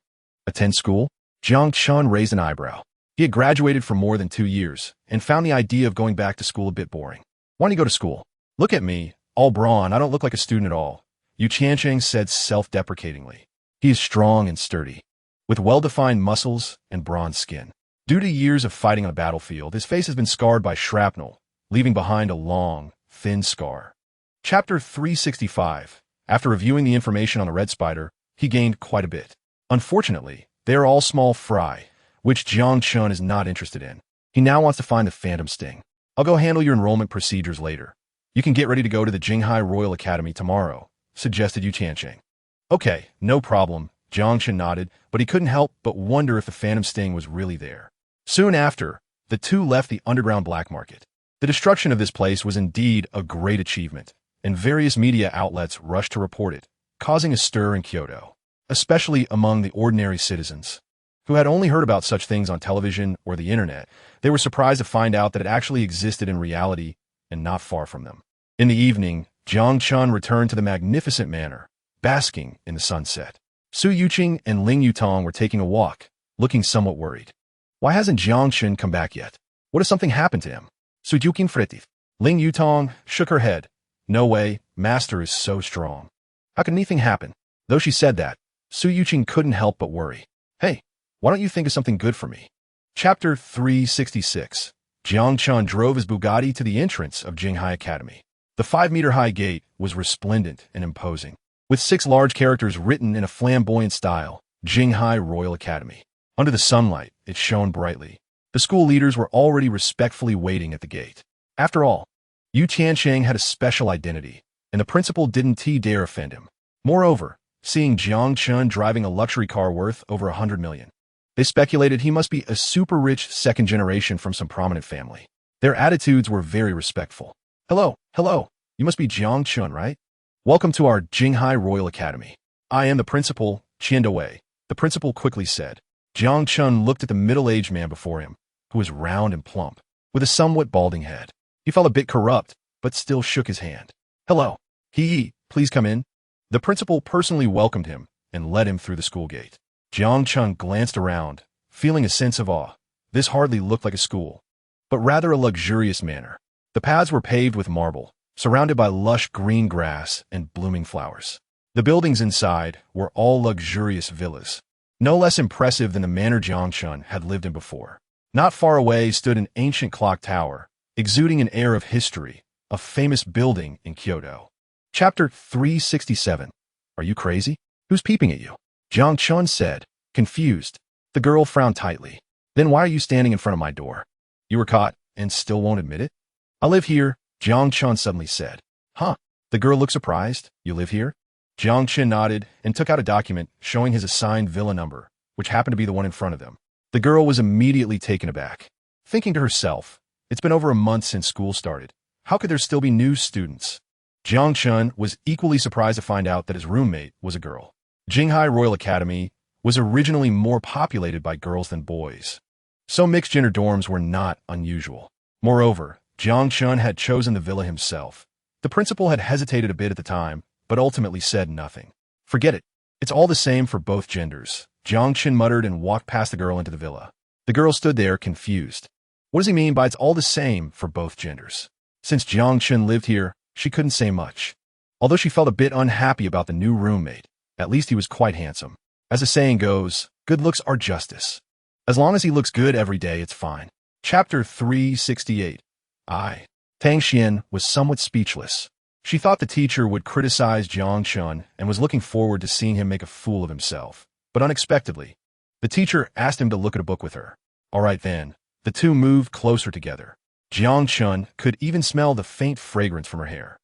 A: Attend school? Jiang Chun raised an eyebrow. He had graduated for more than 2 years and found the idea of going back to school a bit boring. Why don't you go to school? Look at me, all brawn. I don't look like a student at all, Yu Qianqing said self-deprecatingly. He is strong and sturdy, with well-defined muscles and bronze skin. Due to years of fighting on a battlefield, his face has been scarred by shrapnel, leaving behind a long, thin scar. Chapter 365. After reviewing the information on the red spider, he gained quite a bit. Unfortunately, they are all small fry, which Jiang Chun is not interested in. He now wants to find the phantom sting. I'll go handle your enrollment procedures later. You can get ready to go to the Jinghai Royal Academy tomorrow, suggested Yu Qianqing. Okay, no problem, Jiang Chun nodded, but he couldn't help but wonder if the phantom sting was really there. Soon after, the two left the underground black market. The destruction of this place was indeed a great achievement, and various media outlets rushed to report it, causing a stir in Kyoto, especially among the ordinary citizens, who had only heard about such things on television or the internet. They were surprised to find out that it actually existed in reality and not far from them. In the evening, Jiang Chun returned to the magnificent manor, basking in the sunset. Su Yuqing and Ling Yutong were taking a walk, looking somewhat worried. Why hasn't Jiang Chun come back yet? What if something happened to him? Su Yuqing fretted. Ling Yutong shook her head. No way, master is so strong. How can anything happen? Though she said that, Su Yuqing couldn't help but worry. Hey, why don't you think of something good for me? Chapter 366. Jiang Chun drove his Bugatti to the entrance of Jinghai Academy. The 5-meter-high gate was resplendent and imposing, with 6 large characters written in a flamboyant style, Jinghai Royal Academy. Under the sunlight, it shone brightly. The school leaders were already respectfully waiting at the gate. After all, Yu Qianqing had a special identity, and the principal didn't dare offend him. Moreover, seeing Jiang Chun driving a luxury car worth over 100 million, they speculated he must be a super rich second generation from some prominent family. Their attitudes were very respectful. Hello, you must be Jiang Chun, right? Welcome to our Jinghai Royal Academy. I am the principal, Qian Dewei, the principal quickly said. Jiang Chun looked at the middle-aged man before him, who was round and plump, with a somewhat balding head. He felt a bit corrupt, but still shook his hand. Hello. Please come in. The principal personally welcomed him and led him through the school gate. Jiang Chun glanced around, feeling a sense of awe. This hardly looked like a school, but rather a luxurious manor. The paths were paved with marble, surrounded by lush green grass and blooming flowers. The buildings inside were all luxurious villas, no less impressive than the manor Jiang Chun had lived in before. Not far away stood an ancient clock tower, exuding an air of history, a famous building in Kyoto. Chapter 367. Are you crazy? Who's peeping at you? Jiang Chun said, confused. The girl frowned tightly. Then why are you standing in front of my door? You were caught and still won't admit it? I live here, Jiang Chun suddenly said. Huh? The girl looked surprised. You live here? Jiang Chun nodded and took out a document showing his assigned villa number, which happened to be the one in front of them. The girl was immediately taken aback, thinking to herself, it's been over a month since school started. How could there still be new students? Jiang Chun was equally surprised to find out that his roommate was a girl. Jinghai Royal Academy was originally more populated by girls than boys, so mixed-gender dorms were not unusual. Moreover, Jiang Chun had chosen the villa himself. The principal had hesitated a bit at the time, but ultimately said nothing. Forget it. It's all the same for both genders, Jiang Chun muttered and walked past the girl into the villa. The girl stood there, confused. What does he mean by it's all the same for both genders? Since Jiang Chun lived here, she couldn't say much. Although she felt a bit unhappy about the new roommate, at least he was quite handsome. As the saying goes, good looks are justice. As long as he looks good every day, it's fine. Chapter 368. Tang Xian was somewhat speechless. She thought the teacher would criticize Jiang Chun and was looking forward to seeing him make a fool of himself. But unexpectedly, the teacher asked him to look at a book with her. All right then. The two moved closer together. Jiang Chun could even smell the faint fragrance from her hair.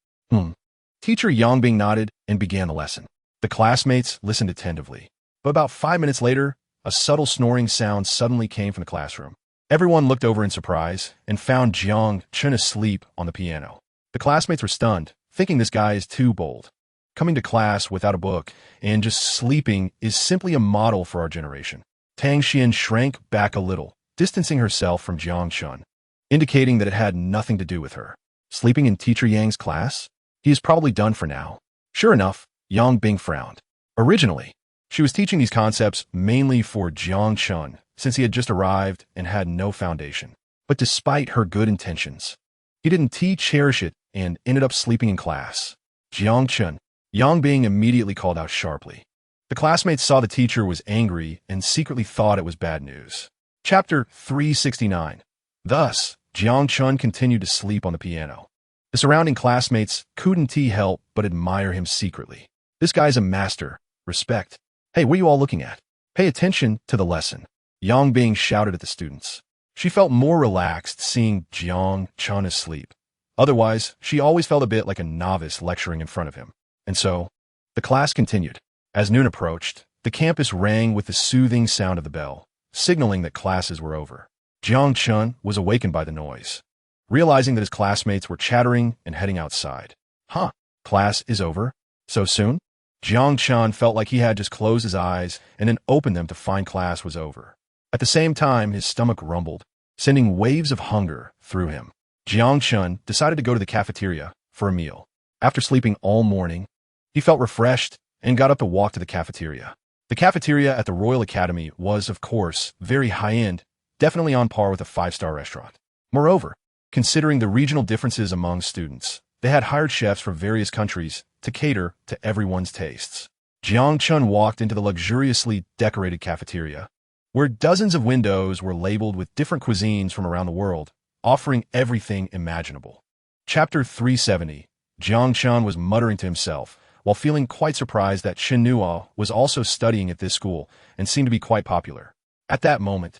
A: Teacher Yangbing nodded and began the lesson. The classmates listened attentively. But about 5 minutes later, a subtle snoring sound suddenly came from the classroom. Everyone looked over in surprise and found Jiang Chun asleep on the piano. The classmates were stunned, thinking this guy is too bold. Coming to class without a book and just sleeping is simply a model for our generation. Tang Xian shrank back a little, distancing herself from Jiang Chun, indicating that it had nothing to do with her. Sleeping in Teacher Yang's class? He is probably done for now. Sure enough, Yang Bing frowned. Originally, She was teaching these concepts mainly for Jiang Chun, since he had just arrived and had no foundation. But despite her good intentions, he didn't cherish it and ended up sleeping in class. Jiang Chun, Yang Bing immediately called out sharply. The classmates saw the teacher was angry and secretly thought it was bad news. Chapter 369. Thus, Jiang Chun continued to sleep on the piano. The surrounding classmates couldn't help but admire him secretly. This guy's a master. Respect. Hey, what are you all looking at? Pay attention to the lesson. Yang Bing shouted at the students. She felt more relaxed seeing Jiang Chun asleep. Otherwise, she always felt a bit like a novice lecturing in front of him. And so, the class continued. As noon approached, the campus rang with the soothing sound of the bell, signaling that classes were over. Jiang Chun was awakened by the noise, realizing that his classmates were chattering and heading outside. Huh, class is over? So soon? Jiang Chun felt like he had just closed his eyes and then opened them to find class was over. At the same time, his stomach rumbled, sending waves of hunger through him. Jiang Chun decided to go to the cafeteria for a meal. After sleeping all morning, he felt refreshed and got up to walk to the cafeteria. The cafeteria at the Royal Academy was, of course, very high-end, definitely on par with a five-star restaurant. Moreover, considering the regional differences among students, they had hired chefs from various countries to cater to everyone's tastes. Jiang Chun walked into the luxuriously decorated cafeteria, where dozens of windows were labeled with different cuisines from around the world, offering everything imaginable. Chapter 370. Jiang Chun was muttering to himself, while feeling quite surprised that Chen Nuo was also studying at this school and seemed to be quite popular. At that moment,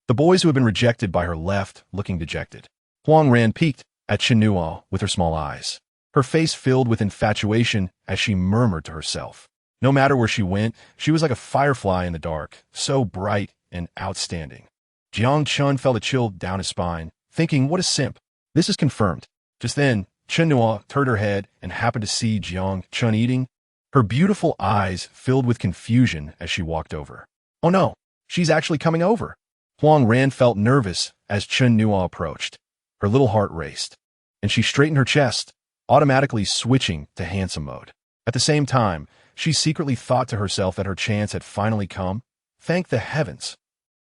A: the boys who had been rejected by her left, looking dejected. Huang Ran peeked at Chen Nuo with her small eyes, her face filled with infatuation as she murmured to herself. No matter where she went, she was like a firefly in the dark, so bright and outstanding. Jiang Chun felt a chill down his spine, thinking, what a simp. This is confirmed. Just then, Chen Nuo turned her head and happened to see Jiang Chun eating. Her beautiful eyes filled with confusion as she walked over. Oh no, she's actually coming over. Huang Ran felt nervous as Chen Nuo approached. Her little heart raced, and she straightened her chest, automatically switching to handsome mode. At the same time, she secretly thought to herself that her chance had finally come. Thank the heavens.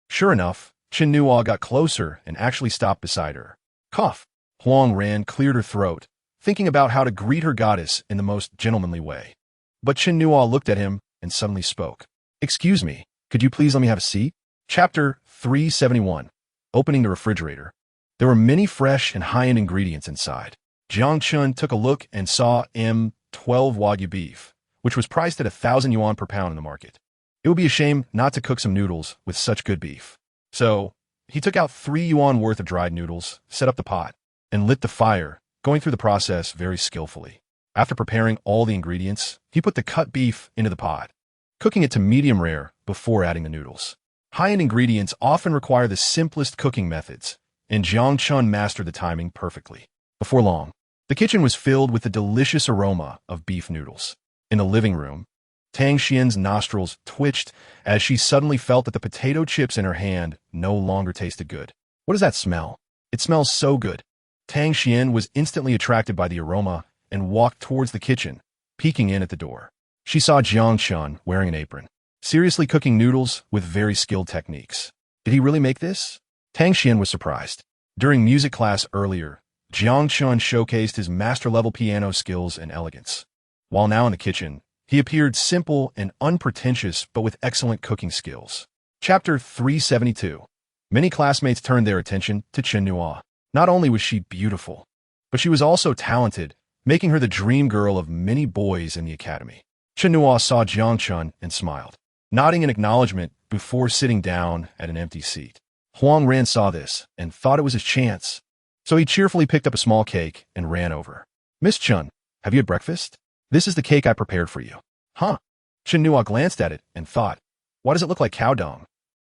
A: Sure enough, Chen Nuo got closer and actually stopped beside her. Cough. Huang Ran cleared her throat, thinking about how to greet her goddess in the most gentlemanly way. But Chen Nuo looked at him and suddenly spoke. Excuse me, could you please let me have a seat? Chapter 371. Opening the refrigerator. There were many fresh and high-end ingredients inside. Jiang Chun took a look and saw M12 Wagyu beef, which was priced at 1,000 yuan per pound in the market. It would be a shame not to cook some noodles with such good beef. So, he took out 3 yuan worth of dried noodles, set up the pot, and lit the fire, going through the process very skillfully. After preparing all the ingredients, he put the cut beef into the pot, cooking it to medium rare before adding the noodles. High-end ingredients often require the simplest cooking methods, and Jiang Chun mastered the timing perfectly. Before long, the kitchen was filled with the delicious aroma of beef noodles. In the living room, Tang Xian's nostrils twitched as she suddenly felt that the potato chips in her hand no longer tasted good. What does that smell? It smells so good. Tang Xian was instantly attracted by the aroma and walked towards the kitchen, peeking in at the door. She saw Jiang Chun wearing an apron, seriously cooking noodles with very skilled techniques. Did he really make this? Tang Xian was surprised. During music class earlier, Jiang Chun showcased his master-level piano skills and elegance. While now in the kitchen, he appeared simple and unpretentious but with excellent cooking skills. Chapter 372. Many classmates turned their attention to Chen Nuo. Not only was she beautiful, but she was also talented, making her the dream girl of many boys in the academy. Chen Nuo saw Jiang Chun and smiled, nodding in acknowledgement before sitting down at an empty seat. Huang Ran saw this and thought it was his chance, so he cheerfully picked up a small cake and ran over. Miss Chun, have you had breakfast? This is the cake I prepared for you. Huh? Chen Nuo glanced at it and thought, why does it look like cow dung?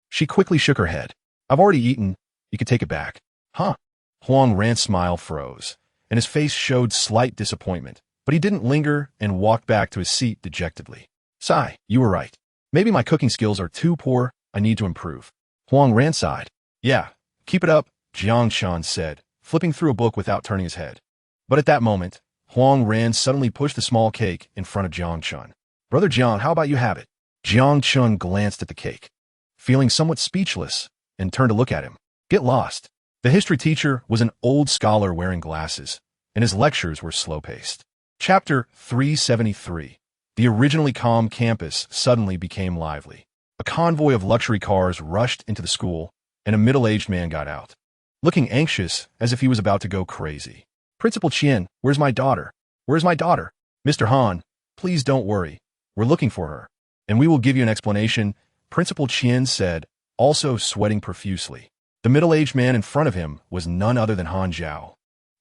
A: She quickly shook her head. I've already eaten. You can take it back. Huh? Huang Ran's smile froze, and his face showed slight disappointment, but he didn't linger and walked back to his seat dejectedly. Sigh, you were right. Maybe my cooking skills are too poor. I need to improve. Huang Ran sighed. Yeah, keep it up, Jiang Chun said, flipping through a book without turning his head. But at that moment, Huang Ran suddenly pushed the small cake in front of Jiang Chun. Brother Jiang, how about you have it? Jiang Chun glanced at the cake, feeling somewhat speechless, and turned to look at him. Get lost. The history teacher was an old scholar wearing glasses, and his lectures were slow-paced. Chapter 373. The originally calm campus suddenly became lively. A convoy of luxury cars rushed into the school, and a middle-aged man got out, looking anxious as if he was about to go crazy. Principal Qian, where's my daughter? Where's my daughter? Mr. Han, please don't worry. We're looking for her, and we will give you an explanation, Principal Qian said, also sweating profusely. The middle-aged man in front of him was none other than Han Zhao,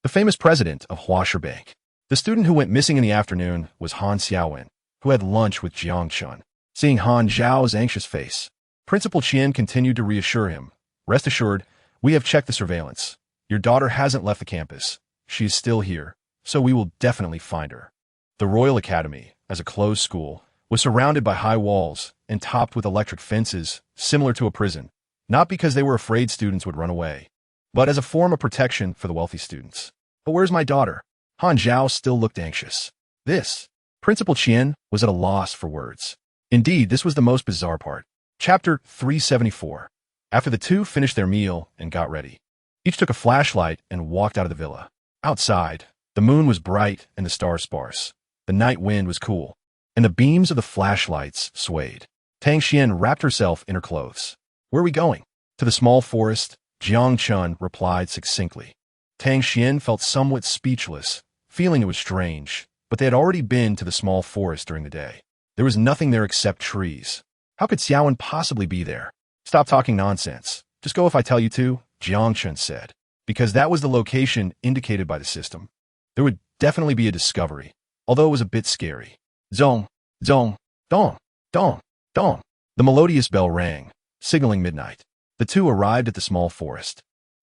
A: the famous president of Huasher Bank. The student who went missing in the afternoon was Han Xiaowen, who had lunch with Jiang Chun. Seeing Han Zhao's anxious face, Principal Qian continued to reassure him. Rest assured, we have checked the surveillance. Your daughter hasn't left the campus. She is still here, so we will definitely find her. The Royal Academy, as a closed school, was surrounded by high walls and topped with electric fences, similar to a prison, not because they were afraid students would run away, but as a form of protection for the wealthy students. But where's my daughter? Han Zhao still looked anxious. Principal Qian was at a loss for words. Indeed, this was the most bizarre part. Chapter 374. After the two finished their meal and got ready, each took a flashlight and walked out of the villa. Outside, the moon was bright and the stars sparse. The night wind was cool, and the beams of the flashlights swayed. Tang Xian wrapped herself in her clothes. Where are we going? To the small forest, Jiang Chun replied succinctly. Tang Xian felt somewhat speechless, feeling it was strange, but they had already been to the small forest during the day. There was nothing there except trees. How could Xiaowen possibly be there? Stop talking nonsense. Just go if I tell you to, Jiang Chun said, because that was the location indicated by the system. There would definitely be a discovery, although it was a bit scary. Zong, zong, dong, dong, dong. The melodious bell rang, signaling midnight. The two arrived at the small forest.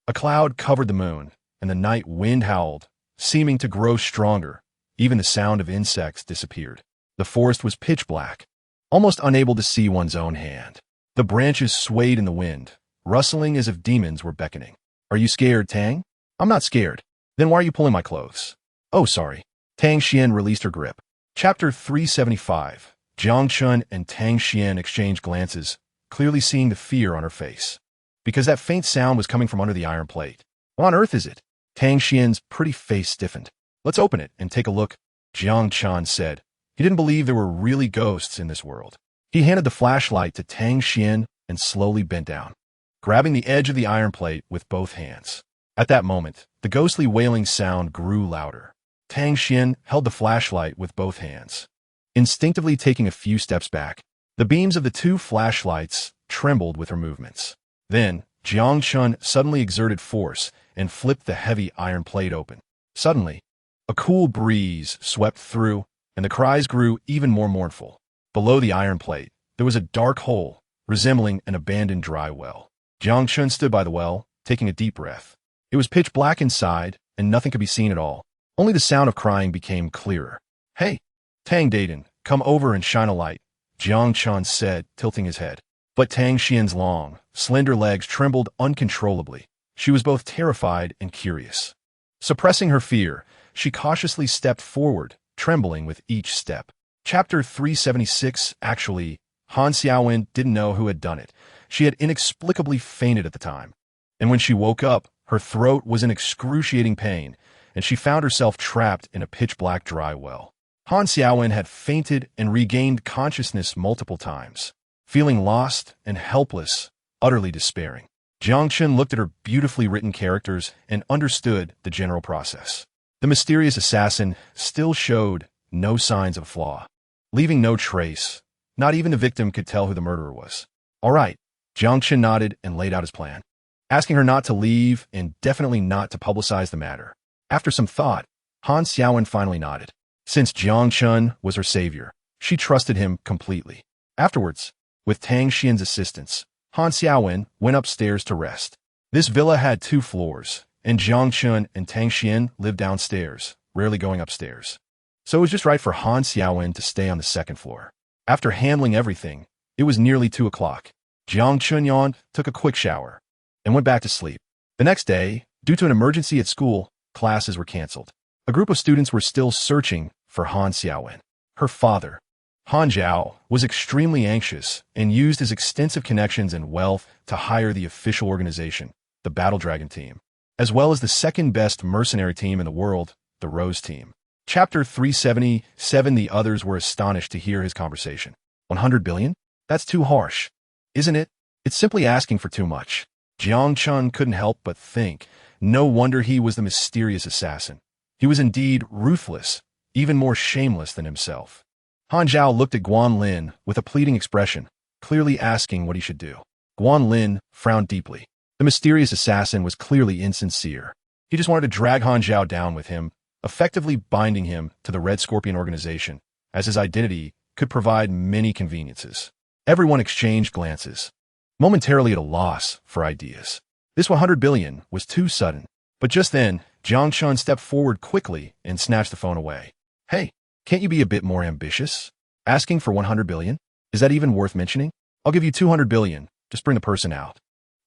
A: A cloud covered the moon, and the night wind howled, seeming to grow stronger. Even the sound of insects disappeared. The forest was pitch black, almost unable to see one's own hand. The branches swayed in the wind, rustling as if demons were beckoning. Are you scared, Tang? I'm not scared. Then why are you pulling my clothes? Oh, sorry. Tang Xian released her grip. Chapter 375. Jiang Chun and Tang Xian exchanged glances, clearly seeing the fear on her face. Because that faint sound was coming from under the iron plate. What on earth is it? Tang Xian's pretty face stiffened. Let's open it and take a look, Jiang Chun said. He didn't believe there were really ghosts in this world. He handed the flashlight to Tang Xian and slowly bent down, grabbing the edge of the iron plate with both hands. At that moment, the ghostly wailing sound grew louder. Tang Xian held the flashlight with both hands, instinctively taking a few steps back. The beams of the two flashlights trembled with her movements. Then, Jiang Chun suddenly exerted force and flipped the heavy iron plate open. Suddenly, a cool breeze swept through, and the cries grew even more mournful. Below the iron plate, there was a dark hole, resembling an abandoned dry well. Jiang Chun stood by the well, taking a deep breath. It was pitch black inside, and nothing could be seen at all. Only the sound of crying became clearer. Hey, Tang Dayton, come over and shine a light, Jiang Chun said, tilting his head. But Tang Xian's long, slender legs trembled uncontrollably. She was both terrified and curious. Suppressing her fear, she cautiously stepped forward, trembling with each step. Chapter 376. Actually, Han Xiaowen didn't know who had done it. She had inexplicably fainted at the time. And when she woke up, her throat was in excruciating pain, and she found herself trapped in a pitch-black dry well. Han Xiaowen had fainted and regained consciousness multiple times, feeling lost and helpless, utterly despairing. Jiang Chun looked at her beautifully written characters and understood the general process. The mysterious assassin still showed no signs of flaw, leaving no trace. Not even the victim could tell who the murderer was. All right, Jiang Chun nodded and laid out his plan, asking her not to leave and definitely not to publicize the matter. After some thought, Han Xiaowen finally nodded. Since Jiang Chun was her savior, she trusted him completely. Afterwards, with Tang Xian's assistance, Han Xiaowen went upstairs to rest. This villa had 2 floors, and Jiang Chun and Tang Xian lived downstairs, rarely going upstairs. So it was just right for Han Xiaowen to stay on the 2nd floor. After handling everything, it was nearly 2 o'clock. Jiang Chun yawned, took a quick shower, and went back to sleep. The next day, due to an emergency at school, classes were canceled. A group of students were still searching for Han Xiaowen. Her father, Han Zhao was extremely anxious and used his extensive connections and wealth to hire the official organization, the Battle Dragon team, as well as the second-best mercenary team in the world, the Rose team. Chapter 377. The others were astonished to hear his conversation. 100 billion? That's too harsh, isn't it? It's simply asking for too much. Jiang Chun couldn't help but think. No wonder he was the mysterious assassin. He was indeed ruthless, even more shameless than himself. Han Zhao looked at Guan Lin with a pleading expression, clearly asking what he should do. Guan Lin frowned deeply. The mysterious assassin was clearly insincere. He just wanted to drag Han Zhao down with him, effectively binding him to the Red Scorpion organization, as his identity could provide many conveniences. Everyone exchanged glances, momentarily at a loss for ideas. This 100 billion was too sudden. But just then, Jiang Chun stepped forward quickly and snatched the phone away. Hey, can't you be a bit more ambitious? Asking for 100 billion? Is that even worth mentioning? I'll give you 200 billion. Just bring the person out.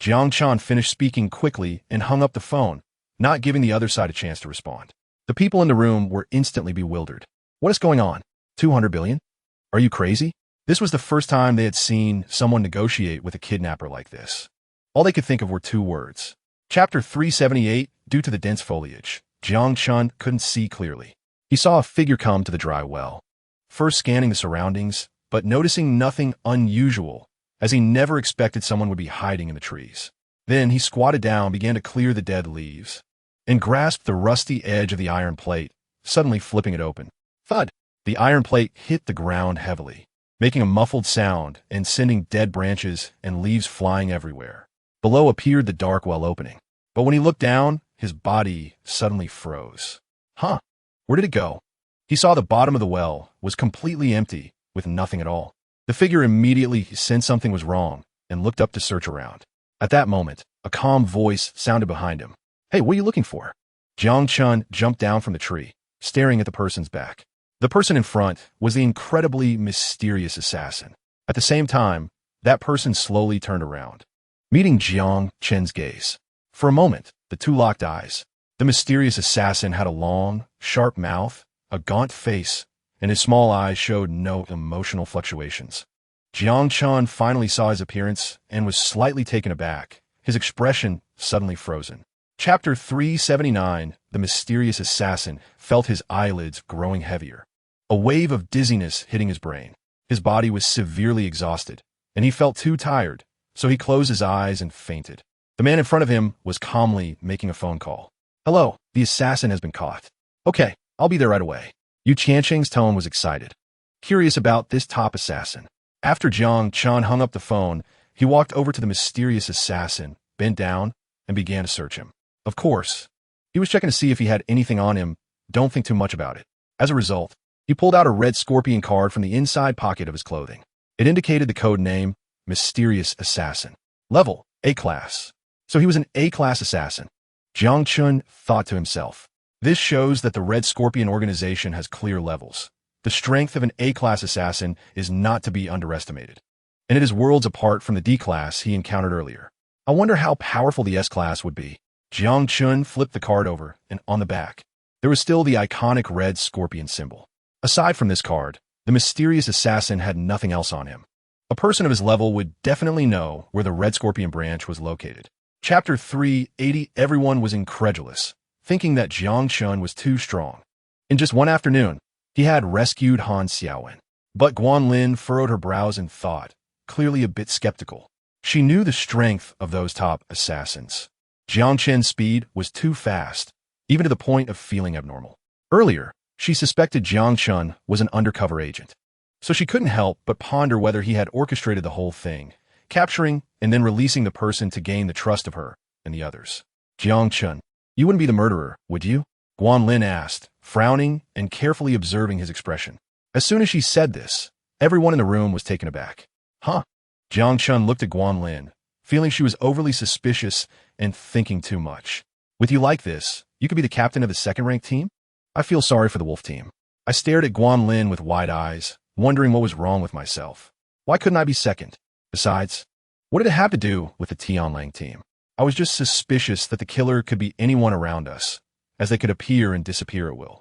A: Jiang Chun finished speaking quickly and hung up the phone, not giving the other side a chance to respond. The people in the room were instantly bewildered. What is going on? 200 billion? Are you crazy? This was the first time they had seen someone negotiate with a kidnapper like this. All they could think of were two words. Chapter 378. Due to the dense foliage, Jiang Chun couldn't see clearly. He saw a figure come to the dry well, first scanning the surroundings, but noticing nothing unusual, as he never expected someone would be hiding in the trees. Then he squatted down, began to clear the dead leaves, and grasped the rusty edge of the iron plate, suddenly flipping it open. Thud! The iron plate hit the ground heavily, making a muffled sound and sending dead branches and leaves flying everywhere. Below appeared the dark well opening. But when he looked down, his body suddenly froze. Huh? Where did it go? He saw the bottom of the well was completely empty, with nothing at all. The figure immediately sensed something was wrong and looked up to search around. At that moment, a calm voice sounded behind him. Hey, what are you looking for? Jiang Chun jumped down from the tree, staring at the person's back. The person in front was the incredibly mysterious assassin. At the same time, that person slowly turned around, meeting Jiang Chun's gaze. For a moment, the two locked eyes. The mysterious assassin had a long, sharp mouth, a gaunt face, and his small eyes showed no emotional fluctuations. Jiang Chun finally saw his appearance and was slightly taken aback, his expression suddenly frozen. Chapter 379. The mysterious assassin felt his eyelids growing heavier. A wave of dizziness hitting his brain. His body was severely exhausted, and he felt too tired, so he closed his eyes and fainted. The man in front of him was calmly making a phone call. Hello, the assassin has been caught. Okay, I'll be there right away. Yu Qianqing's tone was excited, curious about this top assassin. After Jiang Chun hung up the phone, he walked over to the mysterious assassin, bent down, and began to search him. Of course, he was checking to see if he had anything on him. Don't think too much about it. As a result, he pulled out a red scorpion card from the inside pocket of his clothing. It indicated the code name, Mysterious Assassin. Level, A-Class. So he was an A-Class assassin. Jiang Chun thought to himself. This shows that the Red Scorpion organization has clear levels. The strength of an A-Class assassin is not to be underestimated, and it is worlds apart from the D-Class he encountered earlier. I wonder how powerful the S-Class would be. Jiang Chun flipped the card over, and on the back, there was still the iconic red scorpion symbol. Aside from this card, the mysterious assassin had nothing else on him. A person of his level would definitely know where the Red Scorpion branch was located. Chapter 380. Everyone was incredulous, thinking that Jiang Chun was too strong. In just one afternoon, he had rescued Han Xiaowen. But Guan Lin furrowed her brows in thought, clearly a bit skeptical. She knew the strength of those top assassins. Jiang Chun's speed was too fast, even to the point of feeling abnormal. Earlier, she suspected Jiang Chun was an undercover agent, so she couldn't help but ponder whether he had orchestrated the whole thing, capturing and then releasing the person to gain the trust of her and the others. Jiang Chun, you wouldn't be the murderer, would you? Guan Lin asked, frowning and carefully observing his expression. As soon as she said this, everyone in the room was taken aback. Huh? Jiang Chun looked at Guan Lin, feeling she was overly suspicious and thinking too much. With you like this, you could be the captain of the second-ranked team? I feel sorry for the wolf team. I stared at Guan Lin with wide eyes, wondering what was wrong with myself. Why couldn't I be second? Besides, what did it have to do with the Tianlang team? I was just suspicious that the killer could be anyone around us, as they could appear and disappear at will.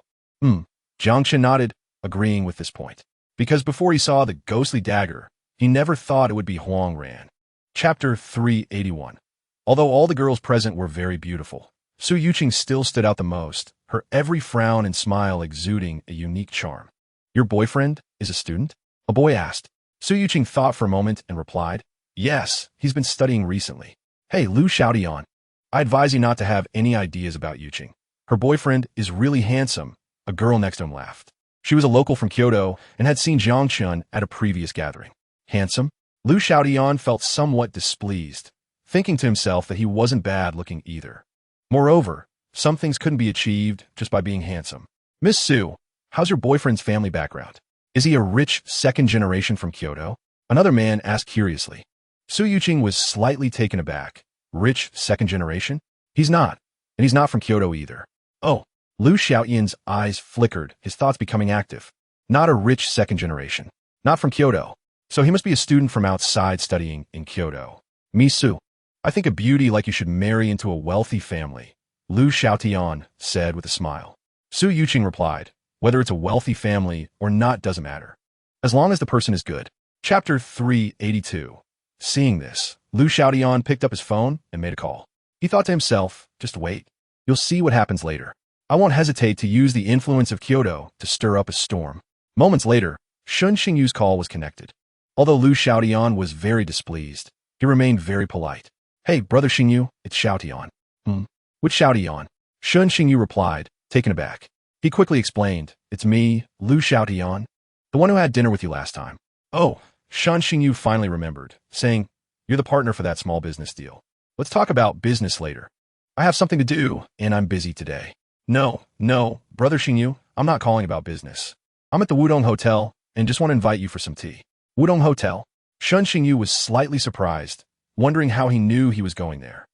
A: Jiang Chun nodded, agreeing with this point. because before he saw the ghostly dagger, he never thought it would be Huang Ran. Chapter 381. Although all the girls present were very beautiful, Su Yuqing still stood out the most, her every frown and smile exuding a unique charm. Your boyfriend is a student? A boy asked. Su Yuqing thought for a moment and replied, yes, he's been studying recently. Hey, Lu Xiaotian. I advise you not to have any ideas about Yuqing. Her boyfriend is really handsome. A girl next to him laughed. She was a local from Kyoto and had seen Jiang Chun at a previous gathering. Handsome? Lu Xiaotian felt somewhat displeased, thinking to himself that he wasn't bad looking either. Moreover, some things couldn't be achieved just by being handsome. Miss Su, how's your boyfriend's family background? Is he a rich second generation from Kyoto? Another man asked curiously. Su Yuqing was slightly taken aback. Rich second generation? He's not, and he's not from Kyoto either. Oh, Lu Xiaotian's eyes flickered, his thoughts becoming active. Not a rich second generation. Not from Kyoto. So he must be a student from outside studying in Kyoto. Me Su, I think a beauty like you should marry into a wealthy family, Lu Xiaotian said with a smile. Su Yuqing replied, whether it's a wealthy family or not doesn't matter, as long as the person is good. Chapter 382. Seeing this, Lu Xiaotian picked up his phone and made a call. He thought to himself, just wait. You'll see what happens later. I won't hesitate to use the influence of Kyoto to stir up a storm. Moments later, Shun Xingyu's call was connected. Although Lu Xiaotian was very displeased, he remained very polite. Hey, brother Xingyu, it's Xiaotian. Which Xiaotian? Shun Xingyu replied, taken aback. He quickly explained, it's me, Lu Xiaotian, the one who had dinner with you last time. Oh, Shun Xingyu finally remembered, saying, you're the partner for that small business deal. Let's talk about business later. I have something to do, and I'm busy today. No, brother Xingyu, I'm not calling about business. I'm at the Wudong Hotel, and just want to invite you for some tea. Wudong Hotel? Shun Xingyu was slightly surprised, wondering how he knew he was going there.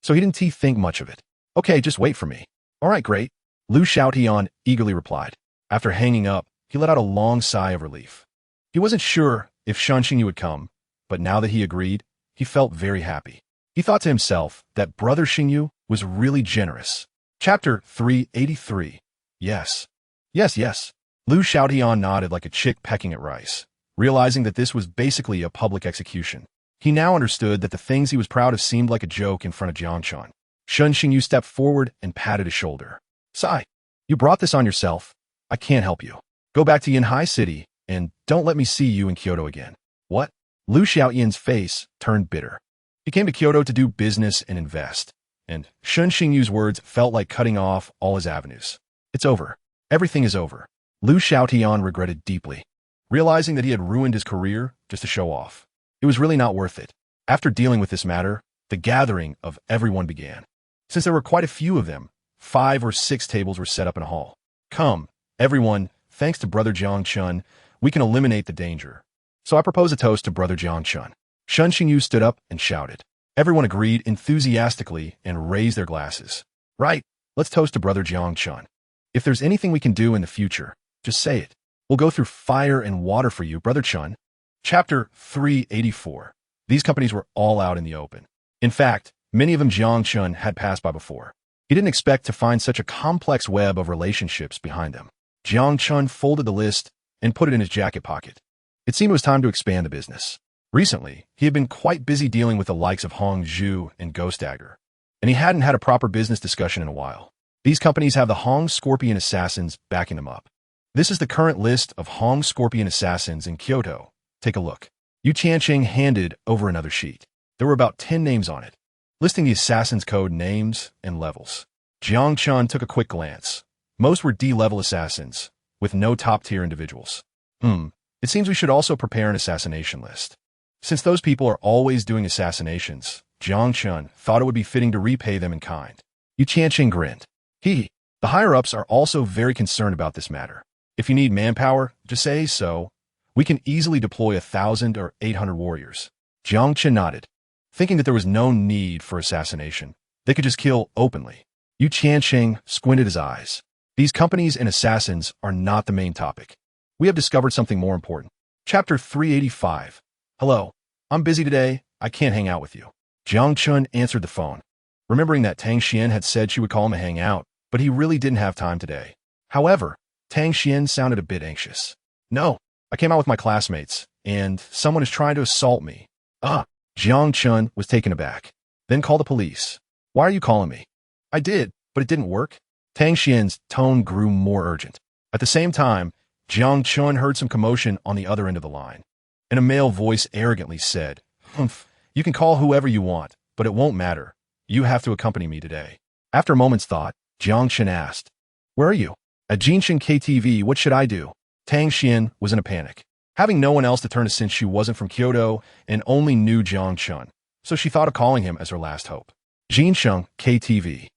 A: So he didn't think much of it. Okay, just wait for me. All right, great. Lu Xiaotian eagerly replied. After hanging up, he let out a long sigh of relief. He wasn't sure if Shun Xingyu would come, but now that he agreed, he felt very happy. He thought to himself that brother Xingyu was really generous. Chapter 383. Yes. Lu Xiaotian nodded like a chick pecking at rice, realizing that this was basically a public execution. He now understood that the things he was proud of seemed like a joke in front of Jiang Chun. Shun Xingyu stepped forward and patted his shoulder. Sigh, you brought this on yourself. I can't help you. Go back to Yinhai City, and don't let me see you in Kyoto again. What? Lu Xiaotian's face turned bitter. He came to Kyoto to do business and invest, and Shun Xingyu's words felt like cutting off all his avenues. It's over. Everything is over. Lu Xiaotian regretted deeply, realizing that he had ruined his career just to show off. It was really not worth it. After dealing with this matter, the gathering of everyone began. Since there were quite a few of them, 5 or 6 tables were set up in a hall. Come, everyone, thanks to Brother Jiang Chun, we can eliminate the danger. So I propose a toast to Brother Jiang Chun. Shun Xingyu stood up and shouted. Everyone agreed enthusiastically and raised their glasses. Right, let's toast to Brother Jiang Chun. If there's anything we can do in the future, just say it. We'll go through fire and water for you, Brother Chun. Chapter 384. These companies were all out in the open. In fact, many of them Jiang Chun had passed by before. He didn't expect to find such a complex web of relationships behind them. Jiang Chun folded the list and put it in his jacket pocket. It seemed it was time to expand the business. Recently, he had been quite busy dealing with the likes of Hong Zhu and Ghost Dagger, and he hadn't had a proper business discussion in a while. These companies have the Hong Scorpion Assassins backing them up. This is the current list of Hong Scorpion Assassins in Kyoto. Take a look. Yu Tianqing handed over another sheet. There were about 10 names on it, listing the assassins' code names and levels. Jiang Chun took a quick glance. Most were D-level assassins, with no top-tier individuals. It seems we should also prepare an assassination list. Since those people are always doing assassinations, Jiang Chun thought it would be fitting to repay them in kind. Yu Tianqing grinned. The higher-ups are also very concerned about this matter. If you need manpower, just say so. We can easily deploy 1,000 or 800 warriors. Jiang Chun nodded, thinking that there was no need for assassination. They could just kill openly. Yu Tianqing squinted his eyes. These companies and assassins are not the main topic. We have discovered something more important. Chapter 385. Hello, I'm busy today. I can't hang out with you. Jiang Chun answered the phone, remembering that Tang Xian had said she would call him a hangout, but he really didn't have time today. However, Tang Xian sounded a bit anxious. No, I came out with my classmates, and someone is trying to assault me. Ah, Jiang Chun was taken aback. Then call the police. Why are you calling me? I did, but it didn't work. Tang Xian's tone grew more urgent. At the same time, Jiang Chun heard some commotion on the other end of the line, and a male voice arrogantly said, "Humph, you can call whoever you want, but it won't matter. You have to accompany me today." After a moment's thought, Jiang Chen asked, "Where are you?" "At Jinshan KTV, what should I do?" Tang Xian was in a panic. Having no one else to turn to since she wasn't from Kyoto and only knew Jiang Chun, so she thought of calling him as her last hope. Jinshan KTV.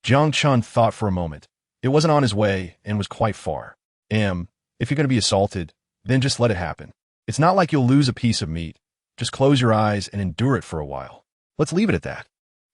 A: Jiang Chun thought for a moment. It wasn't on his way and was quite far. If you're going to be assaulted, then just let it happen. It's not like you'll lose a piece of meat. Just close your eyes and endure it for a while. Let's leave it at that.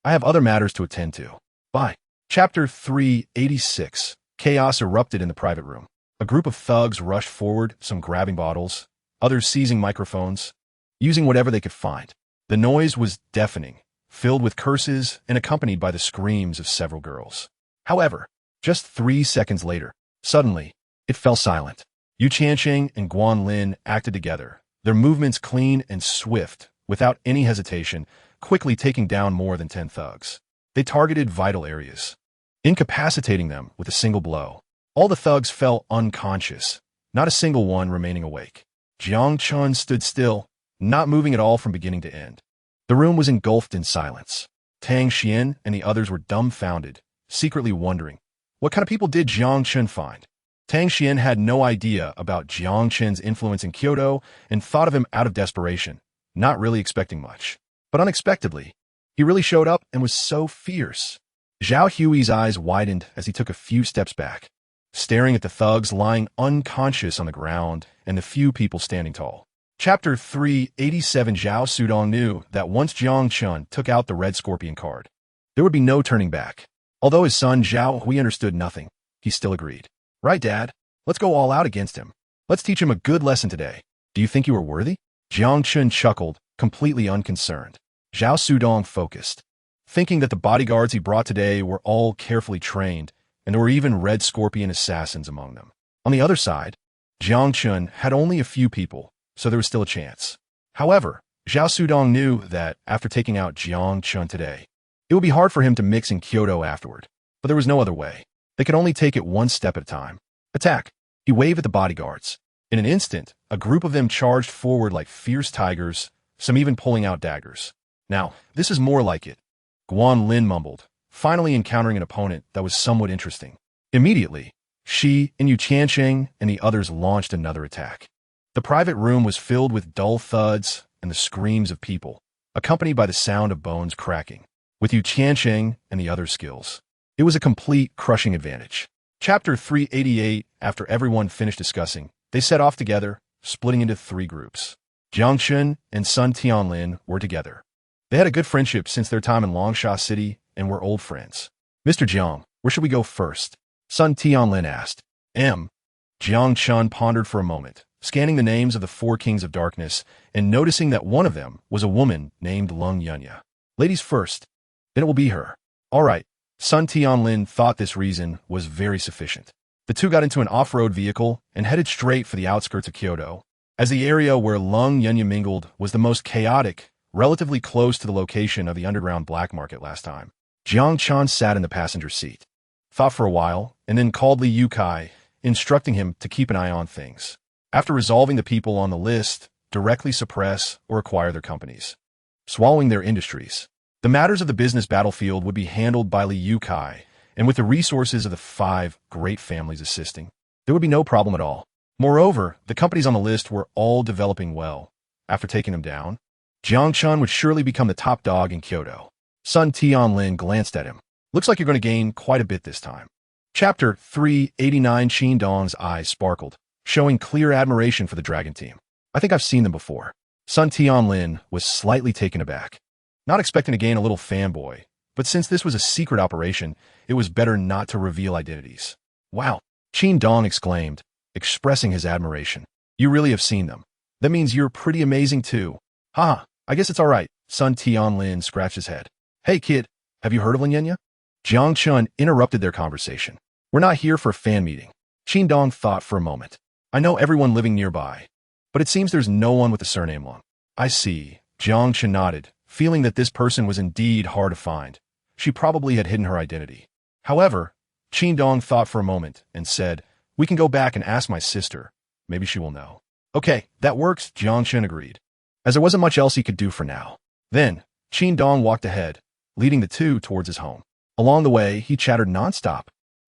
A: I have other matters to attend to. Bye. Chapter 386. Chaos erupted in the private room. A group of thugs rushed forward, some grabbing bottles, others seizing microphones, using whatever they could find. The noise was deafening, filled with curses and accompanied by the screams of several girls. However, just 3 seconds later, suddenly, it fell silent. Yu Qiansheng and Guan Lin acted together, their movements clean and swift, without any hesitation, quickly taking down more than 10 thugs. They targeted vital areas, incapacitating them with a single blow. All the thugs fell unconscious, not a single one remaining awake. Jiang Chun stood still, not moving at all from beginning to end. The room was engulfed in silence. Tang Xian and the others were dumbfounded, secretly wondering, what kind of people did Jiang Chun find? Tang Xian had no idea about Jiang Chun's influence in Kyoto and thought of him out of desperation, not really expecting much. But unexpectedly, he really showed up and was so fierce. Zhao Hui's eyes widened as he took a few steps back, staring at the thugs lying unconscious on the ground and the few people standing tall. Chapter 387. Zhao Sudong knew that once Jiang Chun took out the red scorpion card, there would be no turning back. Although his son Zhao Hui understood nothing, he still agreed. Right, Dad? Let's go all out against him. Let's teach him a good lesson today. Do you think you are worthy? Jiang Chun chuckled, completely unconcerned. Zhao Sudong focused, thinking that the bodyguards he brought today were all carefully trained, and there were even red scorpion assassins among them. On the other side, Jiang Chun had only a few people, so there was still a chance. However, Zhao Sudong knew that after taking out Jiang Chun today, it would be hard for him to mix in Kyoto afterward, but there was no other way. They could only take it one step at a time. Attack! He waved at the bodyguards. In an instant, a group of them charged forward like fierce tigers, some even pulling out daggers. Now, this is more like it, Guan Lin mumbled, finally encountering an opponent that was somewhat interesting. Immediately, she and Yu Qiansheng and the others launched another attack. The private room was filled with dull thuds and the screams of people, accompanied by the sound of bones cracking. With Yu Qiansheng and the other skills, it was a complete crushing advantage. Chapter 388. After everyone finished discussing, they set off together, splitting into 3 groups. Jiang Chun and Sun Tianlin were together. They had a good friendship since their time in Longsha City and were old friends. Mr. Jiang, where should we go first? Sun Tianlin asked. Jiang Chun pondered for a moment, scanning the names of the 4 kings of darkness and noticing that one of them was a woman named Lung Yunya. Ladies first. Then it will be her. All right. Sun Tianlin thought this reason was very sufficient. The two got into an off-road vehicle and headed straight for the outskirts of Kyoto, as the area where Lung Yunya mingled was the most chaotic, relatively close to the location of the underground black market last time. Jiang Chun sat in the passenger seat, thought for a while, and then called Li Yukai, instructing him to keep an eye on things. After resolving the people on the list, directly suppress or acquire their companies, swallowing their industries. The matters of the business battlefield would be handled by Li Yukai, and with the resources of the 5 great families assisting, there would be no problem at all. Moreover, the companies on the list were all developing well. After taking them down, Jiang Chun would surely become the top dog in Kyoto. Sun Tianlin glanced at him. Looks like you're going to gain quite a bit this time. Chapter 389. Qin Dong's eyes sparkled, showing clear admiration for the dragon team. I think I've seen them before. Sun Tianlin was slightly taken aback, not expecting to gain a little fanboy, but since this was a secret operation, it was better not to reveal identities. Wow, Qin Dong exclaimed, expressing his admiration. You really have seen them. That means you're pretty amazing too. Haha, I guess it's all right. Sun Tianlin scratched his head. Hey kid, have you heard of Lin Yunya? Jiang Chun interrupted their conversation. We're not here for a fan meeting. Qin Dong thought for a moment. I know everyone living nearby, but it seems there's no one with the surname Long. I see. Jiang Chen nodded, feeling that this person was indeed hard to find. She probably had hidden her identity. However, Qin Dong thought for a moment and said, "We can go back and ask my sister. Maybe she will know." "Okay, that works," Jiang Chen agreed, as there wasn't much else he could do for now. Then, Qin Dong walked ahead, leading the two towards his home. Along the way, he chattered nonstop,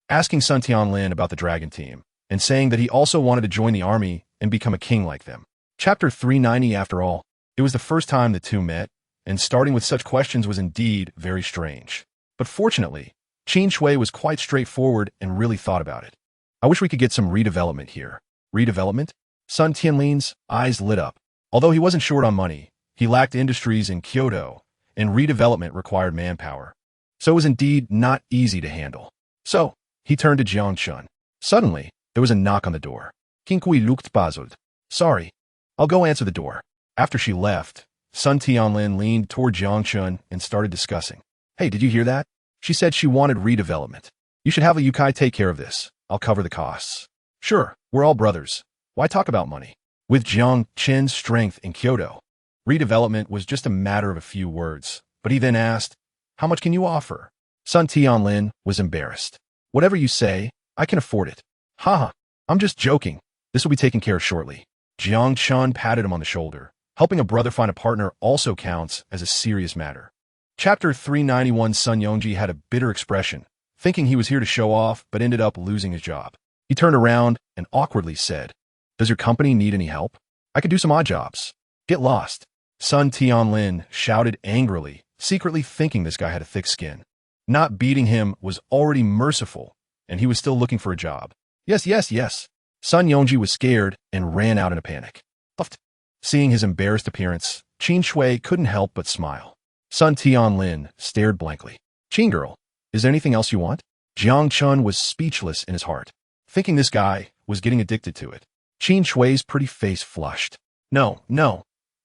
A: asking Sun Tianlin about the dragon team, and saying that he also wanted to join the army and become a king like them. Chapter 390. After all, it was the first time the two met, and starting with such questions was indeed very strange. But fortunately, Qin Shui was quite straightforward and really thought about it. "I wish we could get some redevelopment here." Redevelopment? Sun Tianlin's eyes lit up. Although he wasn't short on money, he lacked industries in Kyoto, and redevelopment required manpower. So it was indeed not easy to handle. So, he turned to Jiang Chun. Suddenly, there was a knock on the door. King Kui looked puzzled. "Sorry, I'll go answer the door." After she left, Sun Tianlin leaned toward Jiang Chun and started discussing. "Hey, did you hear that? She said she wanted redevelopment. You should have a Yukai take care of this. I'll cover the costs." "Sure, we're all brothers. Why talk about money?" With Jiang Chen's strength in Kyoto, redevelopment was just a matter of a few words, but he then asked, "How much can you offer?" Sun Tianlin was embarrassed. "Whatever you say, I can afford it." "Haha, I'm just joking. This will be taken care of shortly." Jiang Chun patted him on the shoulder. Helping a brother find a partner also counts as a serious matter. Chapter 391. Sun Yongji had a bitter expression, thinking he was here to show off but ended up losing his job. He turned around and awkwardly said, "Does your company need any help? I could do some odd jobs." "Get lost." Sun Tianlin shouted angrily, secretly thinking this guy had a thick skin. Not beating him was already merciful, and he was still looking for a job. Yes, yes, yes. Sun Yongji was scared and ran out in a panic. Puffed. Seeing his embarrassed appearance, Qin Shui couldn't help but smile. Sun Tianlin stared blankly. "Qin girl, is there anything else you want?" Jiang Chun was speechless in his heart, thinking this guy was getting addicted to it. Qin Shui's pretty face flushed. No,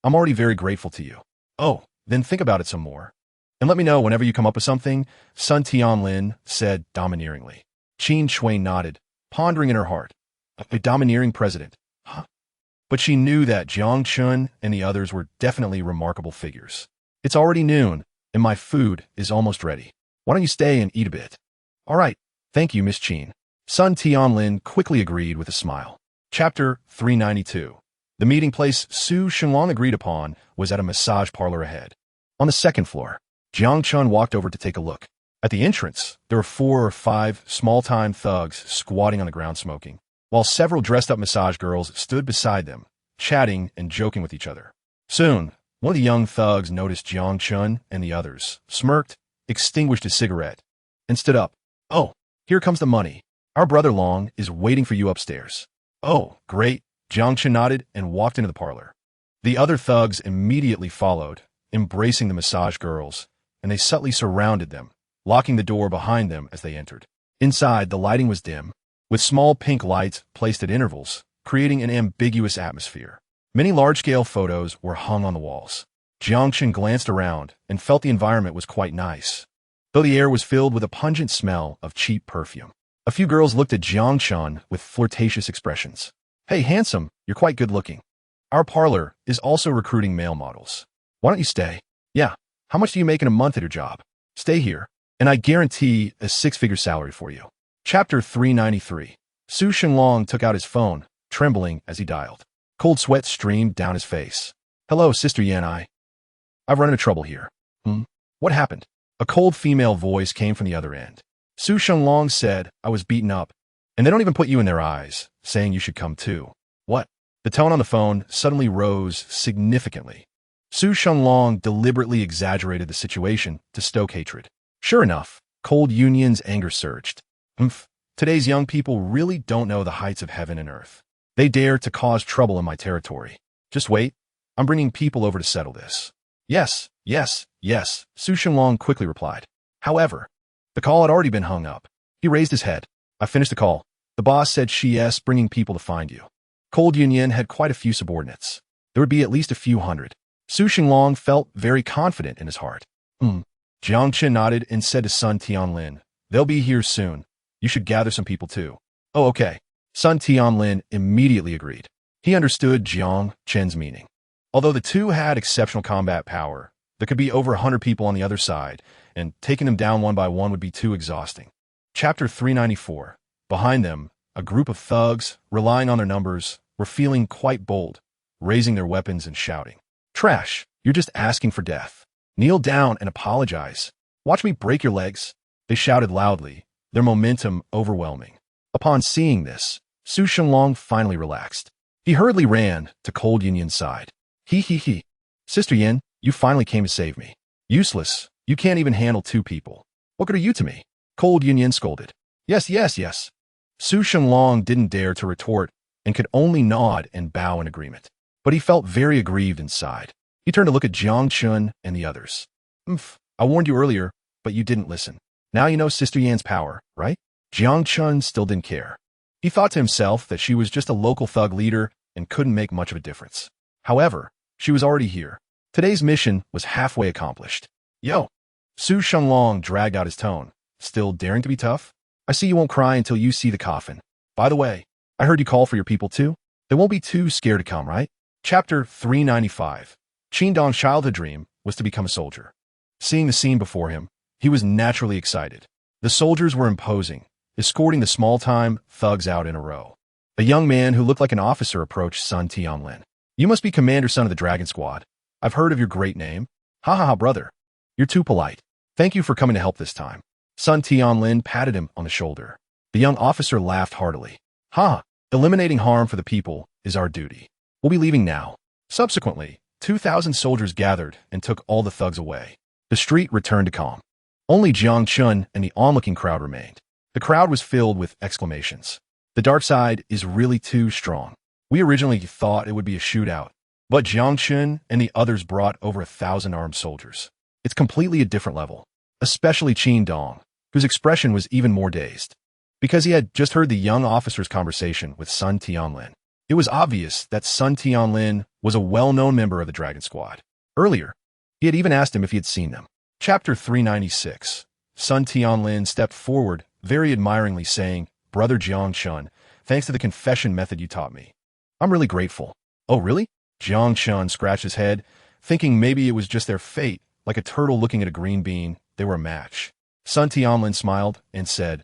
A: I'm already very grateful to you." "Oh, then think about it some more. And let me know whenever you come up with something," Sun Tianlin said domineeringly. Qin Shui nodded, pondering in her heart. A domineering president. Huh? But she knew that Jiang Chun and the others were definitely remarkable figures. "It's already noon, and my food is almost ready. Why don't you stay and eat a bit?" "All right, thank you, Miss Qin." Sun Tianlin quickly agreed with a smile. Chapter 392. The meeting place Su Shenlong agreed upon was at a massage parlor ahead. On the second floor, Jiang Chun walked over to take a look. At the entrance, there were 4 or 5 small-time thugs squatting on the ground smoking, while several dressed-up massage girls stood beside them, chatting and joking with each other. Soon, one of the young thugs noticed Jiang Chun and the others, smirked, extinguished his cigarette, and stood up. "Oh, here comes the money. Our brother Long is waiting for you upstairs." "Oh, great." Jiang Chun nodded and walked into the parlor. The other thugs immediately followed, embracing the massage girls, and they subtly surrounded them, locking the door behind them as they entered. Inside, the lighting was dim, with small pink lights placed at intervals, creating an ambiguous atmosphere. Many large-scale photos were hung on the walls. Jiang Chun glanced around and felt the environment was quite nice, though the air was filled with a pungent smell of cheap perfume. A few girls looked at Jiang Chun with flirtatious expressions. "Hey, handsome, you're quite good-looking. Our parlor is also recruiting male models. Why don't you stay?" "Yeah, how much do you make in a month at your job?" "Stay here, and I guarantee a 6-figure salary for you." Chapter 393. Su Shenlong took out his phone, trembling as he dialed. Cold sweat streamed down his face. "Hello, Sister Yanai. I've run into trouble here." What happened?" A cold female voice came from the other end. Su Shenlong said, "I was beaten up, and they don't even put you in their eyes, saying you should come too." "What?" The tone on the phone suddenly rose significantly. Su Shenlong deliberately exaggerated the situation to stoke hatred. Sure enough, Cold Union's anger surged. Today's young people really don't know the heights of heaven and earth. They dare to cause trouble in my territory. Just wait, I'm bringing people over to settle this." Yes, Su Shenlong quickly replied. However, the call had already been hung up. He raised his head. "I finished the call. The boss said she's bringing people to find you." Cold Union had quite a few subordinates. There would be at least a few hundred. Su Shenlong felt very confident in his heart. Jiang Chen nodded and said to Sun Tianlin, "They'll be here soon. You should gather some people too." "Oh, okay." Sun Tianlin immediately agreed. He understood Jiang Chen's meaning. Although the two had exceptional combat power, there could be over 100 people on the other side, and taking them down one by one would be too exhausting. Chapter 394. Behind them, a group of thugs, relying on their numbers, were feeling quite bold, raising their weapons and shouting, "Trash, you're just asking for death. Kneel down and apologize. Watch me break your legs," they shouted loudly, their momentum overwhelming. Upon seeing this, Su Shenlong finally relaxed. He hurriedly ran to Cold Yinyan's side. He. Sister Yin, you finally came to save me. Useless, you can't even handle two people. What good are you to me? Cold Yinyan scolded. Yes. Su Shenlong didn't dare to retort and could only nod and bow in agreement. But he felt very aggrieved inside. He turned to look at Jiang Chun and the others. I warned you earlier, but you didn't listen. Now you know Sister Yan's power, right? Jiang Chun still didn't care. He thought to himself that she was just a local thug leader and couldn't make much of a difference. However, she was already here. Today's mission was halfway accomplished. Yo! Su Shenlong dragged out his tone, still daring to be tough. I see you won't cry until you see the coffin. By the way, I heard you call for your people too? They won't be too scared to come, right? Chapter 395. Qin Dong's childhood dream was to become a soldier. Seeing the scene before him, he was naturally excited. The soldiers were imposing, escorting the small-time thugs out in a row. A young man who looked like an officer approached Sun Tianlin. You must be Commander Son of the Dragon Squad. I've heard of your great name. Ha, brother. You're too polite. Thank you for coming to help this time. Sun Tianlin patted him on the shoulder. The young officer laughed heartily. Eliminating harm for the people is our duty. We'll be leaving now. Subsequently, 2,000 soldiers gathered and took all the thugs away. The street returned to calm. Only Jiang Chun and the onlooking crowd remained. The crowd was filled with exclamations. The dark side is really too strong. We originally thought it would be a shootout, but Jiang Chun and the others brought over 1,000 armed soldiers. It's completely a different level, especially Qin Dong, whose expression was even more dazed. Because he had just heard the young officer's conversation with Sun Tianlin. It was obvious that Sun Tianlin was a well-known member of the Dragon Squad. Earlier, he had even asked him if he had seen them. Chapter 396. Sun Tianlin stepped forward, very admiringly saying, Brother Jiang Chun, thanks to the confession method you taught me. I'm really grateful. Oh, really? Jiang Chun scratched his head, thinking maybe it was just their fate, like a turtle looking at a green bean. They were a match. Sun Tianlin smiled and said,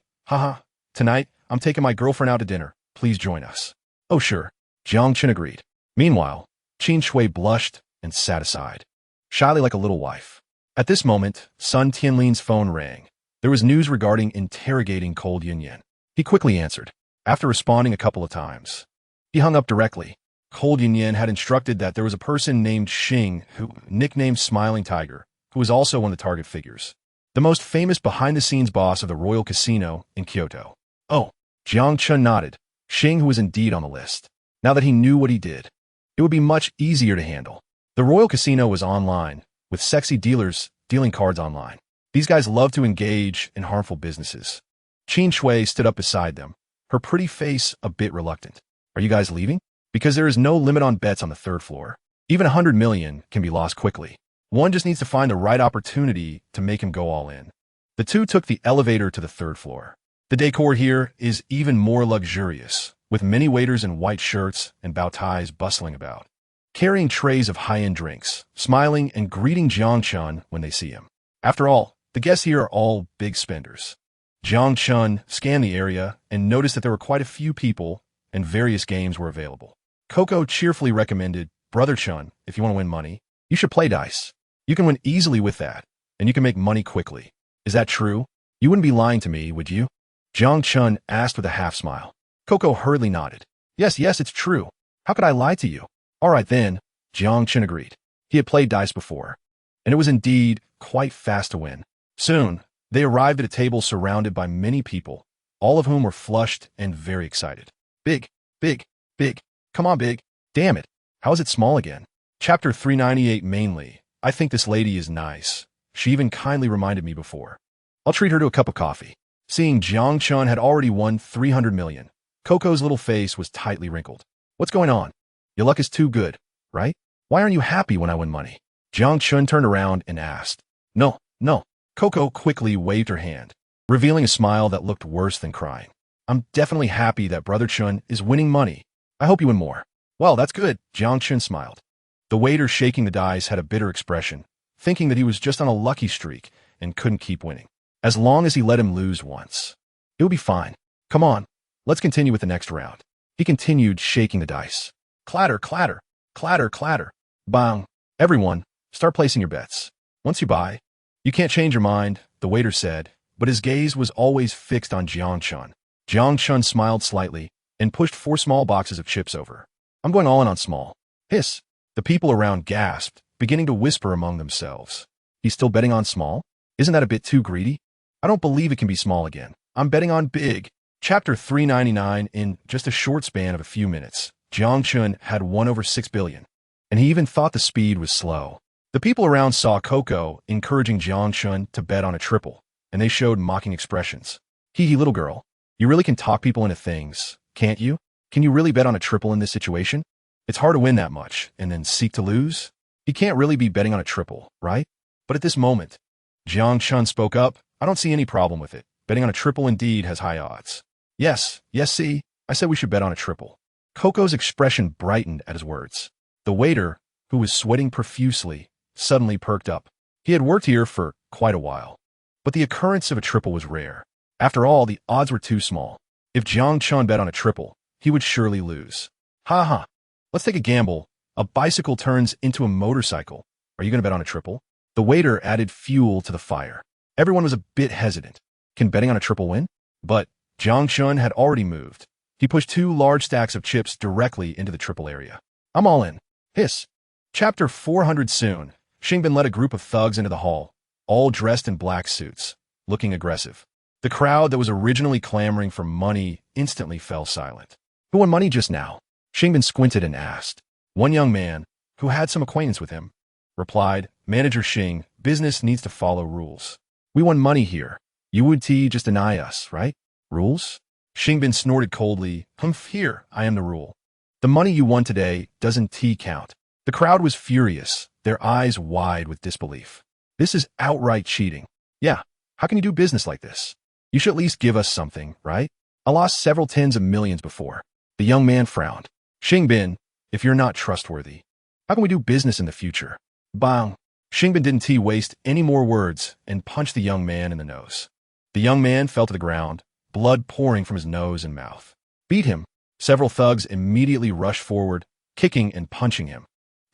A: Tonight, I'm taking my girlfriend out to dinner. Please join us. Oh, sure. Jiang Chun agreed. Meanwhile, Qin Shui blushed and sat aside, shyly like a little wife. At this moment, Sun Tianlin's phone rang. There was news regarding interrogating Cold Yinyan. He quickly answered. After responding a couple of times, he hung up directly. Cold Yinyan had instructed that there was a person named Xing, who nicknamed Smiling Tiger, who was also one of the target figures. The most famous behind-the-scenes boss of the Royal Casino in Kyoto. Oh, Jiang Chun nodded. Xing, who was indeed on the list. Now that he knew what he did, it would be much easier to handle. The Royal Casino was online, with sexy dealers dealing cards online. These guys love to engage in harmful businesses. Qin Shui stood up beside them, her pretty face a bit reluctant. Are you guys leaving? Because there is no limit on bets on the third floor. Even 100 million can be lost quickly. One just needs to find the right opportunity to make him go all in. The two took the elevator to the third floor. The decor here is even more luxurious, with many waiters in white shirts and bow ties bustling about, carrying trays of high-end drinks, smiling and greeting Jiang Chun when they see him. After all, the guests here are all big spenders. Jiang Chun scanned the area and noticed that there were quite a few people and various games were available. Coco cheerfully recommended, Brother Chun, if you want to win money, you should play dice. You can win easily with that, and you can make money quickly. Is that true? You wouldn't be lying to me, would you? Jiang Chun asked with a half-smile. Coco hurriedly nodded. Yes, it's true. How could I lie to you? All right then, Jiang Chun agreed. He had played dice before, and it was indeed quite fast to win. Soon, they arrived at a table surrounded by many people, all of whom were flushed and very excited. Big. Come on, big. Damn it. How is it small again? Chapter 398 mainly. I think this lady is nice. She even kindly reminded me before. I'll treat her to a cup of coffee. Seeing Jiang Chun had already won 300 million, Coco's little face was tightly wrinkled. What's going on? Your luck is too good, right? Why aren't you happy when I win money? Jiang Chun turned around and asked. No. Coco quickly waved her hand, revealing a smile that looked worse than crying. I'm definitely happy that Brother Chun is winning money. I hope you win more. Well, that's good, Jiang Chun smiled. The waiter shaking the dice had a bitter expression, thinking that he was just on a lucky streak and couldn't keep winning. As long as he let him lose once, it would be fine. Come on, let's continue with the next round. He continued shaking the dice. Clatter, clatter, clatter, clatter. Bang. Everyone, start placing your bets. Once you buy, you can't change your mind, the waiter said, but his gaze was always fixed on Jiang Chun. Jiang Chun smiled slightly and pushed 4 small boxes of chips over. I'm going all in on small. Hiss. The people around gasped, beginning to whisper among themselves. He's still betting on small? Isn't that a bit too greedy? I don't believe it can be small again. I'm betting on big. Chapter 399. In just a short span of a few minutes, Jiang Chun had won over 6 billion, and he even thought the speed was slow. The people around saw Coco encouraging Jiang Chun to bet on a triple, and they showed mocking expressions. Hee hee, little girl. You really can talk people into things, can't you? Can you really bet on a triple in this situation? It's hard to win that much, and then seek to lose? He can't really be betting on a triple, right? But at this moment, Jiang Chun spoke up. I don't see any problem with it. Betting on a triple indeed has high odds. Yes, see, I said we should bet on a triple. Coco's expression brightened at his words. The waiter, who was sweating profusely, suddenly perked up. He had worked here for quite a while, but the occurrence of a triple was rare. After all, the odds were too small. If Jiang Chun bet on a triple, he would surely lose. Ha ha. Let's take a gamble. A bicycle turns into a motorcycle. Are you going to bet on a triple? The waiter added fuel to the fire. Everyone was a bit hesitant. Can betting on a triple win? But Jiang Chun had already moved. He pushed 2 large stacks of chips directly into the triple area. I'm all in. Hiss. Chapter 400. Soon, Xingbin led a group of thugs into the hall, all dressed in black suits, looking aggressive. The crowd that was originally clamoring for money instantly fell silent. Who won money just now? Xingbin squinted and asked. One young man, who had some acquaintance with him, replied, Manager Xing, business needs to follow rules. We won money here. You would just deny us, right? Rules? Xingbin snorted coldly. Humph, here, I am the rule. The money you won today doesn't count. The crowd was furious, their eyes wide with disbelief. This is outright cheating. Yeah, how can you do business like this? You should at least give us something, right? I lost several tens of millions before. The young man frowned. Xingbin, if you're not trustworthy, how can we do business in the future? Bang! Xingbin didn't waste any more words and punched the young man in the nose. The young man fell to the ground, blood pouring from his nose and mouth. Beat him. Several thugs immediately rushed forward, kicking and punching him.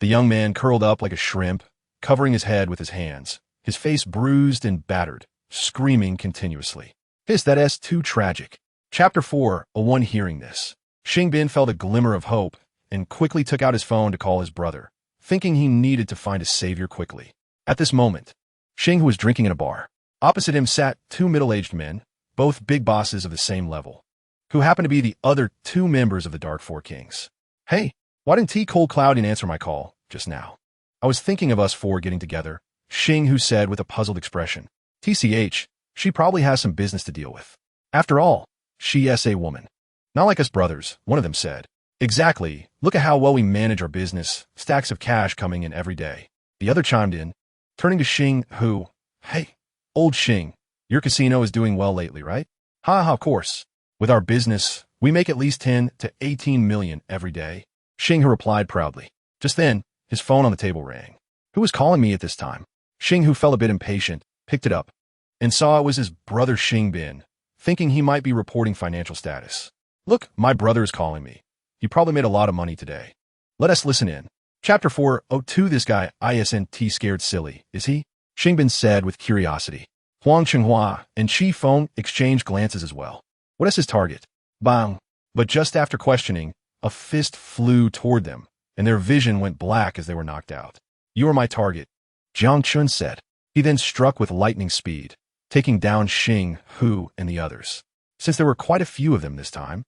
A: The young man curled up like a shrimp, covering his head with his hands, his face bruised and battered, screaming continuously. That's too tragic. Chapter 401. Hearing this, Xingbin felt a glimmer of hope and quickly took out his phone to call his brother, thinking he needed to find a savior quickly. At this moment, Xing, who was drinking in a bar, opposite him sat 2 middle-aged men, both big bosses of the same level, who happened to be the other 2 members of the Dark Four Kings. Hey, why didn't Cold Cloud answer my call just now? I was thinking of us 4 getting together, Xing, who said with a puzzled expression. TCH, she probably has some business to deal with. After all, she is a woman. Not like us brothers, one of them said. Exactly, look at how well we manage our business, stacks of cash coming in every day. The other chimed in, turning to Xing, who, hey, old Xing, your casino is doing well lately, right? Ha, of course. With our business, we make at least 10 to 18 million every day. Xing, who replied proudly. Just then, his phone on the table rang. Who was calling me at this time? Xing, who felt a bit impatient, picked it up and saw it was his brother Xingbin, thinking he might be reporting financial status. Look, my brother is calling me. He probably made a lot of money today. Let us listen in. Chapter 402. This guy isn't scared silly, is he? Xingbin said with curiosity. Huang Chenghua and Chi Feng exchanged glances as well. What is his target? Bang! But just after questioning, a fist flew toward them, and their vision went black as they were knocked out. You are my target, Jiang Chun said. He then struck with lightning speed, taking down Xing, Hu, and the others. Since there were quite a few of them this time,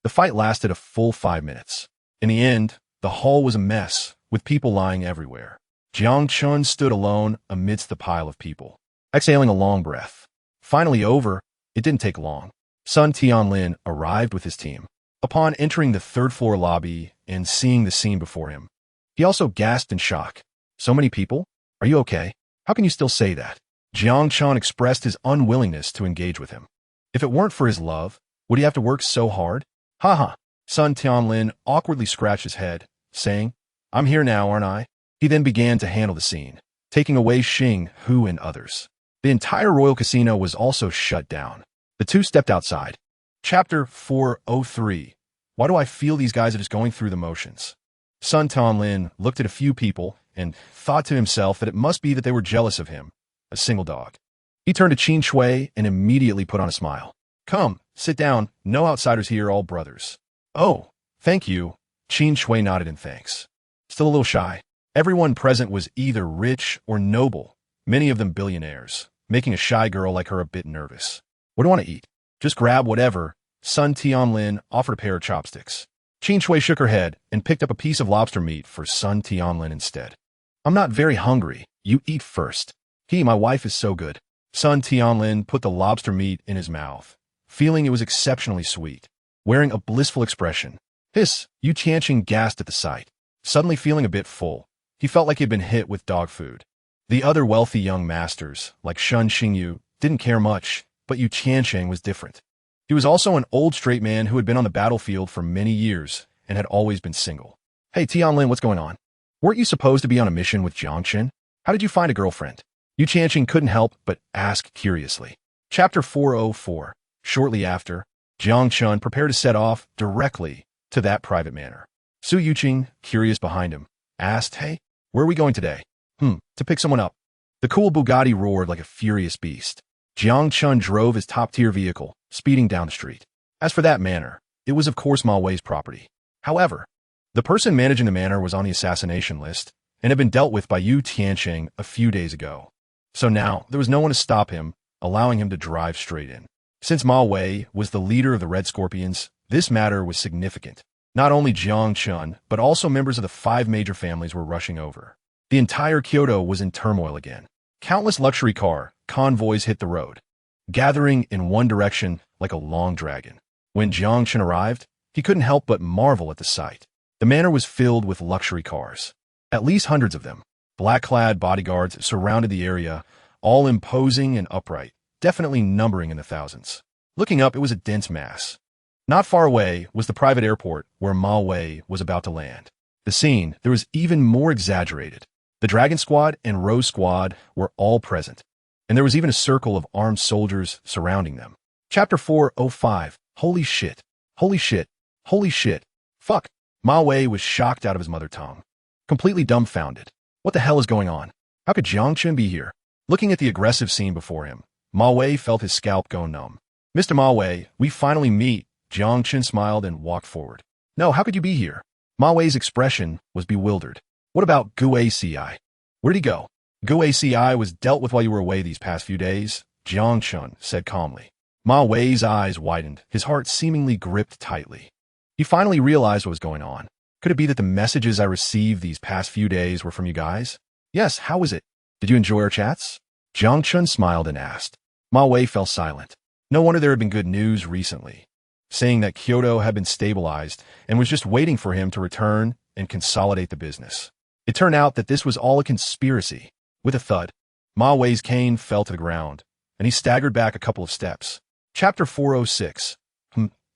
A: the fight lasted a full 5 minutes. In the end, the hall was a mess, with people lying everywhere. Jiang Chun stood alone amidst the pile of people, exhaling a long breath. Finally over, it didn't take long. Sun Tianlin arrived with his team. Upon entering the 3rd-floor lobby and seeing the scene before him, he also gasped in shock. So many people? Are you okay? How can you still say that? Jiang Chun expressed his unwillingness to engage with him. If it weren't for his love, Would he have to work so hard? Haha. Sun Tianlin awkwardly scratched his head, saying, I'm here now, aren't I? He then began to handle the scene, taking away Xing Hu and others. The entire royal casino was also shut down. The two stepped outside. Chapter 403. Why do I feel these guys are just going through the motions? Sun Tianlin looked at a few people and thought to himself that it must be that they were jealous of him, a single dog. He turned to Qin Shui and immediately put on a smile. Come, sit down, no outsiders here, all brothers. Oh, thank you. Qin Shui nodded in thanks. Still a little shy. Everyone present was either rich or noble, many of them billionaires, making a shy girl like her a bit nervous. What do you want to eat? Just grab whatever. Sun Tianlin offered a pair of chopsticks. Qin Shui shook her head and picked up a piece of lobster meat for Sun Tianlin instead. I'm not very hungry. You eat first. My wife is so good. Sun Tianlin put the lobster meat in his mouth, feeling it was exceptionally sweet. Wearing a blissful expression. Hiss, Yu Tianqing gasped at the sight. Suddenly feeling a bit full, he felt like he had been hit with dog food. The other wealthy young masters, like Shun Xingyu, didn't care much, but Yu Tianqing was different. He was also an old straight man who had been on the battlefield for many years and had always been single. Hey Tianlin, what's going on? Weren't you supposed to be on a mission with Jiangchen? How did you find a girlfriend? Yu Tianqing couldn't help but ask curiously. Chapter 404. Shortly after, Jiangchen prepared to set off directly to that private manor. Su Yuqing, curious behind him, asked, Hey, where are we going today? To pick someone up. The cool Bugatti roared like a furious beast. Jiangchen drove his top-tier vehicle, speeding down the street. As for that manor, it was of course Ma Wei's property. However, the person managing the manor was on the assassination list and had been dealt with by Yu Tianqing a few days ago. So now, there was no one to stop him, allowing him to drive straight in. Since Ma Wei was the leader of the Red Scorpions, this matter was significant. Not only Jiangchen, but also members of the 5 major families were rushing over. The entire Kyoto was in turmoil again. Countless luxury car convoys hit the road, gathering in one direction like a long dragon. When Jiangchen arrived, he couldn't help but marvel at the sight. The manor was filled with luxury cars. At least hundreds of them. Black-clad bodyguards surrounded the area, all imposing and upright, definitely numbering in the thousands. Looking up, it was a dense mass. Not far away was the private airport where Ma Wei was about to land. The scene, there was even more exaggerated. The Dragon Squad and Rose Squad were all present, and there was even a circle of armed soldiers surrounding them. Chapter 405. Holy shit. Holy shit. Holy shit. Fuck. Ma Wei was shocked out of his mother tongue. Completely dumbfounded. What the hell is going on? How could Jiangchen be here? Looking at the aggressive scene before him, Ma Wei felt his scalp go numb. Mr. Ma Wei, we finally meet. Jiangchen smiled and walked forward. No, how could you be here? Ma Wei's expression was bewildered. What about Gu Aci? Where'd he go? Gu Aci was dealt with while you were away these past few days, Jiangchen said calmly. Ma Wei's eyes widened, his heart seemingly gripped tightly. He finally realized what was going on. Could it be that the messages I received these past few days were from you guys? Yes, how was it? Did you enjoy our chats? Jiangchen smiled and asked. Ma Wei fell silent. No wonder there had been good news recently, saying that Kyoto had been stabilized and was just waiting for him to return and consolidate the business. It turned out that this was all a conspiracy. With a thud, Ma Wei's cane fell to the ground, and he staggered back a couple of steps. Chapter 406.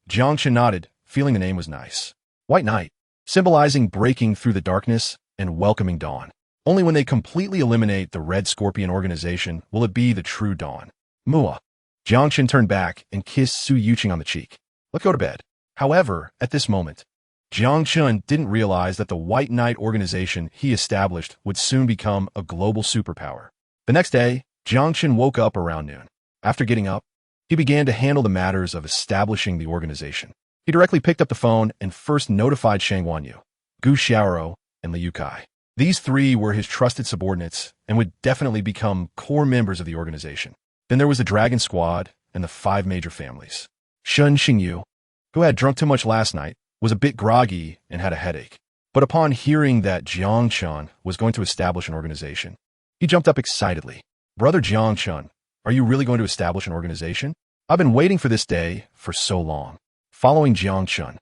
A: Jiangchen nodded, feeling the name was nice. White Knight, symbolizing breaking through the darkness and welcoming dawn. Only when they completely eliminate the Red Scorpion organization will it be the true dawn. Mua. Jiangchen turned back and kissed Su Yuqing on the cheek. Let's go to bed. However, at this moment, Jiangchen didn't realize that the White Knight organization he established would soon become a global superpower. The next day, Jiangchen woke up around noon. After getting up, he began to handle the matters of establishing the organization. He directly picked up the phone and first notified Shang Wanyu, Gu Xiaoro, and Liu Kai. These 3 were his trusted subordinates and would definitely become core members of the organization. Then there was the Dragon Squad and the 5 major families. Shun Xingyu, who had drunk too much last night, was a bit groggy and had a headache. But upon hearing that Jiangchen was going to establish an organization, he jumped up excitedly. Brother Jiangchen, are you really going to establish an organization? I've been waiting for this day for so long. Following Jiangchen,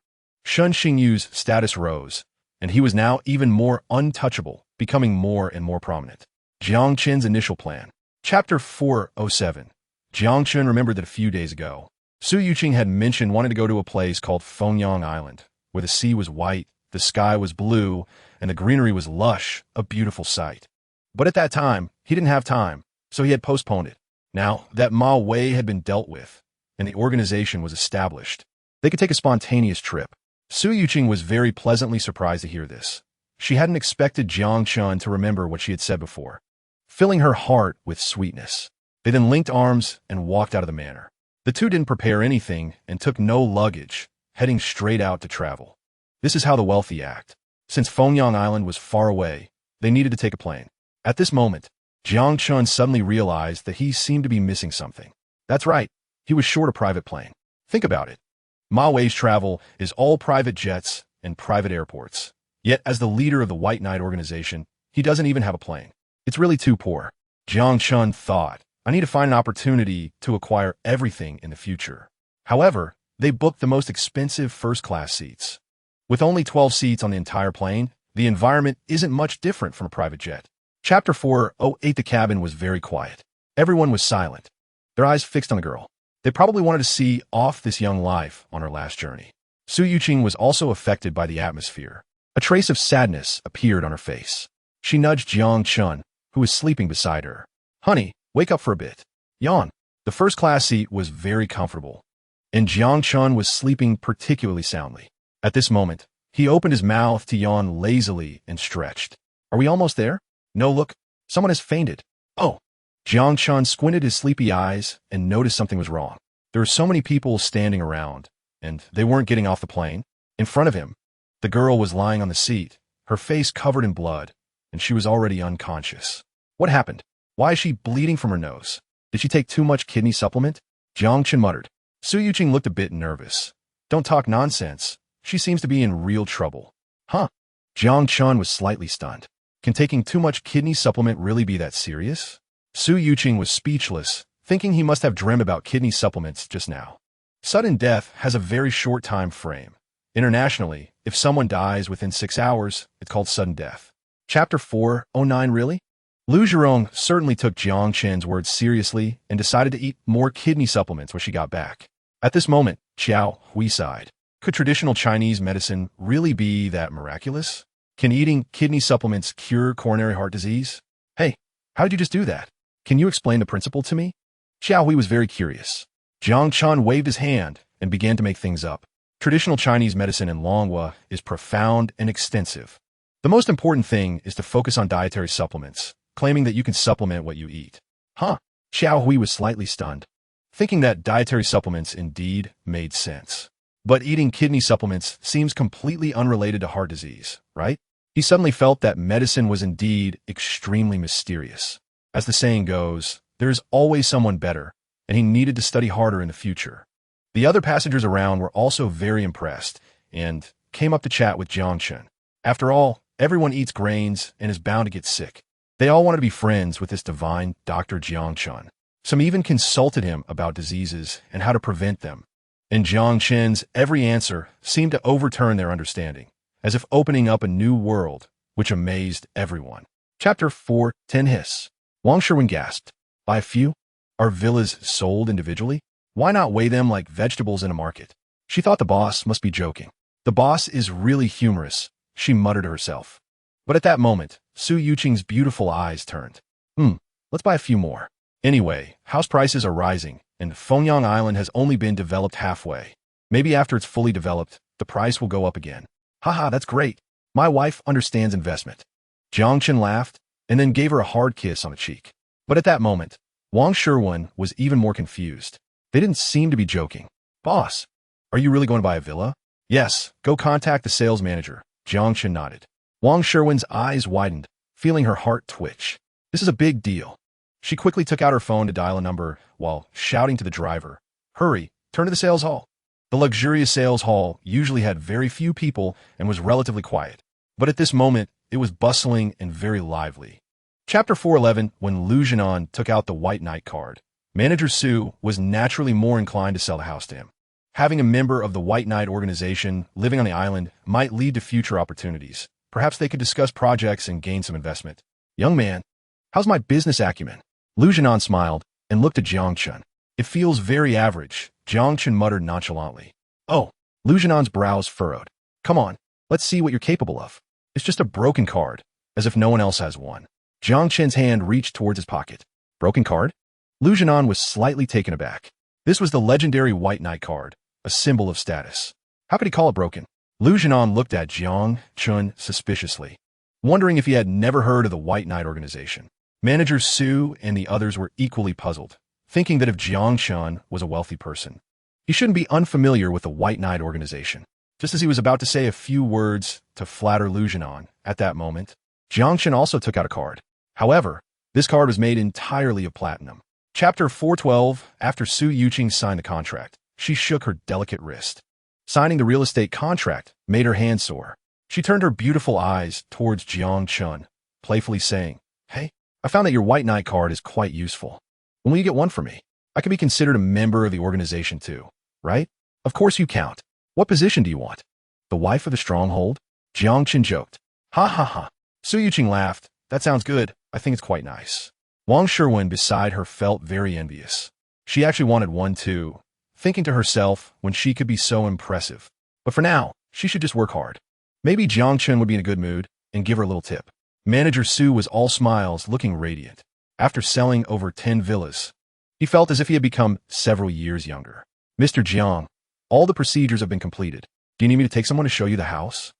A: Shun Xingyu's status rose, and he was now even more untouchable, becoming more and more prominent. Jiangchen's initial plan. Chapter 407. Jiangchen remembered that a few days ago, Su Yuqing had mentioned wanting to go to a place called Fengyang Island, where the sea was white, the sky was blue, and the greenery was lush, a beautiful sight. But at that time, he didn't have time, so he had postponed it. Now that Ma Wei had been dealt with, and the organization was established, they could take a spontaneous trip. Su Yuqing was very pleasantly surprised to hear this. She hadn't expected Jiang Chun to remember what she had said before, filling her heart with sweetness. They then linked arms and walked out of the manor. The two didn't prepare anything and took no luggage, heading straight out to travel. This is how the wealthy act. Since Fengyang Island was far away, they needed to take a plane. At this moment, Jiang Chun suddenly realized that he seemed to be missing something. That's right, he was short a private plane. Think about it. Ma Wei's travel is all private jets and private airports. Yet, as the leader of the White Knight organization, he doesn't even have a plane. It's really too poor. Jiang Chun thought, I need to find an opportunity to acquire everything in the future. However, they booked the most expensive first-class seats. With only 12 seats on the entire plane, the environment isn't much different from a private jet. Chapter 408. The cabin was very quiet. Everyone was silent, their eyes fixed on the girl. They probably wanted to see off this young life on her last journey. Su Yuqing was also affected by the atmosphere. A trace of sadness appeared on her face. She nudged Jiang Chun, who was sleeping beside her. Honey, wake up for a bit. Yawn. The first-class seat was very comfortable, and Jiang Chun was sleeping particularly soundly. At this moment, he opened his mouth to yawn lazily and stretched. Are we almost there? No, look, someone has fainted. Oh. Jiang Chun squinted his sleepy eyes and noticed something was wrong. There were so many people standing around, and they weren't getting off the plane. In front of him, the girl was lying on the seat, her face covered in blood, and she was already unconscious. What happened? Why is she bleeding from her nose? Did she take too much kidney supplement? Jiang Chun muttered. Su Yuqing looked a bit nervous. Don't talk nonsense. She seems to be in real trouble. Huh? Jiang Chun was slightly stunned. Can taking too much kidney supplement really be that serious? Su Yuqing was speechless, thinking he must have dreamed about kidney supplements just now. Sudden death has a very short time frame. Internationally, if someone dies within 6 hours, it's called sudden death. Chapter 409. Really? Lu Zhirong certainly took Jiang Chun's words seriously and decided to eat more kidney supplements when she got back. At this moment, Xiao Hui sighed. Could traditional Chinese medicine really be that miraculous? Can eating kidney supplements cure coronary heart disease? Hey, how did you just do that? Can you explain the principle to me? Xiao Hui was very curious. Jiang Chun waved his hand and began to make things up. Traditional Chinese medicine in Longhua is profound and extensive. The most important thing is to focus on dietary supplements, claiming that you can supplement what you eat. Huh? Xiao Hui was slightly stunned, thinking that dietary supplements indeed made sense. But eating kidney supplements seems completely unrelated to heart disease, right? He suddenly felt that medicine was indeed extremely mysterious. As the saying goes, there is always someone better, and he needed to study harder in the future. The other passengers around were also very impressed and came up to chat with Jiang Chun. After all, everyone eats grains and is bound to get sick. They all wanted to be friends with this divine Dr. Jiang Chun. Some even consulted him about diseases and how to prevent them. And Jiang Chun's every answer seemed to overturn their understanding, as if opening up a new world, which amazed everyone. Chapter 410. Hiss. Wang Sherwin gasped. By a few? Are villas sold individually? Why not weigh them like vegetables in a market? She thought the boss must be joking. The boss is really humorous, she muttered to herself. But at that moment, Su Yuqing's beautiful eyes turned. Let's buy a few more. Anyway, house prices are rising, and Fengyang Island has only been developed halfway. Maybe after it's fully developed, the price will go up again. Haha, that's great. My wife understands investment. Jiang Chun laughed, and then gave her a hard kiss on the cheek. But at that moment, Wang Sherwin was even more confused. They didn't seem to be joking. Boss, are you really going to buy a villa? Yes, go contact the sales manager. Jiang Chun nodded. Wang Sherwin's eyes widened, feeling her heart twitch. This is a big deal. She quickly took out her phone to dial a number while shouting to the driver, Hurry, turn to the sales hall. The luxurious sales hall usually had very few people and was relatively quiet. But at this moment, it was bustling and very lively. Chapter 411. When Lu Zhinan took out the White Knight card, Manager Su was naturally more inclined to sell the house to him. Having a member of the White Knight organization living on the island might lead to future opportunities. Perhaps they could discuss projects and gain some investment. Young man, how's my business acumen? Lu Zhinan smiled and looked at Jiang Chun. It feels very average, Jiang Chen muttered nonchalantly. Oh, Lu Jianan's brows furrowed. Come on, let's see what you're capable of. It's just a broken card, as if no one else has one. Jiang Chen's hand reached towards his pocket. Broken card? Lu Jianan was slightly taken aback. This was the legendary White Knight card, a symbol of status. How could he call it broken? Lu Jianan looked at Jiang Chen suspiciously, wondering if he had never heard of the White Knight organization. Manager Su and the others were equally puzzled, thinking that if Jiang Chen was a wealthy person, he shouldn't be unfamiliar with the White Knight organization. Just as he was about to say a few words to flatter Lu Jianan, at that moment, Jiang Chen also took out a card. However, this card was made entirely of platinum. Chapter 412. After Su Yuqing signed the contract, she shook her delicate wrist. Signing the real estate contract made her hand sore. She turned her beautiful eyes towards Jiang Chen, playfully saying, Hey, I found that your White Knight card is quite useful. When will you get one for me? I can be considered a member of the organization too, right? Of course you count. What position do you want? The wife of the stronghold? Jiang Chen joked. Ha ha ha. Su Yuqing laughed. That sounds good. I think it's quite nice. Wang Shiwen beside her felt very envious. She actually wanted one too, thinking to herself when she could be so impressive. But for now, she should just work hard. Maybe Jiang Chen would be in a good mood and give her a little tip. Manager Su was all smiles, looking radiant. After selling over 10 villas, he felt as if he had become several years younger. Mr. Jiang, all the procedures have been completed. Do you need me to take someone to show you the house?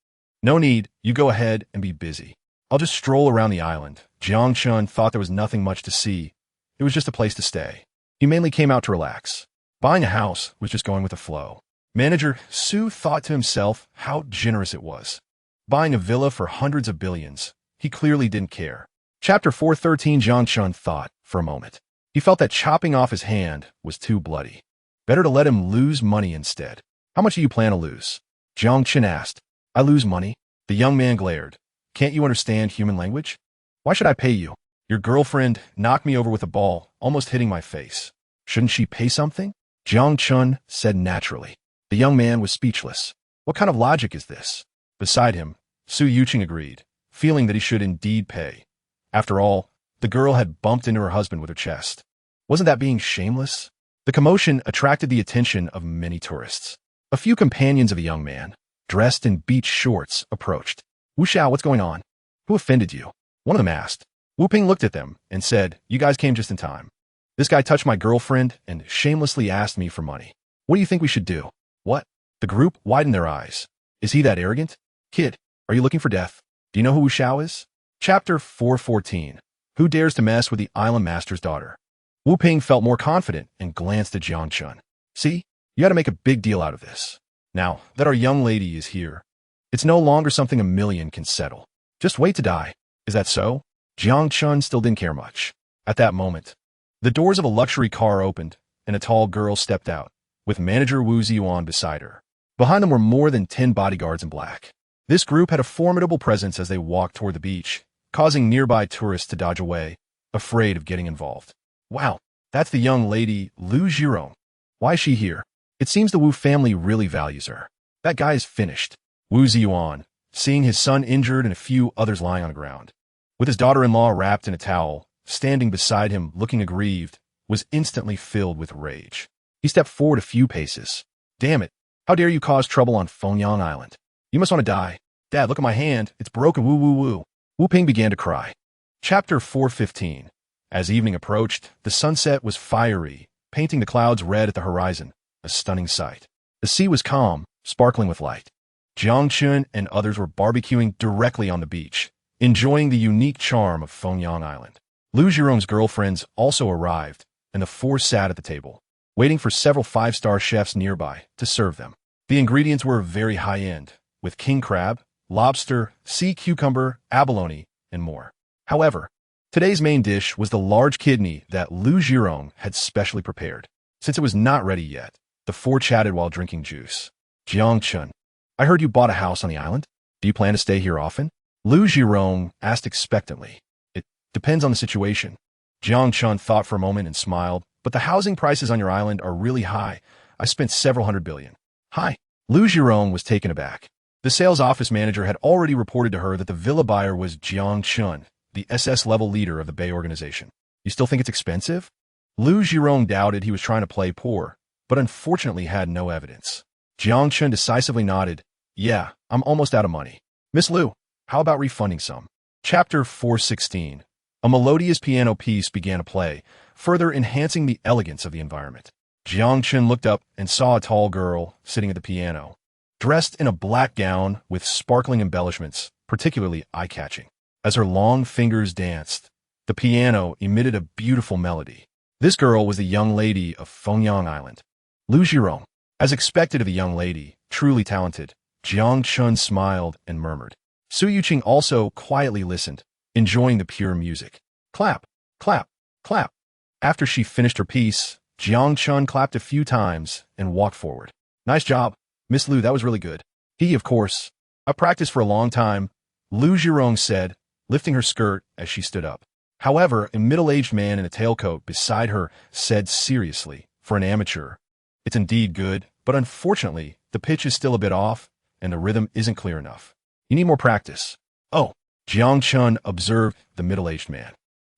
A: No need. You go ahead and be busy. I'll just stroll around the island. Jiang Chen thought there was nothing much to see. It was just a place to stay. He mainly came out to relax. Buying a house was just going with the flow. Manager Su thought to himself how generous it was. Buying a villa for hundreds of billions. He clearly didn't care. Chapter 413. Jiang Chen thought for a moment. He felt that chopping off his hand was too bloody. Better to let him lose money instead. How much do you plan to lose? Jiang Chen asked. I lose money? The young man glared. Can't you understand human language? Why should I pay you? Your girlfriend knocked me over with a ball, almost hitting my face. Shouldn't she pay something? Jiang Chen said naturally. The young man was speechless. What kind of logic is this? Beside him, Su Yuqing agreed, feeling that he should indeed pay. After all, the girl had bumped into her husband with her chest. Wasn't that being shameless? The commotion attracted the attention of many tourists. A few companions of the young man, dressed in beach shorts, approached. Wu Xiao, what's going on? Who offended you? One of them asked. Wu Ping looked at them and said, You guys came just in time. This guy touched my girlfriend and shamelessly asked me for money. What do you think we should do? What? The group widened their eyes. Is he that arrogant? Kid, are you looking for death? Do you know who Wu Xiao is? Chapter 414. Who dares to mess with the island master's daughter? Wu Ping felt more confident and glanced at Jiang Chen. See, you got to make a big deal out of this. Now that our young lady is here, it's no longer something a million can settle. Just wait to die. Is that so? Jiang Chen still didn't care much. At that moment, the doors of a luxury car opened, and a tall girl stepped out, with manager Wu Ziyuan beside her. Behind them were more than 10 bodyguards in black. This group had a formidable presence as they walked toward the beach, causing nearby tourists to dodge away, afraid of getting involved. Wow, that's the young lady Lu Jirong. Why is she here? It seems the Wu family really values her. That guy is finished. Wu Ziyuan, seeing his son injured and a few others lying on the ground, with his daughter-in-law wrapped in a towel, standing beside him looking aggrieved, was instantly filled with rage. He stepped forward a few paces. Damn it, how dare you cause trouble on Fengyang Island? You must want to die. Dad, look at my hand, it's broken, woo woo woo. Wu Ping began to cry. Chapter 415. As evening approached, the sunset was fiery, painting the clouds red at the horizon, a stunning sight. The sea was calm, sparkling with light. Jiang Chen and others were barbecuing directly on the beach, enjoying the unique charm of Fengyang Island. Lu Jirong's girlfriends also arrived, and the four sat at the table, waiting for several five-star chefs nearby to serve them. The ingredients were very high-end, with king crab, lobster, sea cucumber, abalone, and more. However, today's main dish was the large kidney that Lu Jirong had specially prepared. Since it was not ready yet, the four chatted while drinking juice. Jiang Chen, I heard you bought a house on the island. Do you plan to stay here often? Lu Jirong asked expectantly. It depends on the situation. Jiang Chen thought for a moment and smiled, but the housing prices on your island are really high. I spent several hundred billion. Hi. Lu Jirong was taken aback. The sales office manager had already reported to her that the villa buyer was Jiang Chen, the SS-level leader of the Bay organization. You still think it's expensive? Lu Jirong doubted he was trying to play poor, but unfortunately had no evidence. Jiang Chun decisively nodded. Yeah, I'm almost out of money. Miss Liu, how about refunding some? Chapter 416. A melodious piano piece began to play, further enhancing the elegance of the environment. Jiang Chun looked up and saw a tall girl sitting at the piano, dressed in a black gown with sparkling embellishments, particularly eye-catching. As her long fingers danced, the piano emitted a beautiful melody. This girl was the young lady of Fengyang Island, Lu Zhirong. As expected of the young lady, truly talented, Jiang Chun smiled and murmured. Su Yuqing also quietly listened, enjoying the pure music. Clap, clap, clap. After she finished her piece, Jiang Chun clapped a few times and walked forward. Nice job, Miss Liu, that was really good. Of course. I practiced for a long time, Lu Zhirong said, lifting her skirt as she stood up. However, a middle-aged man in a tailcoat beside her said seriously, for an amateur, it's indeed good, but unfortunately, the pitch is still a bit off, and the rhythm isn't clear enough. You need more practice. Oh, Jiang Chun observed the middle-aged man,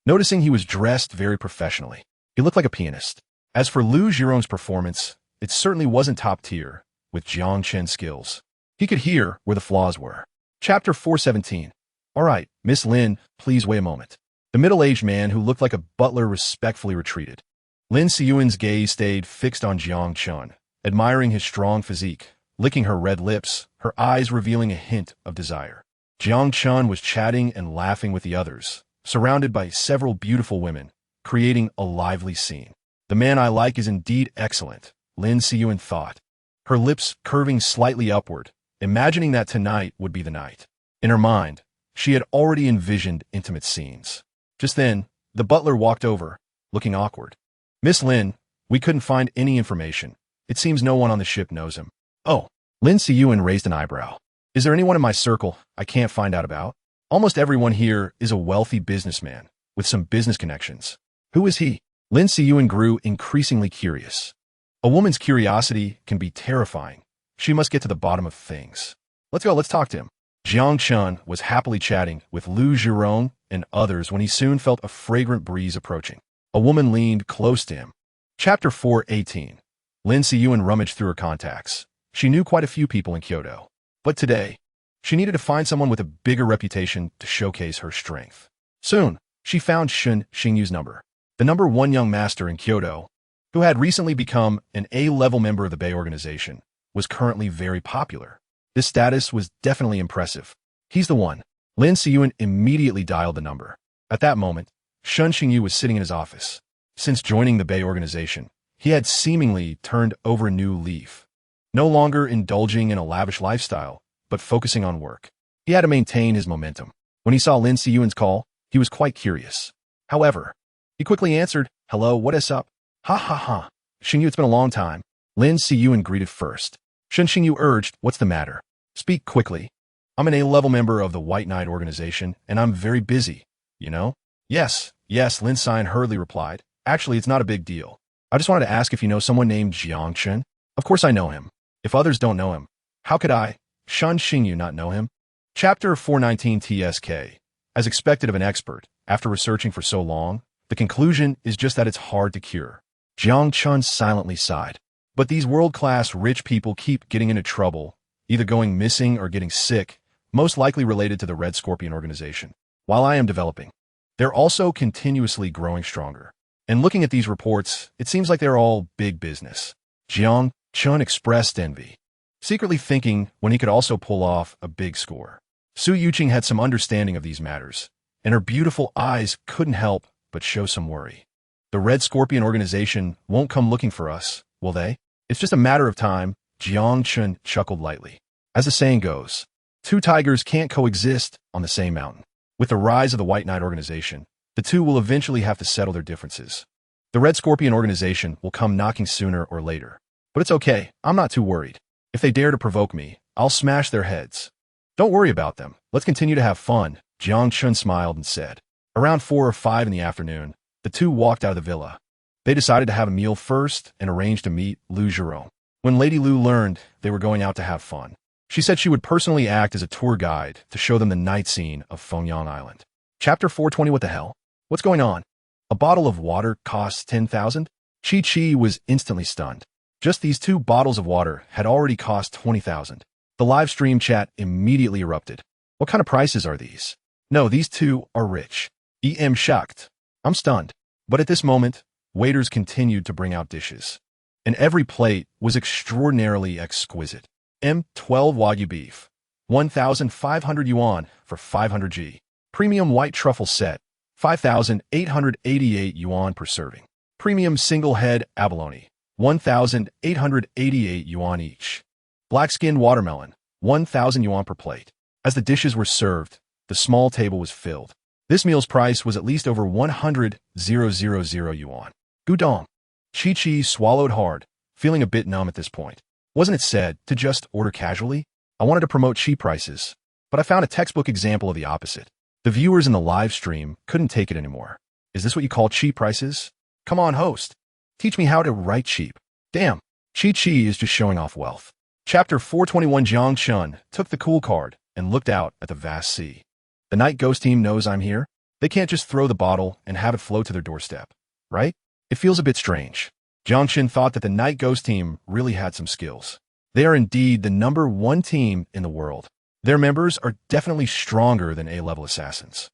A: noticing he was dressed very professionally. He looked like a pianist. As for Lu Zhirong's performance, it certainly wasn't top tier, with Jiang Chun's skills. He could hear where the flaws were. Chapter 417. All right, Miss Lin, please wait a moment. The middle-aged man, who looked like a butler, respectfully retreated. Lin Siyuan's gaze stayed fixed on Jiang Chun, admiring his strong physique, licking her red lips, her eyes revealing a hint of desire. Jiang Chun was chatting and laughing with the others, surrounded by several beautiful women, creating a lively scene. The man I like is indeed excellent, Lin Siyuan thought, her lips curving slightly upward, imagining that tonight would be the night. In her mind, she had already envisioned intimate scenes. Just then, the butler walked over, looking awkward. Miss Lin, we couldn't find any information. It seems no one on the ship knows him. Oh, Lin Siyuan raised an eyebrow. Is there anyone in my circle I can't find out about? Almost everyone here is a wealthy businessman with some business connections. Who is he? Lin Siyuan grew increasingly curious. A woman's curiosity can be terrifying. She must get to the bottom of things. Let's go, let's talk to him. Jiang Chun was happily chatting with Lu Zhirong and others when he soon felt a fragrant breeze approaching. A woman leaned close to him. Chapter 418. Lin Siyuan rummaged through her contacts. She knew quite a few people in Kyoto. But today, she needed to find someone with a bigger reputation to showcase her strength. Soon, she found Shun Xingyu's number. The number one young master in Kyoto, who had recently become an A-level member of the Bay organization, was currently very popular. This status was definitely impressive. He's the one. Lin Siyuan immediately dialed the number. At that moment, Shun Xingyu was sitting in his office. Since joining the Bay organization, he had seemingly turned over a new leaf. No longer indulging in a lavish lifestyle, but focusing on work. He had to maintain his momentum. When he saw Lin Siyuan's call, he was quite curious. However, he quickly answered, "Hello, what is up?" "Ha ha ha. Xingyu, it's been a long time." Lin Siyuan greeted first. Shun Xingyu urged, "What's the matter? Speak quickly. I'm an A-level member of the White Knight organization, and I'm very busy, you know?" Yes, Lin Siyuan hurriedly replied. "Actually, it's not a big deal. I just wanted to ask if you know someone named Jiang Chun." "Of course I know him. If others don't know him, how could I, Shun Xingyu, not know him?" Chapter 419 TSK. As expected of an expert, after researching for so long, the conclusion is just that it's hard to cure. Jiang Chun silently sighed. But these world-class rich people keep getting into trouble, either going missing or getting sick, most likely related to the Red Scorpion organization. While I am developing, they're also continuously growing stronger. And looking at these reports, it seems like they're all big business. Jiang Chun expressed envy, secretly thinking when he could also pull off a big score. Su Yuqing had some understanding of these matters, and her beautiful eyes couldn't help but show some worry. The Red Scorpion organization won't come looking for us, will they? It's just a matter of time, Jiang Chun chuckled lightly. As the saying goes, two tigers can't coexist on the same mountain. With the rise of the White Knight organization, the two will eventually have to settle their differences. The Red Scorpion organization will come knocking sooner or later. But it's okay, I'm not too worried. If they dare to provoke me, I'll smash their heads. Don't worry about them, let's continue to have fun, Jiang Chun smiled and said. Around 4 or 5 in the afternoon, the two walked out of the villa. They decided to have a meal first and arranged to meet Lu Zhirong. When Lady Lu learned they were going out to have fun, she said she would personally act as a tour guide to show them the night scene of Fengyang Island. Chapter 420. What the hell? What's going on? A bottle of water costs 10,000? Chi was instantly stunned. Just these 2 bottles of water had already cost 20,000. The live stream chat immediately erupted. What kind of prices are these? No, these 2 are rich. I'm shocked. I'm stunned. But at this moment, waiters continued to bring out dishes. And every plate was extraordinarily exquisite. 12 Wagyu beef. 1,500 yuan for 500 G. Premium white truffle set. 5,888 yuan per serving. Premium single head abalone. 1,888 yuan each. Black-skinned watermelon. 1,000 yuan per plate. As the dishes were served, the small table was filled. This meal's price was at least over 100,000 yuan. Gudong. Chi-Chi swallowed hard, feeling a bit numb at this point. Wasn't it said to just order casually? I wanted to promote cheap prices, but I found a textbook example of the opposite. The viewers in the live stream couldn't take it anymore. Is this what you call cheap prices? Come on, host. Teach me how to write cheap. Damn, Chi-Chi is just showing off wealth. Chapter 421. Jiang Chun took the cool card and looked out at the vast sea. The night ghost team knows I'm here. They can't just throw the bottle and have it float to their doorstep, right? It feels a bit strange. Jiang Chun thought that the night ghost team really had some skills. They are indeed the #1 team in the world. Their members are definitely stronger than A-level assassins.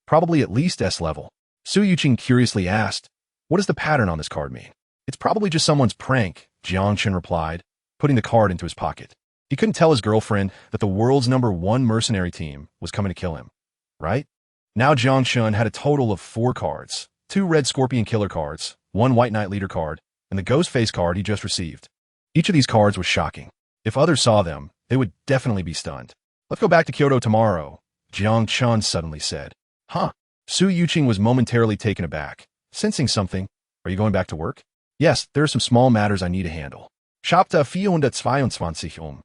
A: Probably at least S-level. Su Yuqing curiously asked, what does the pattern on this card mean? It's probably just someone's prank, Jiang Chun replied, putting the card into his pocket. He couldn't tell his girlfriend that the world's #1 mercenary team was coming to kill him, right? Now Jiang Chun had a total of 4 cards, 2 red scorpion killer cards, 1 white knight leader card, and the ghost face card he just received. Each of these cards was shocking. If others saw them, they would definitely be stunned. Let's go back to Kyoto tomorrow, Jiang Chun suddenly said. Huh? Su Yuqing was momentarily taken aback, sensing something. Are you going back to work? Yes, there are some small matters I need to handle. Chapter 422.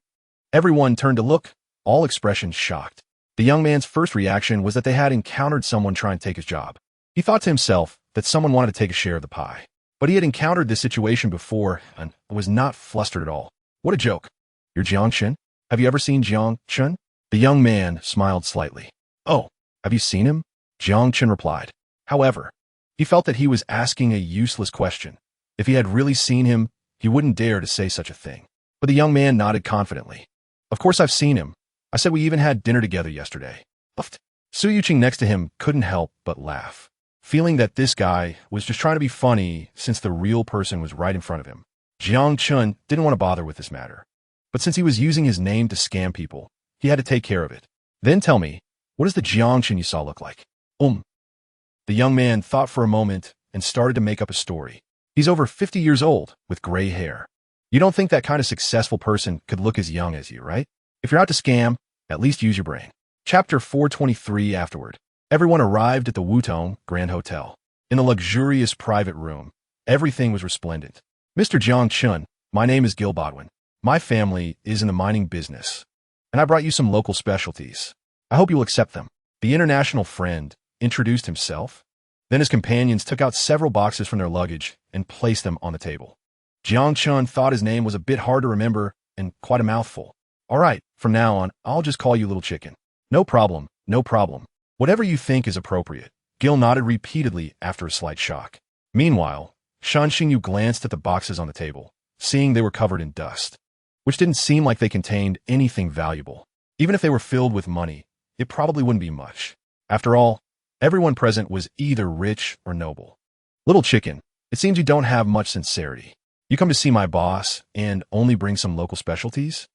A: Everyone turned to look, all expressions shocked. The young man's first reaction was that they had encountered someone trying to take his job. He thought to himself that someone wanted to take a share of the pie. But he had encountered this situation before and was not flustered at all. What a joke. You're Jiang Chun? Have you ever seen Jiang Chun? The young man smiled slightly. Oh, have you seen him? Jiang Chun replied. However, he felt that he was asking a useless question. If he had really seen him, he wouldn't dare to say such a thing. But the young man nodded confidently. Of course I've seen him. I said we even had dinner together yesterday. Puffed. Su Yuqing next to him couldn't help but laugh, feeling that this guy was just trying to be funny since the real person was right in front of him. Jiang Chun didn't want to bother with this matter. But since he was using his name to scam people, he had to take care of it. Then tell me, what does the Jiang Chun you saw look like? The young man thought for a moment and started to make up a story. He's over 50 years old, with gray hair. You don't think that kind of successful person could look as young as you, right? If you're out to scam, at least use your brain. Chapter 423. Afterward, everyone arrived at the Wutong Grand Hotel. In a luxurious private room, everything was resplendent. Mr. Jiang Chun, my name is Gil Bodwin. My family is in the mining business, and I brought you some local specialties. I hope you will accept them. The international friend introduced himself. Then his companions took out several boxes from their luggage and placed them on the table. Jiang Chun thought his name was a bit hard to remember and quite a mouthful. All right, from now on, I'll just call you Little Chicken. No problem, no problem. Whatever you think is appropriate. Gil nodded repeatedly after a slight shock. Meanwhile, Shan Xingyu glanced at the boxes on the table, seeing they were covered in dust, which didn't seem like they contained anything valuable. Even if they were filled with money, it probably wouldn't be much. After all, everyone present was either rich or noble. Little Chicken, it seems you don't have much sincerity. You come to see my boss and only bring some local specialties?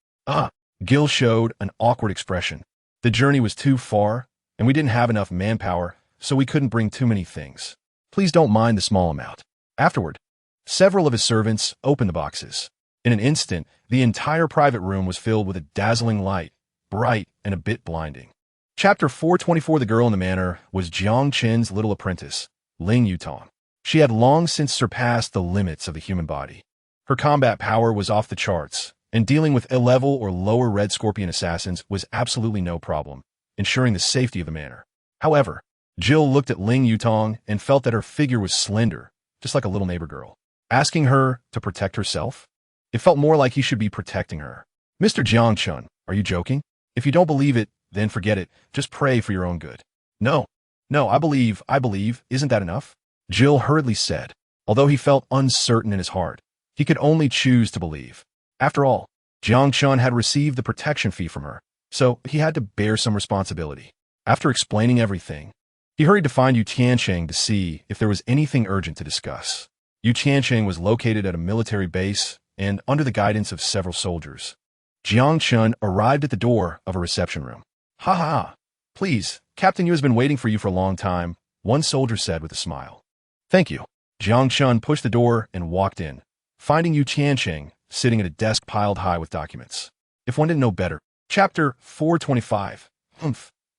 A: Gil showed an awkward expression. The journey was too far, and we didn't have enough manpower, so we couldn't bring too many things. Please don't mind the small amount. Afterward, several of his servants opened the boxes. In an instant, the entire private room was filled with a dazzling light, bright and a bit blinding. Chapter 424. The girl in the manor was Jiang Chen's little apprentice, Ling Yutong. She had long since surpassed the limits of the human body. Her combat power was off the charts, and dealing with A-level or lower red scorpion assassins was absolutely no problem, ensuring the safety of the manor. However, Jill looked at Ling Yutong and felt that her figure was slender, just like a little neighbor girl. Asking her to protect herself? It felt more like he should be protecting her. Mr. Jiang Chun, are you joking? If you don't believe it, then forget it. Just pray for your own good. No, I believe. Isn't that enough? Jill hurriedly said. Although he felt uncertain in his heart, He could only choose to believe. After all, Jiang Chun had received the protection fee from her, so he had to bear some responsibility. After explaining everything, he hurried to find Yu Tiancheng to see if there was anything urgent to discuss. Yu Tiancheng was located at a military base and under the guidance of several soldiers. Jiang Chun arrived at the door of a reception room. "Ha ha! Please, Captain Yu has been waiting for you for a long time," one soldier said with a smile. "Thank you." Jiang Chun pushed the door and walked in, finding Yu Tiancheng sitting at a desk piled high with documents. If one didn't know better. Chapter 425.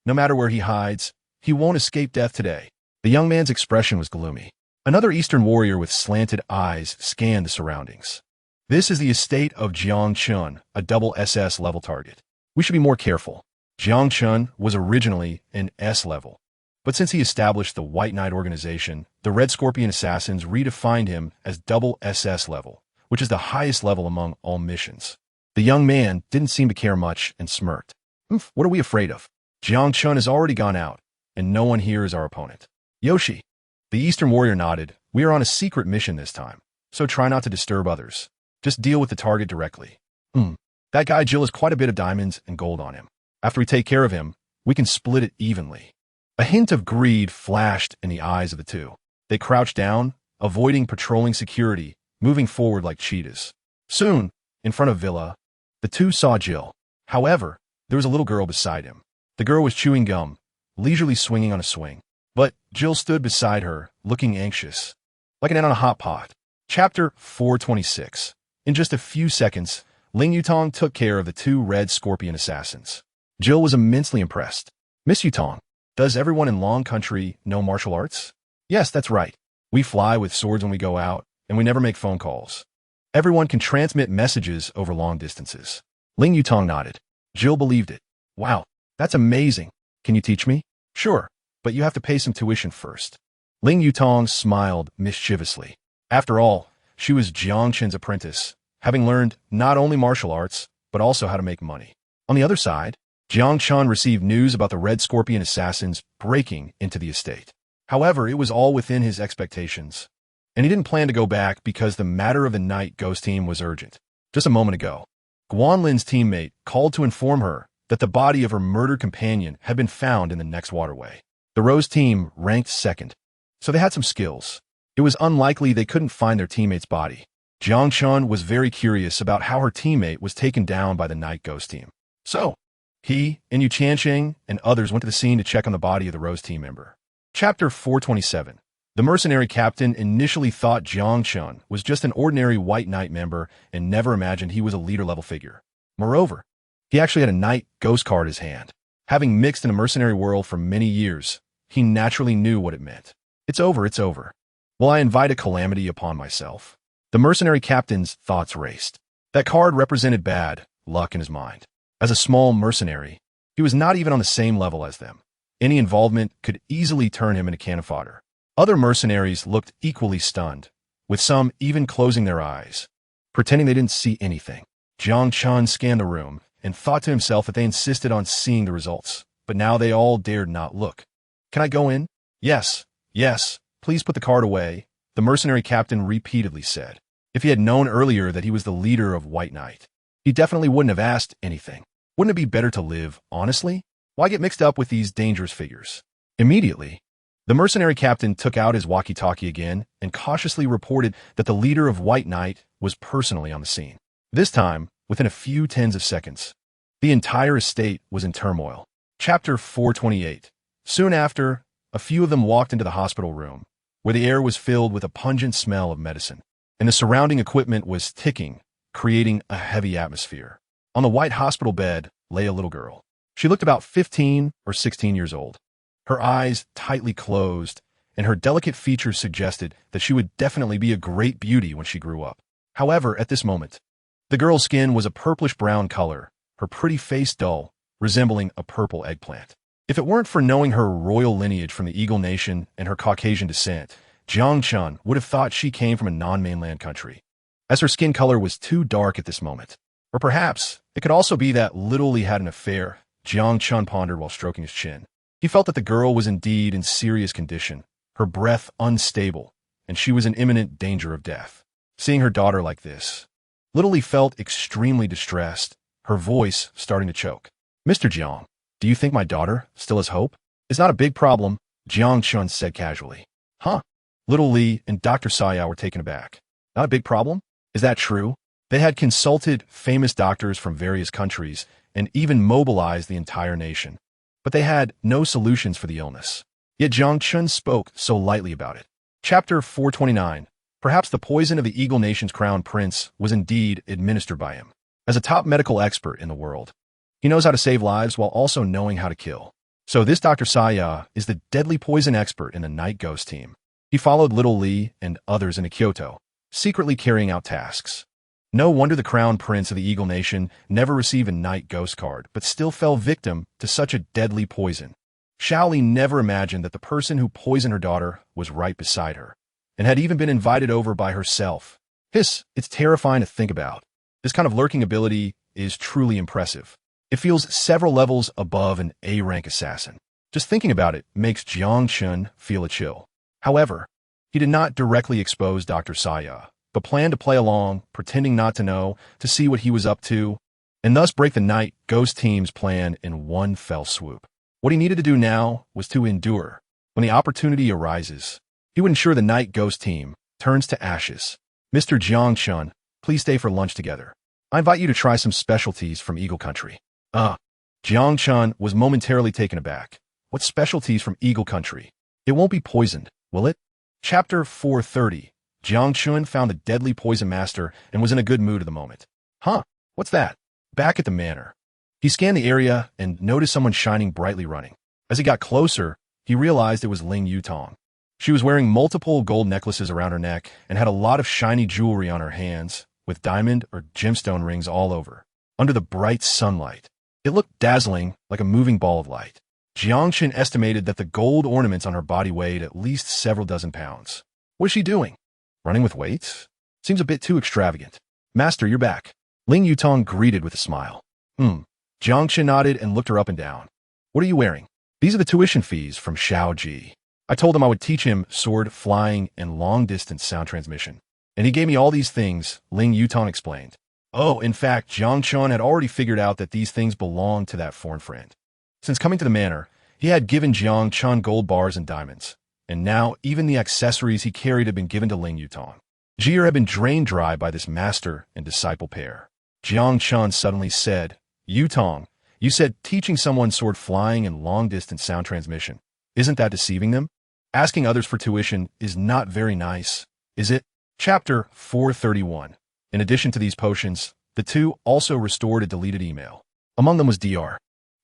A: No matter where he hides, he won't escape death today. The young man's expression was gloomy. Another Eastern warrior with slanted eyes scanned the surroundings. "This is the estate of Jiang Chun, a double SS level target. We should be more careful." Jiang Chun was originally an S level, but since he established the White Knight organization, the Red Scorpion Assassins redefined him as double SS level, which is the highest level among all missions. The young man didn't seem to care much and smirked. "What are we afraid of? Jiang Chun has already gone out, and no one here is our opponent." "Yoshi." The Eastern warrior nodded. "We are on a secret mission this time, so try not to disturb others. Just deal with the target directly." That guy Jill has quite a bit of diamonds and gold on him. After we take care of him, we can split it evenly." A hint of greed flashed in the eyes of the two. They crouched down, avoiding patrolling security, moving forward like cheetahs. Soon, in front of Villa, the two saw Jill. However, there was a little girl beside him. The girl was chewing gum, leisurely swinging on a swing. But Jill stood beside her, looking anxious, like an ant on a hot pot. Chapter 426. In just a few seconds, Ling Yutong took care of the two Red Scorpion Assassins. Jill was immensely impressed. "Miss Yutong, does everyone in Long Country know martial arts?" "Yes, that's right. We fly with swords when we go out, and we never make phone calls. Everyone can transmit messages over long distances." Ling Yutong nodded. Jill believed it. "Wow, that's amazing. Can you teach me?" "Sure, but you have to pay some tuition first." Ling Yutong smiled mischievously. After all, she was Jiang Chun's apprentice, having learned not only martial arts, but also how to make money. On the other side, Jiang Chun received news about the Red Scorpion Assassins breaking into the estate. However, it was all within his expectations, and he didn't plan to go back because the matter of the Night Ghost team was urgent. Just a moment ago, Guanlin's teammate called to inform her that the body of her murdered companion had been found in the next waterway. The Rose team ranked second, so they had some skills. It was unlikely they couldn't find their teammate's body. Jiang Chun was very curious about how her teammate was taken down by the Night Ghost team. So, he and Yu Tiancheng and others went to the scene to check on the body of the Rose team member. Chapter 427. The mercenary captain initially thought Jiang Chun was just an ordinary White Knight member and never imagined he was a leader-level figure. Moreover, he actually had a Night Ghost card in his hand. Having mixed in a mercenary world for many years, he naturally knew what it meant. It's over, it's over. Will I invite a calamity upon myself? The mercenary captain's thoughts raced. That card represented bad luck in his mind. As a small mercenary, he was not even on the same level as them. Any involvement could easily turn him into cannon fodder. Other mercenaries looked equally stunned, with some even closing their eyes, pretending they didn't see anything. Jiang Chun scanned the room and thought to himself that they insisted on seeing the results, but now they all dared not look. "Can I go in?" "Yes, yes, please put the card away," the mercenary captain repeatedly said. If he had known earlier that he was the leader of White Knight, he definitely wouldn't have asked anything. Wouldn't it be better to live honestly? Why get mixed up with these dangerous figures? Immediately, the mercenary captain took out his walkie-talkie again and cautiously reported that the leader of White Knight was personally on the scene. This time, within a few tens of seconds, the entire estate was in turmoil. Chapter 428. Soon after, a few of them walked into the hospital room, where the air was filled with a pungent smell of medicine, and the surrounding equipment was ticking, creating a heavy atmosphere. On the white hospital bed lay a little girl. She looked about 15 or 16 years old. Her eyes tightly closed, and her delicate features suggested that she would definitely be a great beauty when she grew up. However, at this moment, the girl's skin was a purplish-brown color, her pretty face dull, resembling a purple eggplant. If it weren't for knowing her royal lineage from the Eagle Nation and her Caucasian descent, Jiang Chun would have thought she came from a non-mainland country, as her skin color was too dark at this moment. Or perhaps it could also be that Little Lee had an affair, Jiang Chun pondered while stroking his chin. He felt that the girl was indeed in serious condition, her breath unstable, and she was in imminent danger of death. seeing her daughter like this. Little Lee felt extremely distressed, her voice starting to choke. Mr. Jiang, do you think my daughter still has hope? It's not a big problem, Jiang Chun said casually. Huh? Little Lee and Dr. Saya were taken aback. Not a big problem? Is that true? They had consulted famous doctors from various countries and even mobilized the entire nation. But they had no solutions for the illness. Yet Jiang Chun spoke so lightly about it. Chapter 429. Perhaps the poison of the Eagle Nation's crown prince was indeed administered by him. As a top medical expert in the world, he knows how to save lives while also knowing how to kill. So this Dr. Saya is the deadly poison expert in the Night Ghost team. He followed Little Lee and others into Kyoto, secretly carrying out tasks. No wonder the crown prince of the Eagle Nation never received a Night Ghost card, but still fell victim to such a deadly poison. Xiaoli never imagined that the person who poisoned her daughter was right beside her, and had even been invited over by herself. It's terrifying to think about. This kind of lurking ability is truly impressive. It feels several levels above an A-rank assassin. Just thinking about it makes Jiang Chun feel a chill. However, he did not directly expose Dr. Saya, but planned to play along, pretending not to know, to see what he was up to, and thus break the Night Ghost team's plan in one fell swoop. What he needed to do now was to endure. When the opportunity arises, he would ensure the Night Ghost team turns to ashes. Mr. Jiang Chun, please stay for lunch together. I invite you to try some specialties from Eagle Country. Jiang Chun was momentarily taken aback. What specialties from Eagle Country? It won't be poisoned, will it? Chapter 430. Jiang Chun found the deadly poison master and was in a good mood at the moment. What's that? Back at the manor. He scanned the area and noticed someone shining brightly running. As he got closer, he realized it was Ling Yutong. She was wearing multiple gold necklaces around her neck and had a lot of shiny jewelry on her hands, with diamond or gemstone rings all over. Under the bright sunlight, it looked dazzling, like a moving ball of light. Jiang Chun estimated that the gold ornaments on her body weighed at least several dozen pounds. What is she doing? Running with weights? Seems a bit too extravagant. Master, you're back. Ling Yutong greeted with a smile. Jiang Chun nodded and looked her up and down. What are you wearing? These are the tuition fees from Xiao Ji. I told him I would teach him sword, flying, and long-distance sound transmission. And he gave me all these things, Ling Yutong explained. Oh, in fact, Jiang Chun had already figured out that these things belonged to that foreign friend. Since coming to the manor, he had given Jiang Chun gold bars and diamonds, and now even the accessories he carried had been given to Ling Yutong. Jir had been drained dry by this master and disciple pair. Jiang Chun suddenly said, Yutong, you said teaching someone sword flying and long-distance sound transmission. Isn't that deceiving them? Asking others for tuition is not very nice, is it? Chapter 431. In addition to these potions, the two also restored a deleted email. Among them was Dr.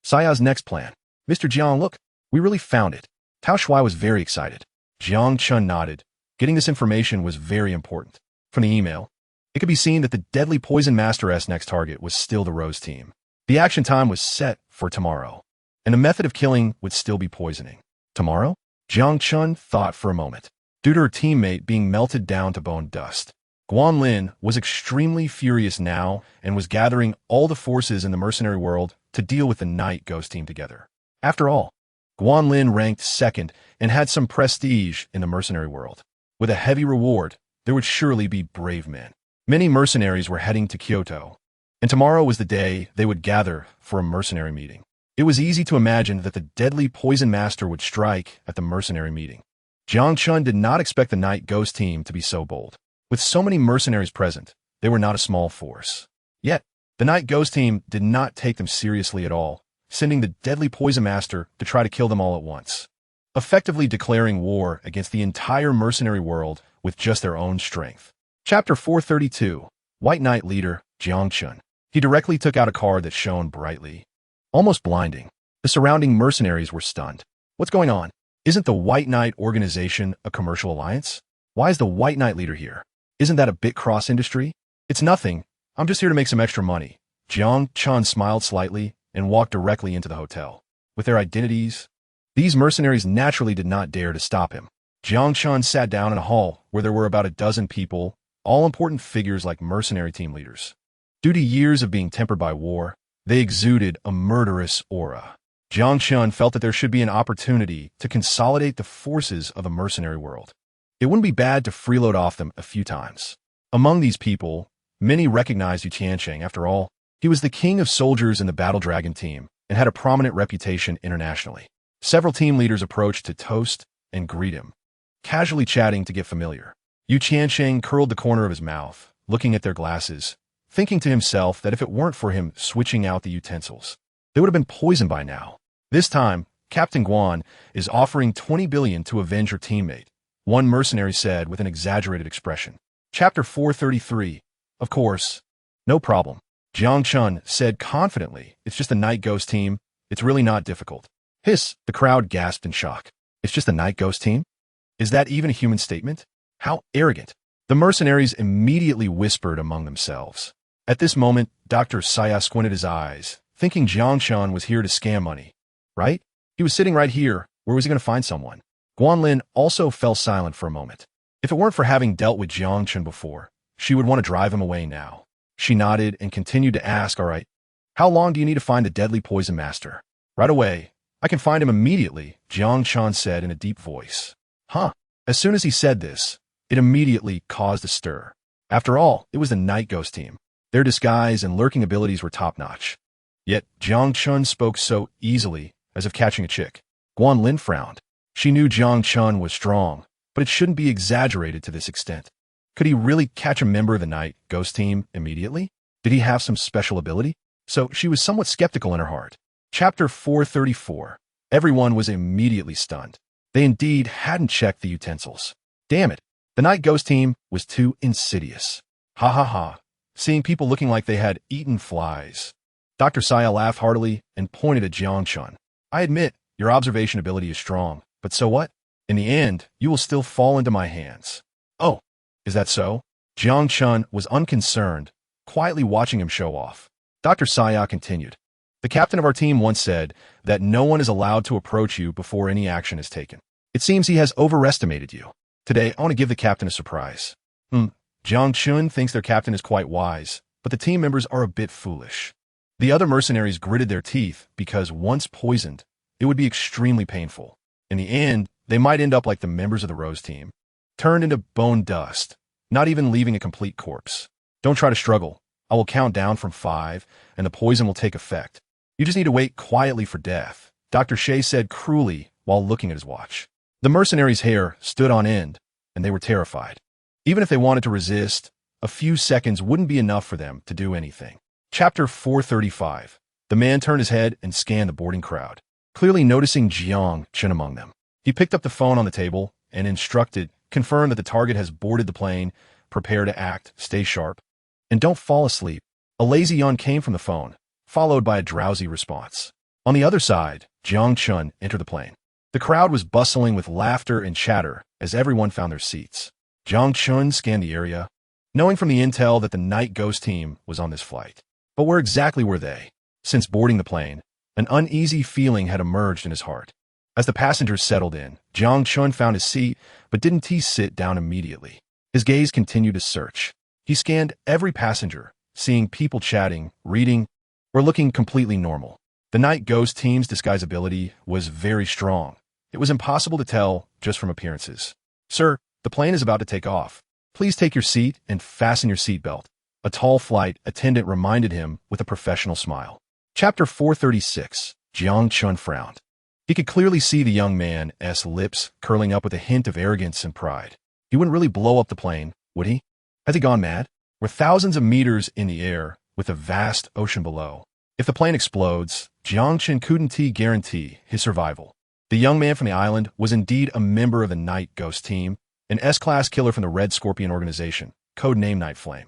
A: Saya's next plan. Mr. Jiang, look, we really found it. Tao Shui was very excited. Jiang Chun nodded. Getting this information was very important. From the email, it could be seen that the deadly poison master's next target was still the Rose team. The action time was set for tomorrow, and the method of killing would still be poisoning. Tomorrow? Jiang Chun thought for a moment. Due to her teammate being melted down to bone dust, Guan Lin was extremely furious now and was gathering all the forces in the mercenary world to deal with the Night Ghost team together. After all, Guan Lin ranked second and had some prestige in the mercenary world. With a heavy reward, there would surely be brave men. Many mercenaries were heading to Kyoto, and tomorrow was the day they would gather for a mercenary meeting. It was easy to imagine that the deadly poison master would strike at the mercenary meeting. Jiang Chun did not expect the Night Ghost team to be so bold. With so many mercenaries present, they were not a small force. Yet, the Night Ghost team did not take them seriously at all, sending the deadly poison master to try to kill them all at once, effectively declaring war against the entire mercenary world with just their own strength. Chapter 432. White Knight Leader, Jiang Chun. He directly took out a card that shone brightly, almost blinding. The surrounding mercenaries were stunned. What's going on? Isn't the White Knight organization a commercial alliance? Why is the White Knight Leader here? Isn't that a bit cross-industry? It's nothing. I'm just here to make some extra money. Jiang Chun smiled slightly and walked directly into the hotel. With their identities, these mercenaries naturally did not dare to stop him. Jiang Chun sat down in a hall where there were about a dozen people, all important figures like mercenary team leaders. Due to years of being tempered by war, they exuded a murderous aura. Jiang Chun felt that there should be an opportunity to consolidate the forces of the mercenary world. It wouldn't be bad to freeload off them a few times. Among these people, many recognized Yu Tiancheng. After all, he was the king of soldiers in the Battle Dragon team and had a prominent reputation internationally. Several team leaders approached to toast and greet him, casually chatting to get familiar. Yu Tiancheng curled the corner of his mouth, looking at their glasses, thinking to himself that if it weren't for him switching out the utensils, they would have been poisoned by now. This time, Captain Guan is offering 20 billion to avenge her teammate, one mercenary said with an exaggerated expression. Chapter 433. Of course. No problem. Jiang Chun said confidently, it's just a night ghost team. It's really not difficult. Hiss, the crowd gasped in shock. It's just a night ghost team? Is that even a human statement? How arrogant. The mercenaries immediately whispered among themselves. At this moment, Dr. Saya squinted his eyes, thinking Jiang Chun was here to scam money. Right? He was sitting right here. Where was he going to find someone? Guanlin also fell silent for a moment. If it weren't for having dealt with Jiang Chun before, she would want to drive him away now. She nodded and continued to ask, all right, how long do you need to find the deadly poison master? Right away. I can find him immediately, Jiang Chun said in a deep voice. Huh. As soon as he said this, it immediately caused a stir. After all, it was the night ghost team. Their disguise and lurking abilities were top-notch. Yet Jiang Chun spoke so easily, as if catching a chick. Guanlin frowned. She knew Jiang Chun was strong, but it shouldn't be exaggerated to this extent. Could he really catch a member of the night ghost team immediately? Did he have some special ability? So she was somewhat skeptical in her heart. Chapter 434. Everyone was immediately stunned. They indeed hadn't checked the utensils. Damn it. The night ghost team was too insidious. Ha ha ha. Seeing people looking like they had eaten flies. Dr. Saya laughed heartily and pointed at Jiang Chun. I admit, your observation ability is strong, but so what? In the end, you will still fall into my hands. Oh, is that so? Jiang Chun was unconcerned, quietly watching him show off. Dr. Saya continued. The captain of our team once said that no one is allowed to approach you before any action is taken. It seems he has overestimated you. Today, I want to give the captain a surprise. Jiang Chun thinks their captain is quite wise, but the team members are a bit foolish. The other mercenaries gritted their teeth because once poisoned, it would be extremely painful. In the end, they might end up like the members of the Rose team, turned into bone dust, not even leaving a complete corpse. Don't try to struggle. I will count down from 5, and the poison will take effect. You just need to wait quietly for death, Dr. Shea said cruelly while looking at his watch. The mercenaries' hair stood on end, and they were terrified. Even if they wanted to resist, a few seconds wouldn't be enough for them to do anything. Chapter 435. The man turned his head and scanned the boarding crowd, clearly noticing Jiang Chun among them. He picked up the phone on the table and instructed, confirm that the target has boarded the plane, prepare to act, stay sharp, and don't fall asleep. A lazy yawn came from the phone, followed by a drowsy response. On the other side, Jiang Chun entered the plane. The crowd was bustling with laughter and chatter as everyone found their seats. Jiang Chun scanned the area, knowing from the intel that the night ghost team was on this flight. But where exactly were they? Since boarding the plane, an uneasy feeling had emerged in his heart. As the passengers settled in, Jiang Chun found his seat, but didn't he sit down immediately. His gaze continued to search. He scanned every passenger, seeing people chatting, reading, or looking completely normal. The night ghost team's disguise ability was very strong. It was impossible to tell just from appearances. Sir, the plane is about to take off. Please take your seat and fasten your seatbelt. A tall flight attendant reminded him with a professional smile. Chapter 436. Jiang Chun frowned. He could clearly see the young man's lips curling up with a hint of arrogance and pride. He wouldn't really blow up the plane, would he? Has he gone mad? We're thousands of meters in the air with a vast ocean below. If the plane explodes, Jiang Chun couldn't guarantee his survival. The young man from the island was indeed a member of the Night Ghost team, an S-class killer from the Red Scorpion organization, codenamed Night Flame.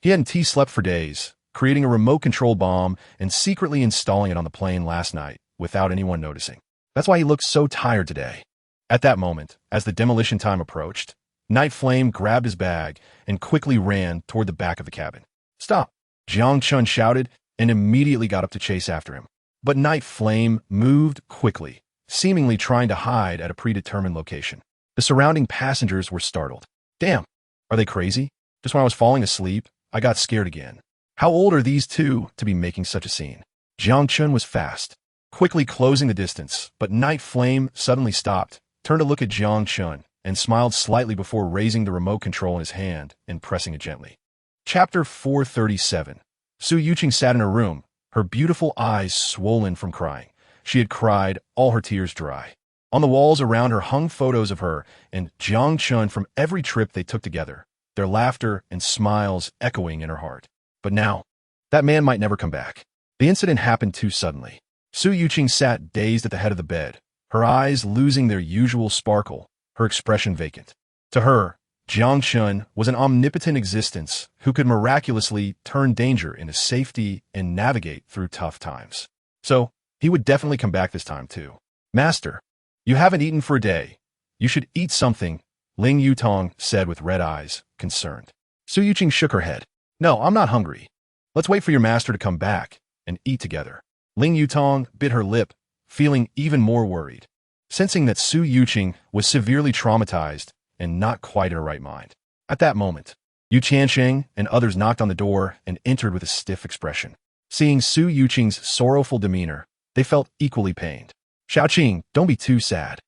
A: He hadn't slept for days, creating a remote control bomb and secretly installing it on the plane last night without anyone noticing. That's why he looked so tired today. At that moment, as the demolition time approached, Night Flame grabbed his bag and quickly ran toward the back of the cabin. Stop! Jiang Chun shouted and immediately got up to chase after him. But Night Flame moved quickly, seemingly trying to hide at a predetermined location. The surrounding passengers were startled. Damn, are they crazy? Just when I was falling asleep, I got scared again. How old are these two to be making such a scene? Jiang Chun was fast, quickly closing the distance, but Night Flame suddenly stopped, turned to look at Jiang Chun, and smiled slightly before raising the remote control in his hand and pressing it gently. Chapter 437. Su Yuqing sat in her room, her beautiful eyes swollen from crying. She had cried, all her tears dry. On the walls around her hung photos of her and Jiang Chun from every trip they took together, their laughter and smiles echoing in her heart. But now, that man might never come back. The incident happened too suddenly. Su Yuqing sat dazed at the head of the bed, her eyes losing their usual sparkle, her expression vacant. To her, Jiang Chun was an omnipotent existence who could miraculously turn danger into safety and navigate through tough times. So, he would definitely come back this time too. Master, you haven't eaten for a day. You should eat something, Ling Yutong said with red eyes, concerned. Su Yuqing shook her head. No, I'm not hungry. Let's wait for your master to come back and eat together. Ling Yutong bit her lip, feeling even more worried, sensing that Su Yuqing was severely traumatized and not quite in her right mind. At that moment, Yu Qiansheng and others knocked on the door and entered with a stiff expression. Seeing Su Yuqing's sorrowful demeanor, they felt equally pained. Xiaoqing, don't be too sad.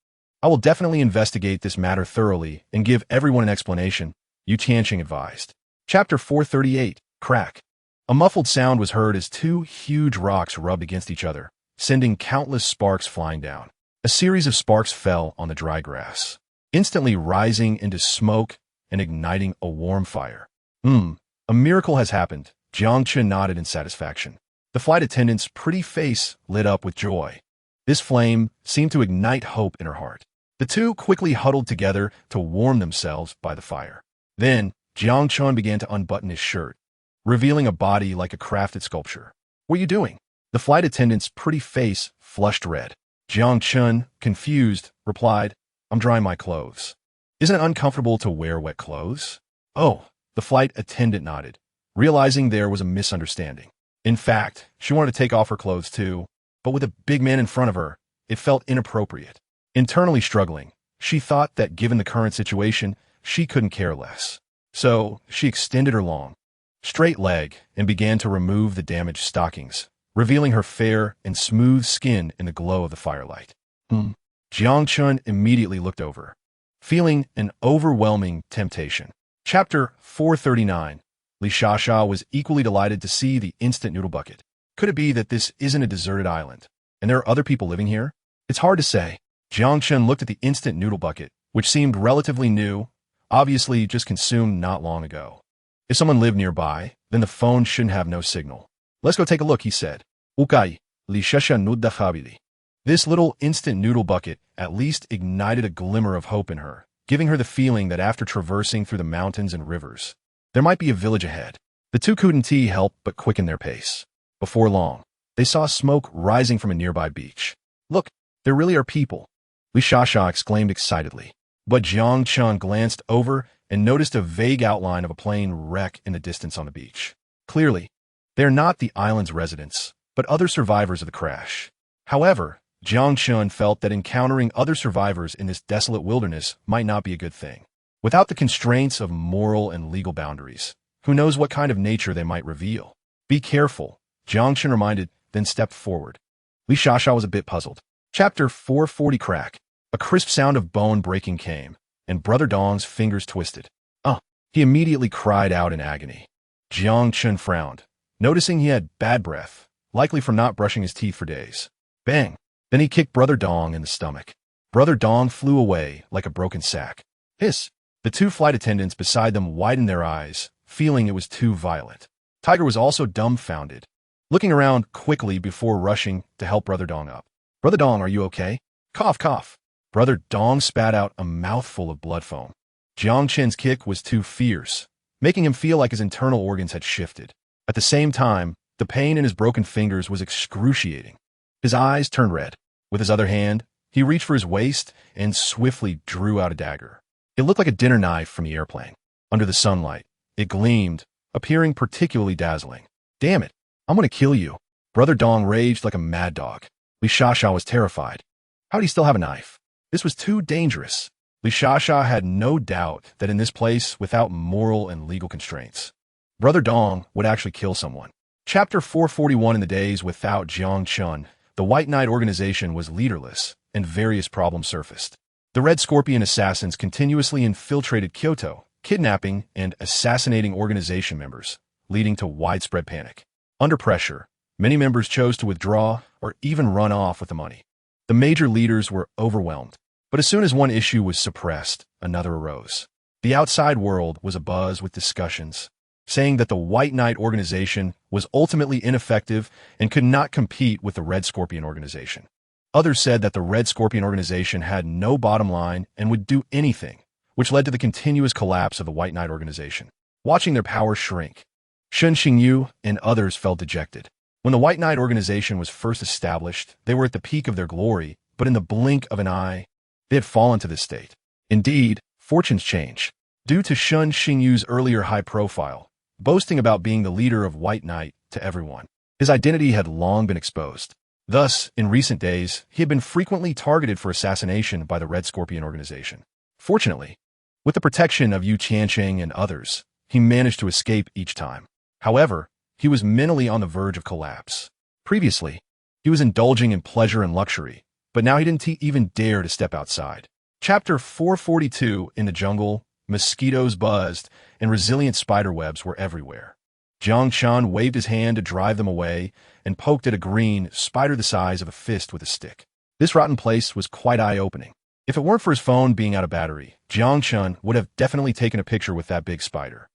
A: I will definitely investigate this matter thoroughly and give everyone an explanation, Yu Qiansheng advised. Chapter 438. Crack. A muffled sound was heard as two huge rocks rubbed against each other, sending countless sparks flying down. A series of sparks fell on the dry grass, instantly rising into smoke and igniting a warm fire. A miracle has happened, Jiang Chen nodded in satisfaction. The flight attendant's pretty face lit up with joy. This flame seemed to ignite hope in her heart. The two quickly huddled together to warm themselves by the fire. Then, Jiang Chen began to unbutton his shirt, revealing a body like a crafted sculpture. What are you doing? The flight attendant's pretty face flushed red. Jiang Chen, confused, replied, I'm drying my clothes. Isn't it uncomfortable to wear wet clothes? Oh, the flight attendant nodded, realizing there was a misunderstanding. In fact, she wanted to take off her clothes too, but with a big man in front of her, it felt inappropriate. Internally struggling, she thought that given the current situation, she couldn't care less. So, she extended her long, straight leg and began to remove the damaged stockings, revealing her fair and smooth skin in the glow of the firelight. Jiang Chun immediately looked over, feeling an overwhelming temptation. Chapter 439. Li Shasha was equally delighted to see the instant noodle bucket. Could it be that this isn't a deserted island, and there are other people living here? It's hard to say. Jiang Chun looked at the instant noodle bucket, which seemed relatively new, obviously just consumed not long ago. If someone lived nearby, then the phone shouldn't have no signal. Let's go take a look, he said. Ukai, Li Shasha nudda khabili. This little instant noodle bucket at least ignited a glimmer of hope in her, giving her the feeling that after traversing through the mountains and rivers, there might be a village ahead. The two couldn't help but quicken their pace. Before long, they saw smoke rising from a nearby beach. Look, there really are people, Li Shasha exclaimed excitedly. But Jiang Chun glanced over and noticed a vague outline of a plane wreck in the distance on the beach. Clearly, they are not the island's residents, but other survivors of the crash. However, Jiang Chun felt that encountering other survivors in this desolate wilderness might not be a good thing. Without the constraints of moral and legal boundaries, who knows what kind of nature they might reveal? Be careful, Jiang Chun reminded, then stepped forward. Li Shasha was a bit puzzled. Chapter 440. Crack. A crisp sound of bone breaking came, and Brother Dong's fingers twisted. He immediately cried out in agony. Jiang Chun frowned, noticing he had bad breath, likely from not brushing his teeth for days. Bang! Then he kicked Brother Dong in the stomach. Brother Dong flew away like a broken sack. Hiss! The two flight attendants beside them widened their eyes, feeling it was too violent. Tiger was also dumbfounded, looking around quickly before rushing to help Brother Dong up. Brother Dong, are you okay? Cough, cough. Brother Dong spat out a mouthful of blood foam. Jiang Chen's kick was too fierce, making him feel like his internal organs had shifted. At the same time, the pain in his broken fingers was excruciating. His eyes turned red. With his other hand, he reached for his waist and swiftly drew out a dagger. It looked like a dinner knife from the airplane. Under the sunlight, it gleamed, appearing particularly dazzling. Damn it, I'm gonna kill you. Brother Dong raged like a mad dog. Li Shasha was terrified. How'd he still have a knife? This was too dangerous. Li Shasha had no doubt that in this place, without moral and legal constraints, Brother Dong would actually kill someone. Chapter 441. In the days without Jiang Chun, the White Knight organization was leaderless, and various problems surfaced. The Red Scorpion assassins continuously infiltrated Kyoto, kidnapping and assassinating organization members, leading to widespread panic. Under pressure, many members chose to withdraw or even run off with the money. The major leaders were overwhelmed. But as soon as one issue was suppressed, another arose. The outside world was abuzz with discussions, saying that the White Knight organization was ultimately ineffective and could not compete with the Red Scorpion organization. Others said that the Red Scorpion organization had no bottom line and would do anything, which led to the continuous collapse of the White Knight organization. Watching their power shrink, Shun Xingyu and others felt dejected. When the White Knight organization was first established, they were at the peak of their glory, but in the blink of an eye, they had fallen to this state. Indeed, fortunes change. Due to Shun Xingyu's earlier high profile, boasting about being the leader of White Knight to everyone, his identity had long been exposed. Thus, in recent days, he had been frequently targeted for assassination by the Red Scorpion organization. Fortunately, with the protection of Yu Qiansheng and others, he managed to escape each time. However, he was mentally on the verge of collapse. Previously, he was indulging in pleasure and luxury, but now he didn't even dare to step outside. Chapter 442. In the jungle, mosquitoes buzzed, and resilient spiderwebs were everywhere. Jiang Shan waved his hand to drive them away and poked at a green spider the size of a fist with a stick. This rotten place was quite eye-opening. If it weren't for his phone being out of battery, Jiang Shan would have definitely taken a picture with that big spider.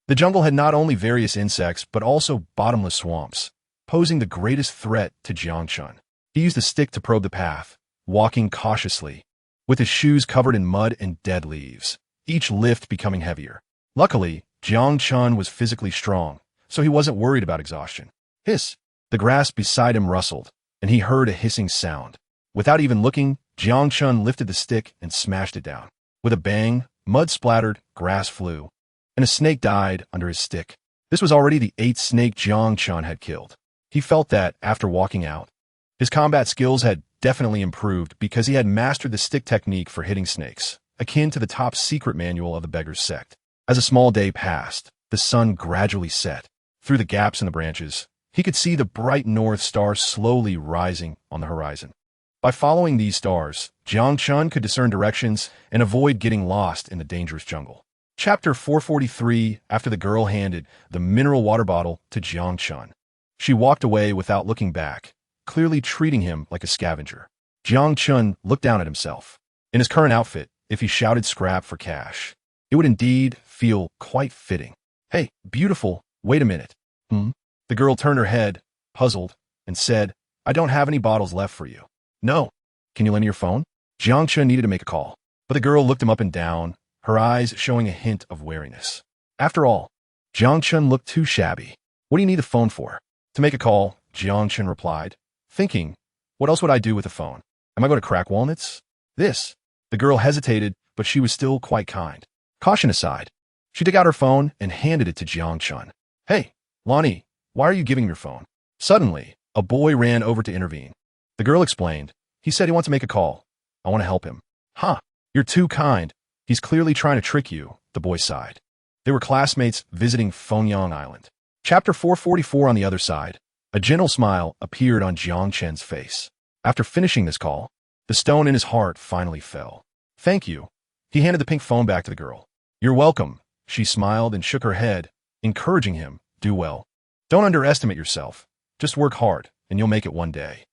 A: The jungle had not only various insects, but also bottomless swamps, posing the greatest threat to Jiang Shan. He used a stick to probe the path, walking cautiously, with his shoes covered in mud and dead leaves, each lift becoming heavier. Luckily, Jiang Shan was physically strong, so he wasn't worried about exhaustion. Hiss! The grass beside him rustled, and he heard a hissing sound. Without even looking, Jiang Shan lifted the stick and smashed it down. With a bang, mud splattered, grass flew, and a snake died under his stick. This was already the 8th snake Jiang Shan had killed. He felt that, after walking out, his combat skills had definitely improved because he had mastered the stick technique for hitting snakes, akin to the top secret manual of the Beggar's Sect. As a small day passed, the sun gradually set. Through the gaps in the branches, he could see the bright North Star slowly rising on the horizon. By following these stars, Jiang Shan could discern directions and avoid getting lost in the dangerous jungle. Chapter 443. After the girl handed the mineral water bottle to Jiang Shan, she walked away without looking back, clearly treating him like a scavenger. Jiang Shan looked down at himself. In his current outfit, if he shouted scrap for cash, it would indeed feel quite fitting. Hey, beautiful, wait a minute. The girl turned her head, puzzled, and said, I don't have any bottles left for you. No. Can you lend me your phone? Jiang Shan needed to make a call, but the girl looked him up and down, her eyes showing a hint of wariness. After all, Jiang Shan looked too shabby. What do you need the phone for? To make a call, Jiang Shan replied, thinking, what else would I do with a phone? Am I going to crack walnuts? This. The girl hesitated, but she was still quite kind. Caution aside, she took out her phone and handed it to Jiang Shan. Hey, Lonnie, why are you giving him your phone? Suddenly, a boy ran over to intervene. The girl explained, he said he wants to make a call. I want to help him. Huh, you're too kind. He's clearly trying to trick you, the boy sighed. They were classmates visiting Fengyang Island. Chapter 444. On the other side, a gentle smile appeared on Jiang Shan's face. After finishing this call, the stone in his heart finally fell. Thank you. He handed the pink phone back to the girl. You're welcome. She smiled and shook her head, encouraging him, do well. Don't underestimate yourself. Just work hard, and you'll make it one day.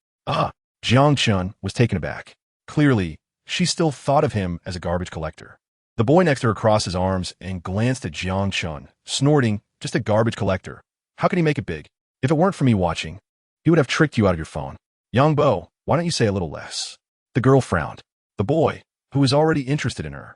A: Jiang Shan was taken aback. Clearly, she still thought of him as a garbage collector. The boy next to her crossed his arms and glanced at Jiang Shan, snorting, just a garbage collector. How can he make it big? If it weren't for me watching, he would have tricked you out of your phone. Young Bo, why don't you say a little less? The girl frowned. The boy, who was already interested in her,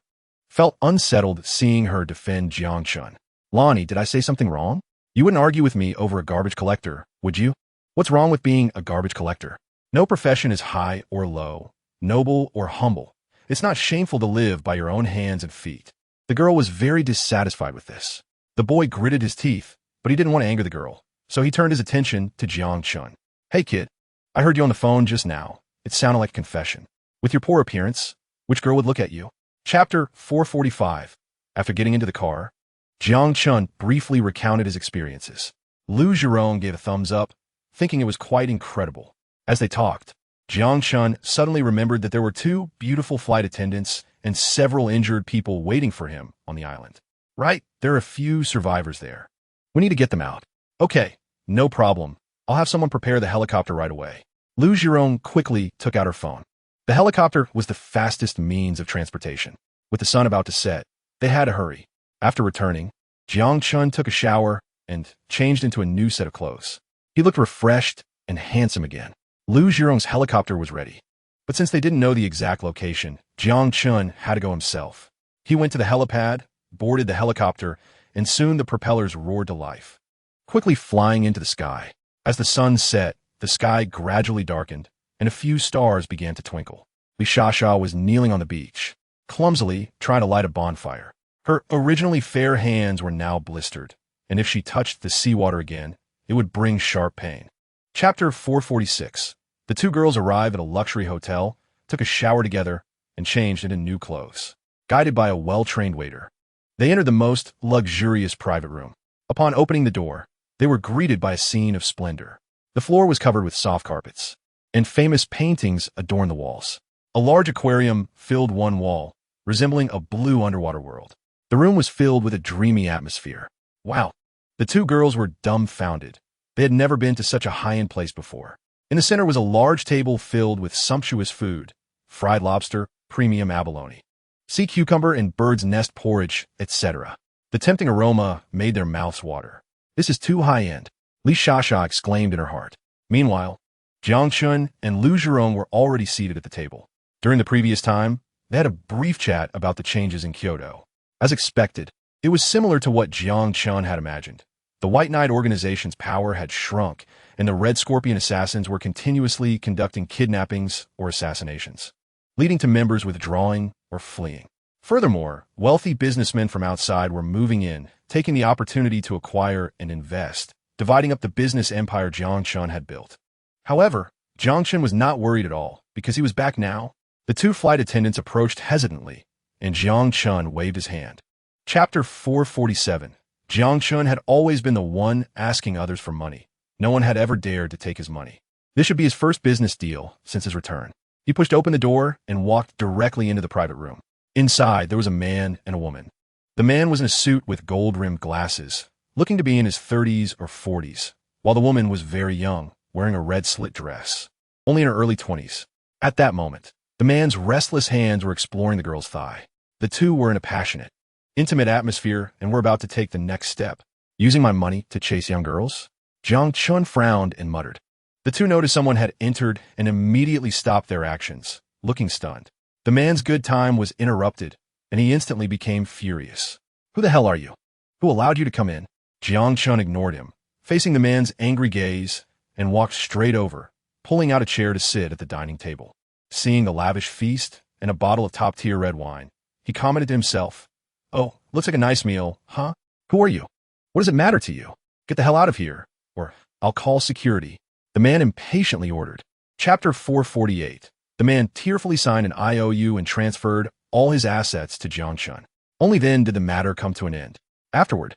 A: felt unsettled seeing her defend Jiang Shan. Lonnie, did I say something wrong? You wouldn't argue with me over a garbage collector, would you? What's wrong with being a garbage collector? No profession is high or low, noble or humble. It's not shameful to live by your own hands and feet. The girl was very dissatisfied with this. The boy gritted his teeth, but he didn't want to anger the girl, so he turned his attention to Jiang Shan. Hey kid, I heard you on the phone just now. It sounded like a confession. With your poor appearance, which girl would look at you? Chapter 445. After getting into the car, Jiang Shan briefly recounted his experiences. Lu Zhiron gave a thumbs up, thinking it was quite incredible. As they talked, Jiang Chun suddenly remembered that there were two beautiful flight attendants and several injured people waiting for him on the island. Right, there are a few survivors there. We need to get them out. Okay, no problem. I'll have someone prepare the helicopter right away. Lu Zhirong quickly took out her phone. The helicopter was the fastest means of transportation. With the sun about to set, they had to hurry. After returning, Jiang Chun took a shower and changed into a new set of clothes. He looked refreshed and handsome again. Lu Zhirong's helicopter was ready. But since they didn't know the exact location, Jiang Chun had to go himself. He went to the helipad, boarded the helicopter, and soon the propellers roared to life, quickly flying into the sky. As the sun set, the sky gradually darkened, and a few stars began to twinkle. Li Shasha was kneeling on the beach, clumsily trying to light a bonfire. Her originally fair hands were now blistered, and if she touched the seawater again, it would bring sharp pain. Chapter 446. The two girls arrived at a luxury hotel, took a shower together, and changed into new clothes, guided by a well-trained waiter. They entered the most luxurious private room. Upon opening the door, they were greeted by a scene of splendor. The floor was covered with soft carpets, and famous paintings adorned the walls. A large aquarium filled one wall, resembling a blue underwater world. The room was filled with a dreamy atmosphere. Wow! The two girls were dumbfounded. They had never been to such a high-end place before. In the center was a large table filled with sumptuous food, fried lobster, premium abalone, sea cucumber and bird's nest porridge, etc. The tempting aroma made their mouths water. This is too high-end, Li Shasha exclaimed in her heart. Meanwhile, Jiang Chun and Lu Zhirong were already seated at the table. During the previous time, they had a brief chat about the changes in Kyoto. As expected, it was similar to what Jiang Chun had imagined. The White Knight organization's power had shrunk, and the Red Scorpion assassins were continuously conducting kidnappings or assassinations, leading to members withdrawing or fleeing. Furthermore, wealthy businessmen from outside were moving in, taking the opportunity to acquire and invest, dividing up the business empire Jiang Chun had built. However, Jiang Chun was not worried at all, because he was back now. The two flight attendants approached hesitantly, and Jiang Chun waved his hand. Chapter 447. Jiang Chun had always been the one asking others for money. No one had ever dared to take his money. This should be his first business deal since his return. He pushed open the door and walked directly into the private room. Inside, there was a man and a woman. The man was in a suit with gold-rimmed glasses, looking to be in his 30s or 40s, while the woman was very young, wearing a red slit dress, only in her early 20s. At that moment, the man's restless hands were exploring the girl's thigh. The two were in a passionate, intimate atmosphere and were about to take the next step. Using my money to chase young girls? Jiang Chun frowned and muttered. The two noticed someone had entered and immediately stopped their actions, looking stunned. The man's good time was interrupted, and he instantly became furious. Who the hell are you? Who allowed you to come in? Jiang Chun ignored him, facing the man's angry gaze, and walked straight over, pulling out a chair to sit at the dining table. Seeing the lavish feast and a bottle of top-tier red wine, he commented to himself, "Oh, looks like a nice meal, huh? Who are you? What does it matter to you? Get the hell out of here, or I'll call security." The man impatiently ordered. Chapter 448. The man tearfully signed an IOU and transferred all his assets to Jiang Chun. Only then did the matter come to an end. Afterward,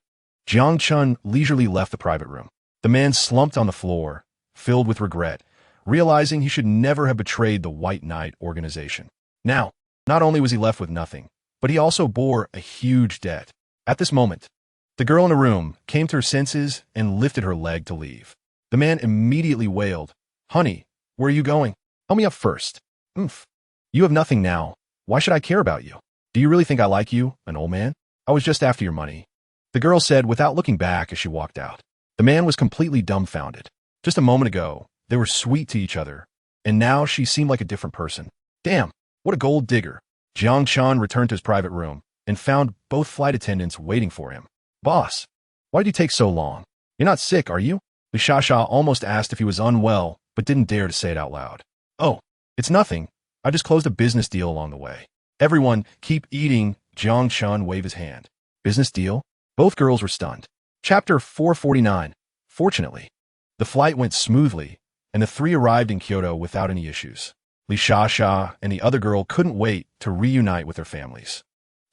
A: Jiang Chun leisurely left the private room. The man slumped on the floor, filled with regret, realizing he should never have betrayed the White Knight organization. Now, not only was he left with nothing, but he also bore a huge debt. At this moment, the girl in the room came to her senses and lifted her leg to leave. The man immediately wailed, "Honey, where are you going? Help me up first." You have nothing now. Why should I care about you? Do you really think I like you, an old man? I was just after your money," the girl said without looking back as she walked out. The man was completely dumbfounded. Just a moment ago, they were sweet to each other, and now she seemed like a different person. Damn, what a gold digger. Jiang Chun returned to his private room and found both flight attendants waiting for him. "Boss, why did you take so long? You're not sick, are you?" Li Shasha almost asked if he was unwell, but didn't dare to say it out loud. "Oh, it's nothing. I just closed a business deal along the way." "Everyone, keep eating," Jiang Chun waved his hand. "Business deal?" Both girls were stunned. Chapter 449. Fortunately, the flight went smoothly, and the three arrived in Kyoto without any issues. Li Shasha and the other girl couldn't wait to reunite with their families.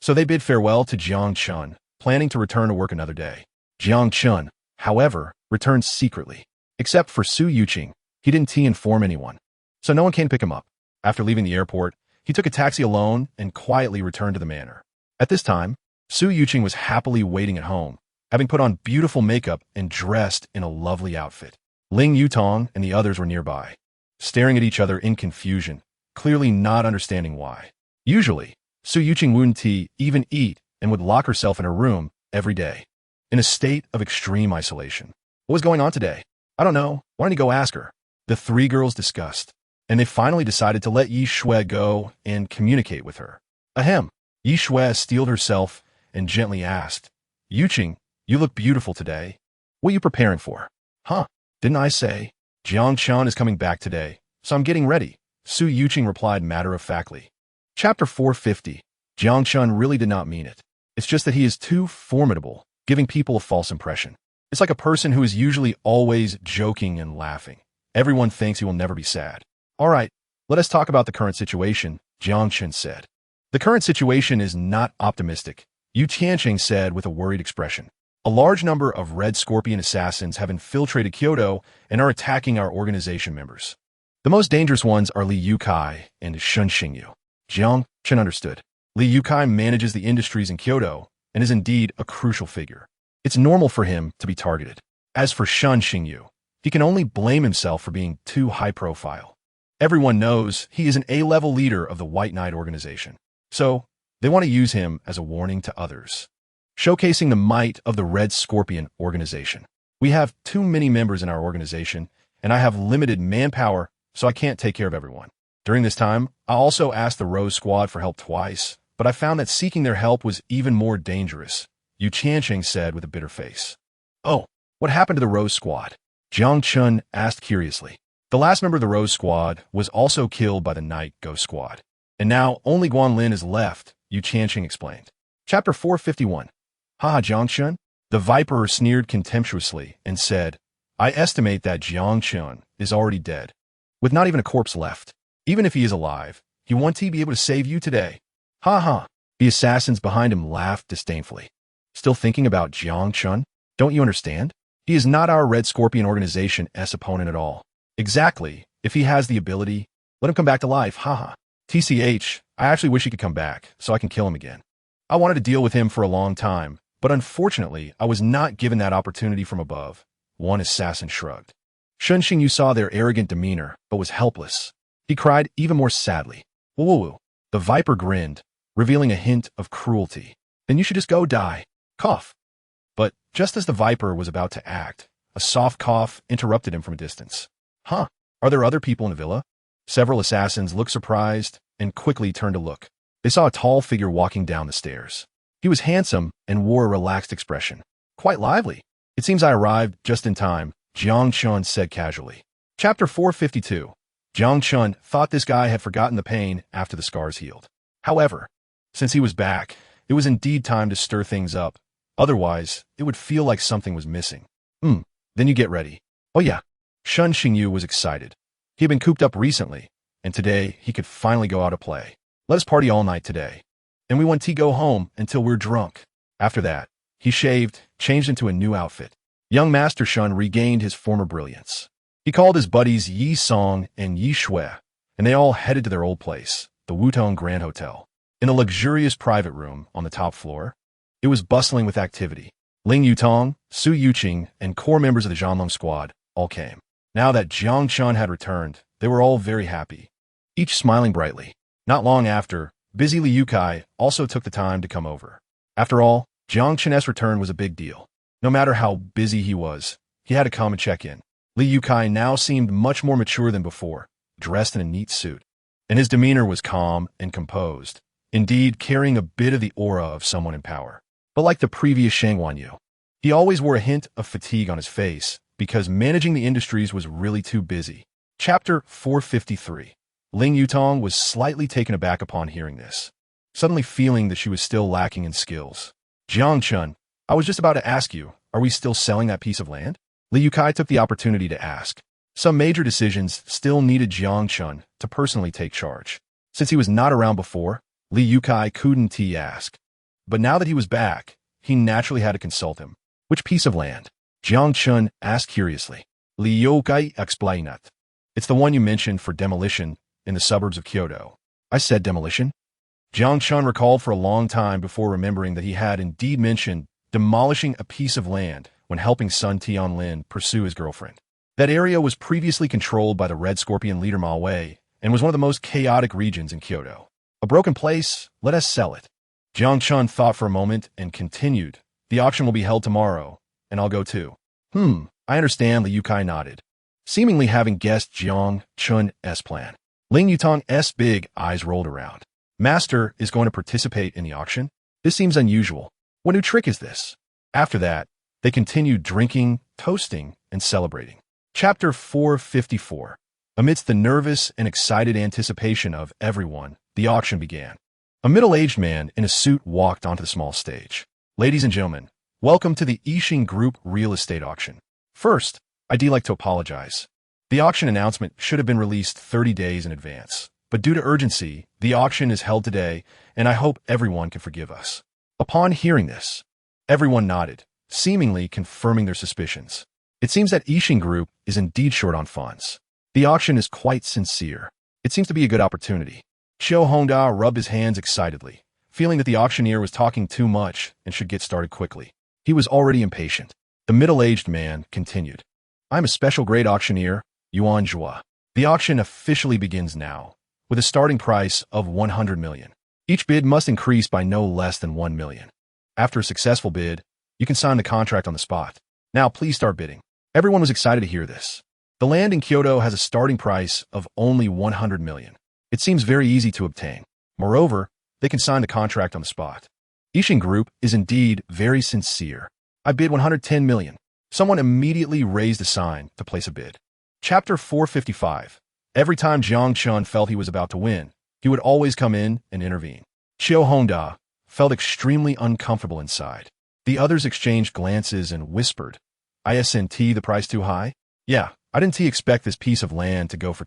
A: So they bid farewell to Jiang Chun, planning to return to work another day. Jiang Chun, however, returned secretly. Except for Su Yuqing, he didn't inform anyone. so no one came to pick him up. After leaving the airport, he took a taxi alone and quietly returned to the manor. At this time, Su Yuqing was happily waiting at home, having put on beautiful makeup and dressed in a lovely outfit. Ling Yutong and the others were nearby, staring at each other in confusion, clearly not understanding why. Usually, Su Yuqing wouldn't even eat and would lock herself in her room every day, in a state of extreme isolation. What was going on today? I don't know. Why don't you go ask her? The three girls discussed, and they finally decided to let Yi Shui go and communicate with her. Ahem. Yi Shui steeled herself and gently asked, Yuqing, you look beautiful today. What are you preparing for? Huh? Didn't I say? Jiang Chen is coming back today, so I'm getting ready, Su Yuqing replied matter-of-factly. Chapter 450. Jiang Chen really did not mean it. It's just that he is too formidable, giving people a false impression. It's like a person who is usually always joking and laughing. Everyone thinks he will never be sad. All right, let us talk about the current situation, Jiang Chen said. The current situation is not optimistic, Yu Tianqing said with a worried expression. A large number of Red Scorpion assassins have infiltrated Kyoto and are attacking our organization members. The most dangerous ones are Li Yukai and Shun Xingyu. Jiang Chen understood. Li Yukai manages the industries in Kyoto and is indeed a crucial figure. It's normal for him to be targeted. As for Shun Xingyu, he can only blame himself for being too high-profile. Everyone knows he is an A-level leader of the White Knight organization, so they want to use him as a warning to others. Showcasing the might of the Red Scorpion organization. We have too many members in our organization, and I have limited manpower, so I can't take care of everyone. During this time, I also asked the Rose Squad for help twice, but I found that seeking their help was even more dangerous, Yu Tianqing said with a bitter face. Oh, what happened to the Rose Squad? Jiang Chen asked curiously. The last member of the Rose Squad was also killed by the Night Ghost Squad. And now only Guanlin is left, Yu Tianqing explained. Chapter 451. Haha, Jiang Chen? The Viper sneered contemptuously and said, I estimate that Jiang Chen is already dead, with not even a corpse left. Even if he is alive, he won't be able to save you today. Ha ha. The assassins behind him laughed disdainfully. Still thinking about Jiang Chen? Don't you understand? He is not our Red Scorpion organization's opponent at all. Exactly. If he has the ability, let him come back to life, haha. TCH, I actually wish he could come back, so I can kill him again. I wanted to deal with him for a long time, but unfortunately, I was not given that opportunity from above. One assassin shrugged. Shun Xingyu saw their arrogant demeanor, but was helpless. He cried even more sadly. Woo-woo-woo. The Viper grinned, revealing a hint of cruelty. Then you should just go die. Cough. But just as the Viper was about to act, a soft cough interrupted him from a distance. Huh? Are there other people in the villa? Several assassins looked surprised and quickly turned to look. They saw a tall figure walking down the stairs. He was handsome and wore a relaxed expression. Quite lively. It seems I arrived just in time, Jiang Chen said casually. Chapter 452. Jiang Chen thought this guy had forgotten the pain after the scars healed. However, since he was back, it was indeed time to stir things up. Otherwise, it would feel like something was missing. Then you get ready. Oh yeah. Shun Xingyu was excited. He had been cooped up recently, and today he could finally go out to play. Let us party all night today. And we want to go home until we're drunk. After that, he shaved, changed into a new outfit. Young Master Shun regained his former brilliance. He called his buddies Yi Song and Yi Shui, and they all headed to their old place, the Wutong Grand Hotel. In a luxurious private room on the top floor, it was bustling with activity. Ling Yutong, Su Yuqing, and core members of the Zhanlong squad all came. Now that Jiang Chen had returned, they were all very happy, each smiling brightly. Not long after, busy Li Yukai also took the time to come over. After all, Jiang Chen's return was a big deal. No matter how busy he was, he had to come and check in. Li Yukai now seemed much more mature than before, dressed in a neat suit. And his demeanor was calm and composed, indeed carrying a bit of the aura of someone in power. But like the previous Shang Wanyu, he always wore a hint of fatigue on his face because managing the industries was really too busy. Chapter 453. Ling Yutong was slightly taken aback upon hearing this, suddenly feeling that she was still lacking in skills. Jiang Chen, I was just about to ask you, are we still selling that piece of land? Li Yukai took the opportunity to ask. Some major decisions still needed Jiang Chen to personally take charge. Since he was not around before, Li Yukai couldn't ask. But now that he was back, he naturally had to consult him. Which piece of land? Jiang Chen asked curiously. Li Yukai explained. It's the one you mentioned for demolition in the suburbs of Kyoto. I said demolition? Jiang Chun recalled for a long time before remembering that he had indeed mentioned demolishing a piece of land when helping Sun Tianlin pursue his girlfriend. That area was previously controlled by the Red Scorpion leader Ma Wei and was one of the most chaotic regions in Kyoto. A broken place, let us sell it. Jiang Chun thought for a moment and continued, the auction will be held tomorrow, and I'll go too. I understand, Liu Kai nodded, seemingly having guessed Jiang Chun's plan. Ling Yutong's big eyes rolled around. Master is going to participate in the auction? This seems unusual. What new trick is this? After that, they continued drinking, toasting, and celebrating. Chapter 454. Amidst the nervous and excited anticipation of everyone, the auction began. A middle-aged man in a suit walked onto the small stage. Ladies and gentlemen, welcome to the Yixing Group Real Estate Auction. First, I'd like to apologize. The auction announcement should have been released 30 days in advance, but due to urgency, the auction is held today, and I hope everyone can forgive us. Upon hearing this, everyone nodded, seemingly confirming their suspicions. It seems that Yixing Group is indeed short on funds. The auction is quite sincere. It seems to be a good opportunity. Xiao Hongda rubbed his hands excitedly, feeling that the auctioneer was talking too much and should get started quickly. He was already impatient. The middle-aged man continued. I'm a special grade auctioneer, Yuan Zhua. The auction officially begins now, with a starting price of 100 million. Each bid must increase by no less than 1 million. After a successful bid, you can sign the contract on the spot. Now please start bidding. Everyone was excited to hear this. The land in Kyoto has a starting price of only 100 million. It seems very easy to obtain. Moreover, they can sign the contract on the spot. Yixing Group is indeed very sincere. I bid 110 million. Someone immediately raised a sign to place a bid. Chapter 455. Every time Jiang Chun felt he was about to win, he would always come in and intervene. Xiao Hongda felt extremely uncomfortable inside. The others exchanged glances and whispered, Isn't the price too high? Yeah, I didn't expect this piece of land to go for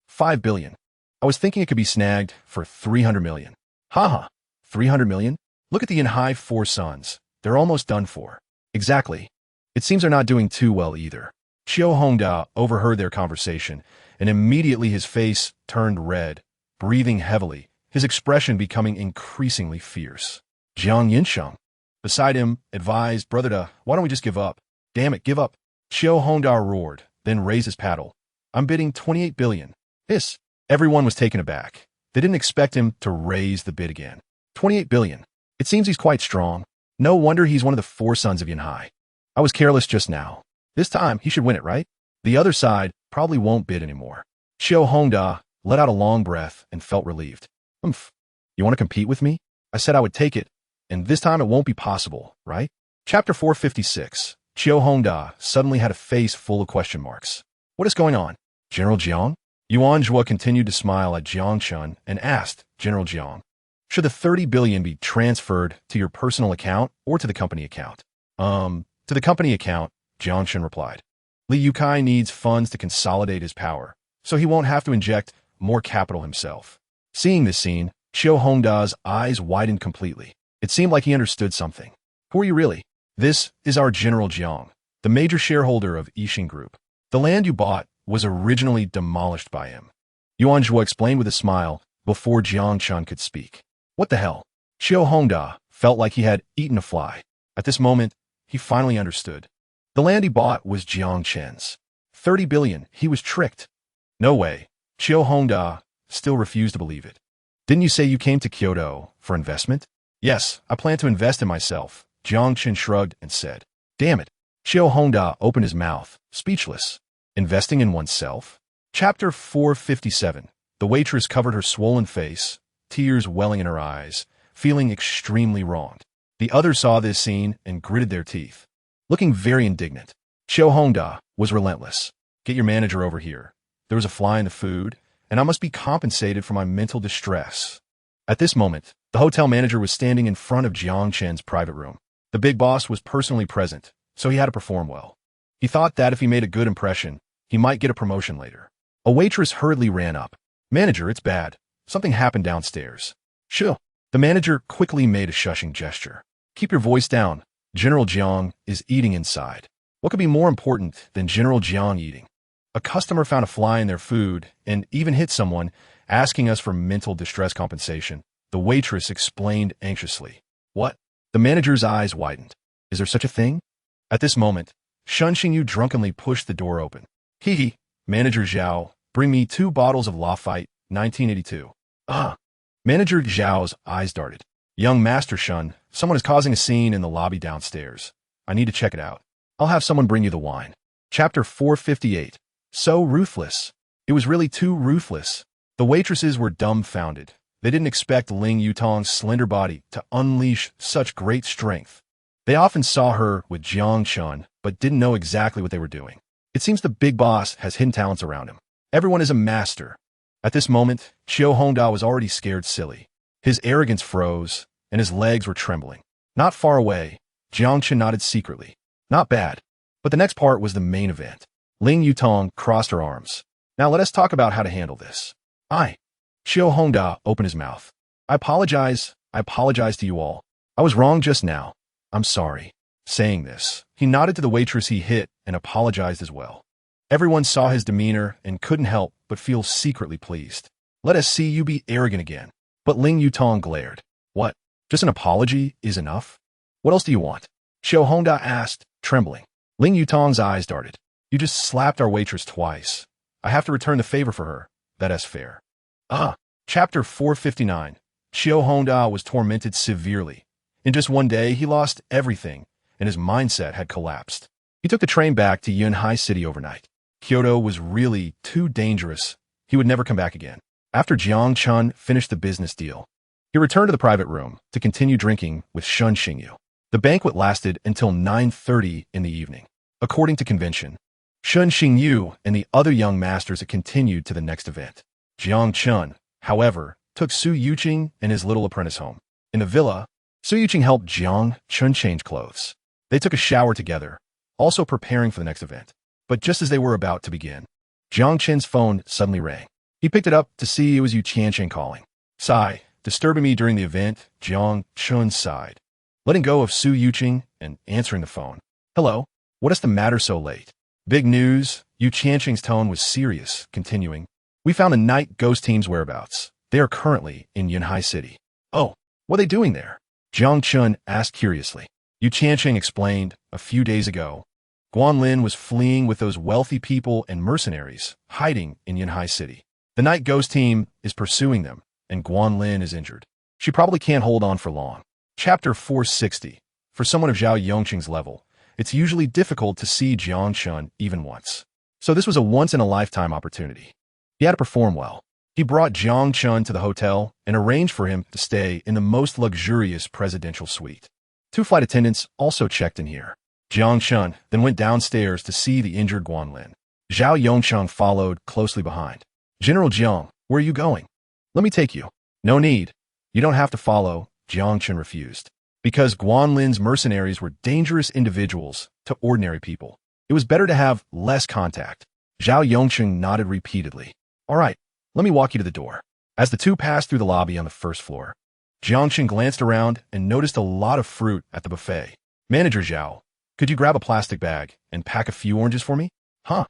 A: 5 billion. I was thinking it could be snagged for 300 million. Haha, 300 million? Look at the Yanhai four sons. They're almost done for. Exactly. It seems they're not doing too well either. Xiao Hongda overheard their conversation, and immediately his face turned red, breathing heavily, his expression becoming increasingly fierce. Jiang Yinsheng, beside him, advised, Brother, why don't we just give up? Damn it, give up. Xiao Hongda roared, then raised his paddle. I'm bidding 28 billion. Hiss. Everyone was taken aback. They didn't expect him to raise the bid again. 28 billion. It seems he's quite strong. No wonder he's one of the four sons of Yanhai. I was careless just now. This time, he should win it, right? The other side probably won't bid anymore. Xiao Hongda let out a long breath and felt relieved. You want to compete with me? I said I would take it, and this time it won't be possible, right? Chapter 456. Xiao Hongda suddenly had a face full of question marks. What is going on? General Jiang? Yuan Zhua continued to smile at Jiang Chun and asked, General Jiang, should the 30 billion be transferred to your personal account or to the company account? To the company account, Jiang Chun replied. Liu Kai needs funds to consolidate his power, so he won't have to inject more capital himself. Seeing this scene, Xiao Hongda's eyes widened completely. It seemed like he understood something. Who are you really? This is our General Jiang, the major shareholder of Yixing Group. The land you bought was originally demolished by him. Yuan Zhua explained with a smile before Jiang Chun could speak. What the hell? Xiao Hongda felt like he had eaten a fly. At this moment, he finally understood. The land he bought was Jiang Chen's. 30 billion, he was tricked. No way. Xiao Hongda still refused to believe it. Didn't you say you came to Kyoto for investment? Yes, I plan to invest in myself. Jiang Chen shrugged and said. Damn it. Xiao Hongda opened his mouth, speechless. Investing in oneself? Chapter 457. The waitress covered her swollen face, tears welling in her eyes, feeling extremely wronged. The others saw this scene and gritted their teeth, looking very indignant. Xiao Hongda was relentless. Get your manager over here. There was a fly in the food, and I must be compensated for my mental distress. At this moment, the hotel manager was standing in front of Jiang Chen's private room. The big boss was personally present, so he had to perform well. He thought that if he made a good impression, he might get a promotion later. A waitress hurriedly ran up. Manager, it's bad. Something happened downstairs. Shoo. The manager quickly made a shushing gesture. Keep your voice down. General Jiang is eating inside. What could be more important than General Jiang eating? A customer found a fly in their food and even hit someone, asking us for mental distress compensation. The waitress explained anxiously. What? The manager's eyes widened. Is there such a thing? At this moment, Shun Xingyu drunkenly pushed the door open. Hee. Manager Zhao, bring me 2 bottles of Lafite, 1982. Manager Zhao's eyes darted. Young Master Shun, someone is causing a scene in the lobby downstairs. I need to check it out. I'll have someone bring you the wine. Chapter 458. So ruthless. It was really too ruthless. The waitresses were dumbfounded. They didn't expect Ling Yutong's slender body to unleash such great strength. They often saw her with Jiang Chun, but didn't know exactly what they were doing. It seems the big boss has hidden talents around him. Everyone is a master. At this moment, Qiu Hongda was already scared silly. His arrogance froze, and his legs were trembling. Not far away, Jiang Chun nodded secretly. Not bad. But the next part was the main event. Ling Yutong crossed her arms. Now let us talk about how to handle this. Qiu Hongda opened his mouth. I apologize to you all. I was wrong just now. I'm sorry. Saying this, he nodded to the waitress he hit and apologized as well. Everyone saw his demeanor and couldn't help but feel secretly pleased. Let us see you be arrogant again. But Ling Yutong glared. What? Just an apology is enough? What else do you want? Qiu Hongda asked, trembling. Ling Yutong's eyes darted. You just slapped our waitress twice. I have to return the favor for her. That is fair. Chapter 459. Qiu Hongda was tormented severely. In just one day, he lost everything, and his mindset had collapsed. He took the train back to Yunhai City overnight. Kyoto was really too dangerous. He would never come back again. After Jiang Chun finished the business deal, he returned to the private room to continue drinking with Shun Xingyu. The banquet lasted until 9:30 in the evening. According to convention, Shun Xingyu and the other young masters had continued to the next event. Jiang Chun, however, took Su Yuqing and his little apprentice home. In the villa, Su Yuqing helped Jiang Chun change clothes. They took a shower together, also preparing for the next event. But just as they were about to begin, Jiang Chen's phone suddenly rang. He picked it up to see it was Yu Qianqing calling. Sigh, disturbing me during the event, Jiang Chun sighed. Letting go of Su Yuqing and answering the phone. Hello, what is the matter so late? Big news, Yu Qianqing's tone was serious, continuing. We found the night ghost team's whereabouts. They are currently in Yunhai City. Oh, what are they doing there? Jiang Chun asked curiously. Yu Qianqing explained, a few days ago, Guanlin was fleeing with those wealthy people and mercenaries, hiding in Yunhai City. The night ghost team is pursuing them, and Guanlin is injured. She probably can't hold on for long. Chapter 460. For someone of Zhao Yongqing's level, it's usually difficult to see Jiang Chun even once. So this was a once-in-a-lifetime opportunity. He had to perform well. He brought Jiang Chun to the hotel and arranged for him to stay in the most luxurious presidential suite. 2 flight attendants also checked in here. Jiang Chun then went downstairs to see the injured Guanlin. Zhao Yongqing followed closely behind. General Jiang, where are you going? Let me take you. No need. You don't have to follow, Jiang Chun refused. Because Guanlin's mercenaries were dangerous individuals to ordinary people. It was better to have less contact. Zhao Yongqing nodded repeatedly. All right, let me walk you to the door. As the two passed through the lobby on the first floor, Jiang Chun glanced around and noticed a lot of fruit at the buffet. Manager Zhao, could you grab a plastic bag and pack a few oranges for me? Huh?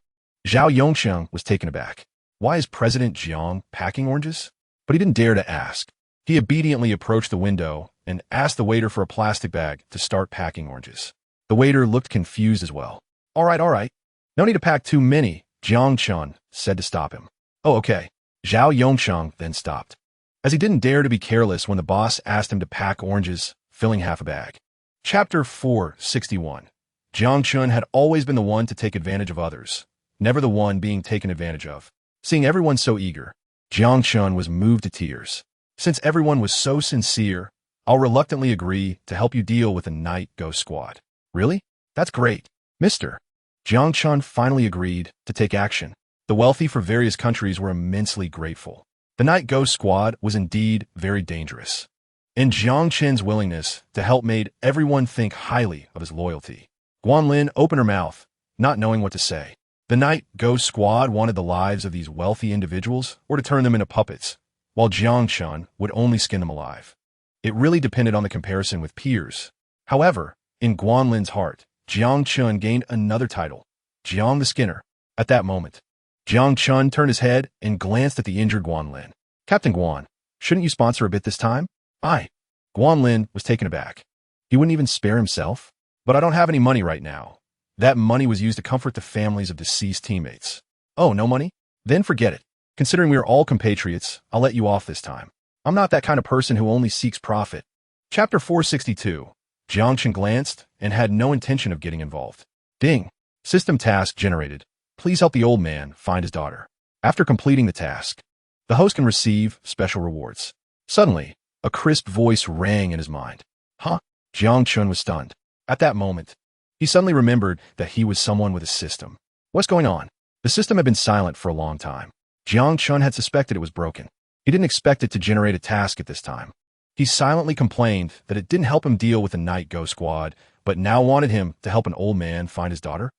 A: Zhao Yongqing was taken aback. Why is President Jiang packing oranges? But he didn't dare to ask. He obediently approached the window and asked the waiter for a plastic bag to start packing oranges. The waiter looked confused as well. All right. No need to pack too many, Jiang Chun said to stop him. Oh, okay. Zhao Yongqing then stopped, as he didn't dare to be careless when the boss asked him to pack oranges, filling half a bag. Chapter 461. Jiang Chun had always been the one to take advantage of others, never the one being taken advantage of. Seeing everyone so eager, Jiang Chun was moved to tears. Since everyone was so sincere, I'll reluctantly agree to help you deal with the Night Ghost Squad. Really? That's great, mister. Jiang Chun finally agreed to take action. The wealthy for various countries were immensely grateful. The Night Ghost Squad was indeed very dangerous, and Jiang Chun's willingness to help made everyone think highly of his loyalty. Guanlin opened her mouth, not knowing what to say. The Night Ghost Squad wanted the lives of these wealthy individuals or to turn them into puppets, while Jiang Chun would only skin them alive. It really depended on the comparison with peers. However, in Guanlin's heart, Jiang Chun gained another title, Jiang the Skinner. At that moment, Jiang Chun turned his head and glanced at the injured Guan Lin. Captain Guan, shouldn't you sponsor a bit this time? Guan Lin was taken aback. He wouldn't even spare himself? But I don't have any money right now. That money was used to comfort the families of deceased teammates. Oh, no money? Then forget it. Considering we are all compatriots, I'll let you off this time. I'm not that kind of person who only seeks profit. Chapter 462. Jiang Chun glanced and had no intention of getting involved. Ding. System task generated. Please help the old man find his daughter. After completing the task, the host can receive special rewards. Suddenly, a crisp voice rang in his mind. Huh? Jiang Chun was stunned. At that moment, he suddenly remembered that he was someone with a system. What's going on? The system had been silent for a long time. Jiang Chun had suspected it was broken. He didn't expect it to generate a task at this time. He silently complained that it didn't help him deal with the Night Go Squad, but now wanted him to help an old man find his daughter.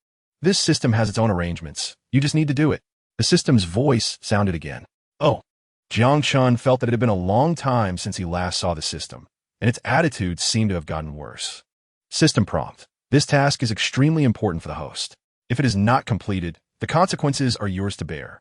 A: This system has its own arrangements. You just need to do it. The system's voice sounded again. Oh. Jiang Chun felt that it had been a long time since he last saw the system, and its attitude seemed to have gotten worse. System prompt. This task is extremely important for the host. If it is not completed, the consequences are yours to bear.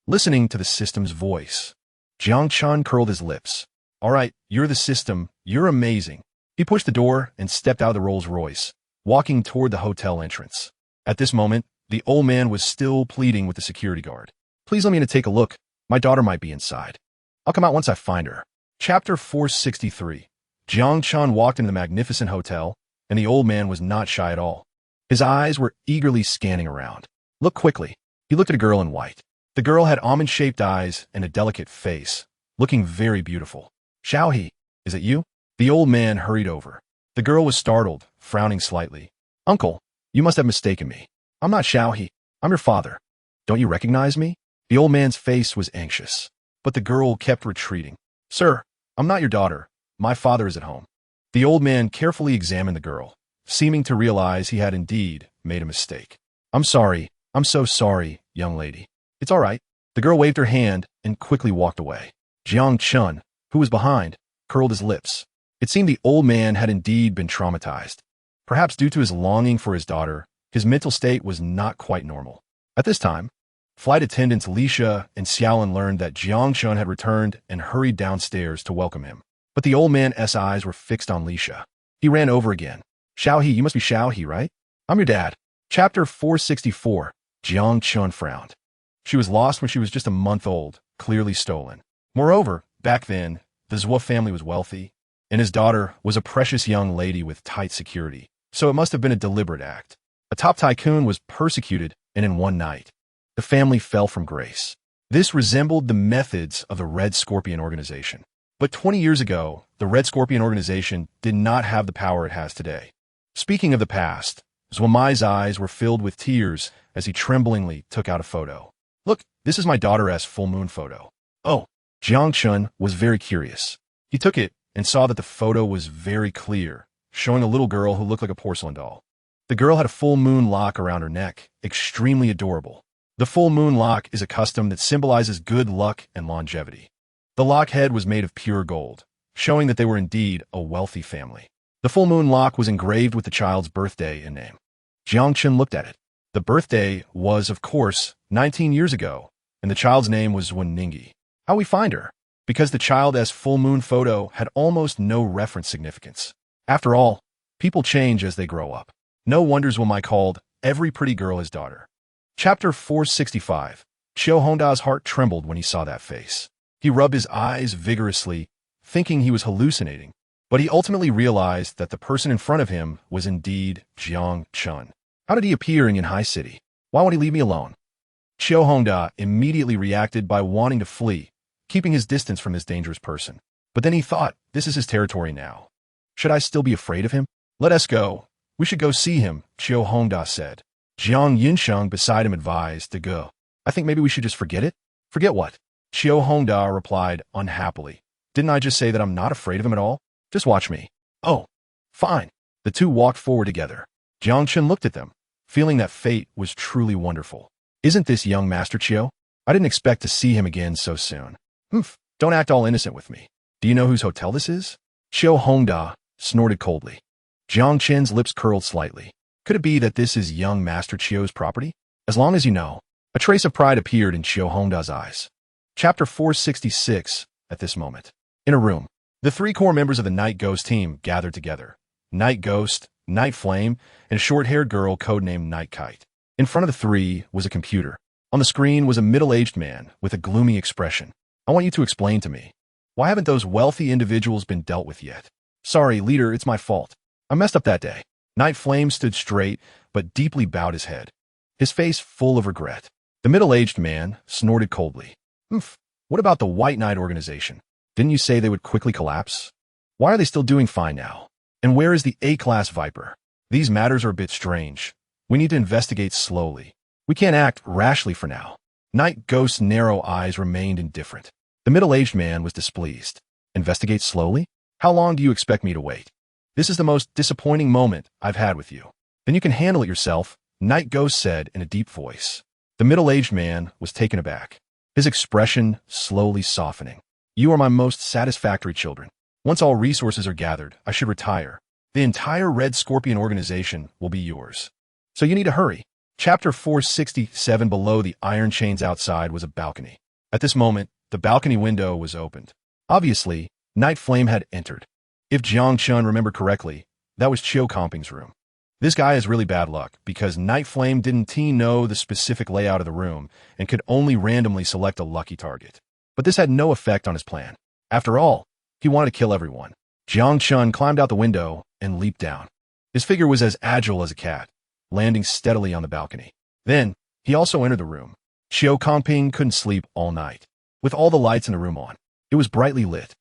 A: Listening to the system's voice, Jiang Chun curled his lips. All right, you're the system. You're amazing. He pushed the door and stepped out of the Rolls-Royce, walking toward the hotel entrance. At this moment, the old man was still pleading with the security guard. Please let me in to take a look. My daughter might be inside. I'll come out once I find her. Chapter 463. Jiang Chun walked into the magnificent hotel, and the old man was not shy at all. His eyes were eagerly scanning around. Look quickly. He looked at a girl in white. The girl had almond-shaped eyes and a delicate face, looking very beautiful. Xiaohe, is it you? The old man hurried over. The girl was startled, frowning slightly. Uncle, you must have mistaken me. I'm not Xiaohe. I'm your father. Don't you recognize me? The old man's face was anxious, but the girl kept retreating. Sir, I'm not your daughter. My father is at home. The old man carefully examined the girl, seeming to realize he had indeed made a mistake. I'm sorry. I'm so sorry, young lady. It's all right. The girl waved her hand and quickly walked away. Jiang Chun, who was behind, curled his lips. It seemed the old man had indeed been traumatized. Perhaps due to his longing for his daughter, his mental state was not quite normal. At this time, flight attendants Lisha and Xiaolin learned that Jiang Chun had returned and hurried downstairs to welcome him. But the old man's eyes were fixed on Lisha. He ran over again. Xiaohe, you must be Xiaohe, right? I'm your dad. Chapter 464. Jiang Chun frowned. She was lost when she was just a month old, clearly stolen. Moreover, back then, the Zhuo family was wealthy, and his daughter was a precious young lady with tight security, so it must have been a deliberate act. A top tycoon was persecuted, and in one night, the family fell from grace. This resembled the methods of the Red Scorpion organization. But 20 years ago, the Red Scorpion organization did not have the power it has today. Speaking of the past, Zhuo Mai's eyes were filled with tears as he tremblingly took out a photo. Look, this is my daughter's full moon photo. Oh, Jiang Chun was very curious. He took it and saw that the photo was very clear, showing a little girl who looked like a porcelain doll. The girl had a full moon lock around her neck, extremely adorable. The full moon lock is a custom that symbolizes good luck and longevity. The lock head was made of pure gold, showing that they were indeed a wealthy family. The full moon lock was engraved with the child's birthday and name. Jiang Chun looked at it. The birthday was, of course, 19 years ago, and the child's name was Wenningi. How we find her? Because the child's full moon photo had almost no reference significance. After all, people change as they grow up. No wonders Wamai called every pretty girl his daughter. Chapter 465. Qiu Hongda's heart trembled when he saw that face. He rubbed his eyes vigorously, thinking he was hallucinating, but he ultimately realized that the person in front of him was indeed Jiang Chun. How did he appear in Yanhai City? Why won't he leave me alone? Qiu Hongda immediately reacted by wanting to flee, keeping his distance from this dangerous person. But then he thought, this is his territory now. Should I still be afraid of him? Let us go. We should go see him, Qiu Hongda said. Jiang Yinsheng beside him advised to go. I think maybe we should just forget it? Forget what? Qiu Hongda replied unhappily. Didn't I just say that I'm not afraid of him at all? Just watch me. Oh, fine. The two walked forward together. Jiang Chun looked at them, feeling that fate was truly wonderful. Isn't this young Master Qiu? I didn't expect to see him again so soon. Don't act all innocent with me. Do you know whose hotel this is? Qiu Hongda snorted coldly. Jiang Chun's lips curled slightly. Could it be that this is young Master Qiu's property? As long as you know. A trace of pride appeared in Xiao Hongda's eyes. Chapter 466, at this moment. In a room, the three core members of the Night Ghost team gathered together. Night Ghost, Night Flame, and a short-haired girl codenamed Night Kite. In front of the three was a computer. On the screen was a middle-aged man with a gloomy expression. I want you to explain to me. Why haven't those wealthy individuals been dealt with yet? Sorry, leader, it's my fault. I messed up that day. Night Flame stood straight, but deeply bowed his head, his face full of regret. The middle-aged man snorted coldly. What about the White Knight organization? Didn't you say they would quickly collapse? Why are they still doing fine now? And where is the A-class Viper? These matters are a bit strange. We need to investigate slowly. We can't act rashly for now. Night Ghost's narrow eyes remained indifferent. The middle-aged man was displeased. Investigate slowly? How long do you expect me to wait? This is the most disappointing moment I've had with you. Then you can handle it yourself, Night Ghost said in a deep voice. The middle-aged man was taken aback, his expression slowly softening. You are my most satisfactory children. Once all resources are gathered, I should retire. The entire Red Scorpion organization will be yours. So you need to hurry. Chapter 467. Below the iron chains outside was a balcony. At this moment, the balcony window was opened. Obviously, Night Flame had entered. If Jiang Chun remembered correctly, that was Chiu Comping's room. This guy has really bad luck, because Night Flame didn't know the specific layout of the room and could only randomly select a lucky target. But this had no effect on his plan. After all, he wanted to kill everyone. Jiang Chun climbed out the window and leaped down. His figure was as agile as a cat, landing steadily on the balcony. Then, he also entered the room. Chiu Comping couldn't sleep all night. With all the lights in the room on, it was brightly lit.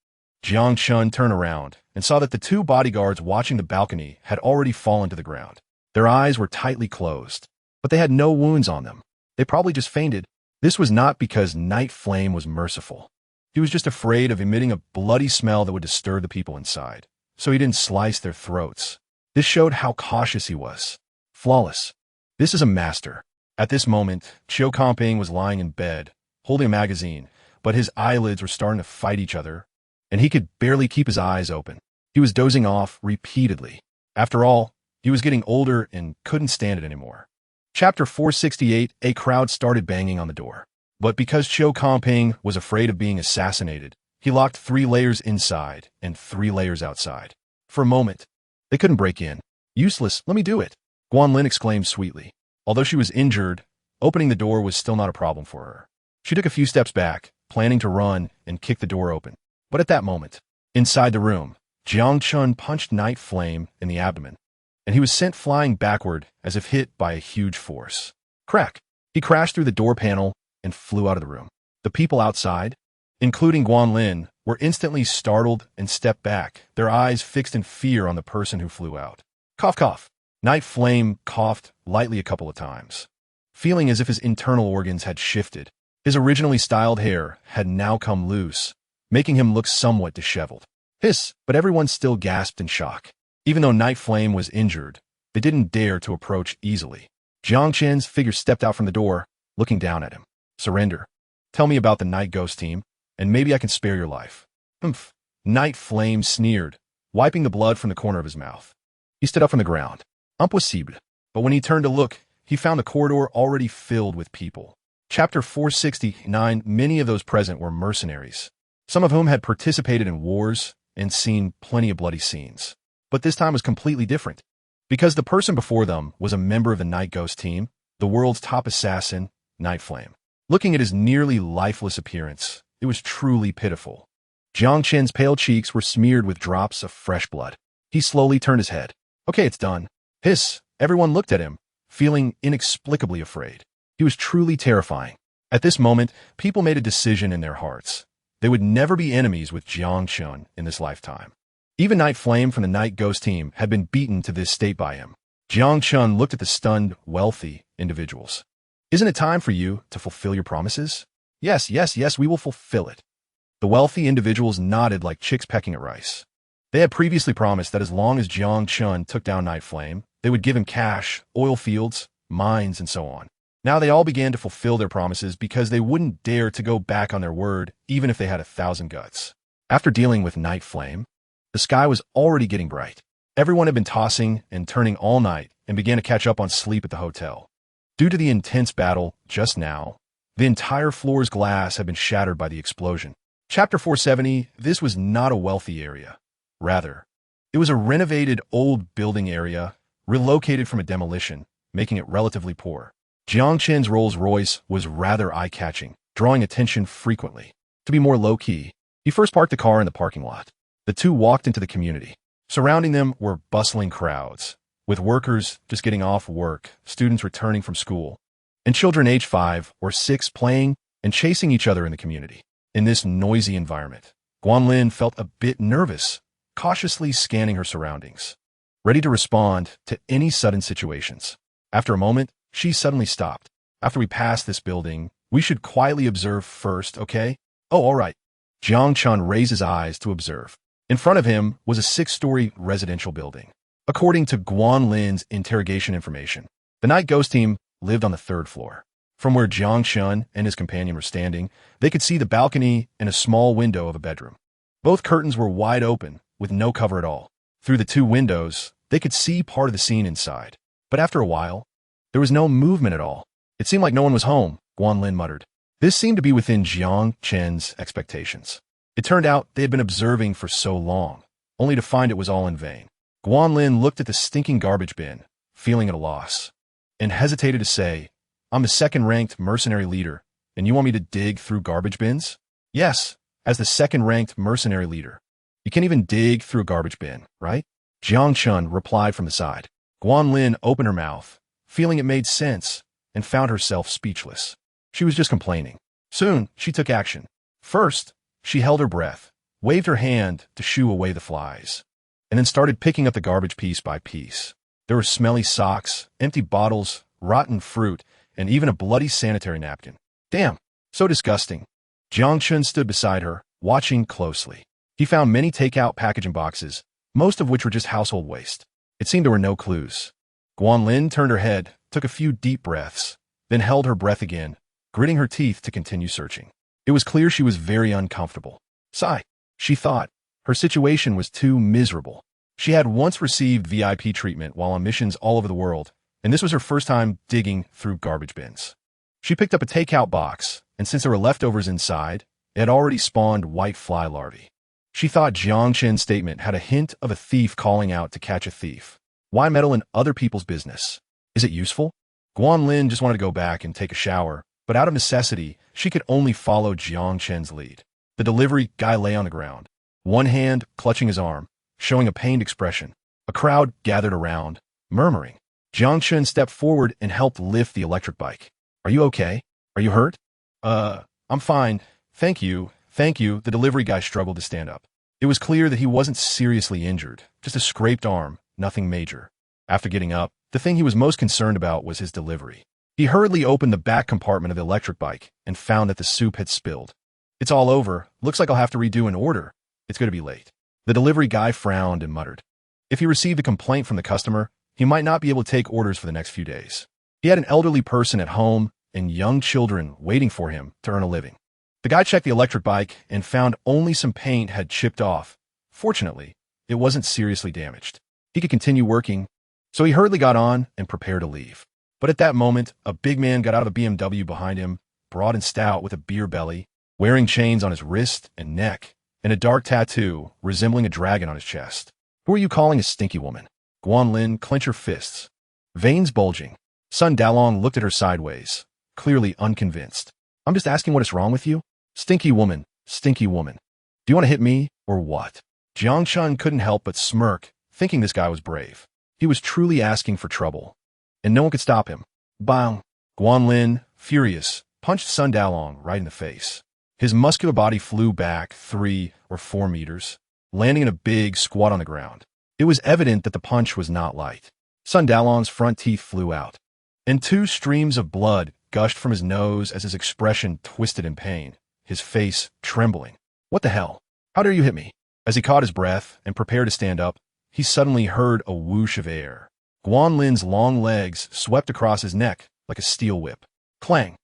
A: Jiang Chun turned around and saw that the two bodyguards watching the balcony had already fallen to the ground. Their eyes were tightly closed, but they had no wounds on them. They probably just fainted. This was not because Night Flame was merciful. He was just afraid of emitting a bloody smell that would disturb the people inside, so he didn't slice their throats. This showed how cautious he was. Flawless. This is a master. At this moment, Chiu Comping was lying in bed, holding a magazine, but his eyelids were starting to fight each other, and he could barely keep his eyes open. He was dozing off repeatedly. After all, he was getting older and couldn't stand it anymore. Chapter 468. A crowd started banging on the door. But because Chiu Comping was afraid of being assassinated, he locked 3 layers inside and 3 layers outside. For a moment, they couldn't break in. Useless, let me do it, Guanlin exclaimed sweetly. Although she was injured, opening the door was still not a problem for her. She took a few steps back, planning to run and kick the door open. But at that moment, inside the room, Jiang Chun punched Night Flame in the abdomen, and he was sent flying backward as if hit by a huge force. Crack! He crashed through the door panel and flew out of the room. The people outside, including Guanlin, were instantly startled and stepped back, their eyes fixed in fear on the person who flew out. Cough, cough. Night Flame coughed lightly a couple of times, feeling as if his internal organs had shifted. His originally styled hair had now come loose, making him look somewhat disheveled. Hiss, but everyone still gasped in shock. Even though Night Flame was injured, they didn't dare to approach easily. Jiang Chen's figure stepped out from the door, looking down at him. Surrender. Tell me about the Night Ghost team, and maybe I can spare your life. Night Flame sneered, wiping the blood from the corner of his mouth. He stood up from the ground. Impossible. But when he turned to look, he found the corridor already filled with people. Chapter 469. Many of those present were mercenaries, some of whom had participated in wars and seen plenty of bloody scenes. But this time was completely different, because the person before them was a member of the Night Ghost team, the world's top assassin, Night Flame. Looking at his nearly lifeless appearance, it was truly pitiful. Jiang Chen's pale cheeks were smeared with drops of fresh blood. He slowly turned his head. Okay, it's done. Hiss. Everyone looked at him, feeling inexplicably afraid. He was truly terrifying. At this moment, people made a decision in their hearts. They would never be enemies with Jiang Chun in this lifetime. Even Night Flame from the Night Ghost team had been beaten to this state by him. Jiang Chun looked at the stunned, wealthy individuals. Isn't it time for you to fulfill your promises? Yes, we will fulfill it. The wealthy individuals nodded like chicks pecking at rice. They had previously promised that as long as Jiang Chun took down Night Flame, they would give him cash, oil fields, mines, and so on. Now they all began to fulfill their promises because they wouldn't dare to go back on their word even if they had 1,000 guts. After dealing with Night Flame, the sky was already getting bright. Everyone had been tossing and turning all night and began to catch up on sleep at the hotel. Due to the intense battle just now, the entire floor's glass had been shattered by the explosion. Chapter 470, this was not a wealthy area. Rather, it was a renovated old building area, relocated from a demolition, making it relatively poor. Jiang Chen's Rolls-Royce was rather eye-catching, drawing attention frequently. To be more low-key, he first parked the car in the parking lot. The two walked into the community. Surrounding them were bustling crowds, with workers just getting off work, students returning from school, and children aged 5 or 6 playing and chasing each other in the community. In this noisy environment, Guanlin felt a bit nervous, cautiously scanning her surroundings, ready to respond to any sudden situations. After a moment, she suddenly stopped. After we pass this building, we should quietly observe first, okay? Oh, all right. Jiang Chun raised his eyes to observe. In front of him was a 6-story residential building. According to Guanlin's interrogation information, the night ghost team lived on the 3rd floor. From where Jiang Chun and his companion were standing, they could see the balcony and a small window of a bedroom. Both curtains were wide open, with no cover at all. Through the 2 windows, they could see part of the scene inside. But after a while, there was no movement at all. It seemed like no one was home, Guanlin muttered. This seemed to be within Jiang Chen's expectations. It turned out they had been observing for so long, only to find it was all in vain. Guanlin looked at the stinking garbage bin, feeling at a loss, and hesitated to say, I'm the 2nd-ranked mercenary leader, and you want me to dig through garbage bins? Yes, as the 2nd-ranked mercenary leader. You can't even dig through a garbage bin, right? Jiang Chun replied from the side. Guanlin opened her mouth, feeling it made sense, and found herself speechless. She was just complaining. Soon, she took action. First, she held her breath, waved her hand to shoo away the flies, and then started picking up the garbage piece by piece. There were smelly socks, empty bottles, rotten fruit, and even a bloody sanitary napkin. Damn, so disgusting. Jiang Chun stood beside her, watching closely. He found many takeout packaging boxes, most of which were just household waste. It seemed there were no clues. Guanlin turned her head, took a few deep breaths, then held her breath again, gritting her teeth to continue searching. It was clear she was very uncomfortable. Sigh, she thought. Her situation was too miserable. She had once received VIP treatment while on missions all over the world, and this was her first time digging through garbage bins. She picked up a takeout box, and since there were leftovers inside, it had already spawned white fly larvae. She thought Jiang Chen's statement had a hint of a thief calling out to catch a thief. Why meddle in other people's business? Is it useful? Guanlin just wanted to go back and take a shower, but out of necessity, she could only follow Jiang Chen's lead. The delivery guy lay on the ground, one hand clutching his arm, showing a pained expression. A crowd gathered around, murmuring. Jiang Chen stepped forward and helped lift the electric bike. Are you okay? Are you hurt? I'm fine. Thank you. Thank you. The delivery guy struggled to stand up. It was clear that he wasn't seriously injured, just a scraped arm, nothing major. After getting up, the thing he was most concerned about was his delivery. He hurriedly opened the back compartment of the electric bike and found that the soup had spilled. It's all over. Looks like I'll have to redo an order. It's going to be late. The delivery guy frowned and muttered. If he received a complaint from the customer, he might not be able to take orders for the next few days. He had an elderly person at home and young children waiting for him to earn a living. The guy checked the electric bike and found only some paint had chipped off. Fortunately, it wasn't seriously damaged. He could continue working, so he hurriedly got on and prepared to leave. But at that moment, a big man got out of a BMW behind him, broad and stout with a beer belly, wearing chains on his wrist and neck, and a dark tattoo resembling a dragon on his chest. Who are you calling a stinky woman? Guanlin clenched her fists, veins bulging. Sun Dalong looked at her sideways, clearly unconvinced. I'm just asking what is wrong with you? Stinky woman, stinky woman. Do you want to hit me, or what? Jiang Chun couldn't help but smirk, thinking this guy was brave. He was truly asking for trouble, and no one could stop him. Bang! Guanlin, furious, punched Sun Dalong right in the face. His muscular body flew back 3 or 4 meters, landing in a big squat on the ground. It was evident that the punch was not light. Sun Dalong's front teeth flew out, and 2 streams of blood gushed from his nose as his expression twisted in pain, his face trembling. What the hell? How dare you hit me? As he caught his breath and prepared to stand up, he suddenly heard a whoosh of air. Guanlin's long legs swept across his neck like a steel whip. Clang!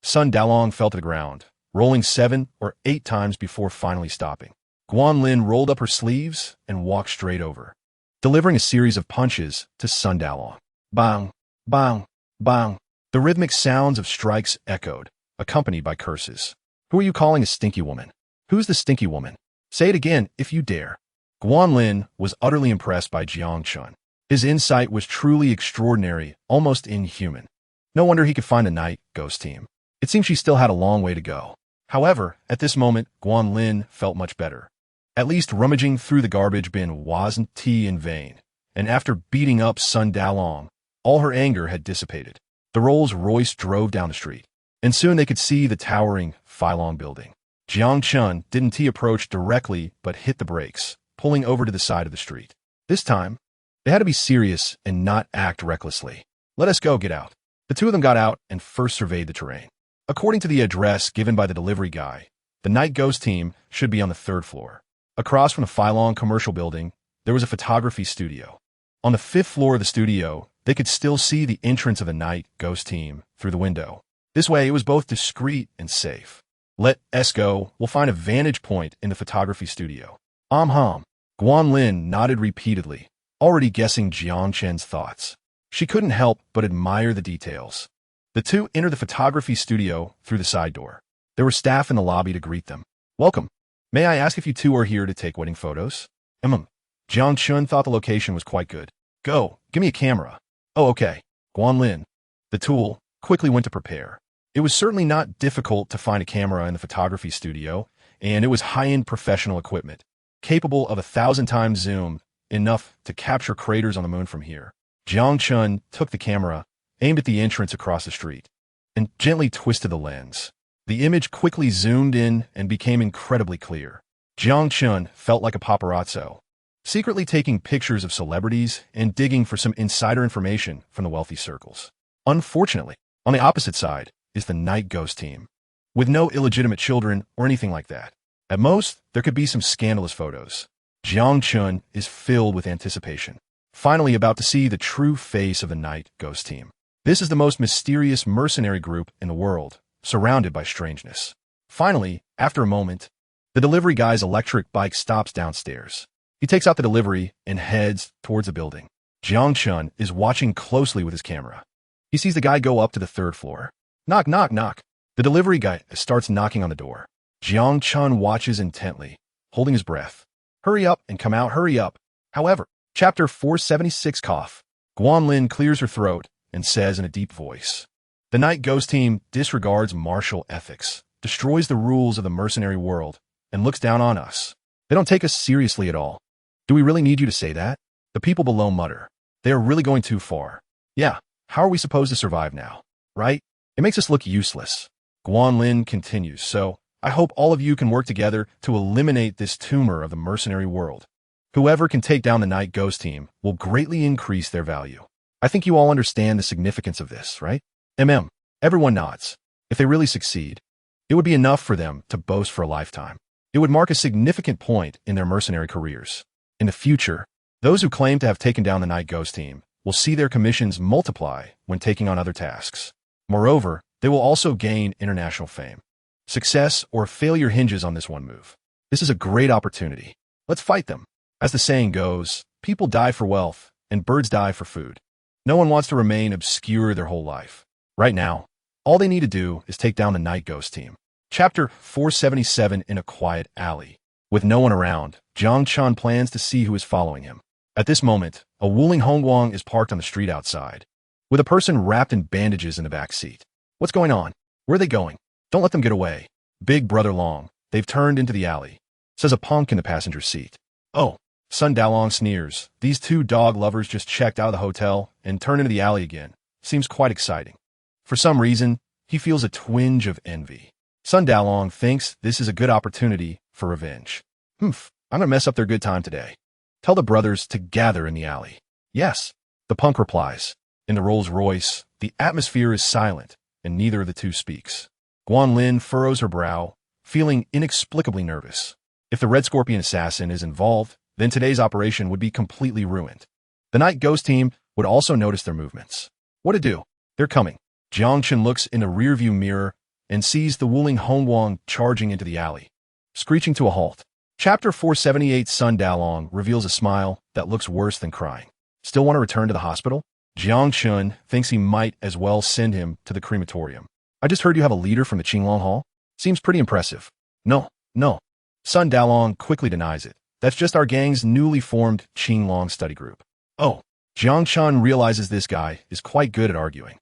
A: Sun Dalong fell to the ground, rolling 7 or 8 times before finally stopping. Guanlin rolled up her sleeves and walked straight over, delivering a series of punches to Sun Dalong. Bang! Bang! Bang! The rhythmic sounds of strikes echoed, accompanied by curses. Who are you calling a stinky woman? Who's the stinky woman? Say it again, if you dare. Guanlin was utterly impressed by Jiang Chun. His insight was truly extraordinary, almost inhuman. No wonder he could find a night ghost team. It seemed she still had a long way to go. However, at this moment, Guanlin felt much better. At least rummaging through the garbage bin wasn't in vain, and after beating up Sun Dalong, all her anger had dissipated. The Rolls-Royce drove down the street, and soon they could see the towering Phylong building. Jiang Chun didn't approach directly but hit the brakes, pulling over to the side of the street. This time, they had to be serious and not act recklessly. Let us go, get out. The two of them got out and first surveyed the terrain. According to the address given by the delivery guy, the night ghost team should be on the 3rd floor. Across from the Phylong commercial building, there was a photography studio. On the 5th floor of the studio, they could still see the entrance of the night ghost team through the window. This way, it was both discreet and safe. Let us go. We'll find a vantage point in the photography studio. Guanlin nodded repeatedly, already guessing Jiang Chen's thoughts. She couldn't help but admire the details. The two entered the photography studio through the side door. There were staff in the lobby to greet them. Welcome. May I ask if you two are here to take wedding photos? Jiang Chun thought the location was quite good. Go, give me a camera. Oh, okay. Guanlin, the tool, quickly went to prepare. It was certainly not difficult to find a camera in the photography studio, and it was high-end professional equipment, capable of 1,000 times zoom, enough to capture craters on the moon from here. Jiang Chun took the camera, aimed at the entrance across the street, and gently twisted the lens. The image quickly zoomed in and became incredibly clear. Jiang Chun felt like a paparazzo, secretly taking pictures of celebrities and digging for some insider information from the wealthy circles. Unfortunately, on the opposite side is the night ghost team, with no illegitimate children or anything like that. At most, there could be some scandalous photos. Jiang Chun is filled with anticipation, finally about to see the true face of the night ghost team. This is the most mysterious mercenary group in the world, surrounded by strangeness. Finally, after a moment, the delivery guy's electric bike stops downstairs. He takes out the delivery and heads towards the building. Jiang Chun is watching closely with his camera. He sees the guy go up to the 3rd floor. Knock, knock, knock. The delivery guy starts knocking on the door. Jiang Chun watches intently, holding his breath. Hurry up and come out, hurry up. However, Chapter 476 cough. Guanlin clears her throat and says in a deep voice, the night ghost team disregards martial ethics, destroys the rules of the mercenary world, and looks down on us. They don't take us seriously at all. Do we really need you to say that? The people below mutter. They are really going too far. Yeah, how are we supposed to survive now? Right? It makes us look useless. Guanlin continues, so I hope all of you can work together to eliminate this tumor of the mercenary world. Whoever can take down the night ghost team will greatly increase their value. I think you all understand the significance of this, right? Everyone nods. If they really succeed, it would be enough for them to boast for a lifetime. It would mark a significant point in their mercenary careers. In the future, those who claim to have taken down the night ghost team will see their commissions multiply when taking on other tasks. Moreover, they will also gain international fame. Success or failure hinges on this one move. This is a great opportunity. Let's fight them. As the saying goes, people die for wealth and birds die for food. No one wants to remain obscure their whole life. Right now, all they need to do is take down the night ghost team. Chapter 477 in a quiet alley. With no one around, Jiang Chun plans to see who is following him. At this moment, a Wuling Hongguang is parked on the street outside, with a person wrapped in bandages in the back seat. What's going on? Where are they going? Don't let them get away. Big Brother Long, they've turned into the alley, says a punk in the passenger seat. Oh, Sun Dalong sneers. These two dog lovers just checked out of the hotel and turned into the alley again. Seems quite exciting. For some reason, he feels a twinge of envy. Sun Dalong thinks this is a good opportunity for revenge. I'm gonna mess up their good time today. Tell the brothers to gather in the alley. Yes, the punk replies. In the Rolls-Royce, the atmosphere is silent, and neither of the two speaks. Guanlin furrows her brow, feeling inexplicably nervous. If the Red Scorpion assassin is involved, then today's operation would be completely ruined. The night ghost team would also notice their movements. What to do? They're coming. Jiang Chun looks in the rearview mirror and sees the Wuling Hongguang charging into the alley, screeching to a halt. Chapter 478 Sun Dalong reveals a smile that looks worse than crying. Still want to return to the hospital? Jiang Chun thinks he might as well send him to the crematorium. I just heard you have a leader from the Qinglong Hall. Seems pretty impressive. No, no. Sun Dalong quickly denies it. That's just our gang's newly formed Qinglong study group. Oh, Jiang Chun realizes this guy is quite good at arguing.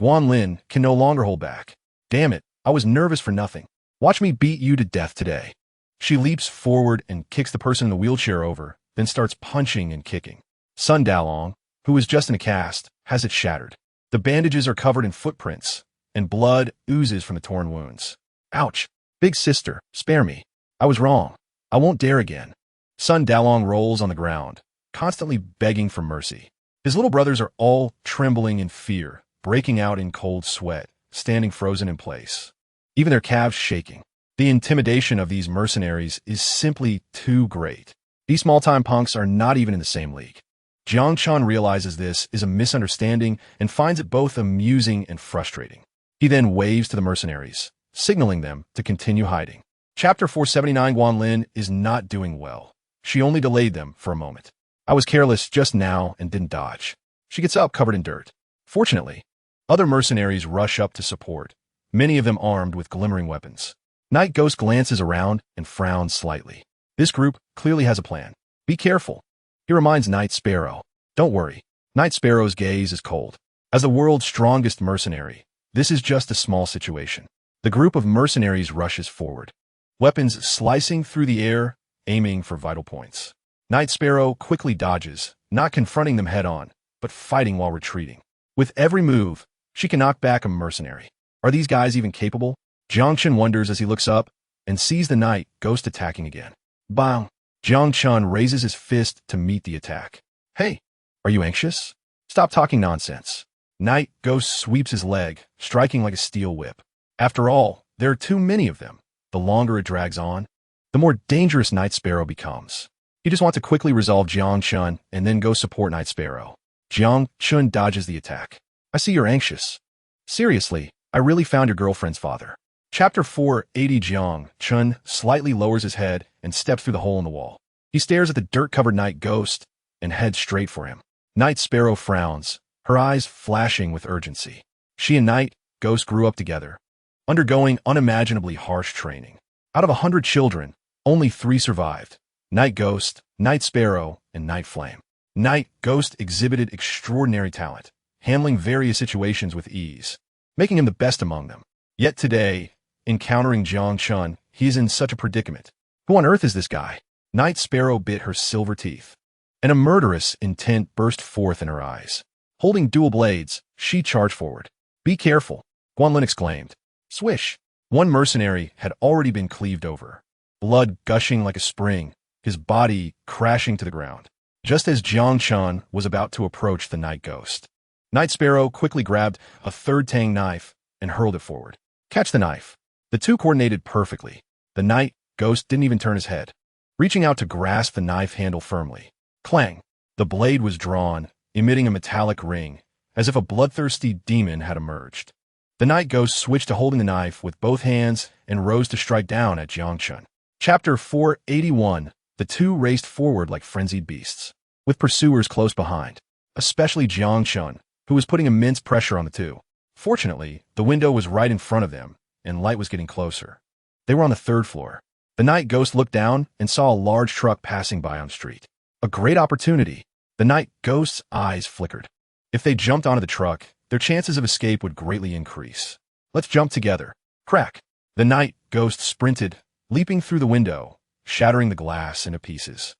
A: Guan Lin can no longer hold back. Damn it, I was nervous for nothing. Watch me beat you to death today. She leaps forward and kicks the person in the wheelchair over, then starts punching and kicking. Sun Dalong, who was just in a cast, has it shattered. The bandages are covered in footprints, and blood oozes from the torn wounds. Ouch! Big sister, spare me. I was wrong. I won't dare again. Sun Dalong rolls on the ground, constantly begging for mercy. His little brothers are all trembling in fear, breaking out in cold sweat, standing frozen in place. Even their calves shaking. The intimidation of these mercenaries is simply too great. These small-time punks are not even in the same league. Jiang Chun realizes this is a misunderstanding and finds it both amusing and frustrating. He then waves to the mercenaries, signaling them to continue hiding. Chapter 479. Guan Lin is not doing well. She only delayed them for a moment. I was careless just now and didn't dodge. She gets up covered in dirt. Fortunately, other mercenaries rush up to support, many of them armed with glimmering weapons. Night Ghost glances around and frowns slightly. This group clearly has a plan. Be careful. He reminds Night Sparrow. Don't worry. Night Sparrow's gaze is cold. As the world's strongest mercenary, this is just a small situation. The group of mercenaries rushes forward, weapons slicing through the air, aiming for vital points. Night Sparrow quickly dodges, not confronting them head-on, but fighting while retreating. With every move, she can knock back a mercenary. Are these guys even capable? Jiang Chun wonders as he looks up and sees the Night Ghost attacking again. Bang! Jiang Chun raises his fist to meet the attack. Hey, are you anxious? Stop talking nonsense. Night Ghost sweeps his leg, striking like a steel whip. After all, there are too many of them. The longer it drags on, the more dangerous Night Sparrow becomes. He just wants to quickly resolve Jiang Chun and then go support Night Sparrow. Jiang Chun dodges the attack. I see you're anxious. Seriously, I really found your girlfriend's father. Chapter 480. Jiang Chun slightly lowers his head and steps through the hole in the wall. He stares at the dirt-covered Night Ghost and heads straight for him. Night Sparrow frowns, her eyes flashing with urgency. She and Night Ghost grew up together, undergoing unimaginably harsh training. Out of 100 children, only 3 survived. Night Ghost, Night Sparrow, and Night Flame. Night Ghost exhibited extraordinary talent, handling various situations with ease, making him the best among them. Yet today, encountering Jiang Chun, he is in such a predicament. Who on earth is this guy? Night Sparrow bit her silver teeth, and a murderous intent burst forth in her eyes. Holding dual blades, she charged forward. Be careful, Guan Lin exclaimed. Swish! One mercenary had already been cleaved over, blood gushing like a spring, his body crashing to the ground. Just as Jiang Chun was about to approach the Night Ghost, Night Sparrow quickly grabbed a third tang knife and hurled it forward. Catch the knife. The two coordinated perfectly. The Night Ghost didn't even turn his head, reaching out to grasp the knife handle firmly. Clang! The blade was drawn, emitting a metallic ring, as if a bloodthirsty demon had emerged. The Night Ghost switched to holding the knife with both hands and rose to strike down at Jiang Chun. Chapter 481. The two raced forward like frenzied beasts, with pursuers close behind, especially Jiang Chun, who was putting immense pressure on the two. Fortunately, the window was right in front of them, and light was getting closer. They were on the 3rd floor. The Night Ghost looked down and saw a large truck passing by on the street. A great opportunity. The Night Ghost's eyes flickered. If they jumped onto the truck, their chances of escape would greatly increase. Let's jump together. Crack! The Night Ghost sprinted, leaping through the window, shattering the glass into pieces.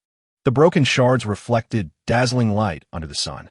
A: The broken shards reflected dazzling light under the sun.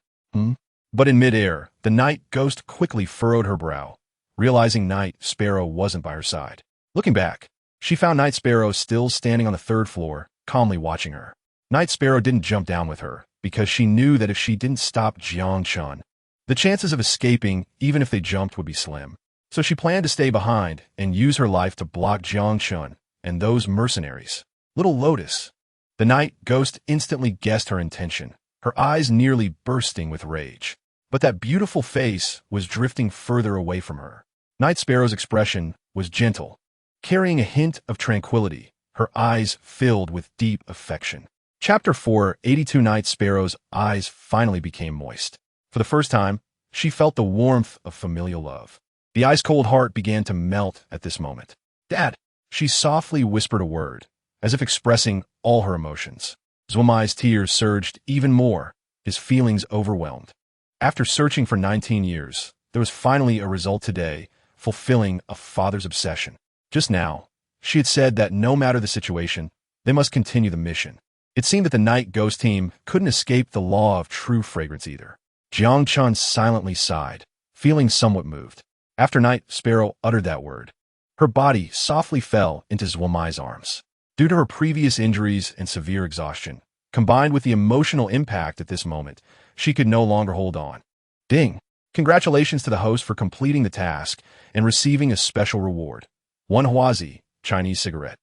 A: But in midair, the Night Ghost quickly furrowed her brow, realizing Night Sparrow wasn't by her side. Looking back, she found Night Sparrow still standing on the 3rd floor, calmly watching her. Night Sparrow didn't jump down with her, because she knew that if she didn't stop Jiang Chun, the chances of escaping, even if they jumped, would be slim. So she planned to stay behind and use her life to block Jiang Chun and those mercenaries. Little Lotus. The Night Ghost instantly guessed her intention, her eyes nearly bursting with rage. But that beautiful face was drifting further away from her. Night Sparrow's expression was gentle, carrying a hint of tranquility, her eyes filled with deep affection. Chapter 482. Night Sparrow's eyes finally became moist. For the first time, she felt the warmth of familial love. The ice-cold heart began to melt at this moment. "Dad!" She softly whispered a word, as if expressing all her emotions. Zhuomai's tears surged even more, his feelings overwhelmed. After searching for 19 years, there was finally a result today, fulfilling a father's obsession. Just now, she had said that no matter the situation, they must continue the mission. It seemed that the Night Ghost team couldn't escape the law of true fragrance either. Jiang Chun silently sighed, feeling somewhat moved. After Night Sparrow uttered that word, her body softly fell into Zhuomai's arms. Due to her previous injuries and severe exhaustion, combined with the emotional impact at this moment, she could no longer hold on. Ding! Congratulations to the host for completing the task and receiving a special reward. 1 Huazi, Chinese cigarette.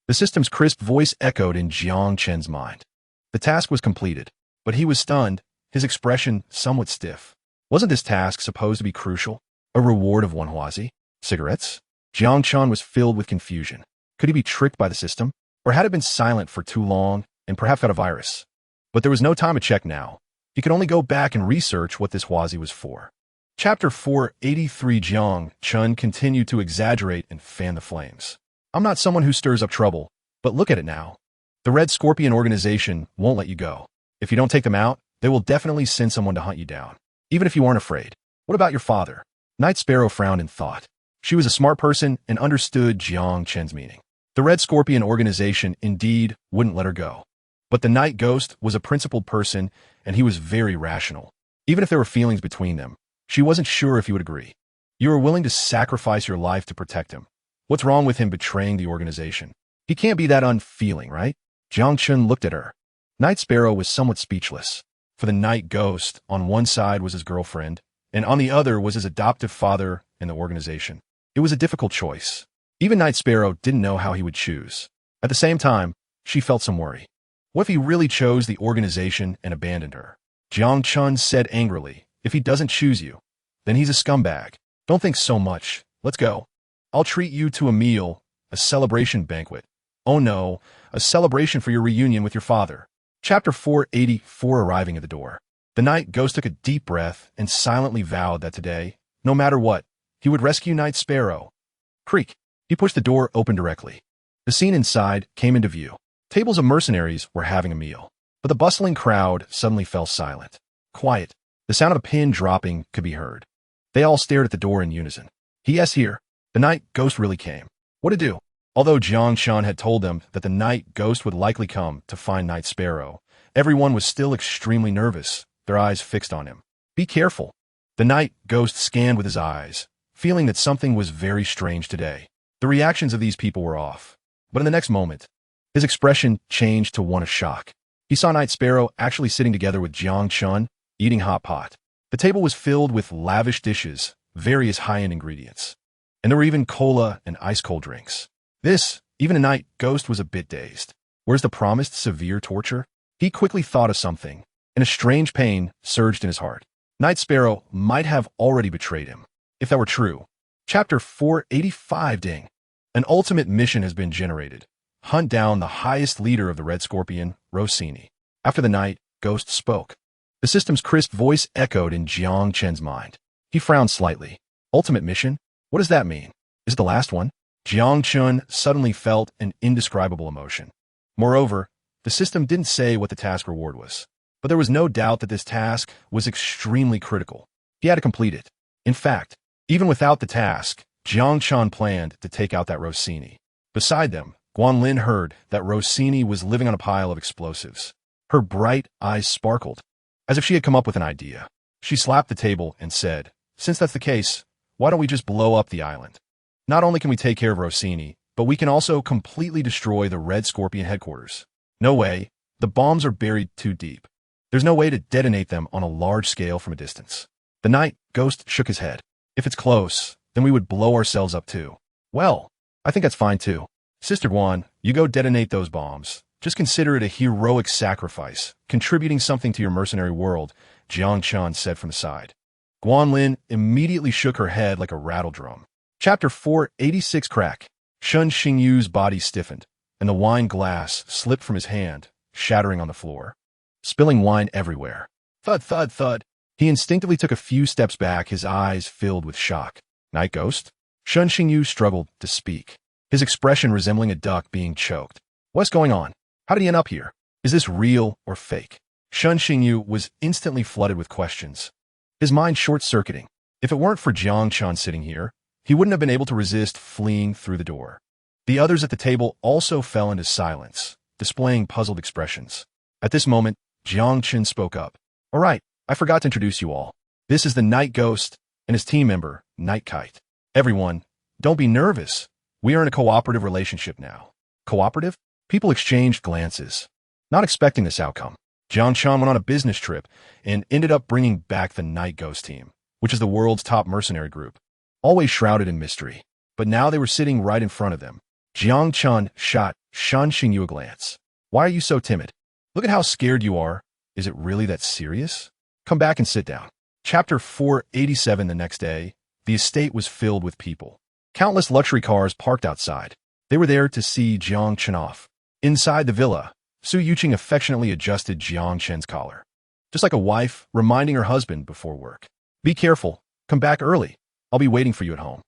A: The system's crisp voice echoed in Jiang Chen's mind. The task was completed, but he was stunned, his expression somewhat stiff. Wasn't this task supposed to be crucial? A reward of 1 Huazi? Cigarettes? Jiang Chen was filled with confusion. Could he be tricked by the system? Or had it been silent for too long and perhaps got a virus? But there was no time to check now. He could only go back and research what this Huazi was for. Chapter 483. Jiang Chun continued to exaggerate and fan the flames. I'm not someone who stirs up trouble, but look at it now. The Red Scorpion organization won't let you go. If you don't take them out, they will definitely send someone to hunt you down, even if you aren't afraid. What about your father? Night Sparrow frowned in thought. She was a smart person and understood Jiang Chen's meaning. The Red Scorpion organization indeed wouldn't let her go. But the Night Ghost was a principled person, and he was very rational. Even if there were feelings between them, she wasn't sure if he would agree. You are willing to sacrifice your life to protect him. What's wrong with him betraying the organization? He can't be that unfeeling, right? Jiang Chun looked at her. Night Sparrow was somewhat speechless. For the Night Ghost, on one side was his girlfriend, and on the other was his adoptive father and the organization. It was a difficult choice. Even Night Sparrow didn't know how he would choose. At the same time, she felt some worry. What if he really chose the organization and abandoned her? Jiang Chun said angrily, if he doesn't choose you, then he's a scumbag. Don't think so much. Let's go. I'll treat you to a meal, a celebration banquet. Oh no, a celebration for your reunion with your father. Chapter 484. Arriving at the door. The Night Ghost took a deep breath and silently vowed that today, no matter what, he would rescue Night Sparrow. Creak. He pushed the door open directly. The scene inside came into view. Tables of mercenaries were having a meal, but the bustling crowd suddenly fell silent. Quiet. The sound of a pin dropping could be heard. They all stared at the door in unison. Yes, here. The Night Ghost really came. What to do? Although Jiang Shan had told them that the Night Ghost would likely come to find Night Sparrow, everyone was still extremely nervous, their eyes fixed on him. Be careful. The Night Ghost scanned with his eyes, feeling that something was very strange today. The reactions of these people were off. But in the next moment, his expression changed to one of shock. He saw Night Sparrow actually sitting together with Jiang Chun, eating hot pot. The table was filled with lavish dishes, various high-end ingredients. And there were even cola and ice-cold drinks. Even a Night Ghost was a bit dazed. Where's the promised severe torture? He quickly thought of something, and a strange pain surged in his heart. Night Sparrow might have already betrayed him. If that were true. Chapter 485. Ding. An ultimate mission has been generated. Hunt down the highest leader of the Red Scorpion, Rossini. After the Night Ghost spoke, the system's crisp voice echoed in Jiang Chen's mind. He frowned slightly. Ultimate mission? What does that mean? Is it the last one? Jiang Chun suddenly felt an indescribable emotion. Moreover, the system didn't say what the task reward was. But there was no doubt that this task was extremely critical. He had to complete it. In fact, even without the task, Jiang Chun planned to take out that Rossini. Beside them, Guanlin heard that Rossini was living on a pile of explosives. Her bright eyes sparkled, as if she had come up with an idea. She slapped the table and said, since that's the case, why don't we just blow up the island? Not only can we take care of Rossini, but we can also completely destroy the Red Scorpion headquarters. No way. The bombs are buried too deep. There's no way to detonate them on a large scale from a distance. The Night Ghost shook his head. If it's close, then we would blow ourselves up too. Well, I think that's fine too. Sister Guan, you go detonate those bombs. Just consider it a heroic sacrifice, contributing something to your mercenary world, Jiang Chan said from the side. Guanlin immediately shook her head like a rattle drum. Chapter 486. Crack. Shun Xingyu's body stiffened, and the wine glass slipped from his hand, shattering on the floor, spilling wine everywhere. Thud, thud, thud. He instinctively took a few steps back, his eyes filled with shock. Night Ghost? Shen Xingyu struggled to speak, his expression resembling a duck being choked. What's going on? How did he end up here? Is this real or fake? Shen Xingyu was instantly flooded with questions, his mind short-circuiting. If it weren't for Jiang Chan sitting here, he wouldn't have been able to resist fleeing through the door. The others at the table also fell into silence, displaying puzzled expressions. At this moment, Jiang Chen spoke up. All right, I forgot to introduce you all. This is the Night Ghost and his team member, Night Kite. Everyone, don't be nervous. We are in a cooperative relationship now. Cooperative? People exchanged glances, not expecting this outcome. Jiang Chan went on a business trip and ended up bringing back the Night Ghost team, which is the world's top mercenary group, always shrouded in mystery. But now they were sitting right in front of them. Jiang Chan shot Shen Xingyu a glance. Why are you so timid? Look at how scared you are. Is it really that serious? Come back and sit down. Chapter 487. The next day, the estate was filled with people. Countless luxury cars parked outside. They were there to see Jiang Chen off. Inside the villa, Su Yuqing affectionately adjusted Jiang Chen's collar, just like a wife reminding her husband before work. Be careful. Come back early. I'll be waiting for you at home.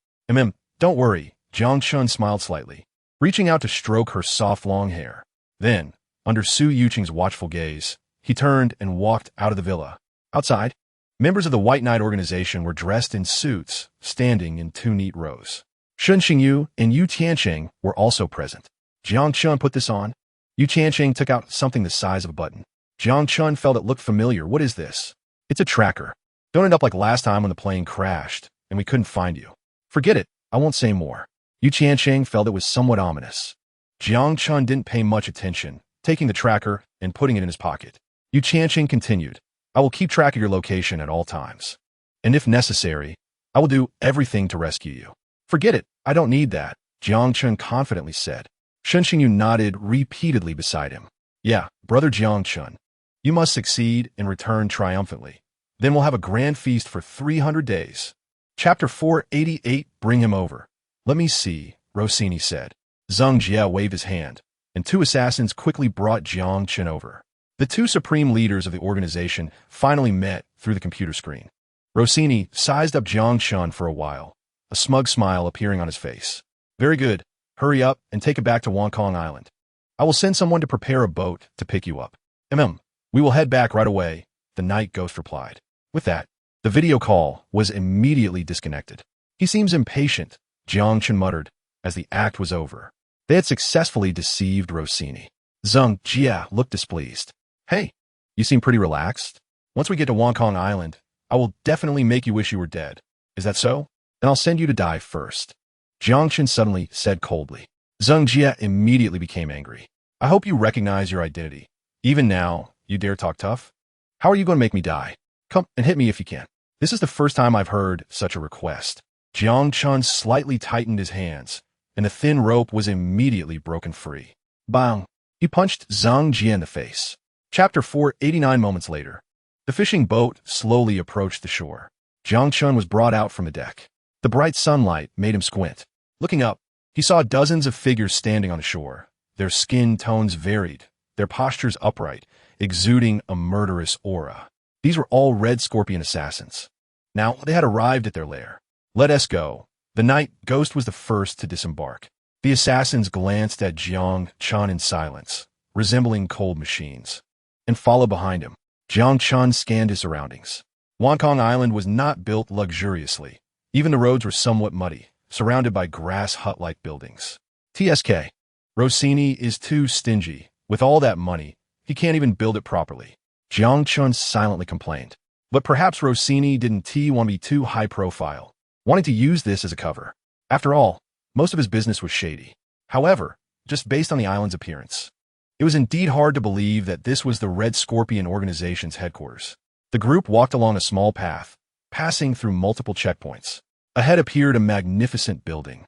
A: Don't worry. Jiang Chen smiled slightly, reaching out to stroke her soft long hair. Then, under Su Yuqing's watchful gaze, he turned and walked out of the villa. Outside, members of the White Knight organization were dressed in suits, standing in two neat rows. Shen Xingyu and Yu Tiancheng were also present. Jiang Chen put this on. Yu Tiancheng took out something the size of a button. Jiang Chen felt it looked familiar. What is this? It's a tracker. Don't end up like last time when the plane crashed and we couldn't find you. Forget it. I won't say more. Yu Tiancheng felt it was somewhat ominous. Jiang Chen didn't pay much attention, taking the tracker and putting it in his pocket. Yu Tiancheng continued, I will keep track of your location at all times. And if necessary, I will do everything to rescue you. Forget it. I don't need that, Jiang Chen confidently said. Shen Xingyu nodded repeatedly beside him. Yeah, brother Jiang Chen. You must succeed and return triumphantly. Then we'll have a grand feast for 300 days. Chapter 488. Bring him over. Let me see, Rossini said. Zheng Jie waved his hand, and two assassins quickly brought Jiang Chen over. The two supreme leaders of the organization finally met through the computer screen. Rossini sized up Jiang Chen for a while, a smug smile appearing on his face. Very good. Hurry up and take it back to Wonkong Island. I will send someone to prepare a boat to pick you up. We will head back right away, the Night Ghost replied. With that, the video call was immediately disconnected. He seems impatient, Jiang Chen muttered, as the act was over. They had successfully deceived Rossini. Zheng Jie looked displeased. Hey, you seem pretty relaxed. Once we get to Wonkong Island, I will definitely make you wish you were dead. Is that so? Then I'll send you to die first. Jiang Chen suddenly said coldly. Zheng Jie immediately became angry. I hope you recognize your identity. Even now, you dare talk tough? How are you going to make me die? Come and hit me if you can. This is the first time I've heard such a request. Jiang Chen slightly tightened his hands, and the thin rope was immediately broken free. Bang! He punched Zheng Jie in the face. Chapter 489. Moments later, the fishing boat slowly approached the shore. Jiang Chen was brought out from the deck. The bright sunlight made him squint. Looking up, he saw dozens of figures standing on the shore. Their skin tones varied, their postures upright, exuding a murderous aura. These were all Red Scorpion assassins. Now they had arrived at their lair. Let us go. The Night Ghost was the first to disembark. The assassins glanced at Jiang Chen in silence, resembling cold machines, and followed behind him. Jiang Chen scanned his surroundings. Wonkong Island was not built luxuriously. Even the roads were somewhat muddy, surrounded by grass hut-like buildings. TSK. Rossini is too stingy. With all that money, he can't even build it properly. Jiang Chen silently complained. But perhaps Rossini didn't want to be too high profile, wanting to use this as a cover. After all, most of his business was shady. However, just based on the island's appearance, it was indeed hard to believe that this was the Red Scorpion organization's headquarters. The group walked along a small path, passing through multiple checkpoints. Ahead appeared a magnificent building,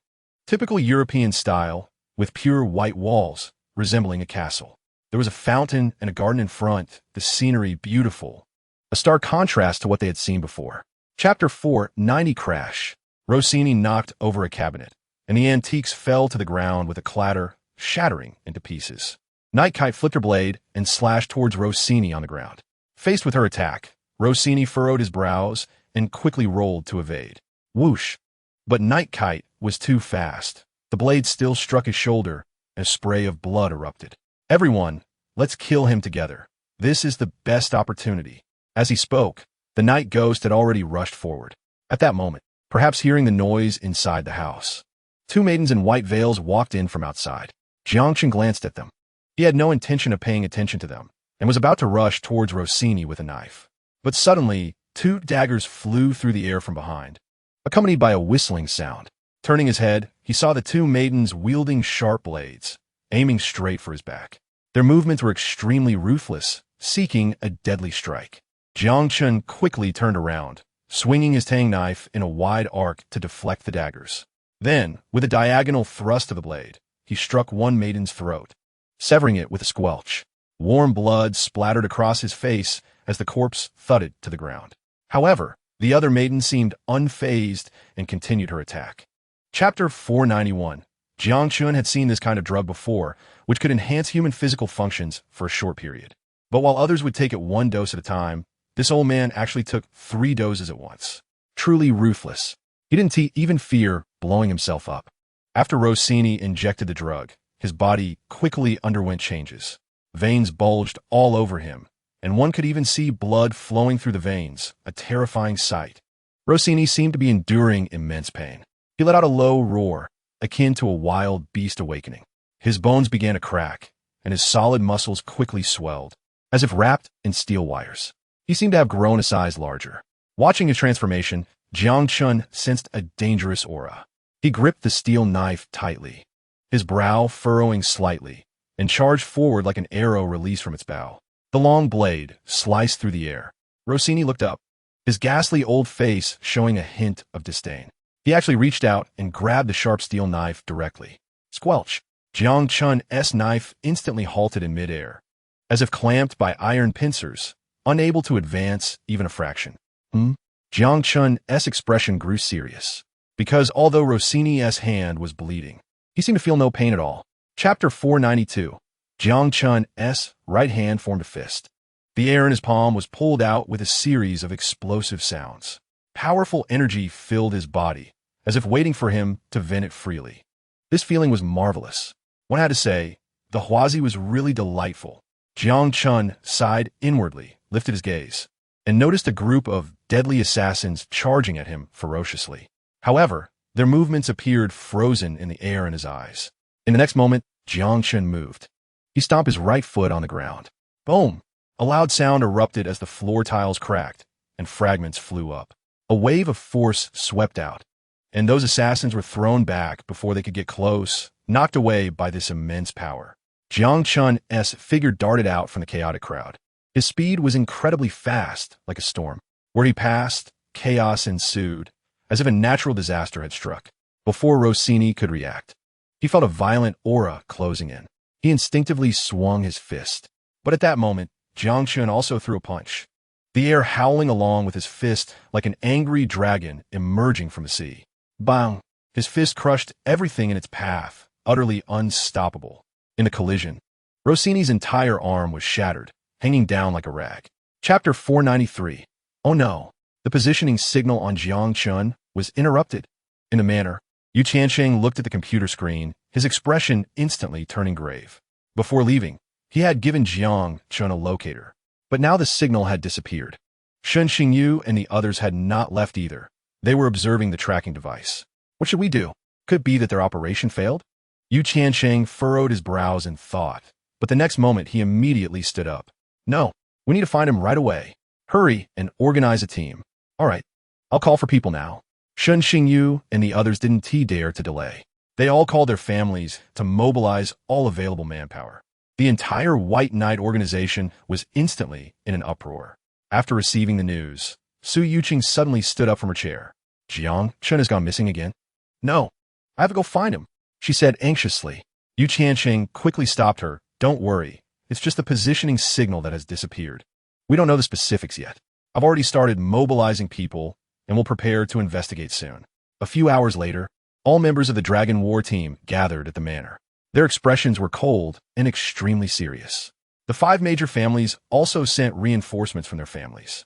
A: typical European style, with pure white walls, resembling a castle. There was a fountain and a garden in front, the scenery beautiful, a stark contrast to what they had seen before. Chapter 490. Crash. Rossini knocked over a cabinet, and the antiques fell to the ground with a clatter, shattering into pieces. Night Kite flipped her blade and slashed towards Rossini on the ground. Faced with her attack, Rossini furrowed his brows and quickly rolled to evade. Whoosh! But Night Kite was too fast. The blade still struck his shoulder, and a spray of blood erupted. Everyone, let's kill him together. This is the best opportunity. As he spoke, the night ghost had already rushed forward. At that moment, perhaps hearing the noise inside the house, two maidens in white veils walked in from outside. Jiangchen glanced at them. He had no intention of paying attention to them, and was about to rush towards Rossini with a knife. But suddenly, two daggers flew through the air from behind, accompanied by a whistling sound. Turning his head, he saw the two maidens wielding sharp blades, aiming straight for his back. Their movements were extremely ruthless, seeking a deadly strike. Jiangchen quickly turned around, swinging his tang knife in a wide arc to deflect the daggers. Then, with a diagonal thrust of the blade, he struck one maiden's throat, severing it with a squelch. Warm blood splattered across his face as the corpse thudded to the ground. However, the other maiden seemed unfazed and continued her attack. Chapter 491. Jiangchen had seen this kind of drug before, which could enhance human physical functions for a short period. But while others would take it one dose at a time, this old man actually took 3 doses at once. Truly ruthless. He didn't even fear blowing himself up. After Rossini injected the drug, his body quickly underwent changes. Veins bulged all over him, and one could even see blood flowing through the veins, a terrifying sight. Rossini seemed to be enduring immense pain. He let out a low roar, akin to a wild beast awakening. His bones began to crack, and his solid muscles quickly swelled, as if wrapped in steel wires. He seemed to have grown a size larger. Watching his transformation, Jiangchen sensed a dangerous aura. He gripped the steel knife tightly, his brow furrowing slightly, and charged forward like an arrow released from its bow. The long blade sliced through the air. Rossini looked up, his ghastly old face showing a hint of disdain. He actually reached out and grabbed the sharp steel knife directly. Squelch! Jiangchen's knife instantly halted in midair, as if clamped by iron pincers, unable to advance even a fraction. Jiangchen's expression grew serious, because although Rossini's hand was bleeding, he seemed to feel no pain at all. Chapter 492. Jiangchen's right hand formed a fist. The air in his palm was pulled out with a series of explosive sounds. Powerful energy filled his body, as if waiting for him to vent it freely. This feeling was marvelous. One had to say, the Huazi was really delightful. Jiangchen sighed inwardly, lifted his gaze, and noticed a group of deadly assassins charging at him ferociously. However, their movements appeared frozen in the air in his eyes. In the next moment, Jiangchen moved. He stomped his right foot on the ground. Boom! A loud sound erupted as the floor tiles cracked, and fragments flew up. A wave of force swept out, and those assassins were thrown back before they could get close, knocked away by this immense power. Jiangchen's figure darted out from the chaotic crowd. His speed was incredibly fast, like a storm. Where he passed, chaos ensued, as if a natural disaster had struck. Before Rossini could react, he felt a violent aura closing in. He instinctively swung his fist. But at that moment, Jiangchen also threw a punch, the air howling along with his fist like an angry dragon emerging from the sea. Bang! His fist crushed everything in its path, utterly unstoppable. In the collision, Rossini's entire arm was shattered, hanging down like a rag. Chapter 493. Oh no! The positioning signal on Jiangchen was interrupted. In a manner, Yu Qiansheng looked at the computer screen, his expression instantly turning grave. Before leaving, he had given Jiangchen a locator, but now the signal had disappeared. Shen Xingyu and the others had not left either. They were observing the tracking device. What should we do? Could it be that their operation failed? Yu Qiansheng furrowed his brows in thought, but the next moment he immediately stood up. No, we need to find him right away. Hurry and organize a team. All right, I'll call for people now. Shen Xingyu and the others didn't dare to delay. They all called their families to mobilize all available manpower. The entire White Knight organization was instantly in an uproar. After receiving the news, Su Yuqing suddenly stood up from her chair. Jiangchen has gone missing again? No, I have to go find him, she said anxiously. Yu Qiansheng quickly stopped her. Don't worry, it's just the positioning signal that has disappeared. We don't know the specifics yet. I've already started mobilizing people and will prepare to investigate soon. A few hours later, all members of the Dragon War team gathered at the manor. Their expressions were cold and extremely serious. The 5 major families also sent reinforcements from their families.